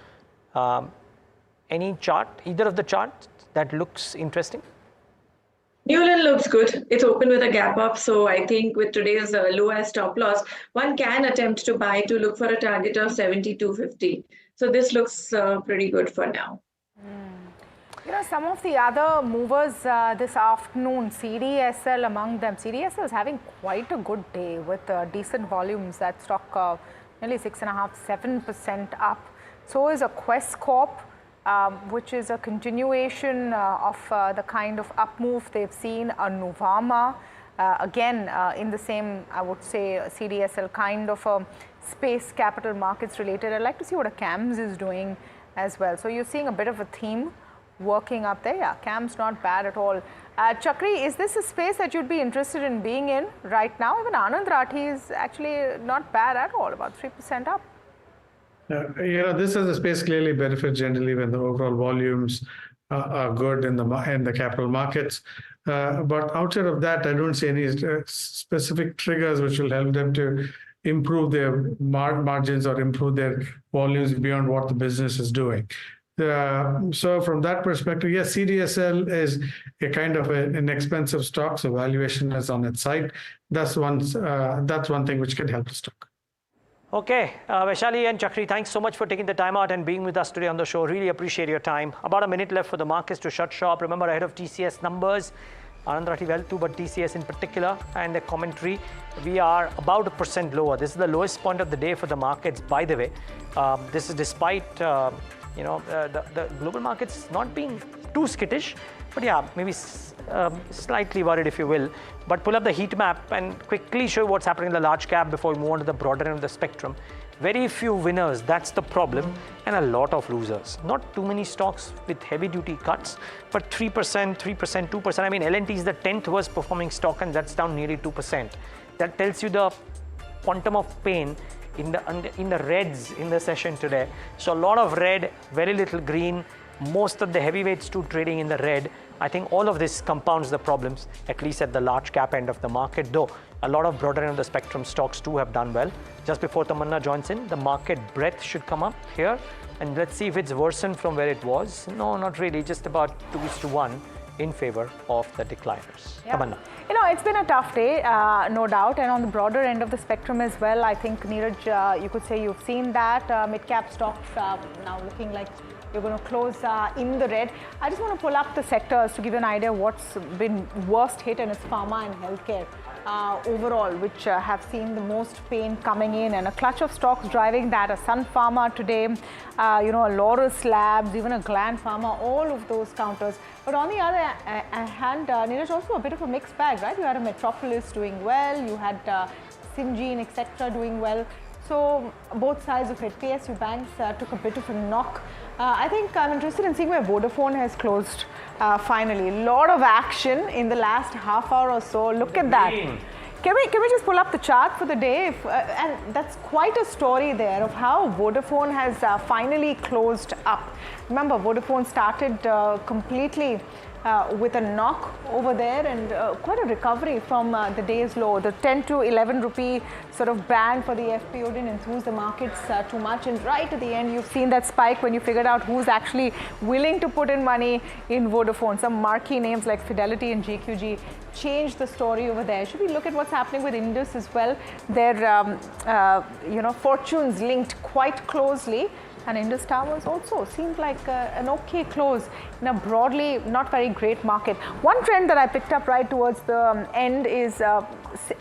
any chart, either of the charts that looks interesting? Newland looks good. It's open with a gap up. So I think with today's low as stop loss, one can attempt to buy to look for a target of 72.50. So this looks pretty good for now. Some of the other movers this afternoon, CDSL among them. CDSL is having quite a good day with decent volumes. That stock nearly 6.5–7% up. So is a Quest Corp, which is a continuation of the kind of up move they've seen. A Nuvama, again in the same, I would say, CDSL kind of a space, capital markets related. I'd like to see what a CAMS is doing as well. So you're seeing a bit of a theme working up there. Yeah, CAM's not bad at all. Chakri, is this a space that you'd be interested in being in right now? Even Anand Rathi is actually not bad at all, about 3% up. This is a space clearly benefits generally when the overall volumes are good in the capital markets. But outside of that, I don't see any specific triggers which will help them to improve their margins or improve their volumes beyond what the business is doing. So from that perspective, yes, CDSL is a kind of an expensive stock, so valuation is on its side. That's one thing which can help the stock. Okay, Vaishali and Chakri, thanks so much for taking the time out and being with us today on the show. Really appreciate your time. About a minute left for the markets to shut shop. Remember, ahead of TCS numbers, Anand Rathi well too, but TCS in particular, and the commentary, we are about 1% lower. This is the lowest point of the day for the markets, by the way. This is despite the global markets not being too skittish, but yeah, maybe slightly worried, if you will. But pull up the heat map and quickly show what's happening in the large cap before we move on to the broader end of the spectrum. Very few winners, that's the problem, and a lot of losers. Not too many stocks with heavy duty cuts, but 3%, 2%. I mean, L&T is the 10th worst performing stock, and that's down nearly 2%. That tells you the quantum of pain in the reds in the session today. So a lot of red, very little green, most of the heavyweights too trading in the red. I think all of this compounds the problems, at least at the large cap end of the market, though a lot of broader end of the spectrum stocks too have done well. Just before Tamanna joins in, the market breadth should come up here, and let's see if it's worsened from where it was. No, not really, just about 2:1 in favor of the decliners. Yeah. Tamanna. It's been a tough day, no doubt, and on the broader end of the spectrum as well. I think, Neeraj, you could say you've seen that mid-cap stocks now looking like you're going to close in the red. I just want to pull up the sectors to give you an idea of what's been worst hit, and it's pharma and healthcare overall, which have seen the most pain coming in, and a clutch of stocks driving that. A Sun Pharma today, a Laurus Labs, even a Gland Pharma, all of those counters. But on the other hand, Neeraj, also a bit of a mixed bag, right? You had a Metropolis doing well, you had Syngene, etc. doing well. So both sides of it. PSU banks took a bit of a knock. I think I'm interested in seeing where Vodafone has closed finally. A lot of action in the last half hour or so. Look at that. Can we just pull up the chart for the day? And that's quite a story there of how Vodafone has finally closed up. Remember, Vodafone started completely with a knock over there, and quite a recovery from the day's low. The 10 to 11 rupee sort of band for the FPO didn't enthuse the markets too much, and right at the end you've seen that spike when you figured out who's actually willing to put in money in Vodafone. Some marquee names like Fidelity and GQG changed the story over there. Should we look at what's happening with Indus as well? Their fortunes linked quite closely And Indus Towers also seemed like an okay close in a broadly not very great market. One trend that I picked up right towards the end is a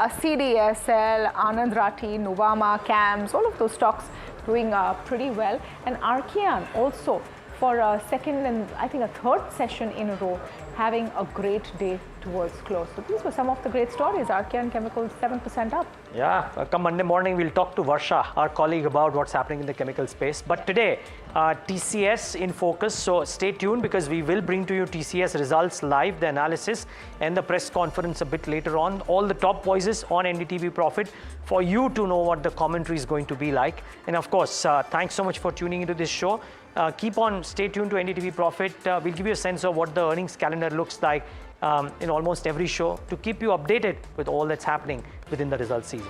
CDSL, Anand Rathi, Nuvama, CAMS, all of those stocks doing pretty well. And Archean also for a second and I think a third session in a row having a great day towards close. So these were some of the great stories. Archean Chemicals 7% up. Yeah, come Monday morning we'll talk to Varsha, our colleague, about what's happening in the chemical space. But today, TCS in focus. So stay tuned because we will bring to you TCS results live, the analysis and the press conference a bit later on. All the top voices on NDTV Profit for you to know what the commentary is going to be like. And of course, thanks so much for tuning into this show. Keep on, stay tuned to NDTV Profit. We'll give you a sense of what the earnings calendar looks like in almost every show to keep you updated with all that's happening within the results season.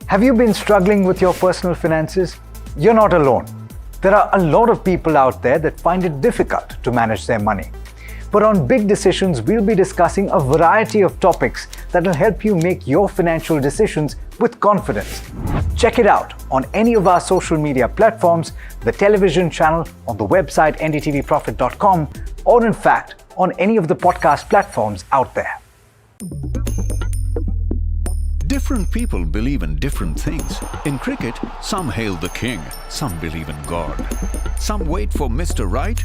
Have you been struggling with your personal finances? You're not alone. There are a lot of people out there that find it difficult to manage their money. But on Big Decisions, we'll be discussing a variety of topics that will help you make your financial decisions with confidence. Check it out on any of our social media platforms, the television channel, on the website ndtvprofit.com, or in fact, on any of the podcast platforms out there. Different people believe in different things. In cricket, some hail the king, some believe in God. Some wait for Mr. Right,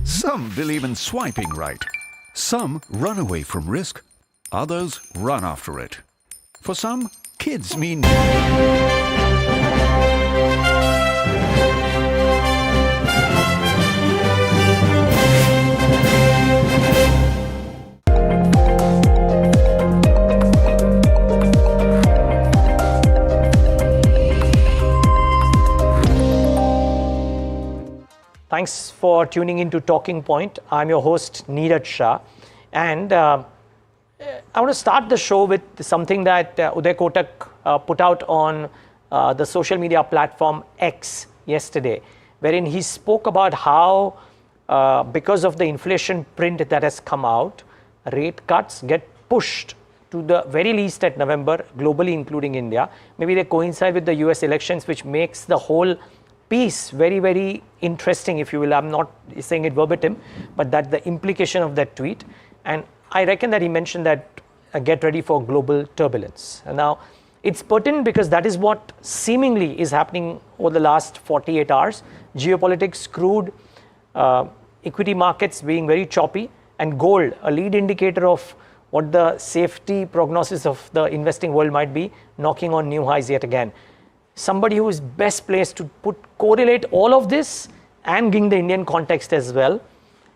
some believe in swiping right. Some run away from risk, others run after it. For some, kids mean... Thanks for tuning in to Talking Point. I'm your host, Neeraj Shah. And I want to start the show with something that Uday Kotak put out on the social media platform X yesterday, wherein he spoke about how because of the inflation print that has come out, rate cuts get pushed to the very least at November, globally including India. Maybe they coincide with the US elections, which makes the whole piece very, very interesting, if you will. I'm not saying it verbatim, but that's the implication of that tweet. And I reckon that he mentioned that get ready for global turbulence. And now it's pertinent because that is what seemingly is happening over the last 48 hours. Geopolitics, crude, equity markets being very choppy, and gold, a lead indicator of what the safety prognosis of the investing world might be, knocking on new highs yet again. Somebody who is best placed to correlate all of this and bring the Indian context as well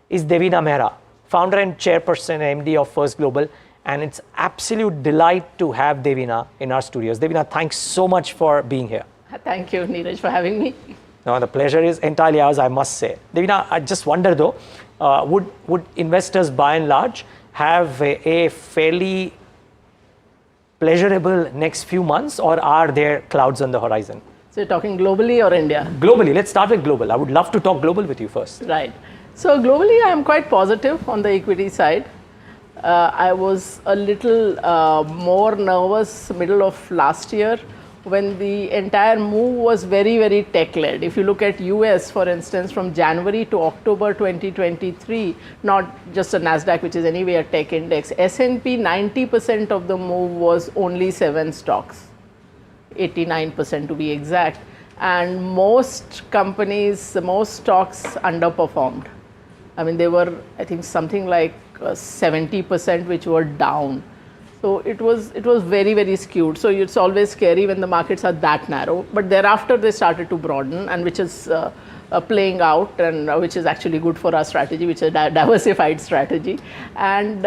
is Devina Mehra, founder and chairperson and MD of First Global. And it's absolute delight to have Devina in our studios. Devina, thanks so much for being here. Thank you, Neeraj, for having me. No, the pleasure is entirely ours, I must say. Devina, I just wonder though, would investors by and large have a fairly pleasurable next few months, or are there clouds on the horizon? So you're talking globally or India? Globally. Let's start with global. I would love to talk global with you first. Right. So globally, I am quite positive on the equity side. I was a little more nervous middle of last year when the entire move was very, very tech-led. If you look at US, for instance, from January to October 2023, not just a NASDAQ, which is anyway a tech index, S&P 90% of the move was only 7 stocks, 89% to be exact. And most companies, most stocks underperformed. I mean, they were, I think, something like 70% which were down. So it was very, very skewed. So it's always scary when the markets are that narrow. But thereafter they started to broaden, and which is playing out, and which is actually good for our strategy, which is a diversified strategy. And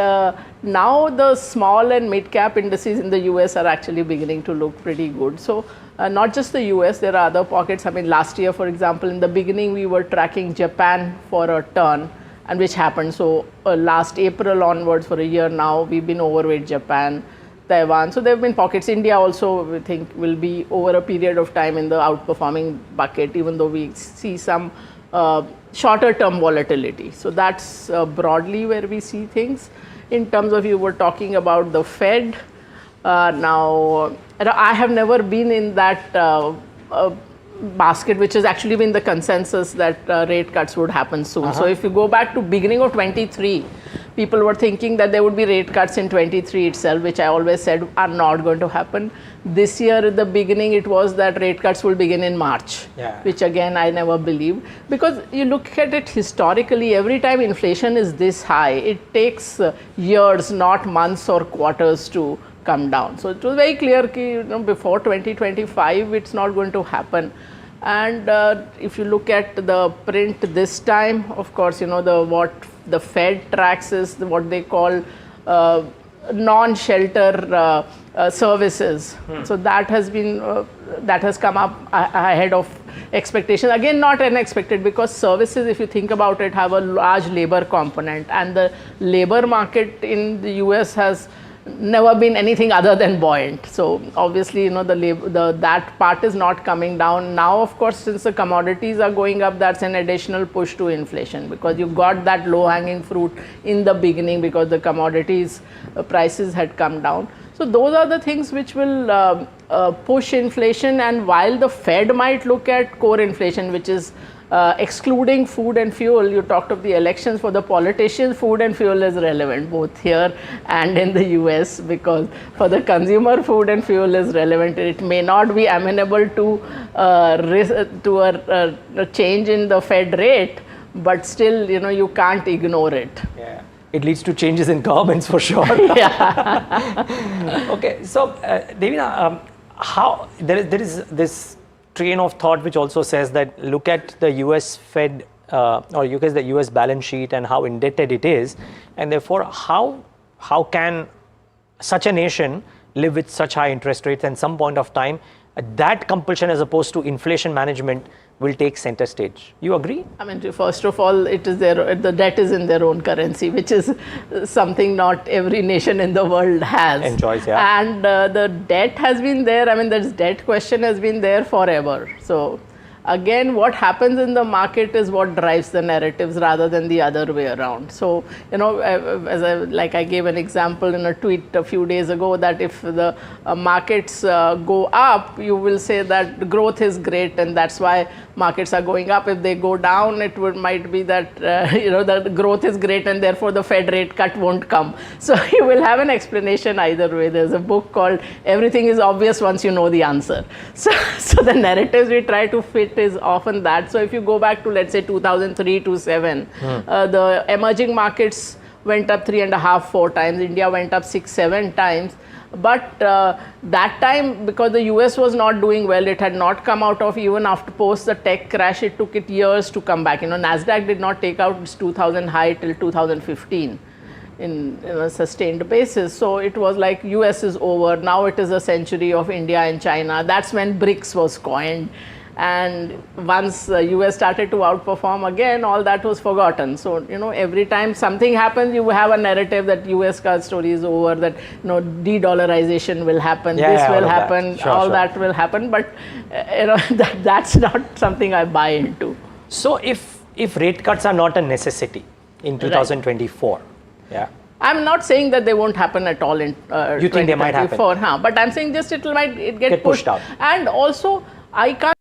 now the small and mid cap indices in the US are actually beginning to look pretty good. So not just the US, there are other pockets. I mean, last year, for example, in the beginning, we were tracking Japan for a turn, and which happened. So last April onwards, for a year now, we've been overweight Japan, Taiwan. So there have been pockets. India also, we think, will be over a period of time in the outperforming bucket, even though we see some shorter term volatility. So that's broadly where we see things. In terms of, you were talking about the Fed. Now, I have never been in that basket, which has actually been the consensus that rate cuts would happen soon. So if you go back to beginning of 23, people were thinking that there would be rate cuts in 23 itself, which I always said are not going to happen. This year at the beginning, it was that rate cuts will begin in March, which again I never believed, because you look at it historically, every time inflation is this high, it takes years, not months or quarters to come down. So it was very clear that before 2025 it's not going to happen. And if you look at the print this time, of course, what the Fed tracks is what they call non-shelter services. So that has been that has come up ahead of expectations. Again, not unexpected, because services, if you think about it, have a large labor component, and the labor market in the US has never been anything other than buoyant. So obviously, that part is not coming down. Now, of course, since the commodities are going up, that's an additional push to inflation, because you got that low hanging fruit in the beginning because the commodities prices had come down. So those are the things which will push inflation. And while the Fed might look at core inflation, which is excluding food and fuel, you talked of the elections. For the politicians, food and fuel is relevant both here and in the US, because for the consumer, food and fuel is relevant. It may not be amenable to a change in the Fed rate, but still, you can't ignore it. Yeah. It leads to changes in governments for sure. Okay, so Devina, how there is this train of thought which also says that look at the US Fed or look at the US balance sheet and how indebted it is, and therefore how can such a nation live with such high interest rates, and some point of time that compulsion as opposed to inflation management will take center stage. You agree? I mean, first of all, it is the debt is in their own currency, which is something not every nation in the world has. Enjoys, yeah. And the debt has been there. I mean, this debt question has been there forever. So again, what happens in the market is what drives the narratives rather than the other way around. So, like I gave an example in a tweet a few days ago, that if the markets go up, you will say that growth is great and that's why markets are going up. If they go down, it might be that the growth is great and therefore the Fed rate cut won't come. So you will have an explanation either way. There's a book called "Everything is Obvious Once You Know the Answer." So the narratives we try to fit is often that. So if you go back to, let's say, 2003 to 7, the emerging markets went up 3.5, 4 times. India went up 6, 7 times. But that time, because the US was not doing well, it had not come out of, even after post the tech crash, it took it years to come back. NASDAQ did not take out its 2000 high till 2015 in a sustained basis. So it was like US is over. Now it is a century of India and China. That's when BRICS was coined. And once the US started to outperform again, all that was forgotten. So, every time something happens, you have a narrative that US card story is over, that, de-dollarization will happen, this will happen, all that will happen. But, that's not something I buy into. So, if rate cuts are not a necessity in 2024, I'm not saying that they won't happen at all in 2024. You think they might happen? But I'm saying just it might get pushed out. And also, I can't.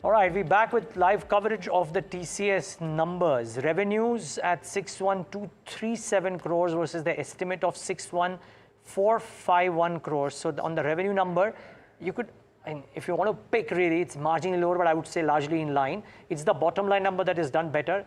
All right, we're back with live coverage of the TCS numbers. Revenues at 61,237 crores versus the estimate of 61,451 crores. So on the revenue number, you could and if you want to pick really, it's marginally lower, but I would say largely in line. It's the bottom line number that is done better.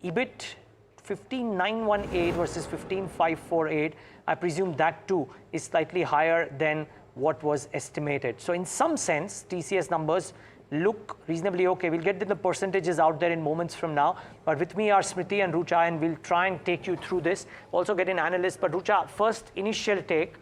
EBIT 15,918 versus 15,548. I presume that too is slightly higher than what was estimated. So in some sense, TCS numbers look reasonably okay. We'll get the percentages out there in moments from now. But with me are Smriti and Rucha, and we'll try and take you through this. Also get an analyst. But Rucha, first initial take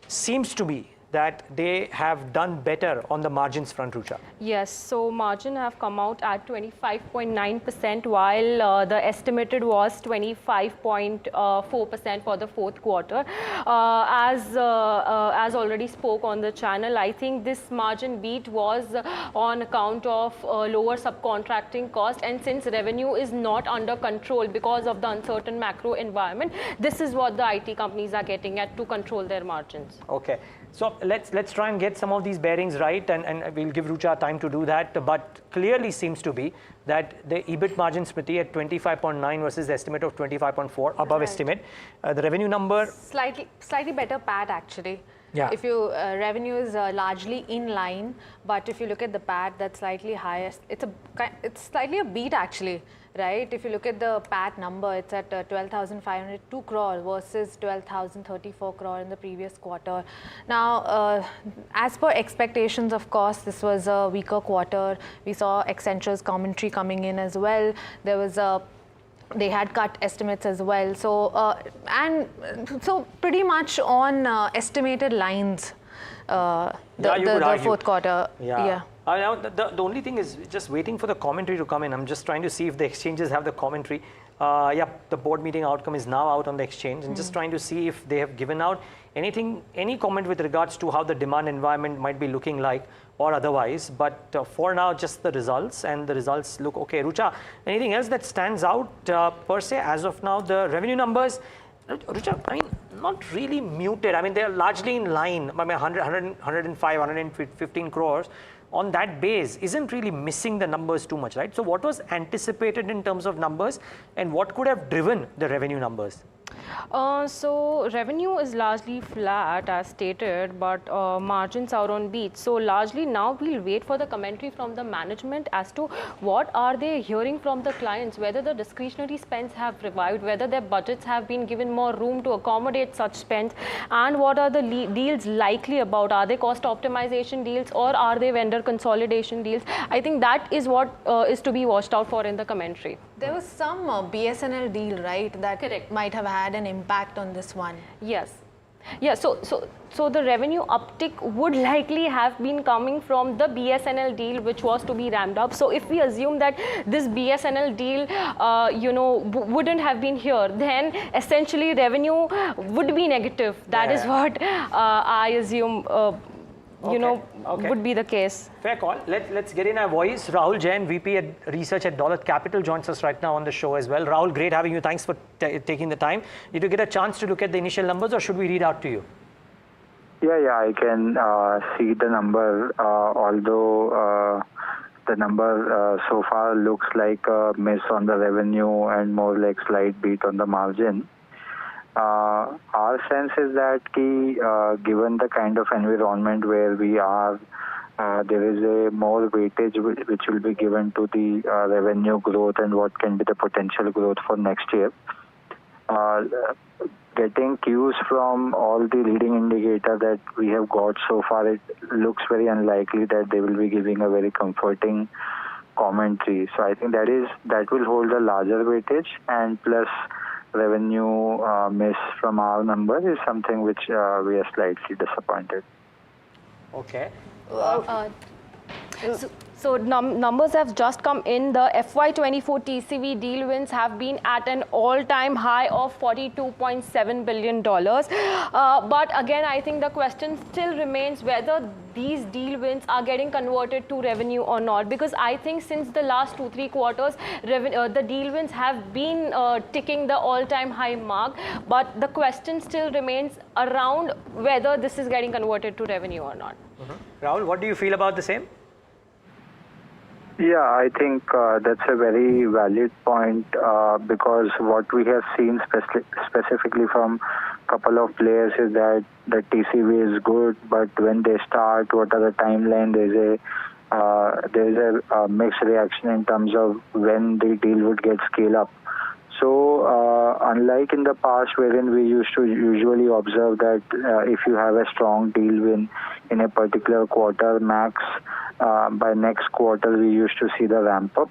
seems to be that they have done better on the margins front, Rucha. Yes, so margin have come out at 25.9%, while the estimated was 25.4% for the fourth quarter. As already spoke on the channel, I think this margin beat was on account of lower subcontracting cost, and since revenue is not under control because of the uncertain macro environment, this is what the IT companies are getting at to control their margins. Okay. So let's try and get some of these bearings right, and we'll give Rucha time to do that. But clearly seems to be that the EBIT margin, Smriti, at 25.9 versus the estimate of 25.4, above estimate. The revenue number slightly better PAT actually. Yeah. If you revenue is largely in line, but if you look at the PAT, that's slightly higher. It's slightly a beat actually, right? If you look at the PAT number, it's at 12,502 crore versus 12,034 crore in the previous quarter. Now, as per expectations, of course, this was a weaker quarter. We saw Accenture's commentary coming in as well. There was they had cut estimates as well. So, so pretty much on estimated lines, the fourth quarter. Yeah. Now, the only thing is just waiting for the commentary to come in. I'm just trying to see if the exchanges have the commentary. The board meeting outcome is now out on the exchange, and just trying to see if they have given out anything, any comment with regards to how the demand environment might be looking like or otherwise. But for now, just the results, and the results look okay. Rucha, anything else that stands out per se as of now? The revenue numbers, Rucha, I mean, not really muted. I mean, they're largely in line. I mean, 105, 115 crores. On that base isn't really missing the numbers too much, right? So what was anticipated in terms of numbers, and what could have driven the revenue numbers? So revenue is largely flat as stated, but margins are on beat. So largely now we'll wait for the commentary from the management as to what are they hearing from the clients, whether the discretionary spends have revived, whether their budgets have been given more room to accommodate such spends, and what are the deals likely about. Are they cost optimization deals, or are they vendor consolidation deals? I think that is what is to be watched out for in the commentary. There was some BSNL deal, right, that might have had an impact on this one. Yes. Yeah, so the revenue uptick would likely have been coming from the BSNL deal, which was to be ramped up. So if we assume that this BSNL deal, wouldn't have been here, then essentially revenue would be negative. That is what I assume. Would be the case. Fair call. Let's get in our voice. Rahul Jain, VP at Research at Dolat Capital, joins us right now on the show as well. Rahul, great having you. Thanks for taking the time. Did you get a chance to look at the initial numbers, or should we read out to you? Yeah, I can see the number, although the number so far looks like a miss on the revenue and more like slight beat on the margin. Our sense is that given the kind of environment where we are, there is a more weightage which will be given to the revenue growth and what can be the potential growth for next year. Getting cues from all the leading indicators that we have got so far, it looks very unlikely that they will be giving a very comforting commentary. So I think that will hold a larger weightage, and plus revenue miss from our numbers is something which we are slightly disappointed. Okay. So numbers have just come in. The FY24 TCV deal wins have been at an all-time high of $42.7 billion. But again, I think the question still remains whether these deal wins are getting converted to revenue or not. Because I think since the last 2-3 quarters, the deal wins have been ticking the all-time high mark. But the question still remains around whether this is getting converted to revenue or not. Rahul, what do you feel about the same? Yeah, I think that's a very valid point because what we have seen specifically from couple of players is that the TCV is good, but when they start, what are the timeline? There's a mixed reaction in terms of when the deal would get scaled up. So unlike in the past wherein we used to usually observe that if you have a strong deal win in a particular quarter max, by next quarter we used to see the ramp up.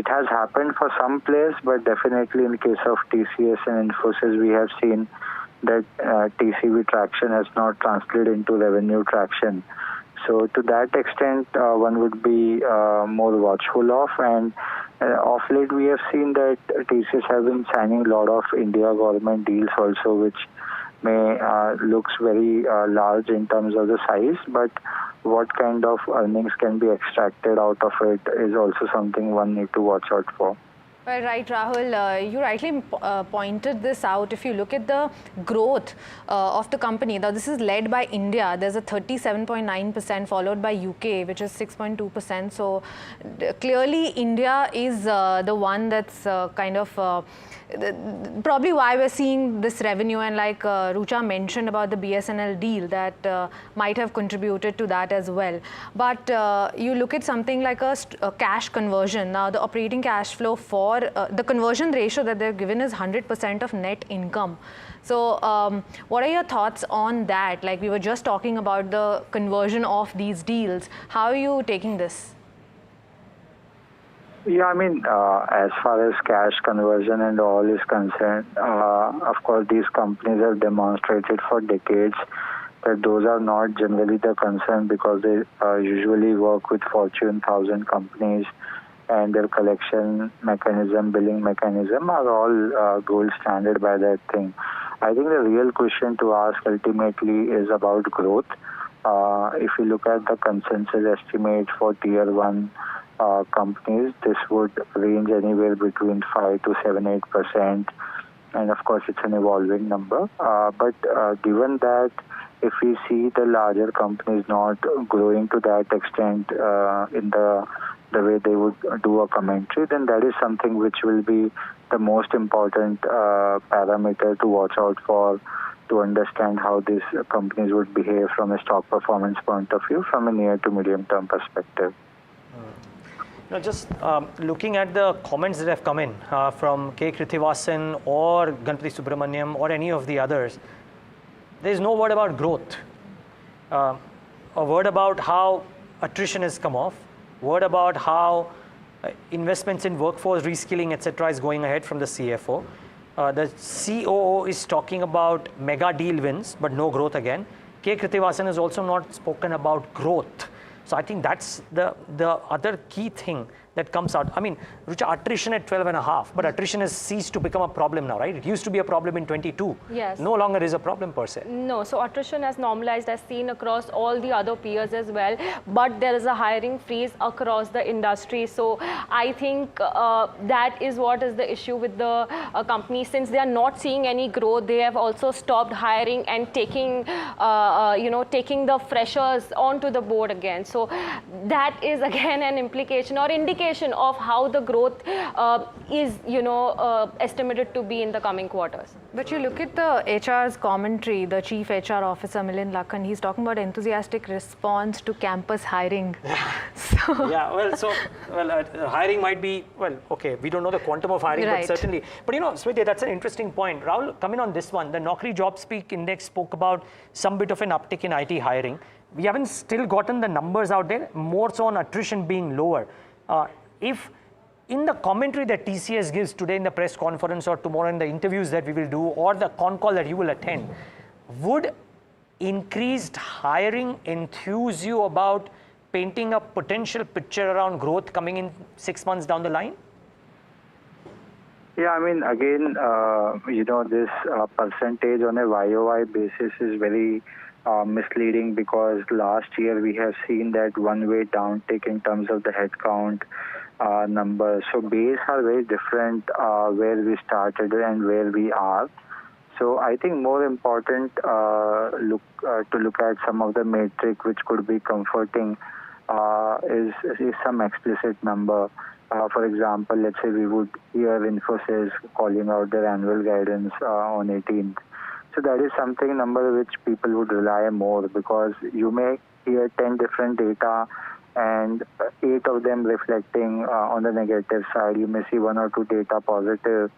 It has happened for some players, but definitely in the case of TCS and Infosys, we have seen that TCV traction has not translated into revenue traction. So to that extent, one would be more watchful of. And of late, we have seen that TCS have been signing a lot of India government deals also, which may looks very large in terms of the size, but what kind of earnings can be extracted out of it is also something one need to watch out for. Well, right, Rahul, you rightly pointed this out. If you look at the growth of the company, now this is led by India. There's a 37.9% followed by UK, which is 6.2%. So clearly India is the one that's kind of probably why we're seeing this revenue, and like Rucha mentioned about the BSNL deal, that might have contributed to that as well. But you look at something like a cash conversion. Now the operating cash flow for the conversion ratio that they're given is 100% of net income. So what are your thoughts on that? Like we were just talking about the conversion of these deals. How are you taking this? Yeah, I mean, as far as cash conversion and all is concerned, of course, these companies have demonstrated for decades that those are not generally the concern, because they usually work with Fortune 1000 companies, and their collection mechanism, billing mechanism are all gold standard by that thing. I think the real question to ask ultimately is about growth. If you look at the consensus estimate for tier 1 companies, this would range anywhere between 5 to 7-8%, and of course it's an evolving number. But given that, if we see the larger companies not growing to that extent in the way they would do a commentary, then that is something which will be the most important parameter to watch out for, to understand how these companies would behave from a stock performance point of view, from a near to medium term perspective. Now, just looking at the comments that have come in from K. Krithivasan or Ganpati Subramaniam or any of the others, there is no word about growth. A word about how attrition has come off, word about how investments in workforce reskilling, etc. is going ahead from the CFO. The COO is talking about mega deal wins, but no growth again. K. Krithivasan has also not spoken about growth. So I think that's the other key thing that comes out. I mean, attrition at 12.5, but attrition has ceased to become a problem now, right? It used to be a problem in 22. Yes. No longer is a problem per se. No, so attrition has normalized, as seen across all the other peers as well, but there is a hiring freeze across the industry. So I think that is what is the issue with the company. Since they are not seeing any growth, they have also stopped hiring and taking the freshers onto the board again. So that is again an implication or indication of how the growth is, estimated to be in the coming quarters. But you look at the HR's commentary, the Chief HR Officer, Milind Lakhan, he's talking about enthusiastic response to campus hiring. Hiring might be, okay, we don't know the quantum of hiring, right, but certainly. But Smriti, that's an interesting point. Rahul, coming on this one, the Naukri Job Speak Index spoke about some bit of an uptick in IT hiring. We haven't still gotten the numbers out there, more so on attrition being lower. If in the commentary that TCS gives today in the press conference or tomorrow in the interviews that we will do or the con call that you will attend, would increased hiring enthuse you about painting a potential picture around growth coming in 6 months down the line? Yeah, I mean, again, this percentage on a YOY basis is very misleading, because last year we have seen that one-way downtick in terms of the headcount numbers. So base are very different where we started and where we are. So I think more important to look at some of the metric which could be comforting is some explicit number. For example, let's say we would hear Infosys calling out their annual guidance on 18th. So that is something number which people would rely more, because you may hear 10 different data and 8 of them reflecting on the negative side. You may see 1 or 2 data positive,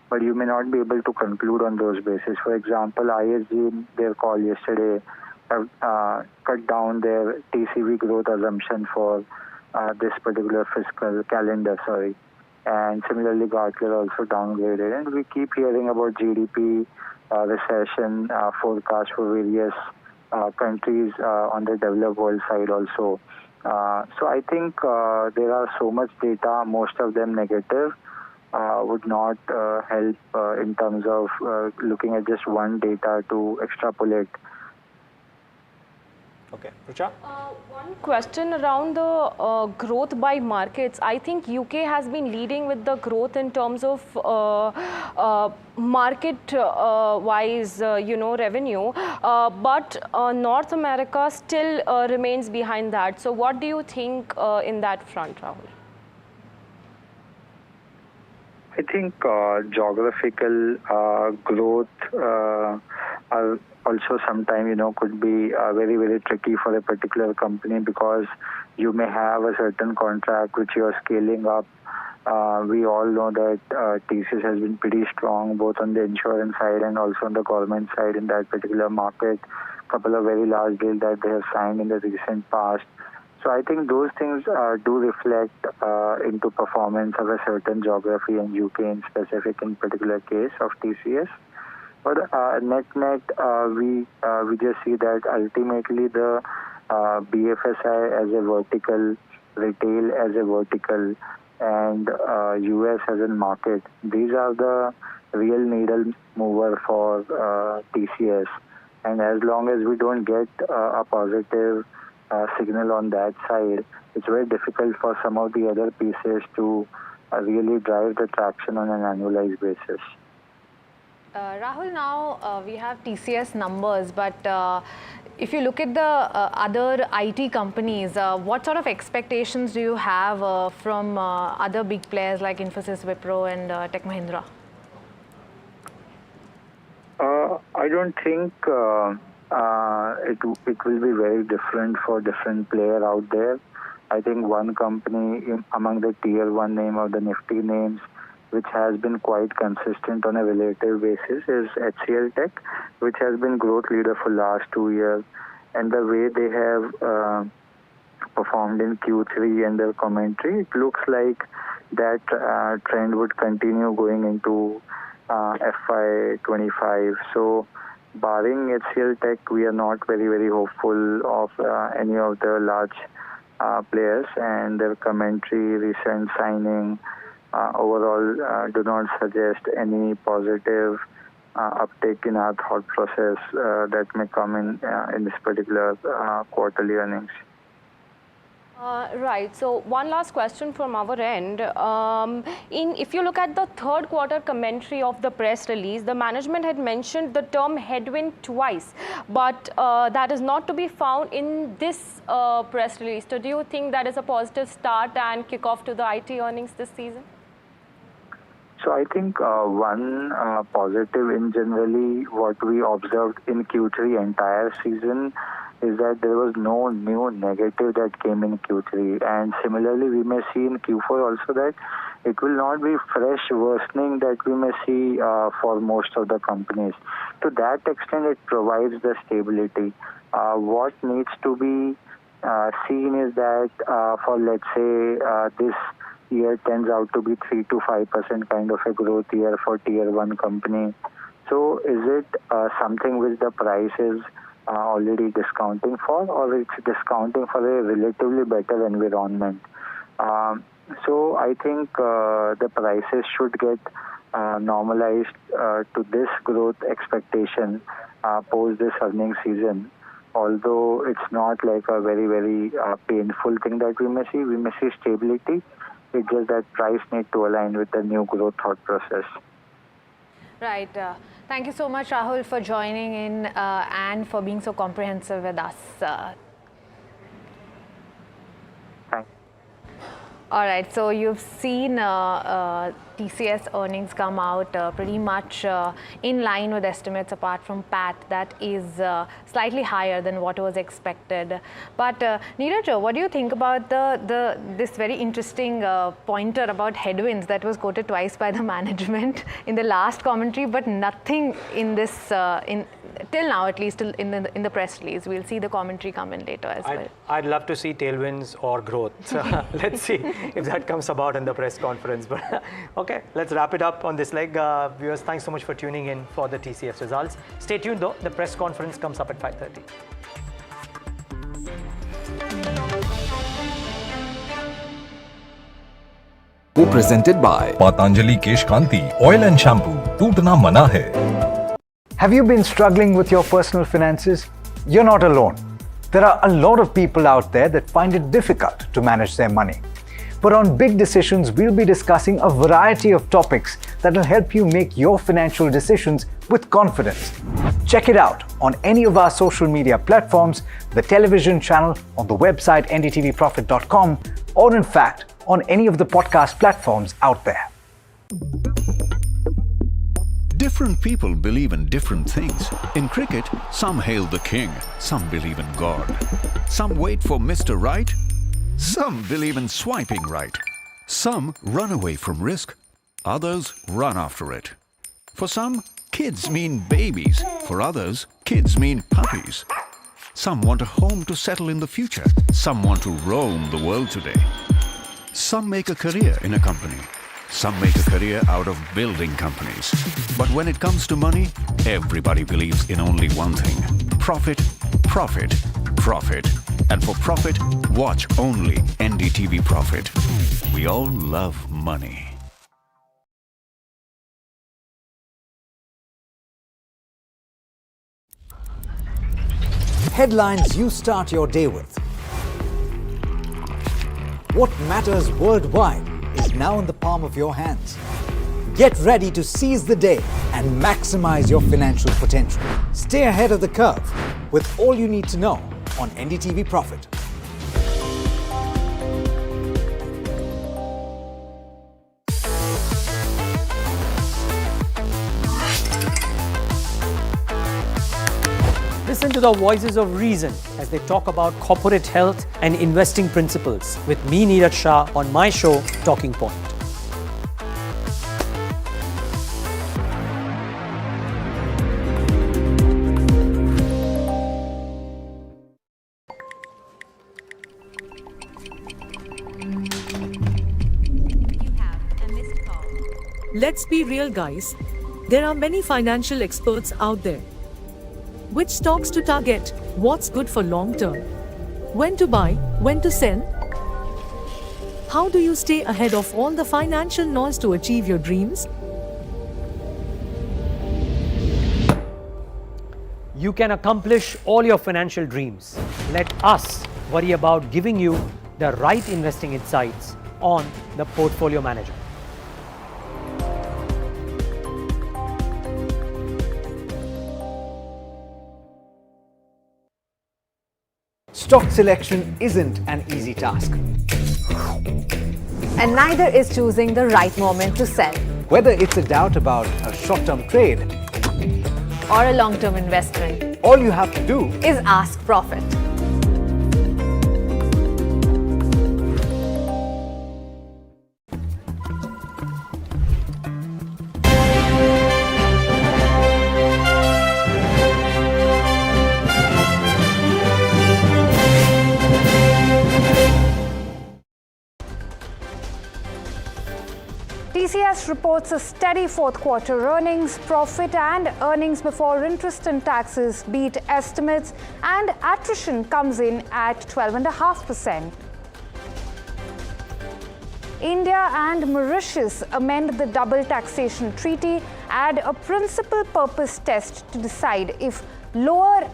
but you may not be able to conclude on those basis. For example, ISG in their call yesterday have cut down their TCV growth assumption for this particular fiscal calendar, and similarly Gartner also downgraded. And we keep hearing about GDP recession forecast for various countries on the developed world side also. So I think there are so much data, most of them negative, would not help in terms of looking at just one data to extrapolate. Okay, Rucha? One question around the growth by markets. I think UK has been leading with the growth in terms of market-wise, revenue, but North America still remains behind that. So what do you think in that front, Rahul? I think geographical growth are also sometimes, could be very, very tricky for a particular company, because you may have a certain contract which you are scaling up. We all know that TCS has been pretty strong both on the insurance side and also on the government side in that particular market. Couple of very large deals that they have signed in the recent past. So I think those things do reflect into performance of a certain geography, and UK in specific in particular case of TCS. But net, we just see that ultimately the BFSI as a vertical, retail as a vertical, and US as a market, these are the real needle mover for TCS. And as long as we don't get a positive signal on that side, it's very difficult for some of the other pieces to really drive the traction on an annualized basis. Rahul, now we have TCS numbers, but if you look at the other IT companies, what sort of expectations do you have from other big players like Infosys, Wipro and Tech Mahindra? I don't think it will be very different for different player out there. I think one company among the tier 1 name or the Nifty names which has been quite consistent on a relative basis is HCL Tech, which has been growth leader for last 2 years. And the way they have performed in Q3 and their commentary, it looks like that trend would continue going into FY25. So barring HCL Tech, we are not very, very hopeful of any of the large players, and their commentary, recent signing, overall do not suggest any positive uptake in our thought process that may come in this particular quarterly earnings. Right. So one last question from our end. If you look at the third quarter commentary of the press release, the management had mentioned the term headwind twice, but that is not to be found in this press release. So do you think that is a positive start and kickoff to the IT earnings this season? So I think one positive in generally what we observed in Q3 entire season is that there was no new negative that came in Q3. And similarly, we may see in Q4 also that it will not be fresh worsening that we may see for most of the companies. To that extent, it provides the stability. What needs to be seen is that for, let's say, this year turns out to be 3 to 5% kind of a growth year for tier 1 company. So is it something which the price is already discounting for, or it's discounting for a relatively better environment? So I think the prices should get normalized to this growth expectation post this earnings season. Although it's not like a very, very painful thing that we may see stability. It's just that price need to align with the new growth thought process. Right. Thank you so much, Rahul, for joining in and for being so comprehensive with us. All right, so you've seen TCS earnings come out pretty much in line with estimates, apart from PAT that is slightly higher than what was expected. But Neeraj, what do you think about this very interesting pointer about headwinds that was quoted twice by the management in the last commentary, but nothing in this till now, at least in the press release? We'll see the commentary come in later as well. I'd love to see tailwinds or growth. Let's see if that comes about in the press conference. But okay, let's wrap it up on this leg. Viewers, thanks so much for tuning in for the TCS results. Stay tuned though, the press conference comes up at 5:30. Co-presented by Patanjali Kesh Kanti Oil and Shampoo. Tootna mana hai. Have you been struggling with your personal finances? You're not alone. There are a lot of people out there that find it difficult to manage their money. But on Big Decisions, we'll be discussing a variety of topics that will help you make your financial decisions with confidence. Check it out on any of our social media platforms, the television channel, on the website ndtvprofit.com, or in fact, on any of the podcast platforms out there. Different people believe in different things. In cricket, some hail the king, some believe in God. Some wait for Mr. Right, some believe in swiping right. Some run away from risk, others run after it. For some, kids mean babies. For others, kids mean puppies. Some want a home to settle in the future. Some want to roam the world today. Some make a career in a company. Some make a career out of building companies. But when it comes to money, everybody believes in only one thing: profit, profit, profit. And for profit, watch only NDTV Profit. We all love money. Headlines you start your day with. What matters worldwide is now in the palm of your hands. Get ready to seize the day and maximize your financial potential. Stay ahead of the curve with all you need to know on NDTV Profit. Listen to the voices of reason as they talk about corporate health and investing principles with me, Neeraj Shah, on my show, Talking Point. Let's be real, guys. There are many financial experts out there. Which stocks to target? What's good for long term? When to buy? When to sell? How do you stay ahead of all the financial noise to achieve your dreams? You can accomplish all your financial dreams. Let us worry about giving you the right investing insights on the Portfolio Manager. Stock selection isn't an easy task. And neither is choosing the right moment to sell. Whether it's a doubt about a short-term trade or a long-term investment, all you have to do is ask Profit. TCS reports a steady fourth quarter earnings, profit and earnings before interest and taxes beat estimates, and attrition comes in at 12.5%. India and Mauritius amend the double taxation treaty, add a principal purpose test to decide if lower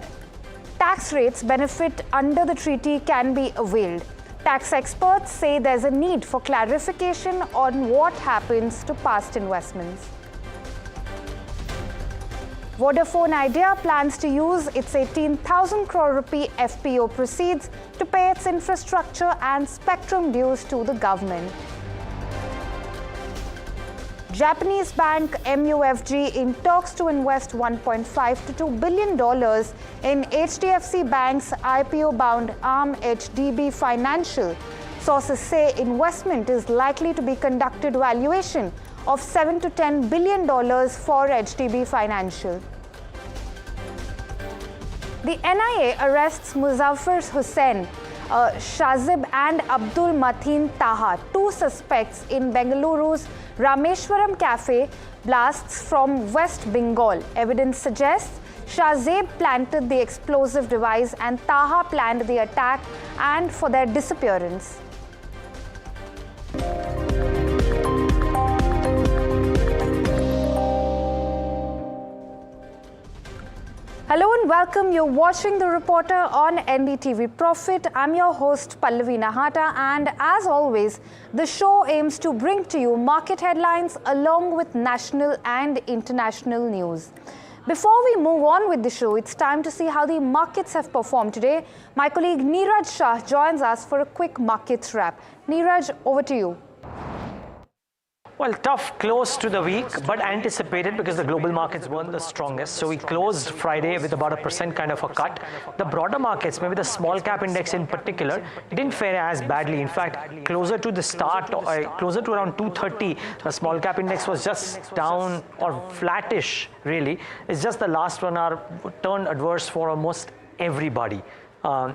tax rates benefit under the treaty can be availed. Tax experts say there's a need for clarification on what happens to past investments. Vodafone Idea plans to use its 18,000 crore rupee FPO proceeds to pay its infrastructure and spectrum dues to the government. Japanese bank MUFG in talks to invest $1.5 to $2 billion in HDFC Bank's IPO-bound arm HDB Financial. Sources say investment is likely to be conducted valuation of $7 to $10 billion for HDB Financial. The NIA arrests Muzaffar Hussain, Shazib and Abdul Mateen Taha, two suspects in Bengaluru's Rameswaram Cafe blasts from West Bengal. Evidence suggests Shazib planted the explosive device and Taha planned the attack and for their disappearance. Hello and welcome. You're watching The Reporter on NDTV Profit. I'm your host Pallavi Nahata, and as always, the show aims to bring to you market headlines along with national and international news. Before we move on with the show, it's time to see how the markets have performed today. My colleague Neeraj Shah joins us for a quick markets wrap. Neeraj, over to you. Well, tough close to the week, but anticipated because the global markets weren't the strongest. So we closed Friday with about 1% kind of a cut. The broader markets, maybe the small cap index in particular, didn't fare as badly. In fact, closer to the start, closer to around 230, the small cap index was just down or flattish, really. It's just the last one are turned adverse for almost everybody.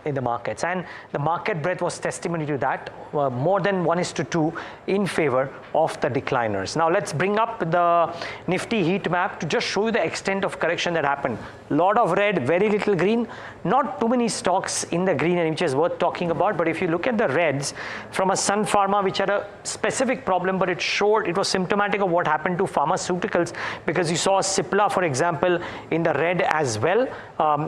In the markets, and the market breadth was testimony to that, more than 1:2 in favor of the decliners. Now let's bring up the Nifty heat map to just show you the extent of correction that happened. Lot of red, very little green, not too many stocks in the green, which is worth talking about. But if you look at the reds, from a Sun Pharma, which had a specific problem, but it was symptomatic of what happened to pharmaceuticals, because you saw Cipla, for example, in the red as well.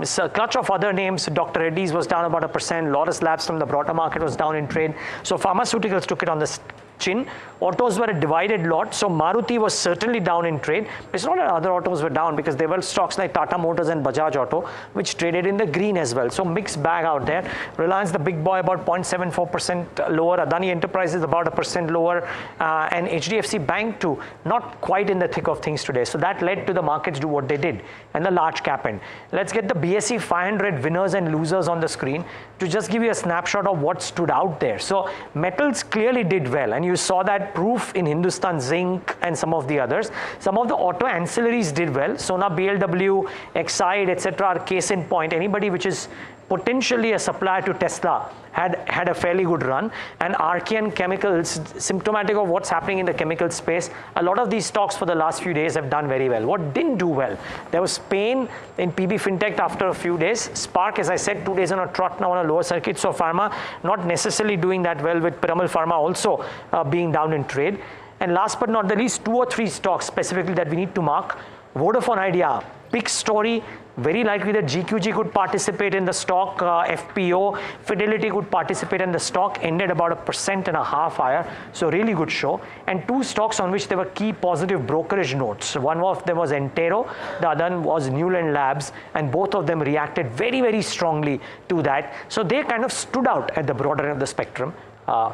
So a clutch of other names. Dr. Reddy's was down about 1%. Lotus Labs from the broader market was down in trade. So pharmaceuticals took it on the chin. Autos were a divided lot. So Maruti was certainly down in trade. It's not that other autos were down, because there were stocks like Tata Motors and Bajaj Auto, which traded in the green as well. So mixed bag out there. Reliance, the big boy, about 0.74% lower. Adani Enterprises about 1% lower. And HDFC Bank too, not quite in the thick of things today. So that led to the markets do what they did. And the large cap end. Let's get the BSE 500 winners and losers on the screen to just give you a snapshot of what stood out there. So metals clearly did well, and you saw that proof in Hindustan Zinc and some of the others. Some of the auto ancillaries did well. Sona, BLW, Exide, etc. are case in point. Anybody which is potentially a supplier to Tesla had a fairly good run. And Archean Chemicals, symptomatic of what's happening in the chemical space, a lot of these stocks for the last few days have done very well. What didn't do well? There was pain in PB Fintech after a few days. Spark, as I said, 2 days on a trot now on a lower circuit. So Pharma not necessarily doing that well, with Piramal Pharma also being down in trade. And last but not the least, 2 or 3 stocks specifically that we need to mark. Vodafone Idea, big story. Very likely that GQG could participate in the stock, FPO, Fidelity could participate in the stock, ended about 1.5% higher. So really good show. And 2 stocks on which there were key positive brokerage notes. One of them was Entero, the other was Newland Labs, and both of them reacted very, very strongly to that. So they kind of stood out at the broader end of the spectrum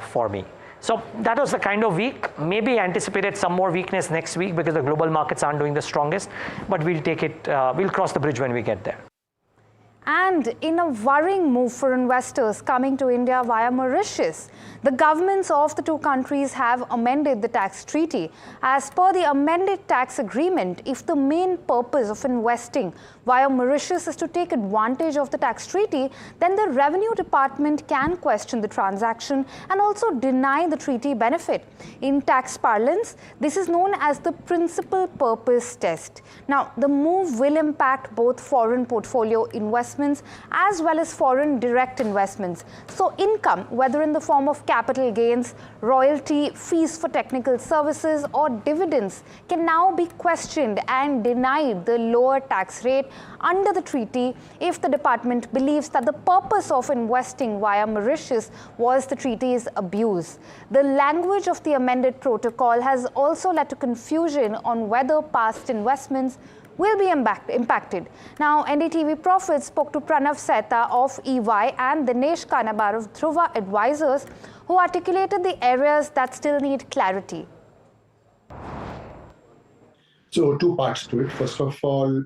for me. So that was the kind of week. Maybe anticipated some more weakness next week because the global markets aren't doing the strongest, but we'll take it, we'll cross the bridge when we get there. And in a worrying move for investors coming to India via Mauritius, the governments of the 2 countries have amended the tax treaty. As per the amended tax agreement, if the main purpose of investing via Mauritius is to take advantage of the tax treaty, then the Revenue Department can question the transaction and also deny the treaty benefit. In tax parlance, this is known as the principal purpose test. Now, the move will impact both foreign portfolio investments as well as foreign direct investments. So income, whether in the form of capital gains, royalty, fees for technical services or dividends, can now be questioned and denied the lower tax rate under the treaty if the department believes that the purpose of investing via Mauritius was the treaty's abuse. The language of the amended protocol has also led to confusion on whether past investments will be impacted. Now, NDTV Profit spoke to Pranav Seta of EY and Dinesh Kanabar of Dhruva Advisors, who articulated the areas that still need clarity. So, two parts to it. First of all,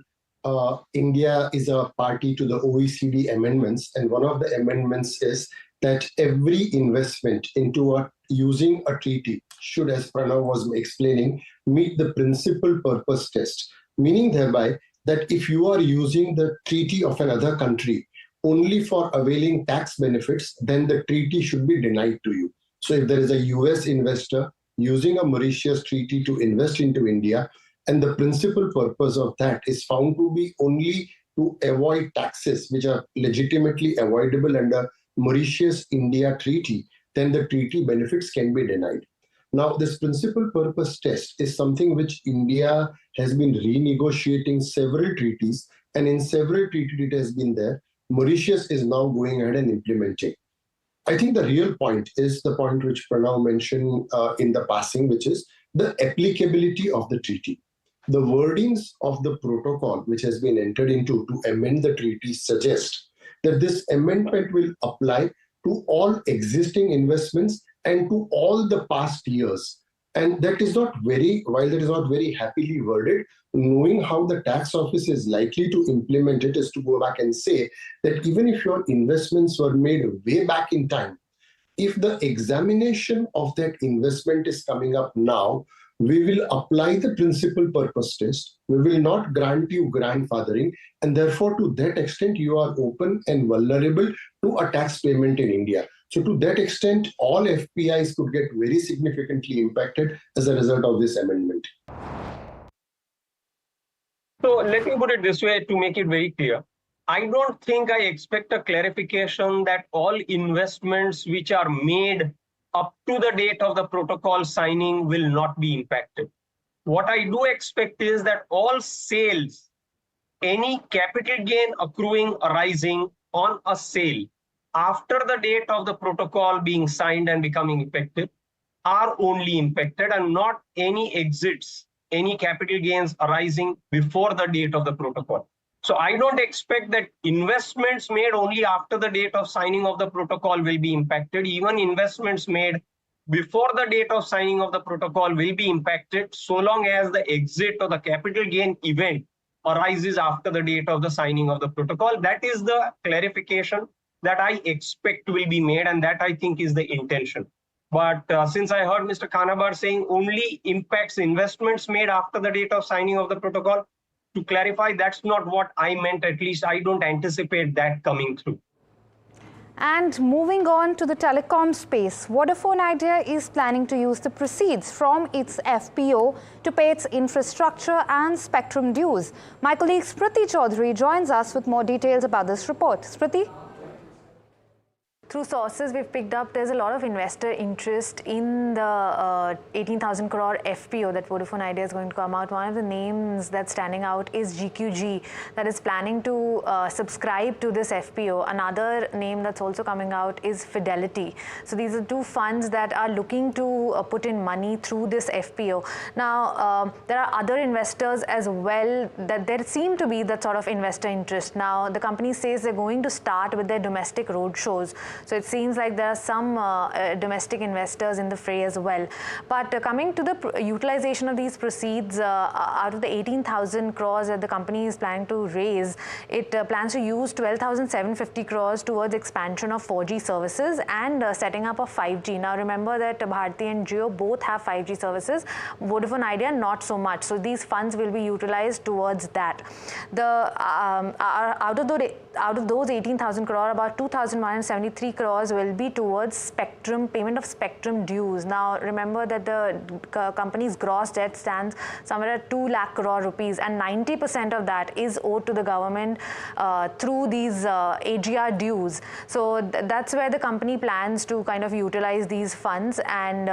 India is a party to the OECD amendments, and one of the amendments is that every investment into using a treaty should, as Pranav was explaining, meet the principal purpose test, meaning thereby that if you are using the treaty of another country only for availing tax benefits, then the treaty should be denied to you. So if there is a US investor using a Mauritius treaty to invest into India, and the principal purpose of that is found to be only to avoid taxes which are legitimately avoidable under Mauritius-India treaty, then the treaty benefits can be denied. Now, this principal purpose test is something which India has been renegotiating several treaties, and in several treaties it has been there. Mauritius is now going ahead and implementing. I think the real point is the point which Pranav mentioned in the passing, which is the applicability of the treaty. The wordings of the protocol which has been entered into to amend the treaty suggest that this amendment will apply to all existing investments and to all the past years. And that is not very, while that is not very happily worded, knowing how the tax office is likely to implement it is to go back and say that even if your investments were made way back in time, if the examination of that investment is coming up now, we will apply the principal purpose test. We will not grant you grandfathering, and therefore to that extent you are open and vulnerable to a tax payment in India. So to that extent, all FPIs could get very significantly impacted as a result of this amendment. So let me put it this way to make it very clear. I don't think I expect a clarification that all investments which are made up to the date of the protocol signing will not be impacted. What I do expect is that all sales, any capital gain accruing arising on a sale after the date of the protocol being signed and becoming effective are only impacted, and not any exits, any capital gains arising before the date of the protocol. So I don't expect that investments made only after the date of signing of the protocol will be impacted. Even investments made before the date of signing of the protocol will be impacted, so long as the exit or the capital gain event arises after the date of the signing of the protocol. That is the clarification that I expect will be made, and that I think is the intention. But since I heard Mr. Kanabar saying only impacts investments made after the date of signing of the protocol, to clarify, that's not what I meant. At least I don't anticipate that coming through. And moving on to the telecom space, Vodafone Idea is planning to use the proceeds from its FPO to pay its infrastructure and spectrum dues. My colleague Spriti Chaudhary joins us with more details about this report. Spriti? Through sources we've picked up, there's a lot of investor interest in the 18,000 crore FPO that Vodafone Idea is going to come out. One of the names that's standing out is GQG, that is planning to subscribe to this FPO. Another name that's also coming out is Fidelity. So these are two funds that are looking to put in money through this FPO. Now, there are other investors as well, that there seem to be that sort of investor interest. Now, the company says they're going to start with their domestic roadshows. So it seems like there are some domestic investors in the fray as well. But coming to the utilization of these proceeds, out of the 18,000 crores that the company is planning to raise, it plans to use 12,750 crores towards expansion of 4G services and setting up of 5G. Now remember that Bharti and Jio both have 5G services, Vodafone Idea not so much. So these funds will be utilized towards that. The out of those 18,000 crore, about 2,173 crores will be towards spectrum, payment of spectrum dues. Now remember that the company's gross debt stands somewhere at 2 lakh crore rupees, and 90% of that is owed to the government through these AGR dues. So that's where the company plans to kind of utilize these funds, and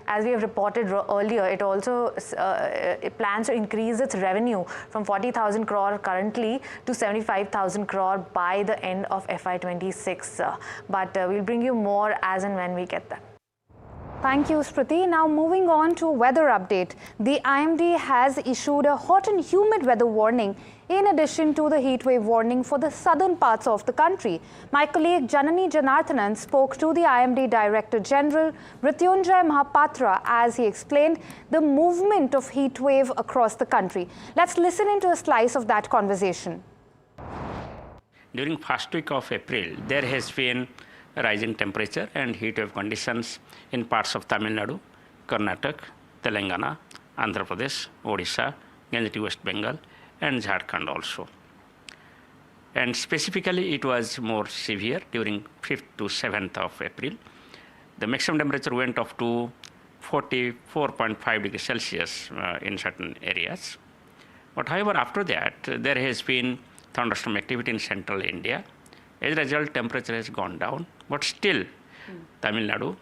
as we have reported earlier, it also it plans to increase its revenue from 40,000 crore currently to 75,000 crore by the end of FY26. But we'll bring you more as and when we get that. Thank you, Smriti. Now moving on to weather update. The IMD has issued a hot and humid weather warning in addition to the heat wave warning for the southern parts of the country. My colleague Janani Janarthanan spoke to the IMD Director General Mrityunjay Mahapatra as he explained the movement of heat wave across the country. Let's listen into a slice of that conversation. During first week of April, there has been a rise in temperature and heat wave conditions in parts of Tamil Nadu, Karnataka, Telangana, Andhra Pradesh, Odisha, Ganjati West Bengal, and Jharkhand also. And specifically, it was more severe during 5th to 7th of April. The maximum temperature went up to 44.5 degrees Celsius in certain areas. But however, after that, there has been thunderstorm activity in central India. As a result, temperature has gone down. But still, Tamil Nadu,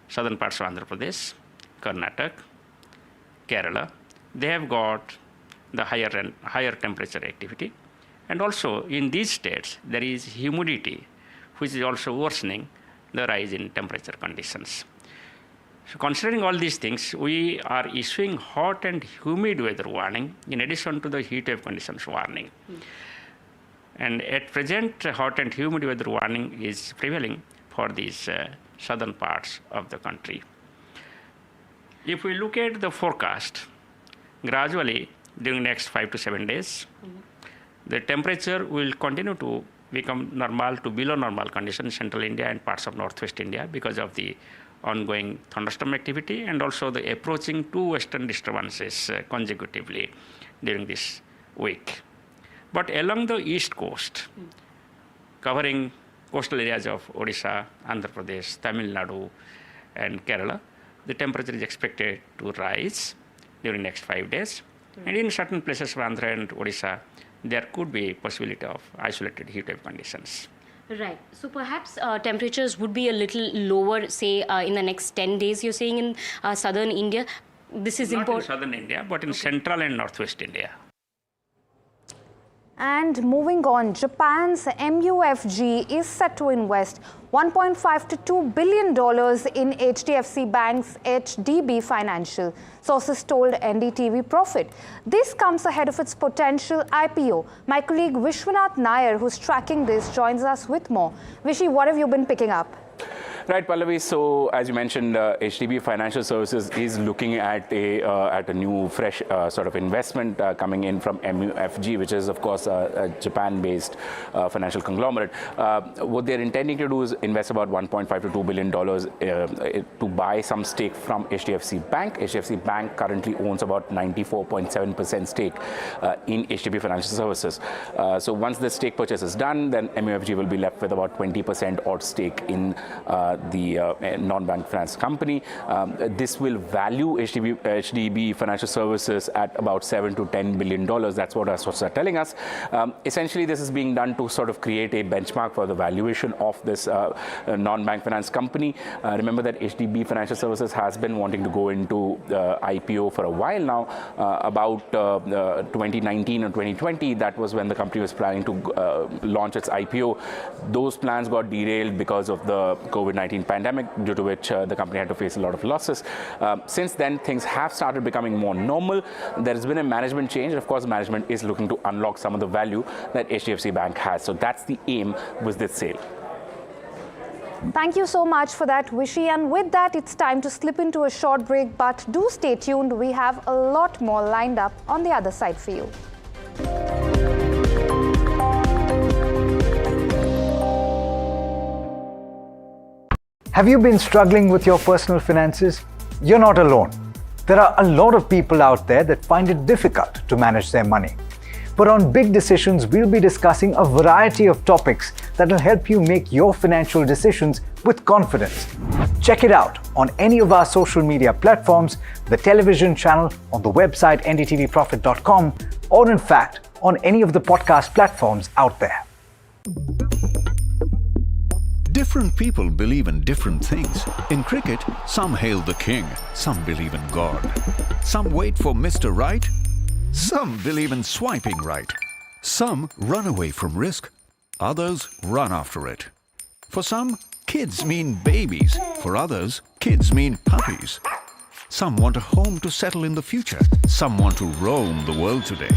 southern parts of Andhra Pradesh, Karnataka, Kerala, they have got the higher temperature activity. And also in these states, there is humidity, which is also worsening the rise in temperature conditions. So considering all these things, we are issuing hot and humid weather warning in addition to the heat wave conditions warning. And at present, hot and humid weather warning is prevailing for these southern parts of the country. If we look at the forecast, gradually during the next 5 to 7 days, the temperature will continue to become normal to below normal conditions in central India and parts of northwest India because of the ongoing thunderstorm activity and also the approaching two western disturbances consecutively during this week. But along the east coast, covering coastal areas of Odisha, Andhra Pradesh, Tamil Nadu, and Kerala, the temperature is expected to rise during the next 5 days. And in certain places of Andhra and Odisha, there could be possibility of isolated heat wave conditions. Right. So perhaps temperatures would be a little lower, say, in the next 10 days, you're saying, in southern India. This is important. Not in southern India, but in central and northwest India. And moving on, Japan's MUFG is set to invest $1.5 to $2 billion in HDFC Bank's HDB Financial, sources told NDTV Profit. This comes ahead of its potential IPO. My colleague Vishwanath Nair, who's tracking this, joins us with more. Vishy, what have you been picking up? Right, Pallavi. So, as you mentioned, HDB Financial Services is looking at a new, fresh sort of investment coming in from MUFG, which is, of course, a Japan-based financial conglomerate. What they're intending to do is invest about $1.5 to $2 billion to buy some stake from HDFC Bank. HDFC Bank currently owns about 94.7% stake in HDB Financial Services. So, once the stake purchase is done, then MUFG will be left with about 20% odd stake in the non-bank finance company. This will value HDB Financial Services at about $7 to $10 billion. That's what our sources are telling us. Essentially, this is being done to sort of create a benchmark for the valuation of this non-bank finance company. Remember that HDB Financial Services has been wanting to go into IPO for a while now. About 2019 or 2020, that was when the company was planning to launch its IPO. Those plans got derailed because of the COVID-19 pandemic, due to which the company had to face a lot of losses. Since then, things have started becoming more normal. There has been a management change. Of course, management is looking to unlock some of the value that HDFC Bank has. So that's the aim with this sale. Thank you so much for that, Vishy. And with that, it's time to slip into a short break. But do stay tuned. We have a lot more lined up on the other side for you. Have you been struggling with your personal finances? You're not alone. There are a lot of people out there that find it difficult to manage their money. But on Big Decisions, we'll be discussing a variety of topics that will help you make your financial decisions with confidence. Check it out on any of our social media platforms, the television channel, on the website ndtvprofit.com, or in fact, on any of the podcast platforms out there. Different people believe in different things. In cricket, some hail the king, some believe in God. Some wait for Mr. Right, some believe in swiping right. Some run away from risk, others run after it. For some, kids mean babies. For others, kids mean puppies. Some want a home to settle in the future. Some want to roam the world today.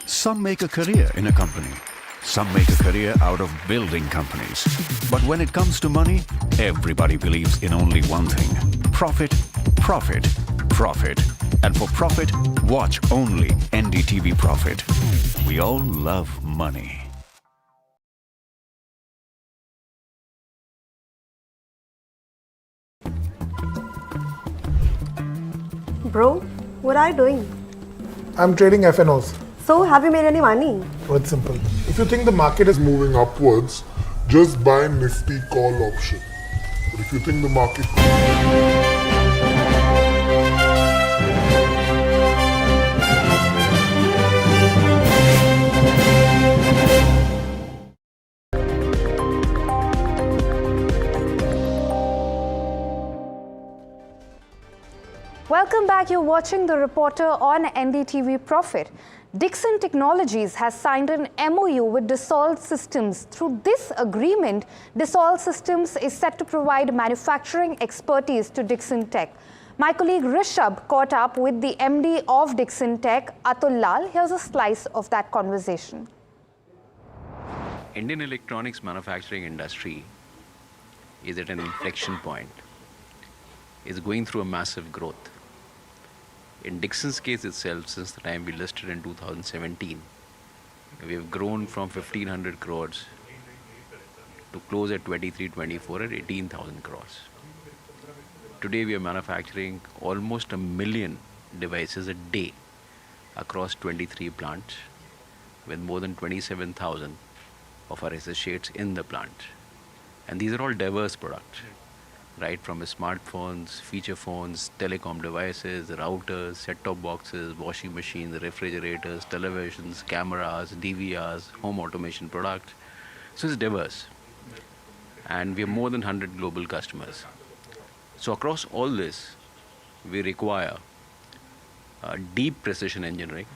Some make a career in a company. Some make a career out of building companies. But when it comes to money, everybody believes in only one thing: profit, profit, profit. And for profit, watch only NDTV Profit. We all love money. Bro, what are you doing? I'm trading FNOs. So, have you made any money? Oh, it's simple. If you think the market is moving upwards, just buy Nifty call option. But if you think the market... Welcome back. You're watching The Reporter on NDTV Profit. Dixon Technologies has signed an MOU with Dassault Systems. Through this agreement, Dassault Systems is set to provide manufacturing expertise to Dixon Tech. My colleague Rishabh caught up with the MD of Dixon Tech, Atul Lal. Here's a slice of that conversation. Indian electronics manufacturing industry is at an inflection point. It's going through a massive growth. In Dixon's case itself, since the time we listed in 2017, we have grown from 1,500 crores to close at 23-24 at 18,000 crores. Today we are manufacturing almost 1 million devices a day across 23 plants with more than 27,000 of our associates in the plant. And these are all diverse products. Right from smartphones, feature phones, telecom devices, routers, set-top boxes, washing machines, refrigerators, televisions, cameras, DVRs, home automation products. So it's diverse. And we have more than 100 global customers. So across all this, we require deep precision engineering,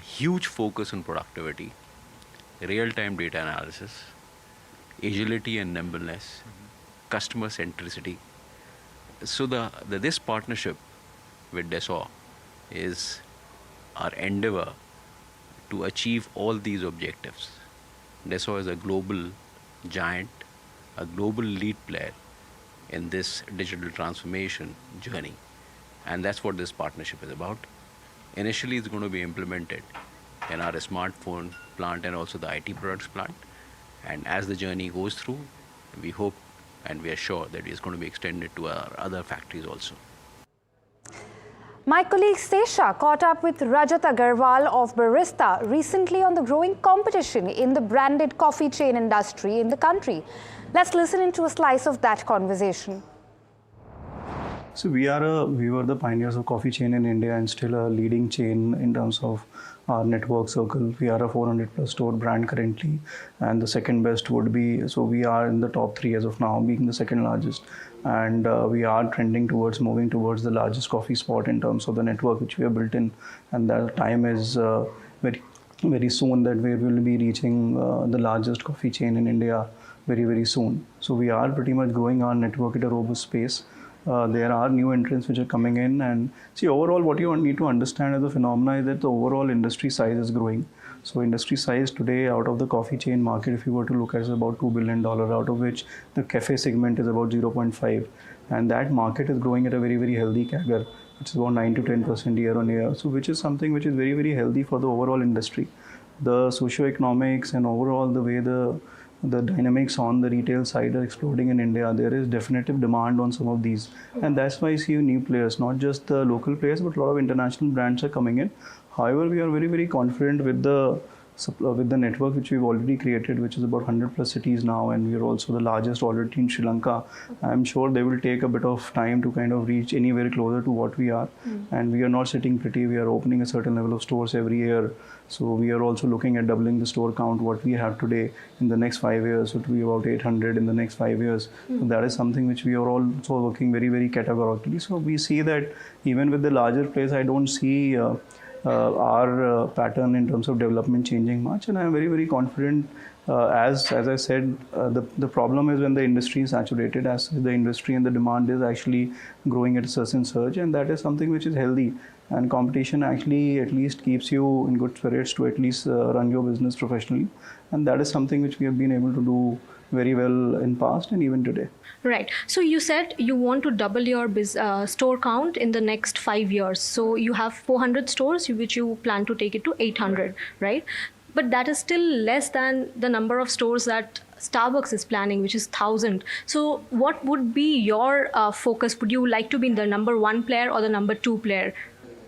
huge focus on productivity, real-time data analysis, agility and nimbleness, customer centricity. So this partnership with Dassault is our endeavor to achieve all these objectives. Dassault is a global giant, a global lead player in this digital transformation journey. And that's what this partnership is about. Initially, it's going to be implemented in our smartphone plant and also the IT products plant. And as the journey goes through, we hope and we are sure that it's going to be extended to our other factories also. My colleague Sesha caught up with Rajat Agarwal of Barista recently on the growing competition in the branded coffee chain industry in the country. Let's listen into a slice of that conversation. So we were the pioneers of coffee chain in India and still a leading chain in terms of our network circle. We are a 400 plus store brand currently, and the second best would be, so we are in the top 3 as of now, being the second largest. And we are trending towards moving towards the largest coffee spot in terms of the network which we have built in, and that time is very soon that we will be reaching the largest coffee chain in India very soon. So we are pretty much growing our network at a robust pace. There are new entrants which are coming in, and see, overall what you need to understand as a phenomena is that the overall industry size is growing. So industry size today out of the coffee chain market, if you were to look at, is about $2 billion, out of which the cafe segment is about 0.5, and that market is growing at a very healthy CAGR, which is about 9 to 10% year on year. So which is something which is very healthy for the overall industry. The socio-economics and overall the way the dynamics on the retail side are exploding in India. There is definitive demand on some of these, and that's why you see new players, not just the local players, but a lot of international brands are coming in. However, we are very confident with the network which we've already created, which is about 100 plus cities now, and we are also the largest already in Sri Lanka. I'm sure they will take a bit of time to kind of reach anywhere closer to what we are. And we are not sitting pretty. We are opening a certain level of stores every year. So we are also looking at doubling the store count what we have today in the next 5 years, so to be about 800 in the next 5 years. So that is something which we are also working very categorically. So we see that even with the larger players, I don't see our pattern in terms of development changing much, and I am very confident As I said, the problem is when the industry is saturated, as the industry and the demand is actually growing at a certain surge, and that is something which is healthy. And competition actually at least keeps you in good spirits to at least run your business professionally. And that is something which we have been able to do very well in past and even today. Right. So you said you want to double your store count in the next 5 years. So you have 400 stores, which you plan to take it to 800, right? But that is still less than the number of stores that Starbucks is planning, which is 1,000. So what would be your focus? Would you like to be the number 1 player or the number 2 player?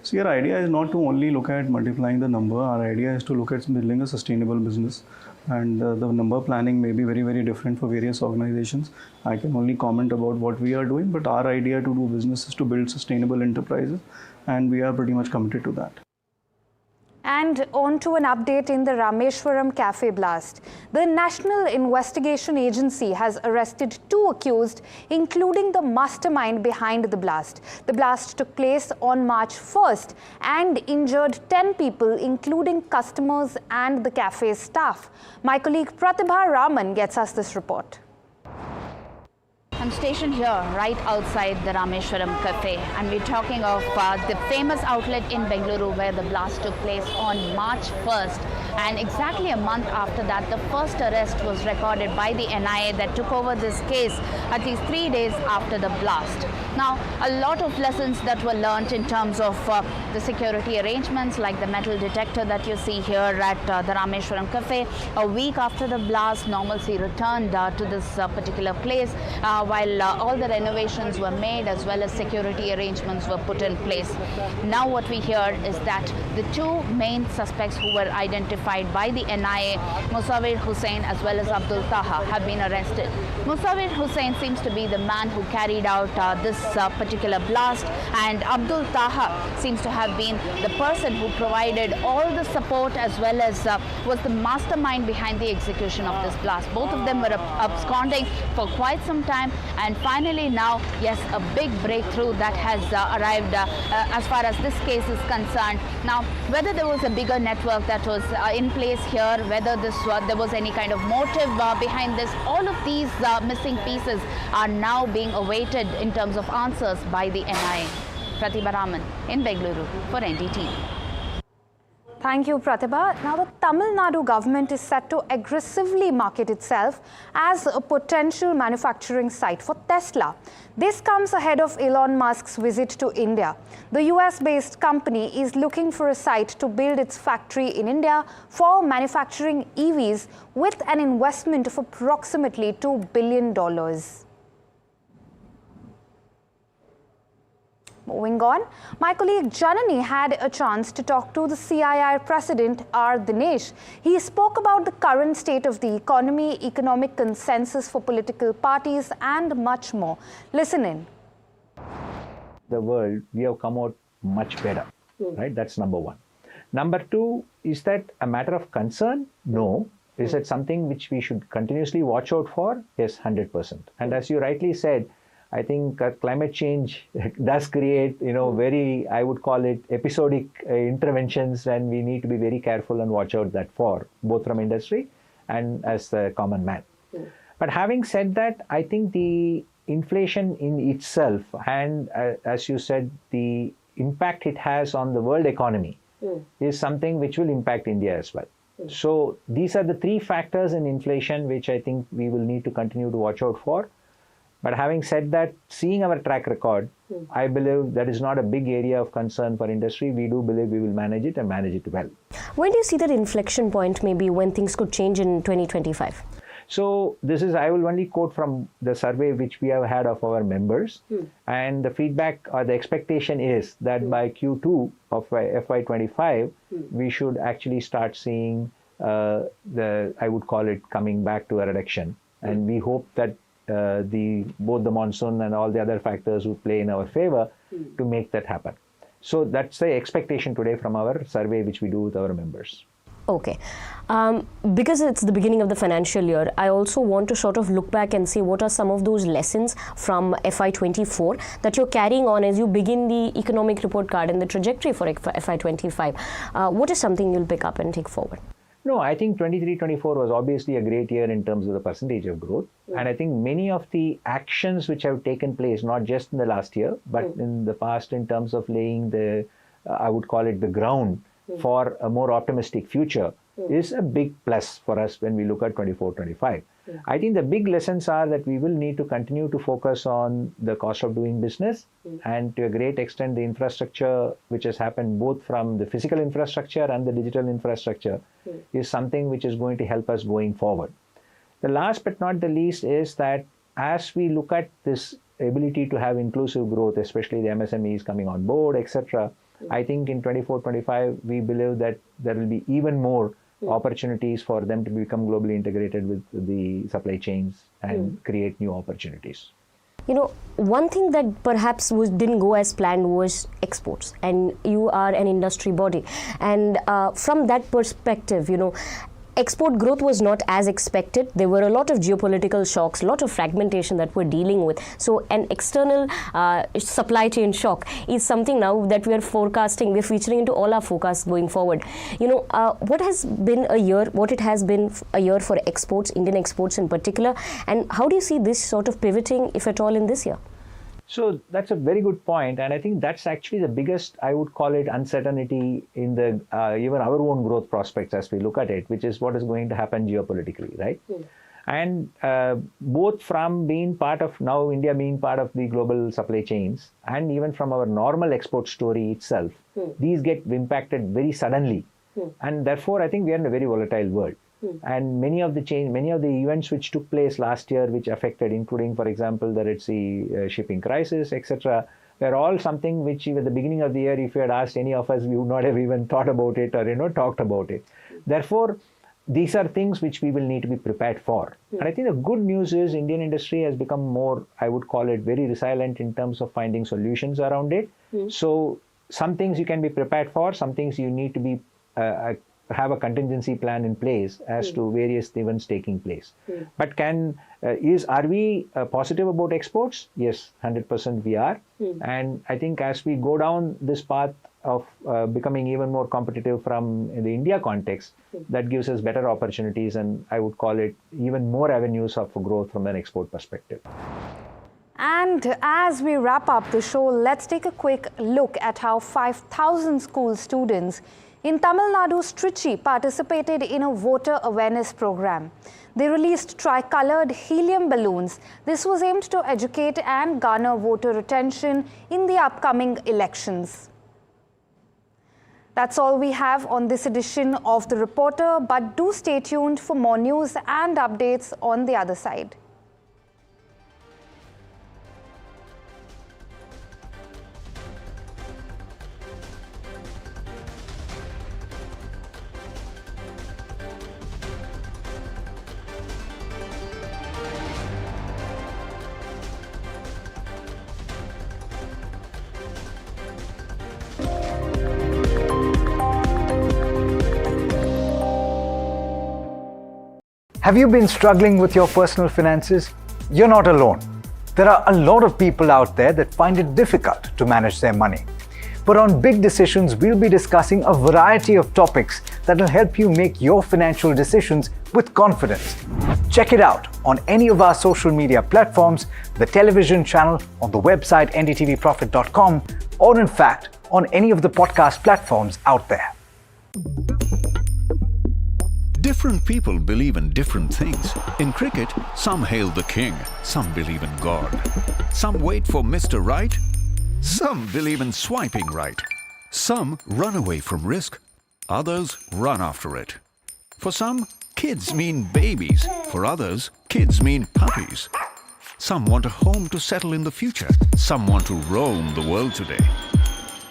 So our idea is not to only look at multiplying the number. Our idea is to look at building a sustainable business. And the number planning may be very, very different for various organizations. I can only comment about what we are doing, but our idea to do business is to build sustainable enterprises, and we are pretty much committed to that. And on to an update in the Rameswaram Cafe blast. The National Investigation Agency has arrested 2 accused, including the mastermind behind the blast. The blast took place on March 1st and injured 10 people, including customers and the cafe's staff. My colleague Pratibha Raman gets us this report. I'm stationed here right outside the Rameshwaram Cafe, and we're talking of the famous outlet in Bengaluru where the blast took place on March 1st. And exactly a month after that, the first arrest was recorded by the NIA that took over this case at least 3 days after the blast. Now, a lot of lessons that were learnt in terms of the security arrangements, like the metal detector that you see here at the Rameshwaram Cafe. A week after the blast, normalcy returned to this particular place while all the renovations were made as well as security arrangements were put in place. Now what we hear is that the 2 main suspects who were identified by the NIA, Musawir Hussain as well as Abdul Taha, have been arrested. Musawir Hussain seems to be the man who carried out this particular blast, and Abdul Taha seems to have been the person who provided all the support as well as was the mastermind behind the execution of this blast. Both of them were absconding for quite some time, and finally now, yes, a big breakthrough that has arrived as far as this case is concerned. Now, whether there was a bigger network that was in place here, whether there was any kind of motive behind this, all of these missing pieces are now being awaited in terms of answers by the NIA. Pratibha Raman in Bengaluru for NDTV. Thank you, Pratibha. Now, the Tamil Nadu government is set to aggressively market itself as a potential manufacturing site for Tesla. This comes ahead of Elon Musk's visit to India. The US-based company is looking for a site to build its factory in India for manufacturing EVs with an investment of approximately $2 billion. Moving on, my colleague Janani had a chance to talk to the CII president R. Dinesh. He spoke about the current state of the economy, economic consensus for political parties, and much more. Listen in. The world, we have come out much better, right? That's number 1. Number 2, is that a matter of concern? No. Is it something which we should continuously watch out for? Yes, 100%. And as you rightly said, I think climate change does create, very, I would call it episodic interventions, and we need to be very careful and watch out that for, both from industry and as the common man. But having said that, I think the inflation in itself and, as you said, the impact it has on the world economy is something which will impact India as well. So these are the 3 factors in inflation which I think we will need to continue to watch out for. But having said that, seeing our track record, I believe that is not a big area of concern for industry. We do believe we will manage it and manage it well. When do you see that inflection point, maybe when things could change in 2025? So this is, I will only quote from the survey which we have had of our members. And the feedback or the expectation is that by Q2 of FY25, we should actually start seeing I would call it coming back to a reduction. And we hope that both the monsoon and all the other factors would play in our favor to make that happen. So that's the expectation today from our survey which we do with our members. Okay. Because it's the beginning of the financial year, I also want to sort of look back and see what are some of those lessons from FY24 that you're carrying on as you begin the economic report card and the trajectory for FY25. What is something you'll pick up and take forward? No, I think 23-24 was obviously a great year in terms of the percentage of growth. And I think many of the actions which have taken place, not just in the last year, but in the past in terms of laying the, I would call it the ground for a more optimistic future, is a big plus for us when we look at 24-25. I think the big lessons are that we will need to continue to focus on the cost of doing business and to a great extent the infrastructure which has happened both from the physical infrastructure and the digital infrastructure is something which is going to help us going forward. The last but not the least is that as we look at this ability to have inclusive growth, especially the MSMEs coming on board, etc., I think in 24-25 we believe that there will be even more opportunities for them to become globally integrated with the supply chains and create new opportunities. You know, one thing that perhaps didn't go as planned was exports, and you are an industry body, and from that perspective, you know, export growth was not as expected. There were a lot of geopolitical shocks, a lot of fragmentation that we're dealing with. So an external supply chain shock is something now that we are forecasting, we're featuring into all our forecasts going forward. You know, what it has been a year for exports, Indian exports in particular, and how do you see this sort of pivoting, if at all, in this year? So that's a very good point, and I think that's actually the biggest, I would call it, uncertainty in the even our own growth prospects as we look at it, which is what is going to happen geopolitically, right? And both from being part of, now India being part of the global supply chains, and even from our normal export story itself, these get impacted very suddenly. And therefore, I think we are in a very volatile world. And many of the events which took place last year, which affected, including, for example, the Red Sea shipping crisis, etc., were all something which, even at the beginning of the year, if you had asked any of us, we would not have even thought about it or talked about it. Therefore, these are things which we will need to be prepared for. And I think the good news is Indian industry has become more, I would call it, very resilient in terms of finding solutions around it. So some things you can be prepared for, some things you need to be have a contingency plan in place as to various events taking place. But are we positive about exports? Yes, 100% we are. And I think as we go down this path of becoming even more competitive from the India context, that gives us better opportunities, and I would call it even more avenues of growth from an export perspective. And as we wrap up the show, let's take a quick look at how 5,000 school students in Tamil Nadu's Trichy participated in a voter awareness program. They released tricolored helium balloons. This was aimed to educate and garner voter attention in the upcoming elections. That's all we have on this edition of The Reporter, but do stay tuned for more news and updates on the other side. Have you been struggling with your personal finances? You're not alone. There are a lot of people out there that find it difficult to manage their money. But on Big Decisions, we'll be discussing a variety of topics that will help you make your financial decisions with confidence. Check it out on any of our social media platforms, the television channel, on the website ndtvprofit.com, or in fact, on any of the podcast platforms out there. Different people believe in different things. In cricket, some hail the king, some believe in God. Some wait for Mr. Right, some believe in swiping right. Some run away from risk, others run after it. For some, kids mean babies. For others, kids mean puppies. Some want a home to settle in the future. Some want to roam the world today.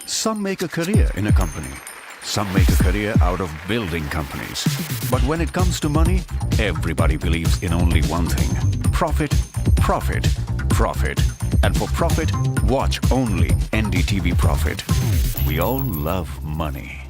Some make a career in a company. Some make a career out of building companies. But when it comes to money, everybody believes in only one thing: profit, profit, profit. And for profit, watch only NDTV Profit. We all love money.